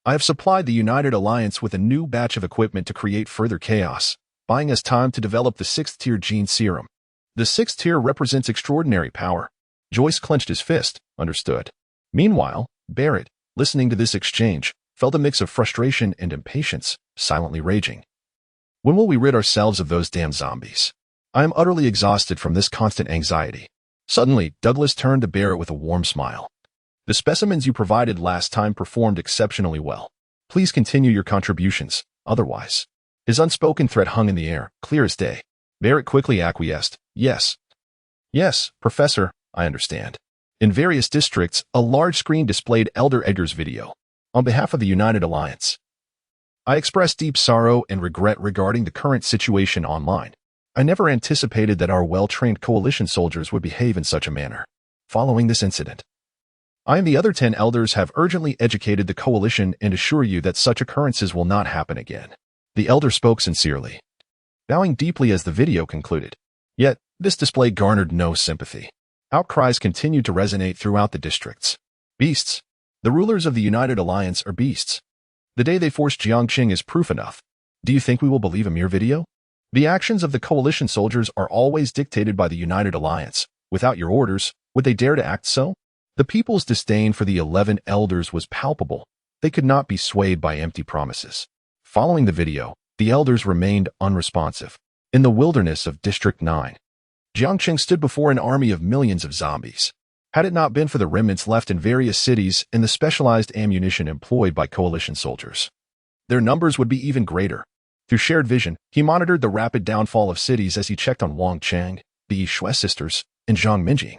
I have supplied the United Alliance with a new batch of equipment to create further chaos, buying us time to develop the 6th-tier gene serum. The 6th tier represents extraordinary power. Joyce clenched his fist, understood. Meanwhile, Barrett, listening to this exchange, felt a mix of frustration and impatience, silently raging. When will we rid ourselves of those damn zombies? I am utterly exhausted from this constant anxiety. Suddenly, Douglas turned to Barrett with a warm smile. The specimens you provided last time performed exceptionally well. Please continue your contributions, otherwise. His unspoken threat hung in the air, clear as day. Barrett quickly acquiesced. Yes. Yes, Professor, I understand. In various districts, a large screen displayed Elder Edgar's video. On behalf of the United Alliance, I express deep sorrow and regret regarding the current situation online. I never anticipated that our well-trained coalition soldiers would behave in such a manner. Following this incident, I and the other 10 elders have urgently educated the coalition and assure you that such occurrences will not happen again. The elder spoke sincerely, bowing deeply as the video concluded. Yet, this display garnered no sympathy. Outcries continued to resonate throughout the districts. Beasts. The rulers of the United Alliance are beasts. The day they forced Jiang Cheng is proof enough. Do you think we will believe a mere video? The actions of the coalition soldiers are always dictated by the United Alliance. Without your orders, would they dare to act so? The people's disdain for the 11 elders was palpable. They could not be swayed by empty promises. Following the video, the elders remained unresponsive. In the wilderness of District 9, Jiang Cheng stood before an army of millions of zombies. Had it not been for the remnants left in various cities and the specialized ammunition employed by coalition soldiers, their numbers would be even greater. Through shared vision, he monitored the rapid downfall of cities as he checked on Wang Chang, the Shui sisters, and Zhang Minjing.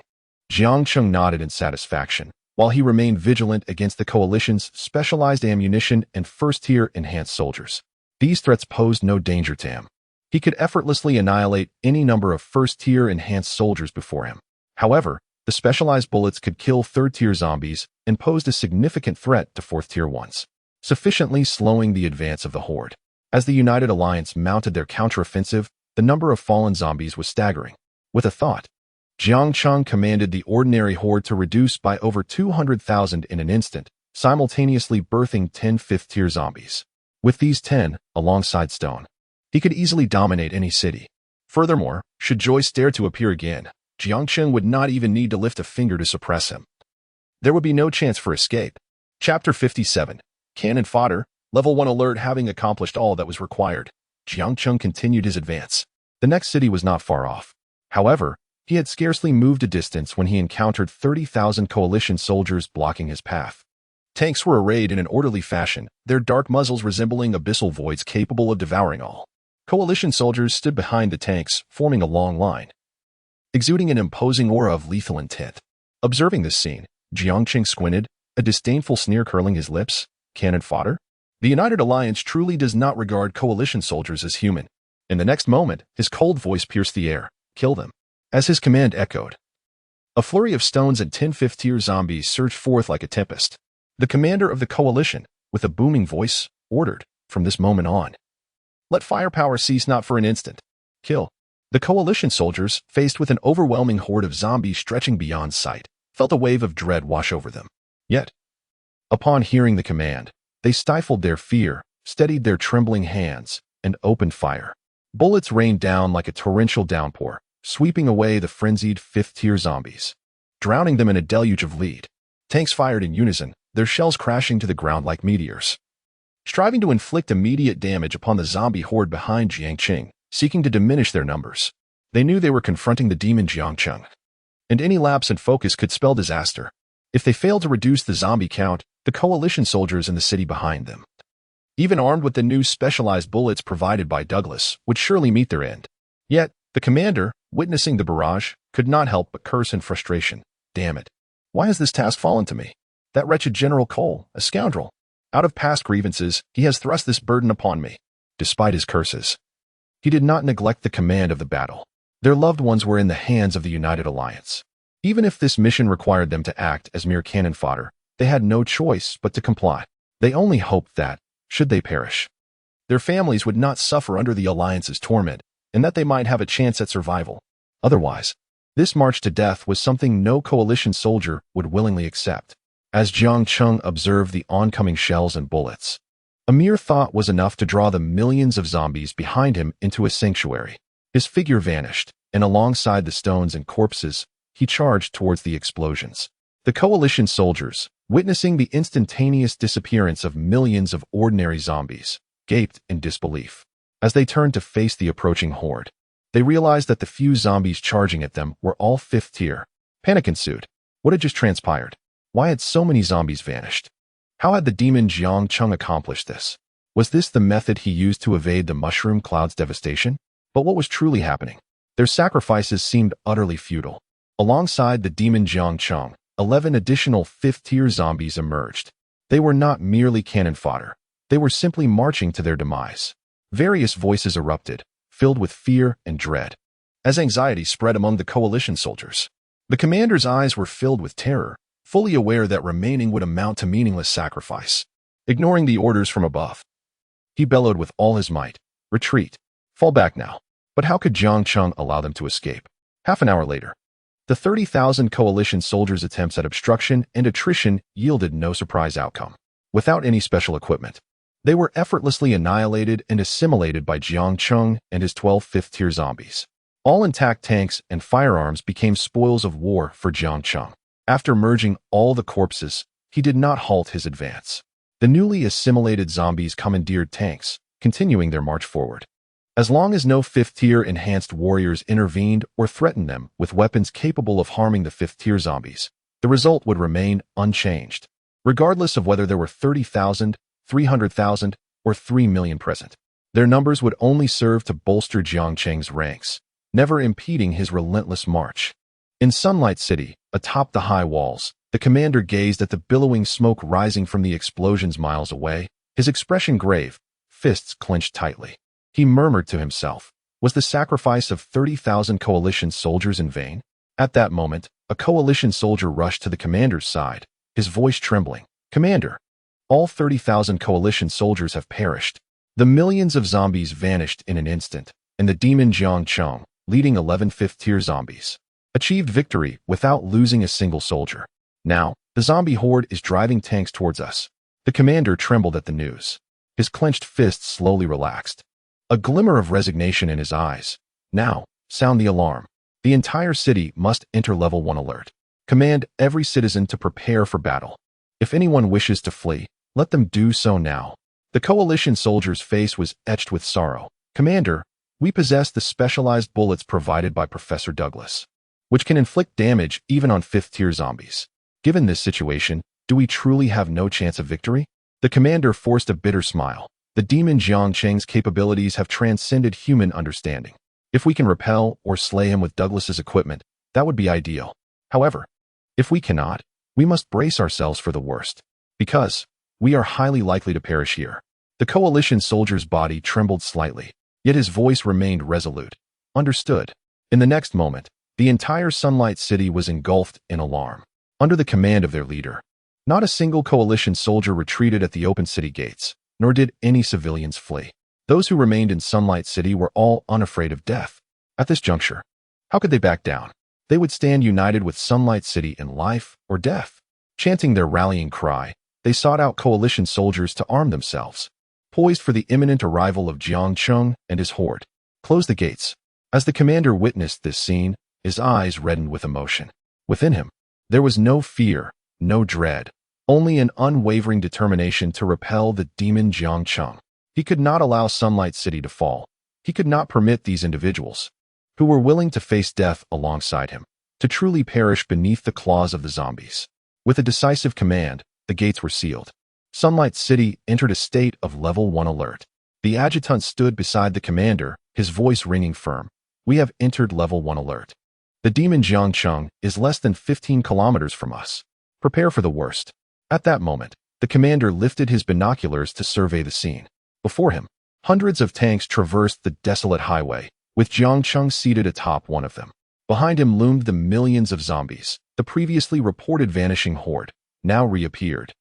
Jiang Cheng nodded in satisfaction, while he remained vigilant against the coalition's specialized ammunition and first-tier enhanced soldiers. These threats posed no danger to him. He could effortlessly annihilate any number of first-tier enhanced soldiers before him. However, the specialized bullets could kill third-tier zombies and posed a significant threat to fourth-tier ones, sufficiently slowing the advance of the horde. As the United Alliance mounted their counteroffensive, the number of fallen zombies was staggering. With a thought, Jiang Cheng commanded the ordinary horde to reduce by over 200,000 in an instant, simultaneously birthing 10 fifth-tier zombies. With these 10, alongside Stone, he could easily dominate any city. Furthermore, should Joyce dare to appear again, Jiang Cheng would not even need to lift a finger to suppress him. There would be no chance for escape. Chapter 57. Cannon Fodder. Level 1 alert. Having accomplished all that was required, Jiang Cheng continued his advance. The next city was not far off. However, he had scarcely moved a distance when he encountered 30,000 coalition soldiers blocking his path. Tanks were arrayed in an orderly fashion, their dark muzzles resembling abyssal voids capable of devouring all. Coalition soldiers stood behind the tanks, forming a long line, exuding an imposing aura of lethal intent. Observing this scene, Jiang Cheng squinted, a disdainful sneer curling his lips. Cannon fodder? The United Alliance truly does not regard coalition soldiers as human. In the next moment, his cold voice pierced the air. Kill them. As his command echoed, a flurry of stones and 10 fifth-tier zombies surged forth like a tempest. The commander of the coalition, with a booming voice, ordered, from this moment on, let firepower cease not for an instant. Kill. The coalition soldiers, faced with an overwhelming horde of zombies stretching beyond sight, felt a wave of dread wash over them. Yet, upon hearing the command, they stifled their fear, steadied their trembling hands, and opened fire. Bullets rained down like a torrential downpour, sweeping away the frenzied fifth-tier zombies, drowning them in a deluge of lead. Tanks fired in unison, their shells crashing to the ground like meteors, striving to inflict immediate damage upon the zombie horde behind Jiang Cheng, seeking to diminish their numbers. They knew they were confronting the demon Jiang Cheng, and any lapse in focus could spell disaster. If they failed to reduce the zombie count, the coalition soldiers in the city behind them, even armed with the new specialized bullets provided by Douglas, would surely meet their end. Yet, the commander, witnessing the barrage, could not help but curse in frustration. Damn it. Why has this task fallen to me? That wretched General Cole, a scoundrel. Out of past grievances, he has thrust this burden upon me. Despite his curses, he did not neglect the command of the battle. Their loved ones were in the hands of the United Alliance. Even if this mission required them to act as mere cannon fodder, they had no choice but to comply. They only hoped that, should they perish, their families would not suffer under the Alliance's torment, and that they might have a chance at survival. Otherwise, this march to death was something no coalition soldier would willingly accept. As Jiang Cheng observed the oncoming shells and bullets, a mere thought was enough to draw the millions of zombies behind him into a sanctuary. His figure vanished, and alongside the stones and corpses, he charged towards the explosions. The coalition soldiers, witnessing the instantaneous disappearance of millions of ordinary zombies, gaped in disbelief. As they turned to face the approaching horde, they realized that the few zombies charging at them were all 5th tier. Panic ensued. What had just transpired? Why had so many zombies vanished? How had the demon Jiang Cheng accomplished this? Was this the method he used to evade the mushroom cloud's devastation? But what was truly happening? Their sacrifices seemed utterly futile. Alongside the demon Jiang Cheng, 11 additional 5th-tier zombies emerged. They were not merely cannon fodder. They were simply marching to their demise. Various voices erupted, filled with fear and dread. As anxiety spread among the coalition soldiers, the commander's eyes were filled with terror, fully aware that remaining would amount to meaningless sacrifice. Ignoring the orders from above, he bellowed with all his might, "Retreat! Fall back now." But how could Jiang Cheng allow them to escape? Half an hour later, the 30,000 coalition soldiers' attempts at obstruction and attrition yielded no surprise outcome. Without any special equipment, they were effortlessly annihilated and assimilated by Jiang Cheng and his 12 5th-tier zombies. All intact tanks and firearms became spoils of war for Jiang Cheng. After merging all the corpses, he did not halt his advance. The newly assimilated zombies commandeered tanks, continuing their march forward. As long as no 5th-tier enhanced warriors intervened or threatened them with weapons capable of harming the 5th-tier zombies, the result would remain unchanged, regardless of whether there were 30,000, 300,000, or 3 million present. Their numbers would only serve to bolster Jiang Cheng's ranks, never impeding his relentless march. In Sunlight City, atop the high walls, the commander gazed at the billowing smoke rising from the explosions miles away, his expression grave, fists clenched tightly. He murmured to himself, was the sacrifice of 30,000 coalition soldiers in vain? At that moment, a coalition soldier rushed to the commander's side, his voice trembling. "Commander, all 30,000 coalition soldiers have perished." The millions of zombies vanished in an instant, and the demon Jiang Cheng, leading 11 5th-tier zombies, achieved victory without losing a single soldier. Now, the zombie horde is driving tanks towards us. The commander trembled at the news. His clenched fists slowly relaxed. A glimmer of resignation in his eyes. Now, sound the alarm. The entire city must enter level 1 alert. Command every citizen to prepare for battle. If anyone wishes to flee, let them do so now. The coalition soldier's face was etched with sorrow. "Commander, we possess the specialized bullets provided by Professor Douglas, which can inflict damage even on 5th-tier zombies. Given this situation, do we truly have no chance of victory?" The commander forced a bitter smile. The demon Jiang Cheng's capabilities have transcended human understanding. If we can repel or slay him with Douglas's equipment, that would be ideal. However, if we cannot, we must brace ourselves for the worst, because we are highly likely to perish here. The coalition soldier's body trembled slightly, yet his voice remained resolute. Understood. In the next moment, the entire Sunlight City was engulfed in alarm. Under the command of their leader, not a single coalition soldier retreated at the open city gates, nor did any civilians flee. Those who remained in Sunlight City were all unafraid of death. At this juncture, how could they back down? They would stand united with Sunlight City in life or death. Chanting their rallying cry, they sought out coalition soldiers to arm themselves, poised for the imminent arrival of Jiang Cheng and his horde. "Close the gates." As the commander witnessed this scene, his eyes reddened with emotion. Within him, there was no fear, no dread, only an unwavering determination to repel the demon Jiang Cheng. He could not allow Sunlight City to fall. He could not permit these individuals, who were willing to face death alongside him, to truly perish beneath the claws of the zombies. With a decisive command, the gates were sealed. Sunlight City entered a state of Level 1 alert. The adjutant stood beside the commander, his voice ringing firm. We have entered Level 1 alert. The demon Jiang Cheng is less than 15 kilometers from us. Prepare for the worst. At that moment, the commander lifted his binoculars to survey the scene. Before him, hundreds of tanks traversed the desolate highway, with Jiang Cheng seated atop one of them. Behind him loomed the millions of zombies. The previously reported vanishing horde now reappeared.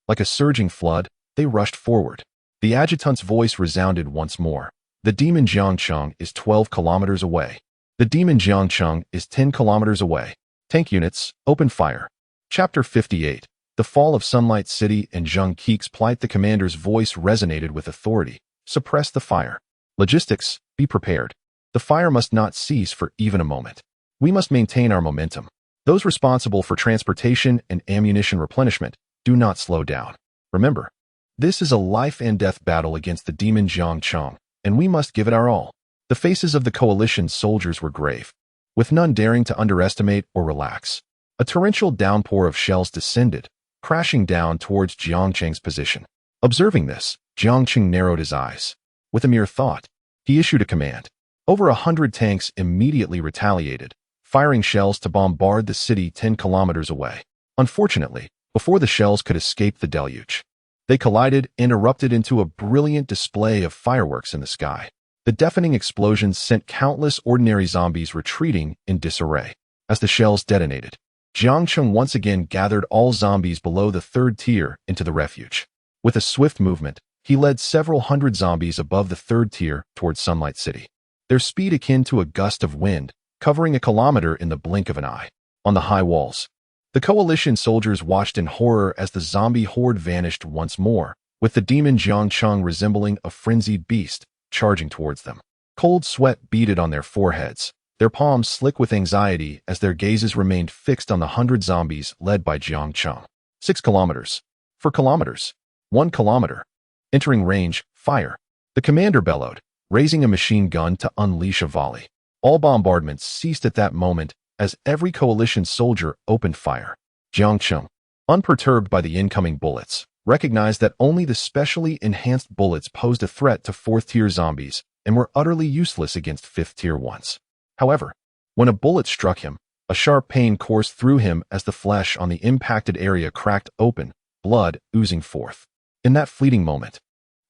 Like a surging flood, they rushed forward. The adjutant's voice resounded once more. The demon Jiang Cheng is 12 kilometers away. The demon Jiang Cheng is 10 kilometers away. Tank units, open fire. Chapter 58. The Fall of Sunlight City and Zheng Keik's plight. The commander's voice resonated with authority. Suppress the fire. Logistics, be prepared. The fire must not cease for even a moment. We must maintain our momentum. Those responsible for transportation and ammunition replenishment, do not slow down. Remember, this is a life and death battle against the demon Jiang Cheng, and we must give it our all. The faces of the coalition soldiers were grave, with none daring to underestimate or relax. A torrential downpour of shells descended, crashing down towards Jiang Cheng's position. Observing this, Jiang Cheng narrowed his eyes. With a mere thought, he issued a command. Over 100 tanks immediately retaliated, firing shells to bombard the city 10 kilometers away. Unfortunately, before the shells could escape the deluge, they collided and erupted into a brilliant display of fireworks in the sky. The deafening explosions sent countless ordinary zombies retreating in disarray. As the shells detonated, Jiang Cheng once again gathered all zombies below the third tier into the refuge. With a swift movement, he led several hundred zombies above the third tier towards Sunlight City. Their speed akin to a gust of wind, covering a kilometer in the blink of an eye. On the high walls, the coalition soldiers watched in horror as the zombie horde vanished once more, with the demon Jiang Cheng resembling a frenzied beast, charging towards them. Cold sweat beaded on their foreheads, their palms slick with anxiety as their gazes remained fixed on the 100 zombies led by Jiang Cheng. 6 kilometers. 4 kilometers. 1 kilometer. Entering range, fire. The commander bellowed, raising a machine gun to unleash a volley. All bombardments ceased at that moment as every coalition soldier opened fire. Jiang Cheng, unperturbed by the incoming bullets, recognized that only the specially enhanced bullets posed a threat to 4th-tier zombies and were utterly useless against 5th-tier ones. However, when a bullet struck him, a sharp pain coursed through him as the flesh on the impacted area cracked open, blood oozing forth. In that fleeting moment,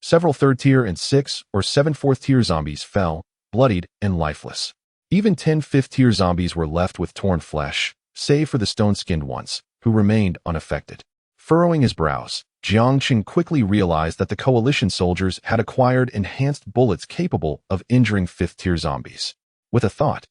several 3rd-tier and 6 or 7 4th-tier zombies fell, bloodied and lifeless. Even 10 5th-tier zombies were left with torn flesh, save for the stone-skinned ones, who remained unaffected. Furrowing his brows, Jiang Cheng quickly realized that the coalition soldiers had acquired enhanced bullets capable of injuring 5th-tier zombies. With a thought,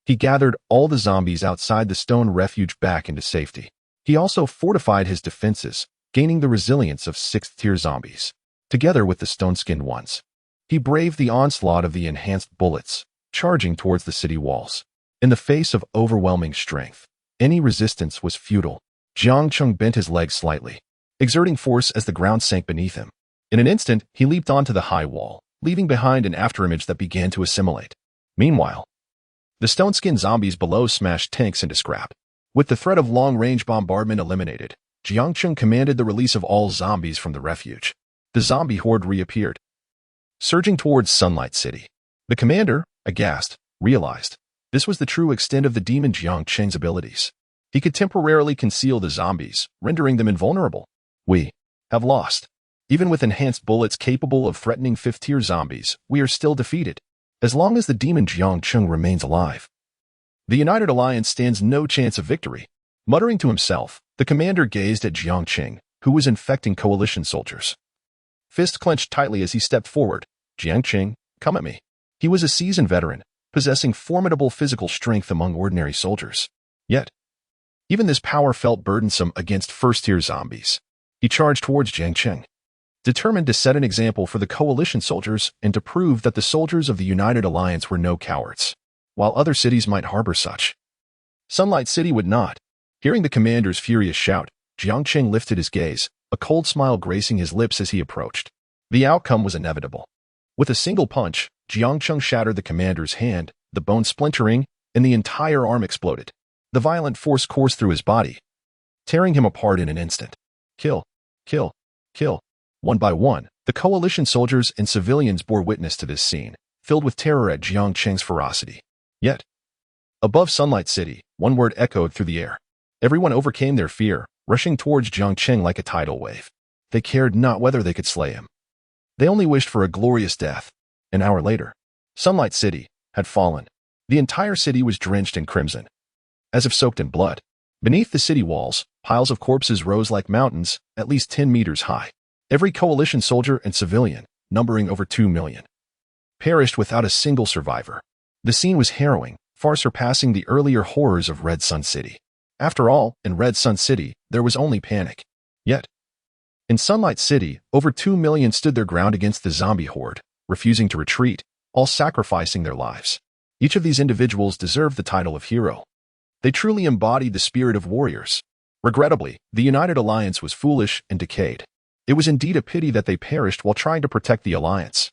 he gathered all the zombies outside the stone refuge back into safety. He also fortified his defenses, gaining the resilience of 6th-tier zombies. Together with the stone-skinned ones, he braved the onslaught of the enhanced bullets, charging towards the city walls. In the face of overwhelming strength, any resistance was futile. Jiang Cheng bent his legs slightly, exerting force as the ground sank beneath him. In an instant, he leaped onto the high wall, leaving behind an afterimage that began to assimilate. Meanwhile, the stone-skinned zombies below smashed tanks into scrap. With the threat of long-range bombardment eliminated, Jiang Cheng commanded the release of all zombies from the refuge. The zombie horde reappeared, surging towards Sunlight City. The commander, aghast, realized this was the true extent of the demon Jiang Cheng's abilities. He could temporarily conceal the zombies, rendering them invulnerable. We have lost. Even with enhanced bullets capable of threatening 5th-tier zombies, we are still defeated. As long as the demon Jiang Cheng remains alive, the United Alliance stands no chance of victory. Muttering to himself, the commander gazed at Jiang Cheng, who was infecting coalition soldiers. Fist clenched tightly as he stepped forward. Jiang Cheng, come at me. He was a seasoned veteran, possessing formidable physical strength among ordinary soldiers. Yet, even this power felt burdensome against 1st-tier zombies. He charged towards Jiang Cheng, determined to set an example for the coalition soldiers and to prove that the soldiers of the United Alliance were no cowards. While other cities might harbor such, Sunlight City would not. Hearing the commander's furious shout, Jiang Cheng lifted his gaze, a cold smile gracing his lips as he approached. The outcome was inevitable. With a single punch, Jiang Cheng shattered the commander's hand, the bone splintering, and the entire arm exploded. The violent force coursed through his body, tearing him apart in an instant. Kill, kill, kill. One by one, the coalition soldiers and civilians bore witness to this scene, filled with terror at Jiang Cheng's ferocity. Yet, above Sunlight City, one word echoed through the air. Everyone overcame their fear, rushing towards Jiang Cheng like a tidal wave. They cared not whether they could slay him. They only wished for a glorious death. An hour later, Sunlight City had fallen. The entire city was drenched in crimson, as if soaked in blood. Beneath the city walls, piles of corpses rose like mountains, at least 10 meters high. Every coalition soldier and civilian, numbering over 2 million, perished without a single survivor. The scene was harrowing, far surpassing the earlier horrors of Red Sun City. After all, in Red Sun City, there was only panic. Yet, in Sunlight City, over 2 million stood their ground against the zombie horde, refusing to retreat, all sacrificing their lives. Each of these individuals deserved the title of hero. They truly embodied the spirit of warriors. Regrettably, the United Alliance was foolish and decayed. It was indeed a pity that they perished while trying to protect the Alliance.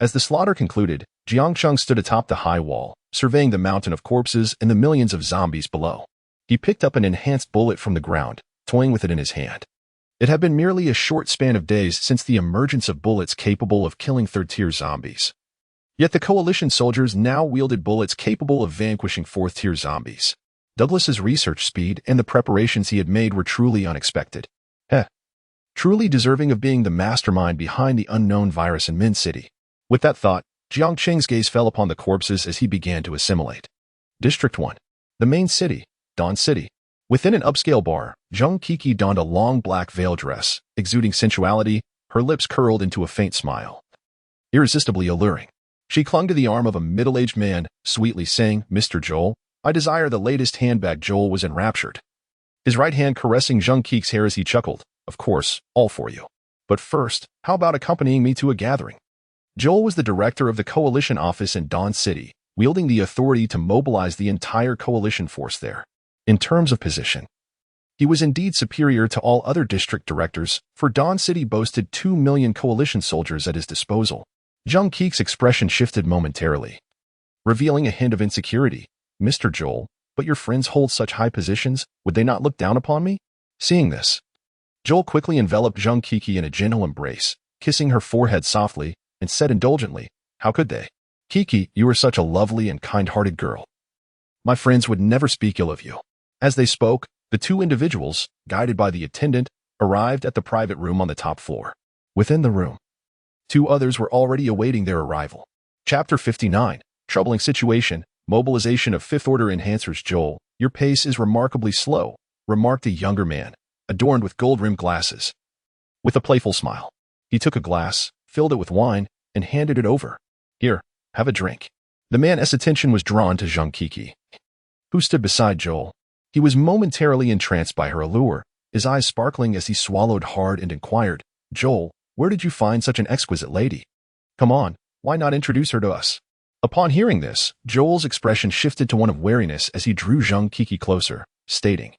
As the slaughter concluded, Jiang Cheng stood atop the high wall, surveying the mountain of corpses and the millions of zombies below. He picked up an enhanced bullet from the ground, toying with it in his hand. It had been merely a short span of days since the emergence of bullets capable of killing third-tier zombies. Yet the coalition soldiers now wielded bullets capable of vanquishing fourth-tier zombies. Douglas's research speed and the preparations he had made were truly unexpected. Truly deserving of being the mastermind behind the unknown virus in Min City. With that thought, Jiang Cheng's gaze fell upon the corpses as he began to assimilate. District 1. The main city, Dawn City. Within an upscale bar, Zheng Kiki donned a long black veil dress, exuding sensuality, her lips curled into a faint smile. Irresistibly alluring. She clung to the arm of a middle-aged man, sweetly saying, "Mr. Joel, I desire the latest handbag." Joel was enraptured, his right hand caressing Zheng Kiki's hair as he chuckled. "Of course, all for you. But first, how about accompanying me to a gathering?" Joel was the director of the coalition office in Dawn City, wielding the authority to mobilize the entire coalition force there. In terms of position, he was indeed superior to all other district directors, for Dawn City boasted 2 million coalition soldiers at his disposal. Zheng Kiki's expression shifted momentarily, revealing a hint of insecurity. "Mr. Joel, but your friends hold such high positions, would they not look down upon me?" Seeing this, Joel quickly enveloped Zheng Kiki in a gentle embrace, kissing her forehead softly, and said indulgently, "How could they? Kiki, you are such a lovely and kind-hearted girl. My friends would never speak ill of you." As they spoke, the two individuals, guided by the attendant, arrived at the private room on the top floor. Within the room, 2 others were already awaiting their arrival. Chapter 59. Troubling Situation. Mobilization of Fifth-Order Enhancers. "Joel, your pace is remarkably slow," remarked a younger man, adorned with gold-rimmed glasses. With a playful smile, he took a glass, filled it with wine, and handed it over. "Here, have a drink." The man's attention was drawn to Zheng Kiki, who stood beside Joel. He was momentarily entranced by her allure, his eyes sparkling as he swallowed hard and inquired, "Joel, where did you find such an exquisite lady? Come on, why not introduce her to us?" Upon hearing this, Joel's expression shifted to one of wariness as he drew Zheng Kiki closer, stating,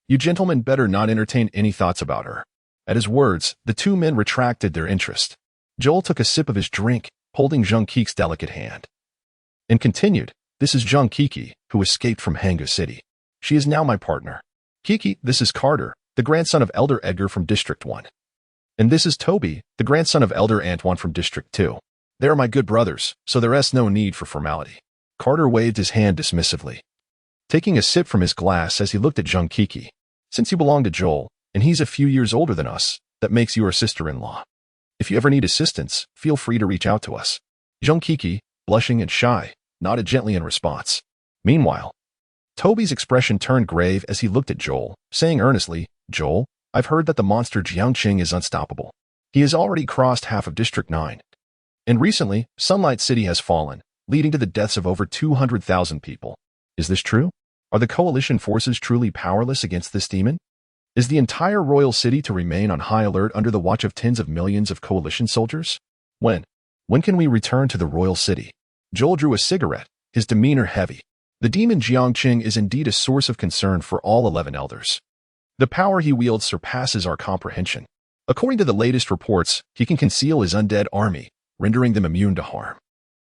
"You gentlemen better not entertain any thoughts about her." At his words, the 2 men retracted their interest. Joel took a sip of his drink, holding Zheng Kiki's delicate hand, and continued, "This is Zheng Kiki, who escaped from Hangzhou City. She is now my partner. Kiki, this is Carter, the grandson of Elder Edgar from District 1. And this is Toby, the grandson of Elder Antoine from District 2. They are my good brothers, so there is no need for formality." Carter waved his hand dismissively, taking a sip from his glass as he looked at Zheng Kiki. "Since you belong to Joel, and he's a few years older than us, that makes you our sister-in-law. If you ever need assistance, feel free to reach out to us." Zheng Kiki, blushing and shy, nodded gently in response. Meanwhile, Toby's expression turned grave as he looked at Joel, saying earnestly, "Joel, I've heard that the monster Jiang Cheng is unstoppable. He has already crossed half of District 9. And recently, Sunlight City has fallen, leading to the deaths of over 200,000 people. Is this true? Are the coalition forces truly powerless against this demon? Is the entire royal city to remain on high alert under the watch of tens of millions of coalition soldiers? When can we return to the royal city?" Joel drew a cigarette, his demeanor heavy. The demon Jiang Cheng is indeed a source of concern for all 11 elders. The power he wields surpasses our comprehension. According to the latest reports, he can conceal his undead army, rendering them immune to harm.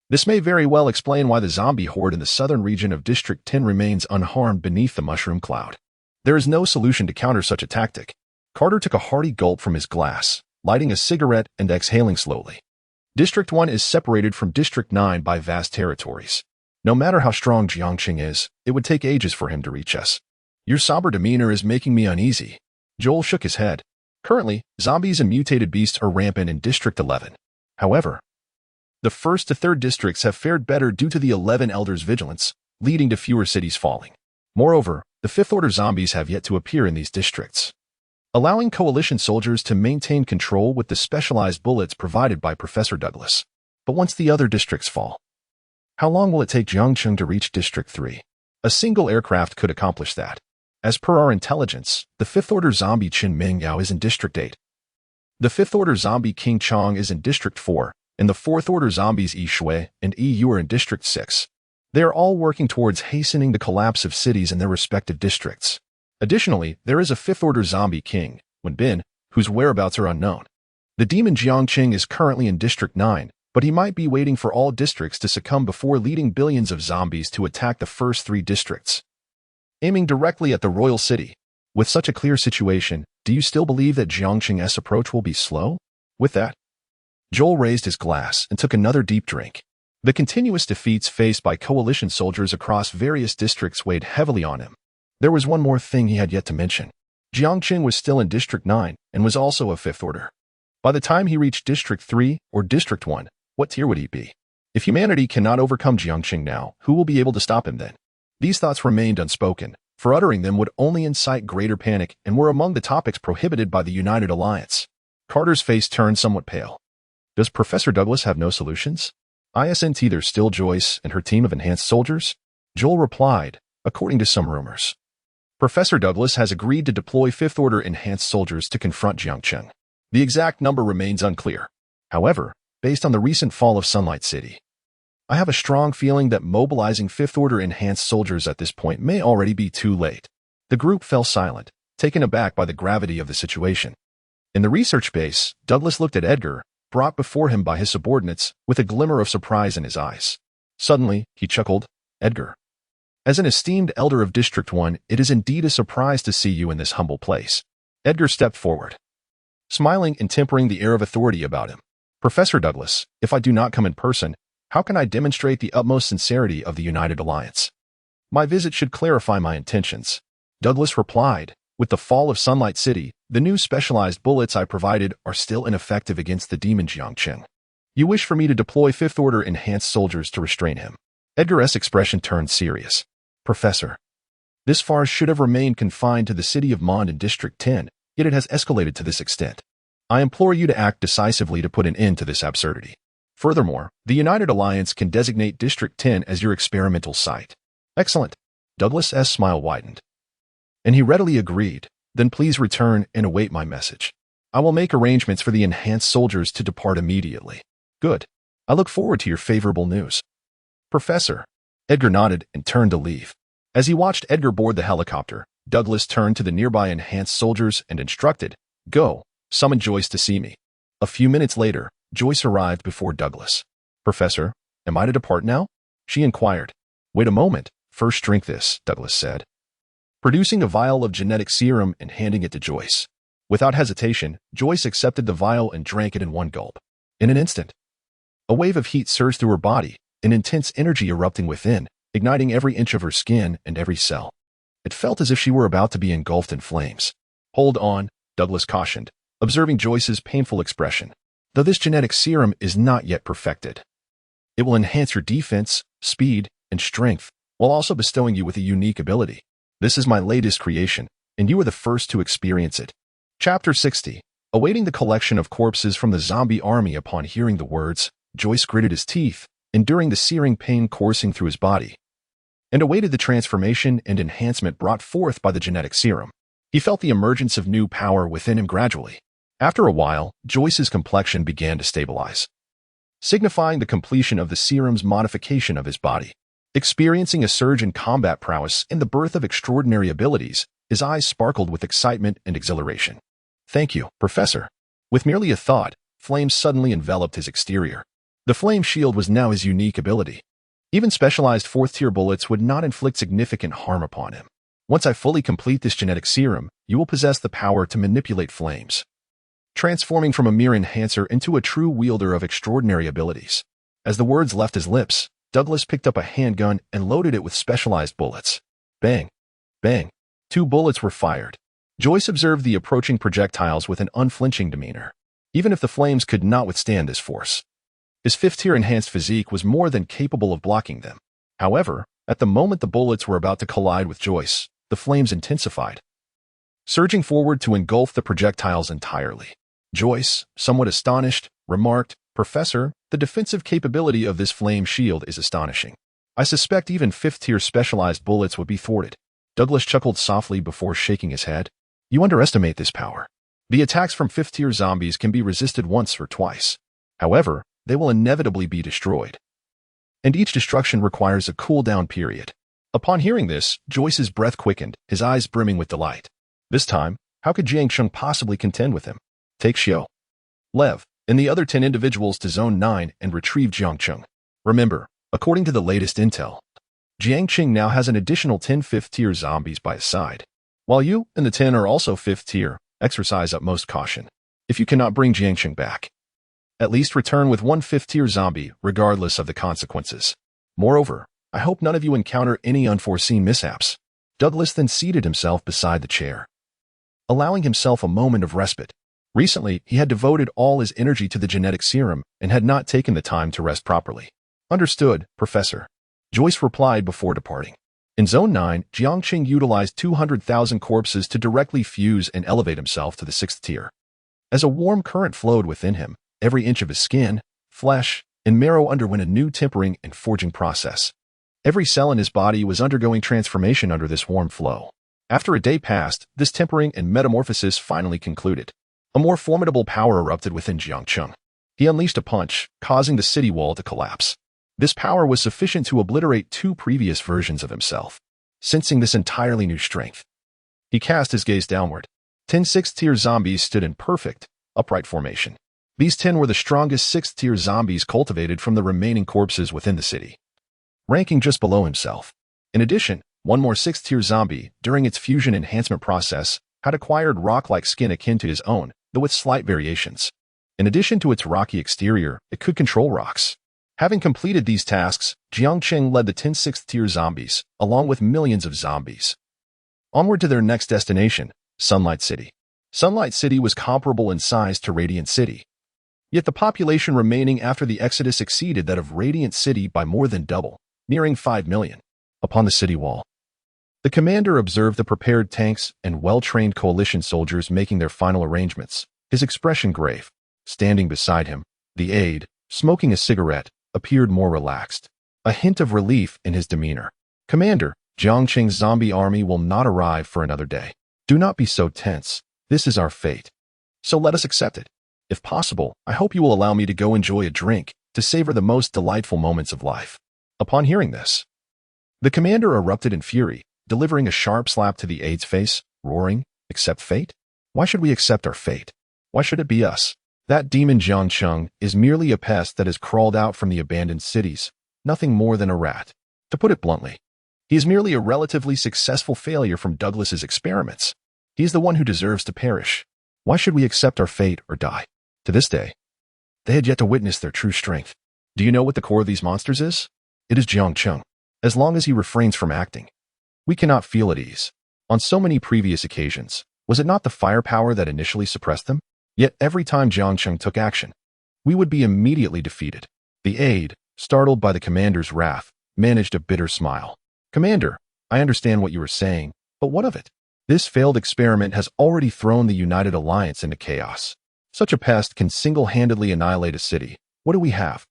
This may very well explain why the zombie horde in the southern region of District 10 remains unharmed beneath the mushroom cloud. There is no solution to counter such a tactic. Carter took a hearty gulp from his glass, lighting a cigarette and exhaling slowly. District 1 is separated from District 9 by vast territories. No matter how strong Jiang Cheng is, it would take ages for him to reach us. Your somber demeanor is making me uneasy. Joel shook his head. Currently, zombies and mutated beasts are rampant in District 11. However, the 1st to 3rd districts have fared better due to the 11 Elders' vigilance, leading to fewer cities falling. Moreover, the 5th Order zombies have yet to appear in these districts, allowing coalition soldiers to maintain control with the specialized bullets provided by Professor Douglas. But once the other districts fall, how long will it take Jiang Cheng to reach District 3? A single aircraft could accomplish that. As per our intelligence, the 5th Order zombie Qin Mingyao is in District 8. The 5th Order zombie King Chong is in District 4, and the 4th Order zombies Yi Shui and Yi Yu are in District 6. They are all working towards hastening the collapse of cities in their respective districts. Additionally, there is a 5th Order zombie king, Wen Bin, whose whereabouts are unknown. The demon Jiang Cheng is currently in District 9, but he might be waiting for all districts to succumb before leading billions of zombies to attack the first 3 districts, aiming directly at the royal city. With such a clear situation, do you still believe that Jiang Cheng's approach will be slow? With that, Joel raised his glass and took another deep drink. The continuous defeats faced by coalition soldiers across various districts weighed heavily on him. There was one more thing he had yet to mention. Jiang Cheng was still in District 9 and was also a 5th Order. By the time he reached District 3 or District 1, what tier would he be? If humanity cannot overcome Jiang Cheng now, who will be able to stop him then? These thoughts remained unspoken, for uttering them would only incite greater panic and were among the topics prohibited by the United Alliance. Carter's face turned somewhat pale. Does Professor Douglas have no solutions? Isn't there still Joyce and her team of enhanced soldiers? Joel replied, according to some rumors, Professor Douglas has agreed to deploy 5th Order enhanced soldiers to confront Jiang Cheng. The exact number remains unclear. However, based on the recent fall of Sunlight City, I have a strong feeling that mobilizing 5th Order enhanced soldiers at this point may already be too late. The group fell silent, taken aback by the gravity of the situation. In the research base, Douglas looked at Edgar, brought before him by his subordinates, with a glimmer of surprise in his eyes. Suddenly, he chuckled, Edgar, as an esteemed elder of District 1, it is indeed a surprise to see you in this humble place. Edgar stepped forward, smiling and tempering the air of authority about him. Professor Douglas, if I do not come in person, how can I demonstrate the utmost sincerity of the United Alliance? My visit should clarify my intentions. Douglas replied, with the fall of Sunlight City, the new specialized bullets I provided are still ineffective against the demon Jiang Cheng. You wish for me to deploy 5th Order enhanced soldiers to restrain him. Edgar's expression turned serious. Professor, this farce should have remained confined to the city of Mond in District 10, yet it has escalated to this extent. I implore you to act decisively to put an end to this absurdity. Furthermore, the United Alliance can designate District 10 as your experimental site. Excellent. Douglas's smile widened, and he readily agreed. Then please return and await my message. I will make arrangements for the enhanced soldiers to depart immediately. Good. I look forward to your favorable news. Professor. Edgar nodded and turned to leave. As he watched Edgar board the helicopter, Douglas turned to the nearby enhanced soldiers and instructed, Go, summon Joyce to see me. A few minutes later, Joyce arrived before Douglas. Professor, am I to depart now? She inquired. Wait a moment, first drink this, Douglas said, producing a vial of genetic serum and handing it to Joyce. Without hesitation, Joyce accepted the vial and drank it in one gulp. In an instant, a wave of heat surged through her body, an intense energy erupting within, igniting every inch of her skin and every cell. It felt as if she were about to be engulfed in flames. Hold on, Douglas cautioned, observing Joyce's painful expression. Though this genetic serum is not yet perfected, it will enhance your defense, speed, and strength, while also bestowing you with a unique ability. This is my latest creation, and you are the first to experience it. Chapter 60. Awaiting the collection of corpses from the zombie army. Upon hearing the words, Joyce gritted his teeth, enduring the searing pain coursing through his body, and awaited the transformation and enhancement brought forth by the genetic serum. He felt the emergence of new power within him gradually. After a while, Joyce's complexion began to stabilize, signifying the completion of the serum's modification of his body. Experiencing a surge in combat prowess and the birth of extraordinary abilities, his eyes sparkled with excitement and exhilaration. Thank you, Professor. With merely a thought, flames suddenly enveloped his exterior. The flame shield was now his unique ability. Even specialized 4th-tier bullets would not inflict significant harm upon him. Once I fully complete this genetic serum, you will possess the power to manipulate flames, transforming from a mere enhancer into a true wielder of extraordinary abilities. As the words left his lips, Douglas picked up a handgun and loaded it with specialized bullets. Bang! Bang! 2 bullets were fired. Joyce observed the approaching projectiles with an unflinching demeanor, even if the flames could not withstand this force. His 5th-tier enhanced physique was more than capable of blocking them. However, at the moment the bullets were about to collide with Joyce, the flames intensified, surging forward to engulf the projectiles entirely. Joyce, somewhat astonished, remarked, "Professor, the defensive capability of this flame shield is astonishing. I suspect even 5th-tier specialized bullets would be thwarted." Douglas chuckled softly before shaking his head. "You underestimate this power. The attacks from 5th-tier zombies can be resisted once or twice. However, they will inevitably be destroyed, and each destruction requires a cooldown period." Upon hearing this, Joyce's breath quickened, his eyes brimming with delight. This time, how could Jiang Cheng possibly contend with him? Take Xiao, Lev, and the other 10 individuals to Zone 9 and retrieve Jiang Cheng. Remember, according to the latest intel, Jiang Cheng now has an additional 10 5th-tier zombies by his side. While you and the 10 are also 5th-tier, exercise utmost caution. If you cannot bring Jiang Cheng back, at least return with 1 5th-tier zombie, regardless of the consequences. Moreover, I hope none of you encounter any unforeseen mishaps. Douglas then seated himself beside the chair, allowing himself a moment of respite. Recently, he had devoted all his energy to the genetic serum and had not taken the time to rest properly. Understood, Professor, Joyce replied before departing. In Zone 9, Jiang Cheng utilized 200,000 corpses to directly fuse and elevate himself to the 6th tier. As a warm current flowed within him, every inch of his skin, flesh, and marrow underwent a new tempering and forging process. Every cell in his body was undergoing transformation under this warm flow. After a day passed, this tempering and metamorphosis finally concluded. A more formidable power erupted within Jiang Cheng. He unleashed a punch, causing the city wall to collapse. This power was sufficient to obliterate 2 previous versions of himself. Sensing this entirely new strength, he cast his gaze downward. 10 6th-tier zombies stood in perfect, upright formation. These 10 were the strongest 6th-tier zombies cultivated from the remaining corpses within the city, ranking just below himself. In addition, one more 6th-tier zombie, during its fusion enhancement process, had acquired rock-like skin akin to his own, though with slight variations. In addition to its rocky exterior, it could control rocks. Having completed these tasks, Jiang Cheng led the 10 6th-tier zombies, along with millions of zombies, onward to their next destination, Sunlight City. Sunlight City was comparable in size to Radiant City, yet the population remaining after the exodus exceeded that of Radiant City by more than double, nearing 5 million. Upon the city wall, the commander observed the prepared tanks and well-trained coalition soldiers making their final arrangements, his expression grave. Standing beside him, the aide, smoking a cigarette, appeared more relaxed, a hint of relief in his demeanor. "Commander, Jiang Cheng's zombie army will not arrive for another day. Do not be so tense. This is our fate, so let us accept it. If possible, I hope you will allow me to go enjoy a drink to savor the most delightful moments of life." Upon hearing this, the commander erupted in fury, delivering a sharp slap to the aide's face, roaring, "Accept fate? Why should we accept our fate? Why should it be us? That demon Jiang Cheng is merely a pest that has crawled out from the abandoned cities, nothing more than a rat. To put it bluntly, he is merely a relatively successful failure from Douglas's experiments. He is the one who deserves to perish. Why should we accept our fate or die?" To this day, they had yet to witness their true strength. Do you know what the core of these monsters is? It is Jiang Cheng. As long as he refrains from acting, we cannot feel at ease. On so many previous occasions, was it not the firepower that initially suppressed them? Yet every time Jiang Cheng took action, we would be immediately defeated. The aide, startled by the commander's wrath, managed a bitter smile. "Commander, I understand what you are saying, but what of it? This failed experiment has already thrown the United Alliance into chaos. Such a pest can single-handedly annihilate a city. What do we have?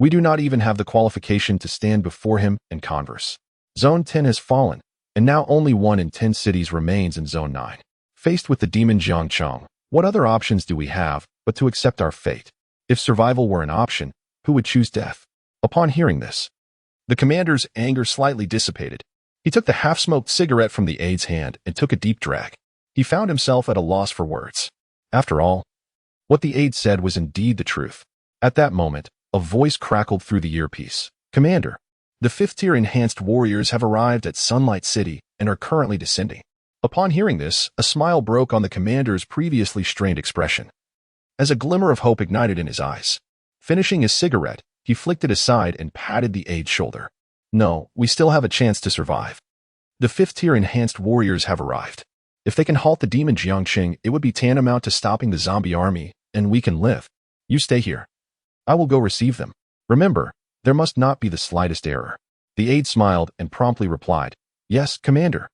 We do not even have the qualification to stand before him and converse. Zone 10 has fallen, and now only 1 in 10 cities remains in Zone 9. Faced with the demon Jiang Cheng, what other options do we have but to accept our fate? If survival were an option, who would choose death?" Upon hearing this, the commander's anger slightly dissipated. He took the half-smoked cigarette from the aide's hand and took a deep drag. He found himself at a loss for words. After all, what the aide said was indeed the truth. At that moment, a voice crackled through the earpiece. "Commander, the 5th-tier enhanced warriors have arrived at Sunlight City and are currently descending. Upon hearing this, a smile broke on the commander's previously strained expression, as a glimmer of hope ignited in his eyes. Finishing his cigarette, he flicked it aside and patted the aide's shoulder. No, we still have a chance to survive. The 5th-tier enhanced warriors have arrived. If they can halt the demon Jiang Cheng, it would be tantamount to stopping the zombie army, and we can live. You stay here. I will go receive them. Remember, there must not be the slightest error. The aide smiled and promptly replied, Yes, Commander.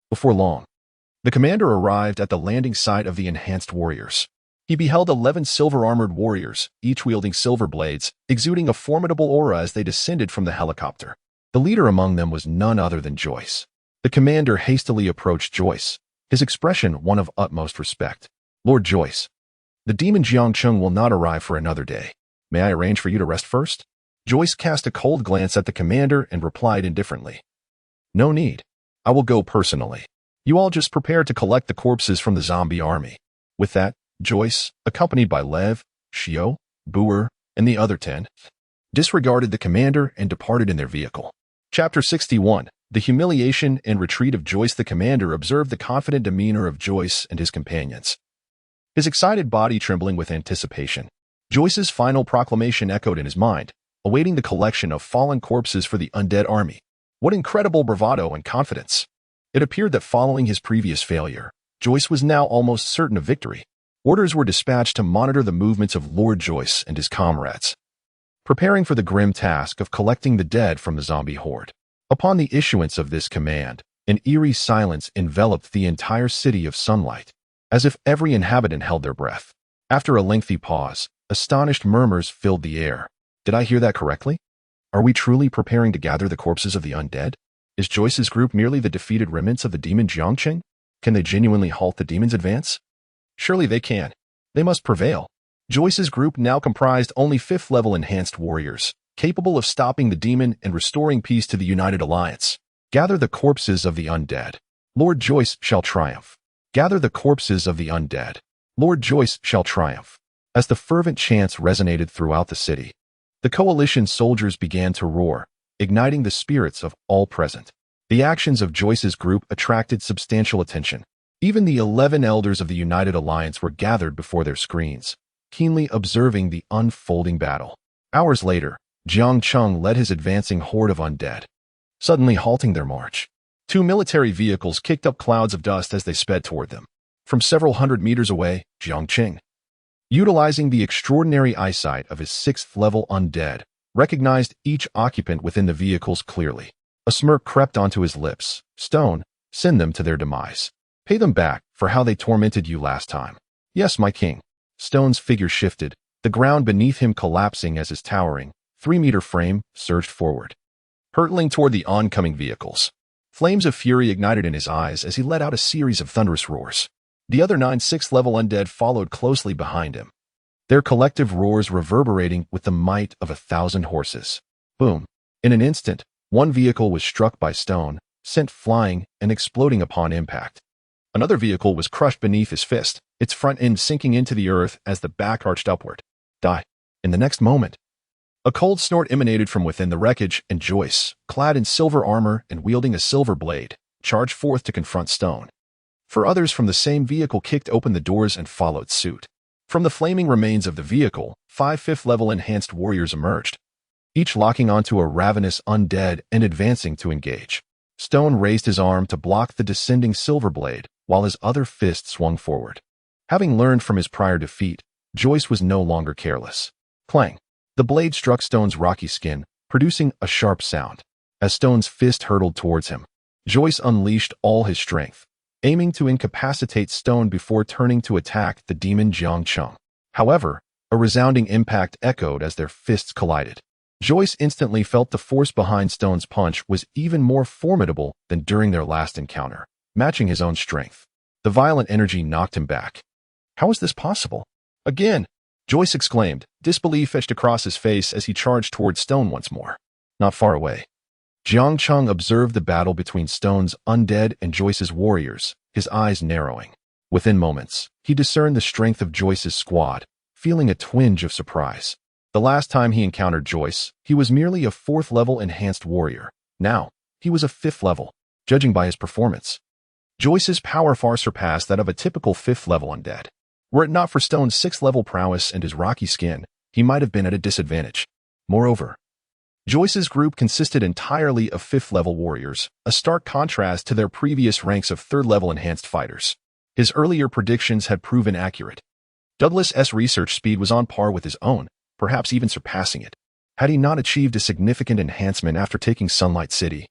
Before long, the commander arrived at the landing site of the enhanced warriors. He beheld 11 silver-armored warriors, each wielding silver blades, exuding a formidable aura as they descended from the helicopter. The leader among them was none other than Joyce. The commander hastily approached Joyce, his expression one of utmost respect. Lord Joyce, the demon Jiang Cheng will not arrive for another day. May I arrange for you to rest first? Joyce cast a cold glance at the commander and replied indifferently. No need. I will go personally. You all just prepare to collect the corpses from the zombie army. With that, Joyce, accompanied by Lev, Xiao, Boer, and the other 10, disregarded the commander and departed in their vehicle. Chapter 61. The humiliation and retreat of Joyce. The commander observed the confident demeanor of Joyce and his companions, his excited body trembling with anticipation. Joyce's final proclamation echoed in his mind, awaiting the collection of fallen corpses for the undead army. What incredible bravado and confidence! It appeared that following his previous failure, Joyce was now almost certain of victory. Orders were dispatched to monitor the movements of Lord Joyce and his comrades, preparing for the grim task of collecting the dead from the zombie horde. Upon the issuance of this command, an eerie silence enveloped the entire city of sunlight, as if every inhabitant held their breath. After a lengthy pause, astonished murmurs filled the air. Did I hear that correctly? Are we truly preparing to gather the corpses of the undead? Is Joyce's group merely the defeated remnants of the demon Jiang Cheng? Can they genuinely halt the demon's advance? Surely they can. They must prevail. Joyce's group now comprised only 5th-level enhanced warriors, capable of stopping the demon and restoring peace to the United Alliance. Gather the corpses of the undead. Lord Joyce shall triumph. Gather the corpses of the undead. Lord Joyce shall triumph. As the fervent chants resonated throughout the city, the coalition soldiers began to roar, igniting the spirits of all present. The actions of Joyce's group attracted substantial attention. Even the 11 elders of the United Alliance were gathered before their screens, keenly observing the unfolding battle. Hours later, Jiang Cheng led his advancing horde of undead, suddenly halting their march. 2 military vehicles kicked up clouds of dust as they sped toward them. From several hundred meters away, Jiang Cheng, utilizing the extraordinary eyesight of his 6th-level undead, recognized each occupant within the vehicles clearly. A smirk crept onto his lips. Stone, send them to their demise. Pay them back for how they tormented you last time. Yes, my king. Stone's figure shifted, the ground beneath him collapsing as his towering, 3-meter frame surged forward, hurtling toward the oncoming vehicles. Flames of fury ignited in his eyes as he let out a series of thunderous roars. The other 9 6th-level undead followed closely behind him, their collective roars reverberating with the might of 1,000 horses. Boom! In an instant, one vehicle was struck by Stone, sent flying and exploding upon impact. Another vehicle was crushed beneath his fist, its front end sinking into the earth as the back arched upward. Die. In the next moment, a cold snort emanated from within the wreckage, and Joyce, clad in silver armor and wielding a silver blade, charged forth to confront Stone. 4 others from the same vehicle kicked open the doors and followed suit. From the flaming remains of the vehicle, 5 5th-level enhanced warriors emerged, each locking onto a ravenous undead and advancing to engage. Stone raised his arm to block the descending silver blade, while his other fist swung forward. Having learned from his prior defeat, Joyce was no longer careless. Clang! The blade struck Stone's rocky skin, producing a sharp sound. As Stone's fist hurtled towards him, Joyce unleashed all his strength, aiming to incapacitate Stone before turning to attack the demon Jiang Cheng. However, a resounding impact echoed as their fists collided. Joyce instantly felt the force behind Stone's punch was even more formidable than during their last encounter, matching his own strength. The violent energy knocked him back. How is this possible? Again! Joyce exclaimed, disbelief etched across his face as he charged toward Stone once more. Not far away, Jiang Cheng observed the battle between Stone's undead and Joyce's warriors, his eyes narrowing. Within moments, he discerned the strength of Joyce's squad, feeling a twinge of surprise. The last time he encountered Joyce, he was merely a 4th-level enhanced warrior. Now, he was a 5th level. judging by his performance. Joyce's power far surpassed that of a typical 5th-level undead. Were it not for Stone's 6th-level prowess and his rocky skin, he might have been at a disadvantage. Moreover, Joyce's group consisted entirely of 5th-level warriors, a stark contrast to their previous ranks of 3rd-level enhanced fighters. His earlier predictions had proven accurate. Douglas's research speed was on par with his own, perhaps even surpassing it. Had he not achieved a significant enhancement after taking Sunlight City,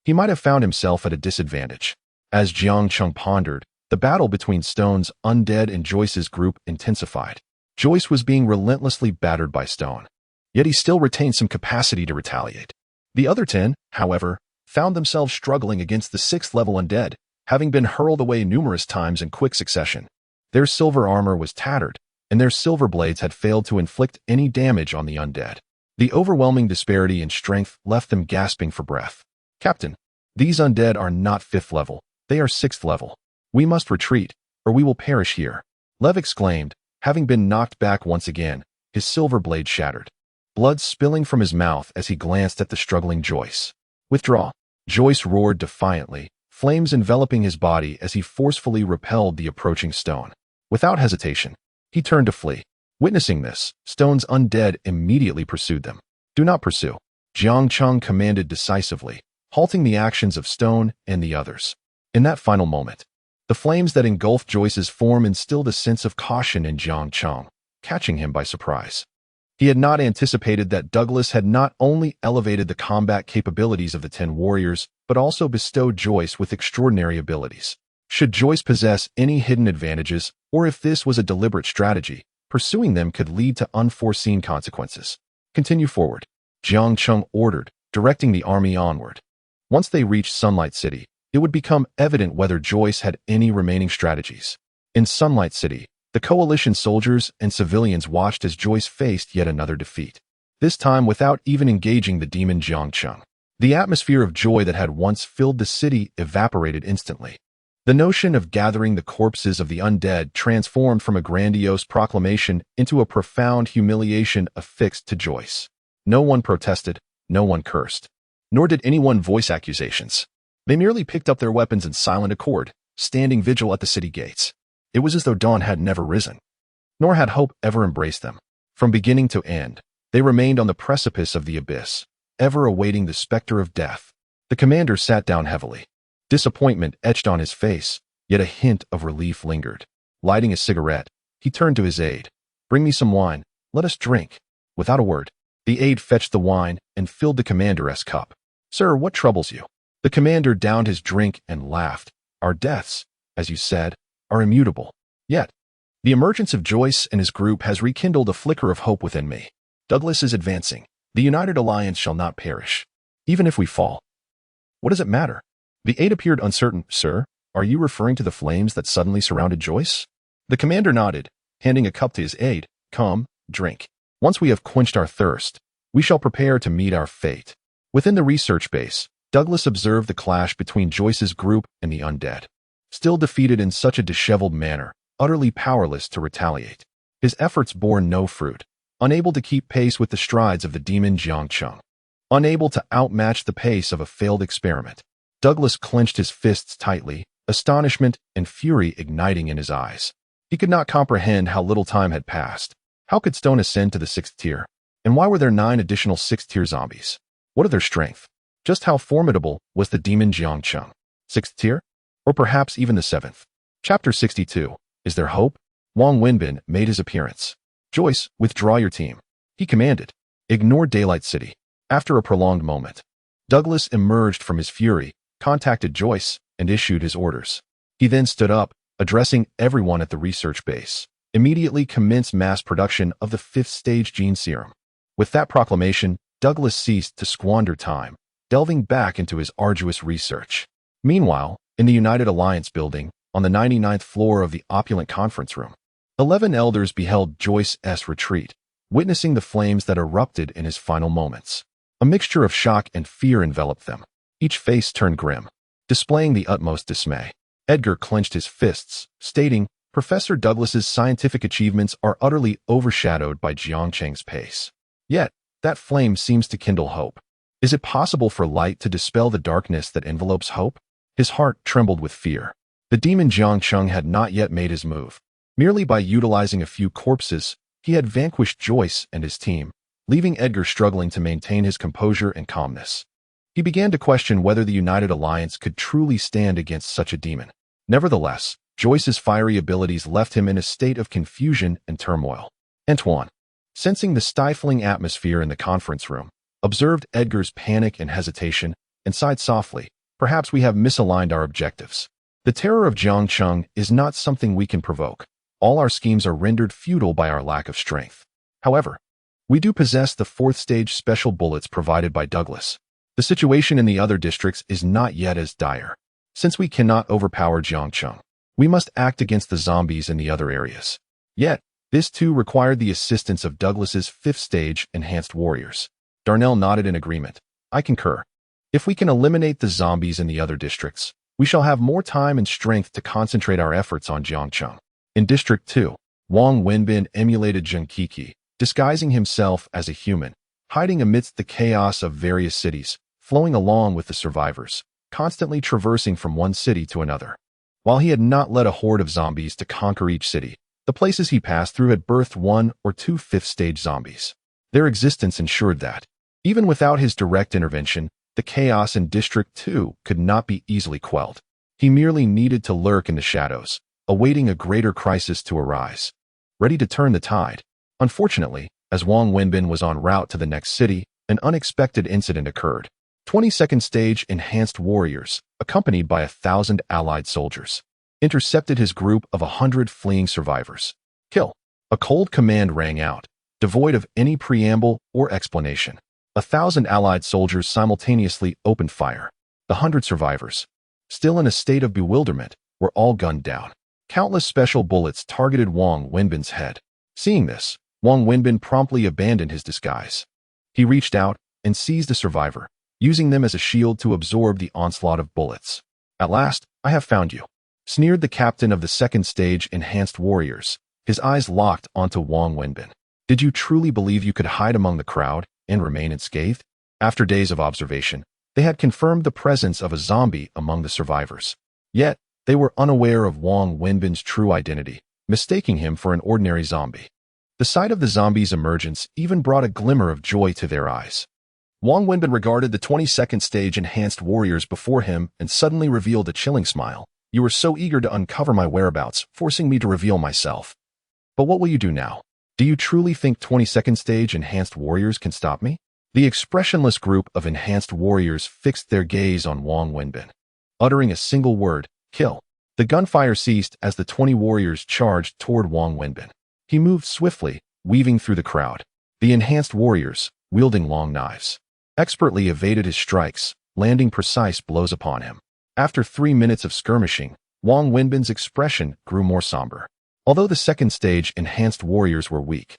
he might have found himself at a disadvantage. As Jiang Cheng pondered, the battle between Stone's undead and Joyce's group intensified. Joyce was being relentlessly battered by Stone, yet he still retained some capacity to retaliate. The other 10, however, found themselves struggling against the 6th-level undead, having been hurled away numerous times in quick succession. Their silver armor was tattered, and their silver blades had failed to inflict any damage on the undead. The overwhelming disparity in strength left them gasping for breath. "Captain, these undead are not 5th level, they are 6th level. We must retreat, or we will perish here," Lev exclaimed, having been knocked back once again, his silver blade shattered. Blood spilling from his mouth as he glanced at the struggling Joyce. "Withdraw," Joyce roared defiantly, flames enveloping his body as he forcefully repelled the approaching Stone. Without hesitation, he turned to flee. Witnessing this, Stone's undead immediately pursued them. "Do not pursue," Jiang Cheng commanded decisively, halting the actions of Stone and the others. In that final moment, the flames that engulfed Joyce's form instilled a sense of caution in Jiang Cheng, catching him by surprise. He had not anticipated that Douglas had not only elevated the combat capabilities of the 10 warriors, but also bestowed Joyce with extraordinary abilities. Should Joyce possess any hidden advantages, or if this was a deliberate strategy, pursuing them could lead to unforeseen consequences. "Continue forward," Jiang Cheng ordered, directing the army onward. Once they reached Sunlight City, it would become evident whether Joyce had any remaining strategies. In Sunlight City, the coalition soldiers and civilians watched as Joyce faced yet another defeat, this time without even engaging the demon Jiang Cheng. The atmosphere of joy that had once filled the city evaporated instantly. The notion of gathering the corpses of the undead transformed from a grandiose proclamation into a profound humiliation affixed to Joyce. No one protested, no one cursed, nor did anyone voice accusations. They merely picked up their weapons in silent accord, standing vigil at the city gates. It was as though dawn had never risen, nor had hope ever embraced them. From beginning to end, they remained on the precipice of the abyss, ever awaiting the specter of death. The commander sat down heavily. Disappointment etched on his face, yet a hint of relief lingered. Lighting a cigarette, he turned to his aide. "Bring me some wine. Let us drink." Without a word, the aide fetched the wine and filled the commander's cup. "Sir, what troubles you?" The commander downed his drink and laughed. "Our deaths, as you said, are immutable. Yet, the emergence of Joyce and his group has rekindled a flicker of hope within me. Douglas is advancing. The United Alliance shall not perish, even if we fall. What does it matter?" The aide appeared uncertain. "Sir, are you referring to the flames that suddenly surrounded Joyce?" The commander nodded, handing a cup to his aide. "Come, drink. Once we have quenched our thirst, we shall prepare to meet our fate." Within the research base, Douglas observed the clash between Joyce's group and the undead. Still defeated in such a disheveled manner, utterly powerless to retaliate. His efforts bore no fruit, unable to keep pace with the strides of the demon Jiang Cheng, unable to outmatch the pace of a failed experiment. Douglas clenched his fists tightly, astonishment and fury igniting in his eyes. He could not comprehend how little time had passed. How could Stone ascend to the 6th tier? And why were there 9 additional 6th-tier zombies? What of their strength? Just how formidable was the demon Jiang Cheng? 6th tier? Or perhaps even the 7th? Chapter 62. Is there hope? Wang Wenbin made his appearance. "Joyce, withdraw your team," he commanded. "Ignore Daylight City." After a prolonged moment, Douglas emerged from his fury, contacted Joyce, and issued his orders. He then stood up, addressing everyone at the research base. Immediately commenced mass production of the 5th-stage gene serum. With that proclamation, Douglas ceased to squander time, delving back into his arduous research. Meanwhile, in the United Alliance building, on the 99th floor of the opulent conference room, 11 elders beheld Joyce's retreat, witnessing the flames that erupted in his final moments. A mixture of shock and fear enveloped them. Each face turned grim, displaying the utmost dismay. Edgar clenched his fists, stating, "Professor Douglas's scientific achievements are utterly overshadowed by Jiang Cheng's pace. Yet, that flame seems to kindle hope. Is it possible for light to dispel the darkness that envelopes hope?" His heart trembled with fear. The demon Jiang Cheng had not yet made his move. Merely by utilizing a few corpses, he had vanquished Joyce and his team, leaving Edgar struggling to maintain his composure and calmness. He began to question whether the United Alliance could truly stand against such a demon. Nevertheless, Joyce's fiery abilities left him in a state of confusion and turmoil. Antoine, sensing the stifling atmosphere in the conference room, observed Edgar's panic and hesitation, and sighed softly. Perhaps we have misaligned our objectives. The terror of Jiang Cheng is not something we can provoke. All our schemes are rendered futile by our lack of strength. However, we do possess the fourth stage special bullets provided by Douglas. The situation in the other districts is not yet as dire. Since we cannot overpower Jiang Cheng, we must act against the zombies in the other areas. Yet, this too required the assistance of Douglas's fifth stage enhanced warriors. Darnell nodded in agreement. I concur. If we can eliminate the zombies in the other districts, we shall have more time and strength to concentrate our efforts on Jiang Cheng. In District 2, Wang Wenbin emulated Zheng Kiki, disguising himself as a human, hiding amidst the chaos of various cities, flowing along with the survivors, constantly traversing from one city to another. While he had not led a horde of zombies to conquer each city, the places he passed through had birthed one or two fifth-stage zombies. Their existence ensured that, even without his direct intervention, the chaos in District 2 could not be easily quelled. He merely needed to lurk in the shadows, awaiting a greater crisis to arise, ready to turn the tide. Unfortunately, as Wang Wenbin was en route to the next city, an unexpected incident occurred. 22nd Stage Enhanced Warriors, accompanied by 1,000 allied soldiers, intercepted his group of 100 fleeing survivors. Kill! A cold command rang out, devoid of any preamble or explanation. 1,000 allied soldiers simultaneously opened fire. The 100 survivors, still in a state of bewilderment, were all gunned down. Countless special bullets targeted Wang Wenbin's head. Seeing this, Wang Wenbin promptly abandoned his disguise. He reached out and seized a survivor, using them as a shield to absorb the onslaught of bullets. At last, I have found you, sneered the captain of the second stage Enhanced Warriors, his eyes locked onto Wang Wenbin. Did you truly believe you could hide among the crowd and remain unscathed? After days of observation, they had confirmed the presence of a zombie among the survivors. Yet, they were unaware of Wang Wenbin's true identity, mistaking him for an ordinary zombie. The sight of the zombie's emergence even brought a glimmer of joy to their eyes. Wang Wenbin regarded the 22nd Stage Enhanced Warriors before him and suddenly revealed a chilling smile. You were so eager to uncover my whereabouts, forcing me to reveal myself. But what will you do now? Do you truly think 22nd Stage Enhanced Warriors can stop me? The expressionless group of Enhanced Warriors fixed their gaze on Wang Wenbin. Uttering a single word, kill, the gunfire ceased as the 20 warriors charged toward Wang Wenbin. He moved swiftly, weaving through the crowd. The Enhanced Warriors, wielding long knives, expertly evaded his strikes, landing precise blows upon him. After 3 minutes of skirmishing, Wang Wenbin's expression grew more somber. Although the second stage Enhanced Warriors were weak,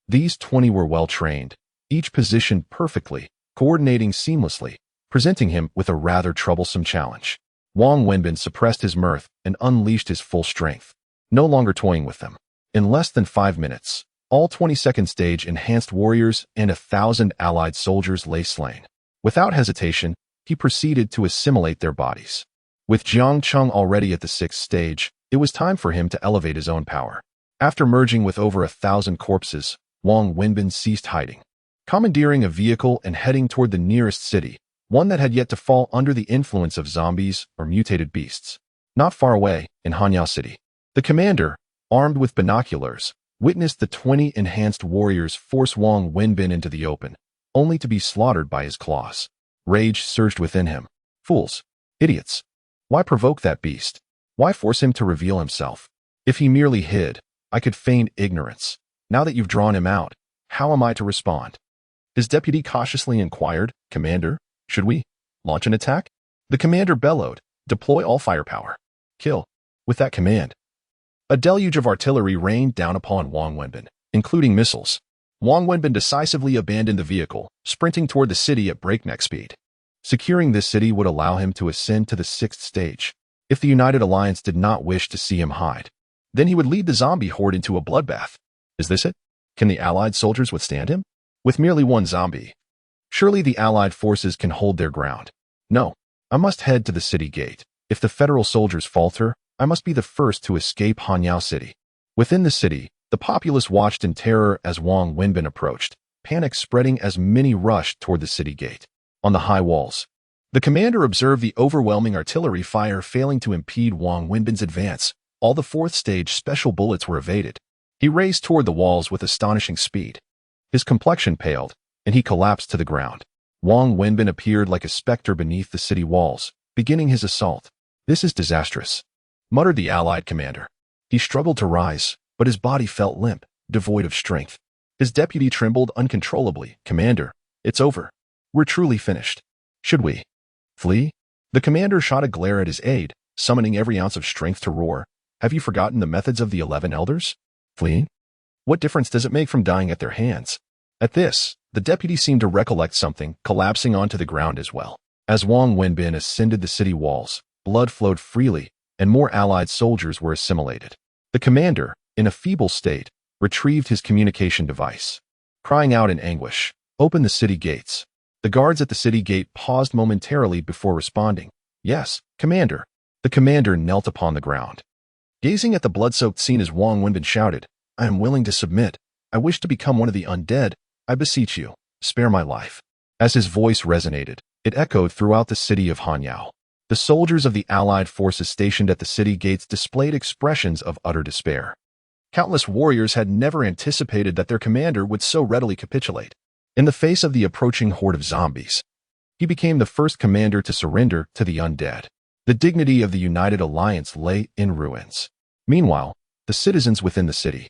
these 20 were well-trained, each positioned perfectly, coordinating seamlessly, presenting him with a rather troublesome challenge. Wang Wenbin suppressed his mirth and unleashed his full strength, no longer toying with them. In less than 5 minutes, all 22nd Stage Enhanced Warriors and 1,000 allied soldiers lay slain. Without hesitation, he proceeded to assimilate their bodies. With Jiang Cheng already at the 6th stage, it was time for him to elevate his own power. After merging with over 1,000 corpses, Wang Wenbin ceased hiding, commandeering a vehicle and heading toward the nearest city, one that had yet to fall under the influence of zombies or mutated beasts. Not far away, in Hanyao City, the commander, armed with binoculars, witnessed the 20 Enhanced Warriors force Wang Wenbin into the open, only to be slaughtered by his claws. Rage surged within him. Fools! Idiots! Why provoke that beast? Why force him to reveal himself? If he merely hid, I could feign ignorance. Now that you've drawn him out, how am I to respond? His deputy cautiously inquired, Commander, should we launch an attack? The commander bellowed, deploy all firepower. Kill. With that command, a deluge of artillery rained down upon Wang Wenbin, including missiles. Wang Wenbin decisively abandoned the vehicle, sprinting toward the city at breakneck speed. Securing this city would allow him to ascend to the 6th stage. If the United Alliance did not wish to see him hide, then he would lead the zombie horde into a bloodbath. Is this it? Can the Allied soldiers withstand him? With merely one zombie, surely the Allied forces can hold their ground. No, I must head to the city gate. If the federal soldiers falter, I must be the first to escape Hanyao City. Within the city, the populace watched in terror as Wang Wenbin approached, panic spreading as many rushed toward the city gate. On the high walls, the commander observed the overwhelming artillery fire failing to impede Wang Wenbin's advance. All the fourth-stage special bullets were evaded. He raced toward the walls with astonishing speed. His complexion paled, and he collapsed to the ground. Wang Wenbin appeared like a specter beneath the city walls, beginning his assault. "This is disastrous," muttered the Allied commander. He struggled to rise, but his body felt limp, devoid of strength. His deputy trembled uncontrollably. "Commander, it's over. We're truly finished. Should we flee?" The commander shot a glare at his aide, summoning every ounce of strength to roar. "Have you forgotten the methods of the 11 elders? Fleeing? What difference does it make from dying at their hands?" At this, the deputy seemed to recollect something, collapsing onto the ground as well. As Wang Wenbin ascended the city walls, blood flowed freely, and more Allied soldiers were assimilated. The commander, in a feeble state, retrieved his communication device. Crying out in anguish, "Open the city gates." The guards at the city gate paused momentarily before responding. "Yes, commander." The commander knelt upon the ground. Gazing at the blood-soaked scene as Wang Wenbin shouted, "I am willing to submit. I wish to become one of the undead. I beseech you, spare my life." As his voice resonated, it echoed throughout the city of Hanyao. The soldiers of the Allied forces stationed at the city gates displayed expressions of utter despair. Countless warriors had never anticipated that their commander would so readily capitulate. In the face of the approaching horde of zombies, he became the first commander to surrender to the undead. The dignity of the United Alliance lay in ruins. Meanwhile, the citizens within the city,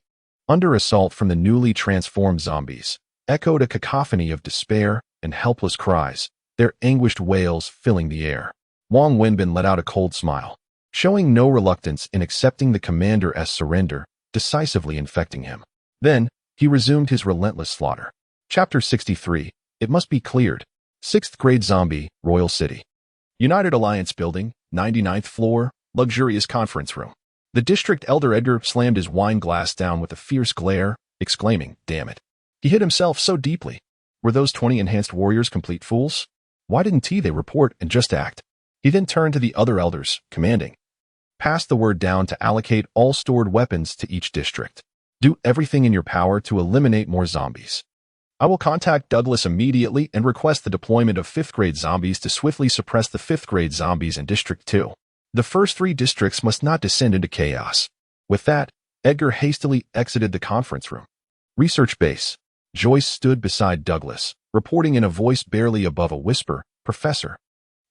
under assault from the newly transformed zombies, echoed a cacophony of despair and helpless cries, their anguished wails filling the air. Wang Wenbin let out a cold smile, showing no reluctance in accepting the commander's surrender, decisively infecting him. Then, he resumed his relentless slaughter. Chapter 63, It Must Be Cleared. 6th Grade Zombie, Royal City. United Alliance Building, 99th floor, luxurious conference room. The district elder Edgar slammed his wine glass down with a fierce glare, exclaiming, "Damn it." He hit himself so deeply. Were those 20 enhanced warriors complete fools? Why didn't they report and just act? He then turned to the other elders, commanding, "Pass the word down to allocate all stored weapons to each district. Do everything in your power to eliminate more zombies. I will contact Douglas immediately and request the deployment of 5th grade zombies to swiftly suppress the 5th grade zombies in District 2. The first 3 districts must not descend into chaos." With that, Edgar hastily exited the conference room. Research base. Joyce stood beside Douglas, reporting in a voice barely above a whisper, "Professor,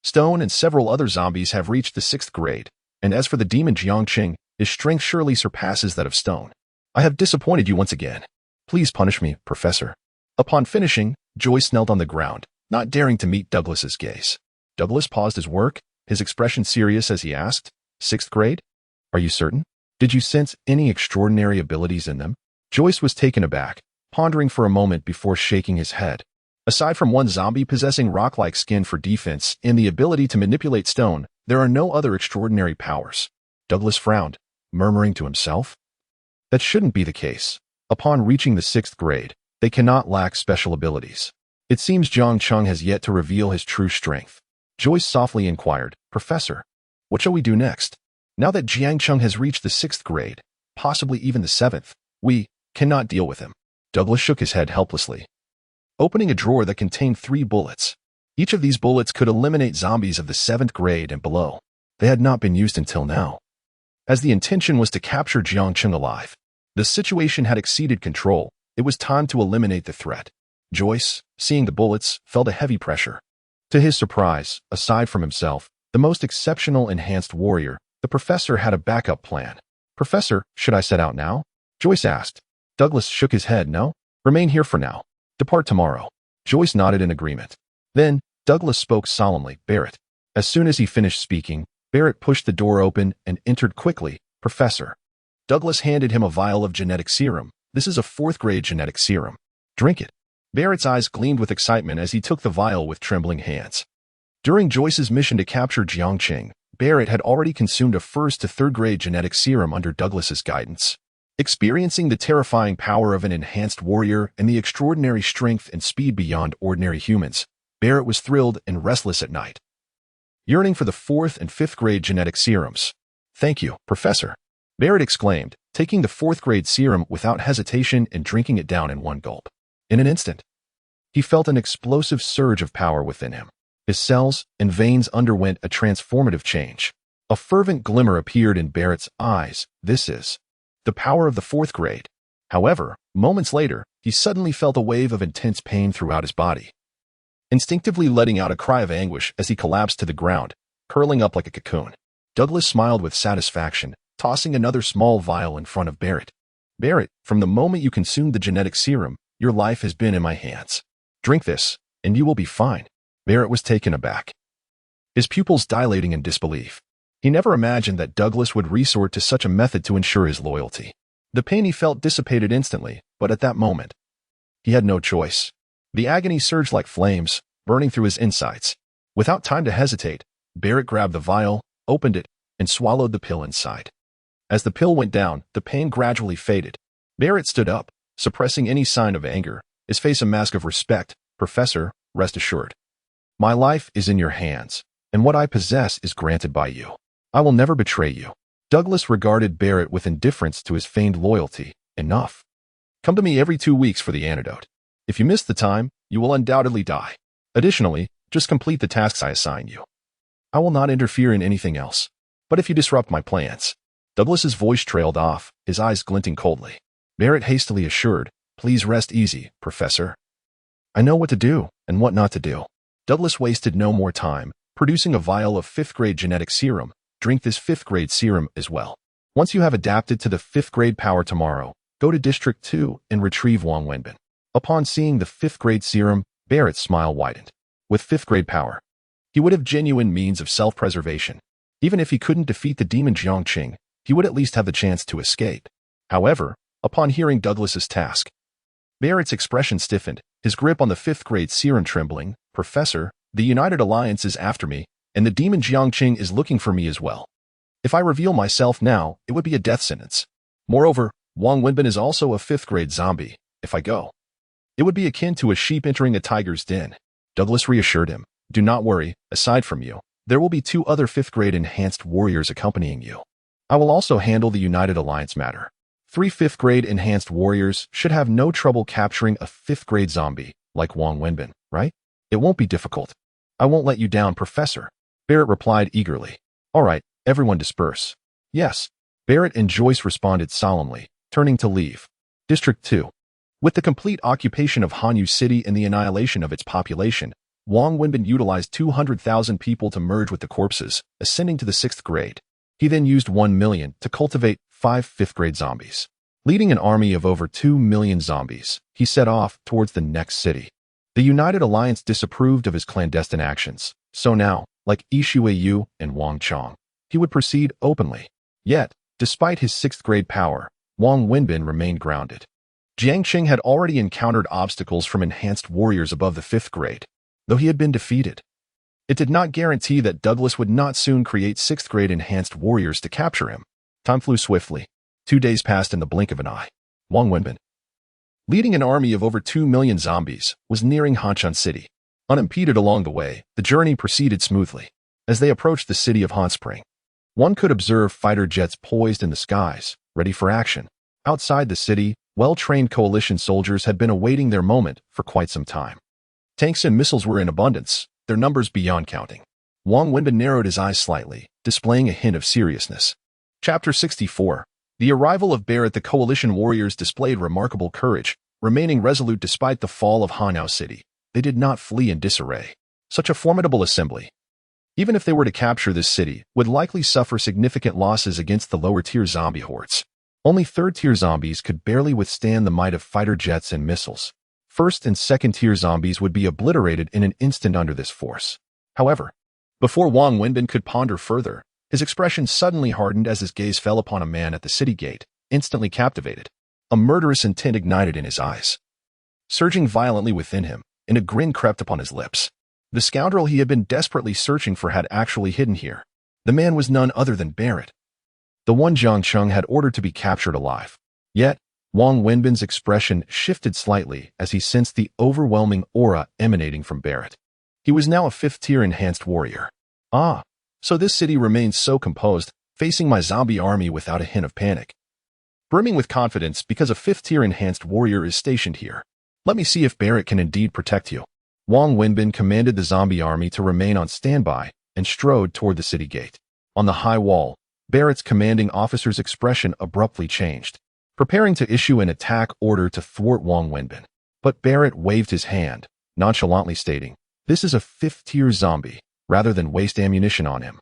Stone and several other zombies have reached the 6th grade, and as for the demon Jiang Cheng, his strength surely surpasses that of Stone. I have disappointed you once again. Please punish me, Professor." Upon finishing, Joyce knelt on the ground, not daring to meet Douglas's gaze. Douglas paused his work, his expression serious as he asked, "6th grade? Are you certain? Did you sense any extraordinary abilities in them?" Joyce was taken aback, pondering for a moment before shaking his head. Aside from one zombie possessing rock-like skin for defense and the ability to manipulate stone, there are no other extraordinary powers. Douglas frowned, murmuring to himself, "That shouldn't be the case. Upon reaching the 6th grade, they cannot lack special abilities. It seems Jiang Cheng has yet to reveal his true strength." Joyce softly inquired, "Professor, what shall we do next? Now that Jiang Cheng has reached the 6th grade, possibly even the 7th, we cannot deal with him." Douglas shook his head helplessly, opening a drawer that contained 3 bullets. Each of these bullets could eliminate zombies of the 7th grade and below. They had not been used until now, as the intention was to capture Jiang Cheng alive. The situation had exceeded control. It was time to eliminate the threat. Joyce, seeing the bullets, felt a heavy pressure. To his surprise, aside from himself, the most exceptional enhanced warrior, the professor had a backup plan. "Professor, should I set out now?" Joyce asked. Douglas shook his head. "No. Remain here for now. Depart tomorrow." Joyce nodded in agreement. Then, Douglas spoke solemnly, "Barrett." As soon as he finished speaking, Barrett pushed the door open and entered quickly. "Professor." Douglas handed him a vial of genetic serum. "This is a 4th grade genetic serum. Drink it." Barrett's eyes gleamed with excitement as he took the vial with trembling hands. During Joyce's mission to capture Jiang Cheng, Barrett had already consumed a 1st to 3rd grade genetic serum under Douglas's guidance. Experiencing the terrifying power of an enhanced warrior and the extraordinary strength and speed beyond ordinary humans, Barrett was thrilled and restless at night. yearning for the 4th and 5th grade genetic serums. "Thank you, Professor," Barrett exclaimed, taking the 4th grade serum without hesitation and drinking it down in one gulp. In an instant, he felt an explosive surge of power within him. His cells and veins underwent a transformative change. A fervent glimmer appeared in Barrett's eyes. This is the power of the 4th grade. However, moments later, he suddenly felt a wave of intense pain throughout his body, instinctively letting out a cry of anguish as he collapsed to the ground, curling up like a cocoon. Douglas smiled with satisfaction, tossing another small vial in front of Barrett. "Barrett, from the moment you consumed the genetic serum, your life has been in my hands. Drink this, and you will be fine." Barrett was taken aback, his pupils dilating in disbelief. He never imagined that Douglas would resort to such a method to ensure his loyalty. The pain he felt dissipated instantly, but at that moment, he had no choice. The agony surged like flames, burning through his insides. Without time to hesitate, Barrett grabbed the vial, opened it, and swallowed the pill inside. As the pill went down, the pain gradually faded. Barrett stood up, suppressing any sign of anger, his face a mask of respect. "Professor, rest assured. My life is in your hands, and what I possess is granted by you. I will never betray you." Douglas regarded Barrett with indifference to his feigned loyalty. "Enough. Come to me every 2 weeks for the antidote. If you miss the time, you will undoubtedly die. Additionally, just complete the tasks I assign you. I will not interfere in anything else. But if you disrupt my plans..." Douglas's voice trailed off, his eyes glinting coldly. Barrett hastily assured, "Please rest easy, Professor. I know what to do and what not to do." Douglas wasted no more time, producing a vial of 5th grade genetic serum. "Drink this 5th grade serum as well. Once you have adapted to the 5th grade power tomorrow, go to District 2 and retrieve Wang Wenbin." Upon seeing the 5th grade serum, Barrett's smile widened. With 5th grade power, he would have genuine means of self-preservation. Even if he couldn't defeat the demon Jiang Cheng, he would at least have the chance to escape. However, upon hearing Douglas's task, Barrett's expression stiffened, his grip on the 5th grade serum trembling. "Professor, the United Alliance is after me, and the demon Jiang Cheng is looking for me as well. If I reveal myself now, it would be a death sentence. Moreover, Wang Wenbin is also a 5th grade zombie. If I go, it would be akin to a sheep entering a tiger's den." Douglas reassured him, "Do not worry, aside from you, there will be 2 other 5th grade enhanced warriors accompanying you. I will also handle the United Alliance matter. 3 5th grade enhanced warriors should have no trouble capturing a 5th grade zombie like Wang Wenbin, right? It won't be difficult. I won't let you down, Professor." Barrett replied eagerly. "All right, everyone disperse." "Yes." Barrett and Joyce responded solemnly, turning to leave. District 2. With the complete occupation of Hanyu City and the annihilation of its population, Wang Wenbin utilized 200,000 people to merge with the corpses, ascending to the 6th grade. He then used 1 million to cultivate 5 5th grade zombies. Leading an army of over 2 million zombies, he set off towards the next city. The United Alliance disapproved of his clandestine actions, so now, like Ishui Yu and Wang Chong, he would proceed openly. Yet, despite his 6th grade power, Wang Wenbin remained grounded. Jiang Cheng had already encountered obstacles from enhanced warriors above the 5th grade, though he had been defeated. It did not guarantee that Douglas would not soon create 6th grade enhanced warriors to capture him. Time flew swiftly. 2 days passed in the blink of an eye. Wang Wenbin, leading an army of over 2 million zombies, was nearing Hanchun City. Unimpeded along the way, the journey proceeded smoothly. As they approached the city of Hanspring, one could observe fighter jets poised in the skies, ready for action. Outside the city, well-trained coalition soldiers had been awaiting their moment for quite some time. Tanks and missiles were in abundance, their numbers beyond counting. Wang Wenbin narrowed his eyes slightly, displaying a hint of seriousness. Chapter 64. The arrival of Barrett. The coalition warriors displayed remarkable courage, remaining resolute despite the fall of Hanau City. They did not flee in disarray. Such a formidable assembly, even if they were to capture this city, would likely suffer significant losses against the lower-tier zombie hordes. Only 3rd-tier zombies could barely withstand the might of fighter jets and missiles. 1st and 2nd-tier zombies would be obliterated in an instant under this force. However, before Wang Wenbin could ponder further, his expression suddenly hardened as his gaze fell upon a man at the city gate, instantly captivated. A murderous intent ignited in his eyes, surging violently within him, and a grin crept upon his lips. The scoundrel he had been desperately searching for had actually hidden here. The man was none other than Barrett, the one Jiang Cheng had ordered to be captured alive. Yet, Wang Wenbin's expression shifted slightly as he sensed the overwhelming aura emanating from Barrett. He was now a 5th-tier enhanced warrior. Ah, so this city remains so composed, facing my zombie army without a hint of panic. Brimming with confidence because a 5th-tier enhanced warrior is stationed here. Let me see if Barrett can indeed protect you. Wang Wenbin commanded the zombie army to remain on standby and strode toward the city gate. On the high wall, Barrett's commanding officer's expression abruptly changed, preparing to issue an attack order to thwart Wang Wenbin. But Barrett waved his hand, nonchalantly stating, "This is a 5th-tier zombie, rather than waste ammunition on him.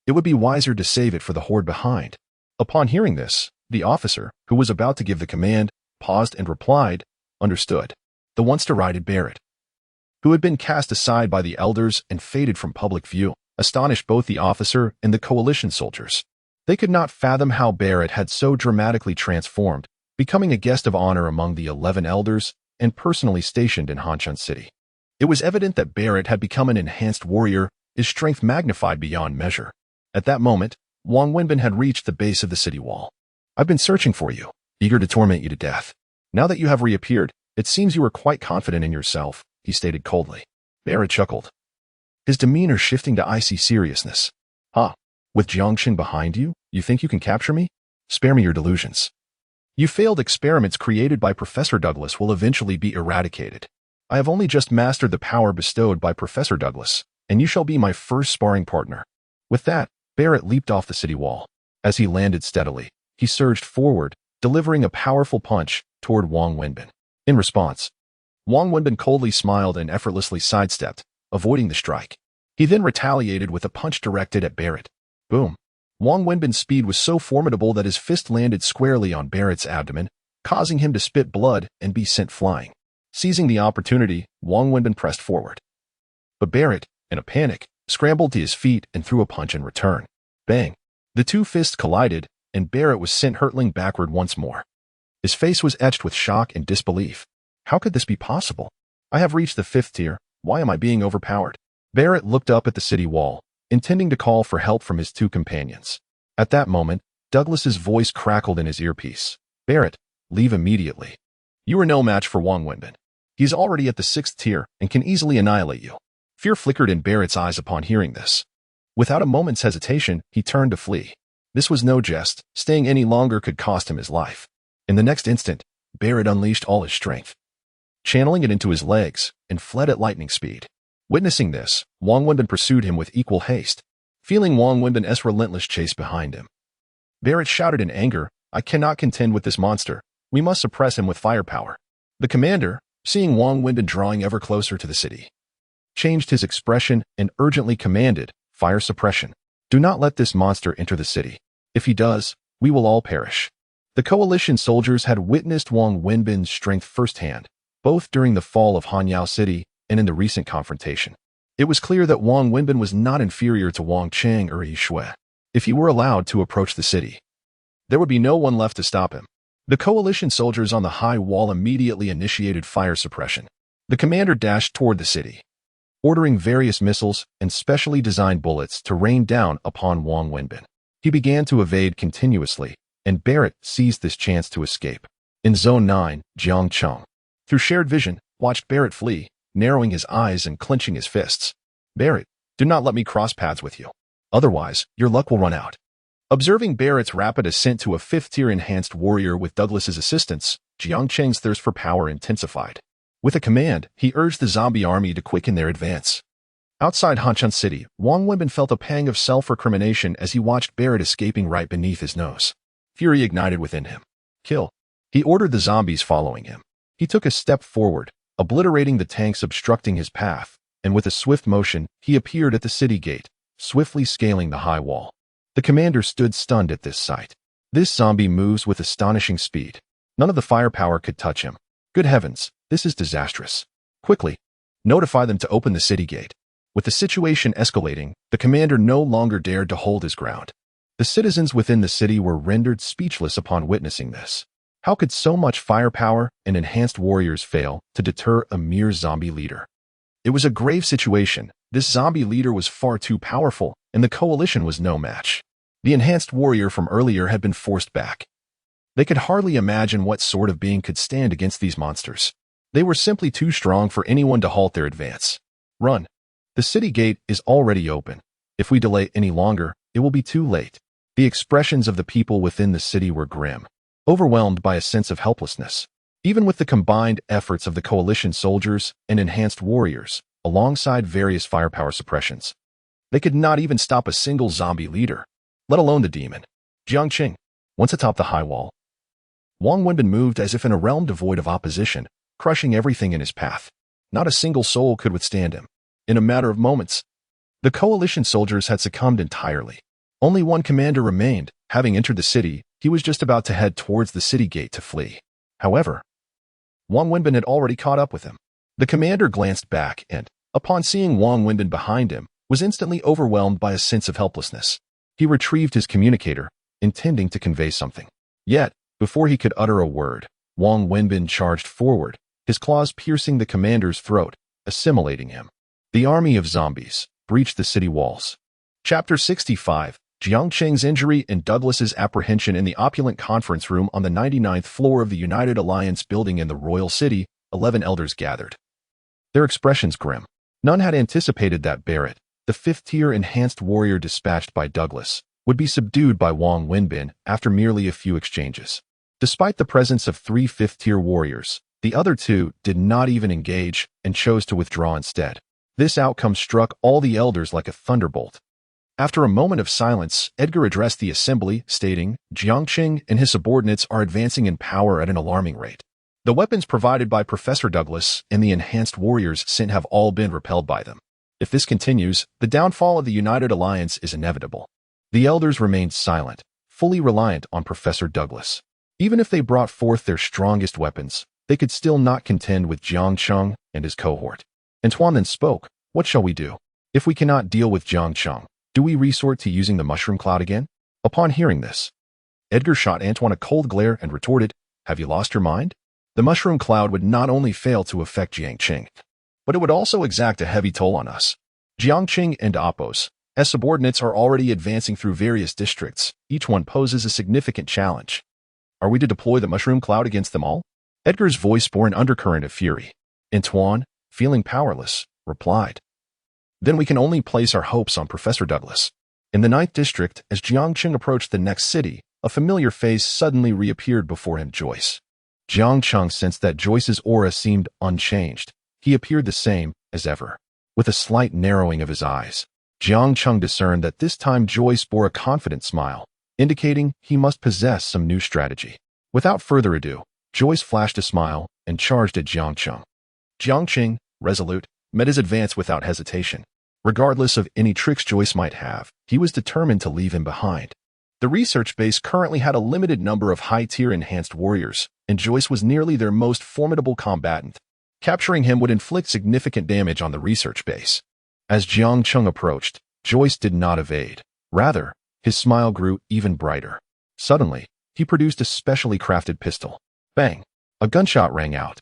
It would be wiser to save it for the horde behind." Upon hearing this, the officer, who was about to give the command, paused and replied, "Understood." The once derided Barrett, who had been cast aside by the elders and faded from public view, astonished both the officer and the coalition soldiers. They could not fathom how Barrett had so dramatically transformed, becoming a guest of honor among the 11 elders and personally stationed in Hanshan City. It was evident that Barrett had become an enhanced warrior, his strength magnified beyond measure. At that moment, Wang Wenbin had reached the base of the city wall. "I've been searching for you, eager to torment you to death. Now that you have reappeared, it seems you are quite confident in yourself," he stated coldly. Barrett chuckled, his demeanor shifting to icy seriousness. "Ha, with Jiang Cheng behind you, you think you can capture me? Spare me your delusions. You failed experiments created by Professor Douglas will eventually be eradicated. I have only just mastered the power bestowed by Professor Douglas, and you shall be my first sparring partner." With that, Barrett leaped off the city wall. As he landed steadily, he surged forward, delivering a powerful punch toward Wang Wenbin. In response, Wang Wenbin coldly smiled and effortlessly sidestepped, avoiding the strike. He then retaliated with a punch directed at Barrett. Boom! Wang Wenbin's speed was so formidable that his fist landed squarely on Barrett's abdomen, causing him to spit blood and be sent flying. Seizing the opportunity, Wang Wenbin pressed forward. But Barrett, in a panic, scrambled to his feet and threw a punch in return. Bang! The two fists collided, and Barrett was sent hurtling backward once more. His face was etched with shock and disbelief. How could this be possible? I have reached the 5th tier. Why am I being overpowered? Barrett looked up at the city wall, intending to call for help from his two companions. At that moment, Douglas's voice crackled in his earpiece. "Barrett, leave immediately. You are no match for Wang Wenbin. He's already at the 6th tier and can easily annihilate you." Fear flickered in Barrett's eyes upon hearing this. Without a moment's hesitation, he turned to flee. This was no jest. Staying any longer could cost him his life. In the next instant, Barrett unleashed all his strength, channeling it into his legs, and fled at lightning speed. Witnessing this, Wang Wenbin pursued him with equal haste, feeling Wang Wenbin's relentless chase behind him. Barrett shouted in anger, "I cannot contend with this monster. We must suppress him with firepower." The commander, seeing Wang Wenbin drawing ever closer to the city, changed his expression and urgently commanded, "Fire suppression. Do not let this monster enter the city. If he does, we will all perish." The coalition soldiers had witnessed Wang Wenbin's strength firsthand, both during the fall of Hanyao City and in the recent confrontation. It was clear that Wang Wenbin was not inferior to Wang Cheng or Yi Shui. If he were allowed to approach the city, there would be no one left to stop him. The coalition soldiers on the high wall immediately initiated fire suppression. The commander dashed toward the city, ordering various missiles and specially designed bullets to rain down upon Wang Wenbin. He began to evade continuously, and Barrett seized this chance to escape. In Zone 9, Jiang Cheng, through shared vision, watched Barrett flee, narrowing his eyes and clenching his fists. "Barrett, do not let me cross paths with you. Otherwise, your luck will run out." Observing Barrett's rapid ascent to a 5th-tier enhanced warrior with Douglas's assistance, Jiang Cheng's thirst for power intensified. With a command, he urged the zombie army to quicken their advance. Outside Hanshan City, Wang Wenbin felt a pang of self-recrimination as he watched Barrett escaping right beneath his nose. Fury ignited within him. "Kill." He ordered the zombies following him. He took a step forward, obliterating the tanks obstructing his path, and with a swift motion, he appeared at the city gate, swiftly scaling the high wall. The commander stood stunned at this sight. This zombie moves with astonishing speed. None of the firepower could touch him. Good heavens, this is disastrous. Quickly, notify them to open the city gate. With the situation escalating, the commander no longer dared to hold his ground. The citizens within the city were rendered speechless upon witnessing this. How could so much firepower and enhanced warriors fail to deter a mere zombie leader? It was a grave situation. This zombie leader was far too powerful, and the coalition was no match. The enhanced warrior from earlier had been forced back. They could hardly imagine what sort of being could stand against these monsters. They were simply too strong for anyone to halt their advance. Run. The city gate is already open. If we delay any longer, it will be too late. The expressions of the people within the city were grim, overwhelmed by a sense of helplessness. Even with the combined efforts of the coalition soldiers and enhanced warriors, alongside various firepower suppressions, they could not even stop a single zombie leader, let alone the demon. Jiang Cheng. Once atop the high wall, Wang Wenbin moved as if in a realm devoid of opposition, crushing everything in his path. Not a single soul could withstand him. In a matter of moments, the coalition soldiers had succumbed entirely. Only one commander remained. Having entered the city, he was just about to head towards the city gate to flee. However, Wang Wenbin had already caught up with him. The commander glanced back and, upon seeing Wang Wenbin behind him, was instantly overwhelmed by a sense of helplessness. He retrieved his communicator, intending to convey something. Yet, before he could utter a word, Wang Wenbin charged forward, his claws piercing the commander's throat, assimilating him. The army of zombies breached the city walls. Chapter 65, Jiang Cheng's injury and Douglas's apprehension. In the opulent conference room on the 99th floor of the United Alliance building in the Royal City, 11 elders gathered. Their expressions grim. None had anticipated that Barrett, the fifth-tier enhanced warrior dispatched by Douglas, would be subdued by Wang Wenbin after merely a few exchanges. Despite the presence of 3 fifth-tier warriors, the other 2 did not even engage and chose to withdraw instead. This outcome struck all the elders like a thunderbolt. After a moment of silence, Edgar addressed the assembly, stating, "Jiang Cheng and his subordinates are advancing in power at an alarming rate. The weapons provided by Professor Douglas and the enhanced warriors sent have all been repelled by them. If this continues, the downfall of the United Alliance is inevitable." The elders remained silent, fully reliant on Professor Douglas. Even if they brought forth their strongest weapons, they could still not contend with Jiang Cheng and his cohort. Antoine then spoke, "What shall we do? If we cannot deal with Jiang Cheng, do we resort to using the mushroom cloud again?" Upon hearing this, Edgar shot Antoine a cold glare and retorted, "Have you lost your mind? The mushroom cloud would not only fail to affect Jiang Cheng, but it would also exact a heavy toll on us. Jiang Cheng and Appos, as subordinates, are already advancing through various districts. Each one poses a significant challenge. Are we to deploy the mushroom cloud against them all?" Edgar's voice bore an undercurrent of fury. Antoine, feeling powerless, replied, "Then we can only place our hopes on Professor Douglas." In the 9th district, as Jiang Cheng approached the next city, a familiar face suddenly reappeared before him: Joyce. Jiang Cheng sensed that Joyce's aura seemed unchanged. He appeared the same as ever. With a slight narrowing of his eyes, Jiang Cheng discerned that this time Joyce bore a confident smile, indicating he must possess some new strategy. Without further ado, Joyce flashed a smile and charged at Jiang Cheng. Jiang Cheng, resolute, met his advance without hesitation. Regardless of any tricks Joyce might have, he was determined to leave him behind. The research base currently had a limited number of high-tier enhanced warriors, and Joyce was nearly their most formidable combatant. Capturing him would inflict significant damage on the research base. As Jiang Cheng approached, Joyce did not evade. Rather, his smile grew even brighter. Suddenly, he produced a specially crafted pistol. Bang! A gunshot rang out,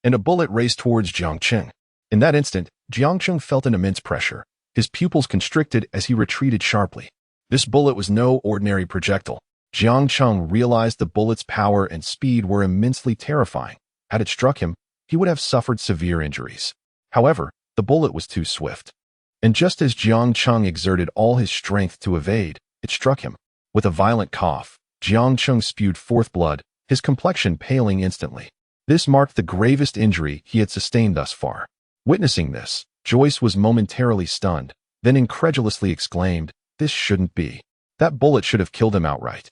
and a bullet raced towards Jiang Cheng. In that instant, Jiang Cheng felt an immense pressure. His pupils constricted as he retreated sharply. This bullet was no ordinary projectile. Jiang Cheng realized the bullet's power and speed were immensely terrifying. Had it struck him, he would have suffered severe injuries. However, the bullet was too swift. And just as Jiang Cheng exerted all his strength to evade, it struck him. With a violent cough, Jiang Cheng spewed forth blood, his complexion paling instantly. This marked the gravest injury he had sustained thus far. Witnessing this, Joyce was momentarily stunned, then incredulously exclaimed, "This shouldn't be. That bullet should have killed him outright.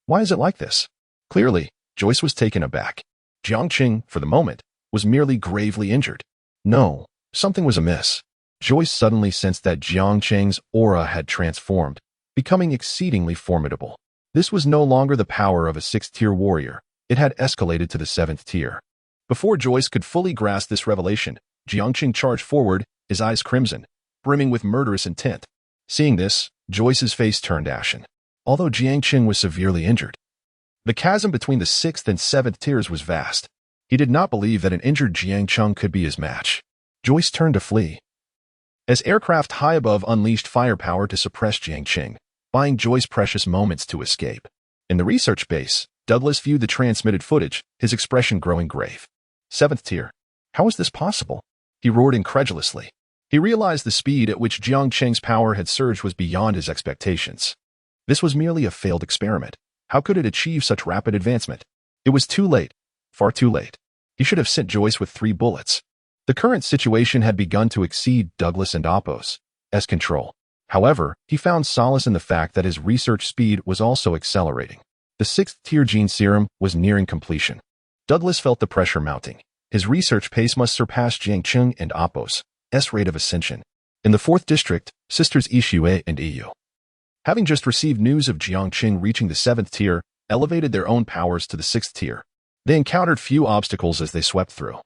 Why is it like this?" Clearly, Joyce was taken aback. Jiang Cheng, for the moment, was merely gravely injured. No, something was amiss. Joyce suddenly sensed that Jiang Cheng's aura had transformed, becoming exceedingly formidable. This was no longer the power of a 6th-tier warrior. It had escalated to the 7th tier. Before Joyce could fully grasp this revelation, Jiang Cheng charged forward, his eyes crimson, brimming with murderous intent. Seeing this, Joyce's face turned ashen. Although Jiang Cheng was severely injured, the chasm between the 6th and 7th tiers was vast. He did not believe that an injured Jiang Cheng could be his match. Joyce turned to flee, as aircraft high above unleashed firepower to suppress Jiang Cheng, buying Joyce precious moments to escape. In the research base, Douglas viewed the transmitted footage, his expression growing grave. 7th tier. How is this possible? He roared incredulously. He realized the speed at which Jiang Cheng's power had surged was beyond his expectations. This was merely a failed experiment. How could it achieve such rapid advancement? It was too late. Far too late. He should have sent Joyce with 3 bullets. The current situation had begun to exceed Douglas and Apos' control. However, he found solace in the fact that his research speed was also accelerating. The 6th-tier gene serum was nearing completion. Douglas felt the pressure mounting. His research pace must surpass Jiang Cheng and Apos' rate of ascension. In the 4th district, sisters Yixue and Yu, having just received news of Jiang Cheng reaching the 7th tier, elevated their own powers to the 6th tier. They encountered few obstacles as they swept through,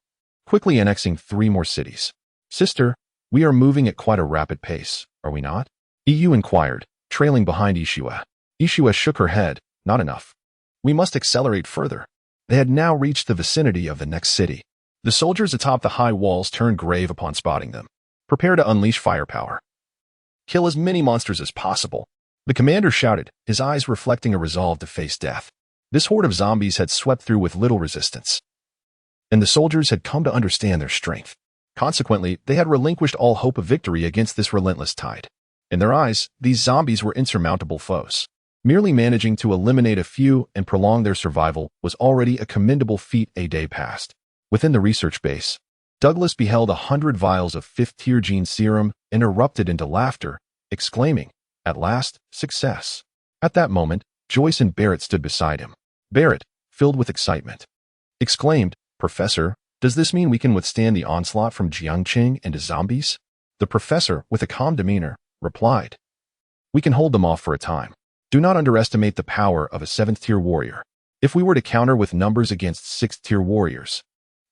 quickly annexing 3 more cities. Sister, we are moving at quite a rapid pace, are we not? Yu inquired, trailing behind Yixue. Yixue shook her head, not enough. We must accelerate further. They had now reached the vicinity of the next city. The soldiers atop the high walls turned grave upon spotting them. Prepare to unleash firepower. Kill as many monsters as possible. The commander shouted, his eyes reflecting a resolve to face death. This horde of zombies had swept through with little resistance, and the soldiers had come to understand their strength. Consequently, they had relinquished all hope of victory against this relentless tide. In their eyes, these zombies were insurmountable foes. Merely managing to eliminate a few and prolong their survival was already a commendable feat. A day passed. Within the research base, Douglas beheld 100 vials of 5th-tier gene serum and erupted into laughter, exclaiming, "At last, success." At that moment, Joyce and Barrett stood beside him. Barrett, filled with excitement, exclaimed, "Professor, does this mean we can withstand the onslaught from Jiang Cheng and his zombies?" The professor, with a calm demeanor, replied, "We can hold them off for a time. Do not underestimate the power of a 7th-tier warrior. If we were to counter with numbers against 6th-tier warriors,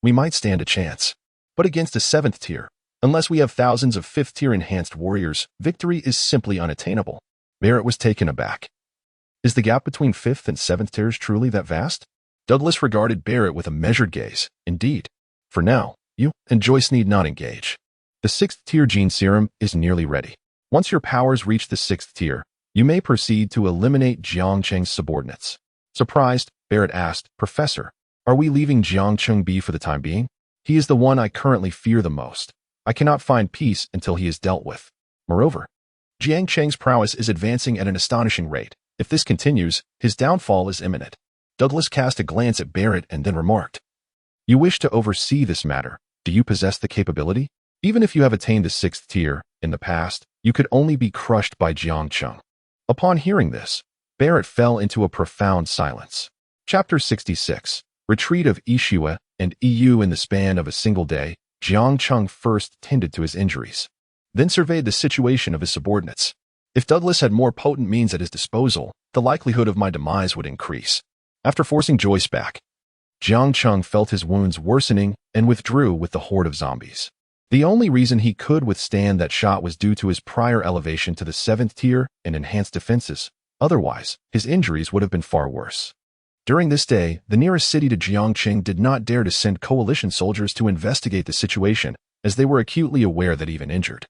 we might stand a chance. But against a 7th tier, unless we have thousands of 5th-tier enhanced warriors, victory is simply unattainable." Barrett was taken aback. Is the gap between 5th and 7th tiers truly that vast? Douglas regarded Barrett with a measured gaze. Indeed. For now, you and Joyce need not engage. The 6th-tier gene serum is nearly ready. Once your powers reach the 6th tier, you may proceed to eliminate Jiang Cheng's subordinates. Surprised, Barrett asked, "Professor, are we leaving Jiang Cheng be for the time being? He is the one I currently fear the most. I cannot find peace until he is dealt with. Moreover, Jiang Cheng's prowess is advancing at an astonishing rate. If this continues, his downfall is imminent." Douglas cast a glance at Barrett and then remarked, "You wish to oversee this matter. Do you possess the capability? Even if you have attained the 6th tier, in the past, you could only be crushed by Jiang Cheng." Upon hearing this, Barrett fell into a profound silence. Chapter 66. Retreat of Yixue and Yu. In the span of a single day, Jiang Cheng first tended to his injuries, then surveyed the situation of his subordinates. If Douglas had more potent means at his disposal, the likelihood of my demise would increase. After forcing Joyce back, Jiang Cheng felt his wounds worsening and withdrew with the horde of zombies. The only reason he could withstand that shot was due to his prior elevation to the 7th tier and enhanced defenses. Otherwise, his injuries would have been far worse. During this day, the nearest city to Jiang Cheng did not dare to send coalition soldiers to investigate the situation, as they were acutely aware that even injured,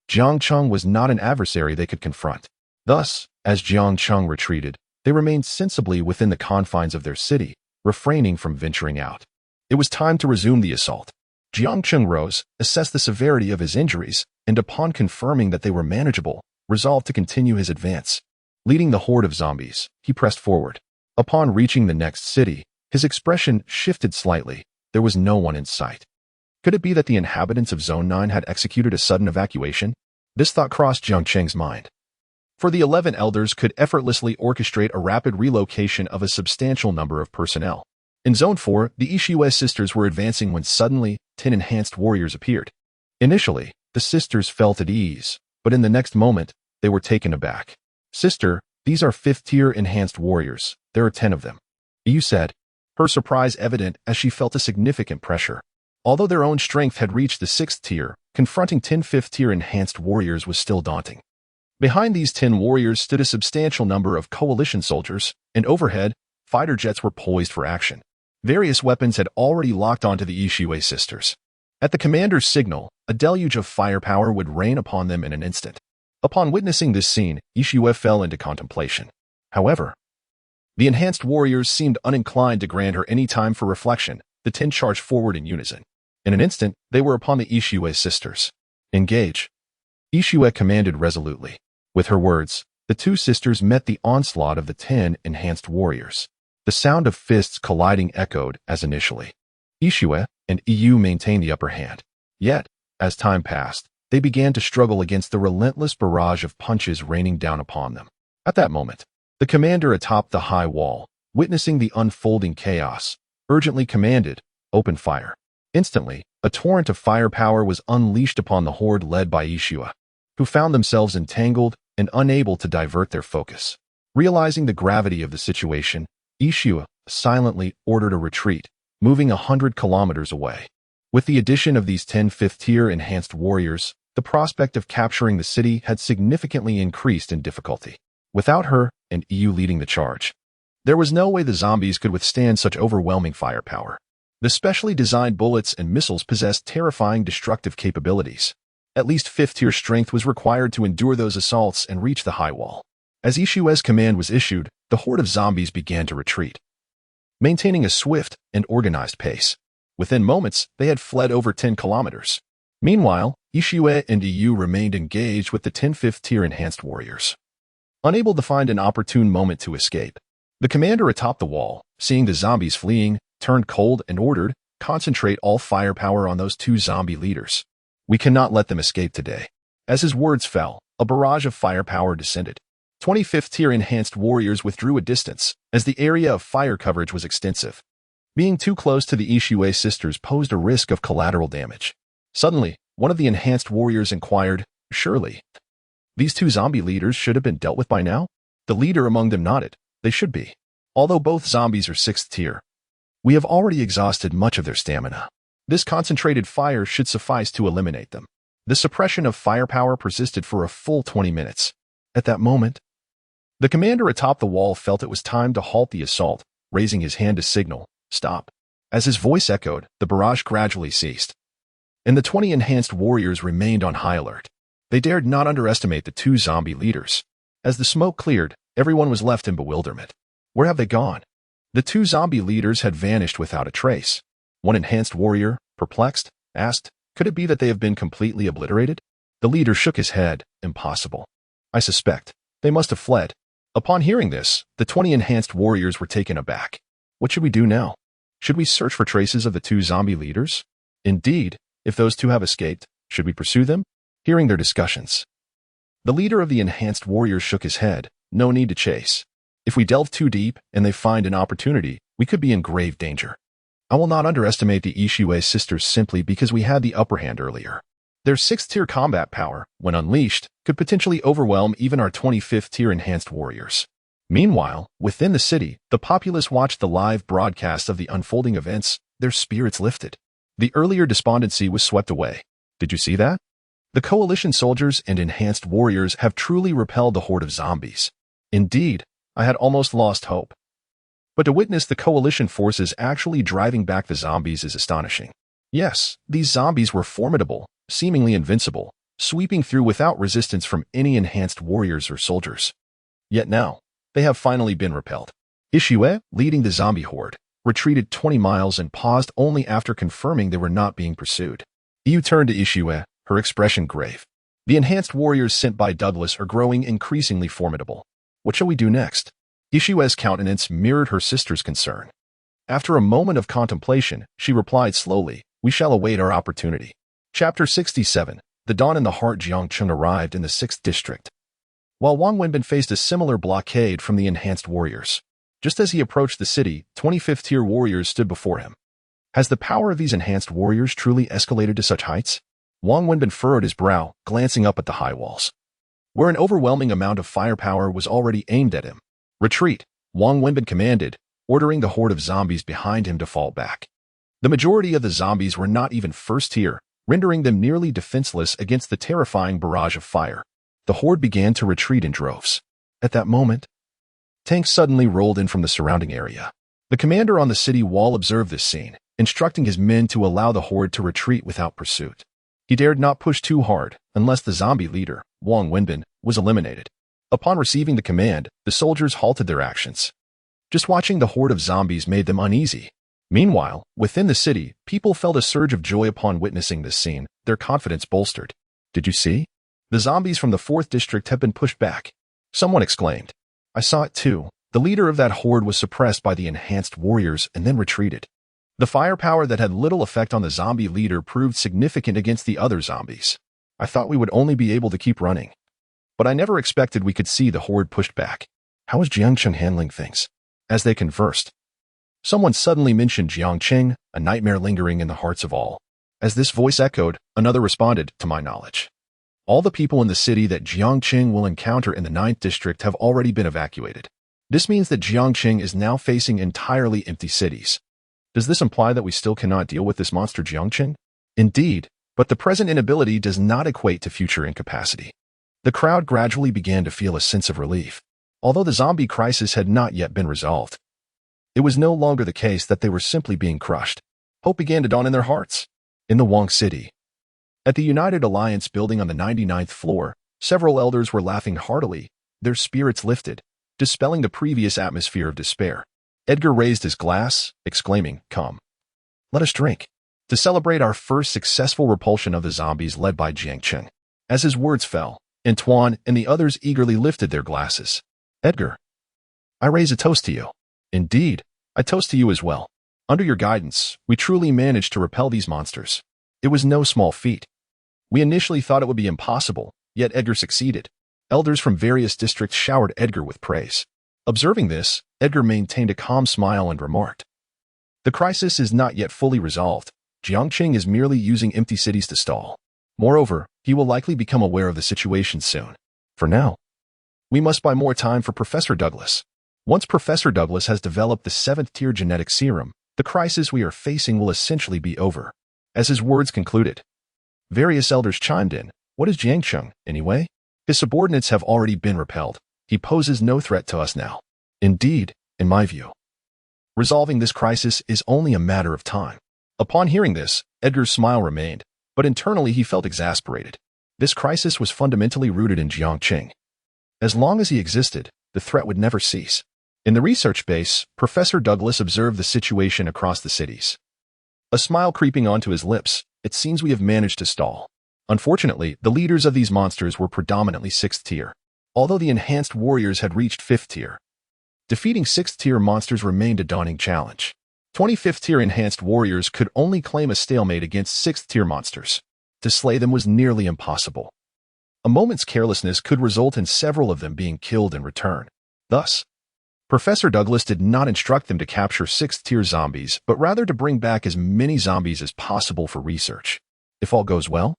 Jiang Cheng was not an adversary they could confront. Thus, as Jiang Cheng retreated, they remained sensibly within the confines of their city, refraining from venturing out. It was time to resume the assault. Jiang Cheng rose, assessed the severity of his injuries, and upon confirming that they were manageable, resolved to continue his advance. Leading the horde of zombies, he pressed forward. Upon reaching the next city, his expression shifted slightly. There was no one in sight. Could it be that the inhabitants of Zone 9 had executed a sudden evacuation? This thought crossed Jiang Cheng's mind. For the 11 elders could effortlessly orchestrate a rapid relocation of a substantial number of personnel. In Zone 4, the Yixue sisters were advancing when suddenly 10 enhanced warriors appeared. Initially, the sisters felt at ease, but in the next moment, they were taken aback. "Sister, these are 5th-tier enhanced warriors. There are 10 of them," Yu said, her surprise evident as she felt a significant pressure. Although their own strength had reached the 6th tier, confronting 10 5th-tier enhanced warriors was still daunting. Behind these 10 warriors stood a substantial number of coalition soldiers, and overhead, fighter jets were poised for action. Various weapons had already locked onto the Yixue sisters. At the commander's signal, a deluge of firepower would rain upon them in an instant. Upon witnessing this scene, Yixue fell into contemplation. However, the enhanced warriors seemed uninclined to grant her any time for reflection. The 10 charged forward in unison. In an instant, they were upon the Yixue sisters. Engage. Ishue commanded resolutely. With her words, the two sisters met the onslaught of the 10 enhanced warriors. The sound of fists colliding echoed as initially. Ishue and EU maintained the upper hand. Yet, as time passed, they began to struggle against the relentless barrage of punches raining down upon them. At that moment, the commander atop the high wall, witnessing the unfolding chaos, urgently commanded, "Open fire." Instantly, a torrent of firepower was unleashed upon the horde led by Ishue, who found themselves entangled and unable to divert their focus. Realizing the gravity of the situation, Ishue silently ordered a retreat, moving 100 kilometers away. With the addition of these 10 fifth-tier enhanced warriors, the prospect of capturing the city had significantly increased in difficulty. Without her and EU leading the charge, there was no way the zombies could withstand such overwhelming firepower. The specially designed bullets and missiles possessed terrifying destructive capabilities. At least fifth-tier strength was required to endure those assaults and reach the high wall. As Ishue's command was issued, the horde of zombies began to retreat, maintaining a swift and organized pace. Within moments, they had fled over 10 kilometers. Meanwhile, Ishue and EU remained engaged with the 10 fifth-tier enhanced warriors. Unable to find an opportune moment to escape, the commander atop the wall, seeing the zombies fleeing, turned cold and ordered, "Concentrate all firepower on those two zombie leaders. We cannot let them escape today." As his words fell, a barrage of firepower descended. 25th-tier enhanced warriors withdrew a distance, as the area of fire coverage was extensive. Being too close to the Ishue sisters posed a risk of collateral damage. Suddenly, one of the enhanced warriors inquired, "Surely, these two zombie leaders should have been dealt with by now?" The leader among them nodded. "They should be. Although both zombies are 6th tier, we have already exhausted much of their stamina. This concentrated fire should suffice to eliminate them." The suppression of firepower persisted for a full 20 minutes. At that moment, the commander atop the wall felt it was time to halt the assault, raising his hand to signal, "Stop." As his voice echoed, the barrage gradually ceased, and the 20 enhanced warriors remained on high alert. They dared not underestimate the two zombie leaders. As the smoke cleared, everyone was left in bewilderment. Where have they gone? The two zombie leaders had vanished without a trace. One enhanced warrior, perplexed, asked, "Could it be that they have been completely obliterated?" The leader shook his head. "Impossible. I suspect they must have fled." Upon hearing this, the 20 enhanced warriors were taken aback. What should we do now? Should we search for traces of the two zombie leaders? Indeed, if those two have escaped, should we pursue them? Hearing their discussions, the leader of the enhanced warriors shook his head. "No need to chase. If we delve too deep and they find an opportunity, we could be in grave danger. I will not underestimate the Ishue sisters simply because we had the upper hand earlier. Their 6th-tier combat power, when unleashed, could potentially overwhelm even our 25th-tier enhanced warriors." Meanwhile, within the city, the populace watched the live broadcast of the unfolding events. Their spirits lifted. The earlier despondency was swept away. Did you see that? The coalition soldiers and enhanced warriors have truly repelled the horde of zombies. Indeed, I had almost lost hope. But to witness the coalition forces actually driving back the zombies is astonishing. Yes, these zombies were formidable, seemingly invincible, sweeping through without resistance from any enhanced warriors or soldiers. Yet now, they have finally been repelled. Ishue, leading the zombie horde, retreated 20 miles and paused only after confirming they were not being pursued. EU turned to Ishue, her expression grave. "The enhanced warriors sent by Douglas are growing increasingly formidable. What shall we do next?" Ishue's countenance mirrored her sister's concern. After a moment of contemplation, she replied slowly, "We shall await our opportunity." Chapter 67. The Dawn in the Heart. Jiang Cheng arrived in the 6th district, while Wang Wenbin faced a similar blockade from the enhanced warriors. Just as he approached the city, 25th-tier warriors stood before him. Has the power of these enhanced warriors truly escalated to such heights? Wang Wenbin furrowed his brow, glancing up at the high walls, where an overwhelming amount of firepower was already aimed at him. "Retreat," Wang Wenbin commanded, ordering the horde of zombies behind him to fall back. The majority of the zombies were not even 1st tier, rendering them nearly defenseless against the terrifying barrage of fire. The horde began to retreat in droves. At that moment, tanks suddenly rolled in from the surrounding area. The commander on the city wall observed this scene, instructing his men to allow the horde to retreat without pursuit. He dared not push too hard unless the zombie leader, Wang Wenbin, was eliminated. Upon receiving the command, the soldiers halted their actions. Just watching the horde of zombies made them uneasy. Meanwhile, within the city, people felt a surge of joy upon witnessing this scene, their confidence bolstered. Did you see? The zombies from the 4th district have been pushed back. Someone exclaimed. I saw it too. The leader of that horde was suppressed by the enhanced warriors and then retreated. The firepower that had little effect on the zombie leader proved significant against the other zombies. I thought we would only be able to keep running. But I never expected we could see the horde pushed back. How is Jiang Cheng handling things? As they conversed, someone suddenly mentioned Jiang Cheng, a nightmare lingering in the hearts of all. As this voice echoed, another responded, to my knowledge. All the people in the city that Jiang Cheng will encounter in the 9th district have already been evacuated. This means that Jiang Cheng is now facing entirely empty cities. Does this imply that we still cannot deal with this monster Jiang Cheng? Indeed, but the present inability does not equate to future incapacity. The crowd gradually began to feel a sense of relief. Although the zombie crisis had not yet been resolved, it was no longer the case that they were simply being crushed. Hope began to dawn in their hearts. In the Wang City, at the United Alliance building on the 99th floor, several elders were laughing heartily, their spirits lifted, dispelling the previous atmosphere of despair. Edgar raised his glass, exclaiming, Come, let us drink, to celebrate our first successful repulsion of the zombies led by Jiang Cheng. As his words fell, Antoine and the others eagerly lifted their glasses. Edgar, I raise a toast to you. Indeed, I toast to you as well. Under your guidance, we truly managed to repel these monsters. It was no small feat. We initially thought it would be impossible, yet Edgar succeeded. Elders from various districts showered Edgar with praise. Observing this, Edgar maintained a calm smile and remarked, The crisis is not yet fully resolved. Jiang Cheng is merely using empty cities to stall. Moreover, he will likely become aware of the situation soon. For now, we must buy more time for Professor Douglas. Once Professor Douglas has developed the 7th-tier genetic serum, the crisis we are facing will essentially be over. As his words concluded, various elders chimed in. What is Jiang Cheng, anyway? His subordinates have already been repelled. He poses no threat to us now. Indeed, in my view, resolving this crisis is only a matter of time. Upon hearing this, Edgar's smile remained, but internally he felt exasperated. This crisis was fundamentally rooted in Jiang Cheng. As long as he existed, the threat would never cease. In the research base, Professor Douglas observed the situation across the cities. A smile creeping onto his lips, it seems we have managed to stall. Unfortunately, the leaders of these monsters were predominantly 6th tier, although the enhanced warriors had reached 5th tier. Defeating 6th tier monsters remained a daunting challenge. 25th tier enhanced warriors could only claim a stalemate against 6th tier monsters. To slay them was nearly impossible. A moment's carelessness could result in several of them being killed in return. Thus, Professor Douglas did not instruct them to capture 6th tier zombies, but rather to bring back as many zombies as possible for research. If all goes well,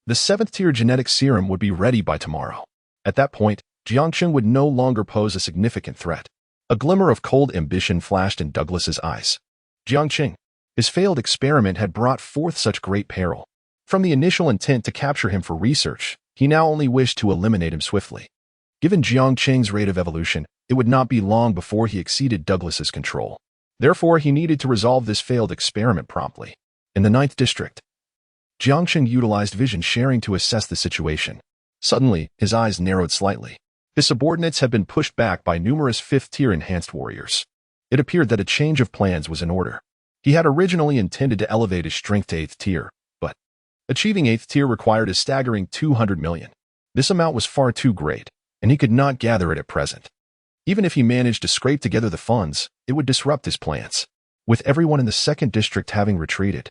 the 7th tier genetic serum would be ready by tomorrow. At that point, Jiang Cheng would no longer pose a significant threat. A glimmer of cold ambition flashed in Douglas's eyes. Jiang Cheng, his failed experiment had brought forth such great peril. From the initial intent to capture him for research, he now only wished to eliminate him swiftly. Given Jiang Cheng's rate of evolution, it would not be long before he exceeded Douglas's control. Therefore, he needed to resolve this failed experiment promptly. In the 9th district, Jiang Cheng utilized vision sharing to assess the situation. Suddenly, his eyes narrowed slightly. His subordinates had been pushed back by numerous 5th-tier enhanced warriors. It appeared that a change of plans was in order. He had originally intended to elevate his strength to 8th tier, but achieving 8th tier required a staggering 200 million. This amount was far too great, and he could not gather it at present. Even if he managed to scrape together the funds, it would disrupt his plans. With everyone in the 2nd district having retreated,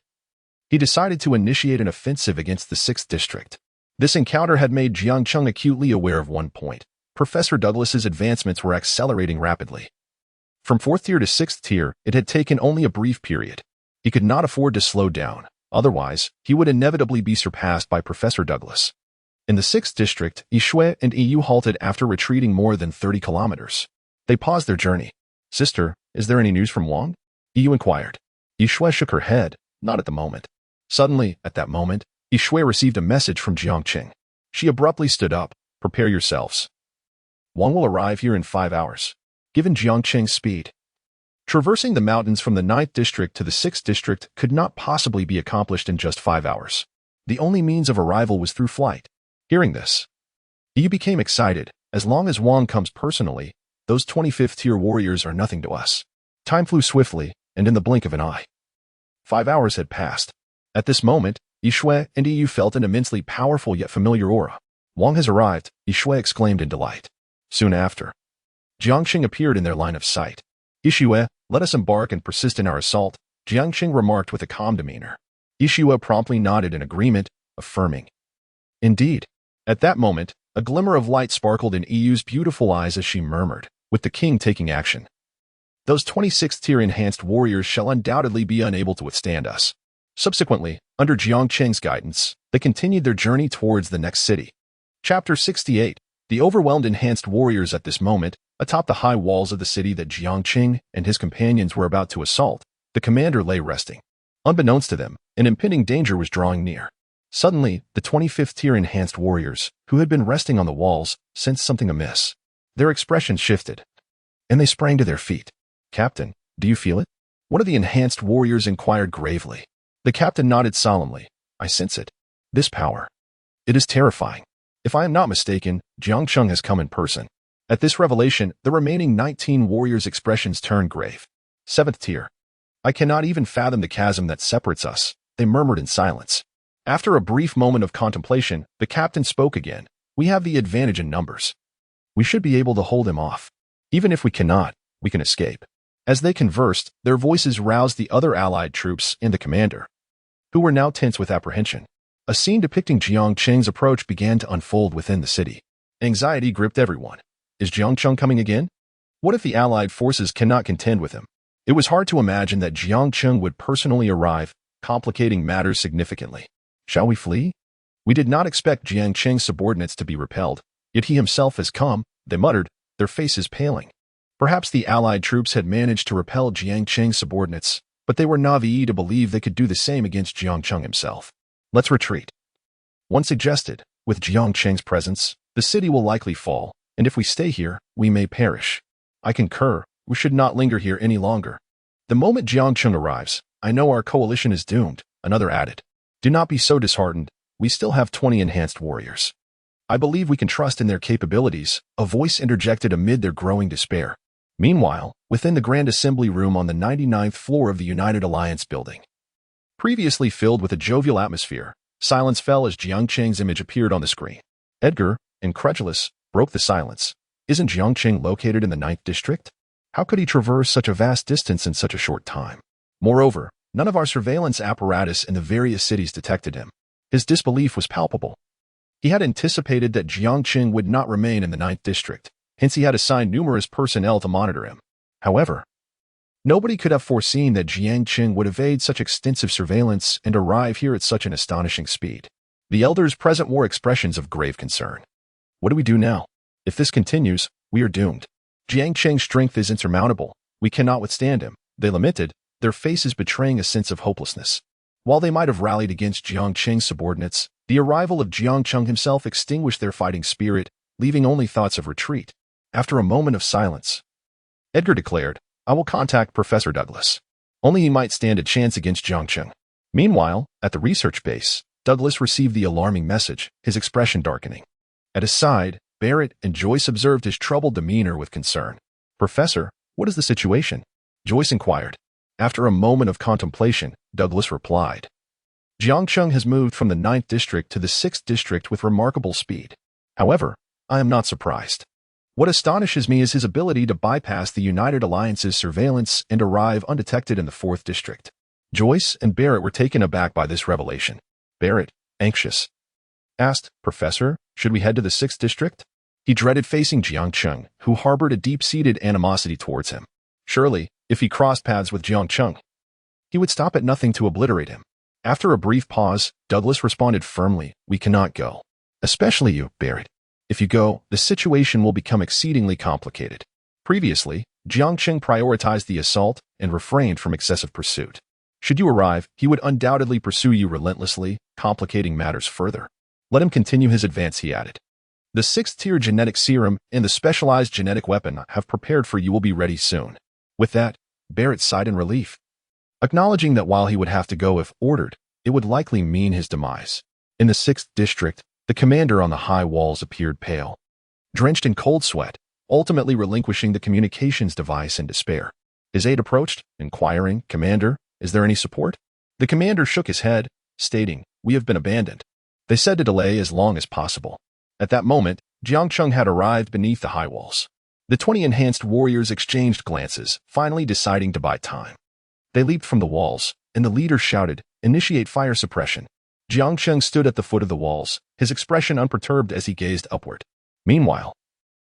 he decided to initiate an offensive against the 6th district. This encounter had made Jiang Cheng acutely aware of one point. Professor Douglas's advancements were accelerating rapidly. From 4th tier to 6th tier, it had taken only a brief period. He could not afford to slow down. Otherwise, he would inevitably be surpassed by Professor Douglas. In the 6th district, Yishui and EU halted after retreating more than 30 kilometers. They paused their journey. Sister, is there any news from Wang? EU inquired. Yishui shook her head, not at the moment. Suddenly, at that moment, Yishui received a message from Jiang Cheng. She abruptly stood up. Prepare yourselves. Wang will arrive here in 5 hours. Given Jiang Cheng's speed, traversing the mountains from the 9th district to the 6th district could not possibly be accomplished in just 5 hours. The only means of arrival was through flight. Hearing this, Yi became excited. As long as Wang comes personally, those 25th tier warriors are nothing to us. Time flew swiftly, and in the blink of an eye, 5 hours had passed. At this moment, Yishui and Yu felt an immensely powerful yet familiar aura. Wang has arrived, Yishui exclaimed in delight. Soon after, Jiang Cheng appeared in their line of sight. Yishui, let us embark and persist in our assault, Jiang Cheng remarked with a calm demeanor. Yishui promptly nodded in agreement, affirming. Indeed. At that moment, a glimmer of light sparkled in Yu's beautiful eyes as she murmured, with the king taking action. Those 26th-tier enhanced warriors shall undoubtedly be unable to withstand us. Subsequently, under Jiang Cheng's guidance, they continued their journey towards the next city. Chapter 68. The overwhelmed enhanced warriors at this moment, atop the high walls of the city that Jiang Cheng and his companions were about to assault, the commander lay resting. Unbeknownst to them, an impending danger was drawing near. Suddenly, the 25th-tier enhanced warriors, who had been resting on the walls, sensed something amiss. Their expressions shifted, and they sprang to their feet. Captain, do you feel it? One of the enhanced warriors inquired gravely. The captain nodded solemnly. I sense it. This power. It is terrifying. If I am not mistaken, Jiang Cheng has come in person. At this revelation, the remaining 19 warriors' expressions turned grave. 7th tier. I cannot even fathom the chasm that separates us, they murmured in silence. After a brief moment of contemplation, the captain spoke again. We have the advantage in numbers. We should be able to hold him off. Even if we cannot, we can escape. As they conversed, their voices roused the other allied troops and the commander, who were now tense with apprehension. A scene depicting Jiang Cheng's approach began to unfold within the city. Anxiety gripped everyone. Is Jiang Cheng coming again? What if the allied forces cannot contend with him? It was hard to imagine that Jiang Cheng would personally arrive, complicating matters significantly. Shall we flee? We did not expect Jiang Cheng's subordinates to be repelled, yet he himself has come, they muttered, their faces paling. Perhaps the allied troops had managed to repel Jiang Cheng's subordinates, but they were naive to believe they could do the same against Jiang Cheng himself. Let's retreat. One suggested, with Jiang Cheng's presence, the city will likely fall, and if we stay here, we may perish. I concur, we should not linger here any longer. The moment Jiang Cheng arrives, I know our coalition is doomed, another added. Do not be so disheartened, we still have 20 enhanced warriors. I believe we can trust in their capabilities, a voice interjected amid their growing despair. Meanwhile, within the Grand Assembly Room on the 99th floor of the United Alliance building, previously filled with a jovial atmosphere, silence fell as Jiang Cheng's image appeared on the screen. Edgar, incredulous, broke the silence. Isn't Jiang Cheng located in the 9th district? How could he traverse such a vast distance in such a short time? Moreover, none of our surveillance apparatus in the various cities detected him. His disbelief was palpable. He had anticipated that Jiang Cheng would not remain in the 9th district, hence he had assigned numerous personnel to monitor him. However, nobody could have foreseen that Jiang Cheng would evade such extensive surveillance and arrive here at such an astonishing speed. The elders present wore expressions of grave concern. What do we do now? If this continues, we are doomed. Jiang Cheng's strength is insurmountable. We cannot withstand him, they lamented, their faces betraying a sense of hopelessness. While they might have rallied against Jiang Cheng's subordinates, the arrival of Jiang Cheng himself extinguished their fighting spirit, leaving only thoughts of retreat. After a moment of silence, Edgar declared, I will contact Professor Douglas. Only he might stand a chance against Jiang Cheng. Meanwhile, at the research base, Douglas received the alarming message, his expression darkening. At his side, Barrett and Joyce observed his troubled demeanor with concern. Professor, what is the situation? Joyce inquired. After a moment of contemplation, Douglas replied. Jiang Cheng has moved from the 9th district to the 6th district with remarkable speed. However, I am not surprised. What astonishes me is his ability to bypass the United Alliance's surveillance and arrive undetected in the 4th district. Joyce and Barrett were taken aback by this revelation. Barrett, anxious, asked, Professor, should we head to the 6th district? He dreaded facing Jiang Cheng, who harbored a deep-seated animosity towards him. Surely, if he crossed paths with Jiang Cheng, he would stop at nothing to obliterate him. After a brief pause, Douglas responded firmly, we cannot go. Especially you, Barrett. If you go, the situation will become exceedingly complicated. Previously, Jiang Cheng prioritized the assault and refrained from excessive pursuit. Should you arrive, he would undoubtedly pursue you relentlessly, complicating matters further. Let him continue his advance, he added. The 6th-tier genetic serum and the specialized genetic weapon I have prepared for you will be ready soon. With that, Barrett sighed in relief, acknowledging that while he would have to go if ordered, it would likely mean his demise. In the 6th district, the commander on the high walls appeared pale, drenched in cold sweat, ultimately relinquishing the communications device in despair. His aide approached, inquiring, Commander, is there any support? The commander shook his head, stating, we have been abandoned. They said to delay as long as possible. At that moment, Jiang Cheng had arrived beneath the high walls. The 20 enhanced warriors exchanged glances, finally deciding to buy time. They leaped from the walls, and the leader shouted, "Initiate fire suppression." Jiang Cheng stood at the foot of the walls, his expression unperturbed as he gazed upward. Meanwhile,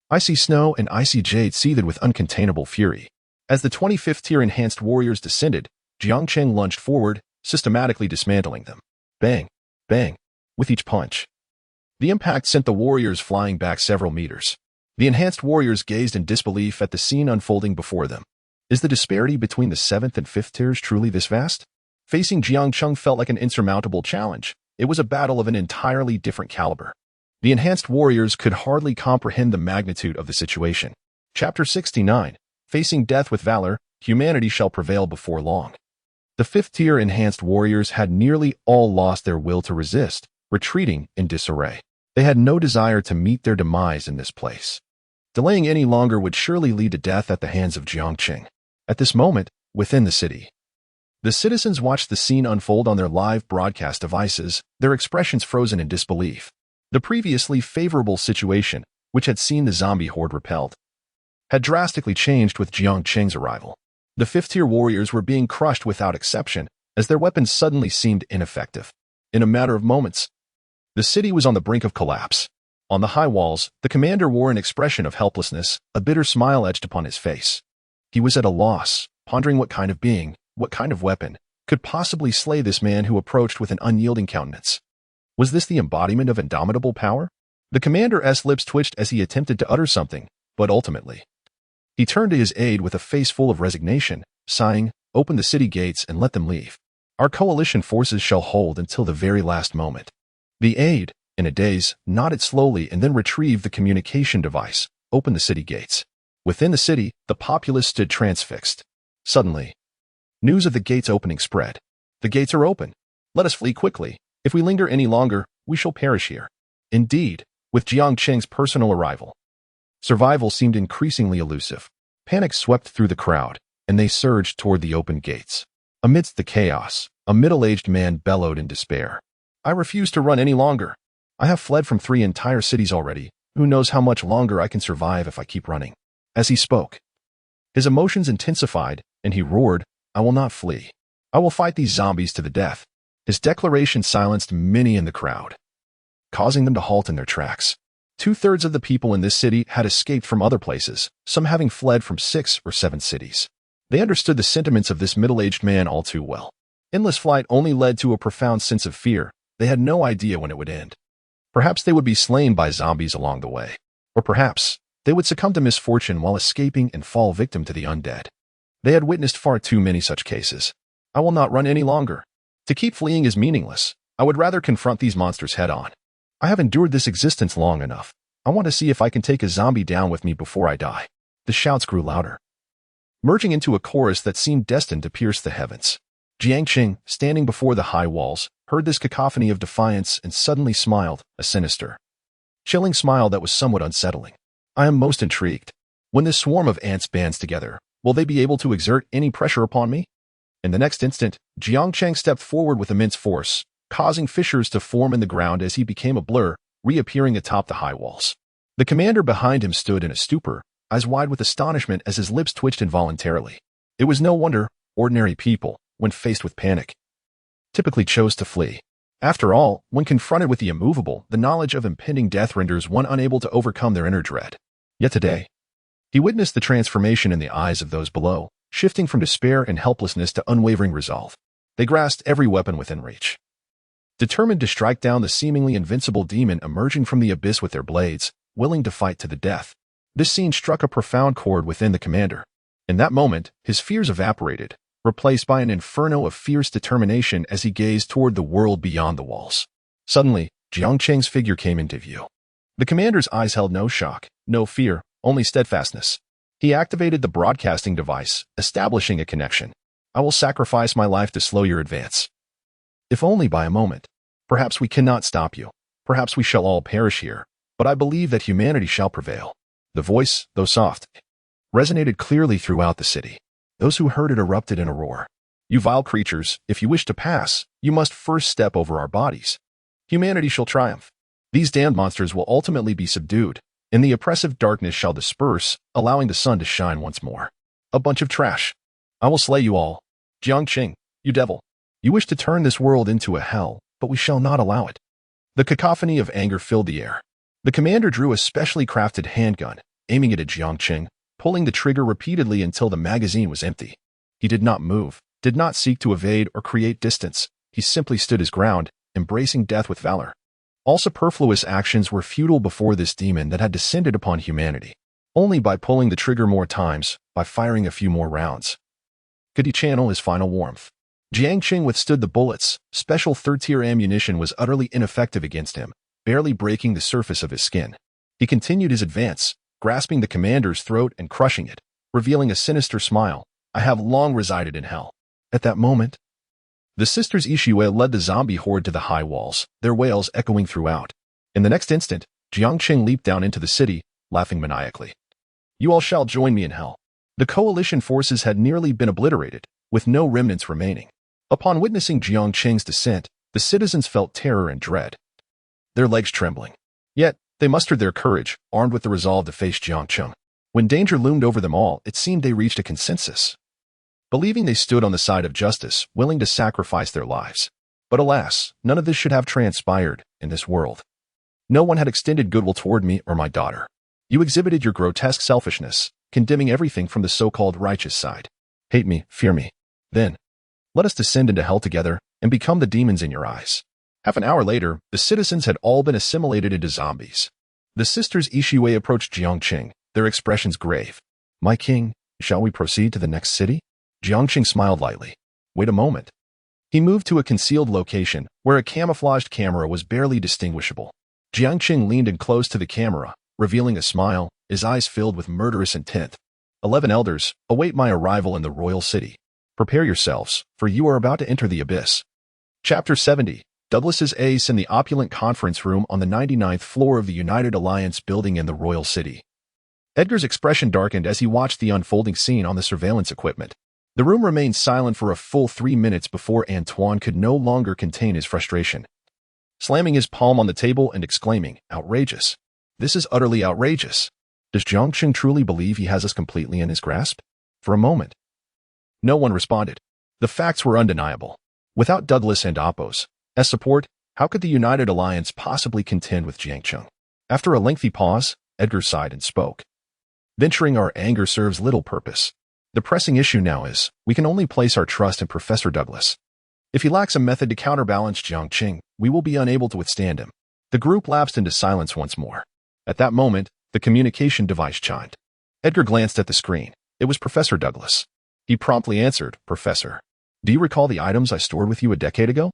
icy snow and icy jade seethed with uncontainable fury. As the 25th tier enhanced warriors descended, Jiang Cheng lunged forward, systematically dismantling them. Bang! Bang! With each punch. The impact sent the warriors flying back several meters. The enhanced warriors gazed in disbelief at the scene unfolding before them. Is the disparity between the 7th and 5th tiers truly this vast? Facing Jiang Cheng felt like an insurmountable challenge. It was a battle of an entirely different caliber. The enhanced warriors could hardly comprehend the magnitude of the situation. Chapter 69. Facing death with valor, humanity shall prevail before long. The 5th tier enhanced warriors had nearly all lost their will to resist, retreating in disarray. They had no desire to meet their demise in this place. Delaying any longer would surely lead to death at the hands of Jiang Cheng. At this moment, within the city, the citizens watched the scene unfold on their live broadcast devices, their expressions frozen in disbelief. The previously favorable situation, which had seen the zombie horde repelled, had drastically changed with Jiang Cheng's arrival. The 5th tier warriors were being crushed without exception, as their weapons suddenly seemed ineffective. In a matter of moments, the city was on the brink of collapse. On the high walls, the commander wore an expression of helplessness, a bitter smile etched upon his face. He was at a loss, pondering what kind of being, what kind of weapon, could possibly slay this man who approached with an unyielding countenance. Was this the embodiment of indomitable power? The commander's lips twitched as he attempted to utter something, but ultimately, he turned to his aide with a face full of resignation, sighing, "Open the city gates and let them leave. Our coalition forces shall hold until the very last moment." The aide, in a daze, nodded slowly and then retrieved the communication device, "Open the city gates." Within the city, the populace stood transfixed. Suddenly, news of the gates opening spread. "The gates are open. Let us flee quickly. If we linger any longer, we shall perish here." Indeed, with Jiang Cheng's personal arrival, survival seemed increasingly elusive. Panic swept through the crowd, and they surged toward the open gates. Amidst the chaos, a middle-aged man bellowed in despair. "I refuse to run any longer. I have fled from 3 entire cities already. Who knows how much longer I can survive if I keep running?" As he spoke, his emotions intensified, and he roared, "I will not flee. I will fight these zombies to the death." His declaration silenced many in the crowd, causing them to halt in their tracks. 2/3 of the people in this city had escaped from other places, some having fled from 6 or 7 cities. They understood the sentiments of this middle-aged man all too well. Endless flight only led to a profound sense of fear. They had no idea when it would end. Perhaps they would be slain by zombies along the way. Or perhaps they would succumb to misfortune while escaping and fall victim to the undead. They had witnessed far too many such cases. "I will not run any longer. To keep fleeing is meaningless. I would rather confront these monsters head-on. I have endured this existence long enough. I want to see if I can take a zombie down with me before I die." The shouts grew louder, merging into a chorus that seemed destined to pierce the heavens. Jiang Cheng, standing before the high walls, heard this cacophony of defiance and suddenly smiled, a sinister, chilling smile that was somewhat unsettling. "I am most intrigued. When this swarm of ants bands together, will they be able to exert any pressure upon me?" In the next instant, Jiang Cheng stepped forward with immense force, causing fissures to form in the ground as he became a blur, reappearing atop the high walls. The commander behind him stood in a stupor, eyes wide with astonishment as his lips twitched involuntarily. It was no wonder ordinary people, when faced with panic, typically chose to flee. After all, when confronted with the immovable, the knowledge of impending death renders one unable to overcome their inner dread. Yet today, he witnessed the transformation in the eyes of those below, shifting from despair and helplessness to unwavering resolve. They grasped every weapon within reach, determined to strike down the seemingly invincible demon emerging from the abyss with their blades, willing to fight to the death. This scene struck a profound chord within the commander. In that moment, his fears evaporated, replaced by an inferno of fierce determination as he gazed toward the world beyond the walls. Suddenly, Jiang Cheng's figure came into view. The commander's eyes held no shock, no fear, only steadfastness. He activated the broadcasting device, establishing a connection. "I will sacrifice my life to slow your advance. If only by a moment. Perhaps we cannot stop you. Perhaps we shall all perish here. But I believe that humanity shall prevail." The voice, though soft, resonated clearly throughout the city. Those who heard it erupted in a roar. You vile creatures, if you wish to pass, you must first step over our bodies. Humanity shall triumph. These damned monsters will ultimately be subdued, and the oppressive darkness shall disperse, allowing the sun to shine once more. A bunch of trash. I will slay you all. Jiang Cheng, you devil. You wish to turn this world into a hell, but we shall not allow it. The cacophony of anger filled the air. The commander drew a specially crafted handgun, aiming it at Jiang Cheng, pulling the trigger repeatedly until the magazine was empty. He did not move, did not seek to evade or create distance. He simply stood his ground, embracing death with valor. All superfluous actions were futile before this demon that had descended upon humanity. Only by pulling the trigger more times, by firing a few more rounds, could he channel his final warmth. Jiang Cheng withstood the bullets. Special third-tier ammunition was utterly ineffective against him, barely breaking the surface of his skin. He continued his advance, grasping the commander's throat and crushing it, revealing a sinister smile. I have long resided in hell. At that moment, the sisters Ishue led the zombie horde to the high walls, their wails echoing throughout. In the next instant, Jiang Cheng leaped down into the city, laughing maniacally. You all shall join me in hell. The coalition forces had nearly been obliterated, with no remnants remaining. Upon witnessing Jiang Cheng's descent, the citizens felt terror and dread, their legs trembling. Yet, they mustered their courage, armed with the resolve to face Jiang Cheng. When danger loomed over them all, it seemed they reached a consensus, believing they stood on the side of justice, willing to sacrifice their lives. But alas, none of this should have transpired in this world. No one had extended goodwill toward me or my daughter. You exhibited your grotesque selfishness, condemning everything from the so-called righteous side. Hate me, fear me. Then, let us descend into hell together and become the demons in your eyes. Half an hour later, the citizens had all been assimilated into zombies. The sisters Ishue approached Jiang Cheng, their expressions grave. My king, shall we proceed to the next city? Jiang Cheng smiled lightly. Wait a moment. He moved to a concealed location where a camouflaged camera was barely distinguishable. Jiang Cheng leaned in close to the camera, revealing a smile, his eyes filled with murderous intent. 11 elders, await my arrival in the royal city. Prepare yourselves, for you are about to enter the abyss. Chapter 70. Douglas's ace in the opulent conference room on the 99th floor of the United Alliance building in the royal city. Edgar's expression darkened as he watched the unfolding scene on the surveillance equipment. The room remained silent for a full 3 minutes before Antoine could no longer contain his frustration. Slamming his palm on the table and exclaiming, outrageous. This is utterly outrageous. Does Jiang Cheng truly believe he has us completely in his grasp? For a moment, no one responded. The facts were undeniable. Without Douglas and Apo's support, how could the United Alliance possibly contend with Jiang Cheng? After a lengthy pause, Edgar sighed and spoke. Venturing our anger serves little purpose. The pressing issue now is, we can only place our trust in Professor Douglas. If he lacks a method to counterbalance Jiang Cheng, we will be unable to withstand him. The group lapsed into silence once more. At that moment, the communication device chimed. Edgar glanced at the screen. It was Professor Douglas. He promptly answered, Professor, do you recall the items I stored with you a decade ago?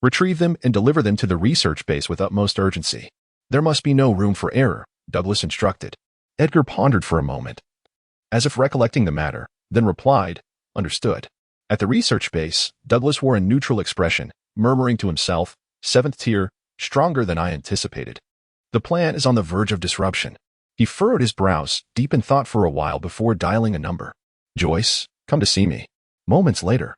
Retrieve them and deliver them to the research base with utmost urgency. There must be no room for error, Douglas instructed. Edgar pondered for a moment, as if recollecting the matter, then replied, understood. At the research base, Douglas wore a neutral expression, murmuring to himself, 7th tier, stronger than I anticipated. The plan is on the verge of disruption. He furrowed his brows, deep in thought for a while before dialing a number. Joyce, come to see me. Moments later,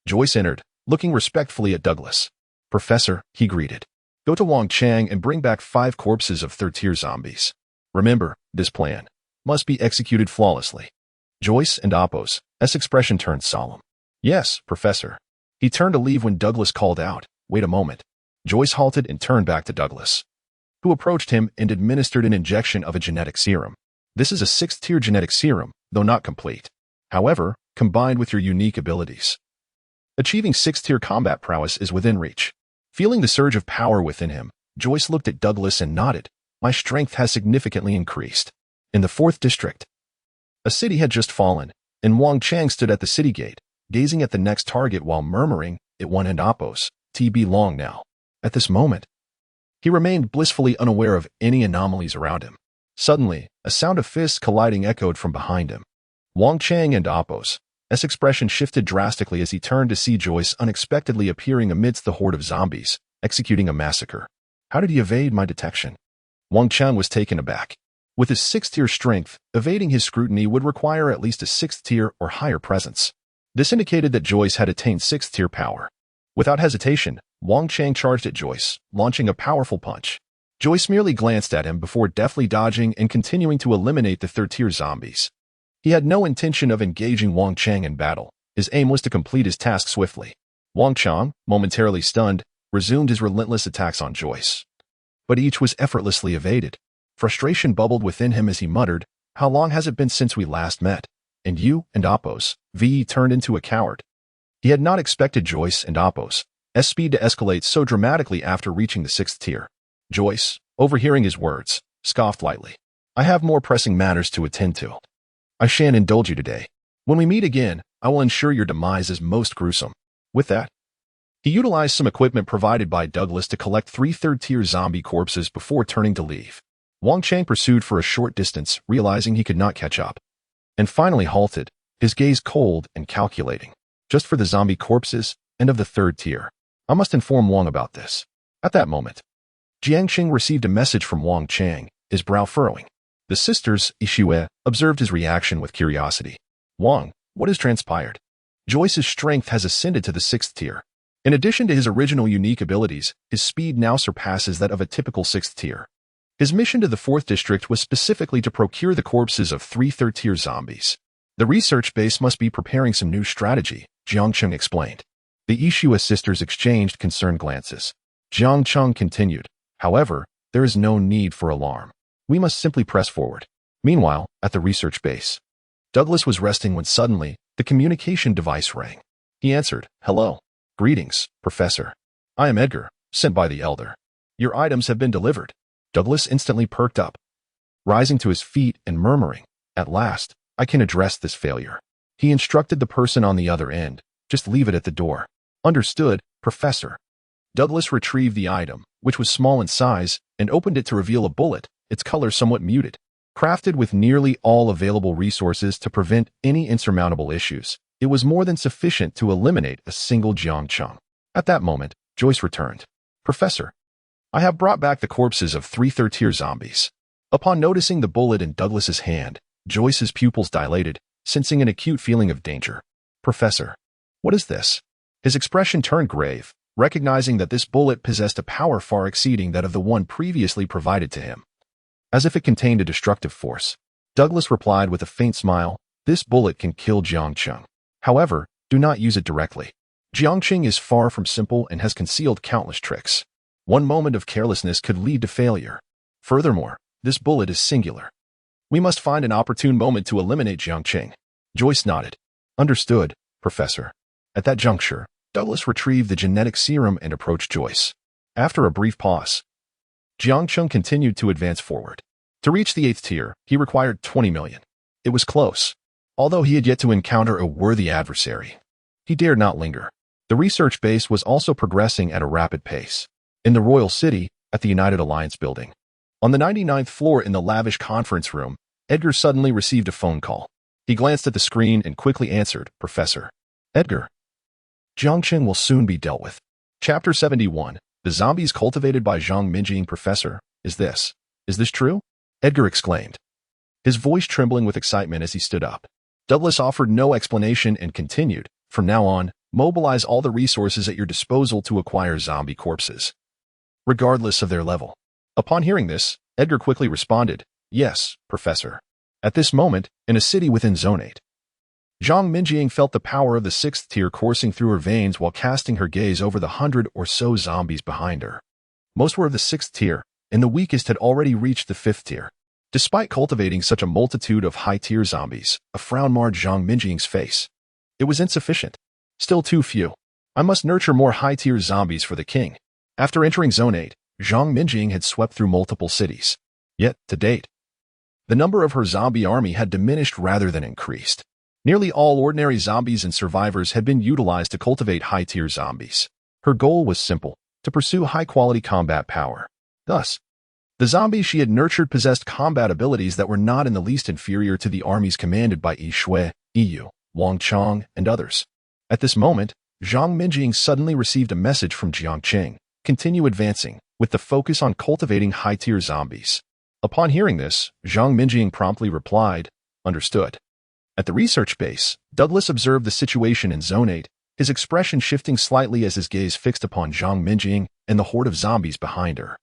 Joyce entered, looking respectfully at Douglas. Professor, he greeted. Go to Wangchang and bring back 5 corpses of third-tier zombies. Remember, this plan must be executed flawlessly. Joyce and Apo's expression turned solemn. Yes, Professor. He turned to leave when Douglas called out, wait a moment. Joyce halted and turned back to Douglas, who approached him and administered an injection of a genetic serum. This is a 6th-tier genetic serum, though not complete. However, combined with your unique abilities, achieving 6th-tier combat prowess is within reach. Feeling the surge of power within him, Joyce looked at Douglas and nodded. My strength has significantly increased. In the 4th district, a city had just fallen, and Wang Chang stood at the city gate, gazing at the next target while murmuring, it one and Apos, TB long now. At this moment, he remained blissfully unaware of any anomalies around him. Suddenly, a sound of fists colliding echoed from behind him. Wang Chang and Apos' expression shifted drastically as he turned to see Joyce unexpectedly appearing amidst the horde of zombies, executing a massacre. How did he evade my detection? Wang Chang was taken aback. With his 6th-tier strength, evading his scrutiny would require at least a 6th-tier or higher presence. This indicated that Joyce had attained 6th tier power. Without hesitation, Jiang Cheng charged at Joyce, launching a powerful punch. Joyce merely glanced at him before deftly dodging and continuing to eliminate the 3rd tier zombies. He had no intention of engaging Jiang Cheng in battle. His aim was to complete his task swiftly. Jiang Cheng, momentarily stunned, resumed his relentless attacks on Joyce. But each was effortlessly evaded. Frustration bubbled within him as he muttered, "How long has it been since we last met? And you and Appos, V turned into a coward." He had not expected Joyce and Appos' speed to escalate so dramatically after reaching the 6th tier. Joyce, overhearing his words, scoffed lightly. "I have more pressing matters to attend to. I shan't indulge you today. When we meet again, I will ensure your demise is most gruesome." With that, he utilized some equipment provided by Douglas to collect 3 3rd-tier zombie corpses before turning to leave. Jiang Cheng pursued for a short distance, realizing he could not catch up, and finally halted, his gaze cold and calculating. "Just for the zombie corpses, and of the 3rd tier. I must inform Wang about this." At that moment, Jiang Cheng received a message from Jiang Cheng, his brow furrowing. The sisters, Ishue, observed his reaction with curiosity. "Wang, what has transpired?" Joyce's strength has ascended to the 6th tier. In addition to his original unique abilities, his speed now surpasses that of a typical 6th tier. His mission to the 4th district was specifically to procure the corpses of 3 3rd-tier zombies. "The research base must be preparing some new strategy," Jiang Cheng explained. The Ishue sisters exchanged concerned glances. Jiang Cheng continued, "However, there is no need for alarm. We must simply press forward." Meanwhile, at the research base, Douglas was resting when suddenly, the communication device rang. He answered, "Hello. Greetings, Professor. I am Edgar, sent by the Elder. Your items have been delivered." Douglas instantly perked up, rising to his feet and murmuring, "At last, I can address this failure." He instructed the person on the other end, "Just leave it at the door." "Understood, Professor." Douglas retrieved the item, which was small in size, and opened it to reveal a bullet, its color somewhat muted. Crafted with nearly all available resources to prevent any insurmountable issues, it was more than sufficient to eliminate a single Jiang Cheng. At that moment, Joyce returned. "Professor, I have brought back the corpses of 3 3rd-tier zombies." Upon noticing the bullet in Douglas's hand, Joyce's pupils dilated, sensing an acute feeling of danger. "Professor, what is this?" His expression turned grave, recognizing that this bullet possessed a power far exceeding that of the one previously provided to him. As if it contained a destructive force, Douglas replied with a faint smile, "This bullet can kill Jiang Cheng. However, do not use it directly. Jiang Cheng is far from simple and has concealed countless tricks. One moment of carelessness could lead to failure. Furthermore, this bullet is singular. We must find an opportune moment to eliminate Jiang Cheng." Joyce nodded. "Understood, Professor." At that juncture, Douglas retrieved the genetic serum and approached Joyce. After a brief pause, Jiang Cheng continued to advance forward. To reach the 8th tier, he required 20 million. It was close. Although he had yet to encounter a worthy adversary, he dared not linger. The research base was also progressing at a rapid pace. In the Royal City, at the United Alliance building, on the 99th floor in the lavish conference room, Edgar suddenly received a phone call. He glanced at the screen and quickly answered, "Professor." "Edgar. Jiang Cheng will soon be dealt with." Chapter 71. The zombies cultivated by Zhang Minjing. "Professor, is this true?" Edgar exclaimed, his voice trembling with excitement as he stood up. Douglas offered no explanation and continued, "From now on, mobilize all the resources at your disposal to acquire zombie corpses, regardless of their level." Upon hearing this, Edgar quickly responded, "Yes, Professor." At this moment, in a city within Zone 8, Zhang Minjing felt the power of the 6th tier coursing through her veins while casting her gaze over the 100 or so zombies behind her. Most were of the 6th tier, and the weakest had already reached the 5th tier. Despite cultivating such a multitude of high-tier zombies, a frown marred Zhang Minjing's face. It was insufficient. Still too few. I must nurture more high-tier zombies for the king. After entering Zone 8, Zhang Minjing had swept through multiple cities. Yet, to date, the number of her zombie army had diminished rather than increased. Nearly all ordinary zombies and survivors had been utilized to cultivate high-tier zombies. Her goal was simple, to pursue high-quality combat power. Thus, the zombies she had nurtured possessed combat abilities that were not in the least inferior to the armies commanded by Yi Shui, Yu, Jiang Cheng, and others. At this moment, Zhang Minjing suddenly received a message from Jiang Cheng. "Continue advancing, with the focus on cultivating high-tier zombies." Upon hearing this, Zhang Minjing promptly replied, "Understood." At the research base, Douglas observed the situation in Zone 8, his expression shifting slightly as his gaze fixed upon Jiang Minjing and the horde of zombies behind her.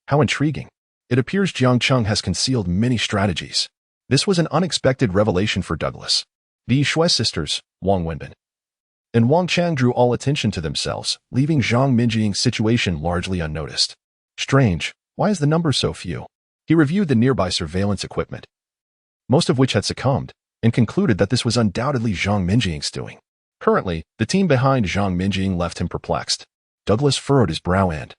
How intriguing. It appears Jiang Cheng has concealed many strategies. This was an unexpected revelation for Douglas. The Shui sisters, Wang Wenbin and Wang Chang, drew all attention to themselves, leaving Jiang Minjing's situation largely unnoticed. Strange, why is the number so few? He reviewed the nearby surveillance equipment, most of which had succumbed, and concluded that this was undoubtedly Jiang Minjing's doing. Currently, the team behind Jiang Minjing left him perplexed. Douglas furrowed his brow and,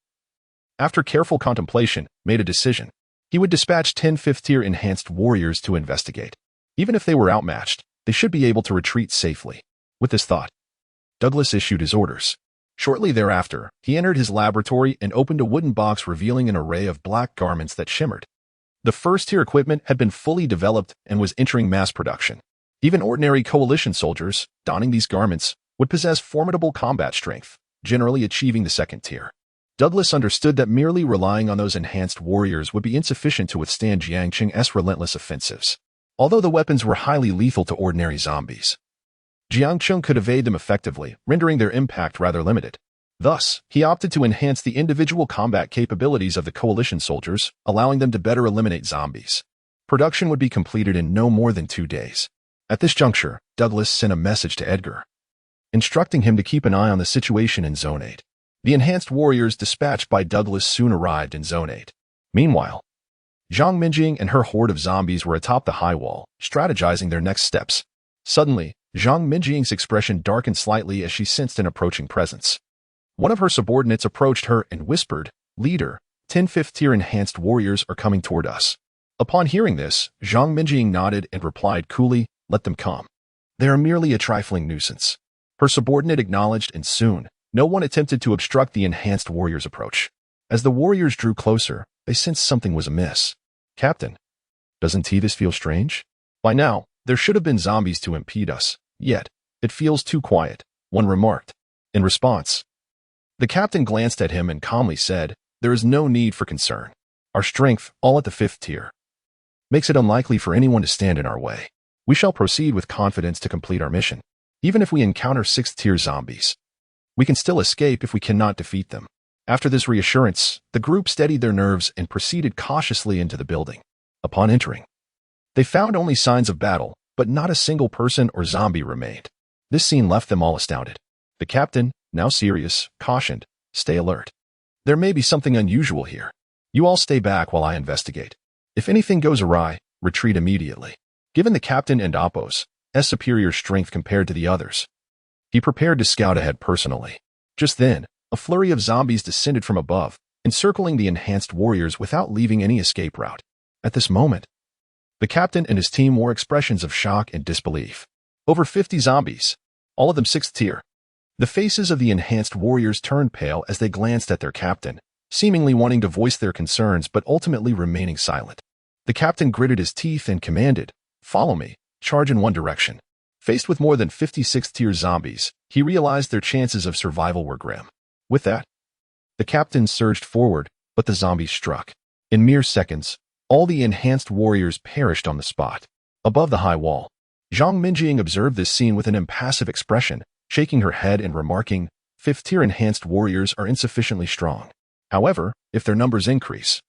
after careful contemplation, made a decision. He would dispatch 10 fifth-tier enhanced warriors to investigate. Even if they were outmatched, they should be able to retreat safely. With this thought, Douglas issued his orders. Shortly thereafter, he entered his laboratory and opened a wooden box revealing an array of black garments that shimmered. The first-tier equipment had been fully developed and was entering mass production. Even ordinary coalition soldiers, donning these garments, would possess formidable combat strength, generally achieving the second tier. Douglas understood that merely relying on those enhanced warriors would be insufficient to withstand Jiang Cheng's relentless offensives. Although the weapons were highly lethal to ordinary zombies, Jiang Cheng could evade them effectively, rendering their impact rather limited. Thus, he opted to enhance the individual combat capabilities of the coalition soldiers, allowing them to better eliminate zombies. Production would be completed in no more than 2 days. At this juncture, Douglas sent a message to Edgar, instructing him to keep an eye on the situation in Zone 8. The enhanced warriors dispatched by Douglas soon arrived in Zone 8. Meanwhile, Jiang Minjing and her horde of zombies were atop the high wall, strategizing their next steps. Suddenly, Jiang Minjing's expression darkened slightly as she sensed an approaching presence. One of her subordinates approached her and whispered, "Leader, 10 fifth-tier enhanced warriors are coming toward us." Upon hearing this, Jiang Minjing nodded and replied coolly, "Let them come. They are merely a trifling nuisance." Her subordinate acknowledged, and soon, no one attempted to obstruct the enhanced warriors' approach. As the warriors drew closer, they sensed something was amiss. "Captain, doesn't this feel strange? By now, there should have been zombies to impede us, yet it feels too quiet," one remarked. In response, the captain glanced at him and calmly said, "There is no need for concern. Our strength, all at the 5th tier, makes it unlikely for anyone to stand in our way. We shall proceed with confidence to complete our mission. Even if we encounter 6th-tier zombies, we can still escape if we cannot defeat them." After this reassurance, the group steadied their nerves and proceeded cautiously into the building. Upon entering, they found only signs of battle, but not a single person or zombie remained. This scene left them all astounded. The captain, now serious, cautioned, "Stay alert. There may be something unusual here. You all stay back while I investigate. If anything goes awry, retreat immediately." Given the captain and Appo's superior strength compared to the others, he prepared to scout ahead personally. Just then, a flurry of zombies descended from above, encircling the enhanced warriors without leaving any escape route. At this moment, the captain and his team wore expressions of shock and disbelief. Over 50 zombies, all of them 6th tier. The faces of the enhanced warriors turned pale as they glanced at their captain, seemingly wanting to voice their concerns but ultimately remaining silent. The captain gritted his teeth and commanded, "Follow me, charge in one direction." Faced with more than 50 6th-tier zombies, he realized their chances of survival were grim. With that, the captain surged forward, but the zombies struck. In mere seconds, all the enhanced warriors perished on the spot. Above the high wall, Jiang Minjing observed this scene with an impassive expression, shaking her head and remarking, 5th-tier enhanced warriors are insufficiently strong. However, if their numbers increase,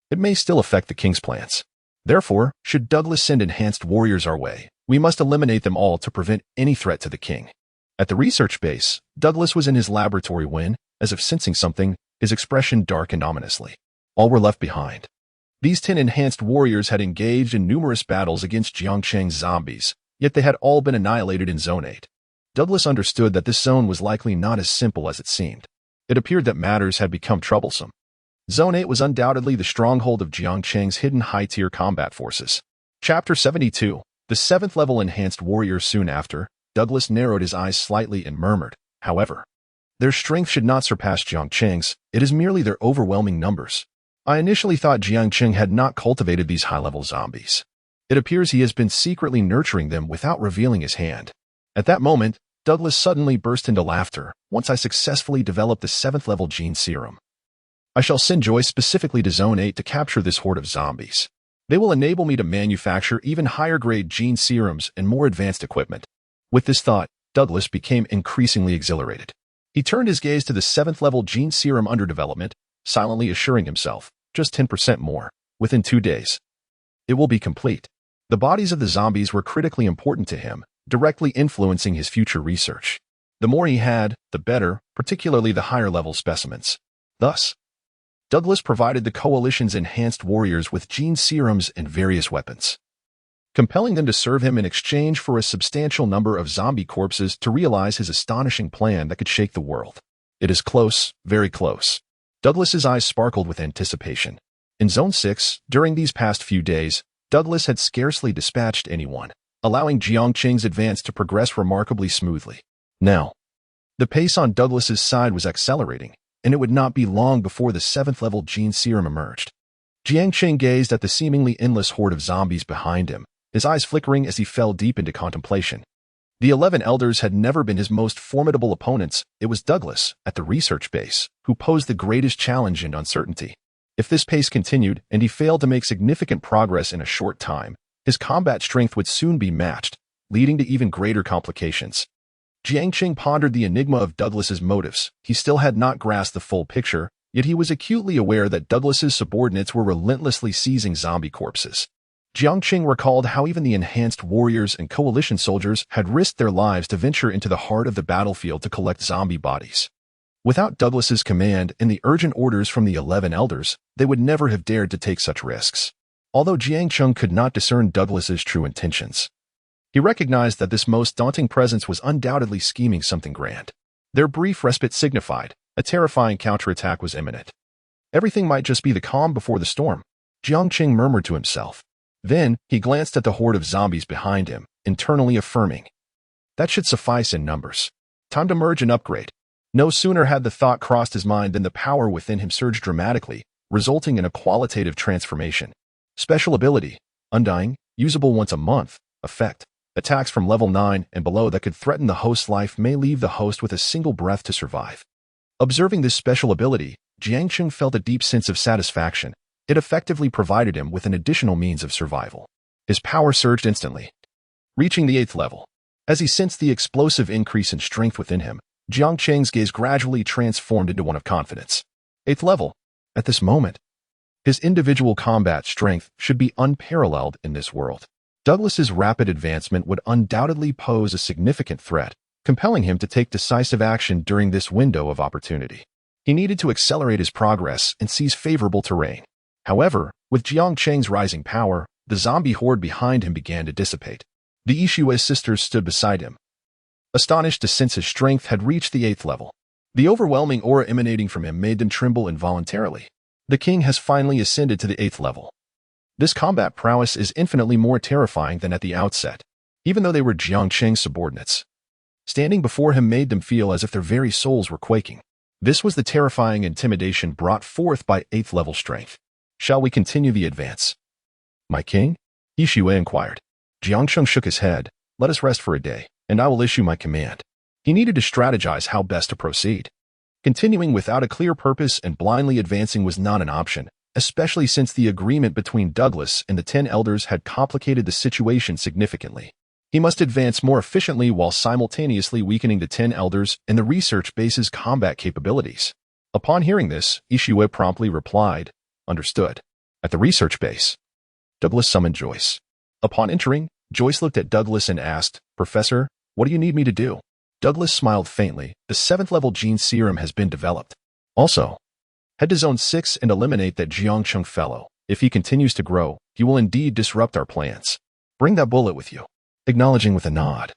it may still affect the king's plans. Therefore, should Douglas send enhanced warriors our way, we must eliminate them all to prevent any threat to the king. At the research base, Douglas was in his laboratory when, as if sensing something, his expression darkened ominously. All were left behind. These 10 enhanced warriors had engaged in numerous battles against Jiang Cheng's zombies, yet they had all been annihilated in Zone 8. Douglas understood that this zone was likely not as simple as it seemed. It appeared that matters had become troublesome. Zone 8 was undoubtedly the stronghold of Jiang Cheng's hidden high-tier combat forces. Chapter 72. The 7th-level enhanced warriors. Soon after, Douglas narrowed his eyes slightly and murmured, "However, their strength should not surpass Jiang Cheng's, it is merely their overwhelming numbers. I initially thought Jiang Cheng had not cultivated these high-level zombies. It appears he has been secretly nurturing them without revealing his hand." At that moment, Douglas suddenly burst into laughter. "Once I successfully develop the 7th-level gene serum, I shall send Joy specifically to Zone 8 to capture this horde of zombies. They will enable me to manufacture even higher-grade gene serums and more advanced equipment. With this thought, Douglas became increasingly exhilarated. He turned his gaze to the 7th-level gene serum under development, silently assuring himself, just 10% more, within 2 days. It will be complete. The bodies of the zombies were critically important to him, directly influencing his future research. The more he had, the better, particularly the higher-level specimens. Thus, Douglas provided the coalition's enhanced warriors with gene serums and various weapons, compelling them to serve him in exchange for a substantial number of zombie corpses to realize his astonishing plan that could shake the world. It is close, very close. Douglas's eyes sparkled with anticipation. In Zone 6, during these past few days, Douglas had scarcely dispatched anyone, allowing Jiang Cheng's advance to progress remarkably smoothly. Now, the pace on Douglas's side was accelerating, and it would not be long before the 7th-level gene serum emerged. Jiang Cheng gazed at the seemingly endless horde of zombies behind him, his eyes flickering as he fell deep into contemplation. The 11 elders had never been his most formidable opponents. It was Douglas, at the research base, who posed the greatest challenge and uncertainty. If this pace continued and he failed to make significant progress in a short time, his combat strength would soon be matched, leading to even greater complications. Jiang Cheng pondered the enigma of Douglas's motives. He still had not grasped the full picture, yet he was acutely aware that Douglas's subordinates were relentlessly seizing zombie corpses. Jiang Cheng recalled how even the enhanced warriors and coalition soldiers had risked their lives to venture into the heart of the battlefield to collect zombie bodies. Without Douglas's command and the urgent orders from the 11 elders, they would never have dared to take such risks. Although Jiang Cheng could not discern Douglas's true intentions, he recognized that this most daunting presence was undoubtedly scheming something grand. Their brief respite signified a terrifying counterattack was imminent. Everything might just be the calm before the storm, Jiang Cheng murmured to himself. Then, he glanced at the horde of zombies behind him, internally affirming, that should suffice in numbers. Time to merge and upgrade. No sooner had the thought crossed his mind than the power within him surged dramatically, resulting in a qualitative transformation. Special ability, Undying, usable once a month, effect. Attacks from level 9 and below that could threaten the host's life may leave the host with a single breath to survive. Observing this special ability, Jiang Cheng felt a deep sense of satisfaction. It effectively provided him with an additional means of survival. His power surged instantly, reaching the 8th level. As he sensed the explosive increase in strength within him, Jiang Cheng's gaze gradually transformed into one of confidence. 8th level. At this moment, his individual combat strength should be unparalleled in this world. Douglas's rapid advancement would undoubtedly pose a significant threat, compelling him to take decisive action during this window of opportunity. He needed to accelerate his progress and seize favorable terrain. However, with Jiang Cheng's rising power, the zombie horde behind him began to dissipate. The Ishue sisters stood beside him, astonished to sense his strength had reached the 8th level. The overwhelming aura emanating from him made them tremble involuntarily. The king has finally ascended to the 8th level. This combat prowess is infinitely more terrifying than at the outset, even though they were Jiang Cheng's subordinates. Standing before him made them feel as if their very souls were quaking. This was the terrifying intimidation brought forth by 8th level strength. Shall we continue the advance? My king? Ishue inquired. Jiang Cheng shook his head. Let us rest for a day, and I will issue my command. He needed to strategize how best to proceed. Continuing without a clear purpose and blindly advancing was not an option, especially since the agreement between Douglas and the 10 elders had complicated the situation significantly. He must advance more efficiently while simultaneously weakening the 10 elders and the research base's combat capabilities. Upon hearing this, Ishue promptly replied, Understood. At the research base, Douglas summoned Joyce. Upon entering, Joyce looked at Douglas and asked, Professor, what do you need me to do? Douglas smiled faintly. The 7th level gene serum has been developed. Also, head to Zone 6 and eliminate that Jiang Cheng fellow. If he continues to grow, he will indeed disrupt our plans. Bring that bullet with you. Acknowledging with a nod,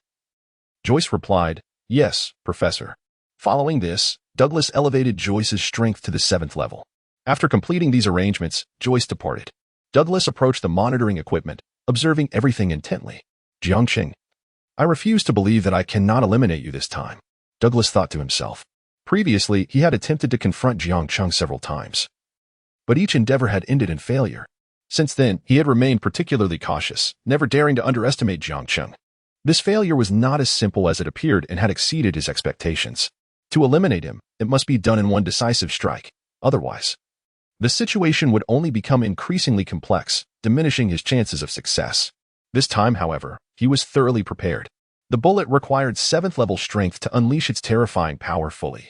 Joyce replied, Yes, Professor. Following this, Douglas elevated Joyce's strength to the 7th level. After completing these arrangements, Joyce departed. Douglas approached the monitoring equipment, observing everything intently. Jiang Cheng, I refuse to believe that I cannot eliminate you this time, Douglas thought to himself. Previously, he had attempted to confront Jiang Cheng several times, but each endeavor had ended in failure. Since then, he had remained particularly cautious, never daring to underestimate Jiang Cheng. This failure was not as simple as it appeared and had exceeded his expectations. To eliminate him, it must be done in one decisive strike. Otherwise, The situation would only become increasingly complex, diminishing his chances of success. This time, however, he was thoroughly prepared. The bullet required 7th-level strength to unleash its terrifying power fully.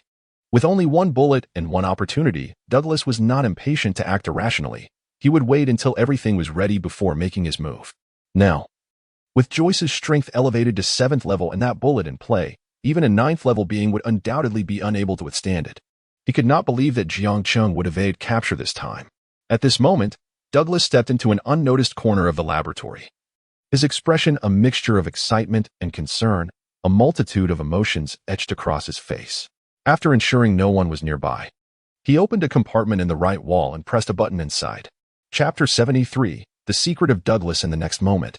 With only one bullet and one opportunity, Douglas was not impatient to act irrationally. He would wait until everything was ready before making his move. Now, with Joyce's strength elevated to 7th level and that bullet in play, even a 9th-level being would undoubtedly be unable to withstand it. He could not believe that Jiang Cheng would evade capture this time. At this moment, Douglas stepped into an unnoticed corner of the laboratory. His expression a mixture of excitement and concern, a multitude of emotions etched across his face. After ensuring no one was nearby, he opened a compartment in the right wall and pressed a button inside. Chapter 73, The Secret of Douglas in the Next Moment.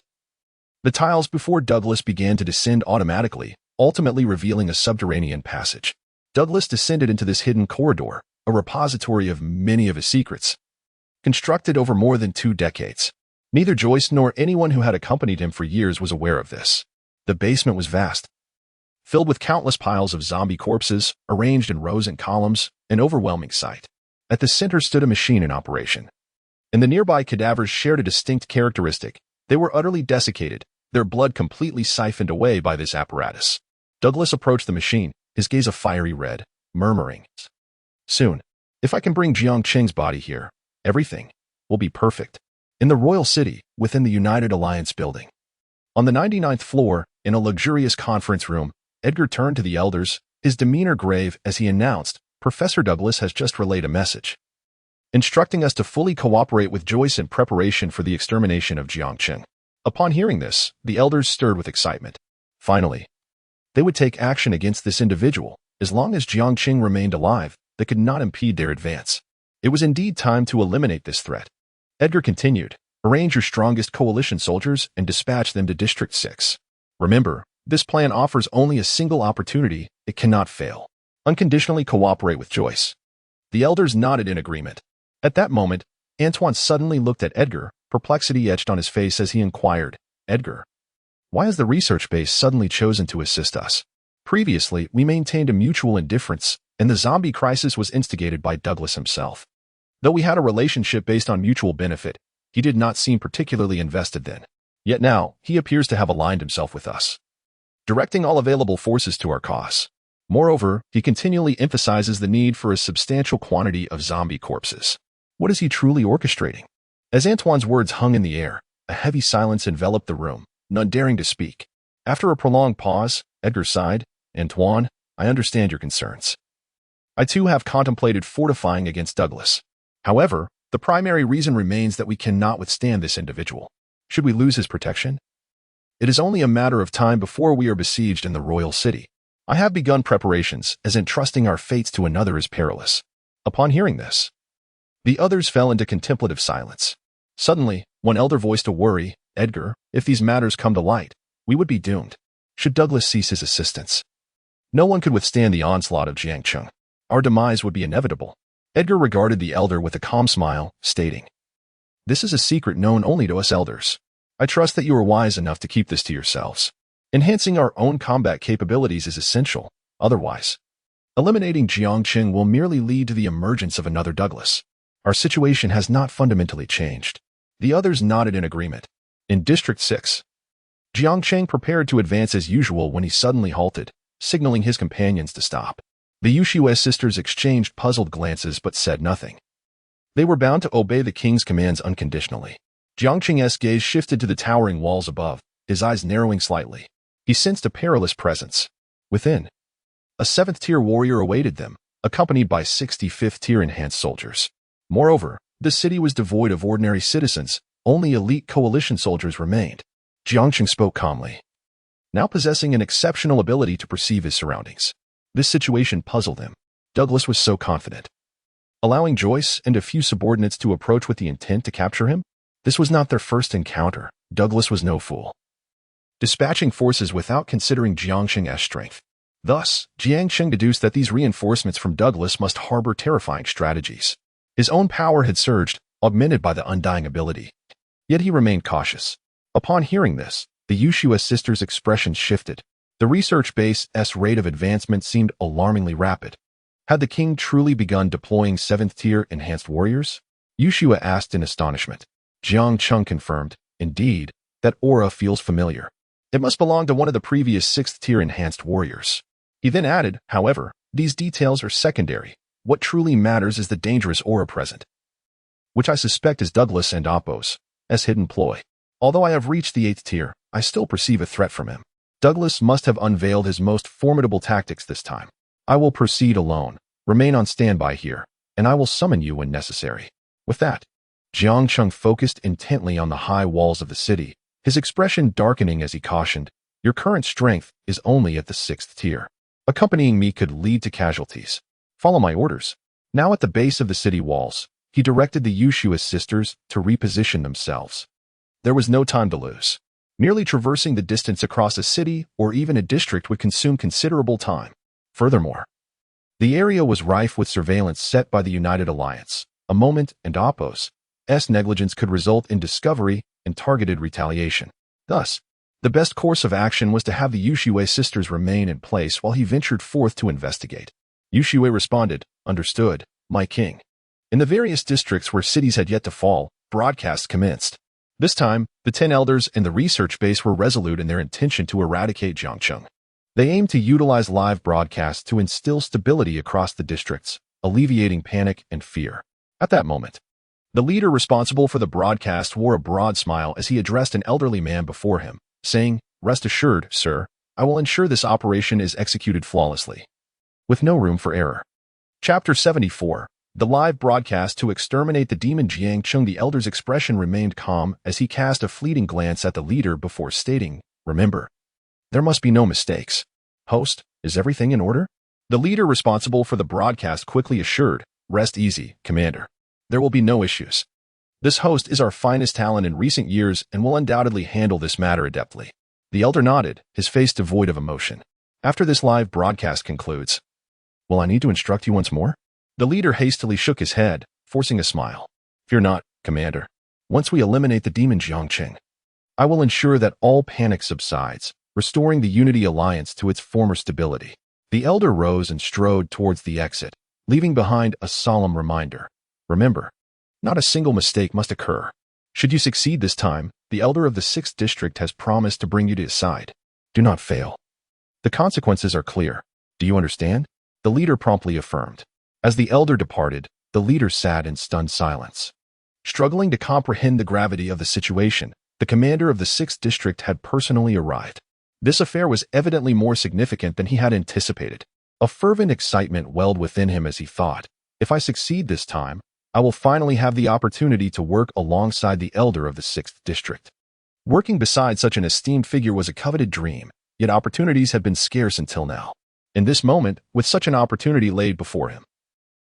The tiles before Douglas began to descend automatically, ultimately revealing a subterranean passage. Douglas descended into this hidden corridor, a repository of many of his secrets, constructed over more than 2 decades. Neither Joyce nor anyone who had accompanied him for years was aware of this. The basement was vast, filled with countless piles of zombie corpses, arranged in rows and columns, an overwhelming sight. At the center stood a machine in operation, and the nearby cadavers shared a distinct characteristic. They were utterly desiccated, their blood completely siphoned away by this apparatus. Douglas approached the machine, his gaze a fiery red, murmuring, "Soon, if I can bring Jiang Cheng's body here, everything will be perfect." In the royal city, within the United Alliance building, on the 99th floor, in a luxurious conference room, Edgar turned to the elders, his demeanor grave as he announced, "Professor Douglas has just relayed a message, instructing us to fully cooperate with Joyce in preparation for the extermination of Jiang Cheng." Upon hearing this, the elders stirred with excitement. Finally, they would take action against this individual. As long as Jiang Cheng remained alive, they could not impede their advance. It was indeed time to eliminate this threat. Edgar continued, "Arrange your strongest coalition soldiers and dispatch them to District 6. Remember, this plan offers only a single opportunity. It cannot fail. Unconditionally cooperate with Joyce." The elders nodded in agreement. At that moment, Antoine suddenly looked at Edgar, perplexity etched on his face as he inquired, "Edgar, why has the research base suddenly chosen to assist us? Previously, we maintained a mutual indifference, and the zombie crisis was instigated by Douglas himself. Though we had a relationship based on mutual benefit, he did not seem particularly invested then. Yet now, he appears to have aligned himself with us, directing all available forces to our cause. Moreover, he continually emphasizes the need for a substantial quantity of zombie corpses. What is he truly orchestrating?" As Antoine's words hung in the air, a heavy silence enveloped the room, none daring to speak. After a prolonged pause, Edgar sighed, "Antoine, I understand your concerns. I too have contemplated fortifying against Douglas. However, the primary reason remains that we cannot withstand this individual. Should we lose his protection? It is only a matter of time before we are besieged in the royal city. I have begun preparations, as entrusting our fates to another is perilous." Upon hearing this, the others fell into contemplative silence. Suddenly, one elder voiced a worry, "Edgar, if these matters come to light, we would be doomed. Should Douglas cease his assistance, no one could withstand the onslaught of Jiang Cheng. Our demise would be inevitable." Edgar regarded the elder with a calm smile, stating, "This is a secret known only to us elders. I trust that you are wise enough to keep this to yourselves. Enhancing our own combat capabilities is essential. Otherwise, eliminating Jiang Cheng will merely lead to the emergence of another Douglas. Our situation has not fundamentally changed." The others nodded in agreement. In District 6, Jiang Cheng prepared to advance as usual when he suddenly halted, signaling his companions to stop. The Yushues sisters exchanged puzzled glances but said nothing. They were bound to obey the king's commands unconditionally. Jiang Cheng's gaze shifted to the towering walls above, his eyes narrowing slightly. He sensed a perilous presence. Within, a 7th-tier warrior awaited them, accompanied by 65th-tier enhanced soldiers. Moreover, the city was devoid of ordinary citizens. Only elite coalition soldiers remained. Jiang Cheng spoke calmly, now possessing an exceptional ability to perceive his surroundings. This situation puzzled him. Douglas was so confident, allowing Joyce and a few subordinates to approach with the intent to capture him. This was not their first encounter. Douglas was no fool, dispatching forces without considering Jiang Cheng's strength. Thus, Jiang Cheng deduced that these reinforcements from Douglas must harbor terrifying strategies. His own power had surged, augmented by the undying ability. Yet he remained cautious. Upon hearing this, the Yushues sisters' expressions shifted. The research base's rate of advancement seemed alarmingly rapid. Had the king truly begun deploying 7th-tier enhanced warriors? Yushua asked in astonishment. Jiang Cheng confirmed, indeed, that aura feels familiar. It must belong to one of the previous 6th-tier enhanced warriors. He then added, however, these details are secondary. What truly matters is the dangerous aura present, which I suspect is Douglas and Appo's hidden ploy. Although I have reached the 8th tier, I still perceive a threat from him. Douglas must have unveiled his most formidable tactics this time. I will proceed alone, remain on standby here, and I will summon you when necessary. With that, Jiang Cheng focused intently on the high walls of the city, his expression darkening as he cautioned, your current strength is only at the 6th tier. Accompanying me could lead to casualties. Follow my orders. Now at the base of the city walls, he directed the Yushua sisters to reposition themselves. There was no time to lose. Merely traversing the distance across a city or even a district would consume considerable time. Furthermore, the area was rife with surveillance set by the United Alliance. A moment and Appo's negligence could result in discovery and targeted retaliation. Thus, the best course of action was to have the Yushua sisters remain in place while he ventured forth to investigate. Yushua responded, understood, my king. In the various districts where cities had yet to fall, broadcasts commenced. This time, the 10 elders and the research base were resolute in their intention to eradicate Jiang Cheng. They aimed to utilize live broadcasts to instill stability across the districts, alleviating panic and fear. At that moment, the leader responsible for the broadcast wore a broad smile as he addressed an elderly man before him, saying, rest assured, sir, I will ensure this operation is executed flawlessly, with no room for error. Chapter 74. The live broadcast to exterminate the demon Jiang Cheng. The elder's expression remained calm as he cast a fleeting glance at the leader before stating, remember, there must be no mistakes. Host, is everything in order? The leader responsible for the broadcast quickly assured, rest easy, Commander. There will be no issues. This host is our finest talent in recent years and will undoubtedly handle this matter adeptly. The elder nodded, his face devoid of emotion. After this live broadcast concludes, will I need to instruct you once more? The leader hastily shook his head, forcing a smile. Fear not, Commander. Once we eliminate the demon Jiang Cheng, I will ensure that all panic subsides, restoring the Unity Alliance to its former stability. The elder rose and strode towards the exit, leaving behind a solemn reminder. Remember, not a single mistake must occur. Should you succeed this time, the elder of the 6th district has promised to bring you to his side. Do not fail. The consequences are clear. Do you understand? The leader promptly affirmed. As the elder departed, the leader sat in stunned silence. Struggling to comprehend the gravity of the situation, the commander of the 6th district had personally arrived. This affair was evidently more significant than he had anticipated. A fervent excitement welled within him as he thought, if I succeed this time, I will finally have the opportunity to work alongside the elder of the 6th district. Working beside such an esteemed figure was a coveted dream, yet opportunities had been scarce until now. In this moment, with such an opportunity laid before him,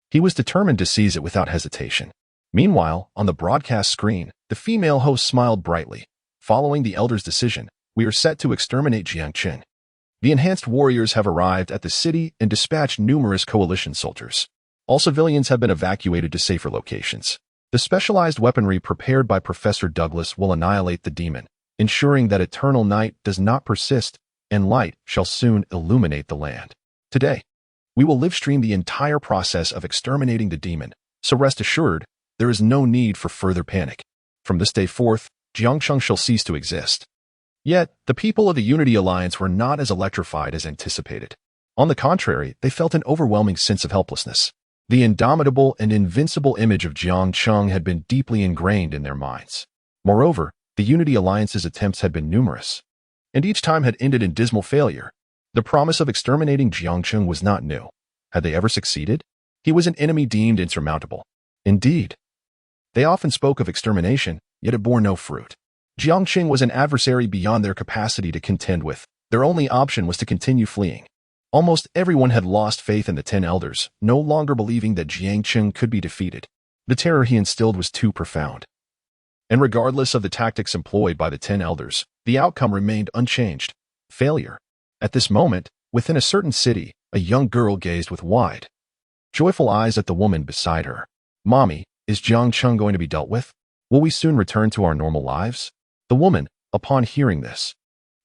he was determined to seize it without hesitation. Meanwhile, on the broadcast screen, the female host smiled brightly. Following the elder's decision, we are set to exterminate Jiang Cheng. The enhanced warriors have arrived at the city and dispatched numerous coalition soldiers. All civilians have been evacuated to safer locations. The specialized weaponry prepared by Professor Douglas will annihilate the demon, ensuring that eternal night does not persist and light shall soon illuminate the land. Today, we will live stream the entire process of exterminating the demon, so rest assured, there is no need for further panic. From this day forth, Jiang Cheng shall cease to exist. Yet, the people of the Unity Alliance were not as electrified as anticipated. On the contrary, they felt an overwhelming sense of helplessness. The indomitable and invincible image of Jiang Cheng had been deeply ingrained in their minds. Moreover, the Unity Alliance's attempts had been numerous, and each time had ended in dismal failure. The promise of exterminating Jiang Cheng was not new. Had they ever succeeded? He was an enemy deemed insurmountable. Indeed, they often spoke of extermination, yet it bore no fruit. Jiang Cheng was an adversary beyond their capacity to contend with. Their only option was to continue fleeing. Almost everyone had lost faith in the 10 elders, no longer believing that Jiang Cheng could be defeated. The terror he instilled was too profound. And regardless of the tactics employed by the 10 elders, the outcome remained unchanged. Failure. At this moment, within a certain city, a young girl gazed with wide, joyful eyes at the woman beside her. Mommy, is Jiang Cheng going to be dealt with? Will we soon return to our normal lives? The woman, upon hearing this,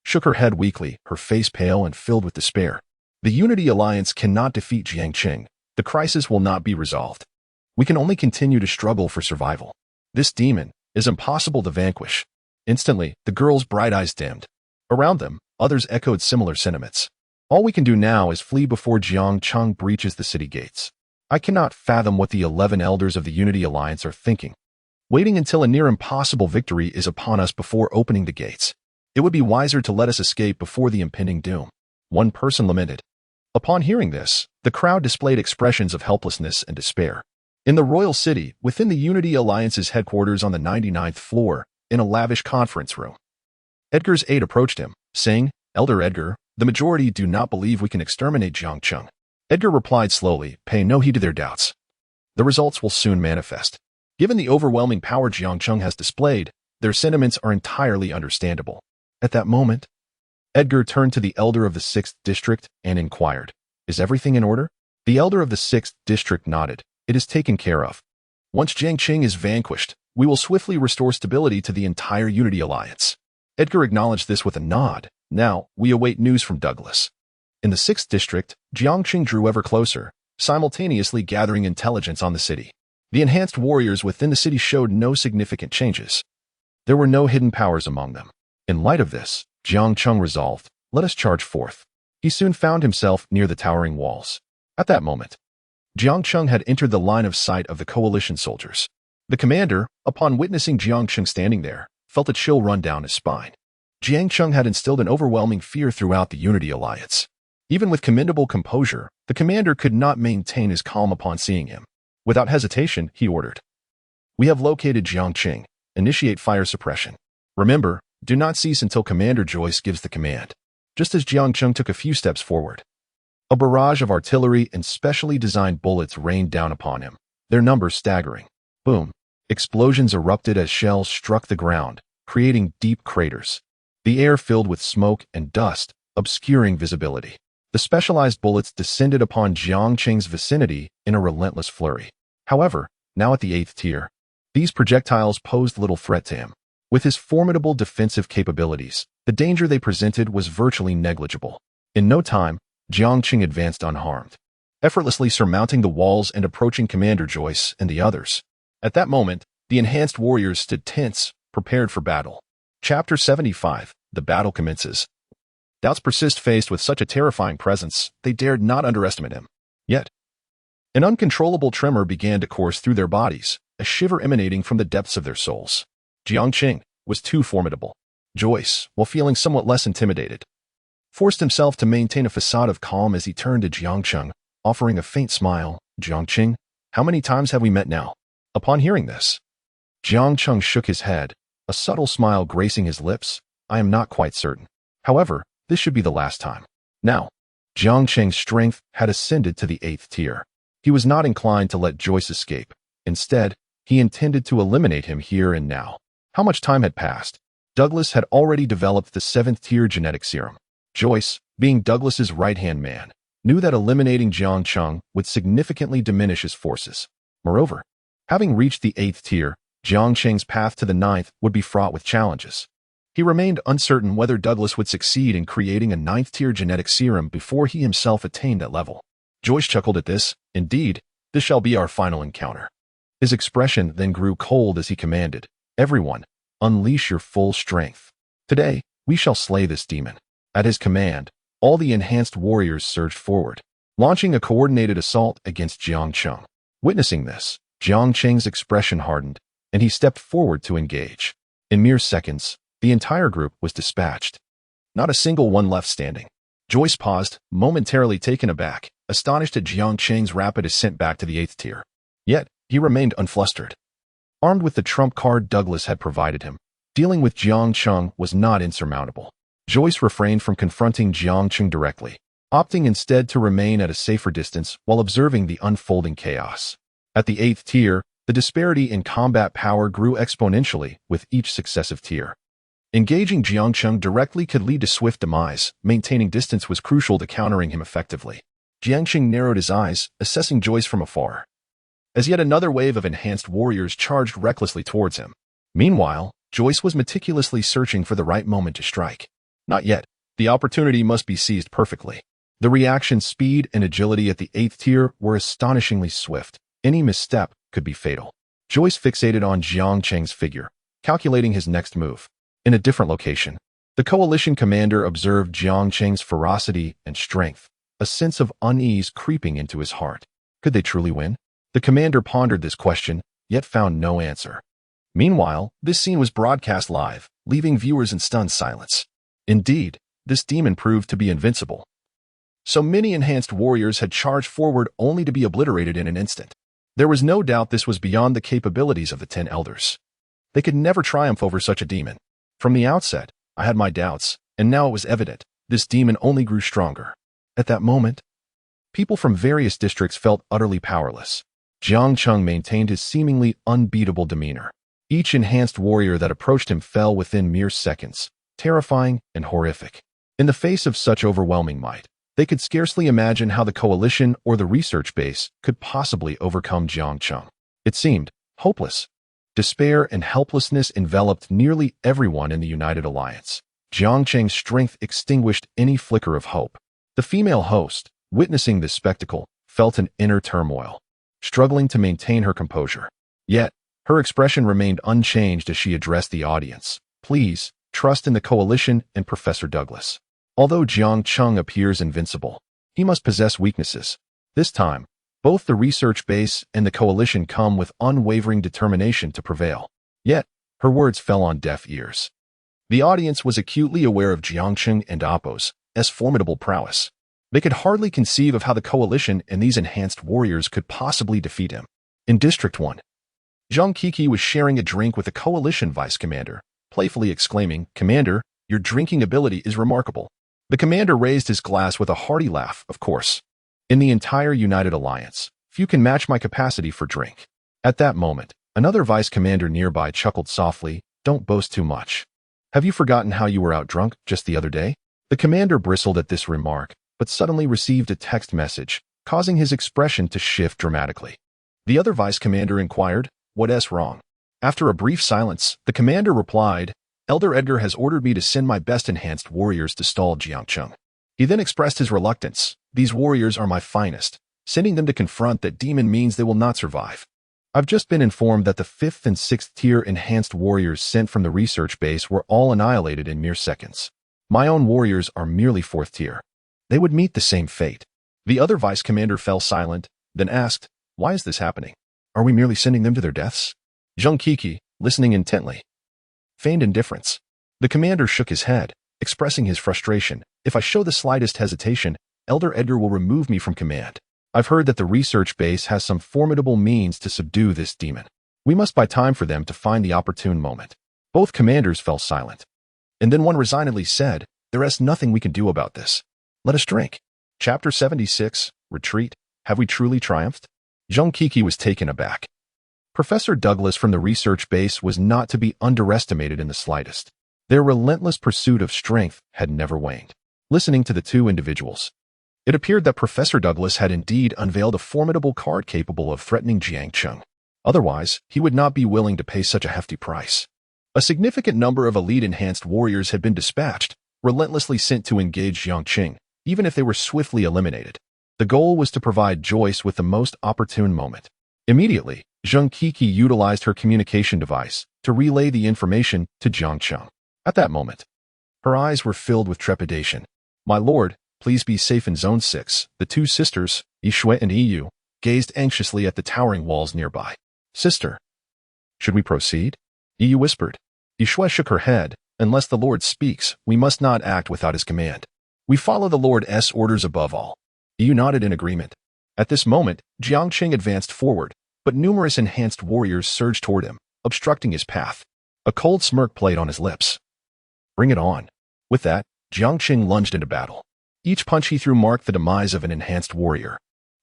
shook her head weakly, her face pale and filled with despair. The Unity Alliance cannot defeat Jiang Cheng. the crisis will not be resolved. We can only continue to struggle for survival. This demon is impossible to vanquish. Instantly, the girl's bright eyes dimmed. Around them, others echoed similar sentiments. All we can do now is flee before Jiang Cheng breaches the city gates. I cannot fathom what the 11 elders of the Unity Alliance are thinking. Waiting until a near impossible victory is upon us before opening the gates. It would be wiser to let us escape before the impending doom. One person lamented. Upon hearing this, the crowd displayed expressions of helplessness and despair. In the royal city, within the Unity Alliance's headquarters on the 99th floor, in a lavish conference room, Edgar's aide approached him, saying, "Elder Edgar, the majority do not believe we can exterminate Jiang Cheng." Edgar replied slowly, paying no heed to their doubts. The results will soon manifest. Given the overwhelming power Jiang Cheng has displayed, their sentiments are entirely understandable. At that moment, Edgar turned to the elder of the 6th district and inquired, "Is everything in order?" The elder of the 6th district nodded. "It is taken care of. Once Jiang Cheng is vanquished, we will swiftly restore stability to the entire Unity Alliance." Edgar acknowledged this with a nod. Now, we await news from Douglas. In the 6th district, Jiang Cheng drew ever closer, simultaneously gathering intelligence on the city. The enhanced warriors within the city showed no significant changes. There were no hidden powers among them. In light of this, Jiang Cheng resolved, "Let us charge forth." He soon found himself near the towering walls. At that moment, Jiang Cheng had entered the line of sight of the coalition soldiers. The commander, upon witnessing Jiang Cheng standing there, felt a chill run down his spine. Jiang Cheng had instilled an overwhelming fear throughout the Unity Alliance. Even with commendable composure, the commander could not maintain his calm upon seeing him. Without hesitation, he ordered, "We have located Jiang Cheng. Initiate fire suppression. Remember, do not cease until Commander Joyce gives the command." Just as Jiang Cheng took a few steps forward, a barrage of artillery and specially designed bullets rained down upon him, their numbers staggering. Boom! Explosions erupted as shells struck the ground, creating deep craters. The air filled with smoke and dust, obscuring visibility. The specialized bullets descended upon Jiang Cheng's vicinity in a relentless flurry. However, now at the 8th tier, these projectiles posed little threat to him. With his formidable defensive capabilities, the danger they presented was virtually negligible. In no time, Jiang Cheng advanced unharmed, effortlessly surmounting the walls and approaching Commander Joyce and the others. At that moment, the enhanced warriors stood tense, prepared for battle. Chapter 75, The Battle Commences. Doubts persist. Faced with such a terrifying presence, they dared not underestimate him. Yet, an uncontrollable tremor began to course through their bodies, a shiver emanating from the depths of their souls. Jiang Cheng was too formidable. Joyce, while feeling somewhat less intimidated, forced himself to maintain a facade of calm as he turned to Jiang Cheng, offering a faint smile. "Jiang Cheng, how many times have we met now?" Upon hearing this, Jiang Cheng shook his head, a subtle smile gracing his lips. "I am not quite certain. However, this should be the last time." Now, Jiang Cheng's strength had ascended to the 8th tier. He was not inclined to let Joyce escape. Instead, he intended to eliminate him here and now. How much time had passed? Douglas had already developed the 7th tier genetic serum. Joyce, being Douglas's right-hand man, knew that eliminating Jiang Cheng would significantly diminish his forces. Moreover, having reached the 8th tier, Jiang Cheng's path to the 9th would be fraught with challenges. He remained uncertain whether Douglas would succeed in creating a 9th tier genetic serum before he himself attained that level. Joyce chuckled at this. "Indeed, this shall be our final encounter." His expression then grew cold as he commanded, "Everyone, unleash your full strength. Today, we shall slay this demon." At his command, all the enhanced warriors surged forward, launching a coordinated assault against Jiang Cheng. Witnessing this, Jiang Cheng's expression hardened, and he stepped forward to engage. In mere seconds, the entire group was dispatched. Not a single one left standing. Joyce paused, momentarily taken aback, astonished at Jiang Cheng's rapid ascent back to the 8th tier. Yet, he remained unflustered. Armed with the trump card Douglas had provided him, dealing with Jiang Cheng was not insurmountable. Joyce refrained from confronting Jiang Cheng directly, opting instead to remain at a safer distance while observing the unfolding chaos. At the 8th tier, the disparity in combat power grew exponentially with each successive tier. Engaging Jiang Cheng directly could lead to swift demise. Maintaining distance was crucial to countering him effectively. Jiang Cheng narrowed his eyes, assessing Joyce from afar, as yet another wave of enhanced warriors charged recklessly towards him. Meanwhile, Joyce was meticulously searching for the right moment to strike. Not yet. The opportunity must be seized perfectly. The reaction speed and agility at the 8th tier were astonishingly swift. Any misstep could be fatal. Joyce fixated on Jiang Cheng's figure, calculating his next move. In a different location, the coalition commander observed Jiang Cheng's ferocity and strength, a sense of unease creeping into his heart. Could they truly win? The commander pondered this question, yet found no answer. Meanwhile, this scene was broadcast live, leaving viewers in stunned silence. Indeed, this demon proved to be invincible. So many enhanced warriors had charged forward only to be obliterated in an instant. There was no doubt this was beyond the capabilities of the 10 elders. They could never triumph over such a demon. From the outset, I had my doubts, and now it was evident, this demon only grew stronger. At that moment, people from various districts felt utterly powerless. Jiang Cheng maintained his seemingly unbeatable demeanor. Each enhanced warrior that approached him fell within mere seconds, terrifying and horrific. In the face of such overwhelming might, they could scarcely imagine how the coalition or the research base could possibly overcome Jiang Cheng. It seemed hopeless. Despair and helplessness enveloped nearly everyone in the United Alliance. Jiang Cheng's strength extinguished any flicker of hope. The female host, witnessing this spectacle, felt an inner turmoil, struggling to maintain her composure. Yet, her expression remained unchanged as she addressed the audience. Please, trust in the coalition and Professor Douglas. Although Jiang Cheng appears invincible, he must possess weaknesses. This time, both the research base and the coalition come with unwavering determination to prevail. Yet, her words fell on deaf ears. The audience was acutely aware of Jiang Cheng and Appo's formidable prowess. They could hardly conceive of how the coalition and these enhanced warriors could possibly defeat him. In District 1, Zhang Kiki was sharing a drink with the coalition vice commander, playfully exclaiming, "Commander, your drinking ability is remarkable." The commander raised his glass with a hearty laugh, of course. In the entire United Alliance, few can match my capacity for drink. At that moment, another vice commander nearby chuckled softly, "Don't boast too much. Have you forgotten how you were out drunk just the other day?" The commander bristled at this remark, but suddenly received a text message, causing his expression to shift dramatically. The other vice commander inquired, "What's wrong?" After a brief silence, the commander replied, "Elder Edgar has ordered me to send my best enhanced warriors to stall Jiang Cheng." He then expressed his reluctance. "These warriors are my finest. Sending them to confront that demon means they will not survive. I've just been informed that the 5th and 6th tier enhanced warriors sent from the research base were all annihilated in mere seconds. My own warriors are merely 4th tier. They would meet the same fate." The other vice commander fell silent, then asked, "Why is this happening? Are we merely sending them to their deaths?" Zhang Kiki, listening intently, feigned indifference. The commander shook his head, expressing his frustration. "If I show the slightest hesitation, Elder Edgar will remove me from command. I've heard that the research base has some formidable means to subdue this demon. We must buy time for them to find the opportune moment." Both commanders fell silent. And then one resignedly said, "There is nothing we can do about this. Let us drink." Chapter 76, Retreat. Have we truly triumphed? Zhang Kiki was taken aback. Professor Douglas from the research base was not to be underestimated in the slightest. Their relentless pursuit of strength had never waned. Listening to the two individuals, it appeared that Professor Douglas had indeed unveiled a formidable card capable of threatening Jiang Cheng. Otherwise, he would not be willing to pay such a hefty price. A significant number of elite enhanced warriors had been dispatched, relentlessly sent to engage Jiang Cheng, even if they were swiftly eliminated. The goal was to provide Joyce with the most opportune moment. Immediately, Zhang Kiki utilized her communication device to relay the information to Jiang Cheng. At that moment, her eyes were filled with trepidation. "My lord, please be safe in Zone 6. The two sisters, Yishui and Yu, gazed anxiously at the towering walls nearby. "Sister, should we proceed?" Yu whispered. Yishui shook her head. "Unless the Lord speaks, we must not act without his command. We follow the Lord's orders above all." Yu nodded in agreement. At this moment, Jiang Cheng advanced forward, but numerous enhanced warriors surged toward him, obstructing his path. A cold smirk played on his lips. "Bring it on." With that, Jiang Cheng lunged into battle. Each punch he threw marked the demise of an enhanced warrior.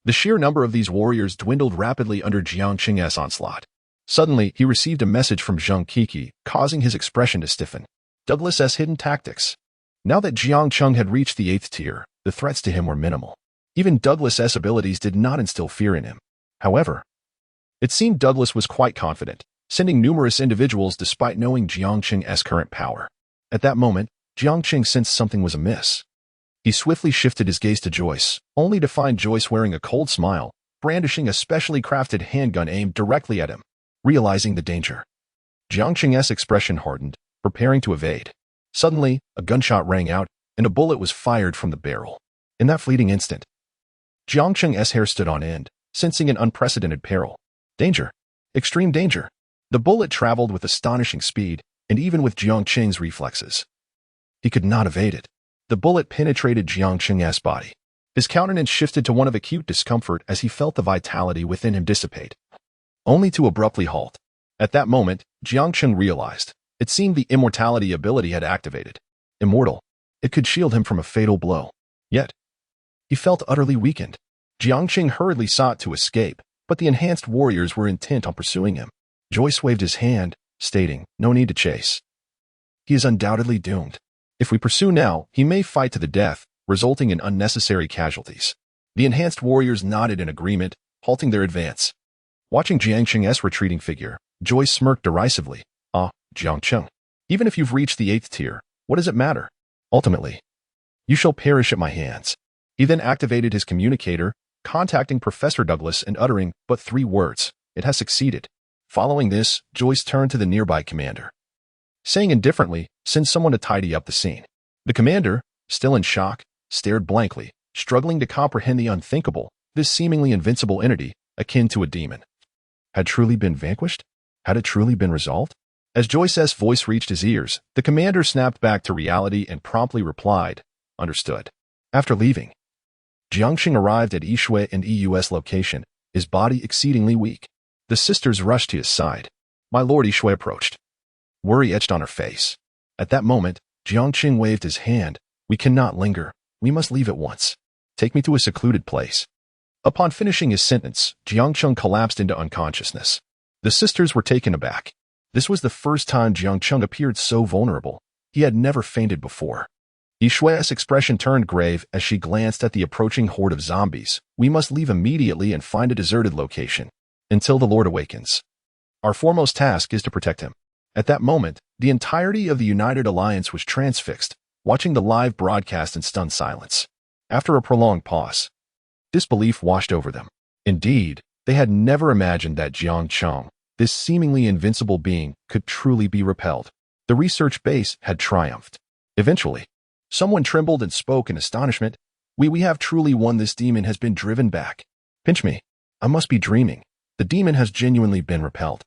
The sheer number of these warriors dwindled rapidly under Jiang Cheng's onslaught. Suddenly, he received a message from Zhang Kiki, causing his expression to stiffen. Douglas's hidden tactics. Now that Jiang Cheng had reached the 8th tier, the threats to him were minimal. Even Douglas's abilities did not instill fear in him. However, it seemed Douglas was quite confident, sending numerous individuals despite knowing Jiang Cheng's current power. At that moment, Jiang Cheng sensed something was amiss. He swiftly shifted his gaze to Joyce, only to find Joyce wearing a cold smile, brandishing a specially crafted handgun aimed directly at him. Realizing the danger, Jiang Cheng's expression hardened, preparing to evade. Suddenly, a gunshot rang out, and a bullet was fired from the barrel. In that fleeting instant, Jiang Cheng's hair stood on end, sensing an unprecedented peril. Danger. Extreme danger. The bullet traveled with astonishing speed, and even with Jiang Cheng's reflexes, he could not evade it. The bullet penetrated Jiang Cheng's body. His countenance shifted to one of acute discomfort as he felt the vitality within him dissipate, only to abruptly halt. At that moment, Jiang Cheng realized. It seemed the immortality ability had activated. Immortal. It could shield him from a fatal blow. Yet, he felt utterly weakened. Jiang Cheng hurriedly sought to escape, but the enhanced warriors were intent on pursuing him. Joyce waved his hand, stating, "No need to chase. He is undoubtedly doomed. If we pursue now, he may fight to the death, resulting in unnecessary casualties." The enhanced warriors nodded in agreement, halting their advance. Watching Jiang Cheng's retreating figure, Joyce smirked derisively. "Ah, Jiang Cheng. Even if you've reached the 8th tier, what does it matter? Ultimately, you shall perish at my hands." He then activated his communicator, contacting Professor Douglas and uttering but 3 words. "It has succeeded." Following this, Joyce turned to the nearby commander, saying indifferently, "Send someone to tidy up the scene." The commander, still in shock, stared blankly, struggling to comprehend the unthinkable. This seemingly invincible entity, akin to a demon, had truly been vanquished? Had it truly been resolved? As Joyce's voice reached his ears, the commander snapped back to reality and promptly replied, "Understood." After leaving, Jiang Cheng arrived at Yishui and EU's location, his body exceedingly weak. The sisters rushed to his side. My lord, Yishui approached, worry etched on her face. At that moment, Jiang Cheng waved his hand. "We cannot linger. We must leave at once. Take me to a secluded place." Upon finishing his sentence, Jiang Cheng collapsed into unconsciousness. The sisters were taken aback. This was the first time Jiang Cheng appeared so vulnerable. He had never fainted before. Yishui's expression turned grave as she glanced at the approaching horde of zombies. "We must leave immediately and find a deserted location until the Lord awakens. Our foremost task is to protect him." At that moment, the entirety of the United Alliance was transfixed, watching the live broadcast in stunned silence. After a prolonged pause, disbelief washed over them. Indeed, they had never imagined that Jiang Cheng, this seemingly invincible being, could truly be repelled. The research base had triumphed. Eventually, someone trembled and spoke in astonishment. We have truly won. This demon has been driven back." "Pinch me. I must be dreaming. The demon has genuinely been repelled.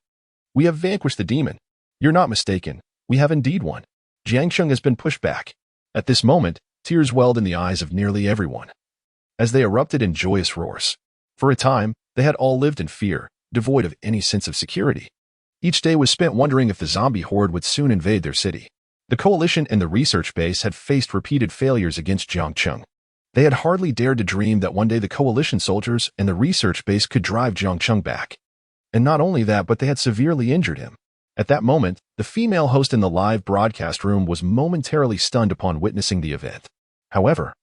We have vanquished the demon." "You're not mistaken. We have indeed won. Jiang Cheng has been pushed back." At this moment, tears welled in the eyes of nearly everyone, as they erupted in joyous roars. For a time, they had all lived in fear, devoid of any sense of security. Each day was spent wondering if the zombie horde would soon invade their city. The coalition and the research base had faced repeated failures against Jiang Cheng. They had hardly dared to dream that one day the coalition soldiers and the research base could drive Jiang Cheng back. And not only that, but they had severely injured him. At that moment, the female host in the live broadcast room was momentarily stunned upon witnessing the event. However,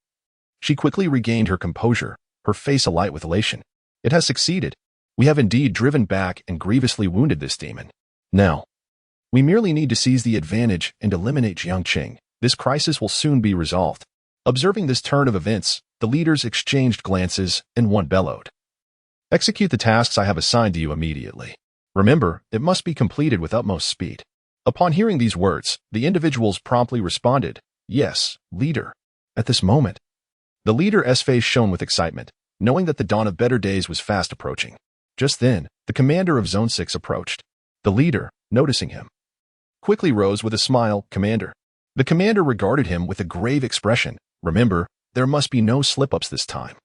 she quickly regained her composure, her face alight with elation. "It has succeeded. We have indeed driven back and grievously wounded this demon. Now, we merely need to seize the advantage and eliminate Jiang Cheng. This crisis will soon be resolved." Observing this turn of events, the leaders exchanged glances, and one bellowed, "Execute the tasks I have assigned to you immediately. Remember, it must be completed with utmost speed." Upon hearing these words, the individuals promptly responded, "Yes, leader." At this moment, the leader's face shone with excitement, knowing that the dawn of better days was fast approaching. Just then, the commander of Zone 6 approached. The leader, noticing him, quickly rose with a smile. "Commander." The commander regarded him with a grave expression. "Remember, there must be no slip-ups this time.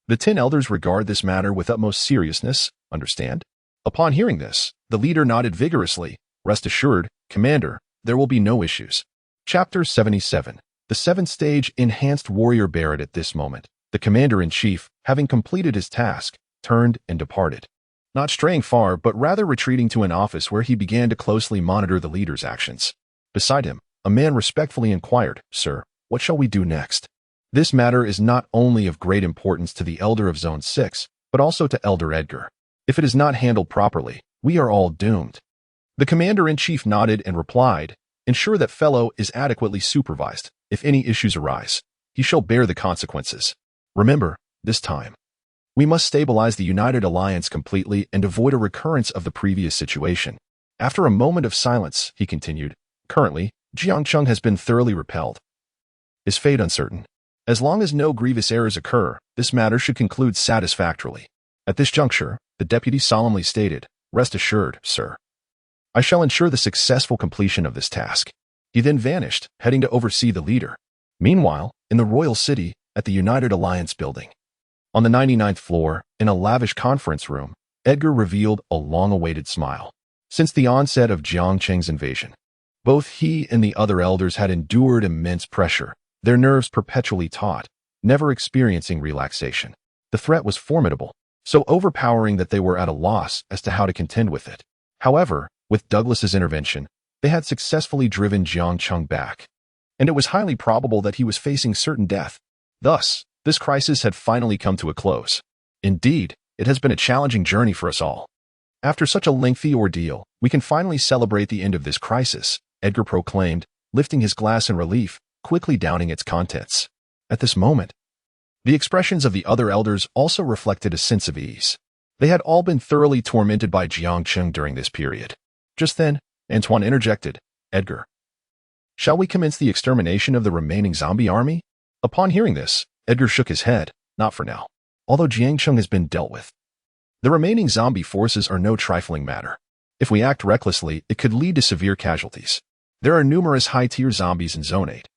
The 10 elders regard this matter with utmost seriousness, understand?" Upon hearing this, the leader nodded vigorously. "Rest assured, Commander, there will be no issues." Chapter 77. The 7th-stage Enhanced Warrior Barrett. At this moment, the commander-in-chief, having completed his task, turned and departed. Not straying far, but rather retreating to an office where he began to closely monitor the leader's actions. Beside him, a man respectfully inquired, "Sir, what shall we do next?" This matter is not only of great importance to the Elder of Zone 6, but also to Elder Edgar. If it is not handled properly, we are all doomed. The commander-in-chief nodded and replied, "Ensure that fellow is adequately supervised. If any issues arise, he shall bear the consequences. Remember, this time, we must stabilize the United Alliance completely and avoid a recurrence of the previous situation. After a moment of silence, he continued, currently, Jiang Cheng has been thoroughly repelled. His fate uncertain. As long as no grievous errors occur, this matter should conclude satisfactorily. At this juncture, the deputy solemnly stated, rest assured, sir. I shall ensure the successful completion of this task. He then vanished, heading to oversee the leader. Meanwhile, in the royal city, at the United Alliance building. On the 99th floor, in a lavish conference room, Edgar revealed a long-awaited smile. Since the onset of Jiang Cheng's invasion, both he and the other elders had endured immense pressure, their nerves perpetually taut, never experiencing relaxation. The threat was formidable, so overpowering that they were at a loss as to how to contend with it. However, with Douglas's intervention, they had successfully driven Jiang Cheng back, and it was highly probable that he was facing certain death. Thus, this crisis had finally come to a close. Indeed, it has been a challenging journey for us all. After such a lengthy ordeal, we can finally celebrate the end of this crisis, Edgar proclaimed, lifting his glass in relief, quickly downing its contents. At this moment, the expressions of the other elders also reflected a sense of ease. They had all been thoroughly tormented by Jiang Cheng during this period. Just then, Antoine interjected, Edgar, shall we commence the extermination of the remaining zombie army? Upon hearing this, Edgar shook his head, not for now. Although Jiang Cheng has been dealt with, the remaining zombie forces are no trifling matter. If we act recklessly, it could lead to severe casualties. There are numerous high-tier zombies in Zone 8.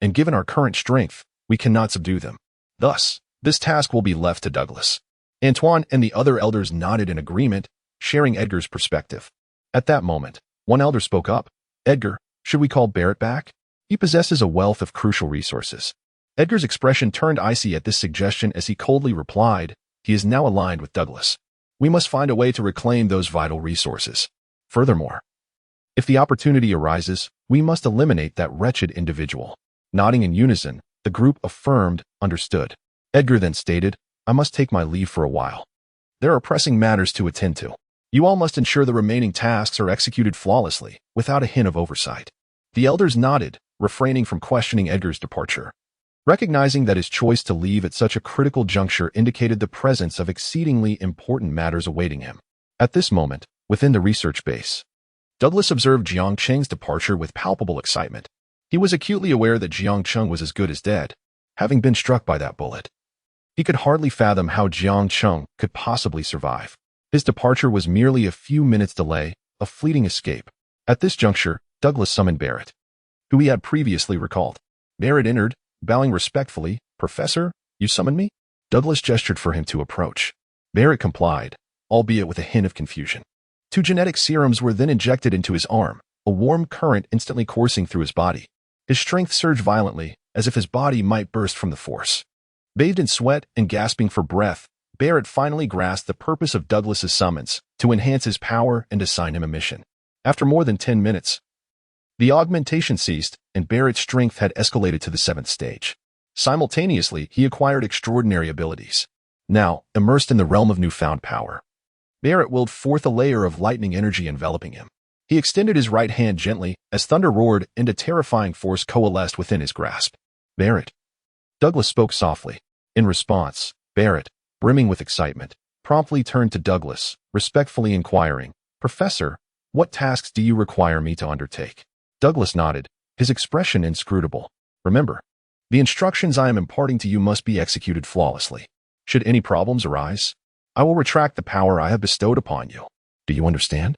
And given our current strength, we cannot subdue them. Thus, this task will be left to Douglas. Antoine and the other elders nodded in agreement, sharing Edgar's perspective. At that moment, one elder spoke up. Edgar, should we call Barrett back? He possesses a wealth of crucial resources. Edgar's expression turned icy at this suggestion as he coldly replied, he is now aligned with Douglas. We must find a way to reclaim those vital resources. Furthermore, if the opportunity arises, we must eliminate that wretched individual. Nodding in unison, the group affirmed, understood. Edgar then stated, I must take my leave for a while. There are pressing matters to attend to. You all must ensure the remaining tasks are executed flawlessly, without a hint of oversight. The elders nodded, refraining from questioning Edgar's departure. Recognizing that his choice to leave at such a critical juncture indicated the presence of exceedingly important matters awaiting him. At this moment, within the research base, Douglas observed Jiang Cheng's departure with palpable excitement. He was acutely aware that Jiang Cheng was as good as dead, having been struck by that bullet. He could hardly fathom how Jiang Cheng could possibly survive. His departure was merely a few minutes' delay, a fleeting escape. At this juncture, Douglas summoned Barrett, who he had previously recalled. Barrett entered, bowing respectfully. Professor, you summoned me? Douglas gestured for him to approach. Barrett complied, albeit with a hint of confusion. 2 genetic serums were then injected into his arm, a warm current instantly coursing through his body. His strength surged violently, as if his body might burst from the force. Bathed in sweat and gasping for breath, Barrett finally grasped the purpose of Douglas's summons, to enhance his power and assign him a mission. After more than 10 minutes, the augmentation ceased, and Barrett's strength had escalated to the 7th stage. Simultaneously, he acquired extraordinary abilities. Now, immersed in the realm of newfound power, Barrett willed forth a layer of lightning energy enveloping him. He extended his right hand gently, as thunder roared and a terrifying force coalesced within his grasp. Barrett. Douglas spoke softly. In response, Barrett, brimming with excitement, promptly turned to Douglas, respectfully inquiring, Professor, what tasks do you require me to undertake? Douglas nodded, his expression inscrutable. Remember, the instructions I am imparting to you must be executed flawlessly. Should any problems arise, I will retract the power I have bestowed upon you. Do you understand?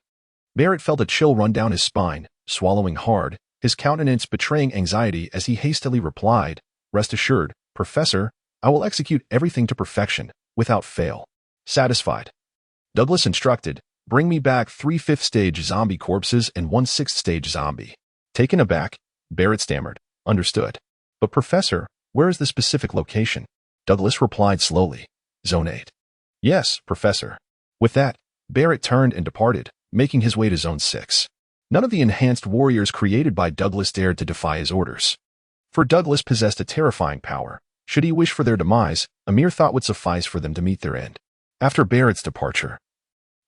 Barrett felt a chill run down his spine, swallowing hard, his countenance betraying anxiety as he hastily replied, Rest assured, Professor, I will execute everything to perfection, without fail. Satisfied, Douglas instructed, Bring me back 3 5th-stage zombie corpses and 1 6th-stage zombie. Taken aback, Barrett stammered, Understood. But Professor, where is the specific location? Douglas replied slowly, Zone 8. Yes, Professor. With that, Barrett turned and departed, making his way to Zone 6. None of the enhanced warriors created by Douglas dared to defy his orders. For Douglas possessed a terrifying power. Should he wish for their demise, a mere thought would suffice for them to meet their end. After Barrett's departure,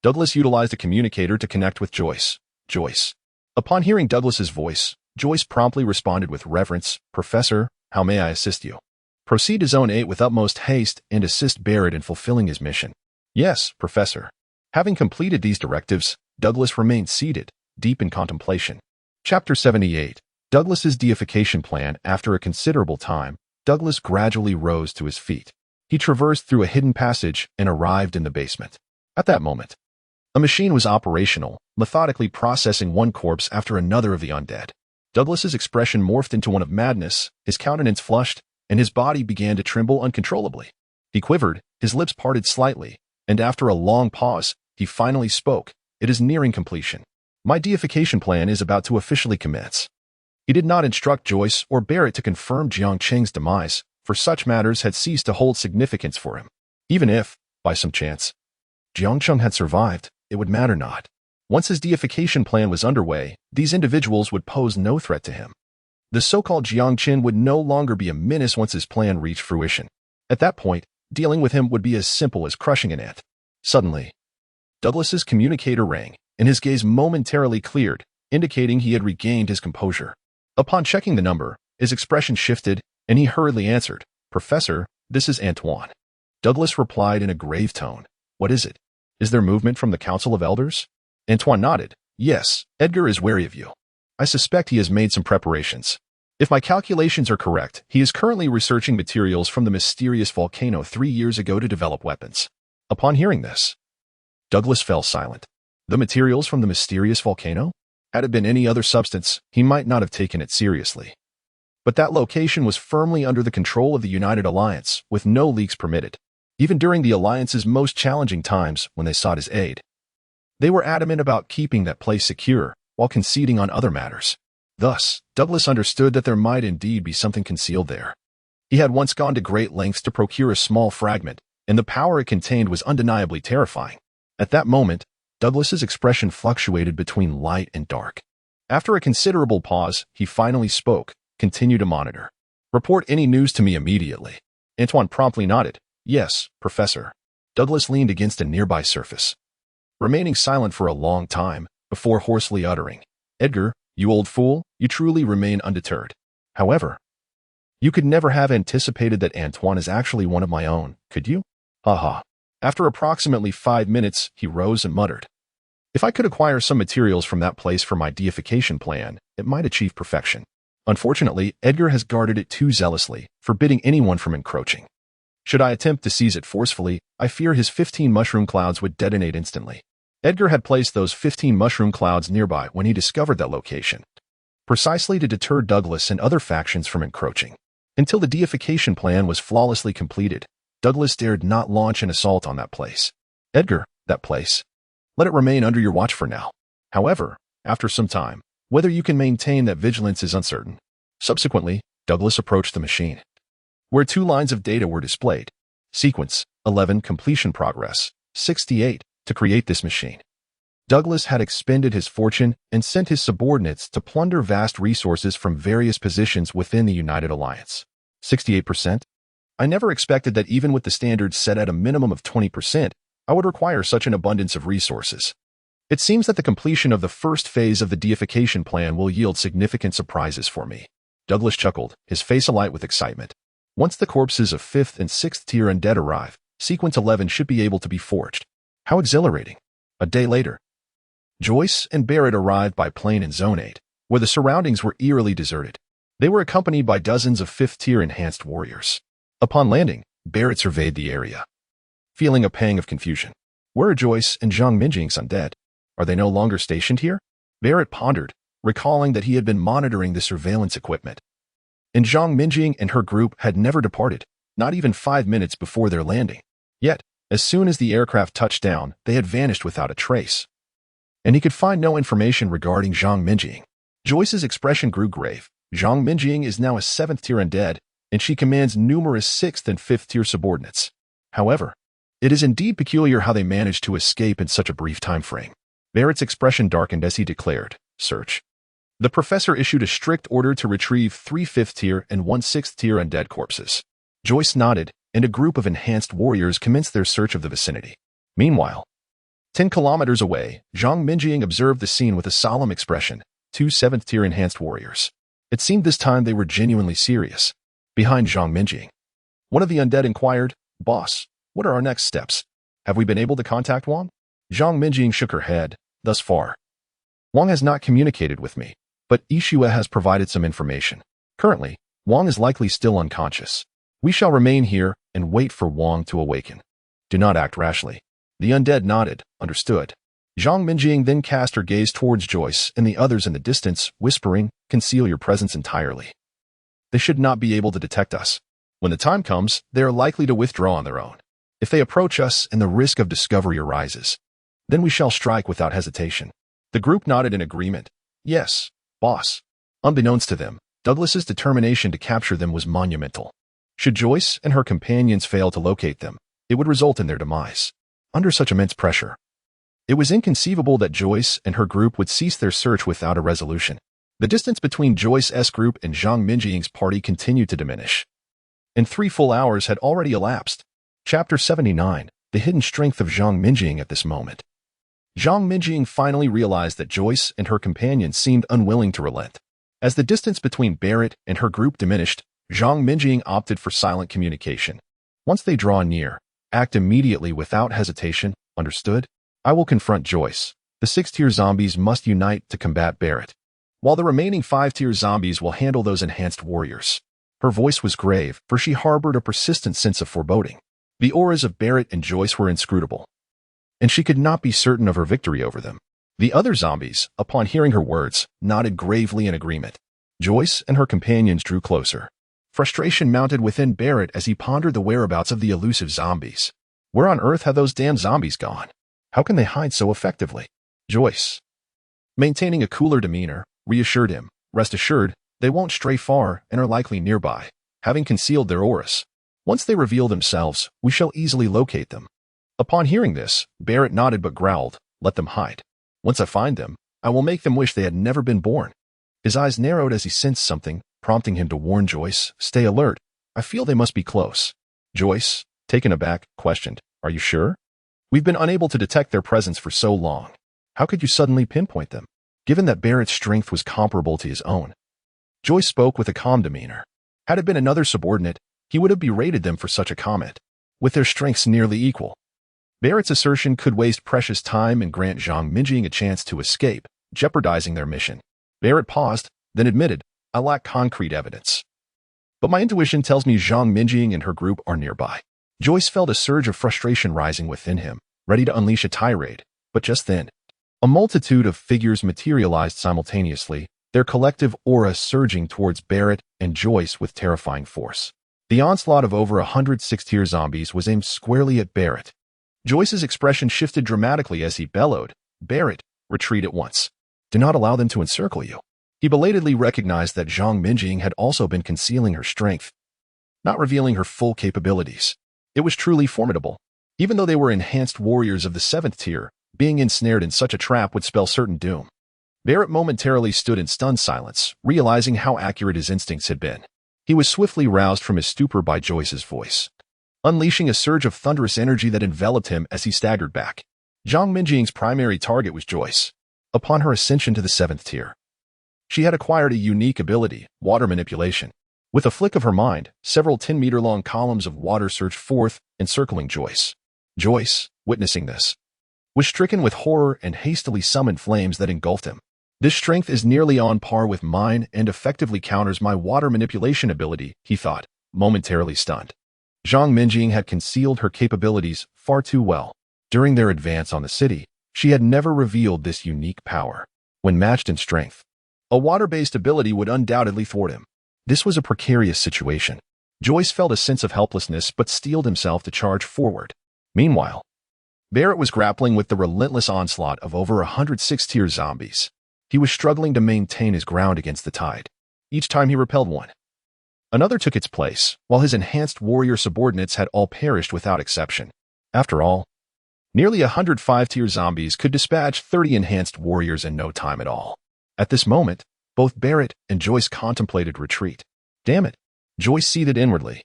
Douglas utilized a communicator to connect with Joyce. Joyce. Upon hearing Douglas's voice, Joyce promptly responded with reverence, Professor, How may I assist you? Proceed to Zone 8 with utmost haste and assist Barrett in fulfilling his mission. Yes, Professor. Having completed these directives, Douglas remained seated, deep in contemplation. Chapter 78. Douglas's deification plan. After a considerable time, Douglas gradually rose to his feet. He traversed through a hidden passage and arrived in the basement. At that moment, a machine was operational, methodically processing one corpse after another of the undead. Douglas's expression morphed into one of madness, his countenance flushed, and his body began to tremble uncontrollably. He quivered, his lips parted slightly, and after a long pause, he finally spoke. It is nearing completion. My deification plan is about to officially commence. He did not instruct Joyce or Barrett to confirm Jiang Cheng's demise, for such matters had ceased to hold significance for him. Even if, by some chance, Jiang Cheng had survived, it would matter not. Once his deification plan was underway, these individuals would pose no threat to him. The so-called Jiang Cheng would no longer be a menace once his plan reached fruition. At that point, dealing with him would be as simple as crushing an ant. Suddenly, Douglas's communicator rang, and his gaze momentarily cleared, indicating he had regained his composure. Upon checking the number, his expression shifted, and he hurriedly answered, "Professor, this is Antoine." Douglas replied in a grave tone, "What is it? Is there movement from the Council of Elders?" Antoine nodded. "Yes, Edgar is wary of you. I suspect he has made some preparations. If my calculations are correct, he is currently researching materials from the mysterious volcano 3 years ago to develop weapons." Upon hearing this, Douglas fell silent. The materials from the mysterious volcano? Had it been any other substance, he might not have taken it seriously. But that location was firmly under the control of the United Alliance, with no leaks permitted. Even during the Alliance's most challenging times, when they sought his aid, they were adamant about keeping that place secure, while conceding on other matters. Thus, Douglas understood that there might indeed be something concealed there. He had once gone to great lengths to procure a small fragment, and the power it contained was undeniably terrifying. At that moment, Douglas's expression fluctuated between light and dark. After a considerable pause, he finally spoke. "Continue to monitor. Report any news to me immediately." Antoine promptly nodded. "Yes, Professor." Douglas leaned against a nearby surface, remaining silent for a long time, before hoarsely uttering, "Edgar, you old fool, you truly remain undeterred. However, you could never have anticipated that Antoine is actually one of my own, could you? Ha." After approximately 5 minutes, he rose and muttered, "If I could acquire some materials from that place for my deification plan, it might achieve perfection. Unfortunately, Edgar has guarded it too zealously, forbidding anyone from encroaching. Should I attempt to seize it forcefully, I fear his 15 mushroom clouds would detonate instantly." Edgar had placed those 15 mushroom clouds nearby when he discovered that location, precisely to deter Douglas and other factions from encroaching. Until the deification plan was flawlessly completed, Douglas dared not launch an assault on that place. "Edgar, that place. Let it remain under your watch for now. However, after some time, whether you can maintain that vigilance is uncertain." Subsequently, Douglas approached the machine, where 2 lines of data were displayed. Sequence 11, completion progress 68. To create this machine, Douglas had expended his fortune and sent his subordinates to plunder vast resources from various positions within the United Alliance. 68%? I never expected that even with the standards set at a minimum of 20%, I would require such an abundance of resources. It seems that the completion of the first phase of the deification plan will yield significant surprises for me. Douglas chuckled, his face alight with excitement. Once the corpses of 5th and 6th tier undead arrive, Sequence 11 should be able to be forged. How exhilarating. A day later, Joyce and Barrett arrived by plane in Zone 8, where the surroundings were eerily deserted. They were accompanied by dozens of 5th tier enhanced warriors. Upon landing, Barrett surveyed the area, feeling a pang of confusion. Where are Joyce and Jiang Minjing's undead? Are they no longer stationed here? Barrett pondered, recalling that he had been monitoring the surveillance equipment. And Jiang Minjing and her group had never departed, not even 5 minutes before their landing. Yet, as soon as the aircraft touched down, they had vanished without a trace. And he could find no information regarding Jiang Minjing. Joyce's expression grew grave. Jiang Minjing is now a 7th tier undead, and she commands numerous 6th and 5th tier subordinates. However, it is indeed peculiar how they managed to escape in such a brief time frame. Barrett's expression darkened as he declared, "Search." The professor issued a strict order to retrieve 3 5th tier and 1 6th tier undead corpses. Joyce nodded, and a group of enhanced warriors commenced their search of the vicinity. Meanwhile, 10 kilometers away, Jiang Minjing observed the scene with a solemn expression. 2 7th tier enhanced warriors. It seemed this time they were genuinely serious. behind Jiang Minjing. One of the undead inquired, "Boss, what are our next steps? Have we been able to contact Wang?" Jiang Minjing shook her head. "Thus far, Wang has not communicated with me, but Yishua has provided some information. Currently, Wang is likely still unconscious. We shall remain here and wait for Wang to awaken. Do not act rashly." The undead nodded, understood. Jiang Minjing then cast her gaze towards Joyce and the others in the distance, whispering, "Conceal your presence entirely. They should not be able to detect us. When the time comes, they are likely to withdraw on their own. If they approach us and the risk of discovery arises, then we shall strike without hesitation." The group nodded in agreement. "Yes, boss." Unbeknownst to them, Douglas's determination to capture them was monumental. Should Joyce and her companions fail to locate them, it would result in their demise. Under such immense pressure, it was inconceivable that Joyce and her group would cease their search without a resolution. The distance between Joyce's group and Jiang Minjing's party continued to diminish, and 3 full hours had already elapsed. Chapter 79, The Hidden Strength of Jiang Minjing. At this moment, Jiang Minjing finally realized that Joyce and her companions seemed unwilling to relent. As the distance between Barrett and her group diminished, Jiang Minjing opted for silent communication. "Once they draw near, act immediately without hesitation, understood? I will confront Joyce. The 6-tier zombies must unite to combat Barrett, while the remaining 5-tier zombies will handle those enhanced warriors." Her voice was grave, for she harbored a persistent sense of foreboding. The auras of Barrett and Joyce were inscrutable, and she could not be certain of her victory over them. The other zombies, upon hearing her words, nodded gravely in agreement. Joyce and her companions drew closer. Frustration mounted within Barrett as he pondered the whereabouts of the elusive zombies. Where on earth had those damn zombies gone? How can they hide so effectively? Joyce, maintaining a cooler demeanor, reassured him. "Rest assured, they won't stray far and are likely nearby, having concealed their auras. Once they reveal themselves, we shall easily locate them." Upon hearing this, Barrett nodded but growled, "Let them hide. Once I find them, I will make them wish they had never been born." His eyes narrowed as he sensed something, prompting him to warn Joyce, "Stay alert. I feel they must be close." Joyce, taken aback, questioned, "Are you sure? We've been unable to detect their presence for so long. How could you suddenly pinpoint them, given that Barrett's strength was comparable to his own?" Joyce spoke with a calm demeanor. Had it been another subordinate, he would have berated them for such a comment. With their strengths nearly equal, Barrett's assertion could waste precious time and grant Jiang Minjing a chance to escape, jeopardizing their mission. Barrett paused, then admitted, "I lack concrete evidence, but my intuition tells me Jiang Minjing and her group are nearby." Joyce felt a surge of frustration rising within him, ready to unleash a tirade, but just then, a multitude of figures materialized simultaneously, their collective aura surging towards Barrett and Joyce with terrifying force. The onslaught of over 100 6-tier zombies was aimed squarely at Barrett. Joyce's expression shifted dramatically as he bellowed, "Barrett, retreat at once. Do not allow them to encircle you." He belatedly recognized that Jiang Minjing had also been concealing her strength, not revealing her full capabilities. It was truly formidable. Even though they were enhanced warriors of the 7th tier, being ensnared in such a trap would spell certain doom. Barrett momentarily stood in stunned silence, realizing how accurate his instincts had been. He was swiftly roused from his stupor by Joyce's voice, unleashing a surge of thunderous energy that enveloped him as he staggered back. Jiang Minjing's primary target was Joyce. Upon her ascension to the 7th tier, she had acquired a unique ability, water manipulation. With a flick of her mind, several 10-meter-long columns of water surged forth, encircling Joyce. Joyce, witnessing this, was stricken with horror and hastily summoned flames that engulfed him. "This strength is nearly on par with mine and effectively counters my water manipulation ability," he thought, momentarily stunned. Jiang Minjing had concealed her capabilities far too well. During their advance on the city, she had never revealed this unique power. When matched in strength, a water-based ability would undoubtedly thwart him. This was a precarious situation. Joyce felt a sense of helplessness but steeled himself to charge forward. Meanwhile, Barrett was grappling with the relentless onslaught of over 100 6-tier zombies. He was struggling to maintain his ground against the tide. Each time he repelled one, another took its place, while his enhanced warrior subordinates had all perished without exception. After all, nearly 100 5-tier zombies could dispatch 30 enhanced warriors in no time at all. At this moment, both Barrett and Joyce contemplated retreat. Damn it, Joyce seethed inwardly.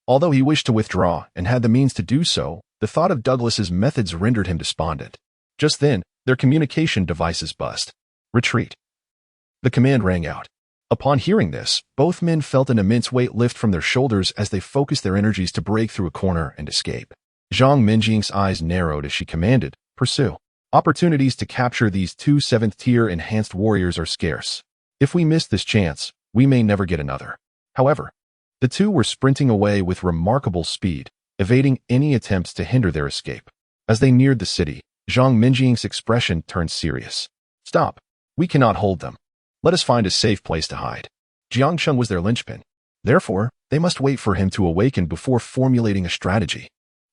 Although he wished to withdraw and had the means to do so, the thought of Douglas's methods rendered him despondent. Just then, their communication devices buzzed. "Retreat." The command rang out. Upon hearing this, both men felt an immense weight lift from their shoulders as they focused their energies to break through a corner and escape. Jiang Minjing's eyes narrowed as she commanded, "Pursue." Opportunities to capture these two 7th-tier enhanced warriors are scarce. If we miss this chance, we may never get another. However, the two were sprinting away with remarkable speed, evading any attempts to hinder their escape. As they neared the city, Jiang Minjing's expression turned serious. "Stop. We cannot hold them. Let us find a safe place to hide." Jiang Cheng was their linchpin. Therefore, they must wait for him to awaken before formulating a strategy.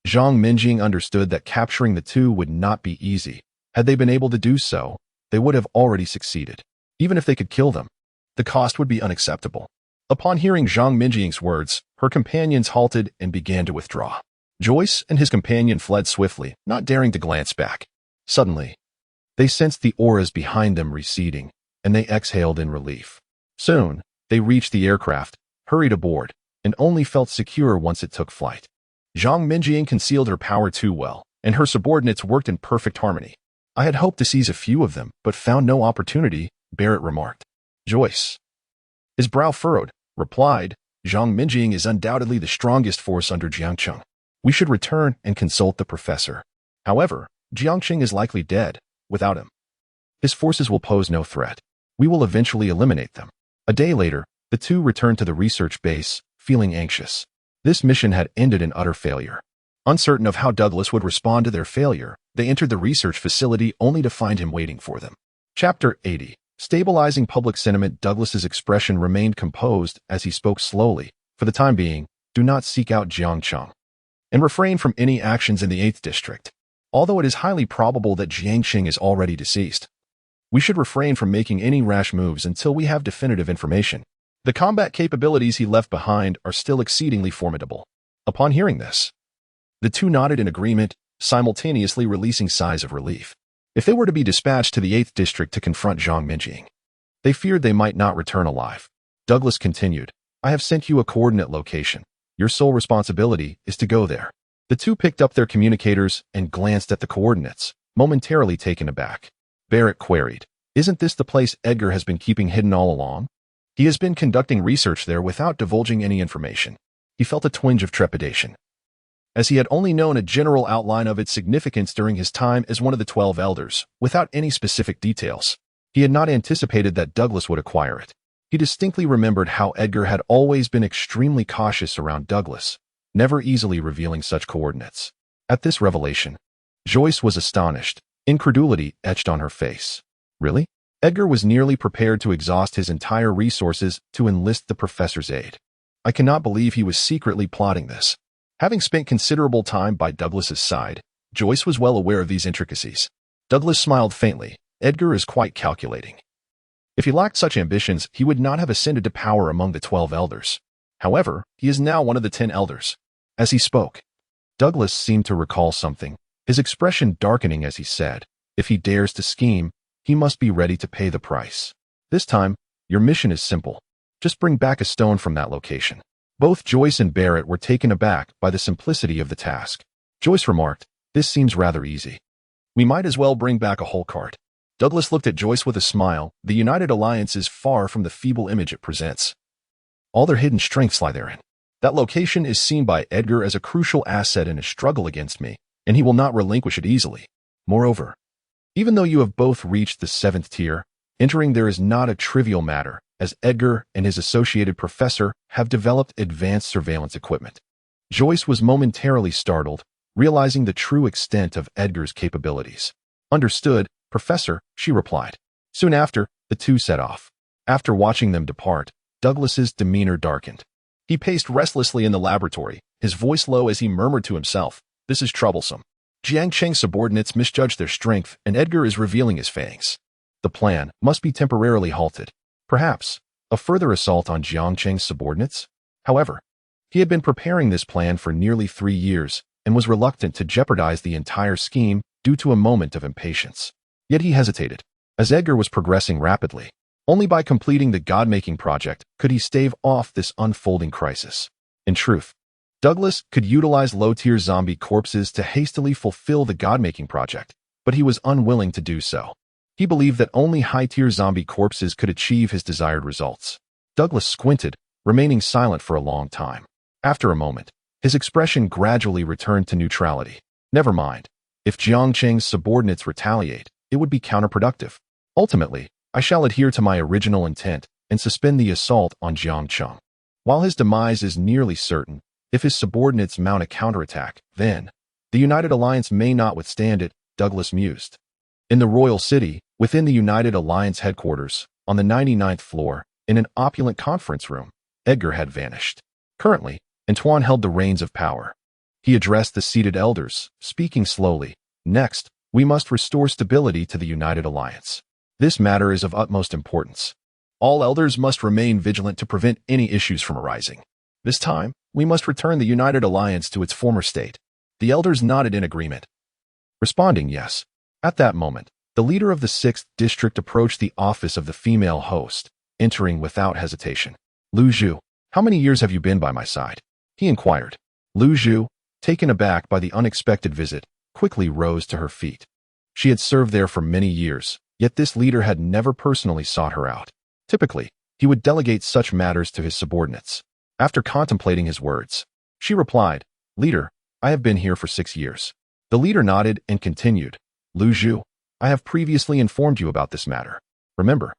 Jiang Minjing understood that capturing the two would not be easy. Had they been able to do so, they would have already succeeded. Even if they could kill them, the cost would be unacceptable. Upon hearing Jiang Minjing's words, her companions halted and began to withdraw. Joyce and his companion fled swiftly, not daring to glance back. Suddenly, they sensed the auras behind them receding, and they exhaled in relief. Soon, they reached the aircraft, hurried aboard, and only felt secure once it took flight. Jiang Minjing concealed her power too well, and her subordinates worked in perfect harmony. "I had hoped to seize a few of them, but found no opportunity," Barrett remarked. Joyce, his brow furrowed, replied, "Jiang Minjing is undoubtedly the strongest force under Jiang Cheng. We should return and consult the professor. However, Jiang Cheng is likely dead. Without him, his forces will pose no threat. We will eventually eliminate them." A day later, the two returned to the research base, feeling anxious. This mission had ended in utter failure. Uncertain of how Douglas would respond to their failure, they entered the research facility only to find him waiting for them. Chapter 80. Stabilizing public sentiment. Douglas's expression remained composed as he spoke slowly. "For the time being, do not seek out Jiang Cheng, and refrain from any actions in the 8th District. Although it is highly probable that Jiang Cheng is already deceased, we should refrain from making any rash moves until we have definitive information. The combat capabilities he left behind are still exceedingly formidable." Upon hearing this, the two nodded in agreement, simultaneously releasing sighs of relief. If they were to be dispatched to the 8th District to confront Jiang Minjing, they feared they might not return alive. Douglas continued, "I have sent you a coordinate location. Your sole responsibility is to go there." The two picked up their communicators and glanced at the coordinates, momentarily taken aback. Barrett queried, "Isn't this the place Edgar has been keeping hidden all along? He has been conducting research there without divulging any information." He felt a twinge of trepidation, as he had only known a general outline of its significance during his time as one of the 12 elders, without any specific details. He had not anticipated that Douglas would acquire it. He distinctly remembered how Edgar had always been extremely cautious around Douglas, never easily revealing such coordinates. At this revelation, Joyce was astonished, incredulity etched on her face. Really? Edgar was nearly prepared to exhaust his entire resources to enlist the professor's aid. "I cannot believe he was secretly plotting this." Having spent considerable time by Douglas's side, Joyce was well aware of these intricacies. Douglas smiled faintly. "Edgar is quite calculating. If he lacked such ambitions, he would not have ascended to power among the 12 elders. However, he is now one of the 10 elders." As he spoke, Douglas seemed to recall something, his expression darkening as he said, "If he dares to scheme, he must be ready to pay the price. This time, your mission is simple. Just bring back a stone from that location." Both Joyce and Barrett were taken aback by the simplicity of the task. Joyce remarked, "This seems rather easy. We might as well bring back a whole cart." Douglas looked at Joyce with a smile. "The United Alliance is far from the feeble image it presents. All their hidden strengths lie therein. That location is seen by Edgar as a crucial asset in his struggle against me, and he will not relinquish it easily. Moreover, even though you have both reached the 7th tier, entering there is not a trivial matter, as Edgar and his associated professor have developed advanced surveillance equipment." Joyce was momentarily startled, realizing the true extent of Edgar's capabilities. "Understood, Professor," she replied. Soon after, the two set off. After watching them depart, Douglas's demeanor darkened. He paced restlessly in the laboratory, his voice low as he murmured to himself, "This is troublesome. Jiang Cheng's subordinates misjudged their strength, and Edgar is revealing his fangs. The plan must be temporarily halted. Perhaps a further assault on Jiang Cheng's subordinates?" However, he had been preparing this plan for nearly 3 years and was reluctant to jeopardize the entire scheme due to a moment of impatience. Yet he hesitated, as Edgar was progressing rapidly. Only by completing the God-making project could he stave off this unfolding crisis. In truth, Douglas could utilize low-tier zombie corpses to hastily fulfill the God-making project, but he was unwilling to do so. He believed that only high-tier zombie corpses could achieve his desired results. Douglas squinted, remaining silent for a long time. After a moment, his expression gradually returned to neutrality. Never mind. If Jiang Cheng's subordinates retaliate, it would be counterproductive. Ultimately, I shall adhere to my original intent and suspend the assault on Jiang Cheng. While his demise is nearly certain, if his subordinates mount a counterattack, then the United Alliance may not withstand it, Douglas mused. In the royal city, within the United Alliance headquarters, on the 99th floor, in an opulent conference room, Edgar had vanished. Currently, Antoine held the reins of power. He addressed the seated elders, speaking slowly. Next, we must restore stability to the United Alliance. This matter is of utmost importance. All elders must remain vigilant to prevent any issues from arising. This time, we must return the United Alliance to its former state. The elders nodded in agreement, responding yes. At that moment, the leader of the 6th district approached the office of the female host, entering without hesitation. Lu Zhu, how many years have you been by my side? He inquired. Lu Zhu, taken aback by the unexpected visit, quickly rose to her feet. She had served there for many years, yet this leader had never personally sought her out. Typically, he would delegate such matters to his subordinates. After contemplating his words, she replied, Leader, I have been here for 6 years. The leader nodded and continued, Lu Zhu, I have previously informed you about this matter. Remember,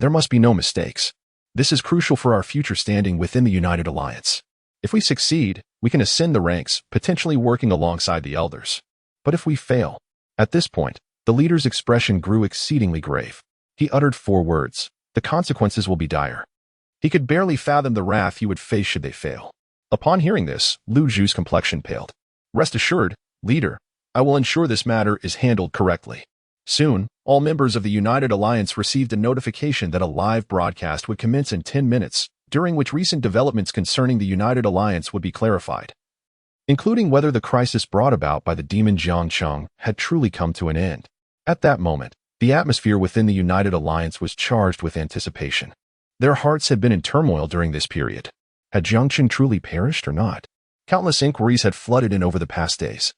there must be no mistakes. This is crucial for our future standing within the United Alliance. If we succeed, we can ascend the ranks, potentially working alongside the elders. But if we fail, at this point, the leader's expression grew exceedingly grave. He uttered 4 words. The consequences will be dire. He could barely fathom the wrath he would face should they fail. Upon hearing this, Lu Zhu's complexion paled. Rest assured, leader, I will ensure this matter is handled correctly. Soon, all members of the United Alliance received a notification that a live broadcast would commence in 10 minutes, during which recent developments concerning the United Alliance would be clarified, including whether the crisis brought about by the demon Jiang Cheng had truly come to an end. At that moment, the atmosphere within the United Alliance was charged with anticipation. Their hearts had been in turmoil during this period. Had Jiang Cheng truly perished or not? Countless inquiries had flooded in over the past days.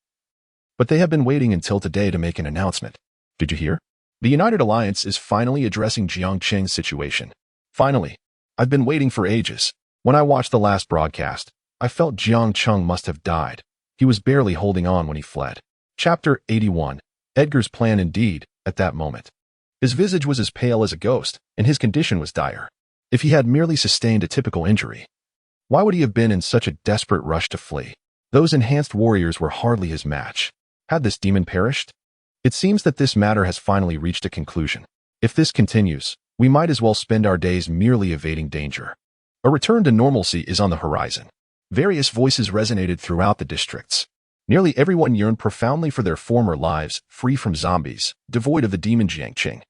But they have been waiting until today to make an announcement. Did you hear? The United Alliance is finally addressing Jiang Cheng's situation. Finally, I've been waiting for ages. When I watched the last broadcast, I felt Jiang Cheng must have died. He was barely holding on when he fled. Chapter 81. Edgar's plan indeed, at that moment. His visage was as pale as a ghost, and his condition was dire. If he had merely sustained a typical injury, why would he have been in such a desperate rush to flee? Those enhanced warriors were hardly his match. Had this demon perished? It seems that this matter has finally reached a conclusion. If this continues, we might as well spend our days merely evading danger. A return to normalcy is on the horizon. Various voices resonated throughout the districts. Nearly everyone yearned profoundly for their former lives, free from zombies, devoid of the demon Jiang Cheng,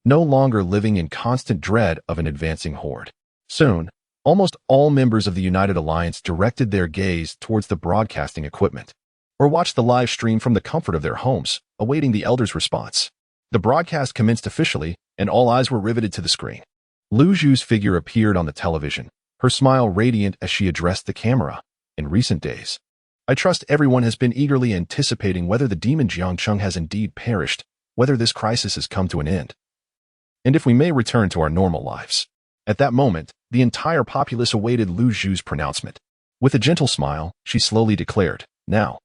no longer living in constant dread of an advancing horde. Soon, almost all members of the United Alliance directed their gaze towards the broadcasting equipment, or watched the live stream from the comfort of their homes, awaiting the elders' response. The broadcast commenced officially, and all eyes were riveted to the screen. Lu Zhu's figure appeared on the television, her smile radiant as she addressed the camera. In recent days, I trust everyone has been eagerly anticipating whether the demon Jiang Cheng has indeed perished, whether this crisis has come to an end, and if we may return to our normal lives. At that moment, the entire populace awaited Lu Zhu's pronouncement. With a gentle smile, she slowly declared, Now,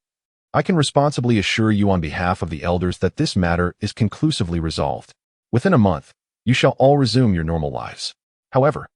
I can responsibly assure you on behalf of the elders that this matter is conclusively resolved. Within a month, you shall all resume your normal lives. However,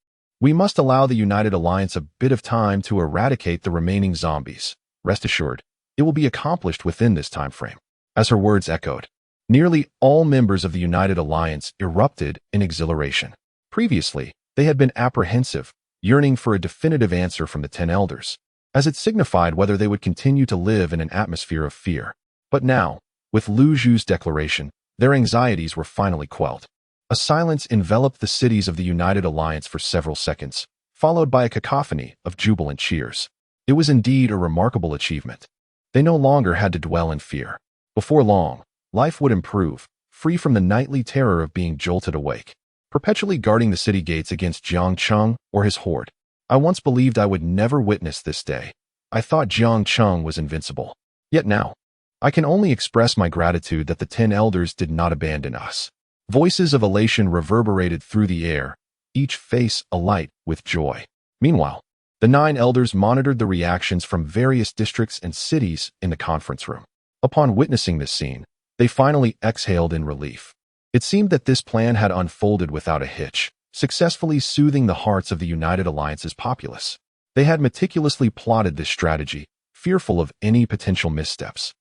we must allow the United Alliance a bit of time to eradicate the remaining zombies. Rest assured, it will be accomplished within this time frame. As her words echoed, nearly all members of the United Alliance erupted in exhilaration. Previously, they had been apprehensive, yearning for a definitive answer from the 10 elders, as it signified whether they would continue to live in an atmosphere of fear. But now, with Lu Zhu's declaration, their anxieties were finally quelled. A silence enveloped the cities of the United Alliance for several seconds, followed by a cacophony of jubilant cheers. It was indeed a remarkable achievement. They no longer had to dwell in fear. Before long, life would improve, free from the nightly terror of being jolted awake, perpetually guarding the city gates against Jiang Cheng or his horde. I once believed I would never witness this day. I thought Jiang Cheng was invincible. Yet now, I can only express my gratitude that the 10 elders did not abandon us. Voices of elation reverberated through the air, each face alight with joy. Meanwhile, the 9 elders monitored the reactions from various districts and cities in the conference room. Upon witnessing this scene, they finally exhaled in relief. It seemed that this plan had unfolded without a hitch, successfully soothing the hearts of the United Alliance's populace. They had meticulously plotted this strategy, fearful of any potential missteps.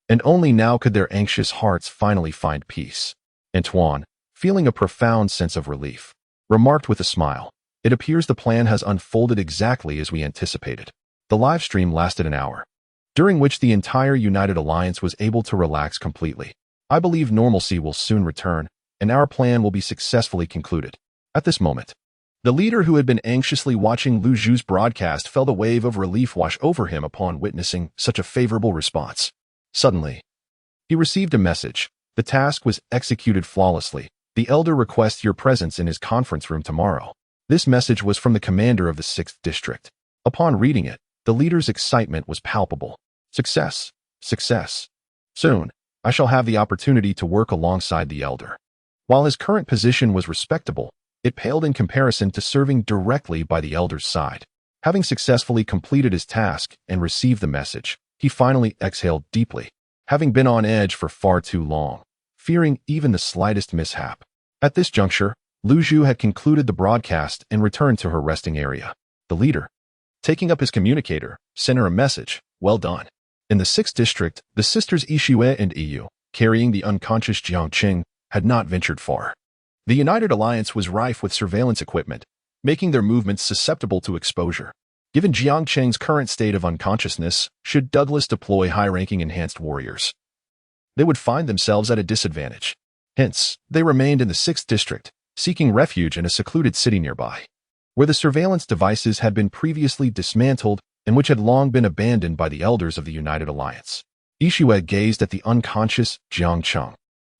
And only now could their anxious hearts finally find peace. Antoine, feeling a profound sense of relief, remarked with a smile, "It appears the plan has unfolded exactly as we anticipated." The live stream lasted an hour, during which the entire United Alliance was able to relax completely. "I believe normalcy will soon return, and our plan will be successfully concluded." At this moment, the leader who had been anxiously watching Lu Zhu's broadcast felt a wave of relief wash over him upon witnessing such a favorable response. Suddenly, he received a message. The task was executed flawlessly. "The elder requests your presence in his conference room tomorrow." This message was from the commander of the 6th district. Upon reading it, the leader's excitement was palpable. "Success! Success! Soon, I shall have the opportunity to work alongside the elder." While his current position was respectable, it paled in comparison to serving directly by the elder's side. Having successfully completed his task and received the message, he finally exhaled deeply, having been on edge for far too long, fearing even the slightest mishap. At this juncture, Lu Zhu had concluded the broadcast and returned to her resting area. The leader, taking up his communicator, sent her a message, "Well done." In the 6th district, the sisters Yixue and Yu, carrying the unconscious Jiang Cheng, had not ventured far. The United Alliance was rife with surveillance equipment, making their movements susceptible to exposure. Given Jiang Cheng's current state of unconsciousness, should Douglas deploy high-ranking enhanced warriors, they would find themselves at a disadvantage. Hence, they remained in the 6th district, seeking refuge in a secluded city nearby, where the surveillance devices had been previously dismantled and which had long been abandoned by the elders of the United Alliance. Yixue gazed at the unconscious Jiang Cheng.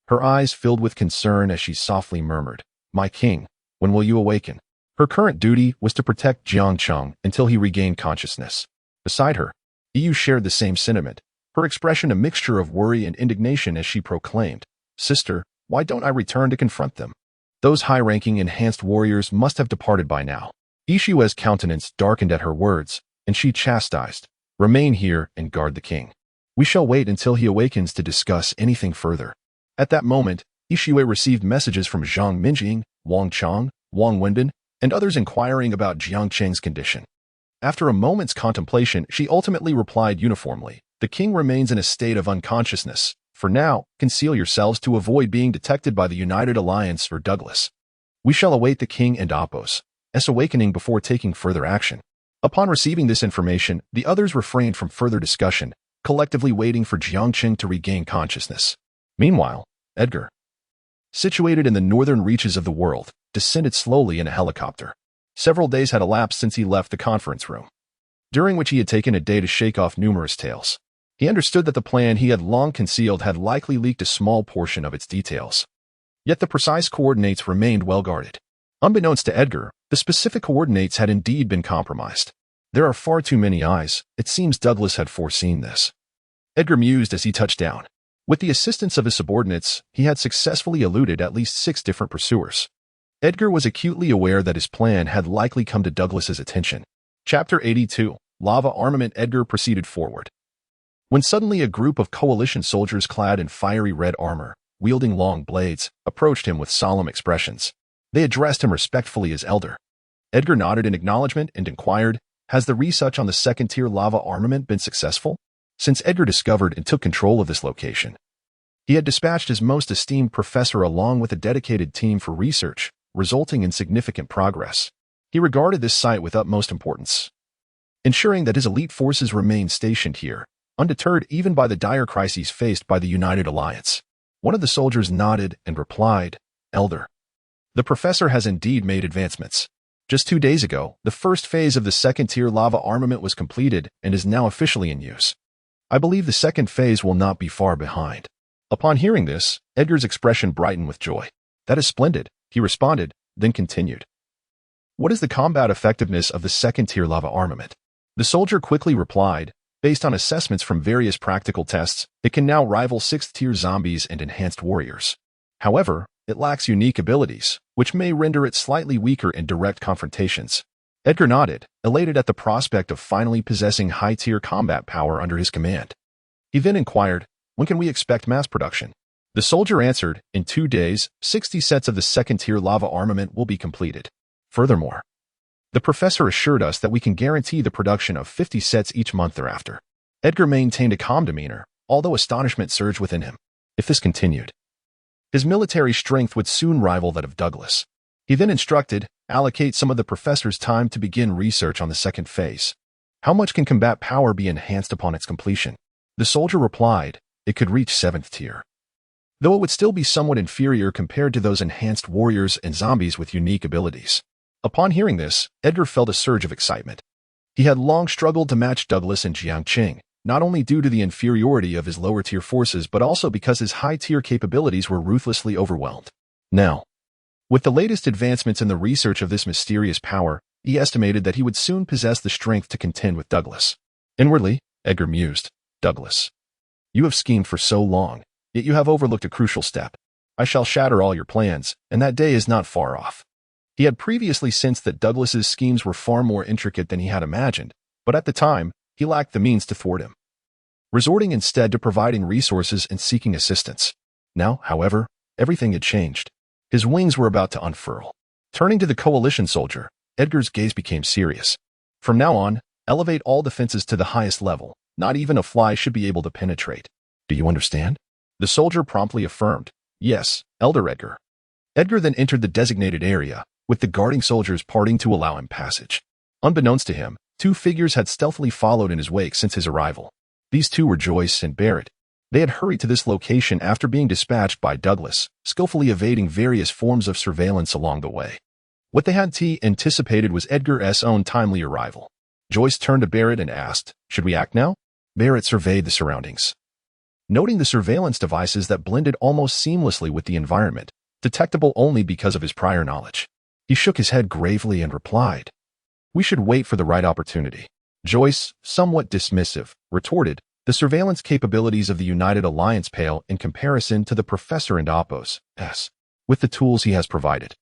Her eyes filled with concern as she softly murmured, "My king, when will you awaken?" Her current duty was to protect Jiang Cheng until he regained consciousness. Beside her, Yu shared the same sentiment, her expression a mixture of worry and indignation as she proclaimed, "Sister, why don't I return to confront them? Those high-ranking enhanced warriors must have departed by now." Yixue's countenance darkened at her words, and she chastised, "Remain here and guard the king. We shall wait until he awakens to discuss anything further." At that moment, Yixue received messages from Zhang Minjing, Wang Chang, Wang Wenbin, and others inquiring about Jiang Cheng's condition. After a moment's contemplation, she ultimately replied uniformly, "The king remains in a state of unconsciousness. For now, conceal yourselves to avoid being detected by the United Alliance or Douglas. We shall await the king and Apos' awakening before taking further action." Upon receiving this information, the others refrained from further discussion, collectively waiting for Jiang Cheng to regain consciousness. Meanwhile, Edgar, situated in the northern reaches of the world, descended slowly in a helicopter. Several days had elapsed since he left the conference room, during which he had taken a day to shake off numerous tales. He understood that the plan he had long concealed had likely leaked a small portion of its details. Yet the precise coordinates remained well guarded. Unbeknownst to Edgar, the specific coordinates had indeed been compromised. There are far too many eyes. It seems Douglas had foreseen this. Edgar mused as he touched down. With the assistance of his subordinates, he had successfully eluded at least 6 different pursuers. Edgar was acutely aware that his plan had likely come to Douglas's attention. Chapter 82. Lava Armament. Edgar proceeded forward, when suddenly a group of coalition soldiers clad in fiery red armor, wielding long blades, approached him with solemn expressions. They addressed him respectfully as elder. Edgar nodded in acknowledgement and inquired, "Has the research on the 2nd-tier lava armament been successful?" Since Edgar discovered and took control of this location, he had dispatched his most esteemed professor along with a dedicated team for research, resulting in significant progress. He regarded this site with utmost importance, ensuring that his elite forces remained stationed here, undeterred even by the dire crises faced by the United Alliance. One of the soldiers nodded and replied, "Elder, the professor has indeed made advancements. Just 2 days ago, the first phase of the 2nd-tier lava armament was completed and is now officially in use. I believe the 2nd phase will not be far behind." Upon hearing this, Edgar's expression brightened with joy. "That is splendid," he responded, then continued, "What is the combat effectiveness of the 2nd-tier lava armament?" The soldier quickly replied, "Based on assessments from various practical tests, it can now rival 6th-tier zombies and enhanced warriors. However, it lacks unique abilities, which may render it slightly weaker in direct confrontations. Edgar nodded, elated at the prospect of finally possessing high-tier combat power under his command. He then inquired, "When can we expect mass production?" The soldier answered, "In 2 days, 60 sets of the second-tier lava armament will be completed. Furthermore, the professor assured us that we can guarantee the production of 50 sets each month thereafter." Edgar maintained a calm demeanor, although astonishment surged within him. If this continued, his military strength would soon rival that of Douglas. He then instructed, "Allocate some of the professor's time to begin research on the second phase. How much can combat power be enhanced upon its completion?" The soldier replied, "It could reach 7th tier, though it would still be somewhat inferior compared to those enhanced warriors and zombies with unique abilities." Upon hearing this, Edgar felt a surge of excitement. He had long struggled to match Douglas and Jiang Cheng, not only due to the inferiority of his lower-tier forces but also because his high-tier capabilities were ruthlessly overwhelmed. Now, with the latest advancements in the research of this mysterious power, he estimated that he would soon possess the strength to contend with Douglas. Inwardly, Edgar mused, "Douglas, you have schemed for so long, yet you have overlooked a crucial step. I shall shatter all your plans, and that day is not far off." He had previously sensed that Douglas's schemes were far more intricate than he had imagined, but at the time, he lacked the means to thwart him, resorting instead to providing resources and seeking assistance. Now, however, everything had changed. His wings were about to unfurl. Turning to the coalition soldier, Edgar's gaze became serious. "From now on, elevate all defenses to the highest level. Not even a fly should be able to penetrate. Do you understand?" The soldier promptly affirmed, "Yes, Elder Edgar." Edgar then entered the designated area, with the guarding soldiers parting to allow him passage. Unbeknownst to him, 2 figures had stealthily followed in his wake since his arrival. These 2 were Joyce and Barrett. They had hurried to this location after being dispatched by Douglas, skillfully evading various forms of surveillance along the way. What they had anticipated was Edgar's own timely arrival. Joyce turned to Barrett and asked, "Should we act now?" Barrett surveyed the surroundings, noting the surveillance devices that blended almost seamlessly with the environment, detectable only because of his prior knowledge. He shook his head gravely and replied, "We should wait for the right opportunity." Joyce, somewhat dismissive, retorted, "The surveillance capabilities of the United Alliance pale in comparison to the Professor and Oppo's, with the tools he has provided.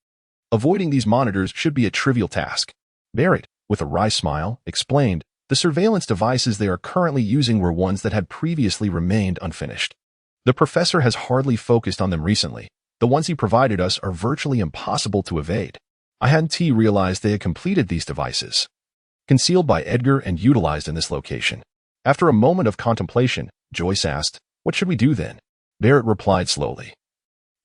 Avoiding these monitors should be a trivial task." Barrett, with a wry smile, explained, "The surveillance devices they are currently using were ones that had previously remained unfinished. The Professor has hardly focused on them recently. The ones he provided us are virtually impossible to evade. I hadn't realized they had completed these devices, concealed by Edgar and utilized in this location." After a moment of contemplation, Joyce asked, "What should we do then?" Barrett replied slowly,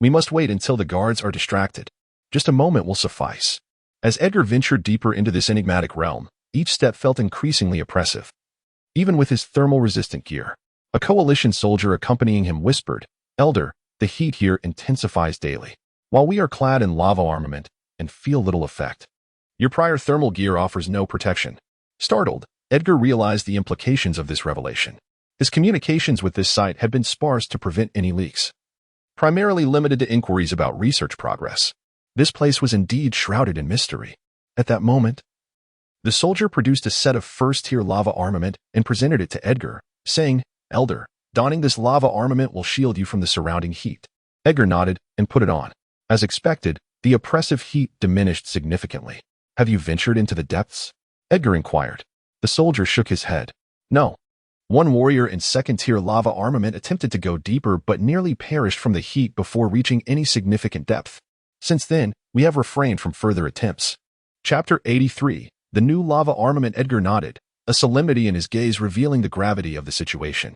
"We must wait until the guards are distracted. Just a moment will suffice." As Edgar ventured deeper into this enigmatic realm, each step felt increasingly oppressive. Even with his thermal-resistant gear, a coalition soldier accompanying him whispered, "Elder, the heat here intensifies daily, while we are clad in lava armament and feel little effect. Your prior thermal gear offers no protection." Startled, Edgar realized the implications of this revelation. His communications with this site had been sparse to prevent any leaks, primarily limited to inquiries about research progress. This place was indeed shrouded in mystery. At that moment, the soldier produced a set of first-tier lava armament and presented it to Edgar, saying, "Elder, donning this lava armament will shield you from the surrounding heat." Edgar nodded and put it on. As expected, the oppressive heat diminished significantly. "Have you ventured into the depths?" Edgar inquired. The soldier shook his head. "No." One warrior in second-tier lava armament attempted to go deeper but nearly perished from the heat before reaching any significant depth. Since then, we have refrained from further attempts. Chapter 83, The New Lava Armament. Edgar nodded, a solemnity in his gaze revealing the gravity of the situation.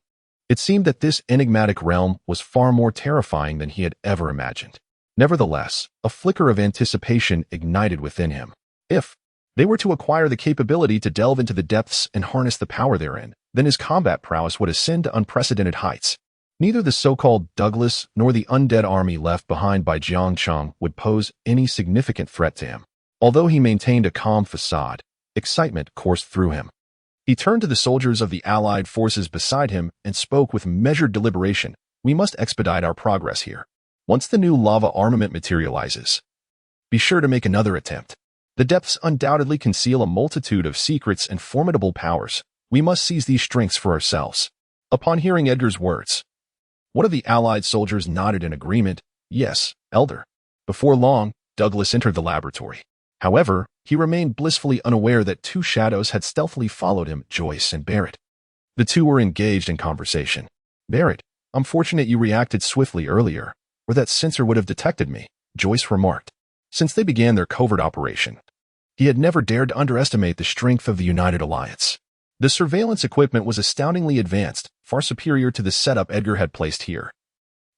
It seemed that this enigmatic realm was far more terrifying than he had ever imagined. Nevertheless, a flicker of anticipation ignited within him. If they were to acquire the capability to delve into the depths and harness the power therein, then his combat prowess would ascend to unprecedented heights. Neither the so-called Douglas nor the undead army left behind by Jiang Cheng would pose any significant threat to him. Although he maintained a calm facade, excitement coursed through him. He turned to the soldiers of the allied forces beside him and spoke with measured deliberation. "We must expedite our progress here. Once the new lava armament materializes, be sure to make another attempt. The depths undoubtedly conceal a multitude of secrets and formidable powers. We must seize these strengths for ourselves." Upon hearing Edgar's words, one of the allied soldiers nodded in agreement. "Yes, Elder." Before long, Douglas entered the laboratory. However, he remained blissfully unaware that two shadows had stealthily followed him, Joyce and Barrett. The two were engaged in conversation. "Barrett, I'm fortunate you reacted swiftly earlier, or that sensor would have detected me," Joyce remarked. Since they began their covert operation, he had never dared to underestimate the strength of the United Alliance. The surveillance equipment was astoundingly advanced, far superior to the setup Edgar had placed here,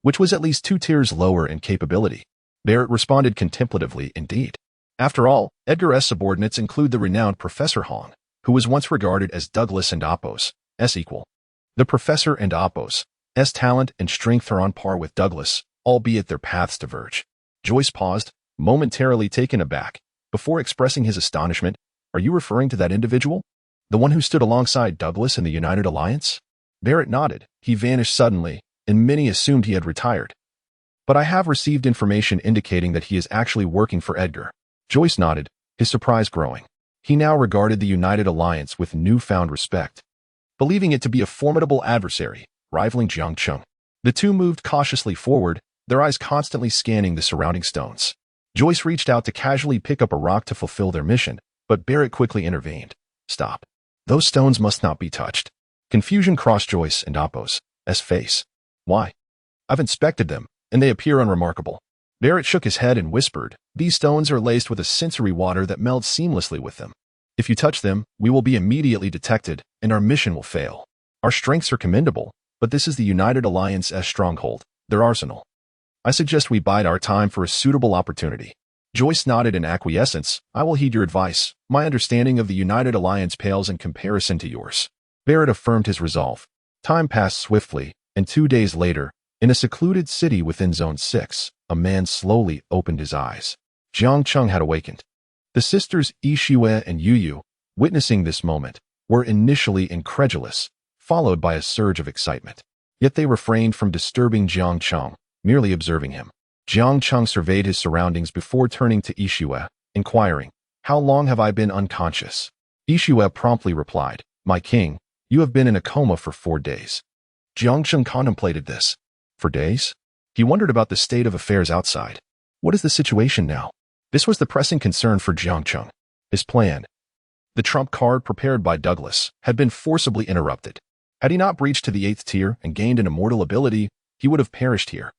which was at least 2 tiers lower in capability. Barrett responded contemplatively, "Indeed. After all, Edgar's subordinates include the renowned Professor Hong, who was once regarded as Douglas and Apo's equal. The Professor and Apo's talent and strength are on par with Douglas, albeit their paths diverge." Joyce paused, momentarily taken aback, before expressing his astonishment. "Are you referring to that individual? The one who stood alongside Douglas in the United Alliance?" Barrett nodded. "He vanished suddenly, and many assumed he had retired. But I have received information indicating that he is actually working for Edgar." Joyce nodded, his surprise growing. He now regarded the United Alliance with newfound respect, believing it to be a formidable adversary, rivaling Jiang Cheng. The two moved cautiously forward, their eyes constantly scanning the surrounding stones. Joyce reached out to casually pick up a rock to fulfill their mission, but Barrett quickly intervened. "Stop. Those stones must not be touched." Confusion crossed Joyce and Apo's face. "Why? I've inspected them, and they appear unremarkable." Barrett shook his head and whispered, "These stones are laced with a sensory water that melds seamlessly with them. If you touch them, we will be immediately detected, and our mission will fail. Our strengths are commendable, but this is the United Alliance's stronghold, their arsenal. I suggest we bide our time for a suitable opportunity." Joyce nodded in acquiescence. "I will heed your advice. My understanding of the United Alliance pales in comparison to yours." Barrett affirmed his resolve. Time passed swiftly, and 2 days later, in a secluded city within Zone 6, a man slowly opened his eyes. Jiang Cheng had awakened. The sisters Yixue and Yu, witnessing this moment, were initially incredulous, followed by a surge of excitement. Yet they refrained from disturbing Jiang Cheng, merely observing him. Jiang Cheng surveyed his surroundings before turning to Yixue, inquiring, "How long have I been unconscious?" Yixue promptly replied, "My king, you have been in a coma for 4 days." Jiang Cheng contemplated this. 4 days? He wondered about the state of affairs outside. What is the situation now? This was the pressing concern for Jiang Cheng. His plan, the trump card prepared by Douglas, had been forcibly interrupted. Had he not breached to the 8th tier and gained an immortal ability, he would have perished here.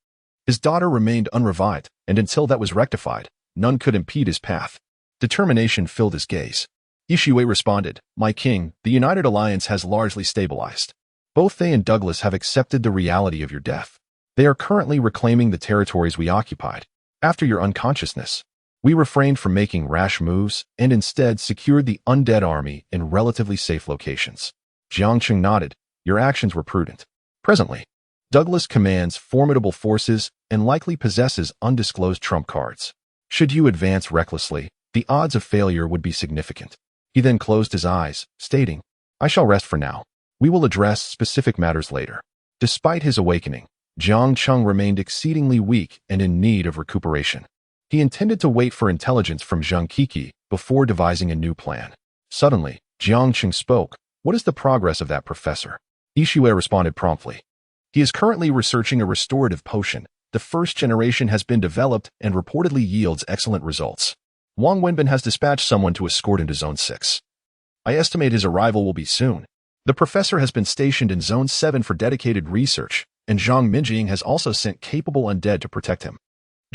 His daughter remained unrevived, and until that was rectified, none could impede his path. Determination filled his gaze. Yixue responded, "My king, the United Alliance has largely stabilized. Both they and Douglas have accepted the reality of your death. They are currently reclaiming the territories we occupied. After your unconsciousness, we refrained from making rash moves and instead secured the undead army in relatively safe locations." Jiang Cheng nodded. "Your actions were prudent. Presently, Douglas commands formidable forces and likely possesses undisclosed trump cards. Should you advance recklessly, the odds of failure would be significant." He then closed his eyes, stating, "I shall rest for now. We will address specific matters later." Despite his awakening, Jiang Cheng remained exceedingly weak and in need of recuperation. He intended to wait for intelligence from Zhang Kiki before devising a new plan. Suddenly, Jiang Cheng spoke. "What is the progress of that professor?" Yixue responded promptly. "He is currently researching a restorative potion. The first generation has been developed and reportedly yields excellent results. Wang Wenbin has dispatched someone to escort him to Zone 6. I estimate his arrival will be soon. The professor has been stationed in Zone 7 for dedicated research, and Zhang Minjing has also sent capable undead to protect him."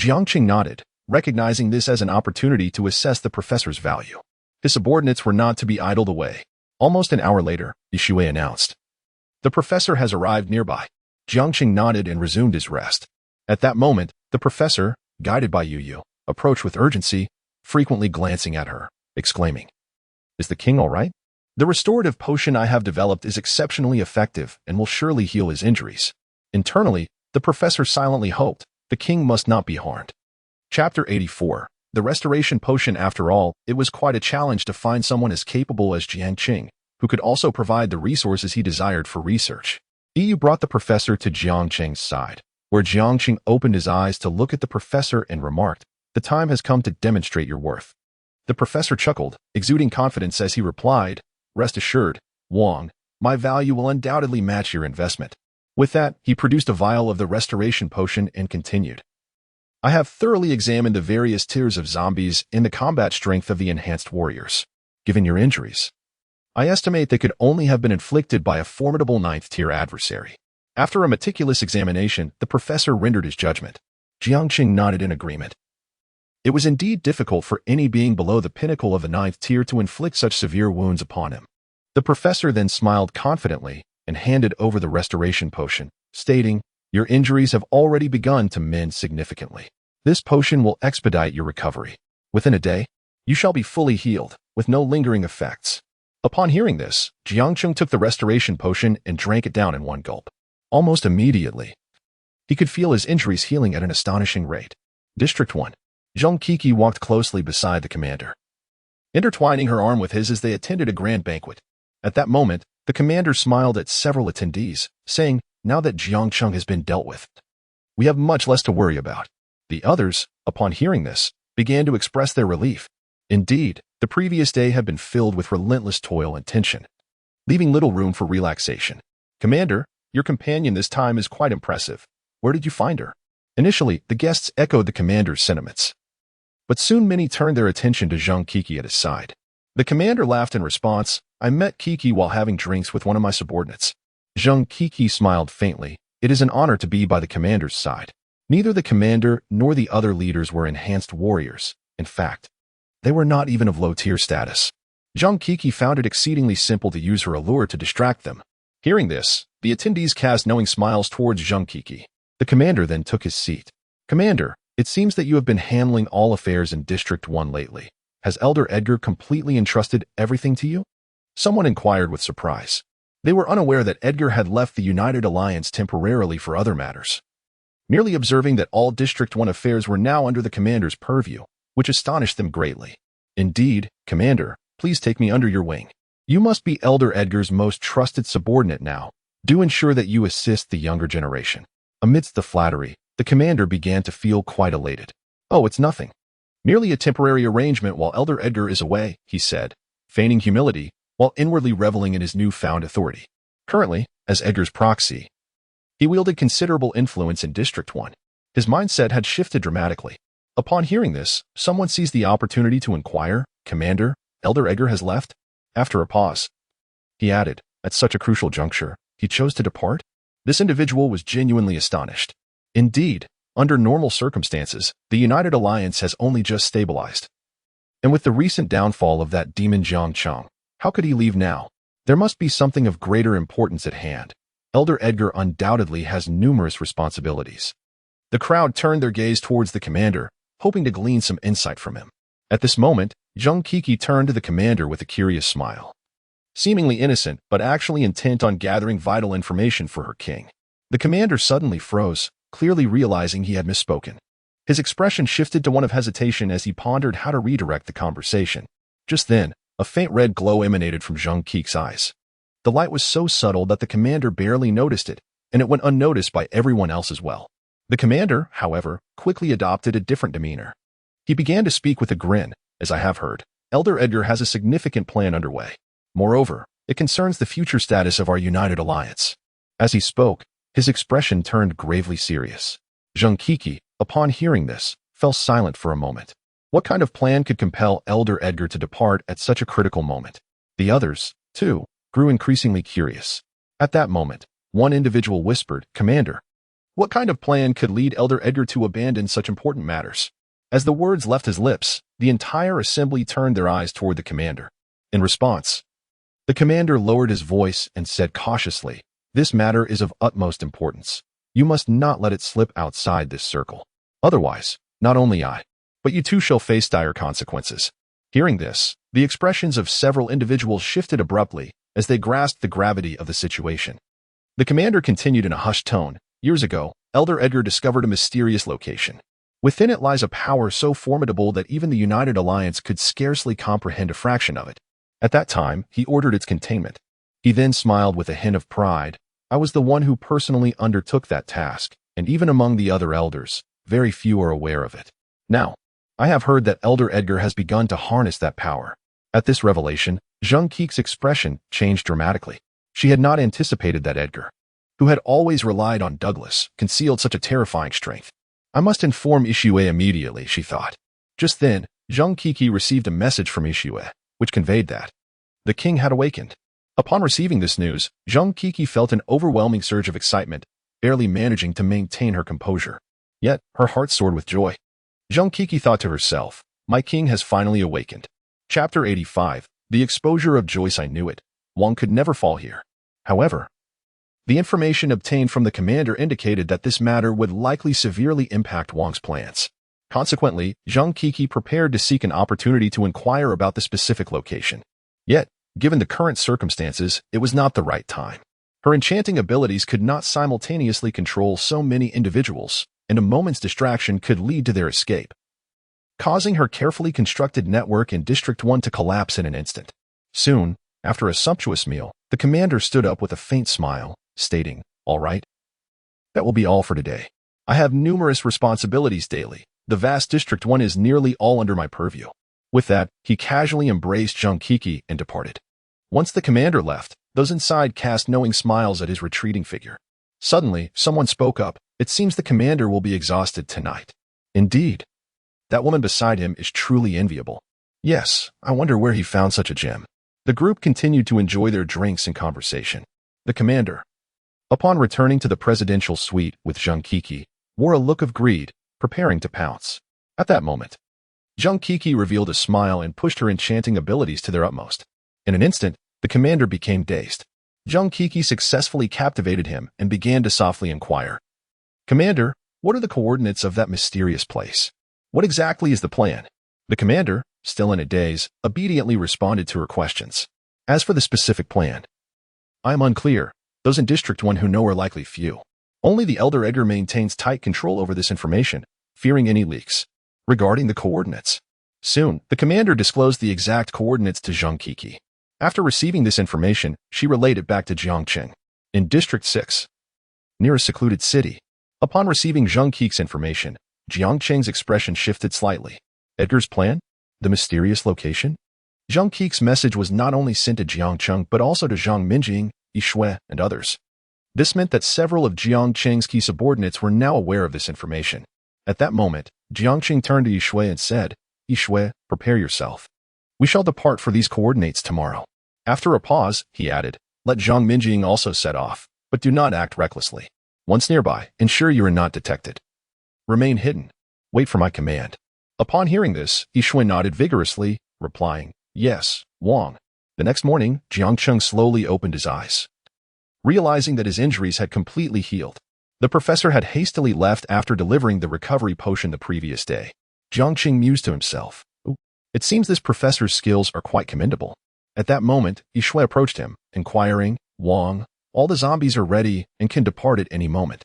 Jiang Cheng nodded, recognizing this as an opportunity to assess the professor's value. His subordinates were not to be idled away. Almost an hour later, Yixue announced, "The professor has arrived nearby." Jiang Cheng nodded and resumed his rest. At that moment, the professor, guided by Yu, approached with urgency, frequently glancing at her, exclaiming, "Is the king all right? The restorative potion I have developed is exceptionally effective and will surely heal his injuries." Internally, the professor silently hoped the king must not be harmed. Chapter 84. The Restoration Potion. After all, it was quite a challenge to find someone as capable as Jiang Cheng, who could also provide the resources he desired for research. Yu brought the professor to Jiang Cheng's side, where Jiang Cheng opened his eyes to look at the professor and remarked, "The time has come to demonstrate your worth." The professor chuckled, exuding confidence as he replied, "Rest assured, Wang, my value will undoubtedly match your investment." With that, he produced a vial of the restoration potion and continued, I have thoroughly examined the various tiers of zombies and the combat strength of the enhanced warriors. Given your injuries, I estimate they could only have been inflicted by a formidable 9th-tier adversary. After a meticulous examination, the professor rendered his judgment. Jiang Cheng nodded in agreement. It was indeed difficult for any being below the pinnacle of the 9th tier to inflict such severe wounds upon him. The professor then smiled confidently and handed over the restoration potion, stating, "Your injuries have already begun to mend significantly. This potion will expedite your recovery. Within a day, you shall be fully healed, with no lingering effects." Upon hearing this, Jiang Cheng took the restoration potion and drank it down in one gulp. Almost immediately, he could feel his injuries healing at an astonishing rate. District 1. Zheng Kiki walked closely beside the commander, intertwining her arm with his as they attended a grand banquet. At that moment, the commander smiled at several attendees, saying, "Now that Jiang Cheng has been dealt with, we have much less to worry about." The others, upon hearing this, began to express their relief. Indeed, the previous day had been filled with relentless toil and tension, leaving little room for relaxation. "Commander, your companion this time is quite impressive. Where did you find her?" Initially, the guests echoed the commander's sentiments, but soon many turned their attention to Zheng Kiki at his side. The commander laughed in response. "I met Kiki while having drinks with one of my subordinates." Zheng Kiki smiled faintly. It is an honor to be by the commander's side. Neither the commander nor the other leaders were enhanced warriors. In fact, they were not even of low-tier status. Zheng Kiki found it exceedingly simple to use her allure to distract them. Hearing this, the attendees cast knowing smiles towards Zheng Kiki. The commander then took his seat. "Commander, it seems that you have been handling all affairs in District 1 lately. Has Elder Edgar completely entrusted everything to you?" Someone inquired with surprise. They were unaware that Edgar had left the United Alliance temporarily for other matters, merely observing that all District 1 affairs were now under the commander's purview, which astonished them greatly. "Indeed, Commander, please take me under your wing. You must be Elder Edgar's most trusted subordinate now. Do ensure that you assist the younger generation." Amidst the flattery, the commander began to feel quite elated. "Oh, it's nothing. Merely a temporary arrangement while Elder Edgar is away," he said, feigning humility while inwardly reveling in his newfound authority. Currently, as Edgar's proxy, he wielded considerable influence in District 1. His mindset had shifted dramatically. Upon hearing this, someone seized the opportunity to inquire, "Commander, Elder Edgar has left?" After a pause, he added, "At such a crucial juncture, he chose to depart?" This individual was genuinely astonished. Indeed, under normal circumstances, the United Alliance has only just stabilized. And with the recent downfall of that demon Jiang Cheng, how could he leave now? There must be something of greater importance at hand. Elder Edgar undoubtedly has numerous responsibilities. The crowd turned their gaze towards the commander, hoping to glean some insight from him. At this moment, Zheng Kiki turned to the commander with a curious smile, seemingly innocent but actually intent on gathering vital information for her king. The commander suddenly froze, clearly realizing he had misspoken. His expression shifted to one of hesitation as he pondered how to redirect the conversation. Just then, a faint red glow emanated from Zheng Kiki's eyes. The light was so subtle that the commander barely noticed it, and it went unnoticed by everyone else as well. The commander, however, quickly adopted a different demeanor. He began to speak with a grin. "As I have heard, Elder Edgar has a significant plan underway. Moreover, it concerns the future status of our United Alliance." As he spoke, his expression turned gravely serious. Zheng Kiki, upon hearing this, fell silent for a moment. What kind of plan could compel Elder Edgar to depart at such a critical moment? The others, too, grew increasingly curious. At that moment, one individual whispered, "Commander, what kind of plan could lead Elder Edgar to abandon such important matters?" As the words left his lips, the entire assembly turned their eyes toward the commander. In response, the commander lowered his voice and said cautiously, "This matter is of utmost importance. You must not let it slip outside this circle. Otherwise, not only I, but you too shall face dire consequences." Hearing this, the expressions of several individuals shifted abruptly as they grasped the gravity of the situation. The commander continued in a hushed tone, "Years ago, Elder Edgar discovered a mysterious location. Within it lies a power so formidable that even the United Alliance could scarcely comprehend a fraction of it. At that time, he ordered its containment." He then smiled with a hint of pride. "I was the one who personally undertook that task, and even among the other elders, very few are aware of it. Now, I have heard that Elder Edgar has begun to harness that power." At this revelation, Zheng Kiki's expression changed dramatically. She had not anticipated that Edgar, who had always relied on Douglas, concealed such a terrifying strength. I must inform Ishue immediately, she thought. Just then, Jiang Kiki received a message from Ishue, which conveyed that the king had awakened. Upon receiving this news, Jiang Kiki felt an overwhelming surge of excitement, barely managing to maintain her composure. Yet, her heart soared with joy. Jiang Kiki thought to herself, my king has finally awakened. Chapter 85, The Exposure of Joyce. I knew it. Wang could never fall here. However, the information obtained from the commander indicated that this matter would likely severely impact Wang's plans. Consequently, Jiang Kiki prepared to seek an opportunity to inquire about the specific location. Yet, given the current circumstances, it was not the right time. Her enchanting abilities could not simultaneously control so many individuals, and a moment's distraction could lead to their escape, causing her carefully constructed network in District 1 to collapse in an instant. Soon, after a sumptuous meal, the commander stood up with a faint smile, stating, "All right. That will be all for today. I have numerous responsibilities daily. The vast District 1 is nearly all under my purview." With that, he casually embraced Jiang Kiki and departed. Once the commander left, those inside cast knowing smiles at his retreating figure. Suddenly, someone spoke up. It seems the commander will be exhausted tonight. Indeed. That woman beside him is truly enviable. Yes, I wonder where he found such a gem. The group continued to enjoy their drinks and conversation. The commander, upon returning to the presidential suite with Jiang Kiki, wore a look of greed, preparing to pounce. At that moment, Jiang Kiki revealed a smile and pushed her enchanting abilities to their utmost. In an instant, the commander became dazed. Jiang Kiki successfully captivated him and began to softly inquire. "Commander, what are the coordinates of that mysterious place? What exactly is the plan?" The commander, still in a daze, obediently responded to her questions. "As for the specific plan, I am unclear. Those in District 1 who know are likely few. Only the Elder Edgar maintains tight control over this information, fearing any leaks. Regarding the coordinates." Soon, the commander disclosed the exact coordinates to Jiang Kiki. After receiving this information, she relayed it back to Jiang Cheng. In District 6, near a secluded city. Upon receiving Jiang Kiki's information, Jiang Cheng's expression shifted slightly. Edgar's plan? The mysterious location? Jiang Kiki's message was not only sent to Jiang Cheng but also to Zhang Minjing, Yishui, and others. This meant that several of Jiang Cheng's key subordinates were now aware of this information. At that moment, Jiang Cheng turned to Yishui and said, "Yishui, prepare yourself. We shall depart for these coordinates tomorrow." After a pause, he added, "Let Zhang Minjing also set off, but do not act recklessly. Once nearby, ensure you are not detected. Remain hidden. Wait for my command." Upon hearing this, Yishui nodded vigorously, replying, "Yes, Wang." The next morning, Jiang Cheng slowly opened his eyes. Realizing that his injuries had completely healed, the professor had hastily left after delivering the recovery potion the previous day. Jiang Cheng mused to himself, "It seems this professor's skills are quite commendable." At that moment, Yishui approached him, inquiring, "Wang, all the zombies are ready and can depart at any moment."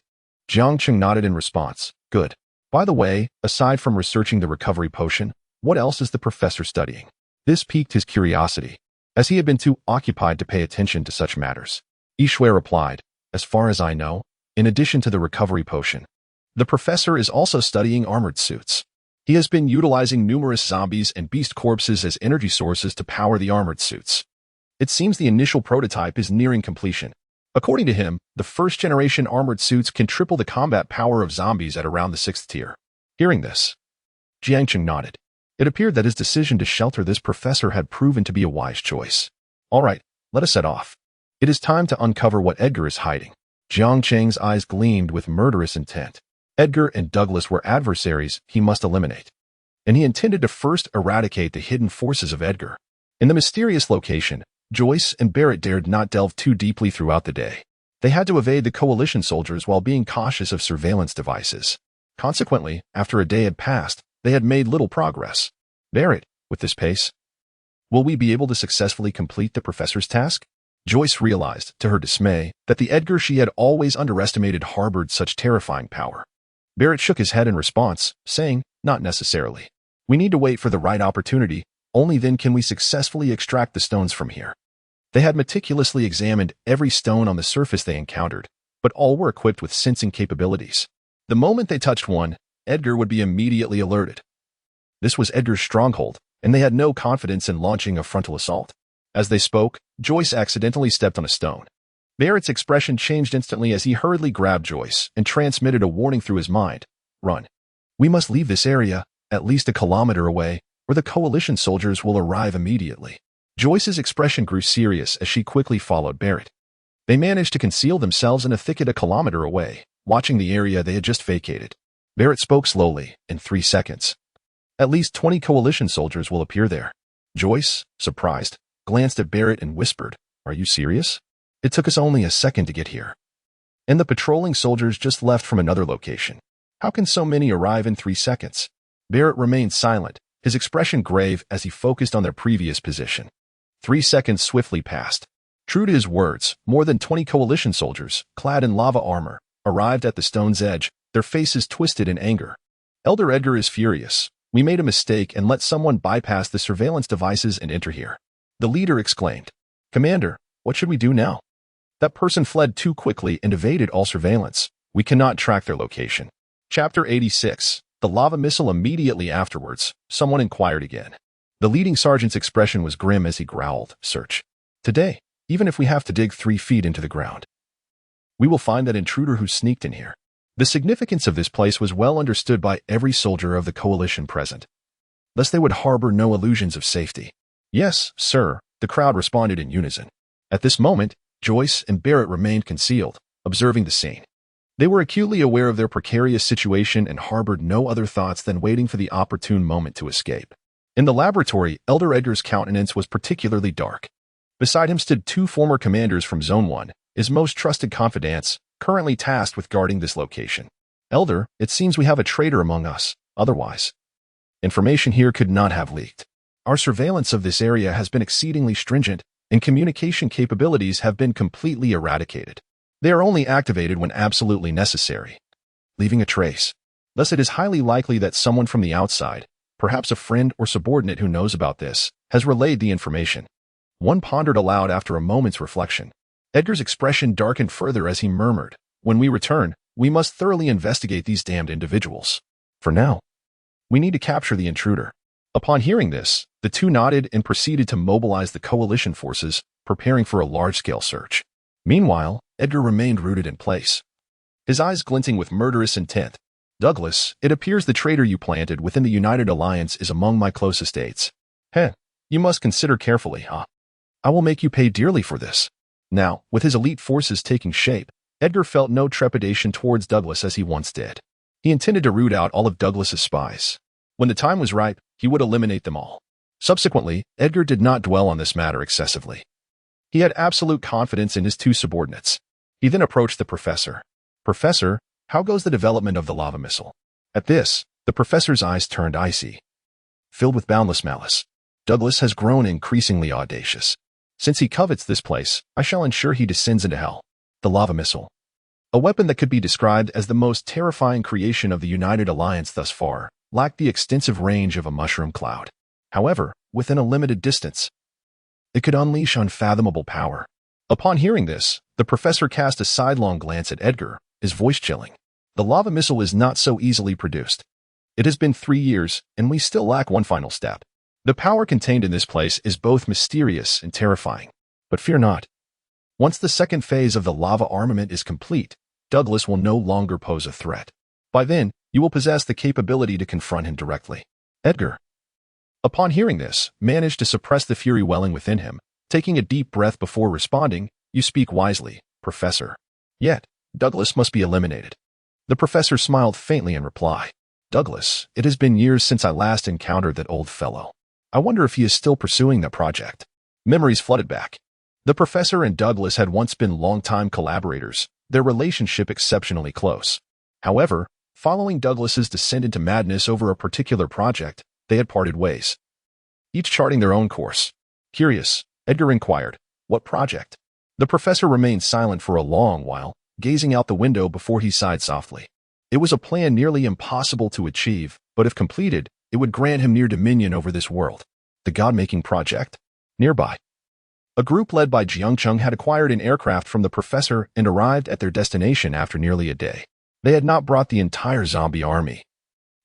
Jiang Cheng nodded in response, "Good. By the way, aside from researching the recovery potion, what else is the professor studying?" This piqued his curiosity, as he had been too occupied to pay attention to such matters. Yishui replied, "As far as I know, in addition to the recovery potion, the professor is also studying armored suits. He has been utilizing numerous zombies and beast corpses as energy sources to power the armored suits. It seems the initial prototype is nearing completion. According to him, the first-generation armored suits can triple the combat power of zombies at around the 6th tier." Hearing this, Jiang Cheng nodded. It appeared that his decision to shelter this professor had proven to be a wise choice. "All right, let us set off. It is time to uncover what Edgar is hiding." Jiang Cheng's eyes gleamed with murderous intent. Edgar and Douglas were adversaries he must eliminate, and he intended to first eradicate the hidden forces of Edgar. In the mysterious location, Joyce and Barrett dared not delve too deeply throughout the day. They had to evade the coalition soldiers while being cautious of surveillance devices. Consequently, after a day had passed, they had made little progress. "Barrett, with this pace, will we be able to successfully complete the professor's task?" Joyce realized, to her dismay, that the Edgar she had always underestimated harbored such terrifying power. Barrett shook his head in response, saying, "Not necessarily. We need to wait for the right opportunity. Only then can we successfully extract the stones from here." They had meticulously examined every stone on the surface they encountered, but all were equipped with sensing capabilities. The moment they touched one, Edgar would be immediately alerted. This was Edgar's stronghold, and they had no confidence in launching a frontal assault. As they spoke, Joyce accidentally stepped on a stone. Barrett's expression changed instantly as he hurriedly grabbed Joyce and transmitted a warning through his mind. "Run." We must leave this area, at least a kilometer away, or the coalition soldiers will arrive immediately. Joyce's expression grew serious as she quickly followed Barrett. They managed to conceal themselves in a thicket a kilometer away, watching the area they had just vacated. Barrett spoke slowly, in 3 seconds. At least 20 coalition soldiers will appear there. Joyce, surprised, glanced at Barrett and whispered, "Are you serious? It took us only a second to get here. And the patrolling soldiers just left from another location. How can so many arrive in 3 seconds?" Barrett remained silent, his expression grave as he focused on their previous position. 3 seconds swiftly passed. True to his words, more than 20 coalition soldiers, clad in lava armor, arrived at the stone's edge, their faces twisted in anger. "Elder Edgar is furious. We made a mistake and let someone bypass the surveillance devices and enter here." The leader exclaimed. "Commander, what should we do now? That person fled too quickly and evaded all surveillance. We cannot track their location." Chapter 86. The lava missile. Immediately afterwards, someone inquired again. The leading sergeant's expression was grim as he growled, "Search. Today, even if we have to dig 3 feet into the ground. We will find that intruder who sneaked in here." The significance of this place was well understood by every soldier of the coalition present. Thus they would harbor no illusions of safety. "Yes, sir," the crowd responded in unison. At this moment, Joyce and Barrett remained concealed, observing the scene. They were acutely aware of their precarious situation and harbored no other thoughts than waiting for the opportune moment to escape. In the laboratory, Elder Edgar's countenance was particularly dark. Beside him stood 2 former commanders from Zone 1, his most trusted confidants, currently tasked with guarding this location. "Elder, it seems we have a traitor among us. Otherwise, information here could not have leaked. Our surveillance of this area has been exceedingly stringent, and communication capabilities have been completely eradicated. They are only activated when absolutely necessary, leaving a trace. Thus it is highly likely that someone from the outside, perhaps a friend or subordinate who knows about this, has relayed the information." One pondered aloud after a moment's reflection. Edgar's expression darkened further as he murmured, "When we return, we must thoroughly investigate these damned individuals. For now, we need to capture the intruder." Upon hearing this, the 2 nodded and proceeded to mobilize the coalition forces, preparing for a large-scale search. Meanwhile, Edgar remained rooted in place, his eyes glinting with murderous intent. "Douglas, it appears the traitor you planted within the United Alliance is among my closest aides. You must consider carefully, huh? I will make you pay dearly for this." Now, with his elite forces taking shape, Edgar felt no trepidation towards Douglas as he once did. He intended to root out all of Douglas's spies. When the time was ripe, he would eliminate them all. Subsequently, Edgar did not dwell on this matter excessively. He had absolute confidence in his 2 subordinates. He then approached the professor. "Professor, how goes the development of the lava missile?" At this, the professor's eyes turned icy, filled with boundless malice. "Douglas has grown increasingly audacious. Since he covets this place, I shall ensure he descends into hell." The lava missile, a weapon that could be described as the most terrifying creation of the United Alliance thus far, lacked the extensive range of a mushroom cloud. However, within a limited distance, it could unleash unfathomable power. Upon hearing this, the professor cast a sidelong glance at Edgar, his voice chilling. "The lava missile is not so easily produced. It has been 3 years, and we still lack one final step. The power contained in this place is both mysterious and terrifying. But fear not. Once the second phase of the lava armament is complete, Douglas will no longer pose a threat. By then, you will possess the capability to confront him directly." Edgar, upon hearing this, managed to suppress the fury welling within him, taking a deep breath before responding, "You speak wisely, Professor. Yet, Douglas must be eliminated." The professor smiled faintly in reply. "Douglas, it has been years since I last encountered that old fellow. I wonder if he is still pursuing that project." Memories flooded back. The professor and Douglas had once been longtime collaborators, their relationship exceptionally close. However, following Douglas's descent into madness over a particular project, they had parted ways, each charting their own course. Curious, Edgar inquired, "What project?" The professor remained silent for a long while, gazing out the window before he sighed softly. It was a plan nearly impossible to achieve, but if completed, it would grant him near dominion over this world. The God-making project? Nearby, a group led by Jiang Cheng had acquired an aircraft from the professor and arrived at their destination after nearly a day. They had not brought the entire zombie army.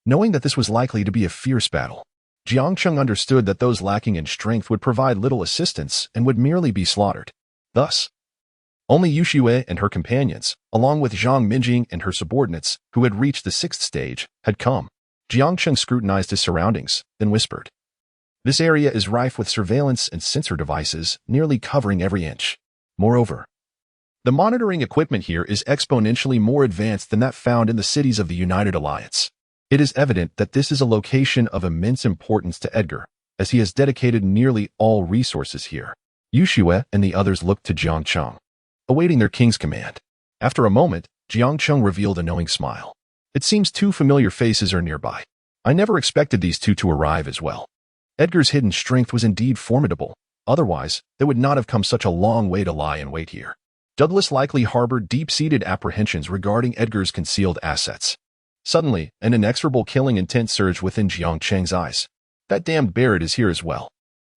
Knowing that this was likely to be a fierce battle, Jiang Cheng understood that those lacking in strength would provide little assistance and would merely be slaughtered. Thus, only Yu Xue and her companions, along with Zhang Minjing and her subordinates, who had reached the 6th stage, had come. Jiang Cheng scrutinized his surroundings, then whispered, "This area is rife with surveillance and sensor devices, nearly covering every inch. Moreover, the monitoring equipment here is exponentially more advanced than that found in the cities of the United Alliance. It is evident that this is a location of immense importance to Edgar, as he has dedicated nearly all resources here." Yu Xue and the others looked to Jiang Cheng, awaiting their king's command. After a moment, Jiang Cheng revealed a knowing smile. "It seems two familiar faces are nearby. I never expected these two to arrive as well." Edgar's hidden strength was indeed formidable. Otherwise, they would not have come such a long way to lie in wait here. Douglas likely harbored deep-seated apprehensions regarding Edgar's concealed assets. Suddenly, an inexorable killing intent surged within Jiang Cheng's eyes. "That damned Barrett is here as well."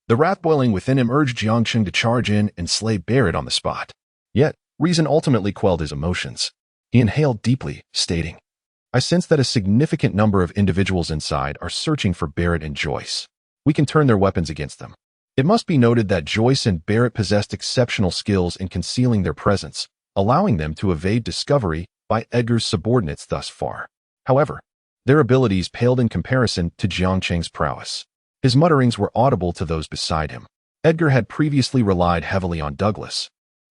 The wrath boiling within him urged Jiang Cheng to charge in and slay Barrett on the spot. Yet, reason ultimately quelled his emotions. He inhaled deeply, stating, "I sense that a significant number of individuals inside are searching for Barrett and Joyce. We can turn their weapons against them." It must be noted that Joyce and Barrett possessed exceptional skills in concealing their presence, allowing them to evade discovery by Edgar's subordinates thus far. However, their abilities paled in comparison to Jiang Cheng's prowess. His mutterings were audible to those beside him. Edgar had previously relied heavily on Douglas.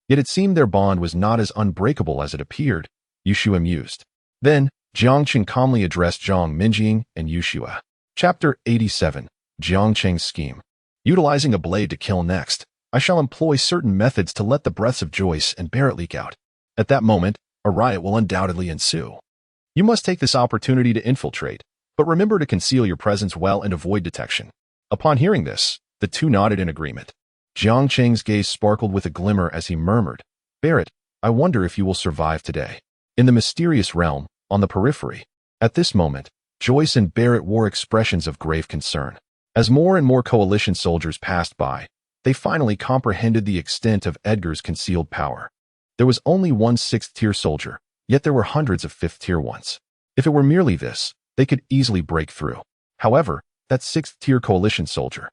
Yet it seemed their bond was not as unbreakable as it appeared, Yu Xue mused. Then, Jiang Cheng calmly addressed Zhang Minjing and Yu Xue. Chapter 87. Jiang Cheng's Scheme. Utilizing a blade to kill next, I shall employ certain methods to let the breaths of Joyce and Barrett leak out. At that moment, a riot will undoubtedly ensue. You must take this opportunity to infiltrate, but remember to conceal your presence well and avoid detection." Upon hearing this, the two nodded in agreement. Jiang Cheng's gaze sparkled with a glimmer as he murmured, "Barrett, I wonder if you will survive today." In the mysterious realm, on the periphery, at this moment, Joyce and Barrett wore expressions of grave concern. As more and more coalition soldiers passed by, they finally comprehended the extent of Edgar's concealed power. There was only one sixth-tier soldier, yet there were hundreds of fifth-tier ones. If it were merely this, they could easily break through. However, that sixth-tier coalition soldier,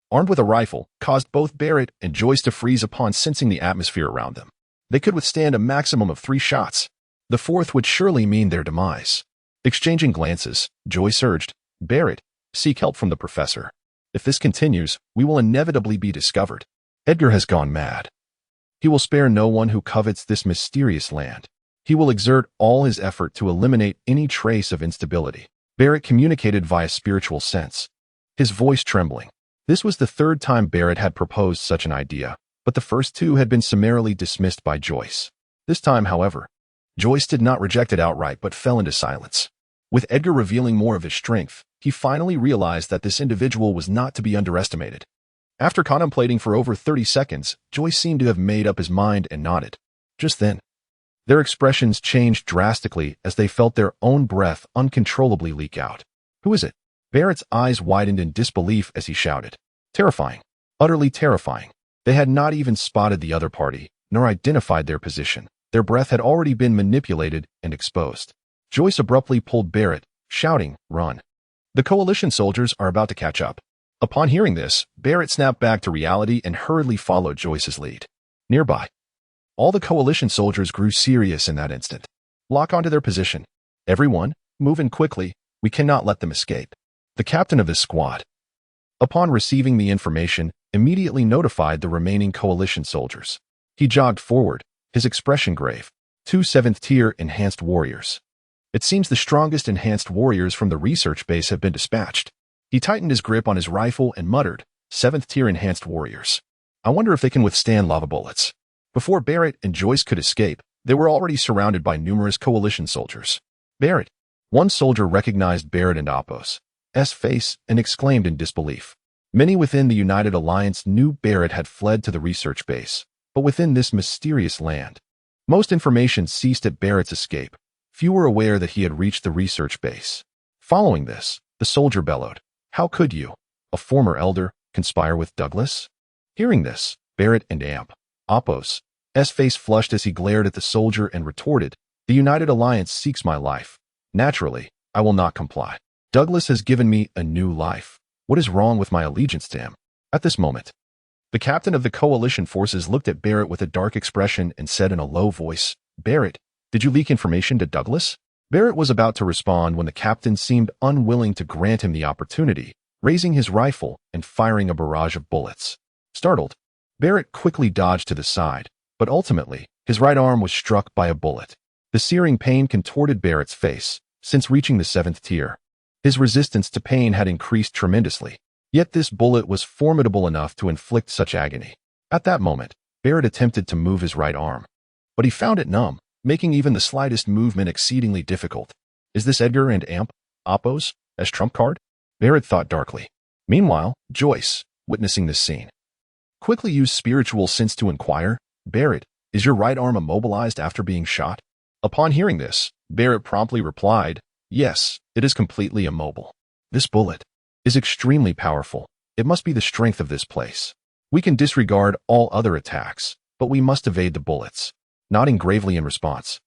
armed with a rifle, caused both Barrett and Joyce to freeze upon sensing the atmosphere around them. They could withstand a maximum of 3 shots. The fourth would surely mean their demise. Exchanging glances, Joyce urged, "Barrett, seek help from the professor. If this continues, we will inevitably be discovered. Edgar has gone mad. He will spare no one who covets this mysterious land. He will exert all his effort to eliminate any trace of instability." Barrett communicated via spiritual sense, his voice trembling. This was the third time Barrett had proposed such an idea, but the first two had been summarily dismissed by Joyce. This time, however, Joyce did not reject it outright but fell into silence. With Edgar revealing more of his strength, he finally realized that this individual was not to be underestimated. After contemplating for over 30 seconds, Joyce seemed to have made up his mind and nodded. Just then, their expressions changed drastically as they felt their own breath uncontrollably leak out. "Who is it?" Barrett's eyes widened in disbelief as he shouted. Terrifying. Utterly terrifying. They had not even spotted the other party, nor identified their position. Their breath had already been manipulated and exposed. Joyce abruptly pulled Barrett, shouting, "Run. The coalition soldiers are about to catch up." Upon hearing this, Barrett snapped back to reality and hurriedly followed Joyce's lead. Nearby, all the coalition soldiers grew serious in that instant. "Lock onto their position. Everyone, move in quickly. We cannot let them escape." The captain of his squad, upon receiving the information, immediately notified the remaining coalition soldiers. He jogged forward, his expression grave. 2 7th-tier enhanced warriors. It seems the strongest enhanced warriors from the research base have been dispatched. He tightened his grip on his rifle and muttered, 7th-tier enhanced warriors. I wonder if they can withstand lava bullets. Before Barrett and Joyce could escape, they were already surrounded by numerous coalition soldiers. Barrett. One soldier recognized Barrett and Apos' face and exclaimed in disbelief. Many within the United Alliance knew Barrett had fled to the research base, but within this mysterious land, most information ceased at Barrett's escape. Few were aware that he had reached the research base. Following this, the soldier bellowed, "How could you, a former elder, conspire with Douglas?" Hearing this, Barrett and Apos' face flushed as he glared at the soldier and retorted, "The United Alliance seeks my life. Naturally, I will not comply. Douglas has given me a new life. What is wrong with my allegiance to him?" At this moment, the captain of the coalition forces looked at Barrett with a dark expression and said in a low voice, "Barrett, did you leak information to Douglas?" Barrett was about to respond when the captain seemed unwilling to grant him the opportunity, raising his rifle and firing a barrage of bullets. Startled, Barrett quickly dodged to the side, but ultimately, his right arm was struck by a bullet. The searing pain contorted Barrett's face. Since reaching the 7th tier, his resistance to pain had increased tremendously. Yet this bullet was formidable enough to inflict such agony. At that moment, Barrett attempted to move his right arm, but he found it numb, making even the slightest movement exceedingly difficult. Is this Edgar and Oppos as trump card? Barrett thought darkly. Meanwhile, Joyce, witnessing this scene, quickly used spiritual sense to inquire, Barrett, is your right arm immobilized after being shot? Upon hearing this, Barrett promptly replied, yes, it is completely immobile. This bullet is extremely powerful. It must be the strength of this place. We can disregard all other attacks, but we must evade the bullets. Nodding gravely in response,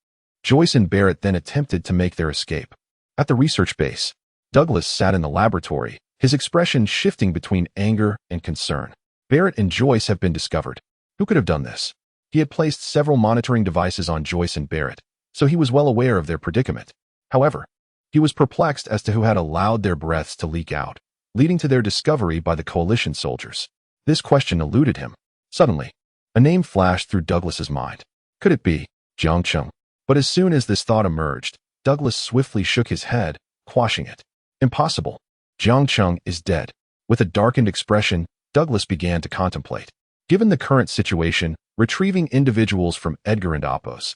Joyce and Barrett then attempted to make their escape. At the research base, Douglas sat in the laboratory, his expression shifting between anger and concern. Barrett and Joyce have been discovered. Who could have done this? He had placed several monitoring devices on Joyce and Barrett, so he was well aware of their predicament. However, he was perplexed as to who had allowed their breaths to leak out, leading to their discovery by the coalition soldiers. This question eluded him. Suddenly, a name flashed through Douglas's mind. Could it be Jiang Cheng? But as soon as this thought emerged, Douglas swiftly shook his head, quashing it. Impossible. Jiang Cheng is dead. With a darkened expression, Douglas began to contemplate. Given the current situation, retrieving individuals from Edgar and Oppos'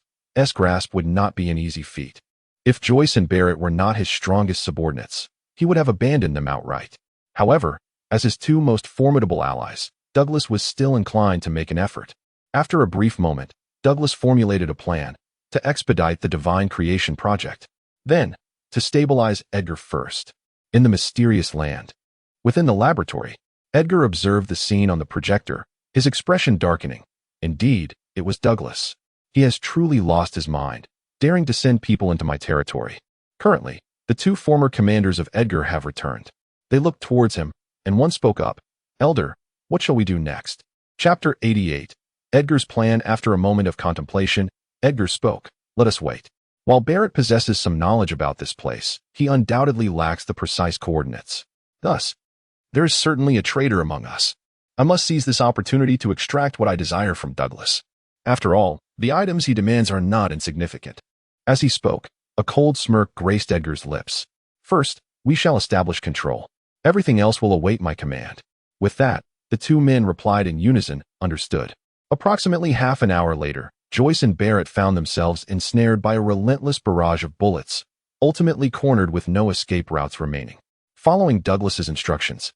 grasp would not be an easy feat. If Joyce and Barrett were not his strongest subordinates, he would have abandoned them outright. However, as his two most formidable allies, Douglas was still inclined to make an effort. After a brief moment, Douglas formulated a plan to expedite the Divine Creation Project. Then, to stabilize Edgar first. In the mysterious land. Within the laboratory, Edgar observed the scene on the projector, his expression darkening. Indeed, it was Douglas. He has truly lost his mind, daring to send people into my territory. Currently, the two former commanders of Edgar have returned. They looked towards him, and one spoke up. Elder, what shall we do next? Chapter 88. Edgar's plan. After a moment of contemplation, Edgar spoke. Let us wait. While Barrett possesses some knowledge about this place, he undoubtedly lacks the precise coordinates. Thus, there is certainly a traitor among us. I must seize this opportunity to extract what I desire from Douglas. After all, the items he demands are not insignificant. As he spoke, a cold smirk graced Edgar's lips. First, we shall establish control. Everything else will await my command. With that, the two men replied in unison, understood. Approximately half an hour later, Joyce and Barrett found themselves ensnared by a relentless barrage of bullets, ultimately cornered with no escape routes remaining. Following Douglas's instructions,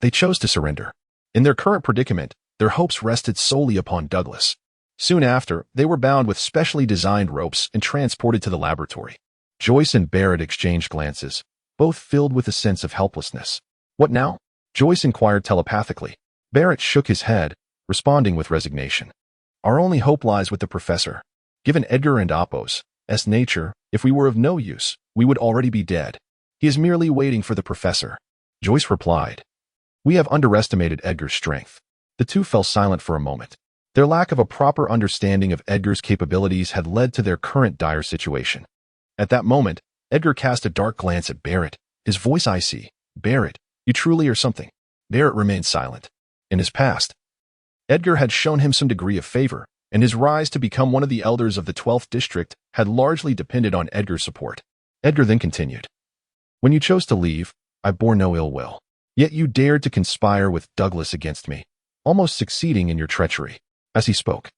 they chose to surrender. In their current predicament, their hopes rested solely upon Douglas. Soon after, they were bound with specially designed ropes and transported to the laboratory. Joyce and Barrett exchanged glances, both filled with a sense of helplessness. What now? Joyce inquired telepathically. Barrett shook his head, responding with resignation. Our only hope lies with the professor. Given Edgar and Oppos' nature, if we were of no use, we would already be dead. He is merely waiting for the professor. Joyce replied. We have underestimated Edgar's strength. The two fell silent for a moment. Their lack of a proper understanding of Edgar's capabilities had led to their current dire situation. At that moment, Edgar cast a dark glance at Barrett, his voice icy. Barrett, you truly are something. Barrett remained silent. In his past, Edgar had shown him some degree of favor, and his rise to become one of the elders of the 12th district had largely depended on Edgar's support. Edgar then continued. When you chose to leave, I bore no ill will. Yet you dared to conspire with Douglas against me, almost succeeding in your treachery. As he spoke,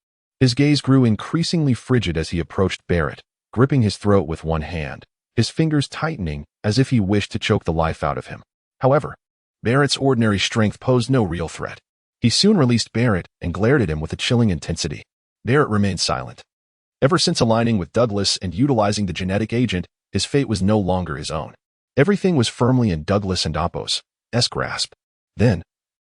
his gaze grew increasingly frigid as he approached Barrett, gripping his throat with one hand, his fingers tightening as if he wished to choke the life out of him. However, Barrett's ordinary strength posed no real threat. He soon released Barrett and glared at him with a chilling intensity. Barrett remained silent. Ever since aligning with Douglas and utilizing the genetic agent, his fate was no longer his own. Everything was firmly in Douglas and Oppos' grasp. Then,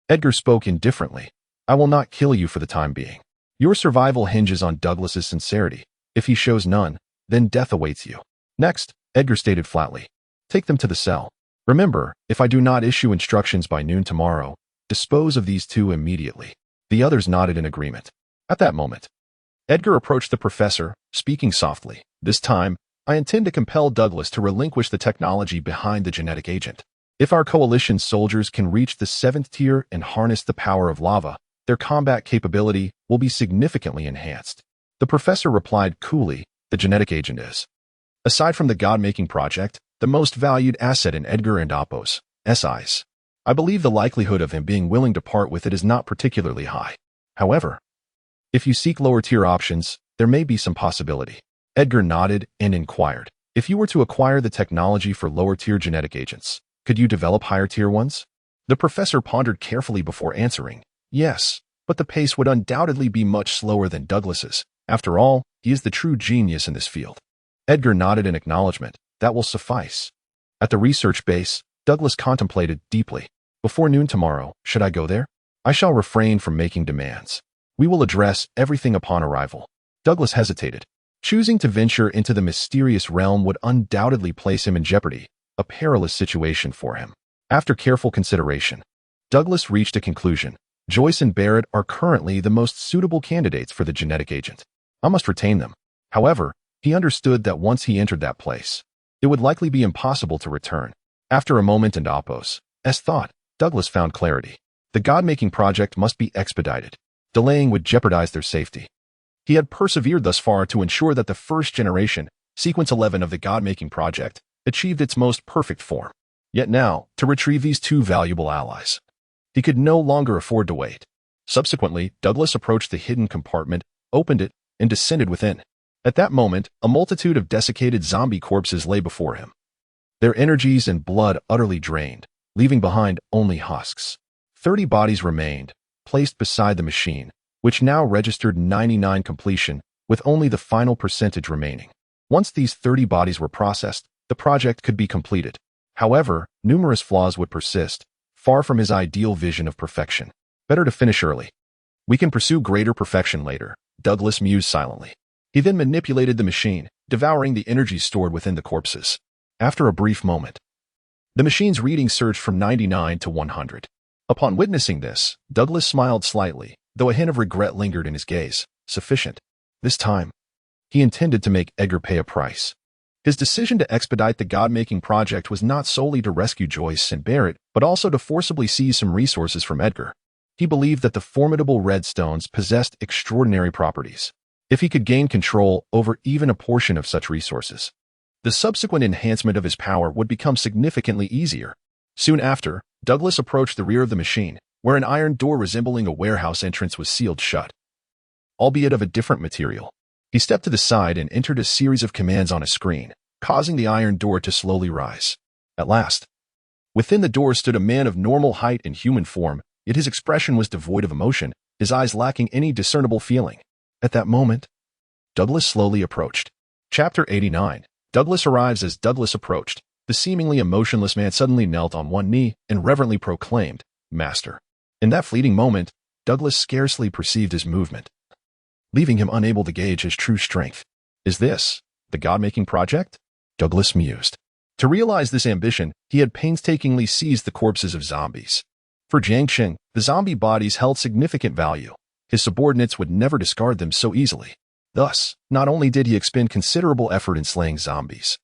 Edgar spoke indifferently. I will not kill you for the time being. Your survival hinges on Douglas's sincerity. If he shows none, then death awaits you. Next, Edgar stated flatly. Take them to the cell. Remember, if I do not issue instructions by noon tomorrow, dispose of these two immediately. The others nodded in agreement. At that moment, Edgar approached the professor, speaking softly. This time, I intend to compel Douglas to relinquish the technology behind the genetic agent. If our coalition soldiers can reach the 7th tier and harness the power of lava, their combat capability will be significantly enhanced. The professor replied coolly, the genetic agent is, aside from the God-making project, the most valued asset in Edgar and Apo's eyes. I believe the likelihood of him being willing to part with it is not particularly high. However, if you seek lower-tier options, there may be some possibility. Edgar nodded and inquired, if you were to acquire the technology for lower-tier genetic agents, could you develop higher-tier ones? The professor pondered carefully before answering, yes, but the pace would undoubtedly be much slower than Douglas's. After all, he is the true genius in this field. Edgar nodded in acknowledgement. That will suffice. At the research base, Douglas contemplated deeply. Before noon tomorrow, should I go there? I shall refrain from making demands. We will address everything upon arrival. Douglas hesitated. Choosing to venture into the mysterious realm would undoubtedly place him in jeopardy, a perilous situation for him. After careful consideration, Douglas reached a conclusion. Joyce and Barrett are currently the most suitable candidates for the genetic agent. I must retain them. However, he understood that once he entered that place, it would likely be impossible to return. After a moment and Apo's thought, Douglas found clarity. The God-making project must be expedited. Delaying would jeopardize their safety. He had persevered thus far to ensure that the first generation, Sequence 11 of the God-making project, achieved its most perfect form. Yet now, to retrieve these two valuable allies, he could no longer afford to wait. Subsequently, Douglas approached the hidden compartment, opened it, and descended within. At that moment, a multitude of desiccated zombie corpses lay before him, their energies and blood utterly drained, leaving behind only husks. 30 bodies remained, placed beside the machine, which now registered 99 completion, with only the final percentage remaining. Once these 30 bodies were processed, the project could be completed. However, numerous flaws would persist, far from his ideal vision of perfection. Better to finish early. We can pursue greater perfection later, Douglas mused silently. He then manipulated the machine, devouring the energy stored within the corpses. After a brief moment, the machine's reading surged from 99 to 100. Upon witnessing this, Douglas smiled slightly, though a hint of regret lingered in his gaze. Sufficient. This time, he intended to make Edgar pay a price. His decision to expedite the God-making project was not solely to rescue Joyce and Barrett, but also to forcibly seize some resources from Edgar. He believed that the formidable redstones possessed extraordinary properties. If he could gain control over even a portion of such resources, the subsequent enhancement of his power would become significantly easier. Soon after, Douglas approached the rear of the machine, where an iron door resembling a warehouse entrance was sealed shut, albeit of a different material. He stepped to the side and entered a series of commands on a screen, causing the iron door to slowly rise. At last, within the door stood a man of normal height and human form, yet his expression was devoid of emotion, his eyes lacking any discernible feeling. At that moment, Douglas slowly approached. Chapter 89. Douglas arrives. As Douglas approached, the seemingly emotionless man suddenly knelt on one knee and reverently proclaimed, "Master." In that fleeting moment, Douglas scarcely perceived his movement, leaving him unable to gauge his true strength. Is this the God-making project? Douglas mused. To realize this ambition, he had painstakingly seized the corpses of zombies. For Jiang Cheng, the zombie bodies held significant value. His subordinates would never discard them so easily. Thus, not only did he expend considerable effort in slaying zombies,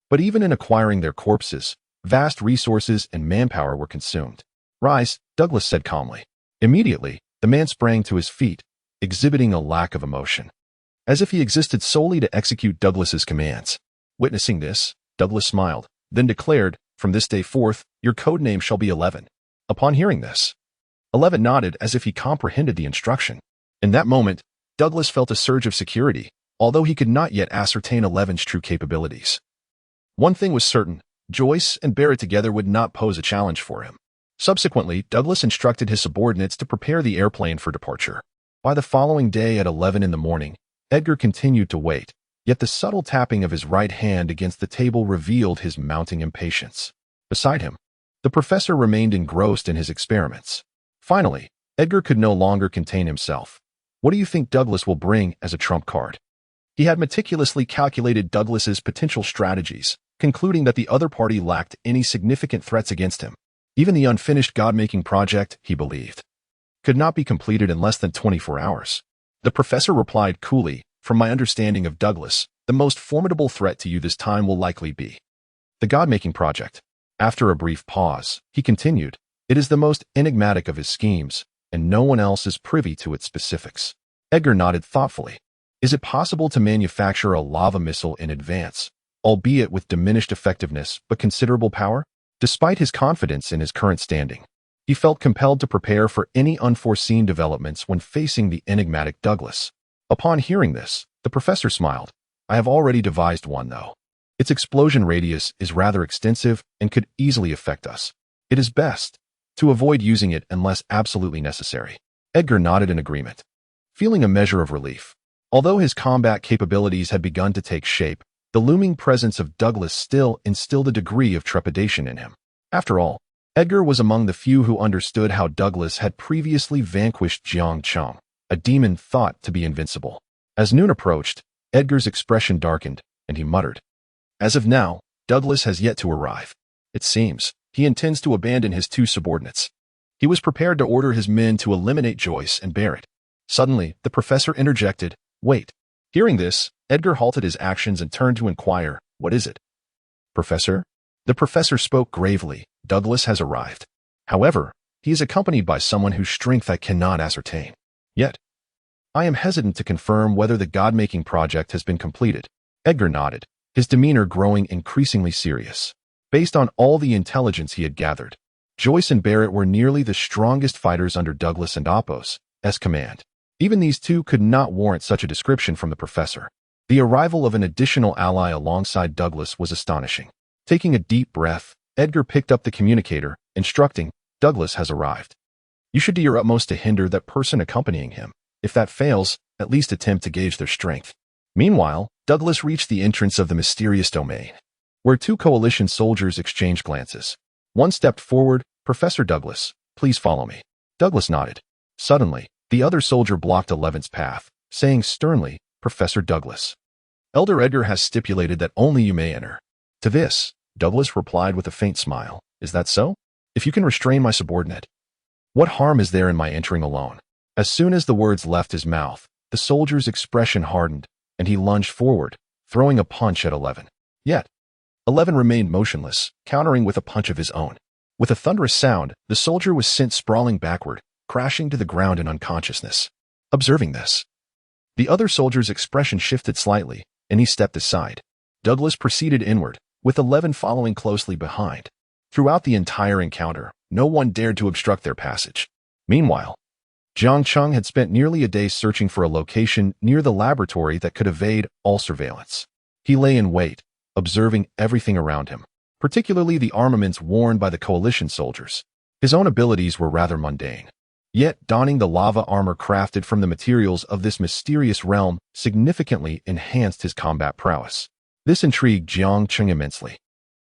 but even in acquiring their corpses, vast resources and manpower were consumed. "Rise," Douglas said calmly. Immediately, the man sprang to his feet, exhibiting a lack of emotion, as if he existed solely to execute Douglas's commands. Witnessing this, Douglas smiled, then declared, "From this day forth, your code name shall be 11. Upon hearing this, 11 nodded as if he comprehended the instruction. In that moment, Douglas felt a surge of security, although he could not yet ascertain 11's true capabilities. One thing was certain, Joyce and Barrett together would not pose a challenge for him. Subsequently, Douglas instructed his subordinates to prepare the airplane for departure. By the following day at 11 in the morning, Edgar continued to wait, yet the subtle tapping of his right hand against the table revealed his mounting impatience. Beside him, the professor remained engrossed in his experiments. Finally, Edgar could no longer contain himself. "What do you think Douglas will bring as a trump card?" He had meticulously calculated Douglas's potential strategies, concluding that the other party lacked any significant threats against him. Even the unfinished God-making project, he believed, could not be completed in less than 24 hours. The professor replied coolly, from my understanding of Douglas, the most formidable threat to you this time will likely be the God-making project. After a brief pause, he continued, it is the most enigmatic of his schemes, and no one else is privy to its specifics. Edgar nodded thoughtfully. Is it possible to manufacture a lava missile in advance, albeit with diminished effectiveness but considerable power? Despite his confidence in his current standing, he felt compelled to prepare for any unforeseen developments when facing the enigmatic Douglas. Upon hearing this, the professor smiled. I have already devised one, though. Its explosion radius is rather extensive and could easily affect us. It is best to avoid using it unless absolutely necessary. Edgar nodded in agreement, feeling a measure of relief. Although his combat capabilities had begun to take shape, the looming presence of Douglas still instilled a degree of trepidation in him. After all, Edgar was among the few who understood how Douglas had previously vanquished Jiang Cheng, a demon thought to be invincible. As noon approached, Edgar's expression darkened, and he muttered, as of now, Douglas has yet to arrive. It seems he intends to abandon his two subordinates. He was prepared to order his men to eliminate Joyce and Barrett. Suddenly, the professor interjected, wait. Hearing this, Edgar halted his actions and turned to inquire, what is it? Professor? The professor spoke gravely. Douglas has arrived. However, he is accompanied by someone whose strength I cannot ascertain. Yet, I am hesitant to confirm whether the God-making project has been completed. Edgar nodded, his demeanor growing increasingly serious. Based on all the intelligence he had gathered, Joyce and Barrett were nearly the strongest fighters under Douglas and Appos' command. Even these two could not warrant such a description from the professor. The arrival of an additional ally alongside Douglas was astonishing. Taking a deep breath, Edgar picked up the communicator, instructing, Douglas has arrived. You should do your utmost to hinder that person accompanying him. If that fails, at least attempt to gauge their strength. Meanwhile, Douglas reached the entrance of the mysterious domain, where two coalition soldiers exchanged glances. One stepped forward, Professor Douglas, please follow me. Douglas nodded. Suddenly, the other soldier blocked Eleven's path, saying sternly, Professor Douglas. Elder Edgar has stipulated that only you may enter. To this, Douglas replied with a faint smile. Is that so? If you can restrain my subordinate, what harm is there in my entering alone? As soon as the words left his mouth, the soldier's expression hardened, and he lunged forward, throwing a punch at 11. Yet, 11 remained motionless, countering with a punch of his own. With a thunderous sound, the soldier was sent sprawling backward, crashing to the ground in unconsciousness. Observing this, the other soldier's expression shifted slightly, and he stepped aside. Douglas proceeded inward, with 11 following closely behind. Throughout the entire encounter, no one dared to obstruct their passage. Meanwhile, Jiang Cheng had spent nearly a day searching for a location near the laboratory that could evade all surveillance. He lay in wait, observing everything around him, particularly the armaments worn by the coalition soldiers. His own abilities were rather mundane. Yet, donning the lava armor crafted from the materials of this mysterious realm significantly enhanced his combat prowess. This intrigued Jiang Cheng immensely.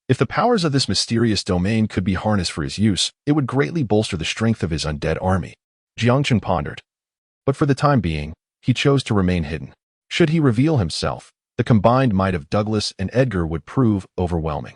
If the powers of this mysterious domain could be harnessed for his use, it would greatly bolster the strength of his undead army. Jiang Cheng pondered. But for the time being, he chose to remain hidden. Should he reveal himself, the combined might of Douglas and Edgar would prove overwhelming.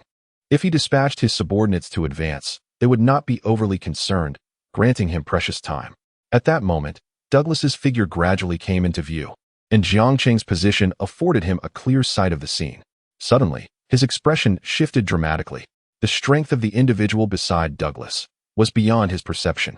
If he dispatched his subordinates to advance, they would not be overly concerned, granting him precious time. At that moment, Douglas's figure gradually came into view, and Jiang Cheng's position afforded him a clear sight of the scene. Suddenly, his expression shifted dramatically. The strength of the individual beside Douglas was beyond his perception.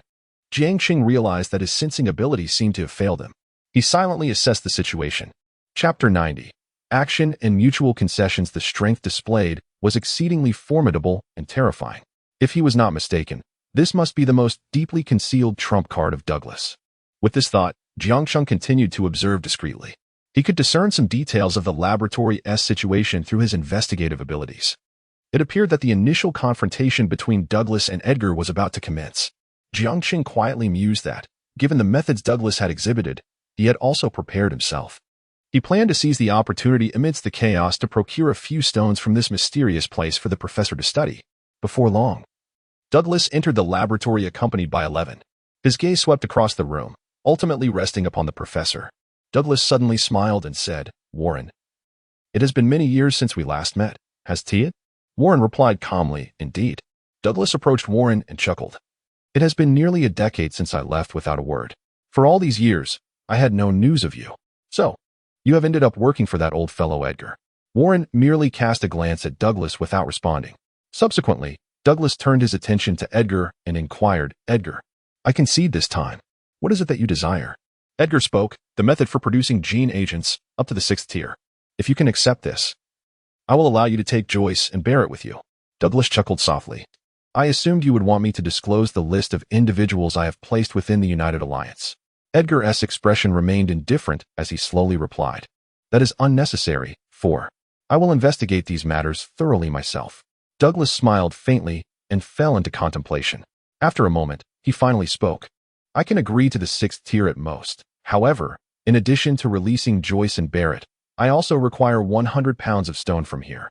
Jiang Cheng realized that his sensing ability seemed to have failed him. He silently assessed the situation. Chapter 90. Action and mutual concessions. The strength displayed was exceedingly formidable and terrifying. If he was not mistaken, this must be the most deeply concealed trump card of Douglas. With this thought, Jiang Cheng continued to observe discreetly. He could discern some details of the laboratory's situation through his investigative abilities. It appeared that the initial confrontation between Douglas and Edgar was about to commence. Jiang Cheng quietly mused that, given the methods Douglas had exhibited, he had also prepared himself. He planned to seize the opportunity amidst the chaos to procure a few stones from this mysterious place for the professor to study. Before long, Douglas entered the laboratory accompanied by 11. His gaze swept across the room, ultimately resting upon the professor. Douglas suddenly smiled and said, Warren, it has been many years since we last met, hasn't it? Warren replied calmly, indeed. Douglas approached Warren and chuckled. It has been nearly a decade since I left without a word. For all these years, I had no news of you. So, You have ended up working for that old fellow Edgar. Warren merely cast a glance at Douglas without responding. Subsequently, Douglas turned his attention to Edgar and inquired, Edgar, I concede this time. What is it that you desire? Edgar spoke, the method for producing gene agents up to the 6th tier. If you can accept this, I will allow you to take Joyce and Barrett with you. Douglas chuckled softly. I assumed you would want me to disclose the list of individuals I have placed within the United Alliance. Edgar's expression remained indifferent as he slowly replied. That is unnecessary, for I will investigate these matters thoroughly myself. Douglas smiled faintly and fell into contemplation. After a moment, he finally spoke. I can agree to the 6th tier at most. However, in addition to releasing Joyce and Barrett, I also require 100 pounds of stone from here.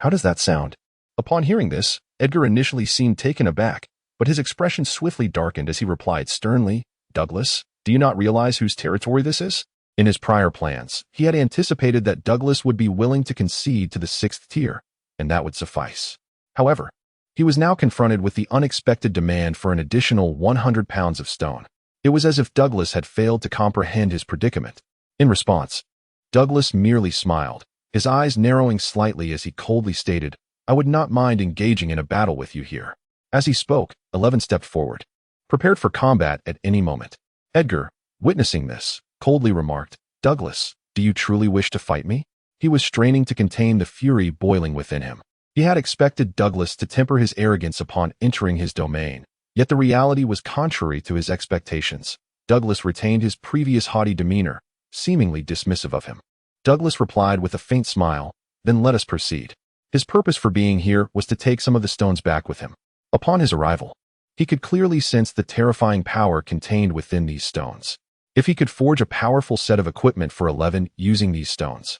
How does that sound? Upon hearing this, Edgar initially seemed taken aback, but his expression swiftly darkened as he replied sternly, Douglas, do you not realize whose territory this is? In his prior plans, he had anticipated that Douglas would be willing to concede to the 6th tier, and that would suffice. However, he was now confronted with the unexpected demand for an additional 100 pounds of stone. It was as if Douglas had failed to comprehend his predicament. In response, Douglas merely smiled, his eyes narrowing slightly as he coldly stated, I would not mind engaging in a battle with you here. As he spoke, 11 stepped forward, prepared for combat at any moment. Edgar, witnessing this, coldly remarked, Douglas, do you truly wish to fight me? He was straining to contain the fury boiling within him. He had expected Douglas to temper his arrogance upon entering his domain, yet the reality was contrary to his expectations. Douglas retained his previous haughty demeanor, seemingly dismissive of him. Douglas replied with a faint smile, then let us proceed. His purpose for being here was to take some of the stones back with him. Upon his arrival, he could clearly sense the terrifying power contained within these stones. If he could forge a powerful set of equipment for 11 using these stones,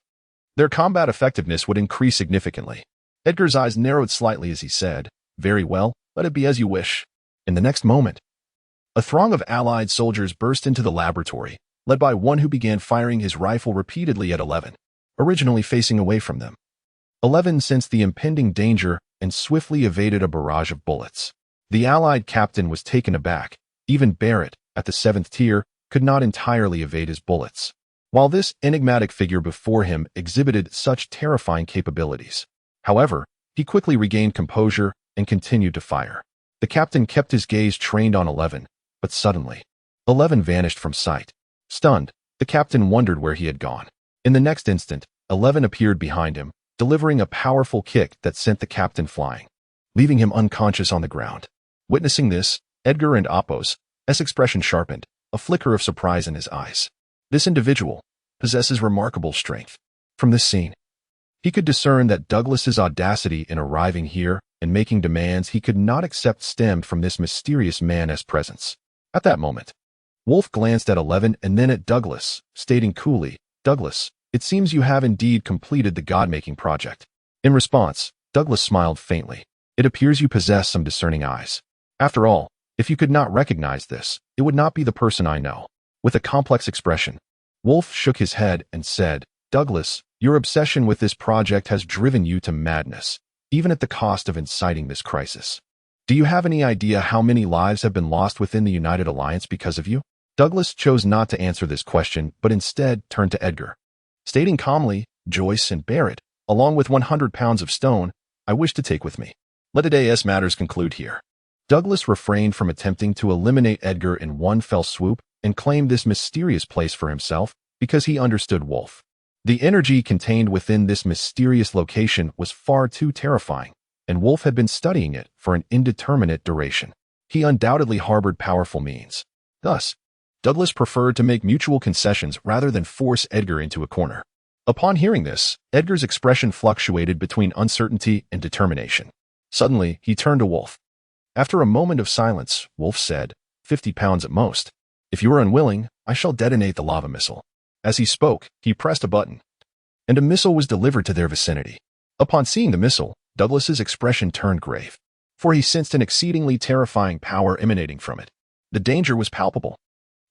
their combat effectiveness would increase significantly. Edgar's eyes narrowed slightly as he said, Very well, let it be as you wish. In the next moment, a throng of allied soldiers burst into the laboratory, led by one who began firing his rifle repeatedly at 11, originally facing away from them. 11 sensed the impending danger and swiftly evaded a barrage of bullets. The allied captain was taken aback. Even Barrett, at the 7th tier, could not entirely evade his bullets. While this enigmatic figure before him exhibited such terrifying capabilities, however, he quickly regained composure and continued to fire. The captain kept his gaze trained on 11, but suddenly, 11 vanished from sight. Stunned, the captain wondered where he had gone. In the next instant, 11 appeared behind him, delivering a powerful kick that sent the captain flying, leaving him unconscious on the ground. Witnessing this, Edgar and Apos' expression sharpened, a flicker of surprise in his eyes. This individual possesses remarkable strength. From this scene, he could discern that Douglas's audacity in arriving here and making demands he could not accept stemmed from this mysterious man's presence. At that moment, Wolf glanced at 11 and then at Douglas, stating coolly, Douglas, it seems you have indeed completed the god-making project. In response, Douglas smiled faintly. It appears you possess some discerning eyes. After all, if you could not recognize this, it would not be the person I know. With a complex expression, Wolf shook his head and said, Douglas, your obsession with this project has driven you to madness, even at the cost of inciting this crisis. Do you have any idea how many lives have been lost within the United Alliance because of you? Douglas chose not to answer this question, but instead turned to Edgar, stating calmly, Joyce and Barrett, along with 100 pounds of stone, I wish to take with me. Let today's matters conclude here. Douglas refrained from attempting to eliminate Edgar in one fell swoop and claimed this mysterious place for himself because he understood Wolf. The energy contained within this mysterious location was far too terrifying, and Wolf had been studying it for an indeterminate duration. He undoubtedly harbored powerful means. Thus, Douglas preferred to make mutual concessions rather than force Edgar into a corner. Upon hearing this, Edgar's expression fluctuated between uncertainty and determination. Suddenly, he turned to Wolf. After a moment of silence, Wolf said, 50 pounds at most. If you are unwilling, I shall detonate the lava missile. As he spoke, he pressed a button, and a missile was delivered to their vicinity. Upon seeing the missile, Douglas's expression turned grave, for he sensed an exceedingly terrifying power emanating from it. The danger was palpable.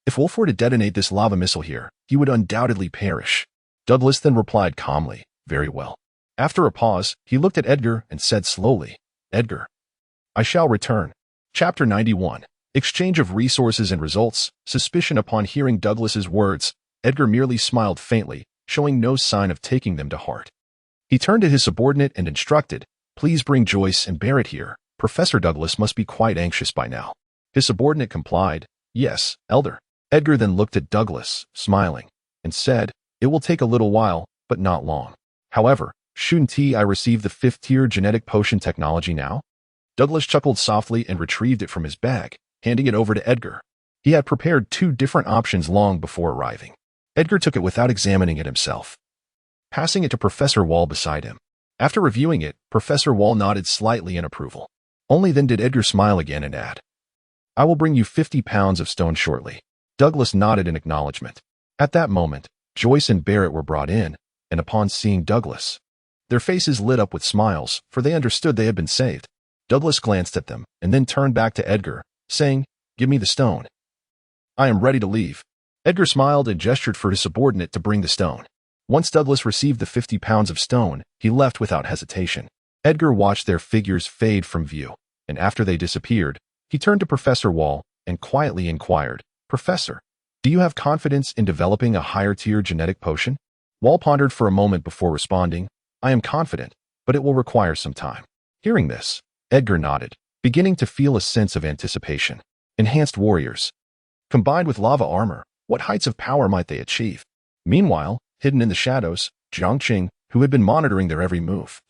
If Wolf were to detonate this lava missile here, he would undoubtedly perish. Douglas then replied calmly, Very well. After a pause, he looked at Edgar and said slowly, Edgar, I shall return. Chapter 91. Exchange of resources and results. Suspicion. Upon hearing Douglas's words, Edgar merely smiled faintly, showing no sign of taking them to heart. He turned to his subordinate and instructed, "Please bring Joyce and Barrett here. Professor Douglas must be quite anxious by now." His subordinate complied, "Yes, Elder." Edgar then looked at Douglas, smiling, and said, "It will take a little while, but not long. However, shouldn't I receive the 5th-tier genetic potion technology now?" Douglas chuckled softly and retrieved it from his bag, handing it over to Edgar. He had prepared 2 different options long before arriving. Edgar took it without examining it himself, passing it to Professor Wall beside him. After reviewing it, Professor Wall nodded slightly in approval. Only then did Edgar smile again and add, "I will bring you 50 pounds of stone shortly." Douglas nodded in acknowledgement. At that moment, Joyce and Barrett were brought in, and upon seeing Douglas, their faces lit up with smiles, for they understood they had been saved. Douglas glanced at them, and then turned back to Edgar, saying, "Give me the stone. I am ready to leave." Edgar smiled and gestured for his subordinate to bring the stone. Once Douglas received the 50 pounds of stone, he left without hesitation. Edgar watched their figures fade from view, and after they disappeared, he turned to Professor Wall and quietly inquired, "Professor, do you have confidence in developing a higher-tier genetic potion?" Wall pondered for a moment before responding, "I am confident, but it will require some time." Hearing this, Edgar nodded, beginning to feel a sense of anticipation. Enhanced warriors. Combined with lava armor, what heights of power might they achieve? Meanwhile, hidden in the shadows, Jiang Cheng, who had been monitoring their every move,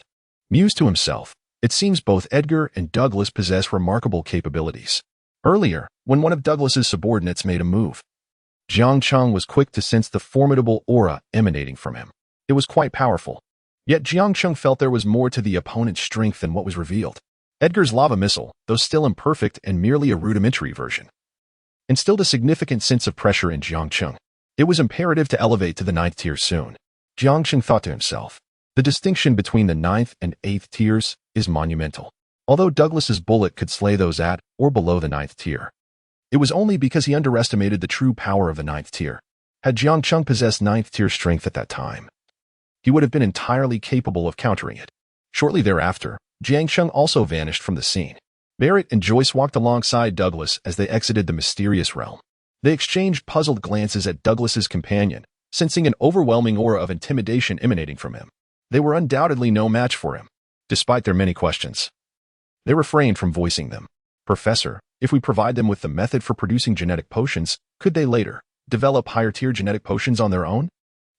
mused to himself, "It seems both Edgar and Douglas possess remarkable capabilities." Earlier, when one of Douglas's subordinates made a move, Jiang Cheng was quick to sense the formidable aura emanating from him. It was quite powerful. Yet Jiang Cheng felt there was more to the opponent's strength than what was revealed. Edgar's lava missile, though still imperfect and merely a rudimentary version, instilled a significant sense of pressure in Jiang Cheng. It was imperative to elevate to the 9th tier soon. Jiang Cheng thought to himself, the distinction between the 9th and 8th tiers is monumental. Although Douglas's bullet could slay those at or below the 9th tier, it was only because he underestimated the true power of the 9th tier. Had Jiang Cheng possessed 9th tier strength at that time, he would have been entirely capable of countering it. Shortly thereafter, Jiang Cheng also vanished from the scene. Barrett and Joyce walked alongside Douglas as they exited the mysterious realm. They exchanged puzzled glances at Douglas's companion, sensing an overwhelming aura of intimidation emanating from him. They were undoubtedly no match for him. Despite their many questions, they refrained from voicing them. "Professor, if we provide them with the method for producing genetic potions, could they later develop higher-tier genetic potions on their own?"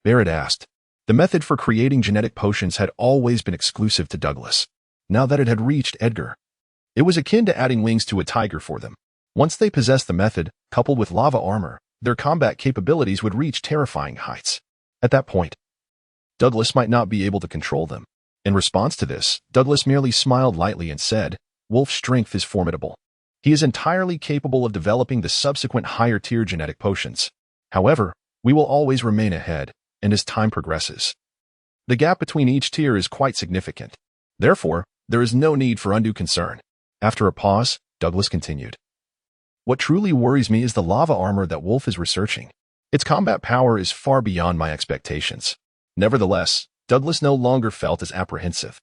Barrett asked. The method for creating genetic potions had always been exclusive to Douglas. Now that it had reached Edgar, it was akin to adding wings to a tiger for them. Once they possessed the method, coupled with lava armor, their combat capabilities would reach terrifying heights. At that point, Douglas might not be able to control them. In response to this, Douglas merely smiled lightly and said, "Wolf's strength is formidable. He is entirely capable of developing the subsequent higher-tier genetic potions. However, we will always remain ahead, and as time progresses, the gap between each tier is quite significant. Therefore, there is no need for undue concern." After a pause, Douglas continued, "What truly worries me is the lava armor that Wolf is researching. Its combat power is far beyond my expectations." Nevertheless, Douglas no longer felt as apprehensive.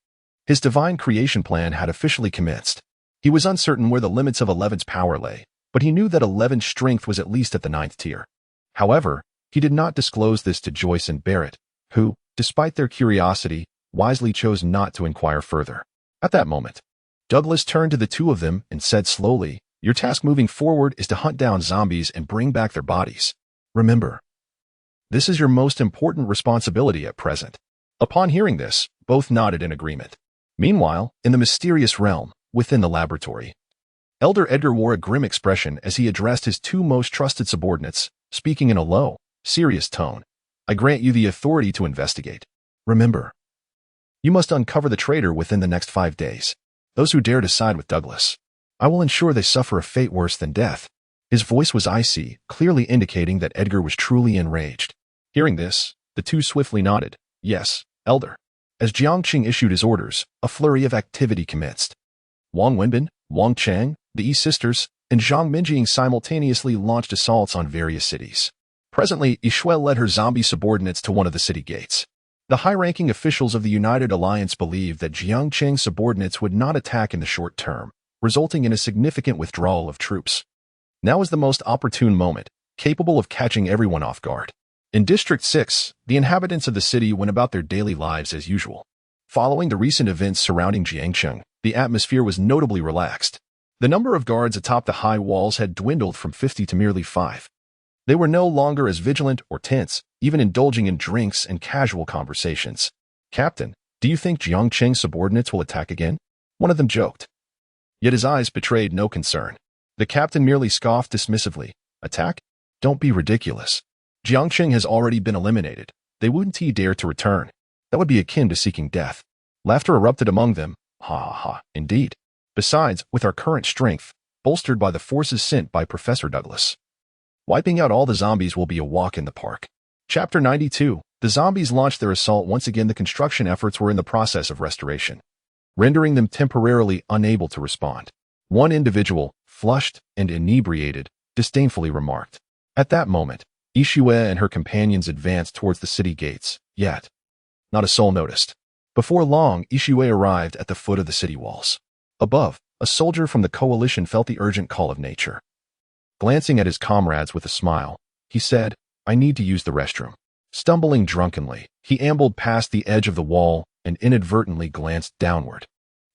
His divine creation plan had officially commenced. He was uncertain where the limits of 11's power lay, but he knew that 11's strength was at least at the 9th tier. However, he did not disclose this to Joyce and Barrett, who, despite their curiosity, wisely chose not to inquire further. At that moment, Douglas turned to the two of them and said slowly, "Your task moving forward is to hunt down zombies and bring back their bodies. Remember, this is your most important responsibility at present." Upon hearing this, both nodded in agreement. Meanwhile, in the mysterious realm, within the laboratory, Elder Edgar wore a grim expression as he addressed his 2 most trusted subordinates, speaking in a low, serious tone. "I grant you the authority to investigate. Remember, you must uncover the traitor within the next 5 days. Those who dare to side with Douglas, I will ensure they suffer a fate worse than death." His voice was icy, clearly indicating that Edgar was truly enraged. Hearing this, the two swiftly nodded, "Yes, Elder." As Jiang Cheng issued his orders, a flurry of activity commenced. Wang Wenbin, Wang Chang, the Yi sisters, and Zhang Minjing simultaneously launched assaults on various cities. Presently, Yishuel led her zombie subordinates to one of the city gates. The high-ranking officials of the United Alliance believed that Jiang Cheng's subordinates would not attack in the short term, resulting in a significant withdrawal of troops. Now was the most opportune moment, capable of catching everyone off guard. In District 6, the inhabitants of the city went about their daily lives as usual. Following the recent events surrounding Jiang Cheng, the atmosphere was notably relaxed. The number of guards atop the high walls had dwindled from 50 to merely 5. They were no longer as vigilant or tense, even indulging in drinks and casual conversations. "Captain, do you think Jiang Cheng's subordinates will attack again?" one of them joked. Yet his eyes betrayed no concern. The captain merely scoffed dismissively. "Attack? Don't be ridiculous. Jiang Cheng has already been eliminated. They wouldn't dare to return. That would be akin to seeking death." Laughter erupted among them. "Ha ha ha, indeed. Besides, with our current strength, bolstered by the forces sent by Professor Douglas, wiping out all the zombies will be a walk in the park." Chapter 92. The zombies launched their assault once again. The construction efforts were in the process of restoration, rendering them temporarily unable to respond. One individual, flushed and inebriated, disdainfully remarked. At that moment, Ishue and her companions advanced towards the city gates, yet not a soul noticed. Before long, Ishue arrived at the foot of the city walls. Above, a soldier from the coalition felt the urgent call of nature. Glancing at his comrades with a smile, he said, "I need to use the restroom." Stumbling drunkenly, he ambled past the edge of the wall and inadvertently glanced downward,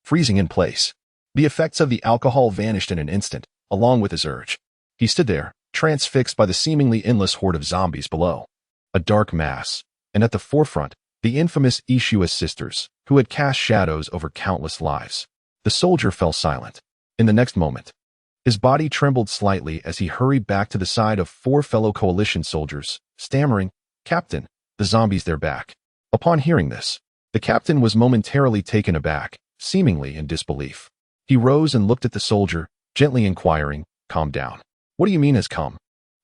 freezing in place. The effects of the alcohol vanished in an instant, along with his urge. He stood there, transfixed by the seemingly endless horde of zombies below. A dark mass, and at the forefront, the infamous Ishua sisters, who had cast shadows over countless lives. The soldier fell silent. In the next moment, his body trembled slightly as he hurried back to the side of 4 fellow coalition soldiers, stammering, "Captain, the zombies, they're back." Upon hearing this, the captain was momentarily taken aback, seemingly in disbelief. He rose and looked at the soldier, gently inquiring, "Calm down. What do you mean has come?"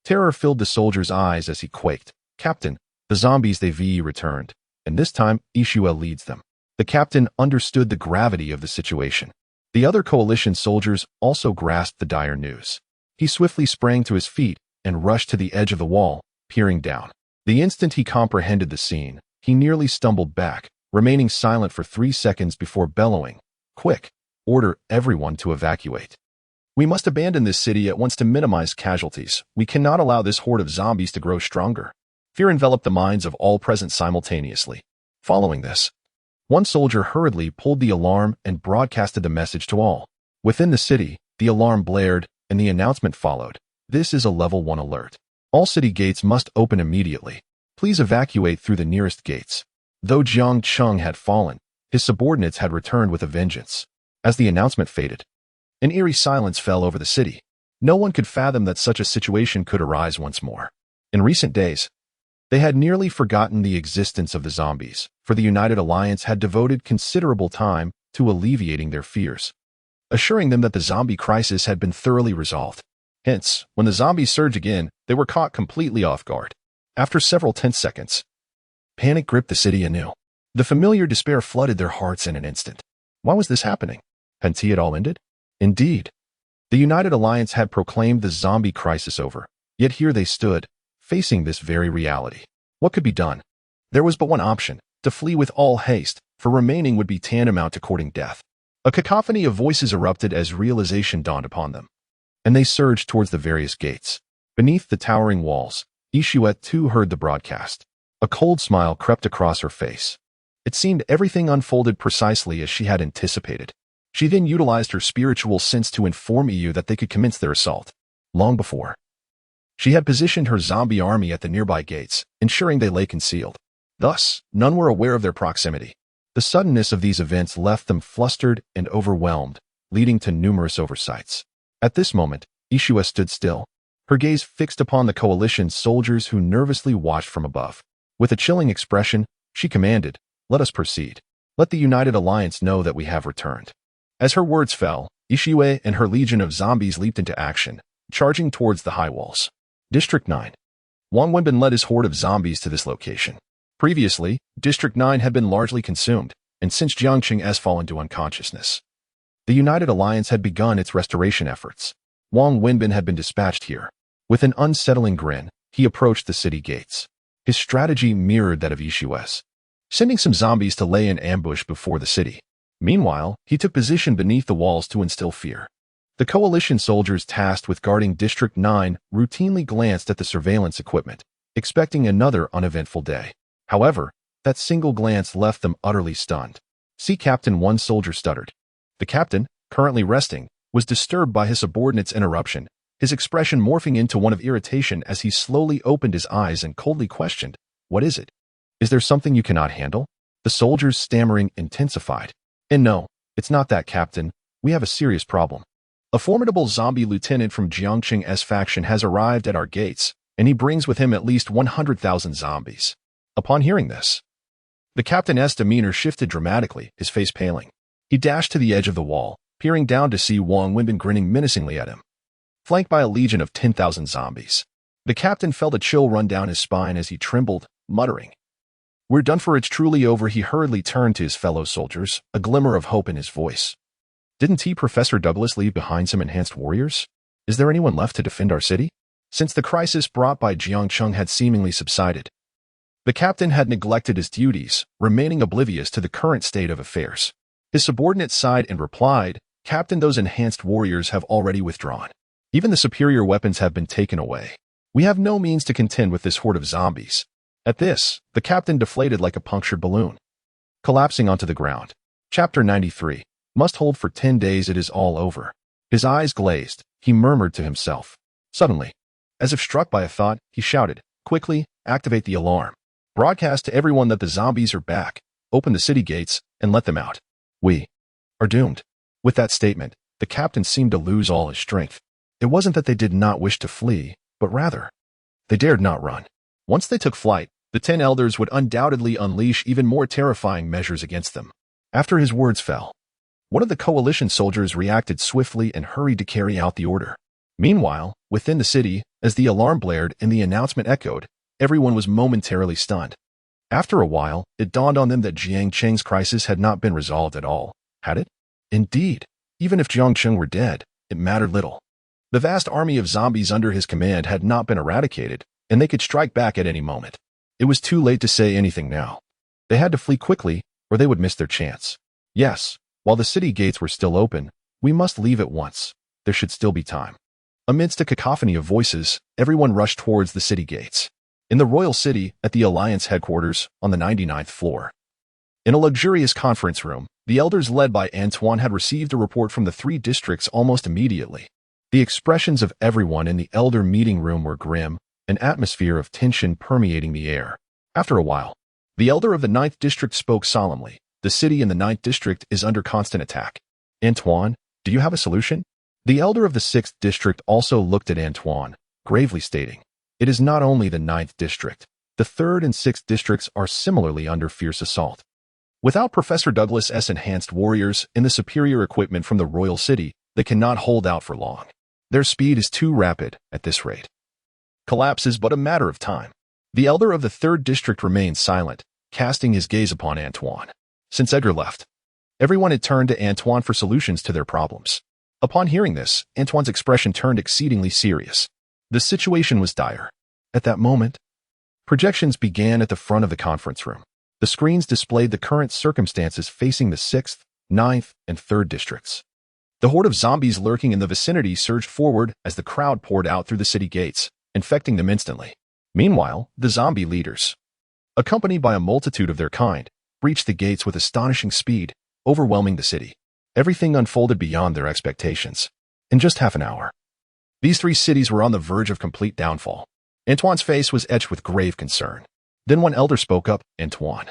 Terror filled the soldier's eyes as he quaked. "Captain, the zombies, they've returned, and this time Ishua leads them." The captain understood the gravity of the situation. The other coalition soldiers also grasped the dire news. He swiftly sprang to his feet and rushed to the edge of the wall, peering down. The instant he comprehended the scene, he nearly stumbled back, remaining silent for 3 seconds before bellowing, "Quick, order everyone to evacuate. We must abandon this city at once to minimize casualties. We cannot allow this horde of zombies to grow stronger." Fear enveloped the minds of all present simultaneously. Following this, one soldier hurriedly pulled the alarm and broadcasted the message to all. Within the city, the alarm blared, and the announcement followed. "This is a level 1 alert. All city gates must open immediately. Please evacuate through the nearest gates." Though Jiang Cheng had fallen, his subordinates had returned with a vengeance. As the announcement faded, an eerie silence fell over the city. No one could fathom that such a situation could arise once more. In recent days, they had nearly forgotten the existence of the zombies, for the United Alliance had devoted considerable time to alleviating their fears, assuring them that the zombie crisis had been thoroughly resolved. Hence, when the zombies surged again, they were caught completely off guard. After several tense seconds, panic gripped the city anew. The familiar despair flooded their hearts in an instant. Why was this happening? Hadn't it all ended? Indeed, the United Alliance had proclaimed the zombie crisis over, yet here they stood, facing this very reality. What could be done? There was but one option: to flee with all haste, for remaining would be tantamount to courting death. A cacophony of voices erupted as realization dawned upon them, and they surged towards the various gates. Beneath the towering walls, Ishuet too heard the broadcast. A cold smile crept across her face. It seemed everything unfolded precisely as she had anticipated. She then utilized her spiritual sense to inform EU that they could commence their assault. Long before, she had positioned her zombie army at the nearby gates, ensuring they lay concealed. Thus, none were aware of their proximity. The suddenness of these events left them flustered and overwhelmed, leading to numerous oversights. At this moment, Ishua stood still, her gaze fixed upon the coalition soldiers who nervously watched from above. With a chilling expression, she commanded, "Let us proceed. Let the United Alliance know that we have returned." As her words fell, Ishue and her legion of zombies leaped into action, charging towards the high walls. District 9. Wang Wenbin led his horde of zombies to this location. Previously, District 9 had been largely consumed, and since Jiang Cheng has fallen into unconsciousness, the United Alliance had begun its restoration efforts. Wang Wenbin had been dispatched here. With an unsettling grin, he approached the city gates. His strategy mirrored that of Ishue's, sending some zombies to lay in ambush before the city. Meanwhile, he took position beneath the walls to instill fear. The coalition soldiers tasked with guarding District 9 routinely glanced at the surveillance equipment, expecting another uneventful day. However, that single glance left them utterly stunned. "See, Captain," one soldier stuttered. The captain, currently resting, was disturbed by his subordinate's interruption, his expression morphing into one of irritation as he slowly opened his eyes and coldly questioned, "What is it? Is there something you cannot handle?" The soldier's stammering intensified. "And no, it's not that, Captain. We have a serious problem. A formidable zombie lieutenant from Jiang Cheng's faction has arrived at our gates, and he brings with him at least 100,000 zombies." Upon hearing this, the captain's demeanor shifted dramatically, his face paling. He dashed to the edge of the wall, peering down to see Wang Wenbin grinning menacingly at him, flanked by a legion of 10,000 zombies. The captain felt a chill run down his spine as he trembled, muttering, "We're done for, it's truly over." He hurriedly turned to his fellow soldiers, a glimmer of hope in his voice. "Didn't Professor Douglas leave behind some enhanced warriors? Is there anyone left to defend our city?" Since the crisis brought by Jiang Cheng had seemingly subsided, the captain had neglected his duties, remaining oblivious to the current state of affairs. His subordinate sighed and replied, "Captain, those enhanced warriors have already withdrawn. Even the superior weapons have been taken away. We have no means to contend with this horde of zombies." At this, the captain deflated like a punctured balloon, collapsing onto the ground. Chapter 93. Must hold for 10 days, it is all over. His eyes glazed, he murmured to himself. Suddenly, as if struck by a thought, he shouted, "Quickly, activate the alarm. Broadcast to everyone that the zombies are back. Open the city gates and let them out. We are doomed." With that statement, the captain seemed to lose all his strength. It wasn't that they did not wish to flee, but rather, they dared not run. Once they took flight, the 10 elders would undoubtedly unleash even more terrifying measures against them. After his words fell, one of the coalition soldiers reacted swiftly and hurried to carry out the order. Meanwhile, within the city, as the alarm blared and the announcement echoed, everyone was momentarily stunned. After a while, it dawned on them that Jiang Cheng's crisis had not been resolved at all, had it? Indeed, even if Jiang Cheng were dead, it mattered little. The vast army of zombies under his command had not been eradicated, and they could strike back at any moment. It was too late to say anything now. They had to flee quickly, or they would miss their chance. Yes, while the city gates were still open, we must leave at once. There should still be time. Amidst a cacophony of voices, everyone rushed towards the city gates. In the royal city, at the Alliance headquarters, on the 99th floor. In a luxurious conference room, the elders led by Antoine had received a report from the 3 districts almost immediately. The expressions of everyone in the elder meeting room were grim, an atmosphere of tension permeating the air. After a while, the elder of the 9th district spoke solemnly. "The city in the 9th district is under constant attack. Antoine, do you have a solution?" The elder of the 6th district also looked at Antoine, gravely stating, "It is not only the 9th district. The 3rd and 6th districts are similarly under fierce assault. Without Professor Douglas's enhanced warriors and the superior equipment from the royal city, they cannot hold out for long. Their speed is too rapid at this rate. Collapse is but a matter of time." The elder of the 3rd district remained silent, casting his gaze upon Antoine. Since Edgar left, everyone had turned to Antoine for solutions to their problems. Upon hearing this, Antoine's expression turned exceedingly serious. The situation was dire. At that moment, projections began at the front of the conference room. The screens displayed the current circumstances facing the 6th, 9th, and 3rd districts. The horde of zombies lurking in the vicinity surged forward as the crowd poured out through the city gates, infecting them instantly. Meanwhile, the zombie leaders, accompanied by a multitude of their kind, breached the gates with astonishing speed, overwhelming the city. Everything unfolded beyond their expectations. In just half an hour, these 3 cities were on the verge of complete downfall. Antoine's face was etched with grave concern. Then one elder spoke up, "Antoine,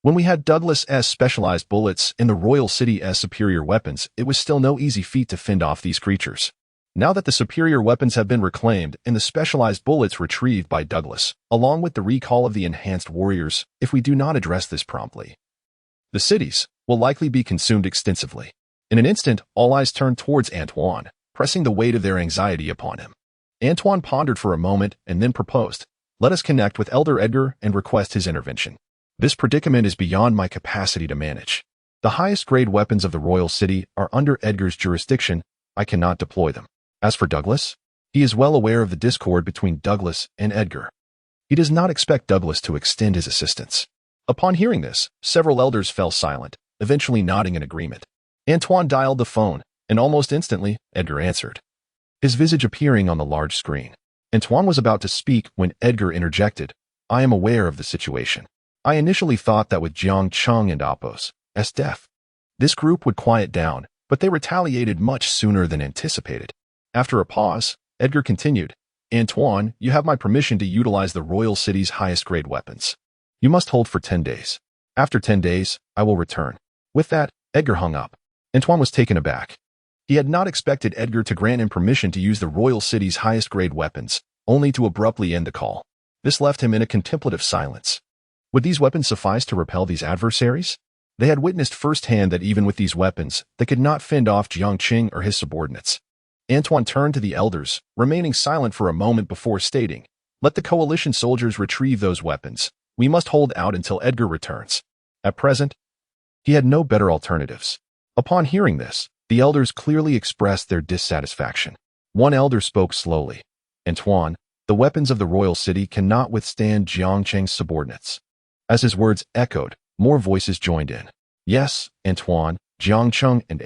when we had Douglas's specialized bullets and the royal city's superior weapons, it was still no easy feat to fend off these creatures. Now that the superior weapons have been reclaimed and the specialized bullets retrieved by Douglas, along with the recall of the enhanced warriors, if we do not address this promptly, the cities will likely be consumed extensively." In an instant, all eyes turned towards Antoine, pressing the weight of their anxiety upon him. Antoine pondered for a moment and then proposed, "Let us connect with Elder Edgar and request his intervention. This predicament is beyond my capacity to manage. The highest grade weapons of the royal city are under Edgar's jurisdiction. I cannot deploy them. As for Douglas, he is well aware of the discord between Douglas and Edgar. He does not expect Douglas to extend his assistance." Upon hearing this, several elders fell silent, eventually nodding in agreement. Antoine dialed the phone, and almost instantly, Edgar answered, his visage appearing on the large screen. Antoine was about to speak when Edgar interjected. I am aware of the situation. I initially thought that with Jiang Cheng and Apos' death, this group would quiet down, but they retaliated much sooner than anticipated. After a pause, Edgar continued, Antoine, you have my permission to utilize the royal city's highest-grade weapons. You must hold for 10 days. After 10 days, I will return. With that, Edgar hung up. Antoine was taken aback. He had not expected Edgar to grant him permission to use the royal city's highest-grade weapons, only to abruptly end the call. This left him in a contemplative silence. Would these weapons suffice to repel these adversaries? They had witnessed firsthand that even with these weapons, they could not fend off Jiang Cheng or his subordinates. Antoine turned to the elders, remaining silent for a moment before stating, let the coalition soldiers retrieve those weapons. We must hold out until Edgar returns. At present, he had no better alternatives. Upon hearing this, the elders clearly expressed their dissatisfaction. One elder spoke slowly. Antoine, the weapons of the royal city cannot withstand Jiang Cheng's subordinates. As his words echoed, more voices joined in. Yes, Antoine, Jiang Cheng and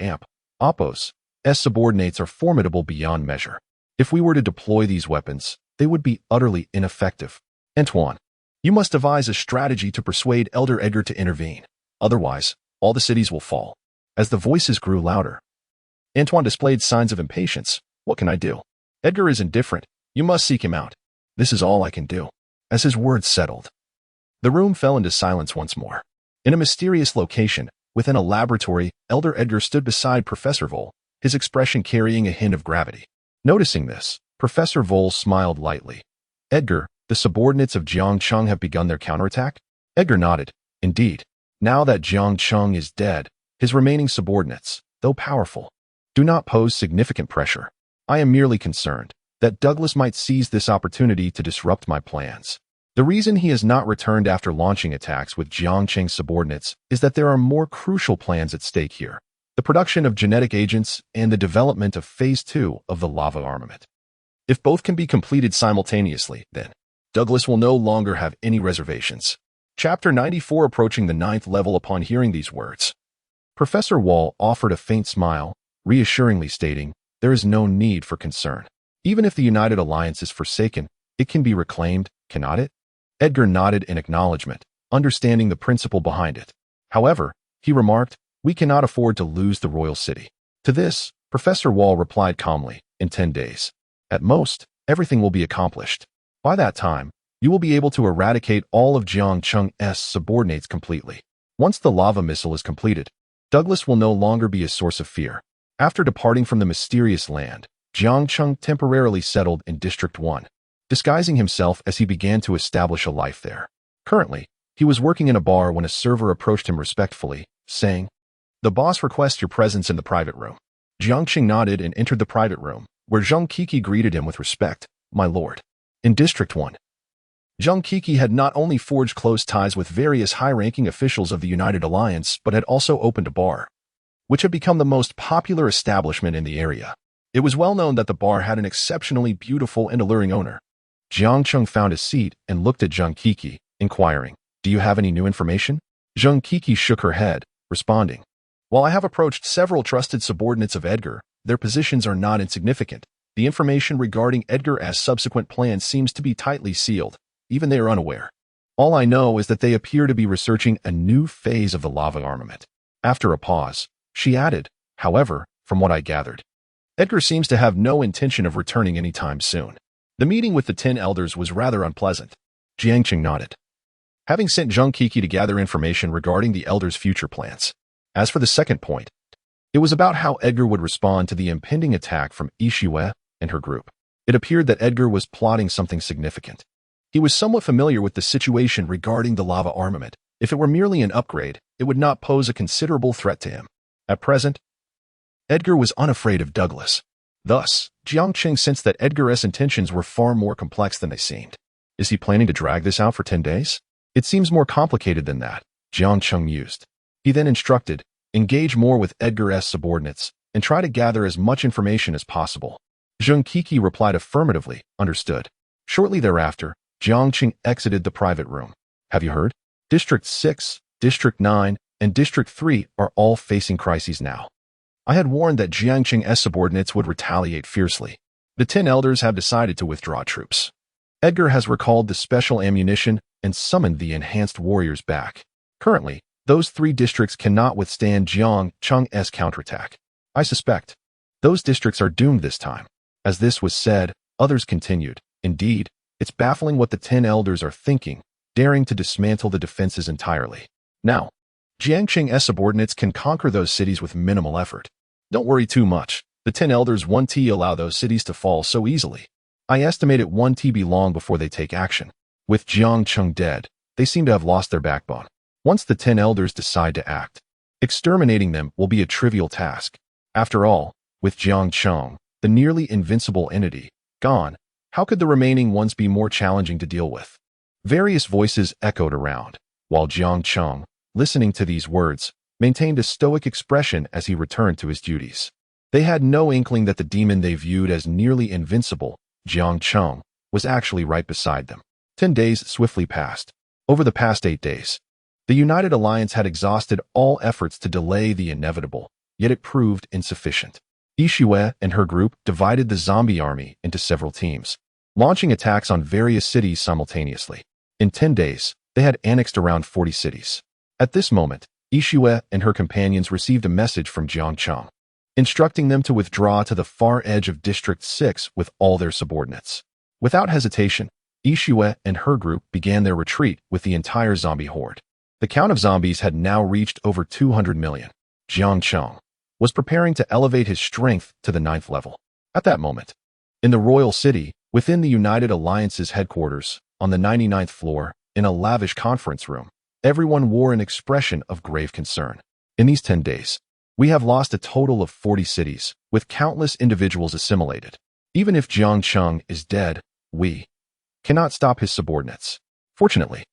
Apos' subordinates are formidable beyond measure. If we were to deploy these weapons, they would be utterly ineffective. Antoine, you must devise a strategy to persuade Elder Edgar to intervene. Otherwise, all the cities will fall. As the voices grew louder, Antoine displayed signs of impatience. What can I do? Edgar is indifferent. You must seek him out. This is all I can do. As his words settled, the room fell into silence once more. In a mysterious location, within a laboratory, Elder Edgar stood beside Professor Vole, his expression carrying a hint of gravity. Noticing this, Professor Vole smiled lightly. Edgar, the subordinates of Jiang Cheng have begun their counterattack? Edgar nodded. Indeed. Now that Jiang Cheng is dead, his remaining subordinates, though powerful, do not pose significant pressure. I am merely concerned that Douglas might seize this opportunity to disrupt my plans. The reason he has not returned after launching attacks with Jiang Cheng's subordinates is that there are more crucial plans at stake here. The production of genetic agents and the development of Phase 2 of the lava armament. If both can be completed simultaneously, then Douglas will no longer have any reservations. Chapter 94 approaching the 9th level. Upon hearing these words, Professor Wall offered a faint smile, reassuringly stating, there is no need for concern. Even if the United Alliance is forsaken, it can be reclaimed, cannot it? Edgar nodded in acknowledgement, understanding the principle behind it. However, he remarked, we cannot afford to lose the royal city. To this, Professor Wall replied calmly, in 10 days. At most, everything will be accomplished. By that time, you will be able to eradicate all of Jiang Cheng's subordinates completely. Once the lava missile is completed, Douglas will no longer be a source of fear. After departing from the mysterious land, Jiang Cheng temporarily settled in District 1, disguising himself as he began to establish a life there. Currently, he was working in a bar when a server approached him respectfully, saying, the boss requests your presence in the private room. Jiang Cheng nodded and entered the private room, where Zhang Kiki greeted him with respect, my lord. In District 1, Zhang Kiki had not only forged close ties with various high-ranking officials of the United Alliance, but had also opened a bar, which had become the most popular establishment in the area. It was well known that the bar had an exceptionally beautiful and alluring owner. Jiang Cheng found a seat and looked at Zhang Kiki, inquiring, do you have any new information? Zhang Kiki shook her head, responding, while I have approached several trusted subordinates of Edgar, their positions are not insignificant. The information regarding Edgar's subsequent plans seems to be tightly sealed. Even they are unaware. All I know is that they appear to be researching a new phase of the lava armament. After a pause, she added, however, from what I gathered, Edgar seems to have no intention of returning anytime soon. The meeting with the 10 elders was rather unpleasant. Jiang Cheng nodded, having sent Zhang Kiki to gather information regarding the elders' future plans. As for the second point, it was about how Edgar would respond to the impending attack from Ishue and her group. It appeared that Edgar was plotting something significant. He was somewhat familiar with the situation regarding the lava armament. If it were merely an upgrade, it would not pose a considerable threat to him. At present, Edgar was unafraid of Douglas. Thus, Jiang Cheng sensed that Edgar's intentions were far more complex than they seemed. Is he planning to drag this out for 10 days? It seems more complicated than that, Jiang Cheng mused. He then instructed, engage more with Edgar's subordinates, and try to gather as much information as possible. Zhang Kiki replied affirmatively, understood. Shortly thereafter, Jiang Cheng exited the private room. Have you heard? District 6, District 9, and District 3 are all facing crises now. I had warned that Jiang Cheng's subordinates would retaliate fiercely. The 10 elders have decided to withdraw troops. Edgar has recalled the special ammunition and summoned the enhanced warriors back. Currently, those 3 districts cannot withstand Jiang Cheng's counterattack. I suspect those districts are doomed this time. As this was said, others continued. Indeed, it's baffling what the 10 elders are thinking, daring to dismantle the defenses entirely. Now, Jiang Cheng's subordinates can conquer those cities with minimal effort. Don't worry too much. The 10 elders won't allow those cities to fall so easily. I estimate it won't be long before they take action. With Jiang Cheng dead, they seem to have lost their backbone. Once the 10 elders decide to act, exterminating them will be a trivial task. After all, with Jiang Cheng, the nearly invincible entity, gone, how could the remaining ones be more challenging to deal with? Various voices echoed around, while Jiang Cheng, listening to these words, maintained a stoic expression as he returned to his duties. They had no inkling that the demon they viewed as nearly invincible, Jiang Cheng, was actually right beside them. 10 days swiftly passed. Over the past 8 days, the United Alliance had exhausted all efforts to delay the inevitable, yet it proved insufficient. Yishue and her group divided the zombie army into several teams, launching attacks on various cities simultaneously. In 10 days, they had annexed around 40 cities. At this moment, Yishue and her companions received a message from Jiang Cheng, instructing them to withdraw to the far edge of District 6 with all their subordinates. Without hesitation, Yishue and her group began their retreat with the entire zombie horde. The count of zombies had now reached over 200 million. Jiang Cheng was preparing to elevate his strength to the 9th level. At that moment, in the royal city, within the United Alliance's headquarters, on the 99th floor, in a lavish conference room, everyone wore an expression of grave concern. In these 10 days, we have lost a total of 40 cities, with countless individuals assimilated. Even if Jiang Cheng is dead, we cannot stop his subordinates. Fortunately,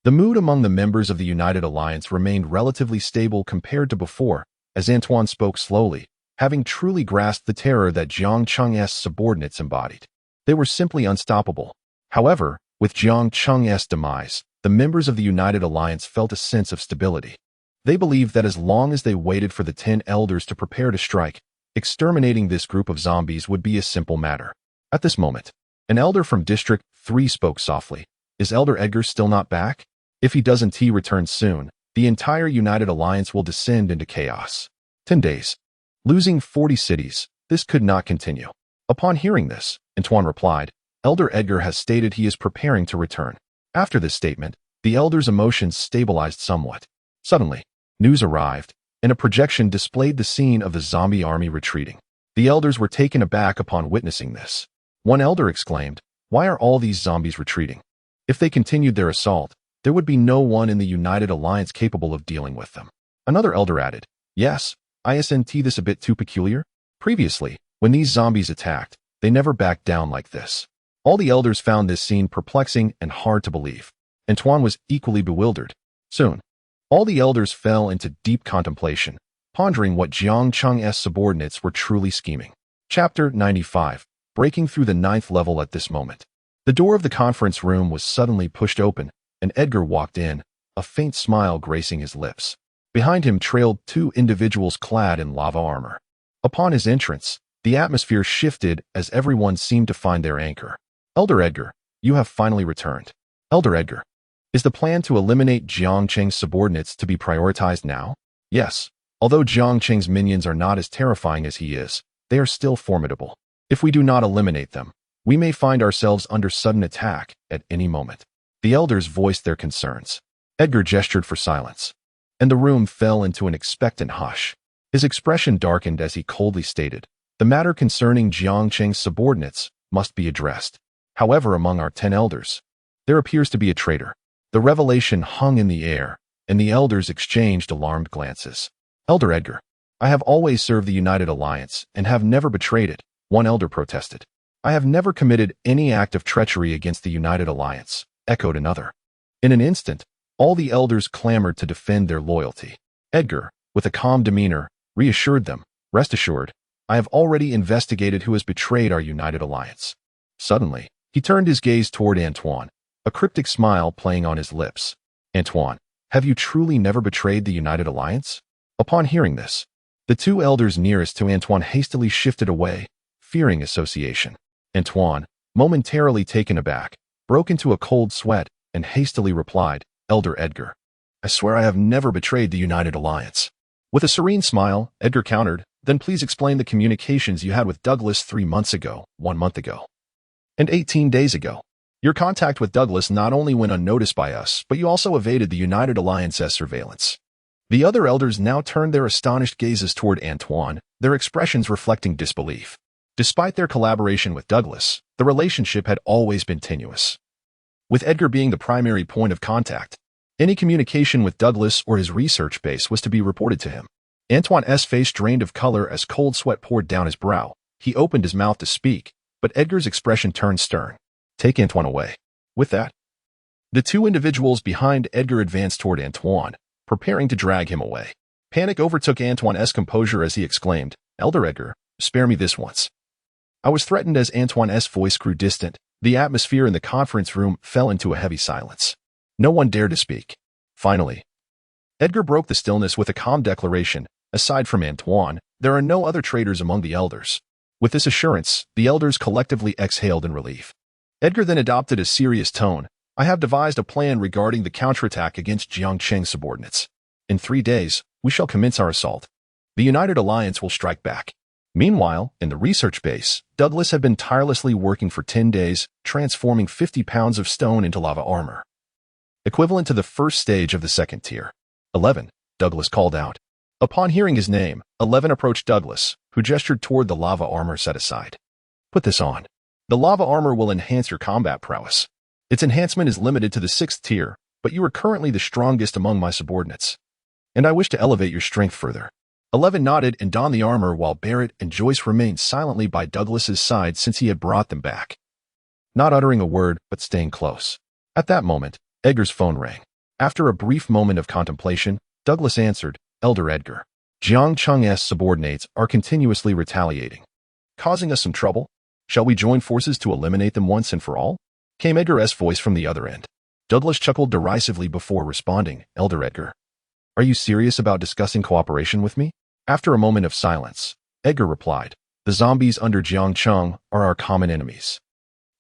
the mood among the members of the United Alliance remained relatively stable compared to before, as Antoine spoke slowly, having truly grasped the terror that Jiang Cheng's subordinates embodied. They were simply unstoppable. However, with Jiang Cheng's demise, the members of the United Alliance felt a sense of stability. They believed that as long as they waited for the 10 elders to prepare to strike, exterminating this group of zombies would be a simple matter. At this moment, an elder from District 3 spoke softly. Is Elder Edgar still not back? If he doesn't return soon, the entire United Alliance will descend into chaos. 10 days. Losing 40 cities, this could not continue. Upon hearing this, Antoine replied, Elder Edgar has stated he is preparing to return. After this statement, the elder's emotions stabilized somewhat. Suddenly, news arrived, and a projection displayed the scene of the zombie army retreating. The elders were taken aback upon witnessing this. One elder exclaimed, why are all these zombies retreating? If they continued their assault, there would be no one in the United Alliance capable of dealing with them. Another elder added, yes, isn't this a bit too peculiar? Previously, when these zombies attacked, they never backed down like this. All the elders found this scene perplexing and hard to believe. Antoine was equally bewildered. Soon, all the elders fell into deep contemplation, pondering what Jiang Cheng's subordinates were truly scheming. Chapter 95. Breaking through the 9th level at this moment. The door of the conference room was suddenly pushed open, and Edgar walked in, a faint smile gracing his lips. Behind him trailed 2 individuals clad in lava armor. Upon his entrance, the atmosphere shifted as everyone seemed to find their anchor. Elder Edgar, you have finally returned. Elder Edgar, is the plan to eliminate Jiang Cheng's subordinates to be prioritized now? Yes, although Jiang Cheng's minions are not as terrifying as he is, they are still formidable. If we do not eliminate them, we may find ourselves under sudden attack at any moment. The elders voiced their concerns. Edgar gestured for silence, and the room fell into an expectant hush. His expression darkened as he coldly stated, the matter concerning Jiang Cheng's subordinates must be addressed. However, among our 10 elders, there appears to be a traitor. The revelation hung in the air, and the elders exchanged alarmed glances. Elder Edgar, I have always served the United Alliance and have never betrayed it, one elder protested. I have never committed any act of treachery against the United Alliance, echoed another. In an instant, all the elders clamored to defend their loyalty. Edgar, with a calm demeanor, reassured them, rest assured, I have already investigated who has betrayed our United Alliance. Suddenly, he turned his gaze toward Antoine, a cryptic smile playing on his lips. Antoine, have you truly never betrayed the United Alliance? Upon hearing this, the 2 elders nearest to Antoine hastily shifted away, fearing association. Antoine, momentarily taken aback, broke into a cold sweat and hastily replied, "Elder Edgar, I swear I have never betrayed the United Alliance." With a serene smile, Edgar countered, "Then please explain the communications you had with Douglas 3 months ago, 1 month ago, and 18 days ago. Your contact with Douglas not only went unnoticed by us, but you also evaded the United Alliance's surveillance." The other elders now turned their astonished gazes toward Antoine, their expressions reflecting disbelief. Despite their collaboration with Douglas, the relationship had always been tenuous. With Edgar being the primary point of contact, any communication with Douglas or his research base was to be reported to him. Antoine's face drained of color as cold sweat poured down his brow. He opened his mouth to speak, but Edgar's expression turned stern. "Take Antoine away." With that, the two individuals behind Edgar advanced toward Antoine, preparing to drag him away. Panic overtook Antoine's composure as he exclaimed, "Elder Edgar, spare me this once." I was threatened. As Antoine's voice grew distant, the atmosphere in the conference room fell into a heavy silence. No one dared to speak. Finally, Edgar broke the stillness with a calm declaration, "Aside from Antoine, there are no other traitors among the elders." With this assurance, the elders collectively exhaled in relief. Edgar then adopted a serious tone. "I have devised a plan regarding the counterattack against Jiang Cheng's subordinates. In 3 days, we shall commence our assault. The United Alliance will strike back." Meanwhile, in the research base, Douglas had been tirelessly working for 10 days, transforming 50 pounds of stone into lava armor, equivalent to the first stage of the second tier. 11, Douglas called out. Upon hearing his name, 11 approached Douglas, who gestured toward the lava armor set aside. "Put this on. The lava armor will enhance your combat prowess. Its enhancement is limited to the 6th tier, but you are currently the strongest among my subordinates, and I wish to elevate your strength further." 11 nodded and donned the armor while Barrett and Joyce remained silently by Douglas's side since he had brought them back, not uttering a word but staying close. At that moment, Edgar's phone rang. After a brief moment of contemplation, Douglas answered, "Elder Edgar, Jiang Cheng's subordinates are continuously retaliating, causing us some trouble. Shall we join forces to eliminate them once and for all?" Came Edgar's voice from the other end. Douglas chuckled derisively before responding, "Elder Edgar, are you serious about discussing cooperation with me?" After a moment of silence, Edgar replied, "The zombies under Jiang Cheng are our common enemies.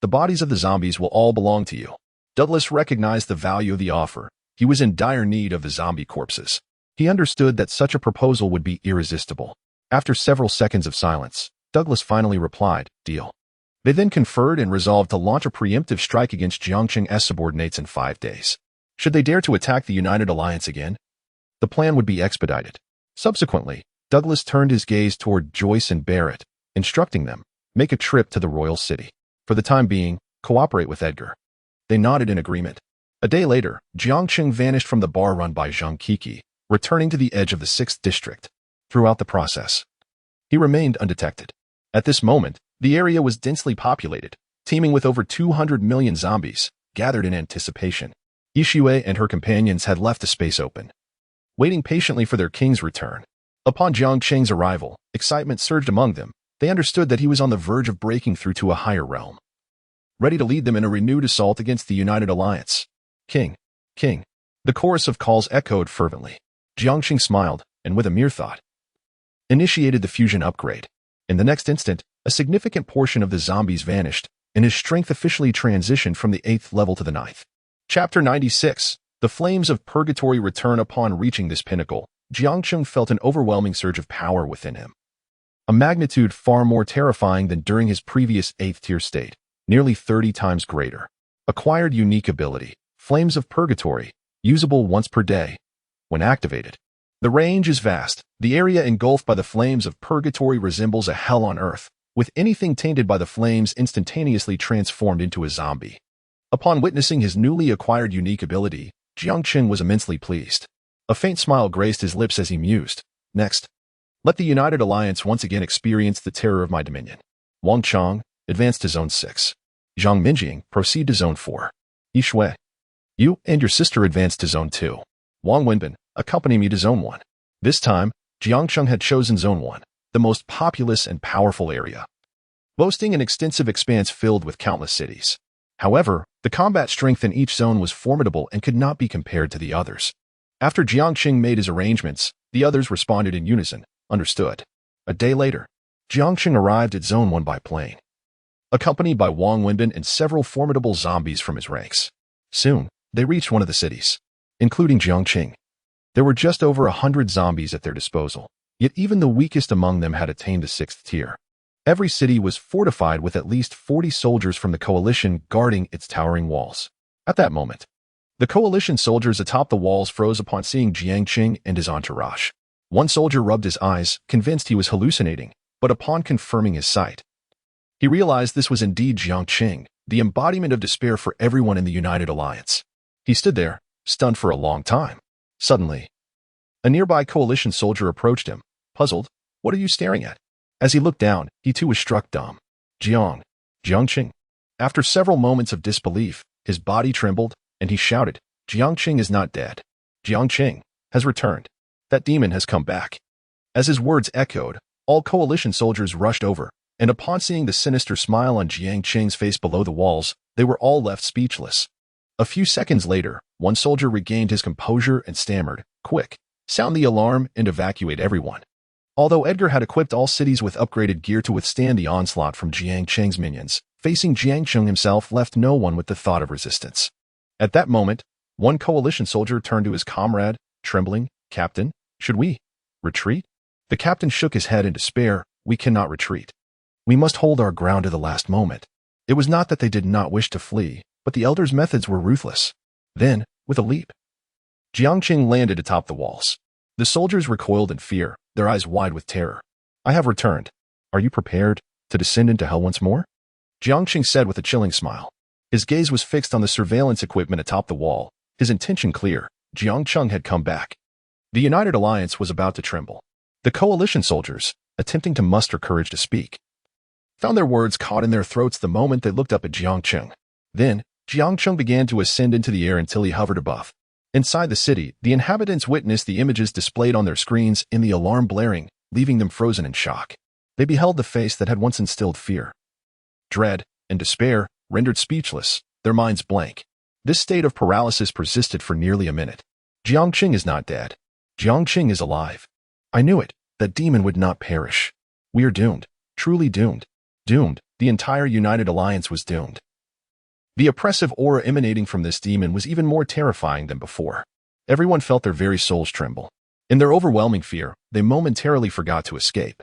The bodies of the zombies will all belong to you." Douglas recognized the value of the offer. He was in dire need of the zombie corpses. He understood that such a proposal would be irresistible. After several seconds of silence, Douglas finally replied, "Deal." They then conferred and resolved to launch a preemptive strike against Jiang Cheng's subordinates in 5 days. Should they dare to attack the United Alliance again, the plan would be expedited. Subsequently, Douglas turned his gaze toward Joyce and Barrett, instructing them, "Make a trip to the royal city. For the time being, cooperate with Edgar." They nodded in agreement. A day later, Jiang Cheng vanished from the bar run by Zhang Kiki, returning to the edge of the 6th district. Throughout the process, he remained undetected. At this moment, the area was densely populated, teeming with over 200 million zombies, gathered in anticipation. Yixue and her companions had left the space open, waiting patiently for their king's return. Upon Jiang Cheng's arrival, excitement surged among them. They understood that he was on the verge of breaking through to a higher realm, ready to lead them in a renewed assault against the United Alliance. "King, King." The chorus of calls echoed fervently. Jiang Cheng smiled, and with a mere thought, initiated the fusion upgrade. In the next instant, a significant portion of the zombies vanished, and his strength officially transitioned from the 8th level to the 9th. Chapter 96. The flames of purgatory return. Upon reaching this pinnacle, Jiang Cheng felt an overwhelming surge of power within him, a magnitude far more terrifying than during his previous 8th tier state, nearly 30 times greater. Acquired unique ability, Flames of Purgatory, usable once per day. When activated, the range is vast. The area engulfed by the flames of purgatory resembles a hell on earth, with anything tainted by the flames instantaneously transformed into a zombie. Upon witnessing his newly acquired unique ability, Jiang Cheng was immensely pleased. A faint smile graced his lips as he mused, "Next, let the United Alliance once again experience the terror of my dominion." Wang Chang, advance to Zone 6. Zhang Minjing, proceed to Zone 4. Yixue, you and your sister advance to Zone 2. Wang Wenbin, accompany me to Zone 1. This time, Jiang Cheng had chosen Zone 1, the most populous and powerful area, boasting an extensive expanse filled with countless cities. However, the combat strength in each zone was formidable and could not be compared to the others. After Jiang Cheng made his arrangements, the others responded in unison, "Understood." A day later, Jiang Cheng arrived at Zone 1 by plane. accompanied by Wang Wenbin and several formidable zombies from his ranks. Soon, they reached one of the cities, including Jiang Cheng. There were just over 100 zombies at their disposal, yet even the weakest among them had attained the 6th tier. Every city was fortified with at least 40 soldiers from the coalition guarding its towering walls. At that moment, the coalition soldiers atop the walls froze upon seeing Jiang Cheng and his entourage. One soldier rubbed his eyes, convinced he was hallucinating, but upon confirming his sight, he realized this was indeed Jiang Cheng, the embodiment of despair for everyone in the United Alliance. He stood there, stunned for a long time. Suddenly, a nearby coalition soldier approached him, puzzled. "What are you staring at?" As he looked down, he too was struck dumb. Jiang Cheng. After several moments of disbelief, his body trembled, and he shouted, "Jiang Cheng is not dead. Jiang Cheng has returned. That demon has come back." As his words echoed, all coalition soldiers rushed over, and upon seeing the sinister smile on Jiang Cheng's face below the walls, they were all left speechless. A few seconds later, one soldier regained his composure and stammered, "Quick, sound the alarm and evacuate everyone." Although Edgar had equipped all cities with upgraded gear to withstand the onslaught from Jiang Cheng's minions, facing Jiang Cheng himself left no one with the thought of resistance. At that moment, one coalition soldier turned to his comrade, trembling, "Captain, should we retreat?" The captain shook his head in despair. "We cannot retreat. We must hold our ground to the last moment." It was not that they did not wish to flee, but the elders' methods were ruthless. Then, with a leap, Jiang Cheng landed atop the walls. The soldiers recoiled in fear, their eyes wide with terror. "I have returned. Are you prepared to descend into hell once more?" Jiang Cheng said with a chilling smile. His gaze was fixed on the surveillance equipment atop the wall, his intention clear. Jiang Cheng had come back. The United Alliance was about to tremble. The coalition soldiers, attempting to muster courage to speak, found their words caught in their throats the moment they looked up at Jiang Cheng. Then, Jiang Cheng began to ascend into the air until he hovered above. Inside the city, the inhabitants witnessed the images displayed on their screens and the alarm blaring, leaving them frozen in shock. They beheld the face that had once instilled fear, dread, and despair, rendered speechless, their minds blank. This state of paralysis persisted for nearly a minute. "Jiang Cheng is not dead. Jiang Cheng is alive. I knew it. That demon would not perish. We are doomed. Truly doomed. Doomed. The entire United Alliance was doomed." The oppressive aura emanating from this demon was even more terrifying than before. Everyone felt their very souls tremble. In their overwhelming fear, they momentarily forgot to escape.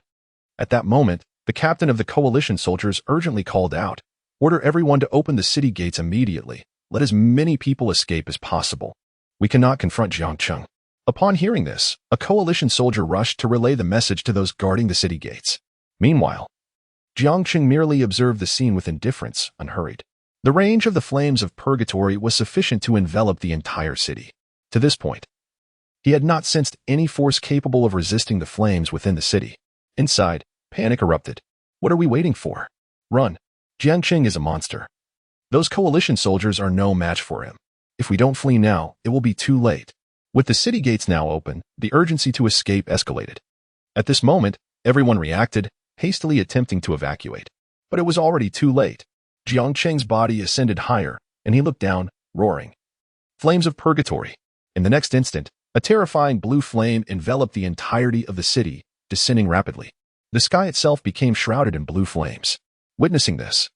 At that moment, the captain of the coalition soldiers urgently called out, "Order everyone to open the city gates immediately. Let as many people escape as possible. We cannot confront Jiang Cheng." Upon hearing this, a coalition soldier rushed to relay the message to those guarding the city gates. Meanwhile, Jiang Cheng merely observed the scene with indifference, unhurried. The range of the flames of purgatory was sufficient to envelop the entire city. To this point, he had not sensed any force capable of resisting the flames within the city. Inside, panic erupted. "What are we waiting for? Run! Jiang Cheng is a monster. Those coalition soldiers are no match for him. If we don't flee now, it will be too late." With the city gates now open, the urgency to escape escalated. At this moment, everyone reacted, hastily attempting to evacuate. But it was already too late. Jiang Cheng's body ascended higher, and he looked down, roaring. Flames of purgatory. In the next instant, a terrifying blue flame enveloped the entirety of the city, descending rapidly. The sky itself became shrouded in blue flames. Witnessing this,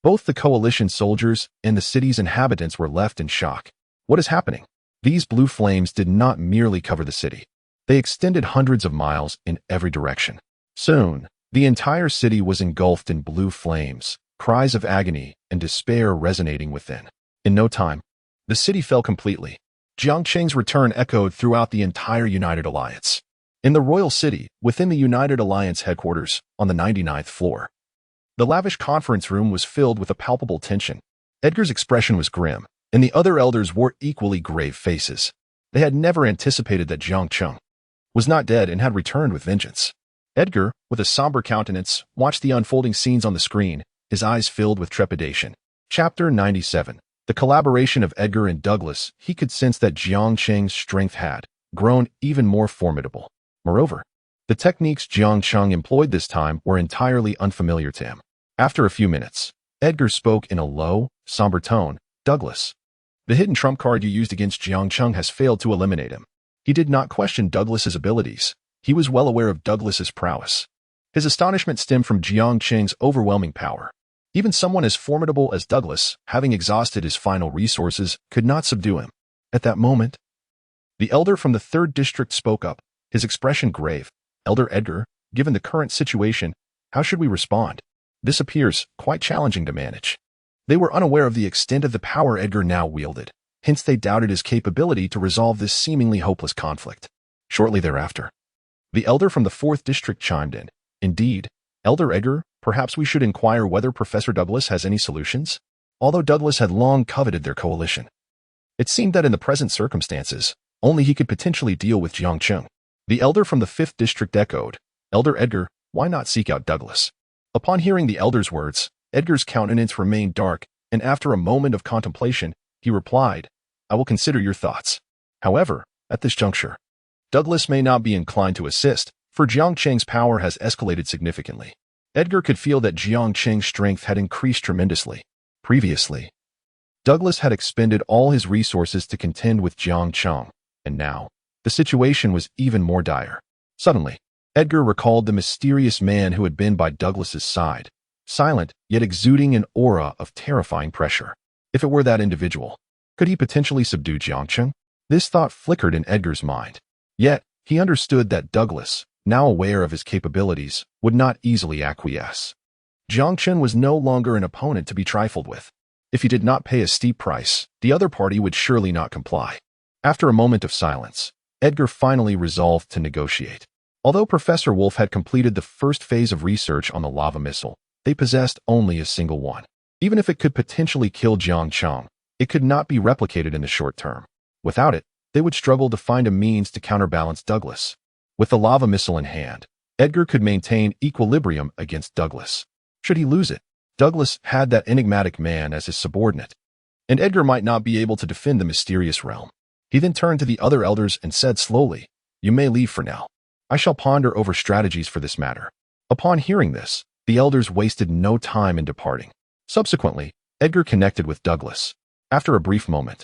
both the coalition soldiers and the city's inhabitants were left in shock. What is happening? These blue flames did not merely cover the city. They extended hundreds of miles in every direction. Soon, the entire city was engulfed in blue flames, cries of agony and despair resonating within. In no time, the city fell completely. Jiang Cheng's return echoed throughout the entire United Alliance. In the royal city, within the United Alliance headquarters, on the 99th floor, the lavish conference room was filled with a palpable tension. Edgar's expression was grim, and the other elders wore equally grave faces. They had never anticipated that Jiang Cheng was not dead and had returned with vengeance. Edgar, with a somber countenance, watched the unfolding scenes on the screen, his eyes filled with trepidation. Chapter 97. The collaboration of Edgar and Douglas. He could sense that Jiang Cheng's strength had grown even more formidable. Moreover, the techniques Jiang Cheng employed this time were entirely unfamiliar to him. After a few minutes, Edgar spoke in a low, somber tone. "Douglas, the hidden trump card you used against Jiang Cheng has failed to eliminate him." He did not question Douglas's abilities. He was well aware of Douglas's prowess. His astonishment stemmed from Jiang Cheng's overwhelming power. Even someone as formidable as Douglas, having exhausted his final resources, could not subdue him. At that moment, the elder from the 3rd district spoke up, his expression grave. Elder Edgar, given the current situation, how should we respond? This appears quite challenging to manage. They were unaware of the extent of the power Edgar now wielded, hence they doubted his capability to resolve this seemingly hopeless conflict. Shortly thereafter, the elder from the 4th district chimed in. Indeed, Elder Edgar, perhaps we should inquire whether Professor Douglas has any solutions? Although Douglas had long coveted their coalition, it seemed that in the present circumstances, only he could potentially deal with Jiang Cheng. The elder from the 5th district echoed, Elder Edgar, why not seek out Douglas? Upon hearing the elder's words, Edgar's countenance remained dark, and after a moment of contemplation, he replied, I will consider your thoughts. However, at this juncture, Douglas may not be inclined to assist, for Jiang Cheng's power has escalated significantly. Edgar could feel that Jiang Cheng's strength had increased tremendously. Previously, Douglas had expended all his resources to contend with Jiang Cheng, and now, the situation was even more dire. Suddenly, Edgar recalled the mysterious man who had been by Douglas's side, silent yet exuding an aura of terrifying pressure. If it were that individual, could he potentially subdue Jiang Cheng? This thought flickered in Edgar's mind. Yet, he understood that Douglas, now aware of his capabilities, would not easily acquiesce. Jiang Cheng was no longer an opponent to be trifled with. If he did not pay a steep price, the other party would surely not comply. After a moment of silence, Edgar finally resolved to negotiate. Although Professor Wolf had completed the first phase of research on the lava missile, they possessed only a single one. Even if it could potentially kill Jiang Cheng, it could not be replicated in the short term. Without it, they would struggle to find a means to counterbalance Douglas. With the lava missile in hand, Edgar could maintain equilibrium against Douglas. Should he lose it, Douglas had that enigmatic man as his subordinate, and Edgar might not be able to defend the mysterious realm. He then turned to the other elders and said slowly, You may leave for now. I shall ponder over strategies for this matter. Upon hearing this, the elders wasted no time in departing. Subsequently, Edgar connected with Douglas. After a brief moment,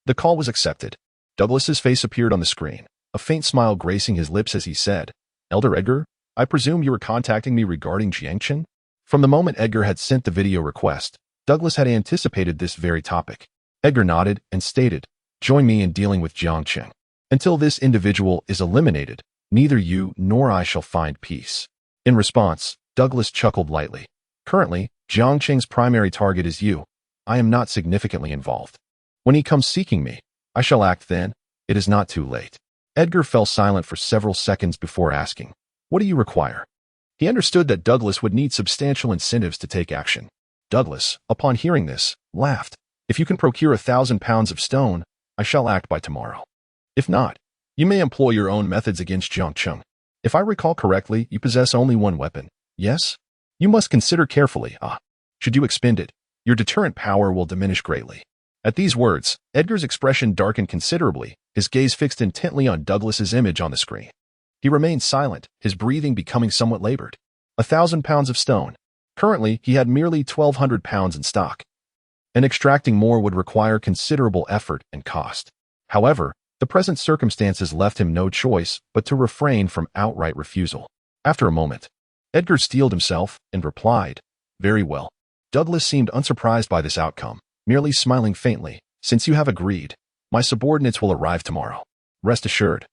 the call was accepted. Douglas's face appeared on the screen, a faint smile gracing his lips as he said, Elder Edgar, I presume you were contacting me regarding Jiang Cheng? From the moment Edgar had sent the video request, Douglas had anticipated this very topic. Edgar nodded and stated, Join me in dealing with Jiang Cheng. Until this individual is eliminated, neither you nor I shall find peace. In response, Douglas chuckled lightly. Currently, Jiang Cheng's primary target is you. I am not significantly involved. When he comes seeking me, I shall act then. It is not too late. Edgar fell silent for several seconds before asking, What do you require? He understood that Douglas would need substantial incentives to take action. Douglas, upon hearing this, laughed. If you can procure 1,000 pounds of stone, I shall act by tomorrow. If not, you may employ your own methods against Jiang Cheng. If I recall correctly, you possess only one weapon, yes? You must consider carefully. Should you expend it, your deterrent power will diminish greatly. At these words, Edgar's expression darkened considerably, his gaze fixed intently on Douglas's image on the screen. He remained silent, his breathing becoming somewhat labored. 1,000 pounds of stone. Currently, he had merely 1,200 pounds in stock, and extracting more would require considerable effort and cost. However, the present circumstances left him no choice but to refrain from outright refusal. After a moment, Edgar steeled himself and replied, Very well. Douglas seemed unsurprised by this outcome, merely smiling faintly. Since you have agreed, my subordinates will arrive tomorrow. Rest assured,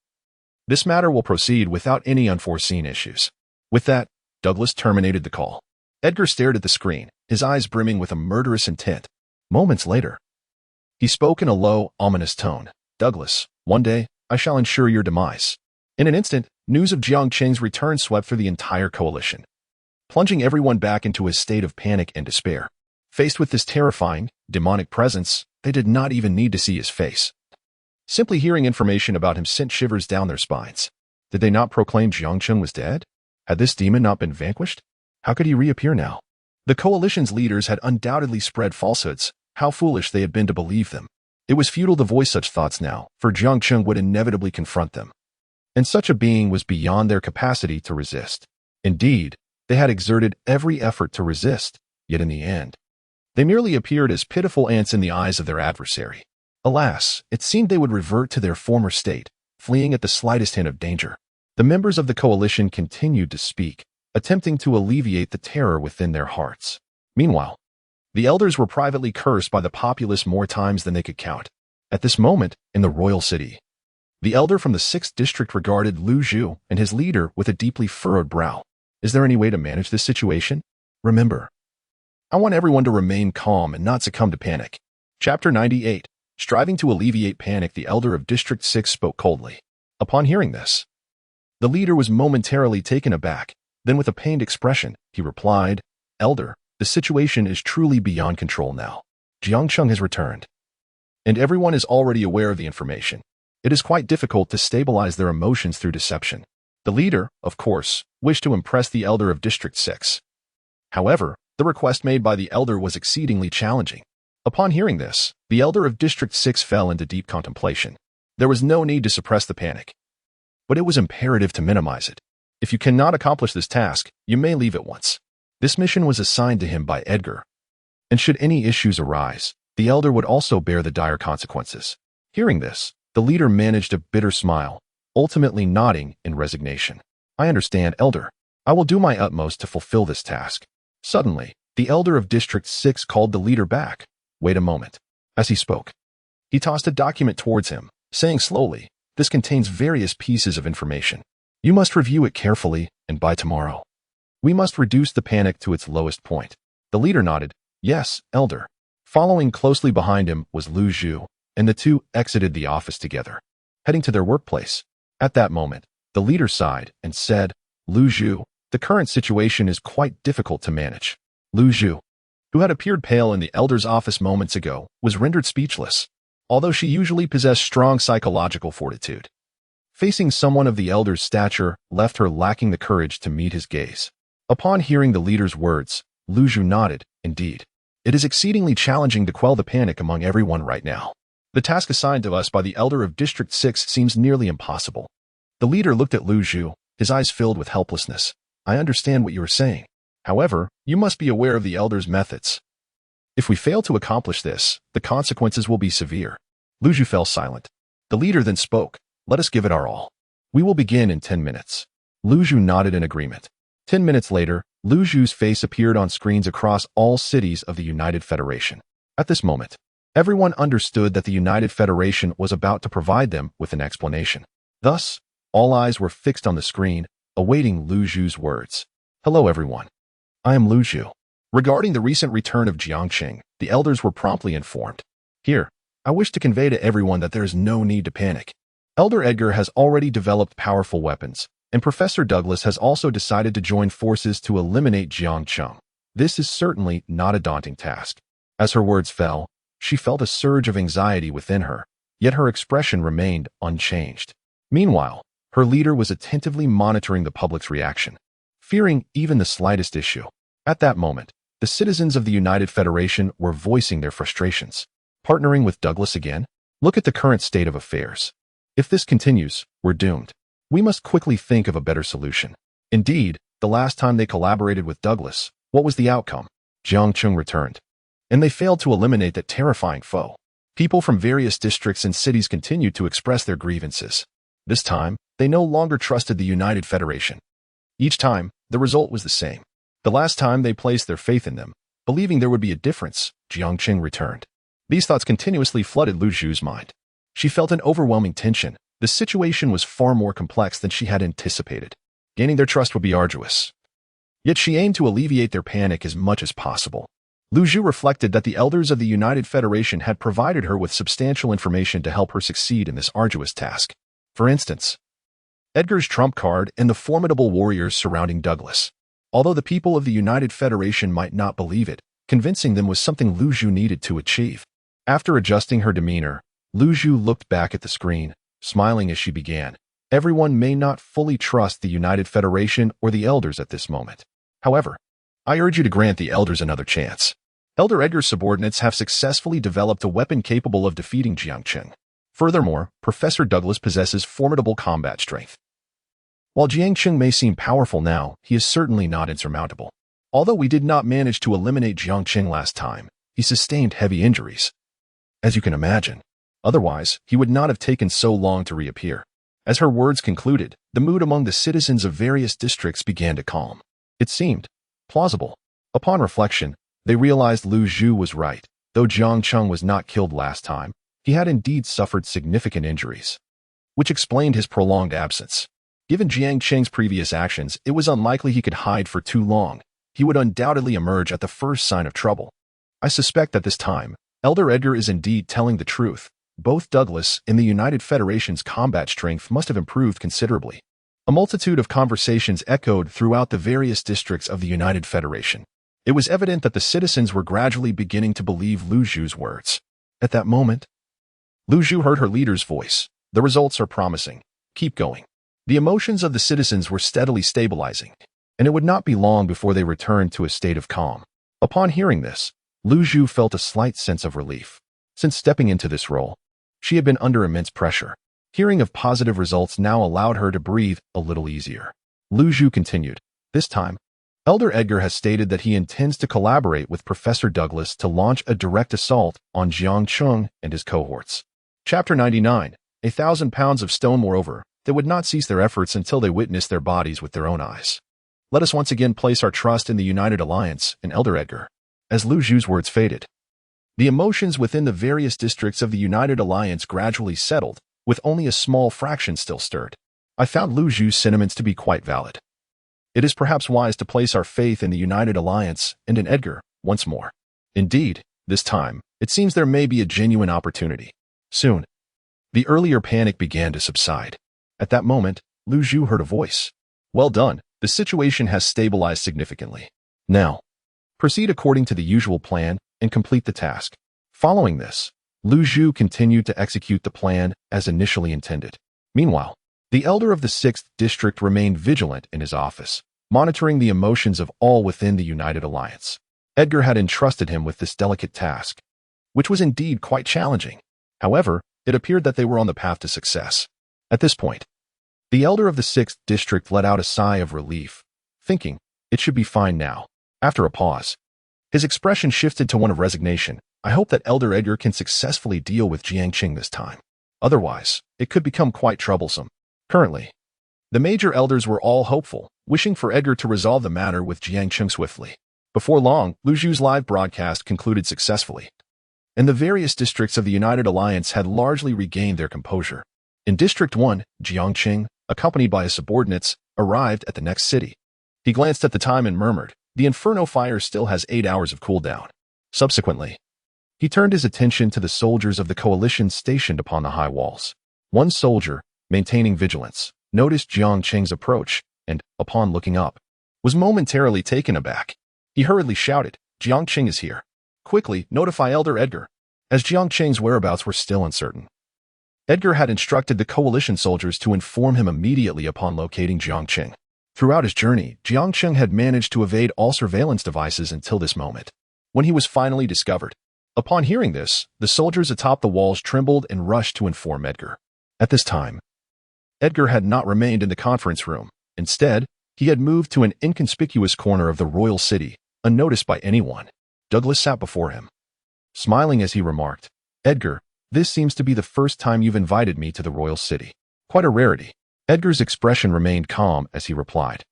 this matter will proceed without any unforeseen issues. With that, Douglas terminated the call. Edgar stared at the screen, his eyes brimming with a murderous intent. Moments later, he spoke in a low, ominous tone. Douglas, one day, I shall ensure your demise. In an instant, news of Jiang Cheng's return swept through the entire coalition, plunging everyone back into a state of panic and despair. Faced with this terrifying, demonic presence, they did not even need to see his face. Simply hearing information about him sent shivers down their spines. Did they not proclaim Jiang Cheng was dead? Had this demon not been vanquished? How could he reappear now? The coalition's leaders had undoubtedly spread falsehoods. How foolish they had been to believe them. It was futile to voice such thoughts now, for Jiang Cheng would inevitably confront them, and such a being was beyond their capacity to resist. Indeed, they had exerted every effort to resist, yet in the end, they merely appeared as pitiful ants in the eyes of their adversary. Alas, it seemed they would revert to their former state, fleeing at the slightest hint of danger. The members of the coalition continued to speak, attempting to alleviate the terror within their hearts. Meanwhile, the elders were privately cursed by the populace more times than they could count. At this moment, in the royal city, the elder from the 6th district regarded Lu Zhu and his leader with a deeply furrowed brow. Is there any way to manage this situation? Remember, I want everyone to remain calm and not succumb to panic. Chapter 98. Striving to alleviate panic, the elder of District 6 spoke coldly. Upon hearing this, the leader was momentarily taken aback. Then with a pained expression, he replied, Elder, the situation is truly beyond control now. Jiang Cheng has returned, and everyone is already aware of the information. It is quite difficult to stabilize their emotions through deception. The leader, of course, wished to impress the elder of District 6. However, the request made by the elder was exceedingly challenging. Upon hearing this, the elder of District 6 fell into deep contemplation. There was no need to suppress the panic, but it was imperative to minimize it. If you cannot accomplish this task, you may leave at once. This mission was assigned to him by Edgar, and should any issues arise, the elder would also bear the dire consequences. Hearing this, the leader managed a bitter smile, ultimately nodding in resignation. I understand, Elder. I will do my utmost to fulfill this task. Suddenly, the elder of District 6 called the leader back. Wait a moment. As he spoke, he tossed a document towards him, saying slowly, this contains various pieces of information. You must review it carefully, and by tomorrow, we must reduce the panic to its lowest point. The leader nodded. Yes, Elder. Following closely behind him was Lu Zhu, and the two exited the office together, heading to their workplace. At that moment, the leader sighed and said, Lu Zhu, the current situation is quite difficult to manage. Lu Zhu, who had appeared pale in the elder's office moments ago, was rendered speechless, although she usually possessed strong psychological fortitude. Facing someone of the elder's stature left her lacking the courage to meet his gaze. Upon hearing the leader's words, Lu Zhu nodded. Indeed, it is exceedingly challenging to quell the panic among everyone right now. The task assigned to us by the elder of District 6 seems nearly impossible. The leader looked at Lu Zhu, his eyes filled with helplessness. I understand what you are saying. However, you must be aware of the elder's methods. If we fail to accomplish this, the consequences will be severe. Lu Zhu fell silent. The leader then spoke. Let us give it our all. We will begin in 10 minutes. Lu Zhu nodded in agreement. 10 minutes later, Lu Zhu's face appeared on screens across all cities of the United Federation. At this moment, everyone understood that the United Federation was about to provide them with an explanation. Thus, all eyes were fixed on the screen, awaiting Lu Zhu's words. Hello everyone. I am Lu Zhu. Regarding the recent return of Jiang Cheng, the elders were promptly informed. Here, I wish to convey to everyone that there is no need to panic. Elder Edgar has already developed powerful weapons, and Professor Douglas has also decided to join forces to eliminate Jiang Cheng. This is certainly not a daunting task. As her words fell, she felt a surge of anxiety within her, yet her expression remained unchanged. Meanwhile, her leader was attentively monitoring the public's reaction, fearing even the slightest issue. At that moment, the citizens of the United Federation were voicing their frustrations. Partnering with Douglas again? Look at the current state of affairs. If this continues, we're doomed. We must quickly think of a better solution. Indeed, the last time they collaborated with Douglas, what was the outcome? Jiang Cheng returned, and they failed to eliminate that terrifying foe. People from various districts and cities continued to express their grievances. This time, they no longer trusted the United Federation. Each time, the result was the same. The last time they placed their faith in them, believing there would be a difference, Jiang Cheng returned. These thoughts continuously flooded Lu Zhu's mind. She felt an overwhelming tension. The situation was far more complex than she had anticipated. Gaining their trust would be arduous. Yet she aimed to alleviate their panic as much as possible. Lu Zhu reflected that the elders of the United Federation had provided her with substantial information to help her succeed in this arduous task. For instance, Edgar's trump card and the formidable warriors surrounding Douglas. Although the people of the United Federation might not believe it, convincing them was something Lu Zhu needed to achieve. After adjusting her demeanor, Lu Zhu looked back at the screen, smiling as she began. Everyone may not fully trust the United Federation or the elders at this moment. However, I urge you to grant the elders another chance. Elder Edgar's subordinates have successfully developed a weapon capable of defeating Jiang Cheng. Furthermore, Professor Douglas possesses formidable combat strength. While Jiang Cheng may seem powerful now, he is certainly not insurmountable. Although we did not manage to eliminate Jiang Cheng last time, he sustained heavy injuries. As you can imagine, otherwise, he would not have taken so long to reappear. As her words concluded, the mood among the citizens of various districts began to calm. It seemed plausible. Upon reflection, They realized Lu Zhu was right. Though Jiang Cheng was not killed last time, he had indeed suffered significant injuries, which explained his prolonged absence. Given Jiang Cheng's previous actions, it was unlikely he could hide for too long. He would undoubtedly emerge at the first sign of trouble. I suspect that this time, Elder Edgar is indeed telling the truth. Both Douglas and the United Federation's combat strength must have improved considerably. A multitude of conversations echoed throughout the various districts of the United Federation. It was evident that the citizens were gradually beginning to believe Lu Zhu's words. At that moment, Lu Zhu heard her leader's voice. The results are promising. Keep going. The emotions of the citizens were steadily stabilizing, and it would not be long before they returned to a state of calm. Upon hearing this, Lu Zhu felt a slight sense of relief. Since stepping into this role, she had been under immense pressure. Hearing of positive results now allowed her to breathe a little easier. Lu Zhu continued. This time, Elder Edgar has stated that he intends to collaborate with Professor Douglas to launch a direct assault on Jiang Cheng and his cohorts. Chapter 99. 1,000 pounds of stone. Moreover, they would not cease their efforts until they witnessed their bodies with their own eyes. Let us once again place our trust in the United Alliance and Elder Edgar. As Lu Zhu's words faded, the emotions within the various districts of the United Alliance gradually settled, with only a small fraction still stirred. I found Lu Zhu's sentiments to be quite valid. It is perhaps wise to place our faith in the United Alliance and in Edgar once more. Indeed, this time, it seems there may be a genuine opportunity. Soon, the earlier panic began to subside. At that moment, Lu Zhu heard a voice. Well done, the situation has stabilized significantly. Now, proceed according to the usual plan and complete the task. Following this, Lu Zhu continued to execute the plan as initially intended. Meanwhile, the elder of the 6th district remained vigilant in his office, monitoring the emotions of all within the United Alliance. Edgar had entrusted him with this delicate task, which was indeed quite challenging. However, it appeared that they were on the path to success. At this point, the elder of the 6th district let out a sigh of relief, thinking, it should be fine now. After a pause, his expression shifted to one of resignation. I hope that Elder Edgar can successfully deal with Jiang Cheng this time. Otherwise, it could become quite troublesome. Currently, the major elders were all hopeful, wishing for Edgar to resolve the matter with Jiang Cheng swiftly. Before long, Lu Zhu's live broadcast concluded successfully, and the various districts of the United Alliance had largely regained their composure. In District 1, Jiang Cheng, accompanied by his subordinates, arrived at the next city. He glanced at the time and murmured, the Inferno fire still has 8 hours of cooldown. Subsequently, he turned his attention to the soldiers of the coalition stationed upon the high walls. One soldier, maintaining vigilance, noticed Jiang Cheng's approach and, upon looking up, was momentarily taken aback. He hurriedly shouted, Jiang Cheng is here. Quickly, notify Elder Edgar. As Jiang Cheng's whereabouts were still uncertain, Edgar had instructed the coalition soldiers to inform him immediately upon locating Jiang Cheng. Throughout his journey, Jiang Cheng had managed to evade all surveillance devices until this moment, when he was finally discovered. Upon hearing this, the soldiers atop the walls trembled and rushed to inform Edgar. At this time, Edgar had not remained in the conference room. Instead, he had moved to an inconspicuous corner of the royal city, unnoticed by anyone. Douglas sat before him, smiling as he remarked, Edgar, this seems to be the first time you've invited me to the royal city. Quite a rarity. Edgar's expression remained calm as he replied,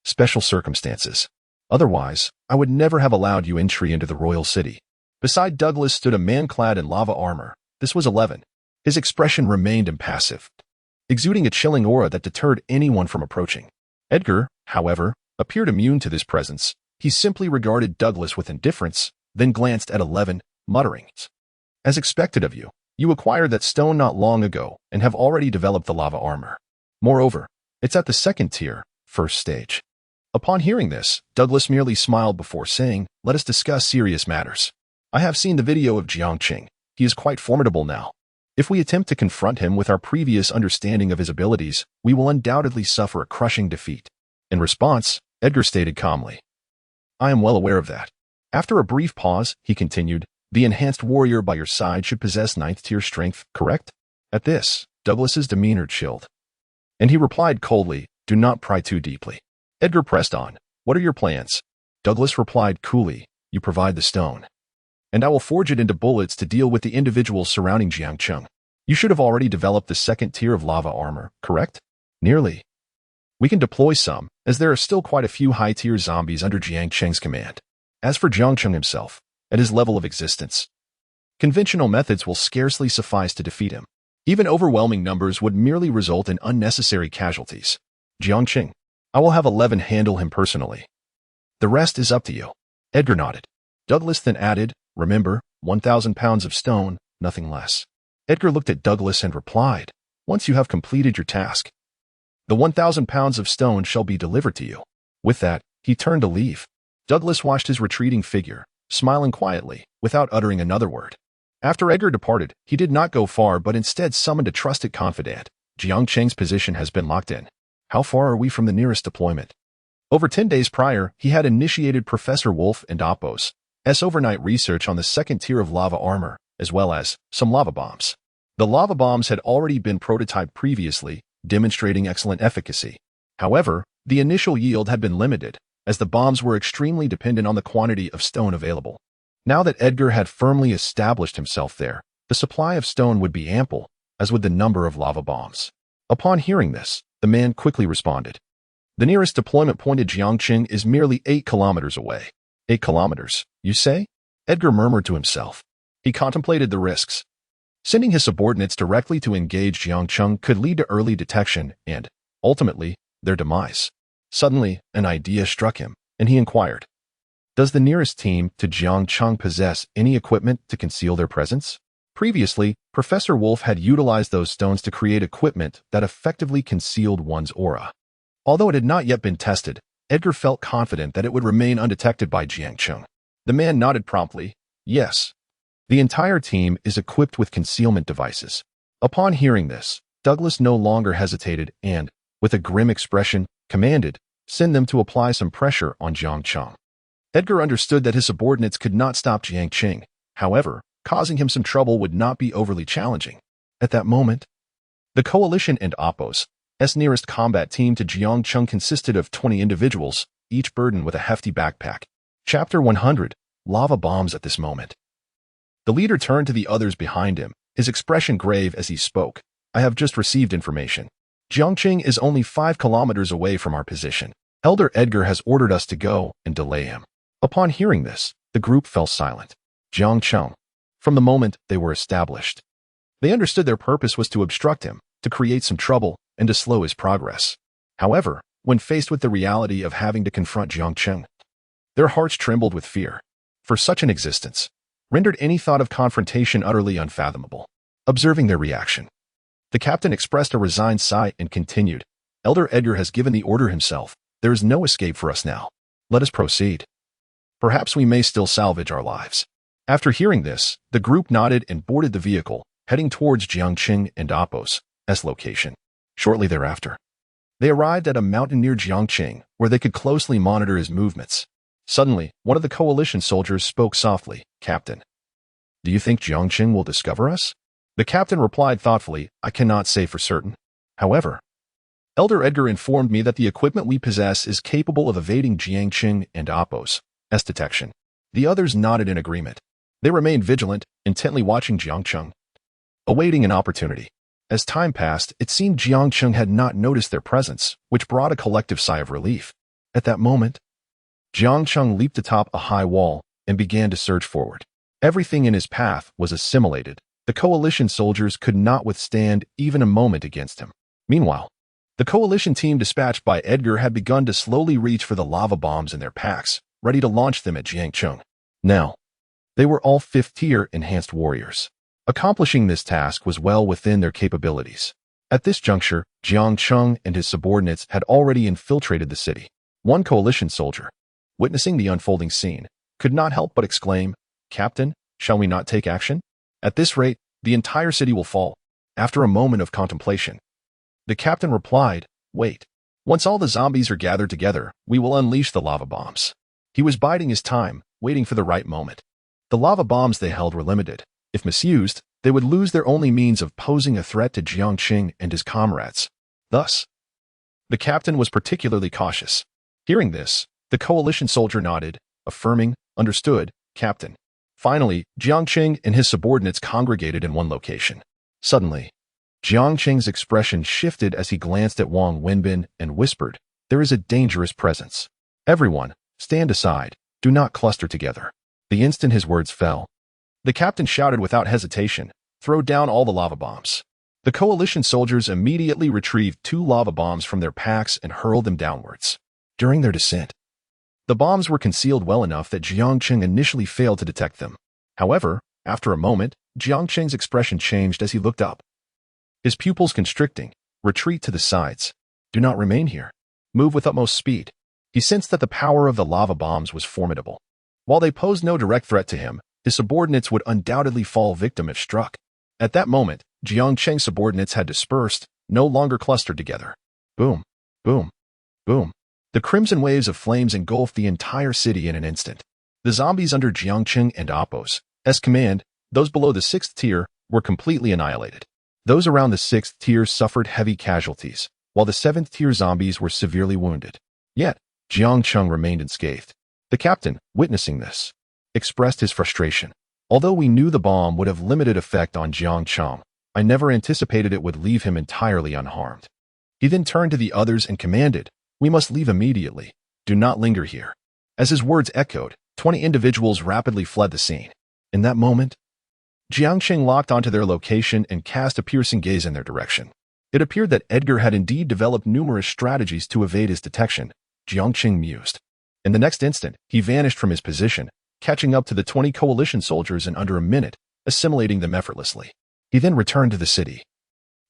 special circumstances. Otherwise, I would never have allowed you entry into the royal city. Beside Douglas stood a man clad in lava armor. This was 11. His expression remained impassive, exuding a chilling aura that deterred anyone from approaching. Edgar, however, appeared immune to this presence. He simply regarded Douglas with indifference, then glanced at 11, muttering, as expected of you, you acquired that stone not long ago and have already developed the lava armor. Moreover, it's at the 2nd tier, 1st stage. Upon hearing this, Douglas merely smiled before saying, let us discuss serious matters. I have seen the video of Jiang Cheng. He is quite formidable now. If we attempt to confront him with our previous understanding of his abilities, we will undoubtedly suffer a crushing defeat. In response, Edgar stated calmly, I am well aware of that. After a brief pause, he continued, the enhanced warrior by your side should possess 9th tier strength, correct? At this, Douglas's demeanor chilled, and he replied coldly, do not pry too deeply. Edgar pressed on, what are your plans? Douglas replied coolly, you provide the stone, and I will forge it into bullets to deal with the individuals surrounding Jiang Cheng. You should have already developed the 2nd tier of lava armor, correct? Nearly. We can deploy some, as there are still quite a few high-tier zombies under Jiang Cheng's command. As for Jiang Cheng himself, at his level of existence, conventional methods will scarcely suffice to defeat him. Even overwhelming numbers would merely result in unnecessary casualties. Jiang Cheng, I will have 11 handle him personally. The rest is up to you. Edgar nodded. Douglas then added, remember, 1,000 pounds of stone, nothing less. Edgar looked at Douglas and replied, once you have completed your task, the 1,000 pounds of stone shall be delivered to you. With that, he turned to leave. Douglas watched his retreating figure, smiling quietly, without uttering another word. After Edgar departed, he did not go far but instead summoned a trusted confidant. Jiang Cheng's position has been locked in. How far are we from the nearest deployment? Over 10 days prior, he had initiated Professor Wolf and Oppo's overnight research on the second tier of lava armor, as well as some lava bombs. The lava bombs had already been prototyped previously, demonstrating excellent efficacy. However, the initial yield had been limited, as the bombs were extremely dependent on the quantity of stone available. Now that Edgar had firmly established himself there, the supply of stone would be ample, as would the number of lava bombs. Upon hearing this, the man quickly responded. The nearest deployment point at Jiang Cheng is merely 8 kilometers away. 8 kilometers, you say? Edgar murmured to himself. He contemplated the risks. Sending his subordinates directly to engage Jiang Cheng could lead to early detection and, ultimately, their demise. Suddenly, an idea struck him, and he inquired, does the nearest team to Jiang Cheng possess any equipment to conceal their presence? Previously, Professor Wolf had utilized those stones to create equipment that effectively concealed one's aura. Although it had not yet been tested, Edgar felt confident that it would remain undetected by Jiang Cheng. The man nodded promptly, yes. The entire team is equipped with concealment devices. Upon hearing this, Douglas no longer hesitated and, with a grim expression, commanded, send them to apply some pressure on Jiang Cheng. Edgar understood that his subordinates could not stop Jiang Cheng. However, causing him some trouble would not be overly challenging. At that moment, the Coalition and Oppo's nearest combat team to Jiang Cheng consisted of 20 individuals, each burdened with a hefty backpack. Chapter 100, Lava Bombs at this moment. The leader turned to the others behind him, his expression grave as he spoke. I have just received information. Jiang Cheng is only 5 kilometers away from our position. Elder Edgar has ordered us to go and delay him. Upon hearing this, the group fell silent. Jiang Cheng. From the moment they were established, they understood their purpose was to obstruct him, to create some trouble, and to slow his progress. However, when faced with the reality of having to confront Jiang Cheng, their hearts trembled with fear. For such an existence, rendered any thought of confrontation utterly unfathomable. Observing their reaction, the captain expressed a resigned sigh and continued, Elder Edgar has given the order himself. There is no escape for us now. Let us proceed. Perhaps we may still salvage our lives. After hearing this, the group nodded and boarded the vehicle, heading towards Jiang Cheng and Oppo's location. Shortly thereafter, they arrived at a mountain near Jiang Cheng, where they could closely monitor his movements. Suddenly, one of the coalition soldiers spoke softly, Captain, do you think Jiang Cheng will discover us? The captain replied thoughtfully, I cannot say for certain. However, Elder Edgar informed me that the equipment we possess is capable of evading Jiang Cheng and Oppo's detection. The others nodded in agreement. They remained vigilant, intently watching Jiang Cheng, awaiting an opportunity. As time passed, it seemed Jiang Cheng had not noticed their presence, which brought a collective sigh of relief. At that moment, Jiang Cheng leaped atop a high wall and began to surge forward. Everything in his path was assimilated. The coalition soldiers could not withstand even a moment against him. Meanwhile, the coalition team dispatched by Edgar had begun to slowly reach for the lava bombs in their packs, ready to launch them at Jiang Cheng. Now, they were all 5th-tier enhanced warriors. Accomplishing this task was well within their capabilities. At this juncture, Jiang Cheng and his subordinates had already infiltrated the city. One coalition soldier, witnessing the unfolding scene, could not help but exclaim, Captain, shall we not take action? At this rate, the entire city will fall. After a moment of contemplation, the captain replied, wait. Once all the zombies are gathered together, we will unleash the lava bombs. He was biding his time, waiting for the right moment. The lava bombs they held were limited. If misused, they would lose their only means of posing a threat to Jiang Cheng and his comrades. Thus, the captain was particularly cautious. Hearing this, the coalition soldier nodded, affirming, understood, Captain. Finally, Jiang Cheng and his subordinates congregated in one location. Suddenly, Jiang Cheng's expression shifted as he glanced at Wang Wenbin and whispered, there is a dangerous presence. Everyone, stand aside. Do not cluster together. The instant his words fell, the captain shouted without hesitation, "Throw down all the lava bombs." The coalition soldiers immediately retrieved 2 lava bombs from their packs and hurled them downwards. During their descent, the bombs were concealed well enough that Jiang Cheng initially failed to detect them. However, after a moment, Jiang Cheng's expression changed as he looked up, his pupils constricting. "Retreat to the sides. Do not remain here. Move with utmost speed." He sensed that the power of the lava bombs was formidable. While they posed no direct threat to him, his subordinates would undoubtedly fall victim if struck. At that moment, Jiang Cheng's subordinates had dispersed, no longer clustered together. Boom, boom, boom. The crimson waves of flames engulfed the entire city in an instant. The zombies under Jiang Cheng and Appo's command, those below the 6th tier, were completely annihilated. Those around the 6th tier suffered heavy casualties, while the 7th tier zombies were severely wounded. Yet, Jiang Cheng remained unscathed. The captain, witnessing this, expressed his frustration. "Although we knew the bomb would have limited effect on Jiang Cheng, I never anticipated it would leave him entirely unharmed." He then turned to the others and commanded, "We must leave immediately. Do not linger here." As his words echoed, 20 individuals rapidly fled the scene. In that moment, Jiang Cheng locked onto their location and cast a piercing gaze in their direction. It appeared that Edgar had indeed developed numerous strategies to evade his detection. Jiang Cheng mused. In the next instant, he vanished from his position, catching up to the 20 coalition soldiers in under a minute, assimilating them effortlessly. He then returned to the city,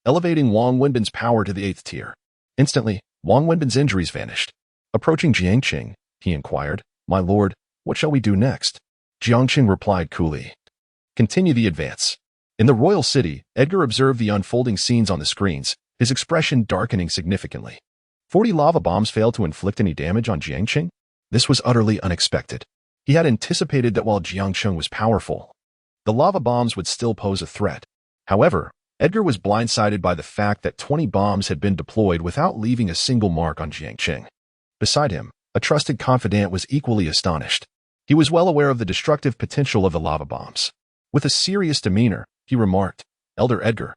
elevating Wang Wenbin's power to the 8th tier. Instantly, Wang Wenbin's injuries vanished. Approaching Jiang Cheng, he inquired, "My lord, what shall we do next?" Jiang Cheng replied coolly, "Continue the advance." In the royal city, Edgar observed the unfolding scenes on the screens, his expression darkening significantly. 40 lava bombs failed to inflict any damage on Jiang Cheng? This was utterly unexpected. He had anticipated that while Jiang Cheng was powerful, the lava bombs would still pose a threat. However, Edgar was blindsided by the fact that 20 bombs had been deployed without leaving a single mark on Jiang Cheng. Beside him, a trusted confidant was equally astonished. He was well aware of the destructive potential of the lava bombs. With a serious demeanor, he remarked, "Elder Edgar,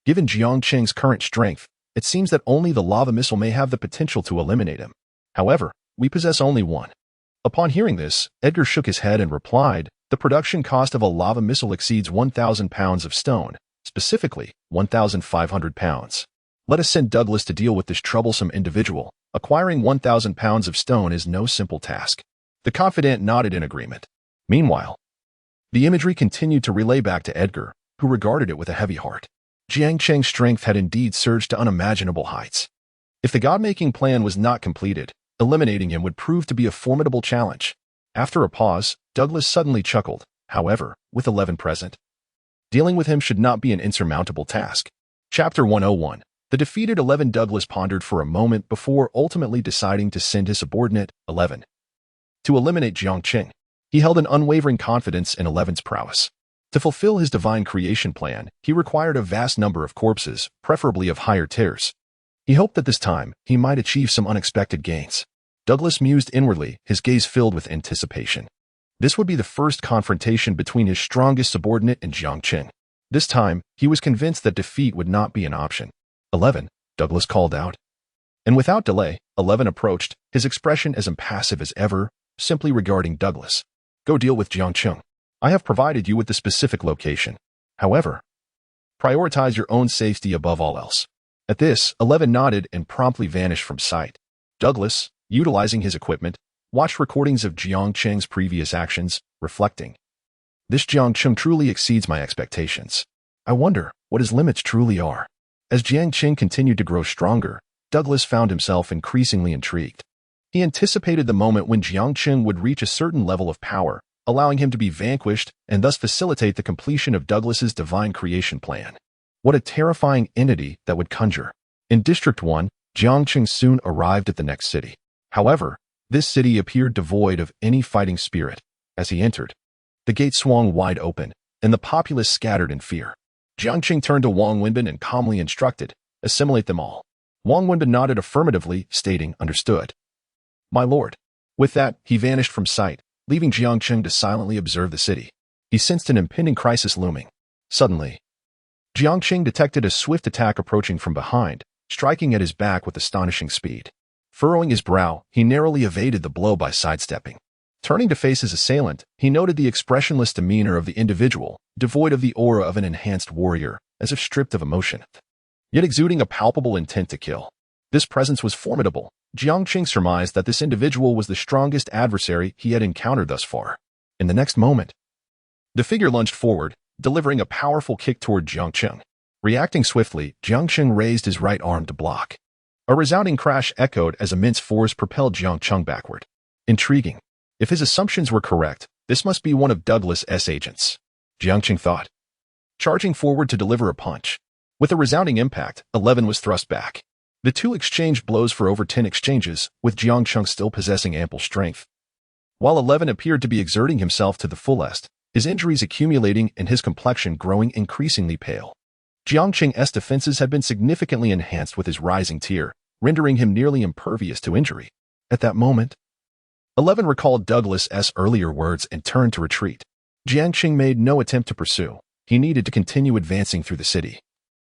given Jiang Cheng's current strength, it seems that only the lava missile may have the potential to eliminate him. However, we possess only one." Upon hearing this, Edgar shook his head and replied, "The production cost of a lava missile exceeds 1,000 pounds of stone, specifically 1,500 pounds. Let us send Douglas to deal with this troublesome individual. Acquiring 1,000 pounds of stone is no simple task." The confidant nodded in agreement. Meanwhile, the imagery continued to relay back to Edgar, who regarded it with a heavy heart. Jiang Cheng's strength had indeed surged to unimaginable heights. If the god-making plan was not completed, eliminating him would prove to be a formidable challenge. After a pause, Douglas suddenly chuckled. However, with 11 present, dealing with him should not be an insurmountable task. Chapter 101. The defeated 11. Douglas pondered for a moment before ultimately deciding to send his subordinate, 11, to eliminate Jiang Cheng. He held an unwavering confidence in 11's prowess. To fulfill his divine creation plan, he required a vast number of corpses, preferably of higher tiers. He hoped that this time, he might achieve some unexpected gains. Douglas mused inwardly, his gaze filled with anticipation. This would be the first confrontation between his strongest subordinate and Jiang Cheng. This time, he was convinced that defeat would not be an option. 11, Douglas called out. And without delay, 11 approached, his expression as impassive as ever, simply regarding Douglas. "Go deal with Jiang Cheng. I have provided you with the specific location. However, prioritize your own safety above all else." At this, 11 nodded and promptly vanished from sight. Douglas, utilizing his equipment, watched recordings of Jiang Cheng's previous actions, reflecting, "This Jiang Cheng truly exceeds my expectations. I wonder what his limits truly are." As Jiang Cheng continued to grow stronger, Douglas found himself increasingly intrigued. He anticipated the moment when Jiang Cheng would reach a certain level of power, allowing him to be vanquished and thus facilitate the completion of Douglas's divine creation plan. What a terrifying entity that would conjure. In District 1, Jiang Cheng soon arrived at the next city. However, this city appeared devoid of any fighting spirit. As he entered, the gate swung wide open, and the populace scattered in fear. Jiang Cheng turned to Wang Wenbin and calmly instructed, "Assimilate them all." Wang Wenbin nodded affirmatively, stating, "Understood, my lord." With that, he vanished from sight, leaving Jiang Cheng to silently observe the city. He sensed an impending crisis looming. Suddenly, Jiang Cheng detected a swift attack approaching from behind, striking at his back with astonishing speed. Furrowing his brow, he narrowly evaded the blow by sidestepping. Turning to face his assailant, he noted the expressionless demeanor of the individual, devoid of the aura of an enhanced warrior, as if stripped of emotion, yet exuding a palpable intent to kill. This presence was formidable. Jiang Cheng surmised that this individual was the strongest adversary he had encountered thus far. In the next moment, the figure lunged forward, delivering a powerful kick toward Jiang Cheng. Reacting swiftly, Jiang Cheng raised his right arm to block. A resounding crash echoed as immense force propelled Jiang Cheng backward. Intriguing. If his assumptions were correct, this must be one of Douglas's agents, Jiang Cheng thought. Charging forward to deliver a punch. With a resounding impact, 11 was thrust back. The two exchanged blows for over 10 exchanges, with Jiang Cheng still possessing ample strength. While 11 appeared to be exerting himself to the fullest, his injuries accumulating and his complexion growing increasingly pale. Jiang Cheng's defenses had been significantly enhanced with his rising tier, rendering him nearly impervious to injury. At that moment, 11 recalled Douglas's earlier words and turned to retreat. Jiang Cheng made no attempt to pursue. He needed to continue advancing through the city,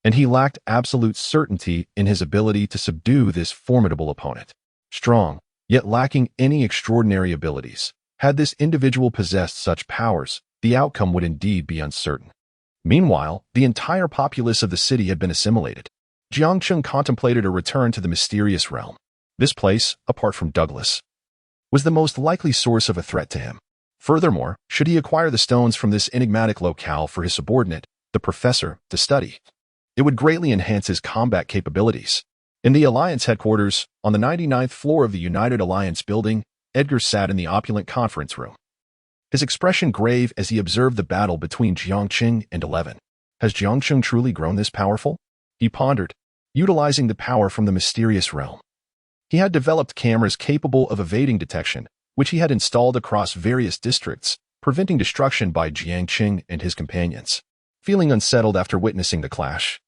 and he lacked absolute certainty in his ability to subdue this formidable opponent. Strong, yet lacking any extraordinary abilities. Had this individual possessed such powers, the outcome would indeed be uncertain. Meanwhile, the entire populace of the city had been assimilated. Jiang Cheng contemplated a return to the mysterious realm. This place, apart from Douglas, was the most likely source of a threat to him. Furthermore, should he acquire the stones from this enigmatic locale for his subordinate, the professor, to study, it would greatly enhance his combat capabilities. In the Alliance headquarters, on the 99th floor of the United Alliance building, Edgar sat in the opulent conference room. His expression grave as he observed the battle between Jiang Cheng and 11. Has Jiang Cheng truly grown this powerful? He pondered, utilizing the power from the mysterious realm. He had developed cameras capable of evading detection, which he had installed across various districts, preventing destruction by Jiang Cheng and his companions. Feeling unsettled after witnessing the clash,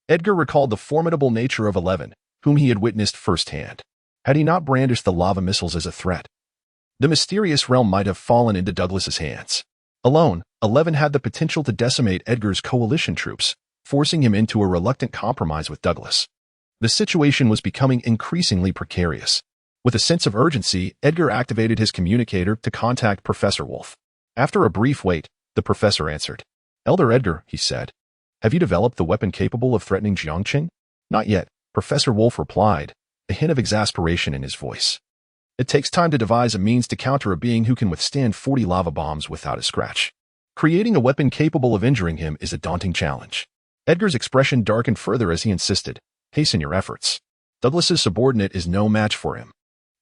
Edgar recalled the formidable nature of 11, whom he had witnessed firsthand. Had he not brandished the lava missiles as a threat, the mysterious realm might have fallen into Douglas's hands. Alone, 11 had the potential to decimate Edgar's coalition troops, forcing him into a reluctant compromise with Douglas. The situation was becoming increasingly precarious. With a sense of urgency, Edgar activated his communicator to contact Professor Wolf. After a brief wait, the professor answered. Elder Edgar, he said, have you developed the weapon capable of threatening Jiang Cheng? Not yet, Professor Wolf replied, a hint of exasperation in his voice. It takes time to devise a means to counter a being who can withstand 40 lava bombs without a scratch. Creating a weapon capable of injuring him is a daunting challenge. Edgar's expression darkened further as he insisted, hasten your efforts. Douglas's subordinate is no match for him.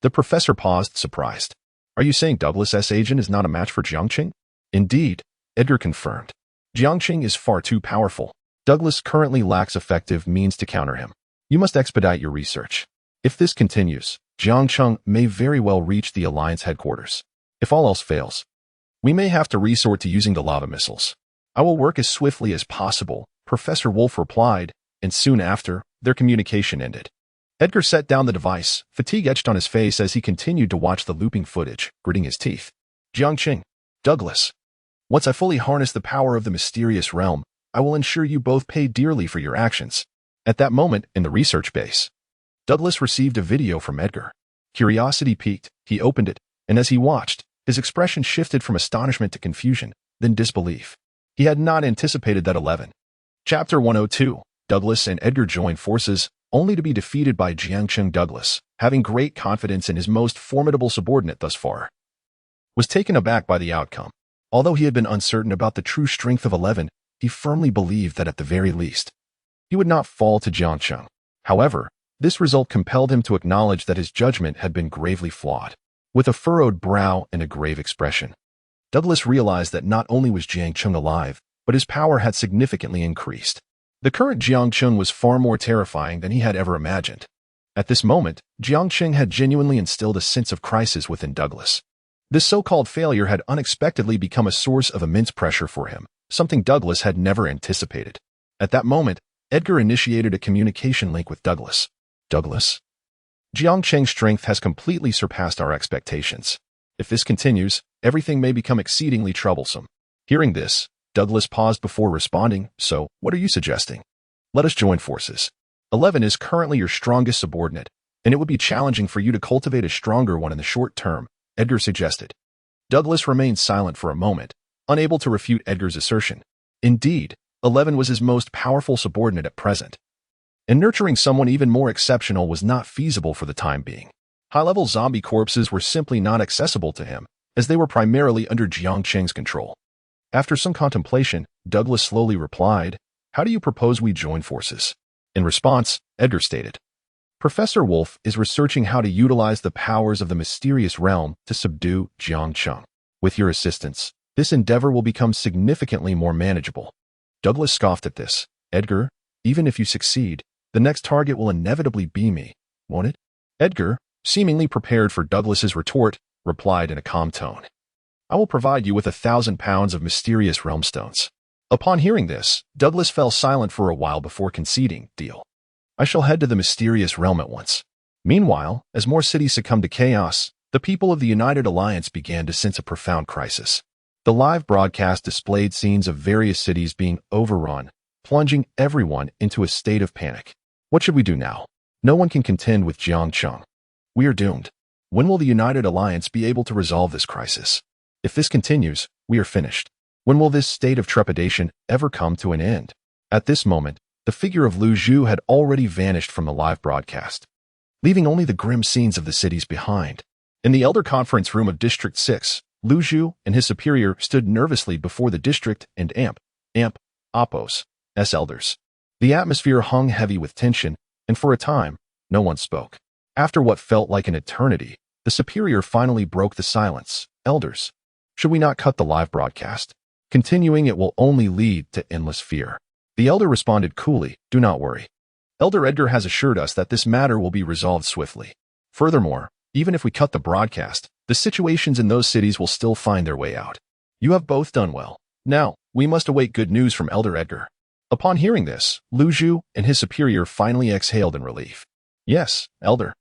The professor paused, surprised. Are you saying Douglas's agent is not a match for Jiang Cheng? Indeed, Edgar confirmed. Jiang Cheng is far too powerful. Douglas currently lacks effective means to counter him. You must expedite your research. If this continues, Jiang Cheng may very well reach the Alliance headquarters. If all else fails, we may have to resort to using the lava missiles. I will work as swiftly as possible, Professor Wolf replied, and soon after, their communication ended. Edgar set down the device, fatigue etched on his face as he continued to watch the looping footage, gritting his teeth. Jiang Cheng, Douglas. Once I fully harness the power of the mysterious realm, I will ensure you both pay dearly for your actions. At that moment, in the research base, Douglas received a video from Edgar. Curiosity piqued, he opened it, and as he watched, his expression shifted from astonishment to confusion, then disbelief. He had not anticipated that 11. Chapter 102, Douglas and Edgar joined forces, only to be defeated by Jiang Cheng. Douglas, having great confidence in his most formidable subordinate thus far, was taken aback by the outcome. Although he had been uncertain about the true strength of 11, he firmly believed that at the very least, he would not fall to Jiang Cheng. However, this result compelled him to acknowledge that his judgment had been gravely flawed. With a furrowed brow and a grave expression, Douglas realized that not only was Jiang Cheng alive, but his power had significantly increased. The current Jiang Cheng was far more terrifying than he had ever imagined. At this moment, Jiang Cheng had genuinely instilled a sense of crisis within Douglas. This so-called failure had unexpectedly become a source of immense pressure for him, something Douglas had never anticipated. At that moment, Edgar initiated a communication link with Douglas. Douglas, Jiang Cheng's strength has completely surpassed our expectations. If this continues, everything may become exceedingly troublesome. Hearing this, Douglas paused before responding, so, what are you suggesting? Let us join forces. 11 is currently your strongest subordinate, and it would be challenging for you to cultivate a stronger one in the short term, Edgar suggested. Douglas remained silent for a moment, unable to refute Edgar's assertion. Indeed, 11 was his most powerful subordinate at present, and nurturing someone even more exceptional was not feasible for the time being. High-level zombie corpses were simply not accessible to him, as they were primarily under Jiang Cheng's control. After some contemplation, Douglas slowly replied, "How do you propose we join forces?" In response, Edgar stated, "Professor Wolf is researching how to utilize the powers of the mysterious realm to subdue Jiang Cheng. With your assistance, this endeavor will become significantly more manageable." Douglas scoffed at this. "Edgar, even if you succeed, the next target will inevitably be me, won't it?" Edgar, seemingly prepared for Douglas's retort, replied in a calm tone, "I will provide you with 1,000 pounds of mysterious realm stones." Upon hearing this, Douglas fell silent for a while before conceding, "Deal. I shall head to the mysterious realm at once." Meanwhile, as more cities succumbed to chaos, the people of the United Alliance began to sense a profound crisis. The live broadcast displayed scenes of various cities being overrun, plunging everyone into a state of panic. What should we do now? No one can contend with Jiang Cheng. We are doomed. When will the United Alliance be able to resolve this crisis? If this continues, we are finished. When will this state of trepidation ever come to an end? At this moment, the figure of Lu Zhu had already vanished from the live broadcast, leaving only the grim scenes of the cities behind. In the Elder Conference Room of District 6, Lu Zhu and his superior stood nervously before the district and Oppos, elders. The atmosphere hung heavy with tension, and for a time, no one spoke. After what felt like an eternity, the superior finally broke the silence. "Elders, should we not cut the live broadcast? Continuing it will only lead to endless fear." The elder responded coolly, "Do not worry. Elder Edgar has assured us that this matter will be resolved swiftly. Furthermore, even if we cut the broadcast, the situations in those cities will still find their way out. You have both done well. Now, we must await good news from Elder Edgar." Upon hearing this, Lu Zhu and his superior finally exhaled in relief. "Yes, Elder."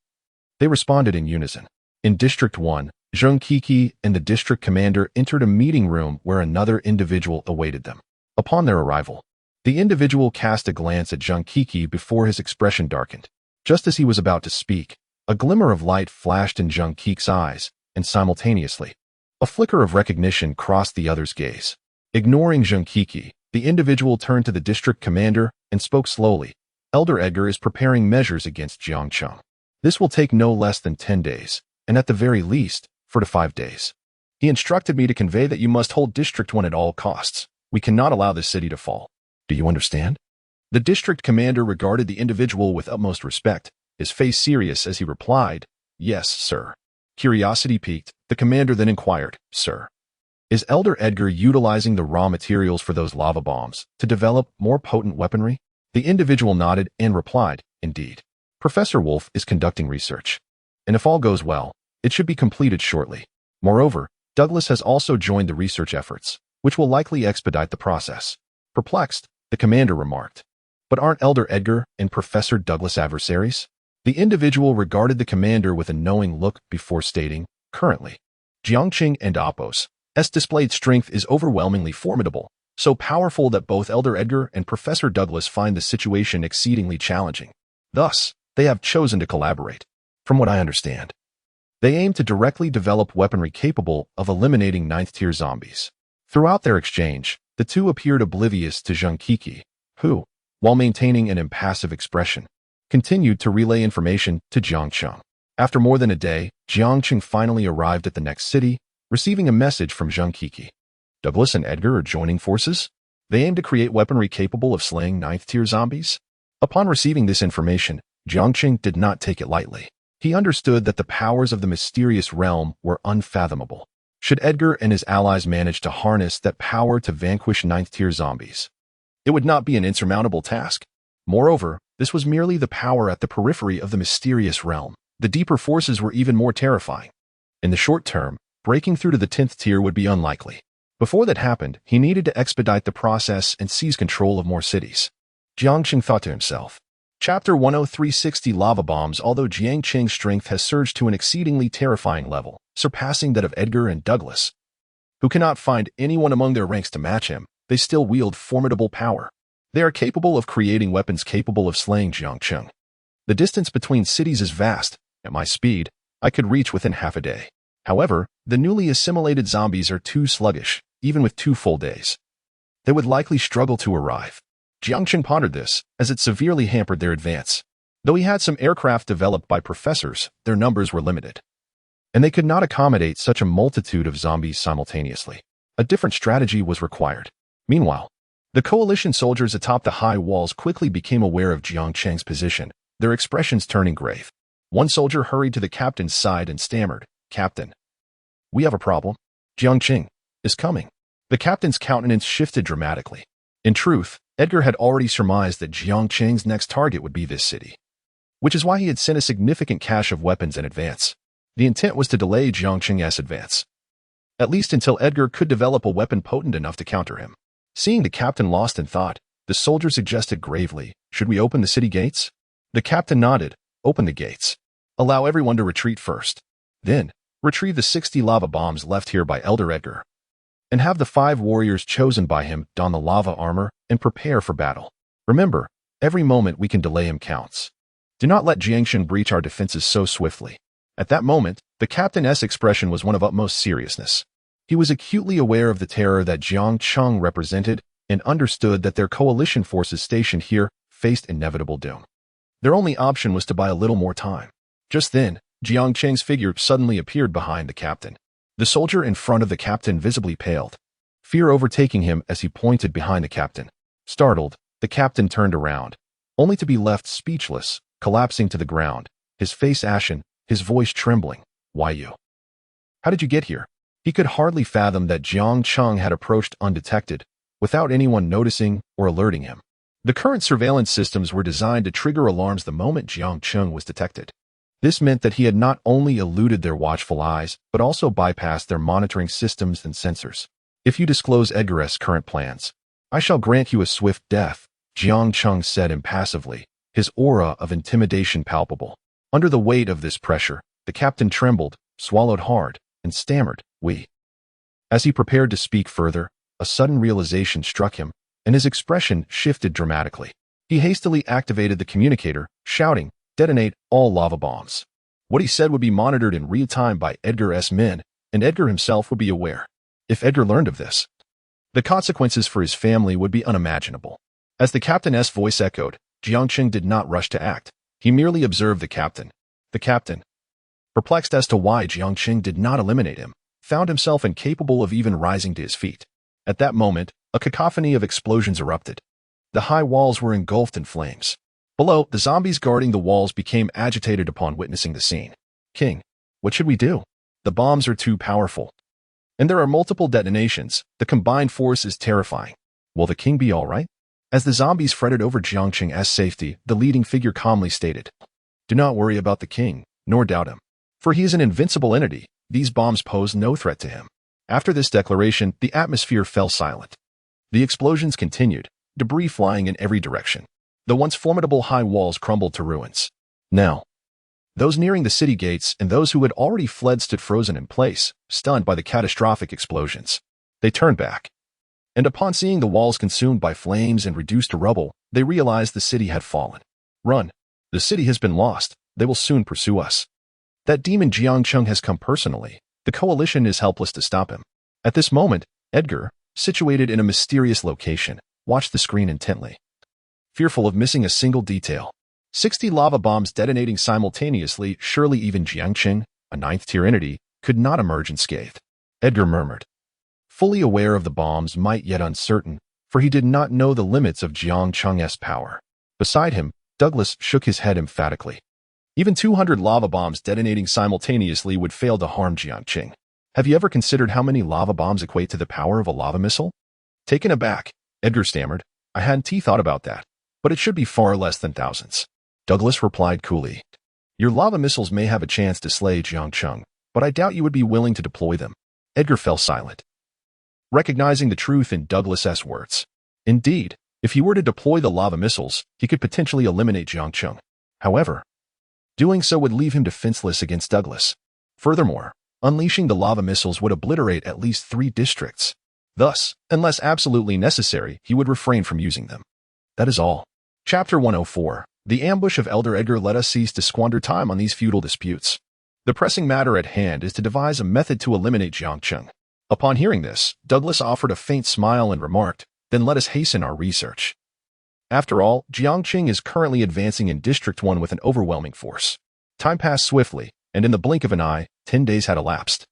They responded in unison. In District 1, Zheng Kiki and the district commander entered a meeting room where another individual awaited them. Upon their arrival, the individual cast a glance at Zheng Kiki before his expression darkened. Just as he was about to speak, a glimmer of light flashed in Zheng Kiki's eyes, and simultaneously, a flicker of recognition crossed the other's gaze. Ignoring Zheng Kiki, the individual turned to the district commander and spoke slowly. "Elder Edgar is preparing measures against Jiang Cheng. This will take no less than 10 days, and at the very least, 4 to 5 days. He instructed me to convey that you must hold District 1 at all costs. We cannot allow this city to fall. Do you understand?" The district commander regarded the individual with utmost respect, his face serious as he replied, "Yes, sir." Curiosity piqued, the commander then inquired, "Sir, is Elder Edgar utilizing the raw materials for those lava bombs to develop more potent weaponry?" The individual nodded and replied, "Indeed. Professor Wolf is conducting research, and if all goes well, it should be completed shortly. Moreover, Douglas has also joined the research efforts, which will likely expedite the process." Perplexed, the commander remarked, "But aren't Elder Edgar and Professor Douglas adversaries?" The individual regarded the commander with a knowing look before stating, "Currently, Jiang Cheng and Oppos' displayed strength is overwhelmingly formidable, so powerful that both Elder Edgar and Professor Douglas find the situation exceedingly challenging. Thus, they have chosen to collaborate. From what I understand, they aim to directly develop weaponry capable of eliminating 9th-tier zombies." Throughout their exchange, the two appeared oblivious to Zheng Kiki, who, while maintaining an impassive expression, continued to relay information to Jiang Cheng. After more than a day, Jiang Cheng finally arrived at the next city, receiving a message from Zheng Kiki. "Douglas and Edgar are joining forces. They aim to create weaponry capable of slaying 9th-tier zombies." Upon receiving this information, Jiang Cheng did not take it lightly. He understood that the powers of the mysterious realm were unfathomable. Should Edgar and his allies manage to harness that power to vanquish 9th-tier zombies, it would not be an insurmountable task. Moreover, this was merely the power at the periphery of the mysterious realm. The deeper forces were even more terrifying. In the short term, breaking through to the 10th tier would be unlikely. Before that happened, he needed to expedite the process and seize control of more cities. Jiang Cheng thought to himself. Chapter 10360 Lava Bombs. Although Jiang Cheng's strength has surged to an exceedingly terrifying level, surpassing that of Edgar and Douglas, who cannot find anyone among their ranks to match him, they still wield formidable power. They are capable of creating weapons capable of slaying Jiang Cheng. The distance between cities is vast. At my speed, I could reach within half a day. However, the newly assimilated zombies are too sluggish, even with 2 full days. They would likely struggle to arrive. Jiang Cheng pondered this, as it severely hampered their advance. Though he had some aircraft developed by professors, their numbers were limited, and they could not accommodate such a multitude of zombies simultaneously. A different strategy was required. Meanwhile, the coalition soldiers atop the high walls quickly became aware of Jiang Cheng's position, their expressions turning grave. One soldier hurried to the captain's side and stammered, "Captain, we have a problem. Jiang Cheng is coming." The captain's countenance shifted dramatically. In truth, Edgar had already surmised that Jiang Cheng's next target would be this city, which is why he had sent a significant cache of weapons in advance. The intent was to delay Jiang Cheng's advance, at least until Edgar could develop a weapon potent enough to counter him. Seeing the captain lost in thought, the soldier suggested gravely, "Should we open the city gates?" The captain nodded. "Open the gates. Allow everyone to retreat first. Then, retrieve the 60 lava bombs left here by Elder Edgar, and have the 5 warriors chosen by him don the lava armor and prepare for battle. Remember, every moment we can delay him counts. Do not let Jiang Cheng breach our defenses so swiftly." At that moment, the captain's expression was one of utmost seriousness. He was acutely aware of the terror that Jiang Cheng represented and understood that their coalition forces stationed here faced inevitable doom. Their only option was to buy a little more time. Just then, Jiang Cheng's figure suddenly appeared behind the captain. The soldier in front of the captain visibly paled, fear overtaking him as he pointed behind the captain. Startled, the captain turned around, only to be left speechless, collapsing to the ground, his face ashen, his voice trembling. "Why you? How did you get here?" He could hardly fathom that Jiang Cheng had approached undetected, without anyone noticing or alerting him. The current surveillance systems were designed to trigger alarms the moment Jiang Cheng was detected. This meant that he had not only eluded their watchful eyes, but also bypassed their monitoring systems and sensors. "If you disclose Edgar's current plans, I shall grant you a swift death," Jiang Cheng said impassively, his aura of intimidation palpable. Under the weight of this pressure, the captain trembled, swallowed hard, and stammered, "We." As he prepared to speak further, a sudden realization struck him, and his expression shifted dramatically. He hastily activated the communicator, shouting, "Detonate all lava bombs." What he said would be monitored in real time by Edgar's men, and Edgar himself would be aware. If Edgar learned of this, the consequences for his family would be unimaginable. As the captain's voice echoed, Jiang Cheng did not rush to act. He merely observed the captain. The captain, perplexed as to why Jiang Cheng did not eliminate him, found himself incapable of even rising to his feet. At that moment, a cacophony of explosions erupted. The high walls were engulfed in flames. Below, the zombies guarding the walls became agitated upon witnessing the scene. "King, what should we do? The bombs are too powerful, and there are multiple detonations. The combined force is terrifying. Will the king be all right?" As the zombies fretted over Jiang Cheng's safety, the leading figure calmly stated, "Do not worry about the king, nor doubt him. For he is an invincible entity. These bombs pose no threat to him." After this declaration, the atmosphere fell silent. The explosions continued, debris flying in every direction. The once formidable high walls crumbled to ruins. Now, those nearing the city gates and those who had already fled stood frozen in place, stunned by the catastrophic explosions. They turned back, and upon seeing the walls consumed by flames and reduced to rubble, they realized the city had fallen. "Run! The city has been lost. They will soon pursue us. That demon Jiang Cheng has come personally. The coalition is helpless to stop him." At this moment, Edgar, situated in a mysterious location, watched the screen intently, fearful of missing a single detail. 60 lava bombs detonating simultaneously, surely even Jiang Cheng, a 9th-tier entity, could not emerge unscathed. Edgar murmured, fully aware of the bombs might yet uncertain, for he did not know the limits of Jiang Cheng's power. Beside him, Douglas shook his head emphatically. Even 200 lava bombs detonating simultaneously would fail to harm Jiang Cheng. "Have you ever considered how many lava bombs equate to the power of a lava missile?" Taken aback, Edgar stammered, "I hadn't thought about that, but it should be far less than thousands." Douglas replied coolly, "Your lava missiles may have a chance to slay Jiang Cheng, but I doubt you would be willing to deploy them." Edgar fell silent, recognizing the truth in Douglas's words. Indeed, if he were to deploy the lava missiles, he could potentially eliminate Jiang Cheng. However, doing so would leave him defenseless against Douglas. Furthermore, unleashing the lava missiles would obliterate at least 3 districts. Thus, unless absolutely necessary, he would refrain from using them. That is all. Chapter 104. The ambush of Elder Edgar. Let us cease to squander time on these feudal disputes. The pressing matter at hand is to devise a method to eliminate Jiang Cheng. Upon hearing this, Douglas offered a faint smile and remarked, "Then let us hasten our research." After all, Jiang Cheng is currently advancing in District 1 with an overwhelming force. Time passed swiftly, and in the blink of an eye, 10 days had elapsed.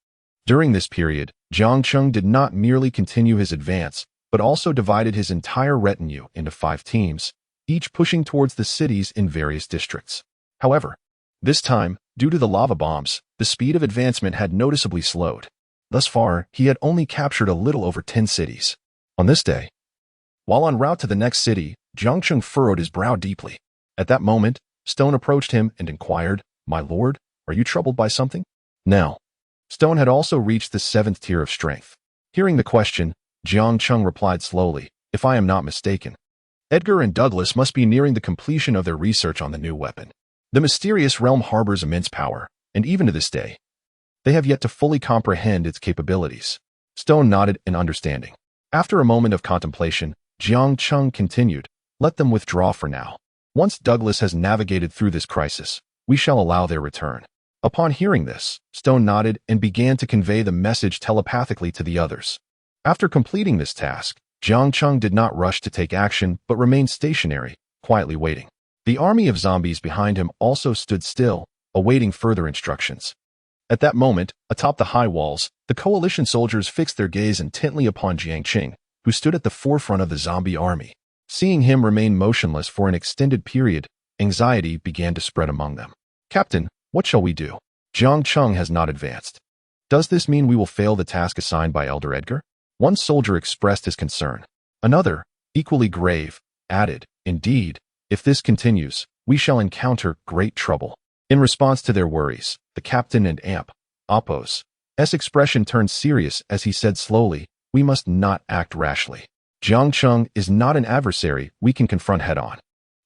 During this period, Jiang Cheng did not merely continue his advance, but also divided his entire retinue into 5 teams, each pushing towards the cities in various districts. However, this time, due to the lava bombs, the speed of advancement had noticeably slowed. Thus far, he had only captured a little over 10 cities. On this day, while en route to the next city, Jiang Cheng furrowed his brow deeply. At that moment, Stone approached him and inquired, "My lord, are you troubled by something?" Now, Stone had also reached the 7th tier of strength. Hearing the question, Jiang Cheng replied slowly, "If I am not mistaken, Edgar and Douglas must be nearing the completion of their research on the new weapon. The mysterious realm harbors immense power, and even to this day, they have yet to fully comprehend its capabilities." Stone nodded in understanding. After a moment of contemplation, Jiang Cheng continued, "Let them withdraw for now. Once Douglas has navigated through this crisis, we shall allow their return." Upon hearing this, Stone nodded and began to convey the message telepathically to the others. After completing this task, Jiang Cheng did not rush to take action but remained stationary, quietly waiting. The army of zombies behind him also stood still, awaiting further instructions. At that moment, atop the high walls, the coalition soldiers fixed their gaze intently upon Jiang Cheng, who stood at the forefront of the zombie army. Seeing him remain motionless for an extended period, anxiety began to spread among them. "Captain, what shall we do? Jiang Cheng has not advanced. Does this mean we will fail the task assigned by Elder Edgar?" One soldier expressed his concern. Another, equally grave, added, "Indeed, if this continues, we shall encounter great trouble." In response to their worries, the captain and Apos' expression turned serious as he said slowly, "We must not act rashly. Jiang Cheng is not an adversary we can confront head-on.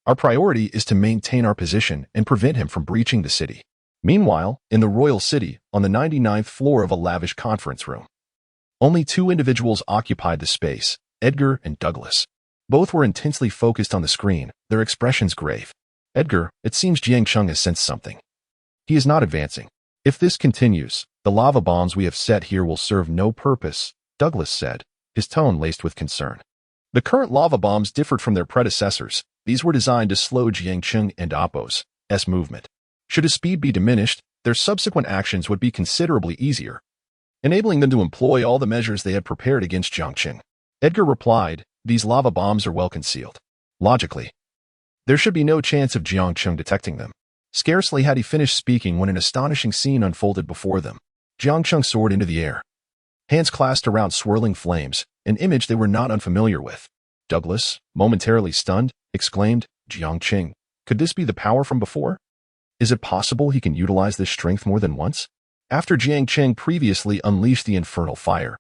Our priority is to maintain our position and prevent him from breaching the city." Meanwhile, in the royal city, on the 99th floor of a lavish conference room, only 2 individuals occupied the space, Edgar and Douglas. Both were intensely focused on the screen, their expressions grave. "Edgar, it seems Jiang Cheng has sensed something. He is not advancing. If this continues, the lava bombs we have set here will serve no purpose," Douglas said, his tone laced with concern. The current lava bombs differed from their predecessors. These were designed to slow Jiang Cheng and Apos' movement. Should his speed be diminished, their subsequent actions would be considerably easier, enabling them to employ all the measures they had prepared against Jiang Cheng. Edgar replied, "These lava bombs are well concealed. Logically, there should be no chance of Jiang Cheng detecting them." Scarcely had he finished speaking when an astonishing scene unfolded before them. Jiang Cheng soared into the air, hands clasped around swirling flames, an image they were not unfamiliar with. Douglas, momentarily stunned, exclaimed, "Jiang Cheng, could this be the power from before? Is it possible he can utilize this strength more than once?" After Jiang Cheng previously unleashed the infernal fire,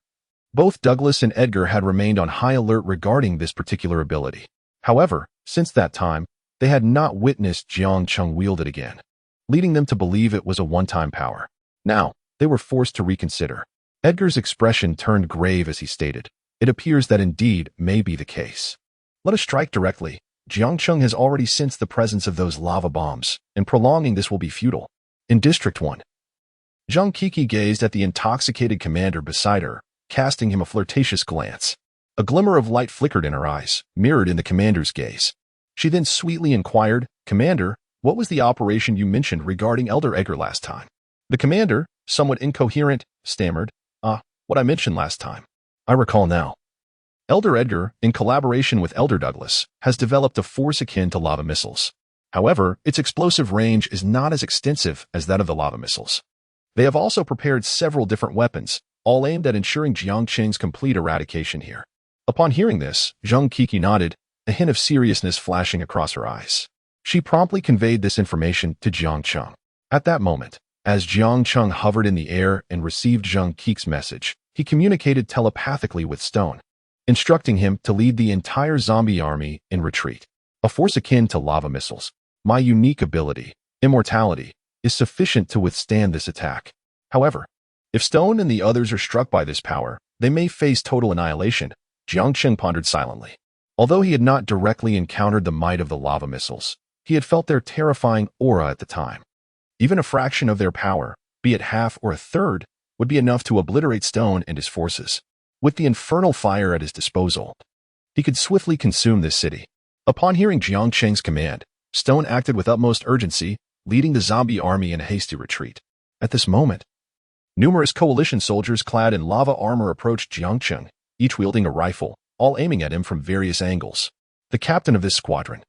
both Douglas and Edgar had remained on high alert regarding this particular ability. However, since that time, they had not witnessed Jiang Cheng wield it again, leading them to believe it was a one-time power. Now, they were forced to reconsider. Edgar's expression turned grave as he stated, "It appears that indeed may be the case. Let us strike directly. Jiang Cheng has already sensed the presence of those lava bombs, and prolonging this will be futile." In District 1, Zhang Kiki gazed at the intoxicated commander beside her, casting him a flirtatious glance. A glimmer of light flickered in her eyes, mirrored in the commander's gaze. She then sweetly inquired, "Commander, what was the operation you mentioned regarding Elder Edgar last time?" The commander, somewhat incoherent, stammered, "What I mentioned last time. I recall now. Elder Edgar, in collaboration with Elder Douglas, has developed a force akin to lava missiles. However, its explosive range is not as extensive as that of the lava missiles. They have also prepared several different weapons, all aimed at ensuring Jiang Cheng's complete eradication here." Upon hearing this, Zhang Kiki nodded, a hint of seriousness flashing across her eyes. She promptly conveyed this information to Jiang Cheng. At that moment, as Jiang Cheng hovered in the air and received Zhang Kiki's message, he communicated telepathically with Stone, instructing him to lead the entire zombie army in retreat. "A force akin to lava missiles. My unique ability, immortality, is sufficient to withstand this attack. However, if Stone and the others are struck by this power, they may face total annihilation." Jiang Cheng pondered silently. Although he had not directly encountered the might of the lava missiles, he had felt their terrifying aura at the time. Even a fraction of their power, be it half or a third, would be enough to obliterate Stone and his forces. With the infernal fire at his disposal, he could swiftly consume this city. Upon hearing Jiang Cheng's command, Stone acted with utmost urgency, leading the zombie army in a hasty retreat. At this moment, numerous coalition soldiers clad in lava armor approached Jiang Cheng, each wielding a rifle, all aiming at him from various angles. The captain of this squadron,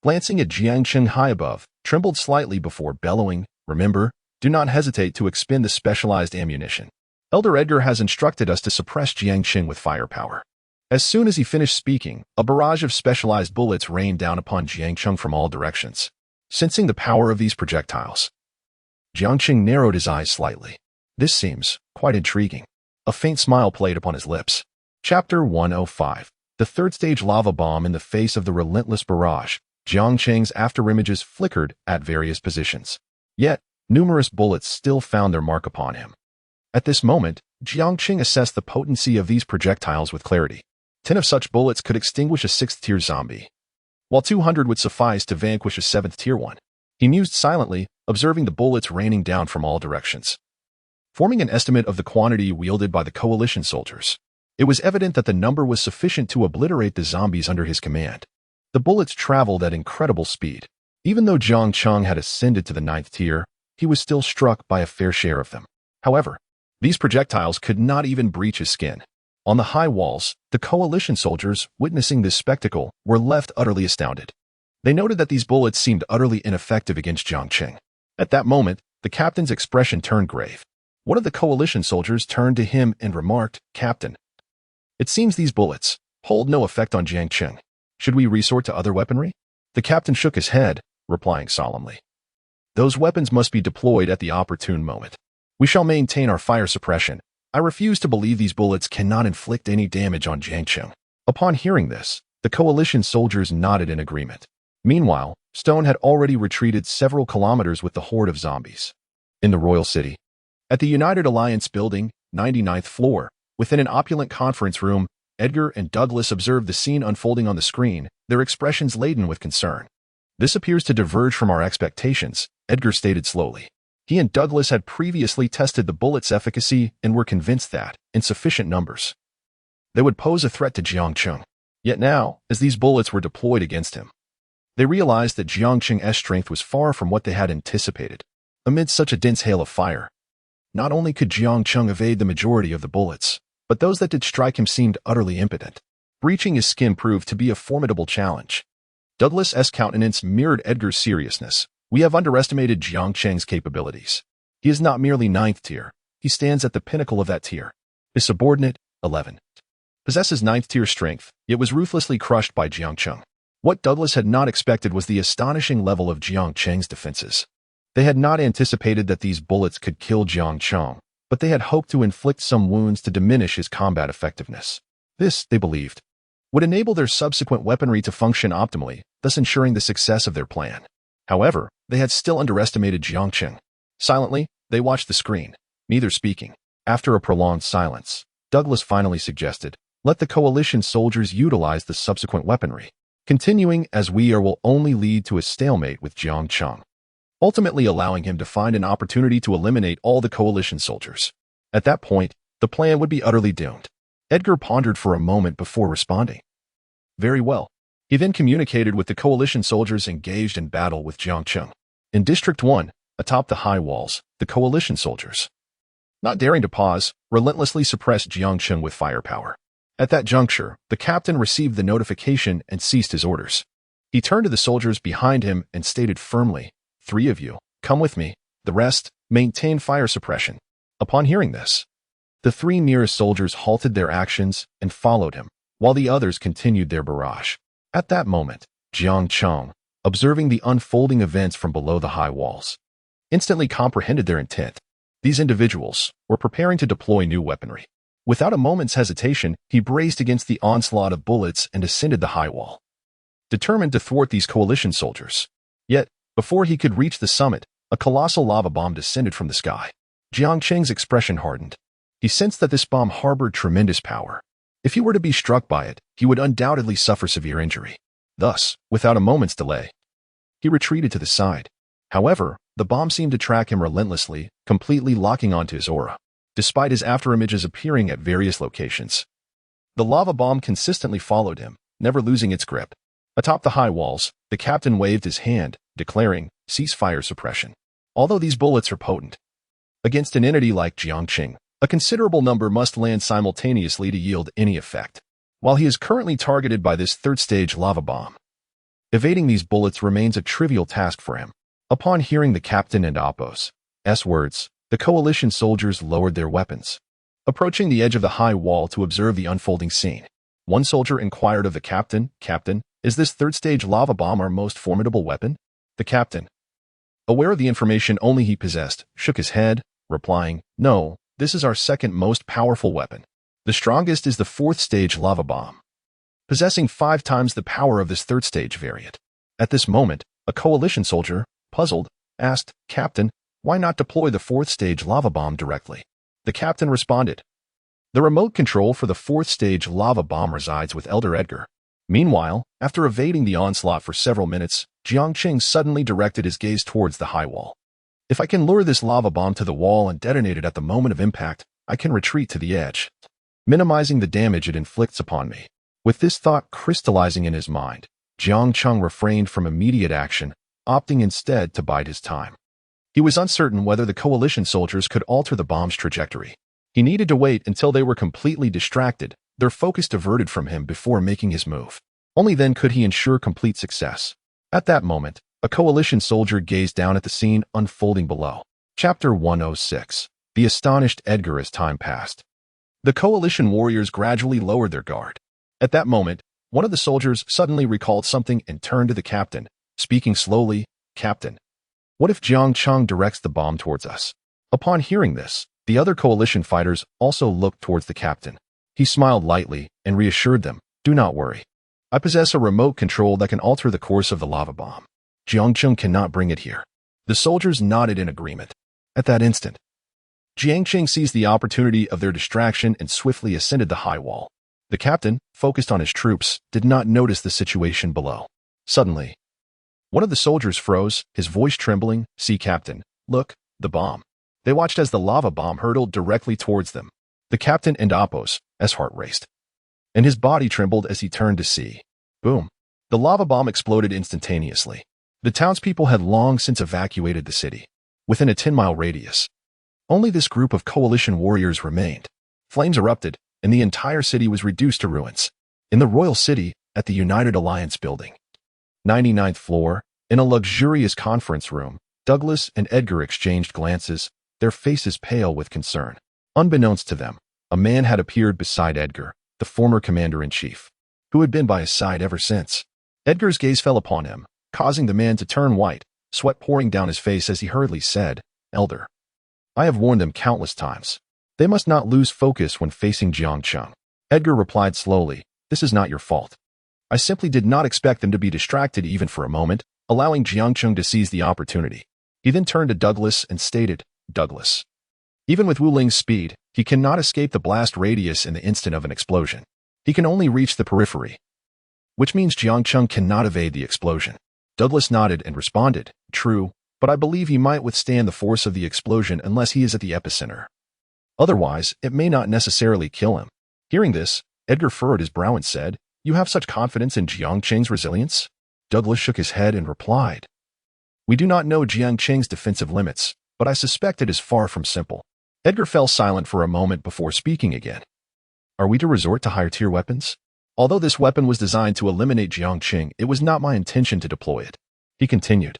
glancing at Jiang Cheng high above, trembled slightly before bellowing, "Remember, do not hesitate to expend the specialized ammunition. Elder Edgar has instructed us to suppress Jiang Cheng with firepower." As soon as he finished speaking, a barrage of specialized bullets rained down upon Jiang Cheng from all directions. Sensing the power of these projectiles, Jiang Cheng narrowed his eyes slightly. This seems quite intriguing. A faint smile played upon his lips. Chapter 105. The third stage lava bomb in the face of the relentless barrage. Jiang Cheng's afterimages flickered at various positions. Yet, numerous bullets still found their mark upon him. At this moment, Jiang Cheng assessed the potency of these projectiles with clarity. 10 of such bullets could extinguish a 6th-tier zombie, while 200 would suffice to vanquish a 7th-tier one. He mused silently, observing the bullets raining down from all directions. Forming an estimate of the quantity wielded by the coalition soldiers, it was evident that the number was sufficient to obliterate the zombies under his command. The bullets traveled at incredible speed. Even though Jiang Cheng had ascended to the 9th tier, he was still struck by a fair share of them. However, these projectiles could not even breach his skin. On the high walls, the coalition soldiers, witnessing this spectacle, were left utterly astounded. They noted that these bullets seemed utterly ineffective against Jiang Cheng. At that moment, the captain's expression turned grave. One of the coalition soldiers turned to him and remarked, "Captain, it seems these bullets hold no effect on Jiang Cheng. Should we resort to other weaponry?" The captain shook his head, replying solemnly, "Those weapons must be deployed at the opportune moment. We shall maintain our fire suppression. I refuse to believe these bullets cannot inflict any damage on Jiang Cheng." Upon hearing this, the coalition soldiers nodded in agreement. Meanwhile, Stone had already retreated several kilometers with the horde of zombies. In the royal city, at the United Alliance building, 99th floor, within an opulent conference room, Edgar and Douglas observed the scene unfolding on the screen, their expressions laden with concern. "This appears to diverge from our expectations," Edgar stated slowly. He and Douglas had previously tested the bullet's efficacy and were convinced that, in sufficient numbers, they would pose a threat to Jiang Cheng. Yet now, as these bullets were deployed against him, they realized that Jiang Cheng's strength was far from what they had anticipated. Amid such a dense hail of fire, not only could Jiang Cheng evade the majority of the bullets, but those that did strike him seemed utterly impotent. Breaching his skin proved to be a formidable challenge. Douglas's countenance mirrored Edgar's seriousness. "We have underestimated Jiang Cheng's capabilities. He is not merely 9th tier. He stands at the pinnacle of that tier. His subordinate, 11, possesses 9th tier strength, yet was ruthlessly crushed by Jiang Cheng." What Douglas had not expected was the astonishing level of Jiang Cheng's defenses. They had not anticipated that these bullets could kill Jiang Cheng, but they had hoped to inflict some wounds to diminish his combat effectiveness. This, they believed, would enable their subsequent weaponry to function optimally, thus ensuring the success of their plan. However, they had still underestimated Jiang Cheng. Silently, they watched the screen, neither speaking. After a prolonged silence, Douglas finally suggested, "Let the coalition soldiers utilize the subsequent weaponry. Continuing as we are will only lead to a stalemate with Jiang Cheng, ultimately allowing him to find an opportunity to eliminate all the coalition soldiers. At that point, the plan would be utterly doomed." Edgar pondered for a moment before responding. "Very well." He then communicated with the coalition soldiers engaged in battle with Jiang Cheng. In District 1, atop the high walls, the coalition soldiers, not daring to pause, relentlessly suppressed Jiang Cheng with firepower. At that juncture, the captain received the notification and ceased his orders. He turned to the soldiers behind him and stated firmly, "3 of you, come with me. The rest, maintain fire suppression." Upon hearing this, the 3 nearest soldiers halted their actions and followed him, while the others continued their barrage. At that moment, Jiang Cheng, observing the unfolding events from below the high walls, instantly comprehended their intent. These individuals were preparing to deploy new weaponry. Without a moment's hesitation, he braced against the onslaught of bullets and ascended the high wall, determined to thwart these coalition soldiers. Yet, before he could reach the summit, a colossal lava bomb descended from the sky. Jiang Cheng's expression hardened. He sensed that this bomb harbored tremendous power. If he were to be struck by it, he would undoubtedly suffer severe injury. Thus, without a moment's delay, he retreated to the side. However, The bomb seemed to track him relentlessly, completely locking onto his aura, despite his afterimages appearing at various locations. The lava bomb consistently followed him, never losing its grip. Atop the high walls, the captain waved his hand, declaring, "Ceasefire suppression." Although these bullets are potent, against an entity like Jiang Cheng, a considerable number must land simultaneously to yield any effect. While he is currently targeted by this third-stage lava bomb, evading these bullets remains a trivial task for him. Upon hearing the captain and Apos' words, the coalition soldiers lowered their weapons, approaching the edge of the high wall to observe the unfolding scene. One soldier inquired of the captain, "Captain, is this third-stage lava bomb our most formidable weapon?" The captain, aware of the information only he possessed, shook his head, replying, "No, this is our second most powerful weapon. The strongest is the fourth-stage lava bomb, possessing 5 times the power of this third-stage variant." At this moment, a coalition soldier, puzzled, asked, "Captain, why not deploy the fourth-stage lava bomb directly?" The captain responded, "The remote control for the fourth-stage lava bomb resides with Elder Edgar." Meanwhile, after evading the onslaught for several minutes, Jiang Cheng suddenly directed his gaze towards the high wall. "If I can lure this lava bomb to the wall and detonate it at the moment of impact, I can retreat to the edge, minimizing the damage it inflicts upon me." With this thought crystallizing in his mind, Jiang Cheng refrained from immediate action, opting instead to bide his time. He was uncertain whether the coalition soldiers could alter the bomb's trajectory. He needed to wait until they were completely distracted, their focus diverted from him before making his move. Only then could he ensure complete success. At that moment, a coalition soldier gazed down at the scene unfolding below. Chapter 106. The astonished Edgar as time passed. The coalition warriors gradually lowered their guard. At that moment, one of the soldiers suddenly recalled something and turned to the captain, speaking slowly, "Captain, what if Jiang Cheng directs the bomb towards us?" Upon hearing this, the other coalition fighters also looked towards the captain. He smiled lightly and reassured them, "Do not worry. I possess a remote control that can alter the course of the lava bomb. Jiang Cheng cannot bring it here." The soldiers nodded in agreement. At that instant, Jiang Cheng seized the opportunity of their distraction and swiftly ascended the high wall. The captain, focused on his troops, did not notice the situation below. Suddenly, one of the soldiers froze, his voice trembling, "See, Captain, look, the bomb." They watched as the lava bomb hurtled directly towards them. The captain and Apos' heart raced, and his body trembled as he turned to see. Boom! The lava bomb exploded instantaneously. The townspeople had long since evacuated the city. Within a 10-mile radius, only this group of coalition warriors remained. Flames erupted, and the entire city was reduced to ruins. In the royal city, at the United Alliance building, 99th floor, in a luxurious conference room, Douglas and Edgar exchanged glances, their faces pale with concern. Unbeknownst to them, a man had appeared beside Edgar, the former commander-in-chief, who had been by his side ever since. Edgar's gaze fell upon him, causing the man to turn white, sweat pouring down his face as he hurriedly said, "Elder, I have warned them countless times. They must not lose focus when facing Jiang Cheng." Edgar replied slowly, "This is not your fault. I simply did not expect them to be distracted even for a moment, allowing Jiang Cheng to seize the opportunity." He then turned to Douglas and stated, "Douglas, even with Wu Ling's speed, he cannot escape the blast radius in the instant of an explosion. He can only reach the periphery, which means Jiang Cheng cannot evade the explosion." Douglas nodded and responded, "True, but I believe he might withstand the force of the explosion unless he is at the epicenter. Otherwise, it may not necessarily kill him." Hearing this, Edgar furrowed his brow and said, "You have such confidence in Jiang Cheng's resilience?" Douglas shook his head and replied, "We do not know Jiang Cheng's defensive limits, but I suspect it is far from simple." Edgar fell silent for a moment before speaking again. "Are we to resort to higher-tier weapons? Although this weapon was designed to eliminate Jiang Cheng, it was not my intention to deploy it." He continued,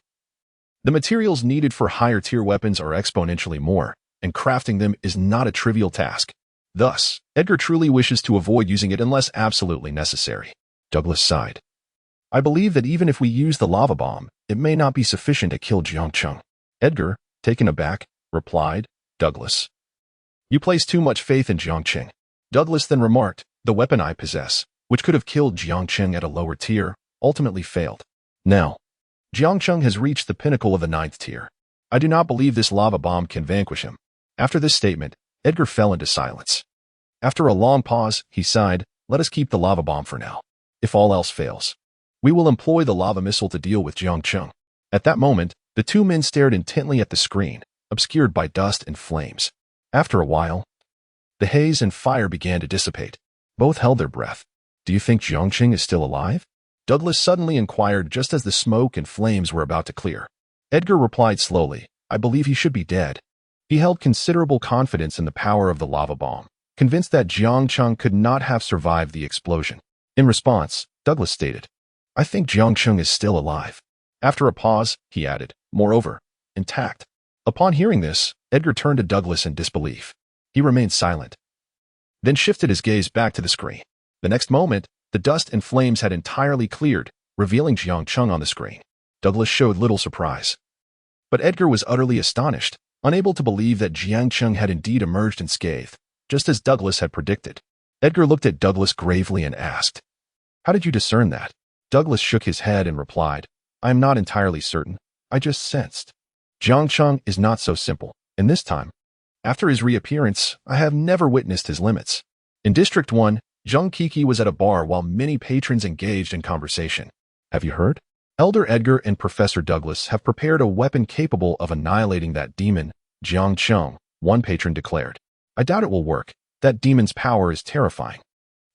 "The materials needed for higher-tier weapons are exponentially more, and crafting them is not a trivial task. Thus, Edgar truly wishes to avoid using it unless absolutely necessary." Douglas sighed. "I believe that even if we use the lava bomb, it may not be sufficient to kill Jiang Cheng." Edgar, taken aback, replied, "Douglas, you place too much faith in Jiang Cheng." Douglas then remarked, "The weapon I possess, which could have killed Jiang Cheng at a lower tier, ultimately failed. Now, Jiang Cheng has reached the pinnacle of the 9th tier. I do not believe this lava bomb can vanquish him." After this statement, Edgar fell into silence. After a long pause, he sighed, "Let us keep the lava bomb for now. If all else fails, we will employ the lava missile to deal with Jiang Cheng." At that moment, The two men stared intently at the screen, obscured by dust and flames. After a while, the haze and fire began to dissipate. Both held their breath. "Do you think Jiang Cheng is still alive?" Douglas suddenly inquired just as the smoke and flames were about to clear. Edgar replied slowly, "I believe he should be dead." He held considerable confidence in the power of the lava bomb, convinced that Jiang Cheng could not have survived the explosion. In response, Douglas stated, "I think Jiang Cheng is still alive." After a pause, he added, "Moreover, intact." Upon hearing this, Edgar turned to Douglas in disbelief. He remained silent, then shifted his gaze back to the screen. The next moment, the dust and flames had entirely cleared, revealing Jiang Cheng on the screen. Douglas showed little surprise. But Edgar was utterly astonished, unable to believe that Jiang Cheng had indeed emerged unscathed, just as Douglas had predicted. Edgar looked at Douglas gravely and asked, "How did you discern that?" Douglas shook his head and replied, "I am not entirely certain. I just sensed. Jiang Cheng is not so simple, and this time, after his reappearance, I have never witnessed his limits." In District 1, Zheng Kiki was at a bar while many patrons engaged in conversation. "Have you heard? Elder Edgar and Professor Douglas have prepared a weapon capable of annihilating that demon, Jiang Cheng," one patron declared. "I doubt it will work. That demon's power is terrifying.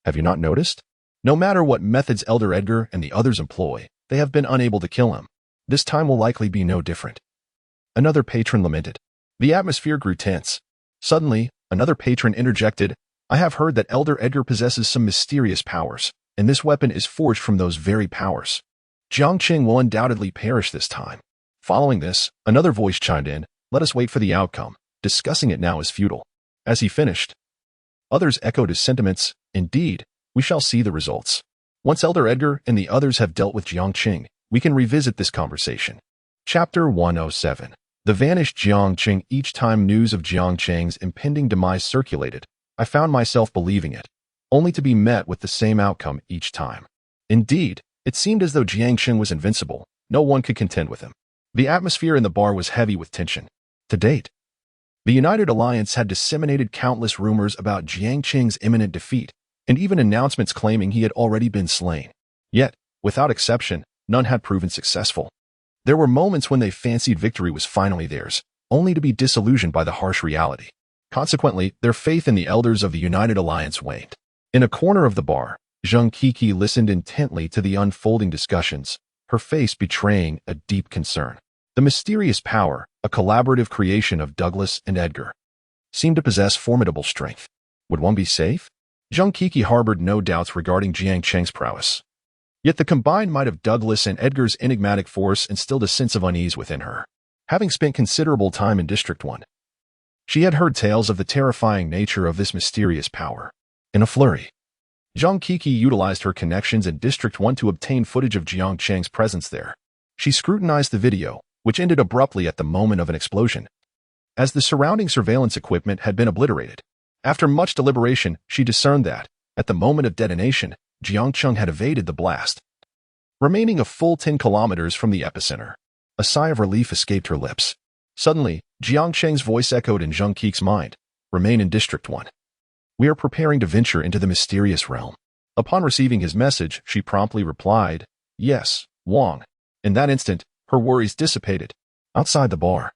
Have you not noticed? No matter what methods Elder Edgar and the others employ, they have been unable to kill him. This time will likely be no different." Another patron lamented. The atmosphere grew tense. Suddenly, another patron interjected, "I have heard that Elder Edgar possesses some mysterious powers, and this weapon is forged from those very powers. Jiang Cheng will undoubtedly perish this time." Following this, another voice chimed in, "Let us wait for the outcome. Discussing it now is futile." As he finished, others echoed his sentiments, "Indeed, we shall see the results. Once Elder Edgar and the others have dealt with Jiang Cheng, we can revisit this conversation." Chapter 107. The vanished Jiang Cheng. Each time news of Jiang Cheng's impending demise circulated, I found myself believing it, only to be met with the same outcome each time. Indeed, it seemed as though Jiang Cheng was invincible. No one could contend with him. The atmosphere in the bar was heavy with tension. To date, the United Alliance had disseminated countless rumors about Jiang Cheng's imminent defeat, and even announcements claiming he had already been slain. Yet, without exception, none had proven successful. There were moments when they fancied victory was finally theirs, only to be disillusioned by the harsh reality. Consequently, their faith in the elders of the United Alliance waned. In a corner of the bar, Zheng Kiki listened intently to the unfolding discussions, her face betraying a deep concern. The mysterious power, a collaborative creation of Douglas and Edgar, seemed to possess formidable strength. Would one be safe? Zheng Kiki harbored no doubts regarding Jiang Cheng's prowess. Yet the combined might of Douglas and Edgar's enigmatic force instilled a sense of unease within her. Having spent considerable time in District 1, she had heard tales of the terrifying nature of this mysterious power. In a flurry, Zheng Kiki utilized her connections in District 1 to obtain footage of Jiang Cheng's presence there. She scrutinized the video, which ended abruptly at the moment of an explosion, as the surrounding surveillance equipment had been obliterated. After much deliberation, she discerned that, at the moment of detonation, Jiang Cheng had evaded the blast, remaining a full 10 kilometers from the epicenter. A sigh of relief escaped her lips. Suddenly, Jiang Cheng's voice echoed in Zheng Kiki's mind. "Remain in District 1. We are preparing to venture into the mysterious realm." Upon receiving his message, she promptly replied, "Yes, Wang." In that instant, her worries dissipated. Outside the bar,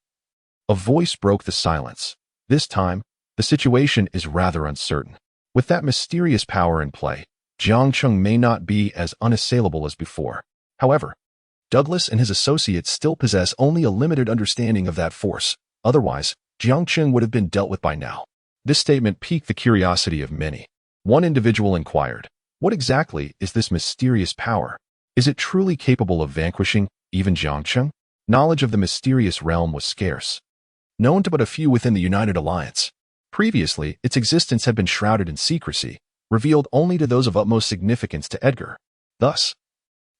a voice broke the silence. "This time, the situation is rather uncertain. With that mysterious power in play, Jiang Cheng may not be as unassailable as before. However, Douglas and his associates still possess only a limited understanding of that force. Otherwise, Jiang Cheng would have been dealt with by now." This statement piqued the curiosity of many. One individual inquired, "What exactly is this mysterious power? Is it truly capable of vanquishing even Jiang Cheng?" Knowledge of the mysterious realm was scarce, known to but a few within the United Alliance. Previously, its existence had been shrouded in secrecy, revealed only to those of utmost significance to Edgar. Thus,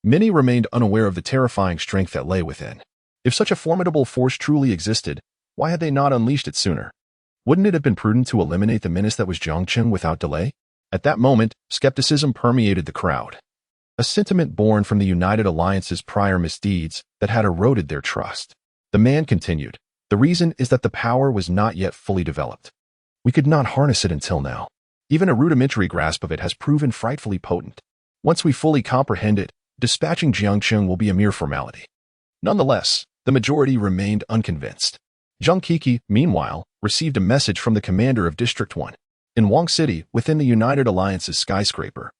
many remained unaware of the terrifying strength that lay within. If such a formidable force truly existed, why had they not unleashed it sooner? Wouldn't it have been prudent to eliminate the menace that was Jiang Cheng without delay? At that moment, skepticism permeated the crowd, a sentiment born from the United Alliance's prior misdeeds that had eroded their trust. The man continued, "The reason is that the power was not yet fully developed. We could not harness it until now. Even a rudimentary grasp of it has proven frightfully potent. Once we fully comprehend it, dispatching Jiang Cheng will be a mere formality. Nonetheless, The majority remained unconvinced. Jiang Kiki, meanwhile, received a message from the commander of District 1 in Wang City within the United Alliance's skyscraper.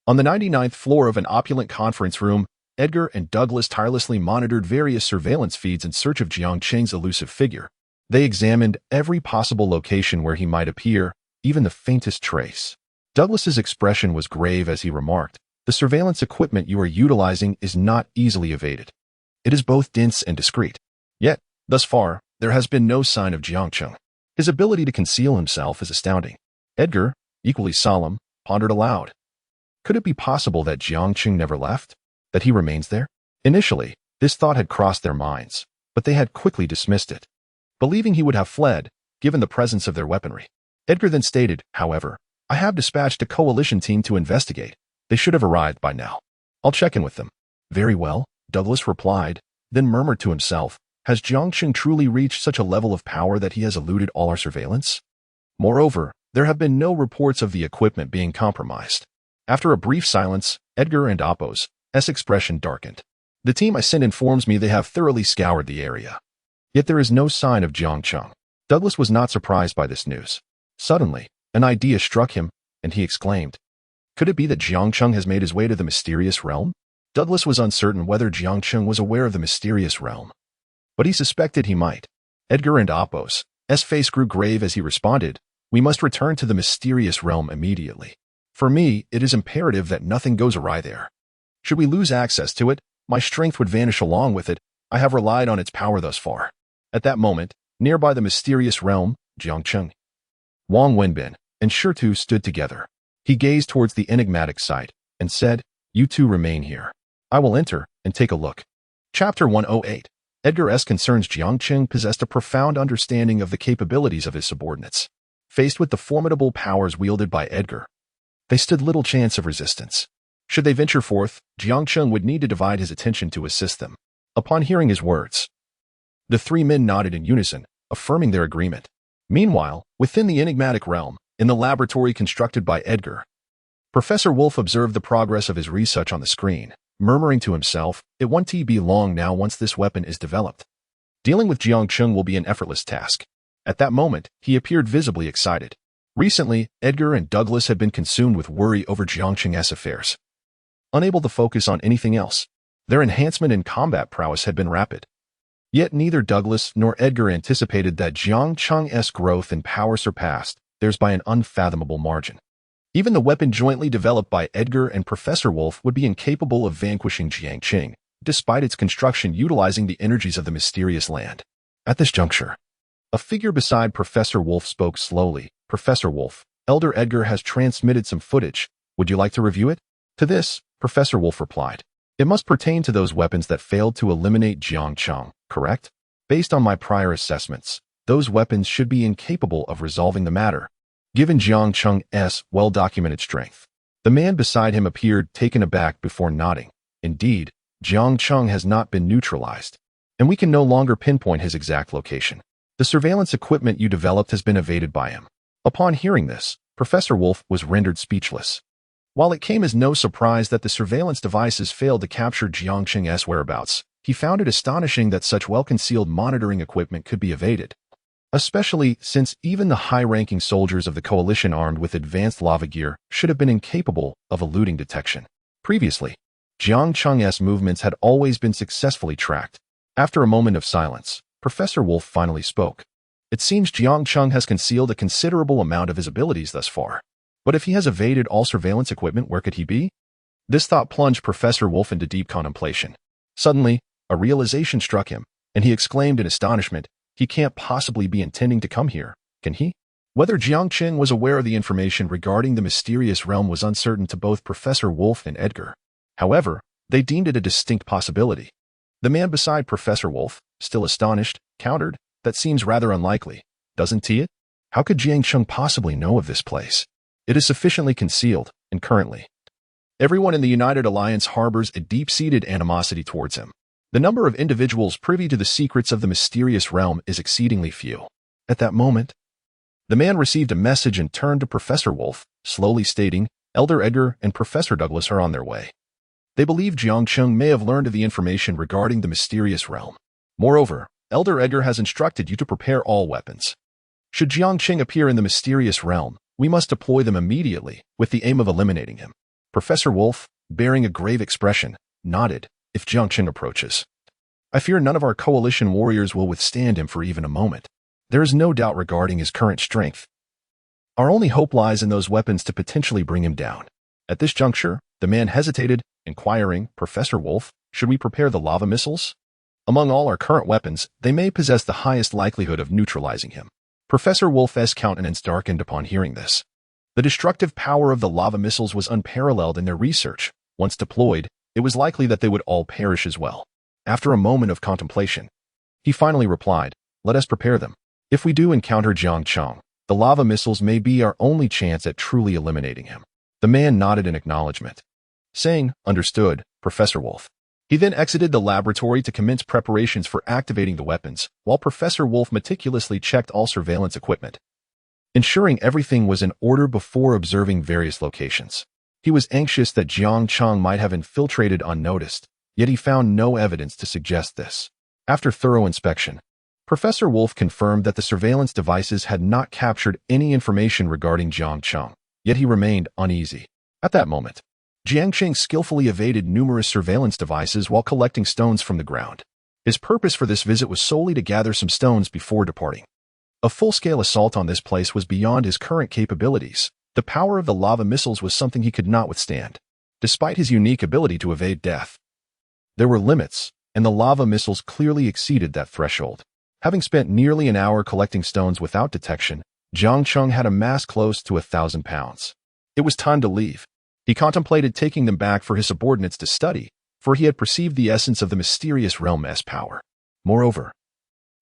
On the 99th floor of an opulent conference room, Edgar and Douglas tirelessly monitored various surveillance feeds in search of Jiang Cheng's elusive figure. They examined every possible location where he might appear, even the faintest trace. Douglas's expression was grave as he remarked, "The surveillance equipment you are utilizing is not easily evaded. It is both dense and discreet. Yet, thus far, there has been no sign of Jiang Cheng. His ability to conceal himself is astounding." Edgar, equally solemn, pondered aloud. Could it be possible that Jiang Cheng never left? That he remains there? Initially, this thought had crossed their minds, but they had quickly dismissed it, believing he would have fled, given the presence of their weaponry. Edgar then stated, however, "I have dispatched a coalition team to investigate. They should have arrived by now. I'll check in with them." "Very well," Douglas replied, then murmured to himself, "Has Jiang Cheng truly reached such a level of power that he has eluded all our surveillance?" Moreover, there have been no reports of the equipment being compromised. After a brief silence, Edgar and Appo's expression darkened. "The team I sent informs me they have thoroughly scoured the area. Yet there is no sign of Jiang Cheng." Douglas was not surprised by this news. Suddenly, an idea struck him, and he exclaimed, "Could it be that Jiang Cheng has made his way to the mysterious realm?" Douglas was uncertain whether Jiang Cheng was aware of the mysterious realm, but he suspected he might. Edgar and Appo's face grew grave as he responded, "We must return to the mysterious realm immediately. For me, it is imperative that nothing goes awry there. Should we lose access to it, my strength would vanish along with it. I have relied on its power thus far." At that moment, nearby the mysterious realm, Jiang Cheng, Wang Wenbin, and Shirtu stood together. He gazed towards the enigmatic site and said, "You two remain here. I will enter and take a look." Chapter 108. Edgar's concerns. Jiang Cheng possessed a profound understanding of the capabilities of his subordinates. Faced with the formidable powers wielded by Edgar, they stood little chance of resistance. Should they venture forth, Jiang Cheng would need to divide his attention to assist them. Upon hearing his words, the three men nodded in unison, affirming their agreement. Meanwhile, within the enigmatic realm, in the laboratory constructed by Edgar, Professor Wolf observed the progress of his research on the screen, murmuring to himself, "It won't be long now once this weapon is developed. Dealing with Jiang Cheng will be an effortless task." At that moment, he appeared visibly excited. Recently, Edgar and Douglas had been consumed with worry over Jiang Cheng's affairs. Unable to focus on anything else, their enhancement in combat prowess had been rapid. Yet neither Douglas nor Edgar anticipated that Jiang Cheng's growth and power surpassed theirs by an unfathomable margin. Even the weapon jointly developed by Edgar and Professor Wolf would be incapable of vanquishing Jiang Cheng, despite its construction utilizing the energies of the mysterious land. At this juncture, a figure beside Professor Wolf spoke slowly. "Professor Wolf, Elder Edgar has transmitted some footage. Would you like to review it?" To this, Professor Wolf replied, "It must pertain to those weapons that failed to eliminate Jiang Cheng, correct? Based on my prior assessments, those weapons should be incapable of resolving the matter, given Jiang Cheng's well-documented strength." The man beside him appeared taken aback before nodding. "Indeed, Jiang Cheng has not been neutralized, and we can no longer pinpoint his exact location. The surveillance equipment you developed has been evaded by him." Upon hearing this, Professor Wolf was rendered speechless. While it came as no surprise that the surveillance devices failed to capture Jiang Cheng's whereabouts, he found it astonishing that such well-concealed monitoring equipment could be evaded, especially since even the high-ranking soldiers of the coalition armed with advanced lava gear should have been incapable of eluding detection. Previously, Jiang Cheng's movements had always been successfully tracked. After a moment of silence, Professor Wolf finally spoke. "It seems Jiang Cheng has concealed a considerable amount of his abilities thus far. But if he has evaded all surveillance equipment, where could he be?" This thought plunged Professor Wolf into deep contemplation. Suddenly, a realization struck him, and he exclaimed in astonishment, "He can't possibly be intending to come here, can he?" Whether Jiang Cheng was aware of the information regarding the mysterious realm was uncertain to both Professor Wolf and Edgar. However, they deemed it a distinct possibility. The man beside Professor Wolf, still astonished, countered, "That seems rather unlikely, doesn't it? How could Jiang Cheng possibly know of this place? It is sufficiently concealed, and currently, everyone in the United Alliance harbors a deep-seated animosity towards him. The number of individuals privy to the secrets of the mysterious realm is exceedingly few." At that moment, the man received a message and turned to Professor Wolf, slowly stating, "Elder Edgar and Professor Douglas are on their way. They believe Jiang Cheng may have learned of the information regarding the mysterious realm. Moreover, Elder Edgar has instructed you to prepare all weapons. Should Jiang Cheng appear in the mysterious realm, we must deploy them immediately with the aim of eliminating him. Professor Wolf, bearing a grave expression, nodded. If Jiang Cheng approaches, I fear none of our coalition warriors will withstand him for even a moment. There is no doubt regarding his current strength. Our only hope lies in those weapons to potentially bring him down. At this juncture, the man hesitated, inquiring, Professor Wolf, should we prepare the lava missiles? Among all our current weapons, they may possess the highest likelihood of neutralizing him. Professor Wolf's countenance darkened upon hearing this. The destructive power of the lava missiles was unparalleled in their research. Once deployed, it was likely that they would all perish as well. After a moment of contemplation, he finally replied, let us prepare them. If we do encounter Jiang Cheng, the lava missiles may be our only chance at truly eliminating him. The man nodded in acknowledgement, saying, understood, Professor Wolf. He then exited the laboratory to commence preparations for activating the weapons, while Professor Wolf meticulously checked all surveillance equipment, ensuring everything was in order before observing various locations. He was anxious that Jiang Cheng might have infiltrated unnoticed, yet he found no evidence to suggest this. After thorough inspection, Professor Wolf confirmed that the surveillance devices had not captured any information regarding Jiang Cheng, yet he remained uneasy. At that moment, Jiang Cheng skillfully evaded numerous surveillance devices while collecting stones from the ground. His purpose for this visit was solely to gather some stones before departing. A full-scale assault on this place was beyond his current capabilities. The power of the lava missiles was something he could not withstand. Despite his unique ability to evade death, there were limits, and the lava missiles clearly exceeded that threshold. Having spent nearly an hour collecting stones without detection, Jiang Cheng had amassed close to 1,000 pounds. It was time to leave. He contemplated taking them back for his subordinates to study, for he had perceived the essence of the mysterious realm's power. Moreover,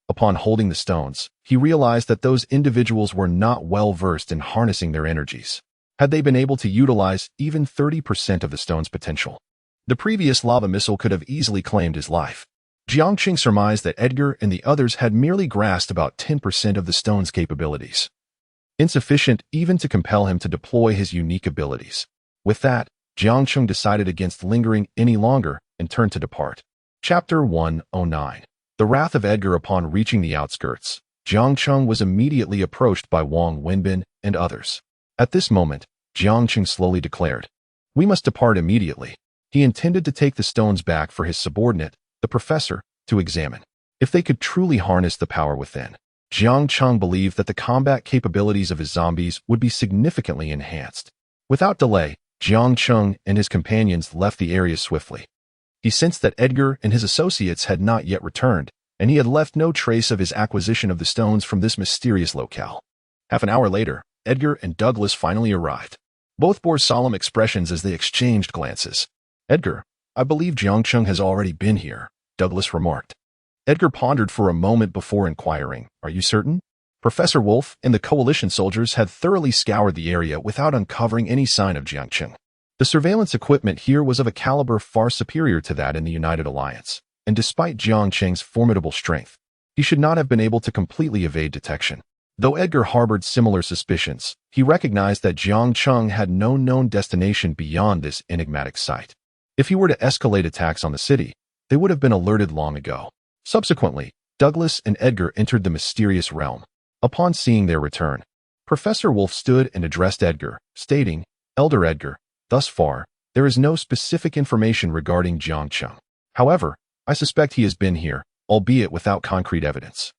upon holding the stones, he realized that those individuals were not well versed in harnessing their energies. Had they been able to utilize even 30% of the stone's potential, the previous lava missile could have easily claimed his life. Jiang Cheng surmised that Edgar and the others had merely grasped about 10% of the stone's capabilities, insufficient even to compel him to deploy his unique abilities. With that, Jiang Cheng decided against lingering any longer and turned to depart. Chapter 109. The Wrath of Edgar. Upon reaching the outskirts, Jiang Cheng was immediately approached by Wang Wenbin and others. At this moment, Jiang Cheng slowly declared, we must depart immediately. He intended to take the stones back for his subordinate, the professor, to examine. If they could truly harness the power within, Jiang Cheng believed that the combat capabilities of his zombies would be significantly enhanced. Without delay, Jiang Cheng and his companions left the area swiftly. He sensed that Edgar and his associates had not yet returned, and he had left no trace of his acquisition of the stones from this mysterious locale. Half an hour later, Edgar and Douglas finally arrived. Both bore solemn expressions as they exchanged glances. Edgar, I believe Jiang Cheng has already been here, Douglas remarked. Edgar pondered for a moment before inquiring, are you certain? Professor Wolf and the coalition soldiers had thoroughly scoured the area without uncovering any sign of Jiang Cheng. The surveillance equipment here was of a caliber far superior to that in the United Alliance, and despite Jiang Cheng's formidable strength, he should not have been able to completely evade detection. Though Edgar harbored similar suspicions, he recognized that Jiang Cheng had no known destination beyond this enigmatic site. If he were to escalate attacks on the city, they would have been alerted long ago. Subsequently, Douglas and Edgar entered the mysterious realm. Upon seeing their return, Professor Wolf stood and addressed Edgar, stating, Elder Edgar, thus far, there is no specific information regarding Jiang Cheng. However, I suspect he has been here, albeit without concrete evidence.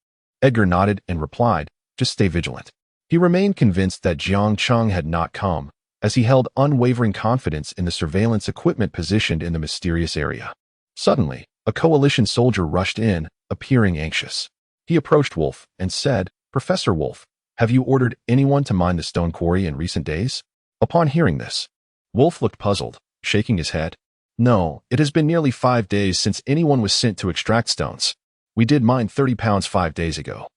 Edgar nodded and replied, just stay vigilant. He remained convinced that Jiang Cheng had not come, as he held unwavering confidence in the surveillance equipment positioned in the mysterious area. Suddenly, a coalition soldier rushed in, appearing anxious. He approached Wolf and said, Professor Wolf, have you ordered anyone to mine the stone quarry in recent days? Upon hearing this, Wolf looked puzzled, shaking his head. No, it has been nearly 5 days since anyone was sent to extract stones. We did mine 30 pounds 5 days ago.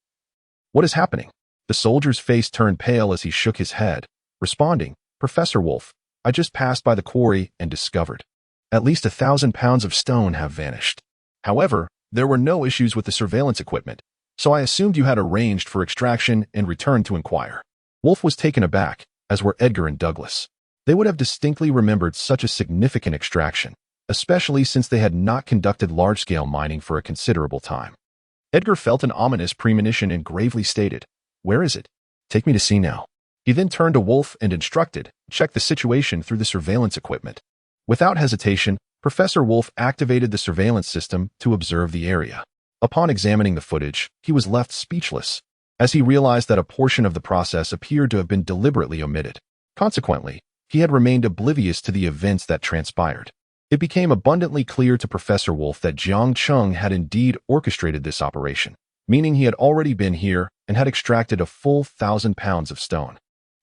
What is happening? The soldier's face turned pale as he shook his head, responding, Professor Wolf, I just passed by the quarry and discovered at least 1,000 pounds of stone have vanished. However, there were no issues with the surveillance equipment, so I assumed you had arranged for extraction and returned to inquire. Wolf was taken aback, as were Edgar and Douglas. They would have distinctly remembered such a significant extraction, especially since they had not conducted large-scale mining for a considerable time. Edgar felt an ominous premonition and gravely stated, "Where is it? Take me to see now." He then turned to Wolf and instructed, "Check the situation through the surveillance equipment." Without hesitation, Professor Wolf activated the surveillance system to observe the area. Upon examining the footage, he was left speechless, as he realized that a portion of the process appeared to have been deliberately omitted. Consequently, he had remained oblivious to the events that transpired. It became abundantly clear to Professor Wolf that Jiang Cheng had indeed orchestrated this operation, meaning he had already been here and had extracted a full 1,000 pounds of stone.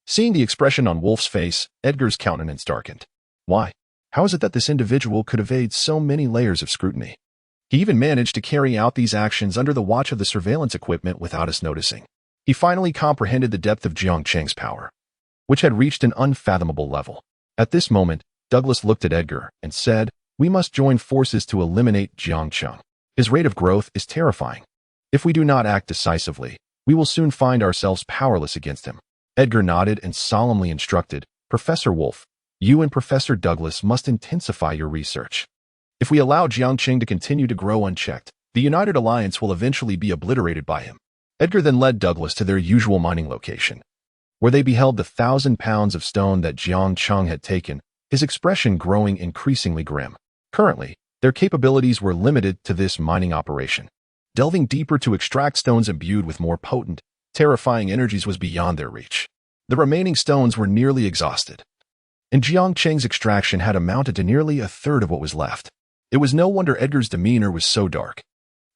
Seeing the expression on Wolf's face, Edgar's countenance darkened. Why? How is it that this individual could evade so many layers of scrutiny? He even managed to carry out these actions under the watch of the surveillance equipment without us noticing. He finally comprehended the depth of Jiang Cheng's power, which had reached an unfathomable level. At this moment, Douglas looked at Edgar and said, "We must join forces to eliminate Jiang Cheng. His rate of growth is terrifying. If we do not act decisively, we will soon find ourselves powerless against him." Edgar nodded and solemnly instructed, "Professor Wolf, you and Professor Douglas must intensify your research. If we allow Jiang Cheng to continue to grow unchecked, the United Alliance will eventually be obliterated by him." Edgar then led Douglas to their usual mining location, where they beheld the 1,000 pounds of stone that Jiang Cheng had taken, his expression growing increasingly grim. Currently, their capabilities were limited to this mining operation. Delving deeper to extract stones imbued with more potent, terrifying energies was beyond their reach. The remaining stones were nearly exhausted, and Jiang Cheng's extraction had amounted to nearly a third of what was left. It was no wonder Edgar's demeanor was so dark.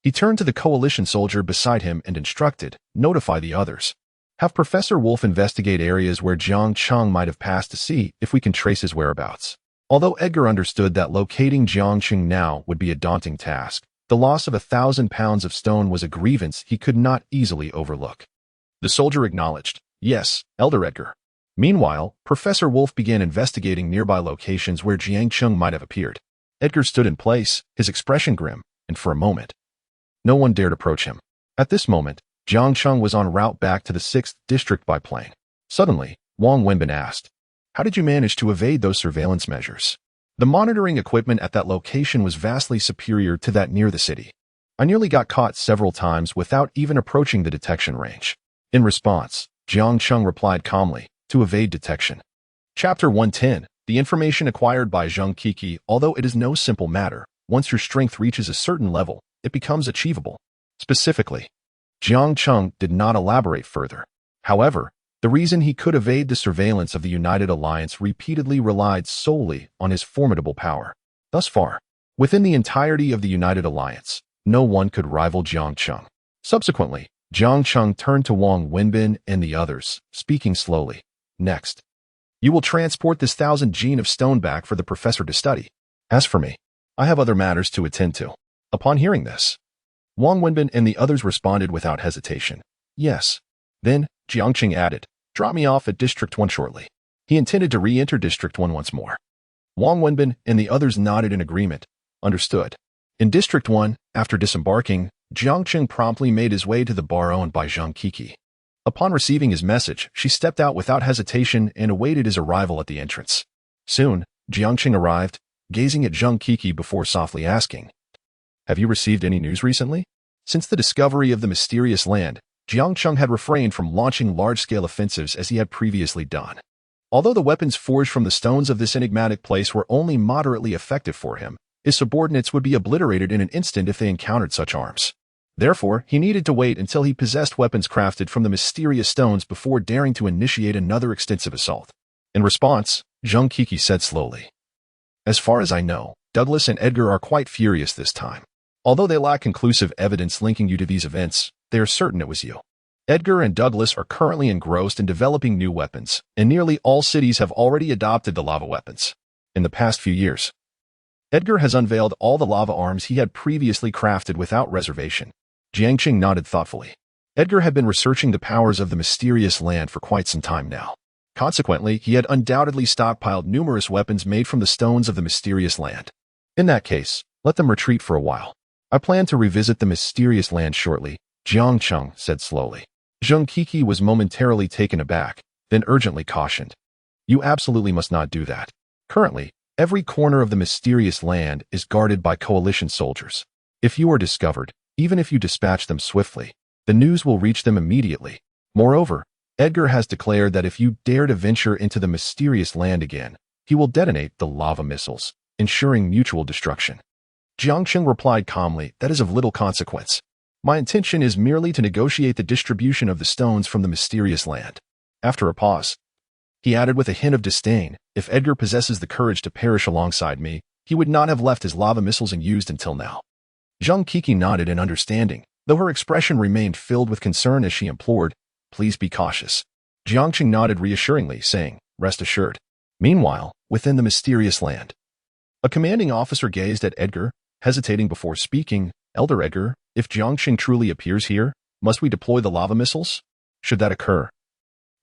He turned to the coalition soldier beside him and instructed, "Notify the others. Have Professor Wolf investigate areas where Jiang Cheng might have passed to see if we can trace his whereabouts." Although Edgar understood that locating Jiang Cheng now would be a daunting task, the loss of 1,000 pounds of stone was a grievance he could not easily overlook. The soldier acknowledged, "Yes, Elder Edgar." Meanwhile, Professor Wolf began investigating nearby locations where Jiang Cheng might have appeared. Edgar stood in place, his expression grim, and for a moment, no one dared approach him. At this moment, Jiang Cheng was en route back to the 6th district by plane. Suddenly, Wang Wenbin asked, "How did you manage to evade those surveillance measures? The monitoring equipment at that location was vastly superior to that near the city. I nearly got caught several times without even approaching the detection range." In response, Jiang Cheng replied calmly, "To evade detection." Chapter 110, the information acquired by Zheng Kiki. Although it is no simple matter, once your strength reaches a certain level, it becomes achievable. Specifically, Jiang Cheng did not elaborate further. However, the reason he could evade the surveillance of the United Alliance repeatedly relied solely on his formidable power. Thus far, within the entirety of the United Alliance, no one could rival Jiang Cheng. Subsequently, Jiang Cheng turned to Wang Wenbin and the others, speaking slowly. "Next, you will transport this 1,000 gene of stone back for the professor to study. As for me, I have other matters to attend to." Upon hearing this, Wang Wenbin and the others responded without hesitation, "Yes." Then, Jiang Cheng added, "Drop me off at District 1 shortly." He intended to re-enter District 1 once more. Wang Wenbin and the others nodded in agreement. Understood. In District 1, after disembarking, Jiang Cheng promptly made his way to the bar owned by Zheng Kiki. Upon receiving his message, she stepped out without hesitation and awaited his arrival at the entrance. Soon, Jiang Cheng arrived, gazing at Zheng Kiki before softly asking, "Have you received any news recently?" Since the discovery of the mysterious land, Jiang Cheng had refrained from launching large-scale offensives as he had previously done. Although the weapons forged from the stones of this enigmatic place were only moderately effective for him, his subordinates would be obliterated in an instant if they encountered such arms. Therefore, he needed to wait until he possessed weapons crafted from the mysterious stones before daring to initiate another extensive assault. In response, Zheng Kiki said slowly, "As far as I know, Douglas and Edgar are quite furious this time. Although they lack conclusive evidence linking you to these events, they are certain it was you. Edgar and Douglas are currently engrossed in developing new weapons, and nearly all cities have already adopted the lava weapons. In the past few years, Edgar has unveiled all the lava arms he had previously crafted without reservation." Jiang Cheng nodded thoughtfully. Edgar had been researching the powers of the mysterious land for quite some time now. Consequently, he had undoubtedly stockpiled numerous weapons made from the stones of the mysterious land. In that case, let them retreat for a while. I plan to revisit the mysterious land shortly, Jiang Cheng said slowly. Zheng Kiki was momentarily taken aback, then urgently cautioned, "You absolutely must not do that. Currently, every corner of the mysterious land is guarded by coalition soldiers. If you are discovered, Even if you dispatch them swiftly, the news will reach them immediately. Moreover, Edgar has declared that if you dare to venture into the mysterious land again, he will detonate the lava missiles, ensuring mutual destruction. Jiang Cheng replied calmly, "That is of little consequence. My intention is merely to negotiate the distribution of the stones from the mysterious land." After a pause, he added with a hint of disdain, "If Edgar possesses the courage to perish alongside me, he would not have left his lava missiles unused until now." Zhang Kiki nodded in understanding, though her expression remained filled with concern as she implored, "Please be cautious." Jiang Cheng nodded reassuringly, saying, "Rest assured." Meanwhile, within the mysterious land, a commanding officer gazed at Edgar, hesitating before speaking. "Elder Edgar, if Jiang Cheng truly appears here, must we deploy the lava missiles? Should that occur,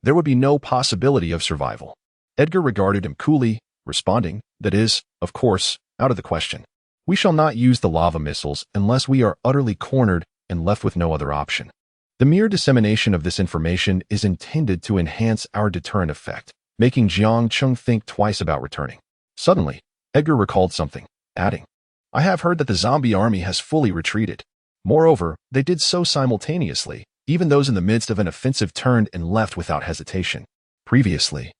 there would be no possibility of survival." Edgar regarded him coolly, responding, "That is, of course, out of the question. We shall not use the lava missiles unless we are utterly cornered and left with no other option. The mere dissemination of this information is intended to enhance our deterrent effect, making Jiang Cheng think twice about returning." Suddenly, Edgar recalled something, adding, "I have heard that the zombie army has fully retreated. Moreover, they did so simultaneously, even those in the midst of an offensive turned and left without hesitation. Previously,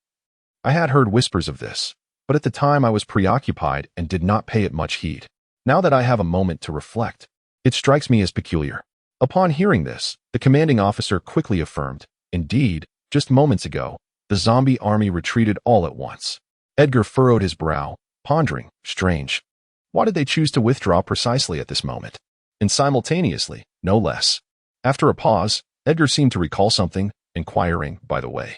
I had heard whispers of this, but at the time I was preoccupied and did not pay it much heed. Now that I have a moment to reflect, it strikes me as peculiar." Upon hearing this, the commanding officer quickly affirmed, "Indeed, just moments ago, the zombie army retreated all at once." Edgar furrowed his brow, pondering, "Strange. Why did they choose to withdraw precisely at this moment? And simultaneously, no less." After a pause, Edgar seemed to recall something, inquiring, "By the way,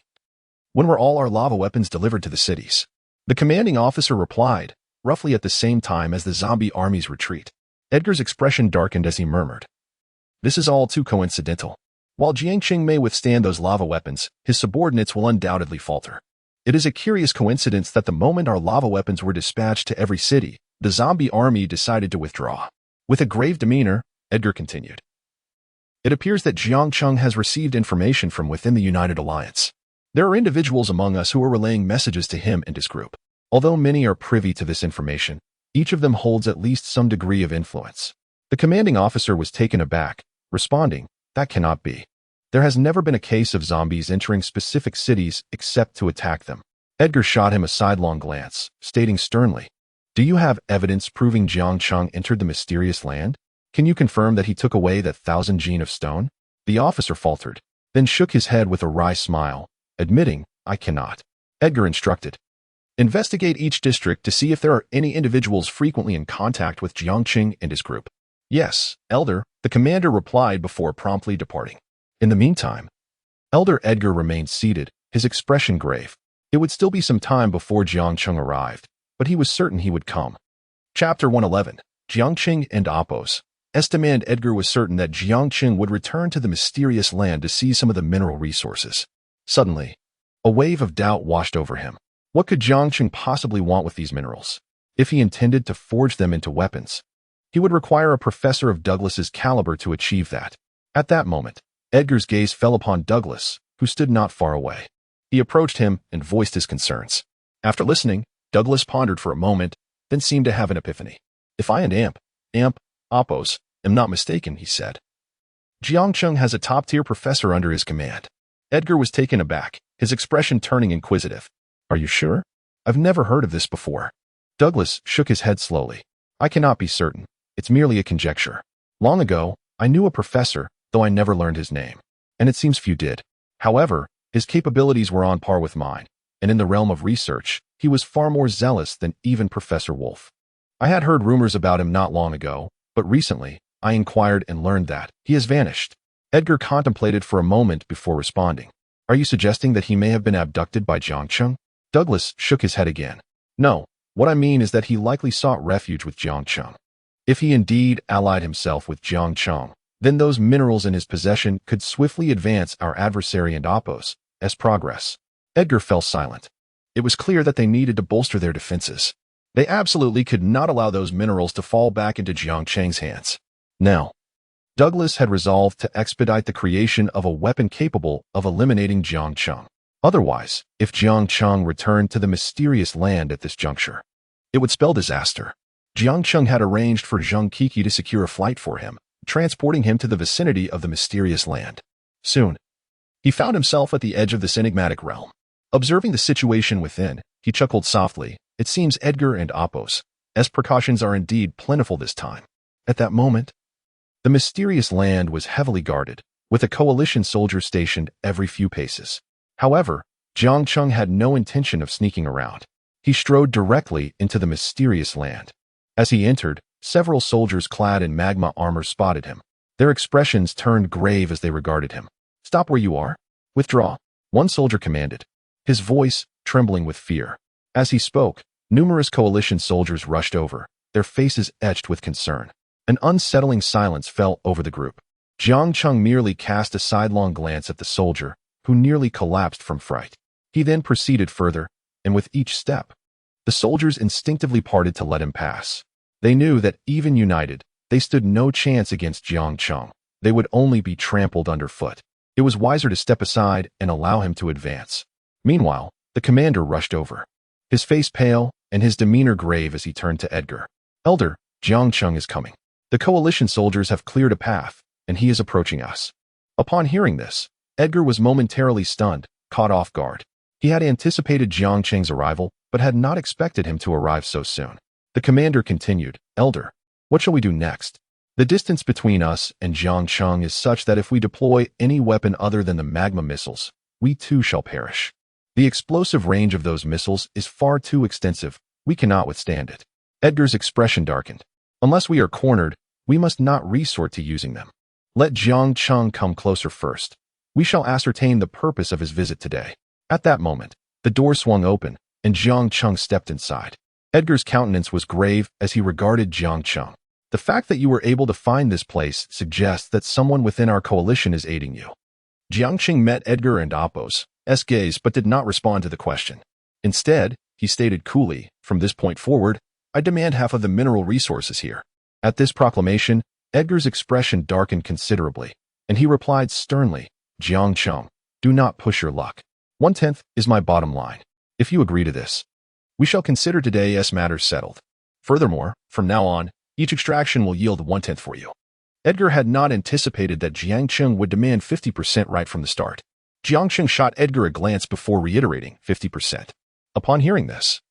when were all our lava weapons delivered to the cities?" The commanding officer replied, "Roughly at the same time as the zombie army's retreat." Edgar's expression darkened as he murmured, "This is all too coincidental. While Jiang Cheng may withstand those lava weapons, his subordinates will undoubtedly falter. It is a curious coincidence that the moment our lava weapons were dispatched to every city, the zombie army decided to withdraw." With a grave demeanor, Edgar continued, "It appears that Jiang Cheng has received information from within the United Alliance. There are individuals among us who are relaying messages to him and his group. Although many are privy to this information, each of them holds at least some degree of influence." The commanding officer was taken aback, responding, "That cannot be. There has never been a case of zombies entering specific cities except to attack them." Edgar shot him a sidelong glance, stating sternly, "Do you have evidence proving Jiang Cheng entered the mysterious land? Can you confirm that he took away that 1,000 gene of stone?" The officer faltered, then shook his head with a wry smile, admitting, "I cannot." Edgar instructed, "Investigate each district to see if there are any individuals frequently in contact with Jiang Cheng and his group." "Yes, Elder," the commander replied before promptly departing. In the meantime, Elder Edgar remained seated, his expression grave. It would still be some time before Jiang Cheng arrived, but he was certain he would come. Chapter 111, Jiang Cheng and Oppos. Estimand Edgar was certain that Jiang Cheng would return to the mysterious land to seize some of the mineral resources. Suddenly, a wave of doubt washed over him. What could Jiang Cheng possibly want with these minerals? If he intended to forge them into weapons, he would require a professor of Douglas's caliber to achieve that. At that moment, Edgar's gaze fell upon Douglas, who stood not far away. He approached him and voiced his concerns. After listening, Douglas pondered for a moment, then seemed to have an epiphany. "If I and Oppos, am not mistaken," he said, "Jiang Cheng has a top-tier professor under his command." Edgar was taken aback, his expression turning inquisitive. "Are you sure? I've never heard of this before." Douglas shook his head slowly. "I cannot be certain. It's merely a conjecture. Long ago, I knew a professor, though I never learned his name, and it seems few did. However, his capabilities were on par with mine, and in the realm of research, he was far more zealous than even Professor Wolf. I had heard rumors about him not long ago, but recently, I inquired and learned that he has vanished." Edgar contemplated for a moment before responding. "Are you suggesting that he may have been abducted by Jiang Cheng?" Douglas shook his head again. "No, what I mean is that he likely sought refuge with Jiang Cheng. If he indeed allied himself with Jiang Cheng, then those minerals in his possession could swiftly advance our adversary and Oppos' progress." Edgar fell silent. It was clear that they needed to bolster their defenses. They absolutely could not allow those minerals to fall back into Jiang Cheng's hands. Now, Douglas had resolved to expedite the creation of a weapon capable of eliminating Jiang Cheng. Otherwise, if Jiang Cheng returned to the mysterious land at this juncture, it would spell disaster. Jiang Cheng had arranged for Zhang Kiki to secure a flight for him, transporting him to the vicinity of the mysterious land. Soon, he found himself at the edge of this enigmatic realm. Observing the situation within, he chuckled softly. It seems Edgar and Apos, as precautions are indeed plentiful this time. At that moment, the mysterious land was heavily guarded, with a coalition soldier stationed every few paces. However, Jiang Cheng had no intention of sneaking around. He strode directly into the mysterious land. As he entered, several soldiers clad in magma armor spotted him. Their expressions turned grave as they regarded him. "Stop where you are. Withdraw," one soldier commanded, his voice trembling with fear. As he spoke, numerous coalition soldiers rushed over, their faces etched with concern. An unsettling silence fell over the group. Jiang Cheng merely cast a sidelong glance at the soldier, who nearly collapsed from fright. He then proceeded further, and with each step, the soldiers instinctively parted to let him pass. They knew that even united, they stood no chance against Jiang Cheng. They would only be trampled underfoot. It was wiser to step aside and allow him to advance. Meanwhile, the commander rushed over, his face pale and his demeanor grave as he turned to Edgar. "Elder, Jiang Cheng is coming. The coalition soldiers have cleared a path, and he is approaching us." Upon hearing this, Edgar was momentarily stunned, caught off guard. He had anticipated Jiang Cheng's arrival, but had not expected him to arrive so soon. The commander continued, "Elder, what shall we do next? The distance between us and Jiang Cheng is such that if we deploy any weapon other than the magma missiles, we too shall perish. The explosive range of those missiles is far too extensive. We cannot withstand it." Edgar's expression darkened. "Unless we are cornered, we must not resort to using them. Let Jiang Cheng come closer first. We shall ascertain the purpose of his visit today." At that moment, the door swung open, and Jiang Cheng stepped inside. Edgar's countenance was grave as he regarded Jiang Cheng. "The fact that you were able to find this place suggests that someone within our coalition is aiding you." Jiang Cheng met Edgar and Apos' gaze but did not respond to the question. Instead, he stated coolly, "From this point forward, I demand half of the mineral resources here." At this proclamation, Edgar's expression darkened considerably, and he replied sternly, "Jiang Cheng, do not push your luck. 1/10 is my bottom line. If you agree to this, we shall consider today's matters settled. Furthermore, from now on, each extraction will yield 1/10 for you." Edgar had not anticipated that Jiang Cheng would demand 50% right from the start. Jiang Cheng shot Edgar a glance before reiterating 50%. Upon hearing this,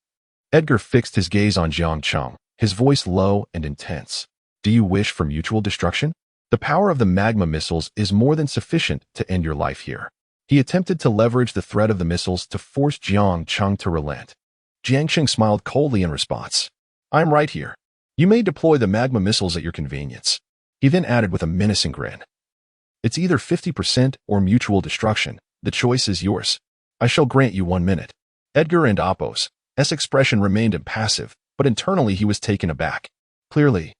Edgar fixed his gaze on Jiang Cheng, his voice low and intense. "Do you wish for mutual destruction? The power of the magma missiles is more than sufficient to end your life here." He attempted to leverage the threat of the missiles to force Jiang Cheng to relent. Jiang Cheng smiled coldly in response. "I am right here. You may deploy the magma missiles at your convenience." He then added with a menacing grin, "It's either 50% or mutual destruction. The choice is yours. I shall grant you 1 minute." Edgar and Apos' expression remained impassive, but internally he was taken aback. Clearly,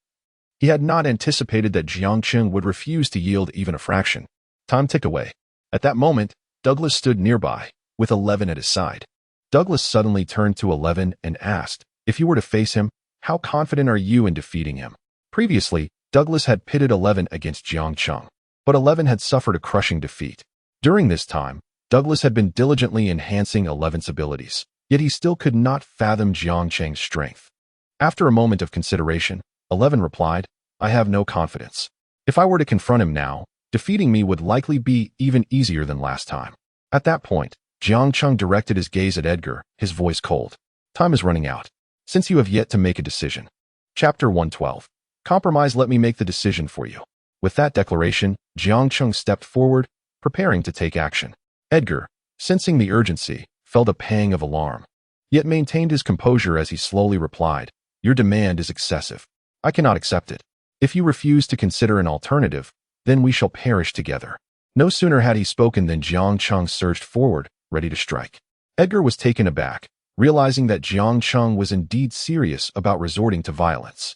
he had not anticipated that Jiang Cheng would refuse to yield even a fraction. Time ticked away. At that moment, Douglas stood nearby, with 11 at his side. Douglas suddenly turned to 11 and asked, "If you were to face him, how confident are you in defeating him?" Previously, Douglas had pitted 11 against Jiang Cheng, but 11 had suffered a crushing defeat. During this time, Douglas had been diligently enhancing 11's abilities, yet he still could not fathom Jiang Cheng's strength. After a moment of consideration, 11 replied, "I have no confidence. If I were to confront him now, defeating me would likely be even easier than last time." At that point, Jiang Cheng directed his gaze at Edgar, his voice cold. "Time is running out, since you have yet to make a decision." Chapter 112. Compromise. "Let me make the decision for you." With that declaration, Jiang Cheng stepped forward, preparing to take action. Edgar, sensing the urgency, felt a pang of alarm, yet maintained his composure as he slowly replied, "Your demand is excessive. I cannot accept it. If you refuse to consider an alternative, then we shall perish together." No sooner had he spoken than Jiang Cheng surged forward, ready to strike. Edgar was taken aback, realizing that Jiang Cheng was indeed serious about resorting to violence.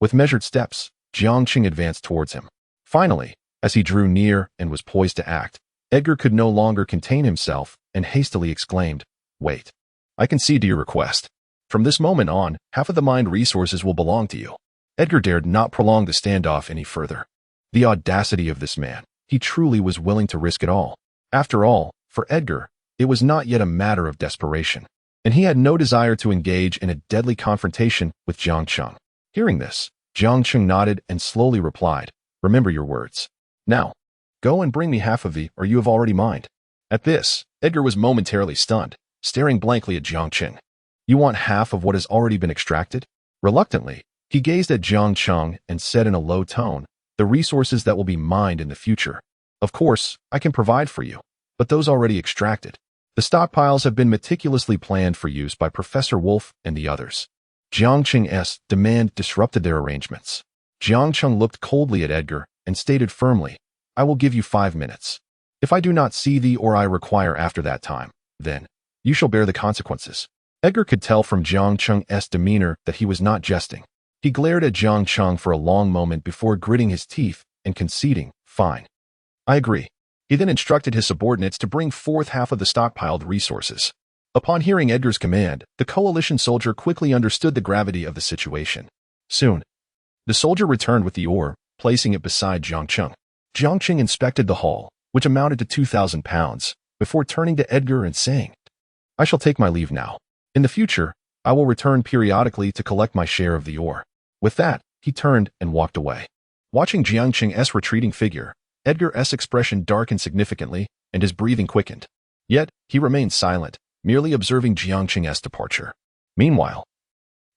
With measured steps, Jiang Cheng advanced towards him. Finally, as he drew near and was poised to act, Edgar could no longer contain himself and hastily exclaimed, "Wait. I concede to your request. From this moment on, half of the mind resources will belong to you." Edgar dared not prolong the standoff any further. The audacity of this man. He truly was willing to risk it all. After all, for Edgar, it was not yet a matter of desperation, and he had no desire to engage in a deadly confrontation with Jiang Cheng. Hearing this, Jiang Cheng nodded and slowly replied, Remember your words. Now, go and bring me half of the, or you have already mined." At this, Edgar was momentarily stunned, staring blankly at Jiang Cheng. "You want half of what has already been extracted?" Reluctantly, he gazed at Jiang Cheng and said in a low tone, "The resources that will be mined in the future. Of course, I can provide for you, but those already extracted. The stockpiles have been meticulously planned for use by Professor Wolf and the others." Jiang Cheng's demand disrupted their arrangements. Jiang Cheng looked coldly at Edgar and stated firmly, "I will give you 5 minutes. If I do not see thee or I require after that time, then you shall bear the consequences." Edgar could tell from Jiang Cheng's demeanor that he was not jesting. He glared at Jiang Cheng for a long moment before gritting his teeth and conceding, "Fine. I agree." He then instructed his subordinates to bring forth half of the stockpiled resources. Upon hearing Edgar's command, the coalition soldier quickly understood the gravity of the situation. Soon, the soldier returned with the ore, placing it beside Jiang Cheng. Jiang Cheng inspected the haul, which amounted to 2,000 pounds, before turning to Edgar and saying, "I shall take my leave now. In the future, I will return periodically to collect my share of the ore." With that, he turned and walked away. Watching Jiang Cheng's retreating figure, Edgar's expression darkened significantly and his breathing quickened. Yet, he remained silent, merely observing Jiang Cheng's departure. Meanwhile,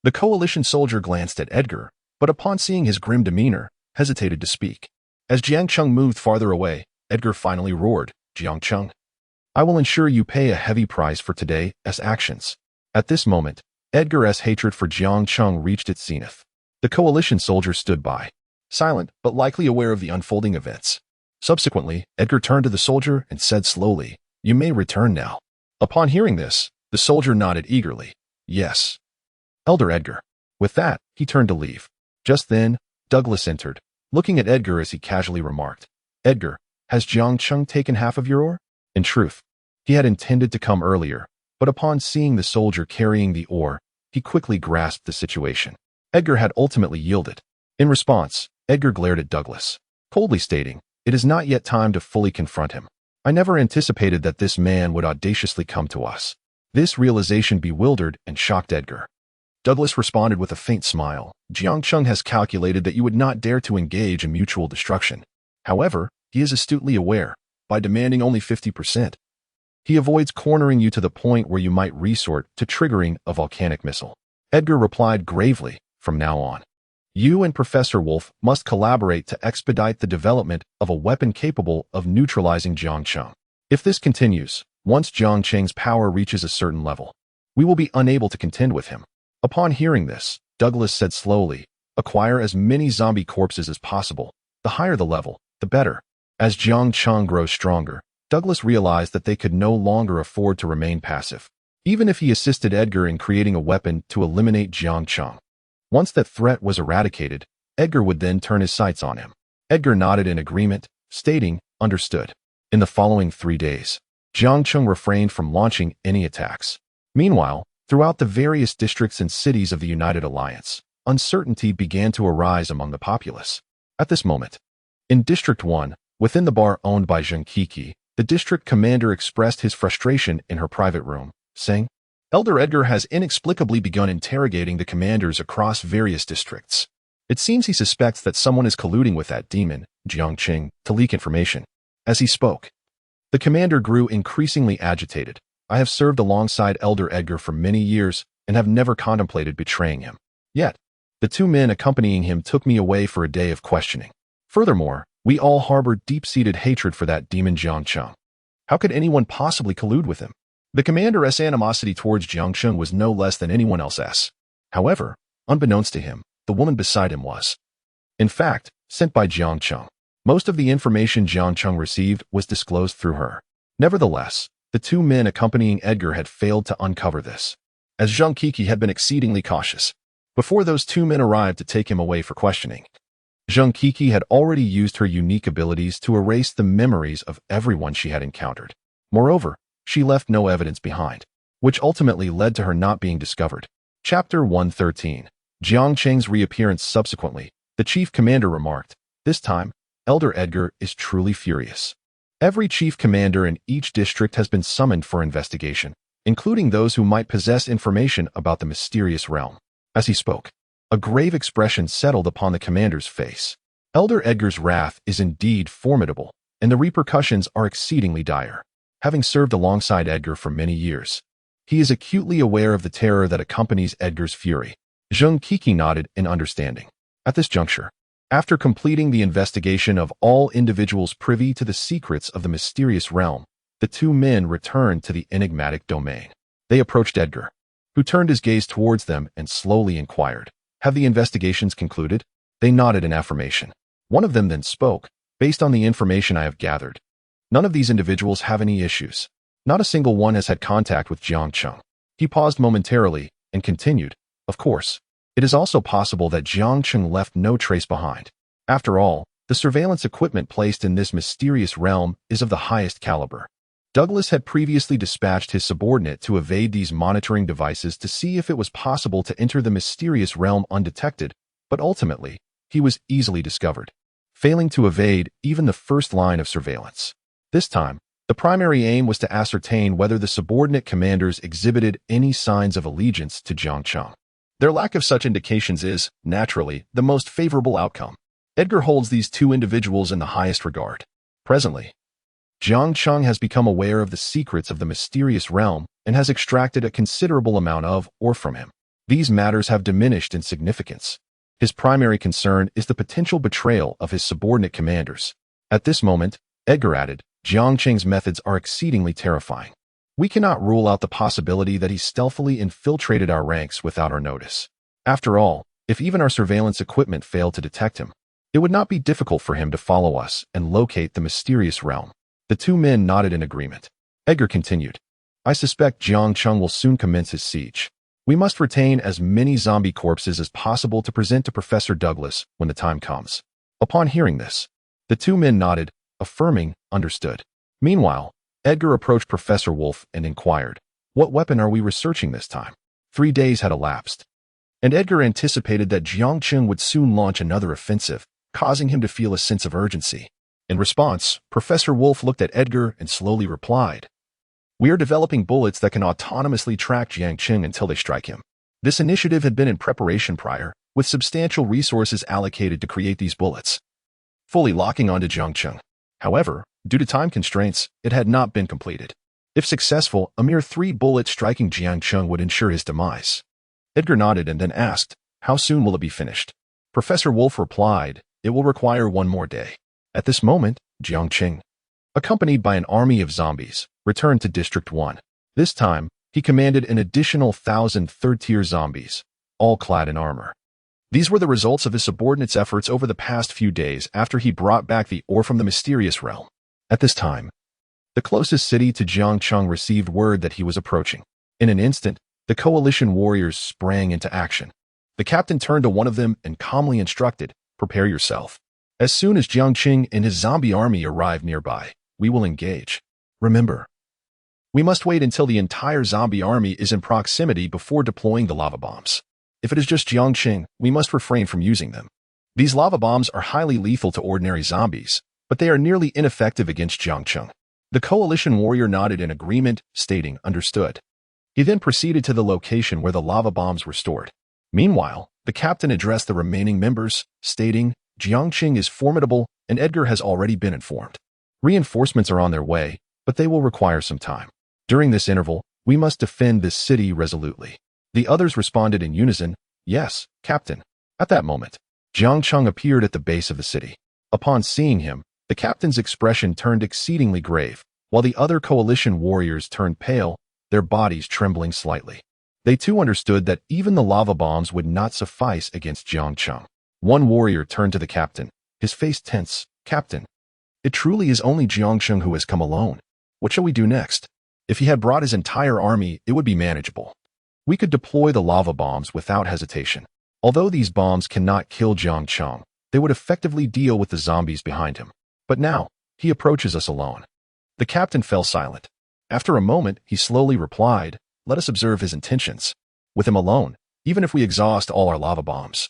the coalition soldier glanced at Edgar, but upon seeing his grim demeanor, hesitated to speak. As Jiang Cheng moved farther away, Edgar finally roared, "Jiang Cheng, I will ensure you pay a heavy price for today's actions." At this moment, Edgar's hatred for Jiang Cheng reached its zenith. The coalition soldier stood by, silent but likely aware of the unfolding events. Subsequently, Edgar turned to the soldier and said slowly, "You may return now." Upon hearing this, the soldier nodded eagerly, "Yes, Elder Edgar." With that, he turned to leave. Just then, Douglas entered, looking at Edgar as he casually remarked, "Edgar, has Jiang Cheng taken half of your ore?" In truth, he had intended to come earlier, but upon seeing the soldier carrying the ore, he quickly grasped the situation. Edgar had ultimately yielded. In response, Edgar glared at Douglas, coldly stating, "It is not yet time to fully confront him. I never anticipated that this man would audaciously come to us." This realization bewildered and shocked Edgar. Douglas responded with a faint smile. "Jiang Cheng has calculated that you would not dare to engage in mutual destruction. However, he is astutely aware, by demanding only 50%, he avoids cornering you to the point where you might resort to triggering a volcanic missile." Edgar replied gravely, "From now on, you and Professor Wolf must collaborate to expedite the development of a weapon capable of neutralizing Jiang Cheng. If this continues, once Jiang Cheng's power reaches a certain level, we will be unable to contend with him." Upon hearing this, Douglas said slowly, "Acquire as many zombie corpses as possible. The higher the level, the better." As Jiang Cheng grows stronger, Douglas realized that they could no longer afford to remain passive. Even if he assisted Edgar in creating a weapon to eliminate Jiang Cheng, once that threat was eradicated, Edgar would then turn his sights on him. Edgar nodded in agreement, stating, "Understood." In the following 3 days, Jiang Cheng refrained from launching any attacks. Meanwhile, throughout the various districts and cities of the United Alliance, uncertainty began to arise among the populace. At this moment, in District 1, within the bar owned by Jiang Cheng, the district commander expressed his frustration in her private room, saying, "Elder Edgar has inexplicably begun interrogating the commanders across various districts. It seems he suspects that someone is colluding with that demon, Jiang Cheng, to leak information." As he spoke, the commander grew increasingly agitated. "I have served alongside Elder Edgar for many years and have never contemplated betraying him. Yet, the 2 men accompanying him took me away for a day of questioning. Furthermore, we all harbor deep-seated hatred for that demon Jiang Cheng. How could anyone possibly collude with him?" The commander's animosity towards Jiang Cheng was no less than anyone else's. However, unbeknownst to him, the woman beside him was, in fact, sent by Jiang Cheng. Most of the information Jiang Cheng received was disclosed through her. Nevertheless, the 2 men accompanying Edgar had failed to uncover this, as Jiang Cheng had been exceedingly cautious. Before those 2 men arrived to take him away for questioning, Jiang Cheng had already used her unique abilities to erase the memories of everyone she had encountered. Moreover, she left no evidence behind, which ultimately led to her not being discovered. Chapter 113. Jiang Cheng's reappearance. Subsequently, the chief commander remarked, "This time, Elder Edgar is truly furious. Every chief commander in each district has been summoned for investigation, including those who might possess information about the mysterious realm." As he spoke, a grave expression settled upon the commander's face. Elder Edgar's wrath is indeed formidable, and the repercussions are exceedingly dire. Having served alongside Edgar for many years, he is acutely aware of the terror that accompanies Edgar's fury. Jiang Cheng nodded in understanding. At this juncture, after completing the investigation of all individuals privy to the secrets of the mysterious realm, the two men returned to the enigmatic domain. They approached Edgar, who turned his gaze towards them and slowly inquired, "Have the investigations concluded?" They nodded in affirmation. One of them then spoke, "Based on the information I have gathered, none of these individuals have any issues. Not a single one has had contact with Jiang Cheng." He paused momentarily and continued, "Of course, it is also possible that Jiang Cheng left no trace behind. After all, the surveillance equipment placed in this mysterious realm is of the highest caliber." Douglas had previously dispatched his subordinate to evade these monitoring devices to see if it was possible to enter the mysterious realm undetected, but ultimately, he was easily discovered, failing to evade even the first line of surveillance. This time, the primary aim was to ascertain whether the subordinate commanders exhibited any signs of allegiance to Jiang Cheng. Their lack of such indications is, naturally, the most favorable outcome. Edgar holds these two individuals in the highest regard. Presently, Jiang Cheng has become aware of the secrets of the mysterious realm and has extracted a considerable amount of or from him. These matters have diminished in significance. His primary concern is the potential betrayal of his subordinate commanders. At this moment, Edgar added, "Jiang Cheng's methods are exceedingly terrifying. We cannot rule out the possibility that he stealthily infiltrated our ranks without our notice. After all, if even our surveillance equipment failed to detect him, it would not be difficult for him to follow us and locate the mysterious realm." The two men nodded in agreement. Edgar continued, "I suspect Jiang Cheng will soon commence his siege. We must retain as many zombie corpses as possible to present to Professor Douglas when the time comes." Upon hearing this, the two men nodded, affirming, "Understood." Meanwhile, Edgar approached Professor Wolf and inquired, "What weapon are we researching this time?" 3 days had elapsed, and Edgar anticipated that Jiang Cheng would soon launch another offensive, causing him to feel a sense of urgency. In response, Professor Wolf looked at Edgar and slowly replied, "We are developing bullets that can autonomously track Jiang Cheng until they strike him." This initiative had been in preparation prior, with substantial resources allocated to create these bullets, fully locking onto Jiang Cheng. However, due to time constraints, it had not been completed. If successful, a mere 3 bullets striking Jiang Cheng would ensure his demise. Edgar nodded and then asked, "How soon will it be finished?" Professor Wolf replied, "It will require 1 more day." At this moment, Jiang Cheng, accompanied by an army of zombies, returned to District 1. This time, he commanded an additional 1,000 third-tier zombies, all clad in armor. These were the results of his subordinates' efforts over the past few days after he brought back the ore from the mysterious realm. At this time, the closest city to Jiang Cheng received word that he was approaching. In an instant, the coalition warriors sprang into action. The captain turned to one of them and calmly instructed, "Prepare yourself. As soon as Jiang Cheng and his zombie army arrive nearby, we will engage. Remember, we must wait until the entire zombie army is in proximity before deploying the lava bombs. If it is just Jiang Cheng, we must refrain from using them. These lava bombs are highly lethal to ordinary zombies, but they are nearly ineffective against Jiang Cheng." The coalition warrior nodded in agreement, stating, "Understood." He then proceeded to the location where the lava bombs were stored. Meanwhile, the captain addressed the remaining members, stating, "Jiang Cheng is formidable, and Edgar has already been informed. Reinforcements are on their way, but they will require some time. During this interval, we must defend this city resolutely." The others responded in unison, "Yes, Captain." At that moment, Jiang Cheng appeared at the base of the city. Upon seeing him, the captain's expression turned exceedingly grave, while the other coalition warriors turned pale, their bodies trembling slightly. They too understood that even the lava bombs would not suffice against Jiang Cheng. One warrior turned to the captain, his face tense. "Captain, it truly is only Jiang Cheng who has come alone. What shall we do next? If he had brought his entire army, it would be manageable. We could deploy the lava bombs without hesitation. Although these bombs cannot kill Jiang Cheng, they would effectively deal with the zombies behind him. But now, he approaches us alone." The captain fell silent. After a moment, he slowly replied, "Let us observe his intentions. With him alone, even if we exhaust all our lava bombs,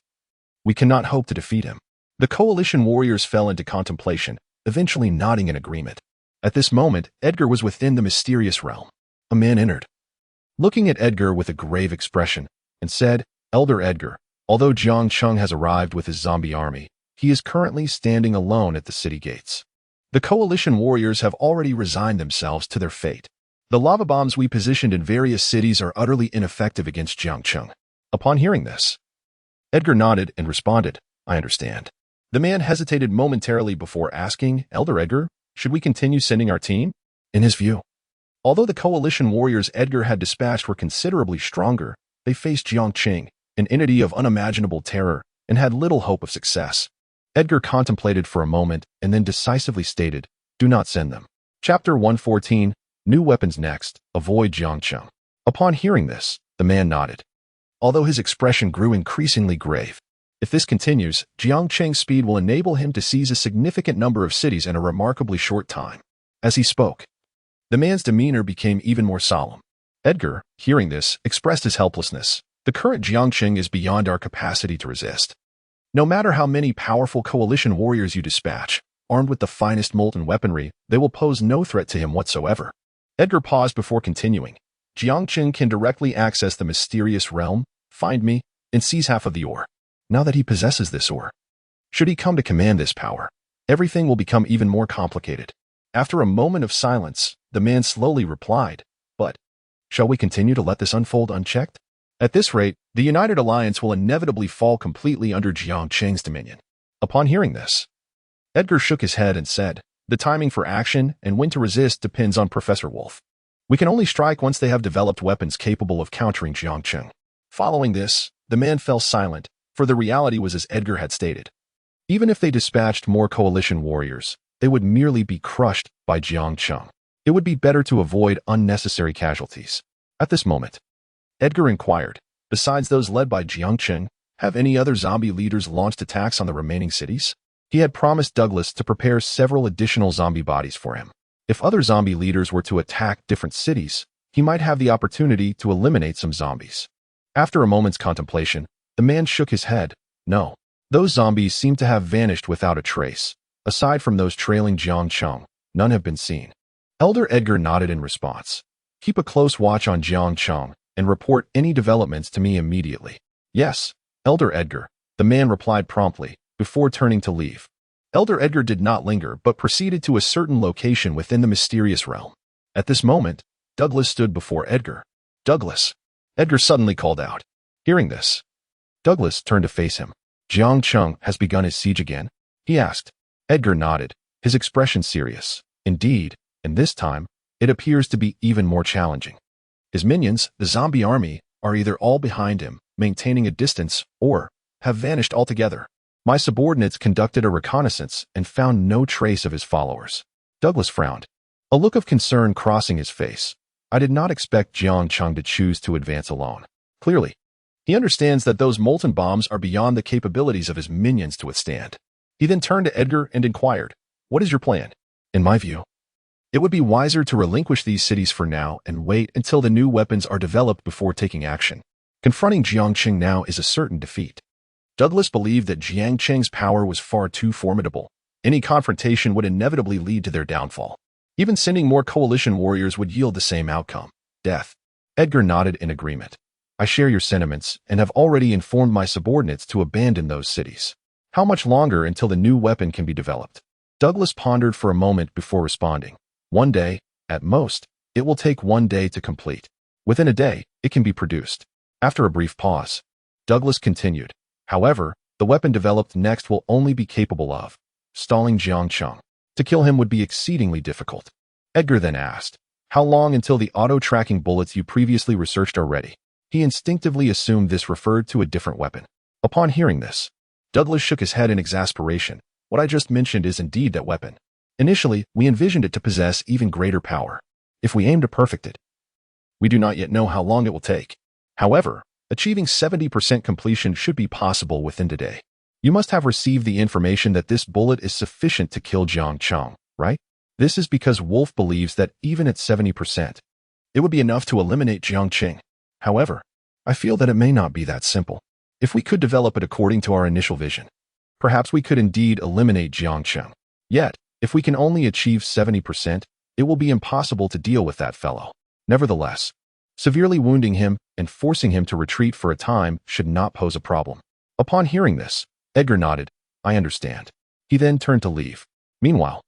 we cannot hope to defeat him." The coalition warriors fell into contemplation, eventually nodding in agreement. At this moment, Edgar was within the mysterious realm. A man entered, looking at Edgar with a grave expression, and said, "Elder Edgar, although Jiang Cheng has arrived with his zombie army, He is currently standing alone at the city gates. The coalition warriors have already resigned themselves to their fate. The lava bombs we positioned in various cities are utterly ineffective against Jiang Cheng. Upon hearing this, Edgar nodded and responded, "I understand." The man hesitated momentarily before asking, "Elder Edgar, should we continue sending our team?" In his view, although the coalition warriors Edgar had dispatched were considerably stronger, they faced Jiang Cheng, an entity of unimaginable terror, and had little hope of success. Edgar contemplated for a moment and then decisively stated, "Do not send them." Chapter 114, New Weapons Next, Avoid Jiang Cheng. Upon hearing this, the man nodded, although his expression grew increasingly grave. If this continues, Jiang Cheng's speed will enable him to seize a significant number of cities in a remarkably short time. As he spoke, the man's demeanor became even more solemn. Edgar, hearing this, expressed his helplessness. The current Jiang Cheng is beyond our capacity to resist. No matter how many powerful coalition warriors you dispatch, armed with the finest molten weaponry, they will pose no threat to him whatsoever. Edgar paused before continuing. Jiang Cheng can directly access the mysterious realm, find me, and seize half of the ore. Now that he possesses this ore, should he come to command this power, everything will become even more complicated. After a moment of silence, the man slowly replied, "But shall we continue to let this unfold unchecked? At this rate, the United Alliance will inevitably fall completely under Jiang Cheng's dominion." Upon hearing this, Edgar shook his head and said, "The timing for action and when to resist depends on Professor Wolf. We can only strike once they have developed weapons capable of countering Jiang Cheng." Following this, the man fell silent, for the reality was as Edgar had stated. Even if they dispatched more coalition warriors, they would merely be crushed by Jiang Cheng. It would be better to avoid unnecessary casualties. At this moment, Edgar inquired, "Besides those led by Jiang Cheng, have any other zombie leaders launched attacks on the remaining cities?" He had promised Douglas to prepare several additional zombie bodies for him. If other zombie leaders were to attack different cities, he might have the opportunity to eliminate some zombies. After a moment's contemplation, the man shook his head. "No. Those zombies seem to have vanished without a trace. Aside from those trailing Jiang Cheng, none have been seen." Elder Edgar nodded in response. "Keep a close watch on Jiang Cheng and report any developments to me immediately." "Yes, Elder Edgar," the man replied promptly, before turning to leave. Elder Edgar did not linger but proceeded to a certain location within the mysterious realm. At this moment, Douglas stood before Edgar. "Douglas!" Edgar suddenly called out. Hearing this, Douglas turned to face him. "Jiang Cheng has begun his siege again?" he asked. Edgar nodded, his expression serious. "Indeed, and this time, it appears to be even more challenging. His minions, the zombie army, are either all behind him, maintaining a distance, or have vanished altogether. My subordinates conducted a reconnaissance and found no trace of his followers." Douglas frowned, a look of concern crossing his face. "I did not expect Jiang Cheng to choose to advance alone. Clearly, he understands that those molten bombs are beyond the capabilities of his minions to withstand." He then turned to Edgar and inquired, "What is your plan?" "In my view, it would be wiser to relinquish these cities for now and wait until the new weapons are developed before taking action. Confronting Jiang Cheng now is a certain defeat." Douglas believed that Jiang Cheng's power was far too formidable. Any confrontation would inevitably lead to their downfall. Even sending more coalition warriors would yield the same outcome: death. Edgar nodded in agreement. "I share your sentiments and have already informed my subordinates to abandon those cities." "How much longer until the new weapon can be developed?" Douglas pondered for a moment before responding. "1 day, at most. It will take 1 day to complete. Within a day, it can be produced." After a brief pause, Douglas continued, "However, the weapon developed next will only be capable of stalling Jiang Cheng. To kill him would be exceedingly difficult." Edgar then asked, "How long until the auto-tracking bullets you previously researched are ready?" He instinctively assumed this referred to a different weapon. Upon hearing this, Douglas shook his head in exasperation. "What I just mentioned is indeed that weapon. Initially, we envisioned it to possess even greater power. If we aim to perfect it, we do not yet know how long it will take. However, achieving 70% completion should be possible within today. You must have received the information that this bullet is sufficient to kill Jiang Cheng, right? This is because Wolf believes that even at 70%, it would be enough to eliminate Jiang Cheng. However, I feel that it may not be that simple. If we could develop it according to our initial vision, perhaps we could indeed eliminate Jiang Cheng. Yet, if we can only achieve 70%, it will be impossible to deal with that fellow. Nevertheless, severely wounding him and forcing him to retreat for a time should not pose a problem." Upon hearing this, Edgar nodded. I understand. He then turned to leave. Meanwhile,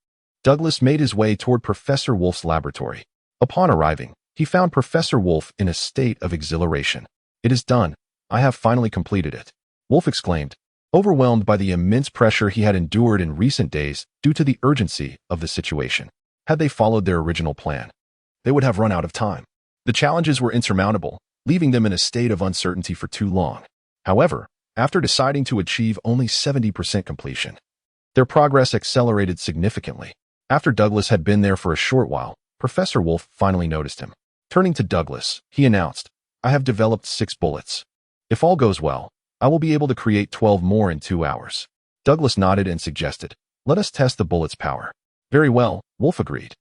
Douglas made his way toward Professor Wolf's laboratory. Upon arriving, he found Professor Wolf in a state of exhilaration. It is done. I have finally completed it, Wolf exclaimed, overwhelmed by the immense pressure he had endured in recent days due to the urgency of the situation. Had they followed their original plan, they would have run out of time. The challenges were insurmountable, leaving them in a state of uncertainty for too long. However, after deciding to achieve only 70% completion, their progress accelerated significantly. After Douglas had been there for a short while, Professor Wolf finally noticed him. Turning to Douglas, he announced, I have developed 6 bullets. If all goes well, I will be able to create 12 more in 2 hours. Douglas nodded and suggested, let us test the bullet's power. Very well, Wolf agreed.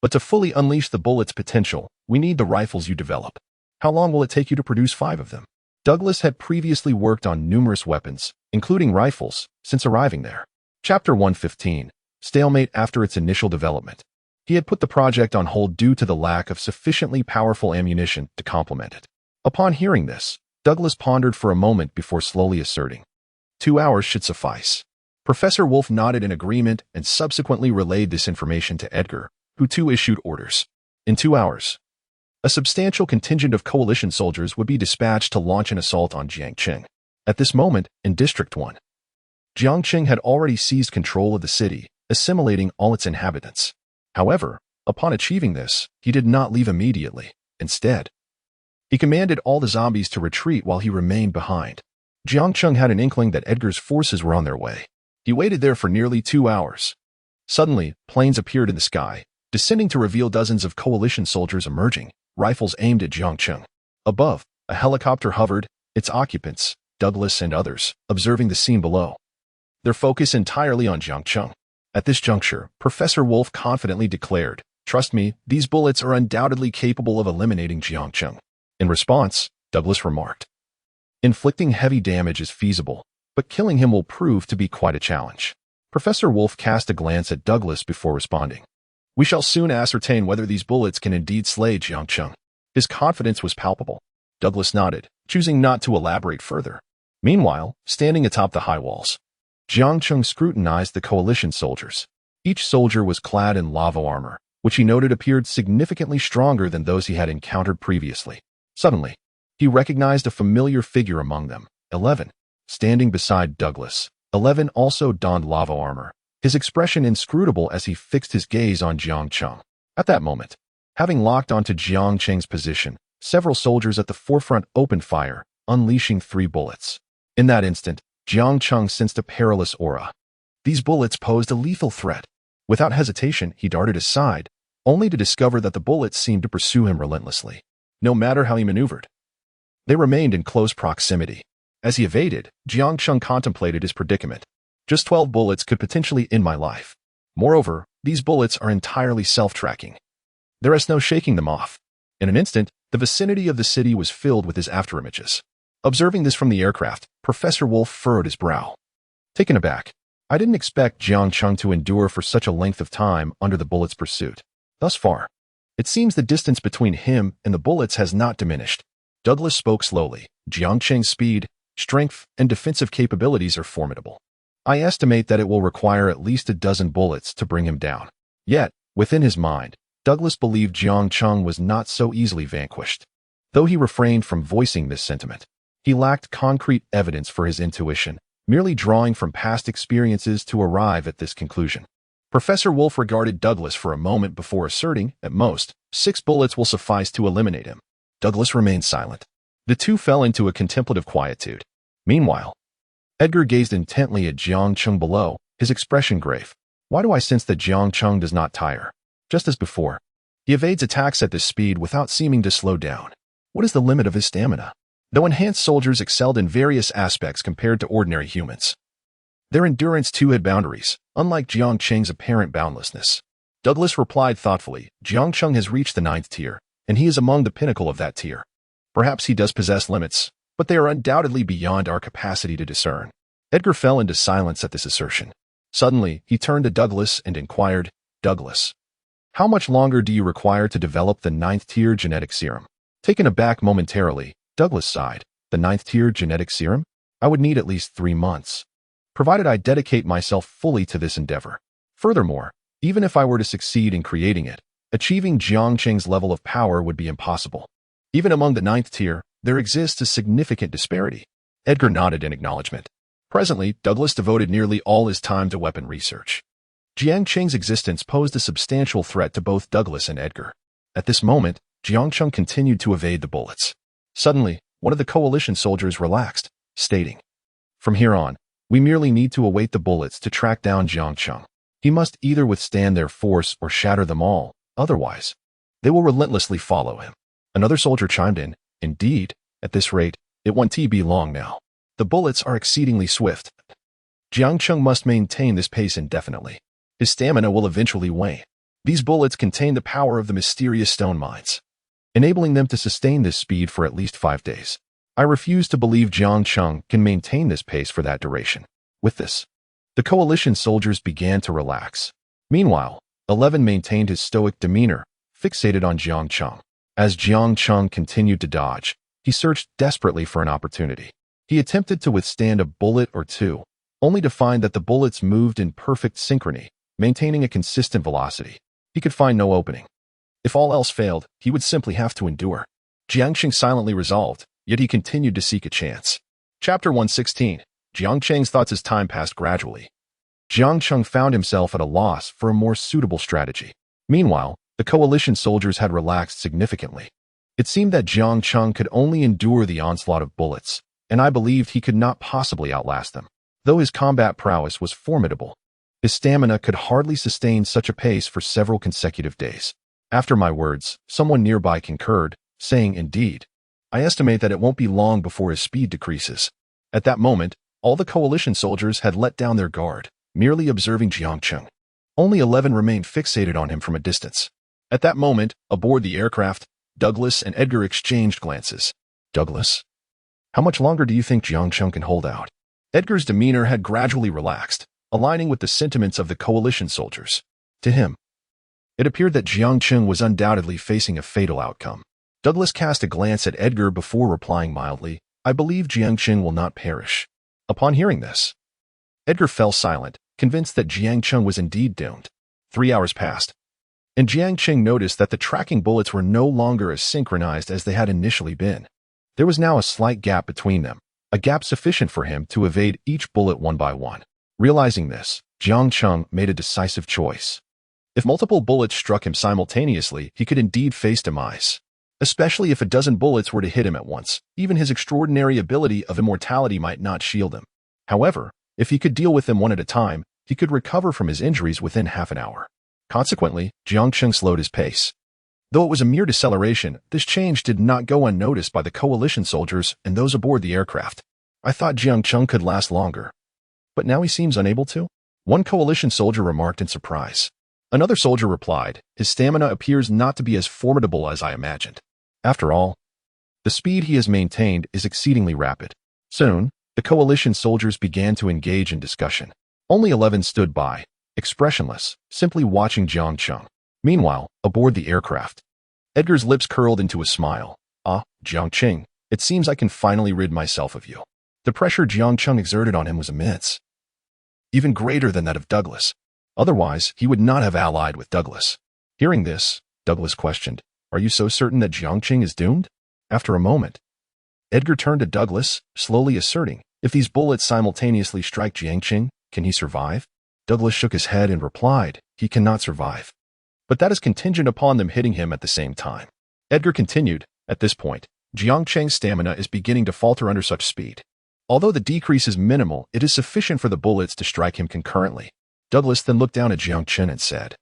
But to fully unleash the bullet's potential, we need the rifles you develop. How long will it take you to produce 5 of them? Douglas had previously worked on numerous weapons, including rifles, since arriving there. Chapter 115, Stalemate after its initial development. He had put the project on hold due to the lack of sufficiently powerful ammunition to complement it. Upon hearing this, Douglas pondered for a moment before slowly asserting, 2 hours should suffice. Professor Wolf nodded in agreement and subsequently relayed this information to Edgar, who too issued orders. In 2 hours, a substantial contingent of coalition soldiers would be dispatched to launch an assault on Jiang Cheng. At this moment, in District 1, Jiang Cheng had already seized control of the city, assimilating all its inhabitants. However, upon achieving this, he did not leave immediately. Instead, he commanded all the zombies to retreat while he remained behind. Jiang Cheng had an inkling that Edgar's forces were on their way. He waited there for nearly 2 hours. Suddenly, planes appeared in the sky, descending to reveal dozens of coalition soldiers emerging, rifles aimed at Jiang Cheng. Above, a helicopter hovered, its occupants, Douglas and others, observing the scene below. Their focus entirely on Jiang Cheng. At this juncture, Professor Wolf confidently declared, trust me, these bullets are undoubtedly capable of eliminating Jiang Cheng. In response, Douglas remarked, inflicting heavy damage is feasible, but killing him will prove to be quite a challenge. Professor Wolf cast a glance at Douglas before responding. We shall soon ascertain whether these bullets can indeed slay Jiang Cheng. His confidence was palpable. Douglas nodded, choosing not to elaborate further. Meanwhile, standing atop the high walls, Jiang Cheng scrutinized the coalition soldiers. Each soldier was clad in lava armor, which he noted appeared significantly stronger than those he had encountered previously. Suddenly, he recognized a familiar figure among them, 11, standing beside Douglas. 11 also donned lava armor, his expression inscrutable as he fixed his gaze on Jiang Cheng. At that moment, having locked onto Jiang Cheng's position, several soldiers at the forefront opened fire, unleashing 3 bullets. In that instant, Jiang Cheng sensed a perilous aura. These bullets posed a lethal threat. Without hesitation, he darted aside, only to discover that the bullets seemed to pursue him relentlessly. No matter how he maneuvered, they remained in close proximity. As he evaded, Jiang Cheng contemplated his predicament. Just 12 bullets could potentially end my life. Moreover, these bullets are entirely self-tracking. There is no shaking them off. In an instant, the vicinity of the city was filled with his afterimages. Observing this from the aircraft, Professor Wolf furrowed his brow. Taken aback, I didn't expect Jiang Cheng to endure for such a length of time under the bullets' pursuit. Thus far, it seems the distance between him and the bullets has not diminished. Douglas spoke slowly. Jiang Cheng's speed, strength, and defensive capabilities are formidable. I estimate that it will require at least a dozen bullets to bring him down. Yet, within his mind, Douglas believed Jiang Cheng was not so easily vanquished. Though he refrained from voicing this sentiment, he lacked concrete evidence for his intuition, merely drawing from past experiences to arrive at this conclusion. Professor Wolf regarded Douglas for a moment before asserting, at most, 6 bullets will suffice to eliminate him. Douglas remained silent. The two fell into a contemplative quietude. Meanwhile, Edgar gazed intently at Jiang Cheng below, his expression grave. Why do I sense that Jiang Cheng does not tire? Just as before, he evades attacks at this speed without seeming to slow down. What is the limit of his stamina? Though enhanced soldiers excelled in various aspects compared to ordinary humans, their endurance too had boundaries, unlike Jiang Cheng's apparent boundlessness. Douglas replied thoughtfully, Jiang Cheng has reached the 9th tier, and he is among the pinnacle of that tier. Perhaps he does possess limits, but they are undoubtedly beyond our capacity to discern. Edgar fell into silence at this assertion. Suddenly, he turned to Douglas and inquired, Douglas, how much longer do you require to develop the 9th tier genetic serum? Taken aback momentarily, Douglas sighed. The 9th tier genetic serum? I would need at least 3 months. provided I dedicate myself fully to this endeavor. Furthermore, even if I were to succeed in creating it, achieving Jiang Cheng's level of power would be impossible. Even among the 9th tier, there exists a significant disparity. Edgar nodded in acknowledgement. Presently, Douglas devoted nearly all his time to weapon research. Jiang Cheng's existence posed a substantial threat to both Douglas and Edgar. At this moment, Jiang Cheng continued to evade the bullets. Suddenly, one of the coalition soldiers relaxed, stating, "From here on, we merely need to await the bullets to track down Jiang Cheng. He must either withstand their force or shatter them all, otherwise, they will relentlessly follow him." Another soldier chimed in, "Indeed, at this rate, it won't be long now. The bullets are exceedingly swift. Jiang Cheng must maintain this pace indefinitely. His stamina will eventually wane. These bullets contain the power of the mysterious stone mines, enabling them to sustain this speed for at least 5 days. I refuse to believe Jiang Cheng can maintain this pace for that duration." With this, the coalition soldiers began to relax. Meanwhile, 11 maintained his stoic demeanor, fixated on Jiang Cheng. As Jiang Cheng continued to dodge, he searched desperately for an opportunity. He attempted to withstand a bullet or two, only to find that the bullets moved in perfect synchrony, maintaining a consistent velocity. He could find no opening. If all else failed, he would simply have to endure. Jiang Cheng silently resolved, yet he continued to seek a chance. Chapter 116. Jiang Cheng's thoughts as time passed gradually. Jiang Cheng found himself at a loss for a more suitable strategy. Meanwhile, the coalition soldiers had relaxed significantly. It seemed that Jiang Cheng could only endure the onslaught of bullets, and I believed he could not possibly outlast them. Though his combat prowess was formidable, his stamina could hardly sustain such a pace for several consecutive days. After my words, someone nearby concurred, saying, "Indeed, I estimate that it won't be long before his speed decreases." At that moment, all the coalition soldiers had let down their guard, merely observing Jiang Cheng. Only 11 remained fixated on him from a distance. At that moment, aboard the aircraft, Douglas and Edgar exchanged glances. "Douglas, how much longer do you think Jiang Cheng can hold out?" Edgar's demeanor had gradually relaxed, aligning with the sentiments of the coalition soldiers. To him, it appeared that Jiang Cheng was undoubtedly facing a fatal outcome. Douglas cast a glance at Edgar before replying mildly, "I believe Jiang Cheng will not perish." Upon hearing this, Edgar fell silent, convinced that Jiang Cheng was indeed doomed. 3 hours passed, and Jiang Cheng noticed that the tracking bullets were no longer as synchronized as they had initially been. There was now a slight gap between them, a gap sufficient for him to evade each bullet one by one. Realizing this, Jiang Cheng made a decisive choice. If multiple bullets struck him simultaneously, he could indeed face demise. Especially if a dozen bullets were to hit him at once, even his extraordinary ability of immortality might not shield him. However, if he could deal with them one at a time, he could recover from his injuries within half an hour. Consequently, Jiang Cheng slowed his pace. Though it was a mere deceleration, this change did not go unnoticed by the coalition soldiers and those aboard the aircraft. "I thought Jiang Cheng could last longer, but now he seems unable to?" One coalition soldier remarked in surprise. Another soldier replied, "His stamina appears not to be as formidable as I imagined. After all, the speed he has maintained is exceedingly rapid." Soon, the coalition soldiers began to engage in discussion. Only 11 stood by, expressionless, simply watching Jiang Cheng. Meanwhile, aboard the aircraft, Edgar's lips curled into a smile. "Ah, Jiang Cheng, it seems I can finally rid myself of you." The pressure Jiang Cheng exerted on him was immense, even greater than that of Douglas. Otherwise, he would not have allied with Douglas. Hearing this, Douglas questioned, "Are you so certain that Jiang Cheng is doomed?" After a moment, Edgar turned to Douglas, slowly asserting, "If these bullets simultaneously strike Jiang Cheng, can he survive?" Douglas shook his head and replied, "He cannot survive. But that is contingent upon them hitting him at the same time." Edgar continued, "At this point, Jiang Cheng's stamina is beginning to falter under such speed. Although the decrease is minimal, it is sufficient for the bullets to strike him concurrently." Douglas then looked down at Jiang Cheng and said,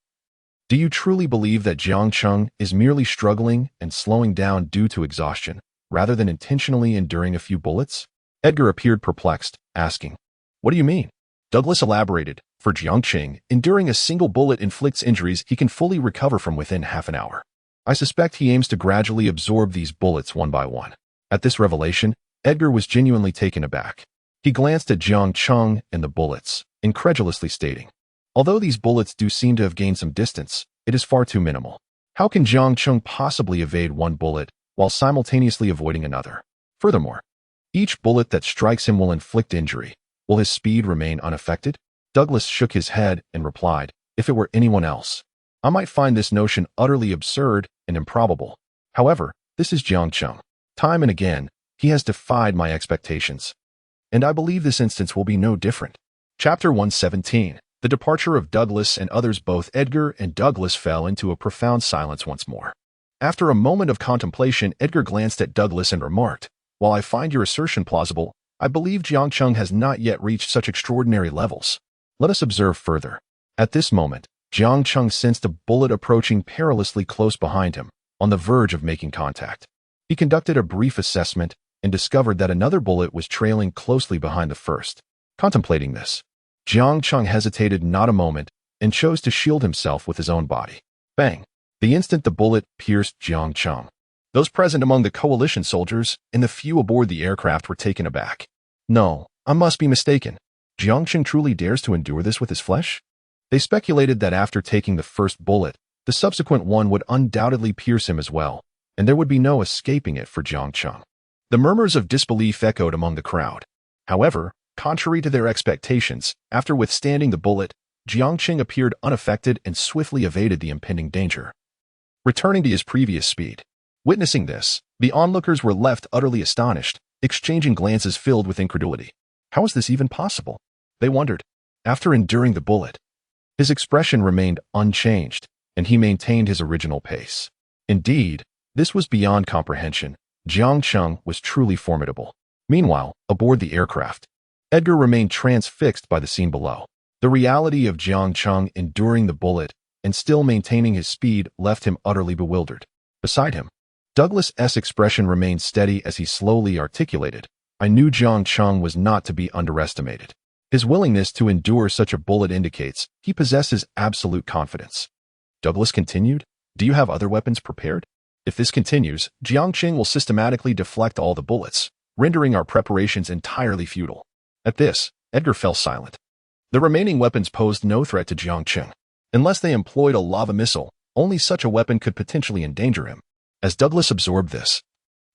"Do you truly believe that Jiang Cheng is merely struggling and slowing down due to exhaustion, rather than intentionally enduring a few bullets?" Edgar appeared perplexed, asking, "What do you mean?" Douglas elaborated, "For Jiang Cheng, enduring a single bullet inflicts injuries he can fully recover from within half an hour. I suspect he aims to gradually absorb these bullets one by one." At this revelation, Edgar was genuinely taken aback. He glanced at Jiang Cheng and the bullets, incredulously stating, "Although these bullets do seem to have gained some distance, it is far too minimal. How can Jiang Cheng possibly evade one bullet while simultaneously avoiding another? Furthermore, each bullet that strikes him will inflict injury. Will his speed remain unaffected? Douglas shook his head and replied, if it were anyone else, I might find this notion utterly absurd and improbable. However, this is Jiang Cheng. Time and again, he has defied my expectations. And I believe this instance will be no different. Chapter 117. The departure of Douglas and others. Both Edgar and Douglas fell into a profound silence once more. After a moment of contemplation, Edgar glanced at Douglas and remarked, while I find your assertion plausible, I believe Jiang Cheng has not yet reached such extraordinary levels. Let us observe further. At this moment, Jiang Cheng sensed a bullet approaching perilously close behind him, on the verge of making contact. He conducted a brief assessment and discovered that another bullet was trailing closely behind the first. Contemplating this, Jiang Cheng hesitated not a moment and chose to shield himself with his own body. Bang! The instant the bullet pierced Jiang Cheng, those present among the coalition soldiers and the few aboard the aircraft were taken aback. No, I must be mistaken. Jiang Cheng truly dares to endure this with his flesh? They speculated that after taking the first bullet, the subsequent one would undoubtedly pierce him as well, and there would be no escaping it for Jiang Cheng. The murmurs of disbelief echoed among the crowd. However, contrary to their expectations, after withstanding the bullet, Jiang Cheng appeared unaffected and swiftly evaded the impending danger, returning to his previous speed. Witnessing this, the onlookers were left utterly astonished, exchanging glances filled with incredulity. How was this even possible? They wondered. After enduring the bullet, his expression remained unchanged, and he maintained his original pace. Indeed, this was beyond comprehension. Jiang Cheng was truly formidable. Meanwhile, aboard the aircraft, Edgar remained transfixed by the scene below. The reality of Jiang Cheng enduring the bullet and still maintaining his speed left him utterly bewildered. Beside him, Douglas's expression remained steady as he slowly articulated, I knew Jiang Cheng was not to be underestimated. His willingness to endure such a bullet indicates he possesses absolute confidence. Douglas continued, do you have other weapons prepared? If this continues, Jiang Cheng will systematically deflect all the bullets, rendering our preparations entirely futile. At this, Edgar fell silent. The remaining weapons posed no threat to Jiang Cheng. Unless they employed a lava missile, only such a weapon could potentially endanger him. As Douglas absorbed this,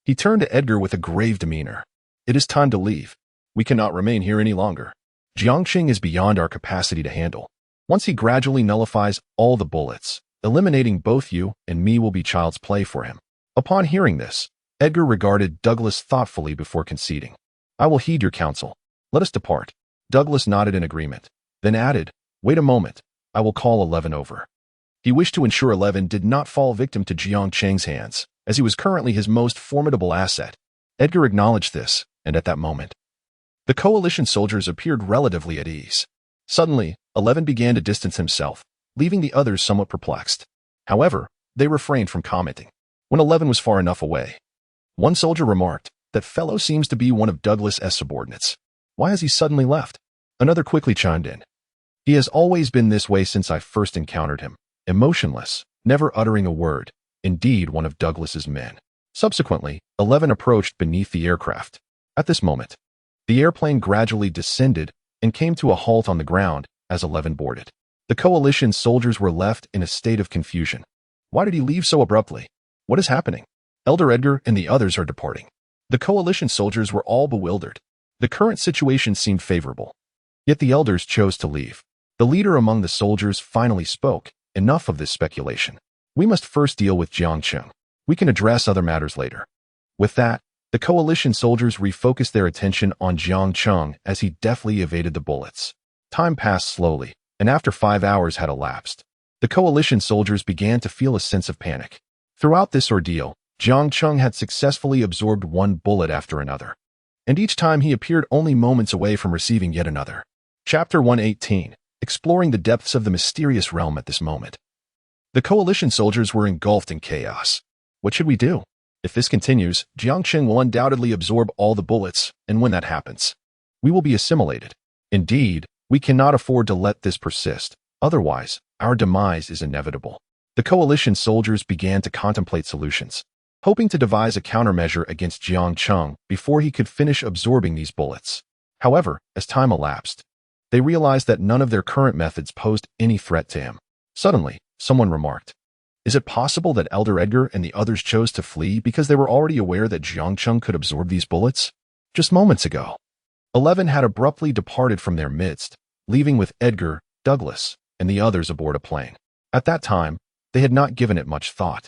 he turned to Edgar with a grave demeanor. It is time to leave. We cannot remain here any longer. Jiang Cheng is beyond our capacity to handle. Once he gradually nullifies all the bullets, eliminating both you and me will be child's play for him. Upon hearing this, Edgar regarded Douglas thoughtfully before conceding. I will heed your counsel. Let us depart. Douglas nodded in agreement, then added, wait a moment. I will call 11 over. He wished to ensure 11 did not fall victim to Jiang Cheng's hands, as he was currently his most formidable asset. Edgar acknowledged this, and at that moment, the coalition soldiers appeared relatively at ease. Suddenly, 11 began to distance himself, leaving the others somewhat perplexed. However, they refrained from commenting. When 11 was far enough away, one soldier remarked, that fellow seems to be one of Douglas's subordinates. Why has he suddenly left? Another quickly chimed in. He has always been this way since I first encountered him, emotionless, never uttering a word, indeed one of Douglas's men. Subsequently, 11 approached beneath the aircraft. At this moment, the airplane gradually descended and came to a halt on the ground as 11 boarded. The coalition soldiers were left in a state of confusion. Why did he leave so abruptly? What is happening? Elder Edgar and the others are departing. The coalition soldiers were all bewildered. The current situation seemed favorable. Yet the elders chose to leave. The leader among the soldiers finally spoke. Enough of this speculation. We must first deal with Jiang Cheng. We can address other matters later. With that, the coalition soldiers refocused their attention on Jiang Cheng as he deftly evaded the bullets. Time passed slowly, and after 5 hours had elapsed, the coalition soldiers began to feel a sense of panic. Throughout this ordeal, Jiang Cheng had successfully absorbed one bullet after another, and each time he appeared only moments away from receiving yet another. Chapter 118. Exploring the depths of the mysterious realm at this moment. The coalition soldiers were engulfed in chaos. What should we do? If this continues, Jiang Cheng will undoubtedly absorb all the bullets, and when that happens, we will be assimilated. Indeed, we cannot afford to let this persist, otherwise, our demise is inevitable. The coalition soldiers began to contemplate solutions, hoping to devise a countermeasure against Jiang Cheng before he could finish absorbing these bullets. However, as time elapsed, they realized that none of their current methods posed any threat to him. Suddenly, someone remarked, is it possible that Elder Edgar and the others chose to flee because they were already aware that Jiang Cheng could absorb these bullets? Just moments ago, 11 had abruptly departed from their midst, leaving with Edgar, Douglas, and the others aboard a plane. At that time, they had not given it much thought.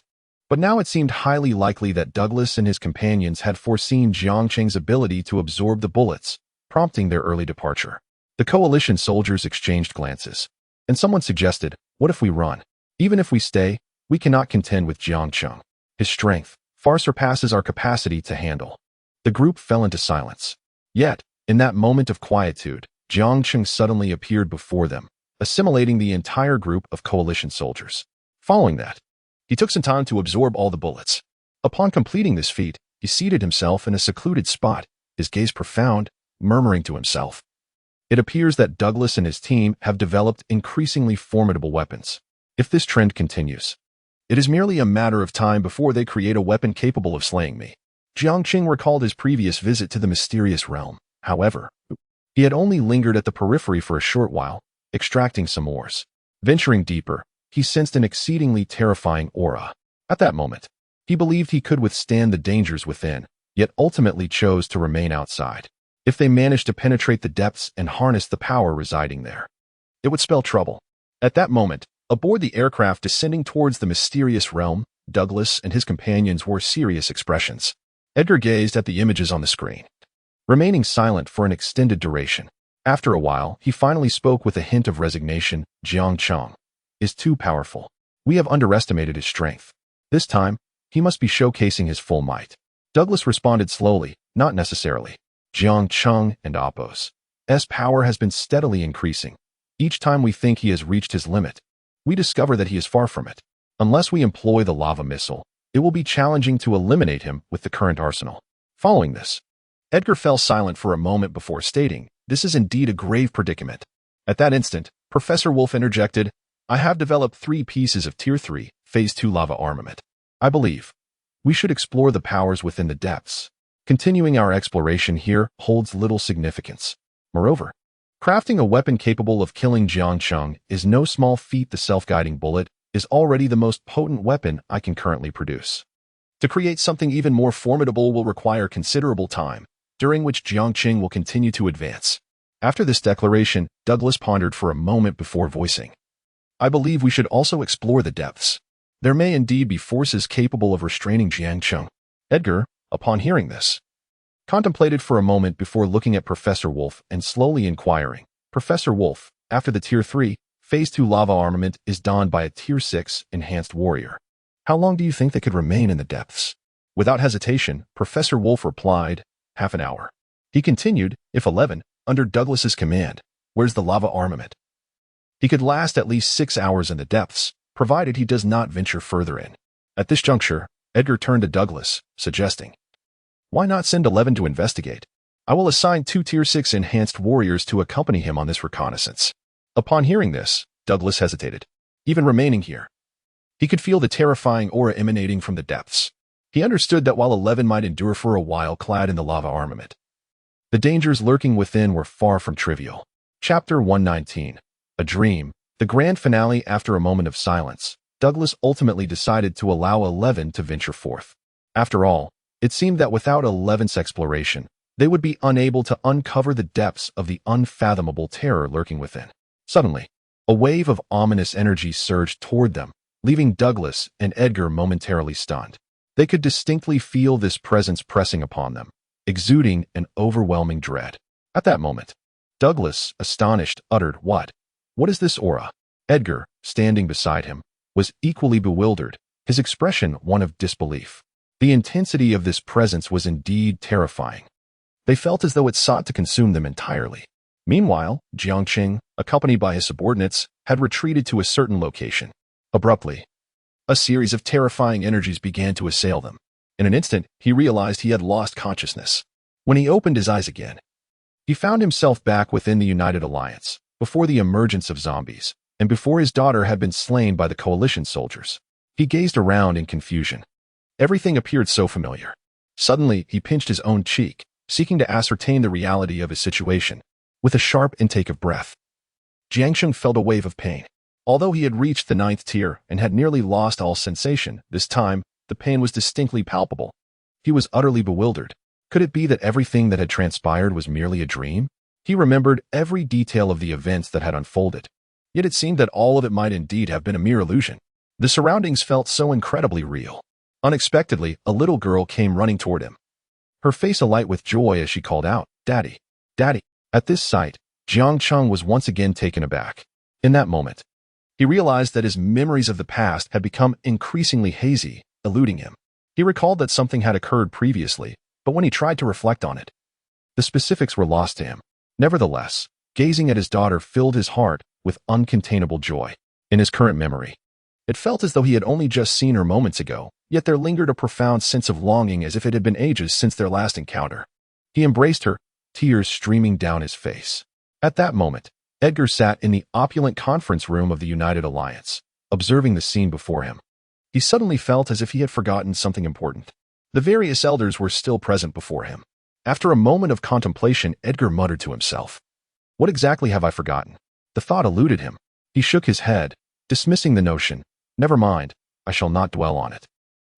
But now it seemed highly likely that Douglas and his companions had foreseen Jiang Cheng's ability to absorb the bullets, prompting their early departure. The coalition soldiers exchanged glances, and someone suggested, "What if we run? Even if we stay, we cannot contend with Jiang Cheng. His strength far surpasses our capacity to handle." The group fell into silence. Yet, in that moment of quietude, Jiang Cheng suddenly appeared before them, assimilating the entire group of coalition soldiers. Following that, he took some time to absorb all the bullets. Upon completing this feat, he seated himself in a secluded spot, his gaze profound, murmuring to himself. It appears that Douglas and his team have developed increasingly formidable weapons. If this trend continues, it is merely a matter of time before they create a weapon capable of slaying me. Jiang Cheng recalled his previous visit to the mysterious realm. However, he had only lingered at the periphery for a short while, extracting some ores. Venturing deeper, he sensed an exceedingly terrifying aura. At that moment, he believed he could withstand the dangers within, yet ultimately chose to remain outside. If they managed to penetrate the depths and harness the power residing there, it would spell trouble. At that moment, aboard the aircraft descending towards the mysterious realm, Douglas and his companions wore serious expressions. Edgar gazed at the images on the screen, remaining silent for an extended duration. After a while, he finally spoke with a hint of resignation. "Jiang Cheng is too powerful. We have underestimated his strength. This time, he must be showcasing his full might." Douglas responded slowly, "Not necessarily. Jiang Cheng and Appo's power has been steadily increasing. Each time we think he has reached his limit, we discover that he is far from it. Unless we employ the lava missile, it will be challenging to eliminate him with the current arsenal." Following this, Edgar fell silent for a moment before stating, "This is indeed a grave predicament." At that instant, Professor Wolf interjected, "I have developed 3 pieces of Tier 3, Phase 2 lava armament. I believe we should explore the powers within the depths. Continuing our exploration here holds little significance. Moreover, crafting a weapon capable of killing Jiang Cheng is no small feat. The self-guiding bullet is already the most potent weapon I can currently produce. To create something even more formidable will require considerable time, during which Jiang Cheng will continue to advance." After this declaration, Douglas pondered for a moment before voicing, "I believe we should also explore the depths. There may indeed be forces capable of restraining Jiang Cheng." Edgar, upon hearing this, contemplated for a moment before looking at Professor Wolf and slowly inquiring, "Professor Wolf, after the Tier 3, Phase 2 lava armament is donned by a Tier 6 enhanced warrior, how long do you think they could remain in the depths?" Without hesitation, Professor Wolf replied, "Half an hour." He continued, "If 11, under Douglas's command, where's the lava armament? He could last at least 6 hours in the depths, provided he does not venture further in." At this juncture, Edgar turned to Douglas, suggesting, "Why not send 11 to investigate? I will assign 2 Tier 6 enhanced warriors to accompany him on this reconnaissance." Upon hearing this, Douglas hesitated. Even remaining here, he could feel the terrifying aura emanating from the depths. He understood that while 11 might endure for a while clad in the lava armament, the dangers lurking within were far from trivial. Chapter 119. A Dream. The grand finale. After a moment of silence, Douglas ultimately decided to allow 11 to venture forth. After all, it seemed that without 11's exploration, they would be unable to uncover the depths of the unfathomable terror lurking within. Suddenly, a wave of ominous energy surged toward them, leaving Douglas and Edgar momentarily stunned. They could distinctly feel this presence pressing upon them, exuding an overwhelming dread. At that moment, Douglas, astonished, uttered, "What? What is this aura?" Edgar, standing beside him, was equally bewildered, his expression one of disbelief. The intensity of this presence was indeed terrifying. They felt as though it sought to consume them entirely. Meanwhile, Jiang Cheng, accompanied by his subordinates, had retreated to a certain location. Abruptly, a series of terrifying energies began to assail them. In an instant, he realized he had lost consciousness. When he opened his eyes again, he found himself back within the United Alliance, before the emergence of zombies, and before his daughter had been slain by the coalition soldiers. He gazed around in confusion. Everything appeared so familiar. Suddenly, he pinched his own cheek, seeking to ascertain the reality of his situation. With a sharp intake of breath, Jiang Cheng felt a wave of pain. Although he had reached the 9th tier and had nearly lost all sensation, this time, the pain was distinctly palpable. He was utterly bewildered. Could it be that everything that had transpired was merely a dream? He remembered every detail of the events that had unfolded, yet it seemed that all of it might indeed have been a mere illusion. The surroundings felt so incredibly real. Unexpectedly, a little girl came running toward him, her face alight with joy as she called out, "Daddy! Daddy!" At this sight, Jiang Cheng was once again taken aback. In that moment, he realized that his memories of the past had become increasingly hazy, eluding him. He recalled that something had occurred previously, but when he tried to reflect on it, the specifics were lost to him. Nevertheless, gazing at his daughter filled his heart with uncontainable joy. In his current memory, it felt as though he had only just seen her moments ago, yet there lingered a profound sense of longing as if it had been ages since their last encounter. He embraced her, tears streaming down his face. At that moment, Edgar sat in the opulent conference room of the United Alliance, observing the scene before him. He suddenly felt as if he had forgotten something important. The various elders were still present before him. After a moment of contemplation, Edgar muttered to himself, "What exactly have I forgotten?" The thought eluded him. He shook his head, dismissing the notion. "Never mind, I shall not dwell on it."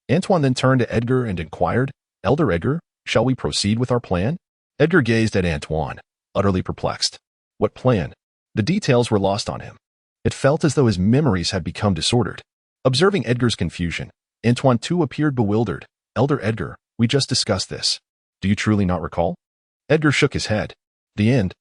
Antoine then turned to Edgar and inquired, "Elder Edgar, shall we proceed with our plan?" Edgar gazed at Antoine, utterly perplexed. What plan? The details were lost on him. It felt as though his memories had become disordered. Observing Edgar's confusion, Antoine too appeared bewildered. "Elder Edgar, we just discussed this. Do you truly not recall?" Edgar shook his head. The end,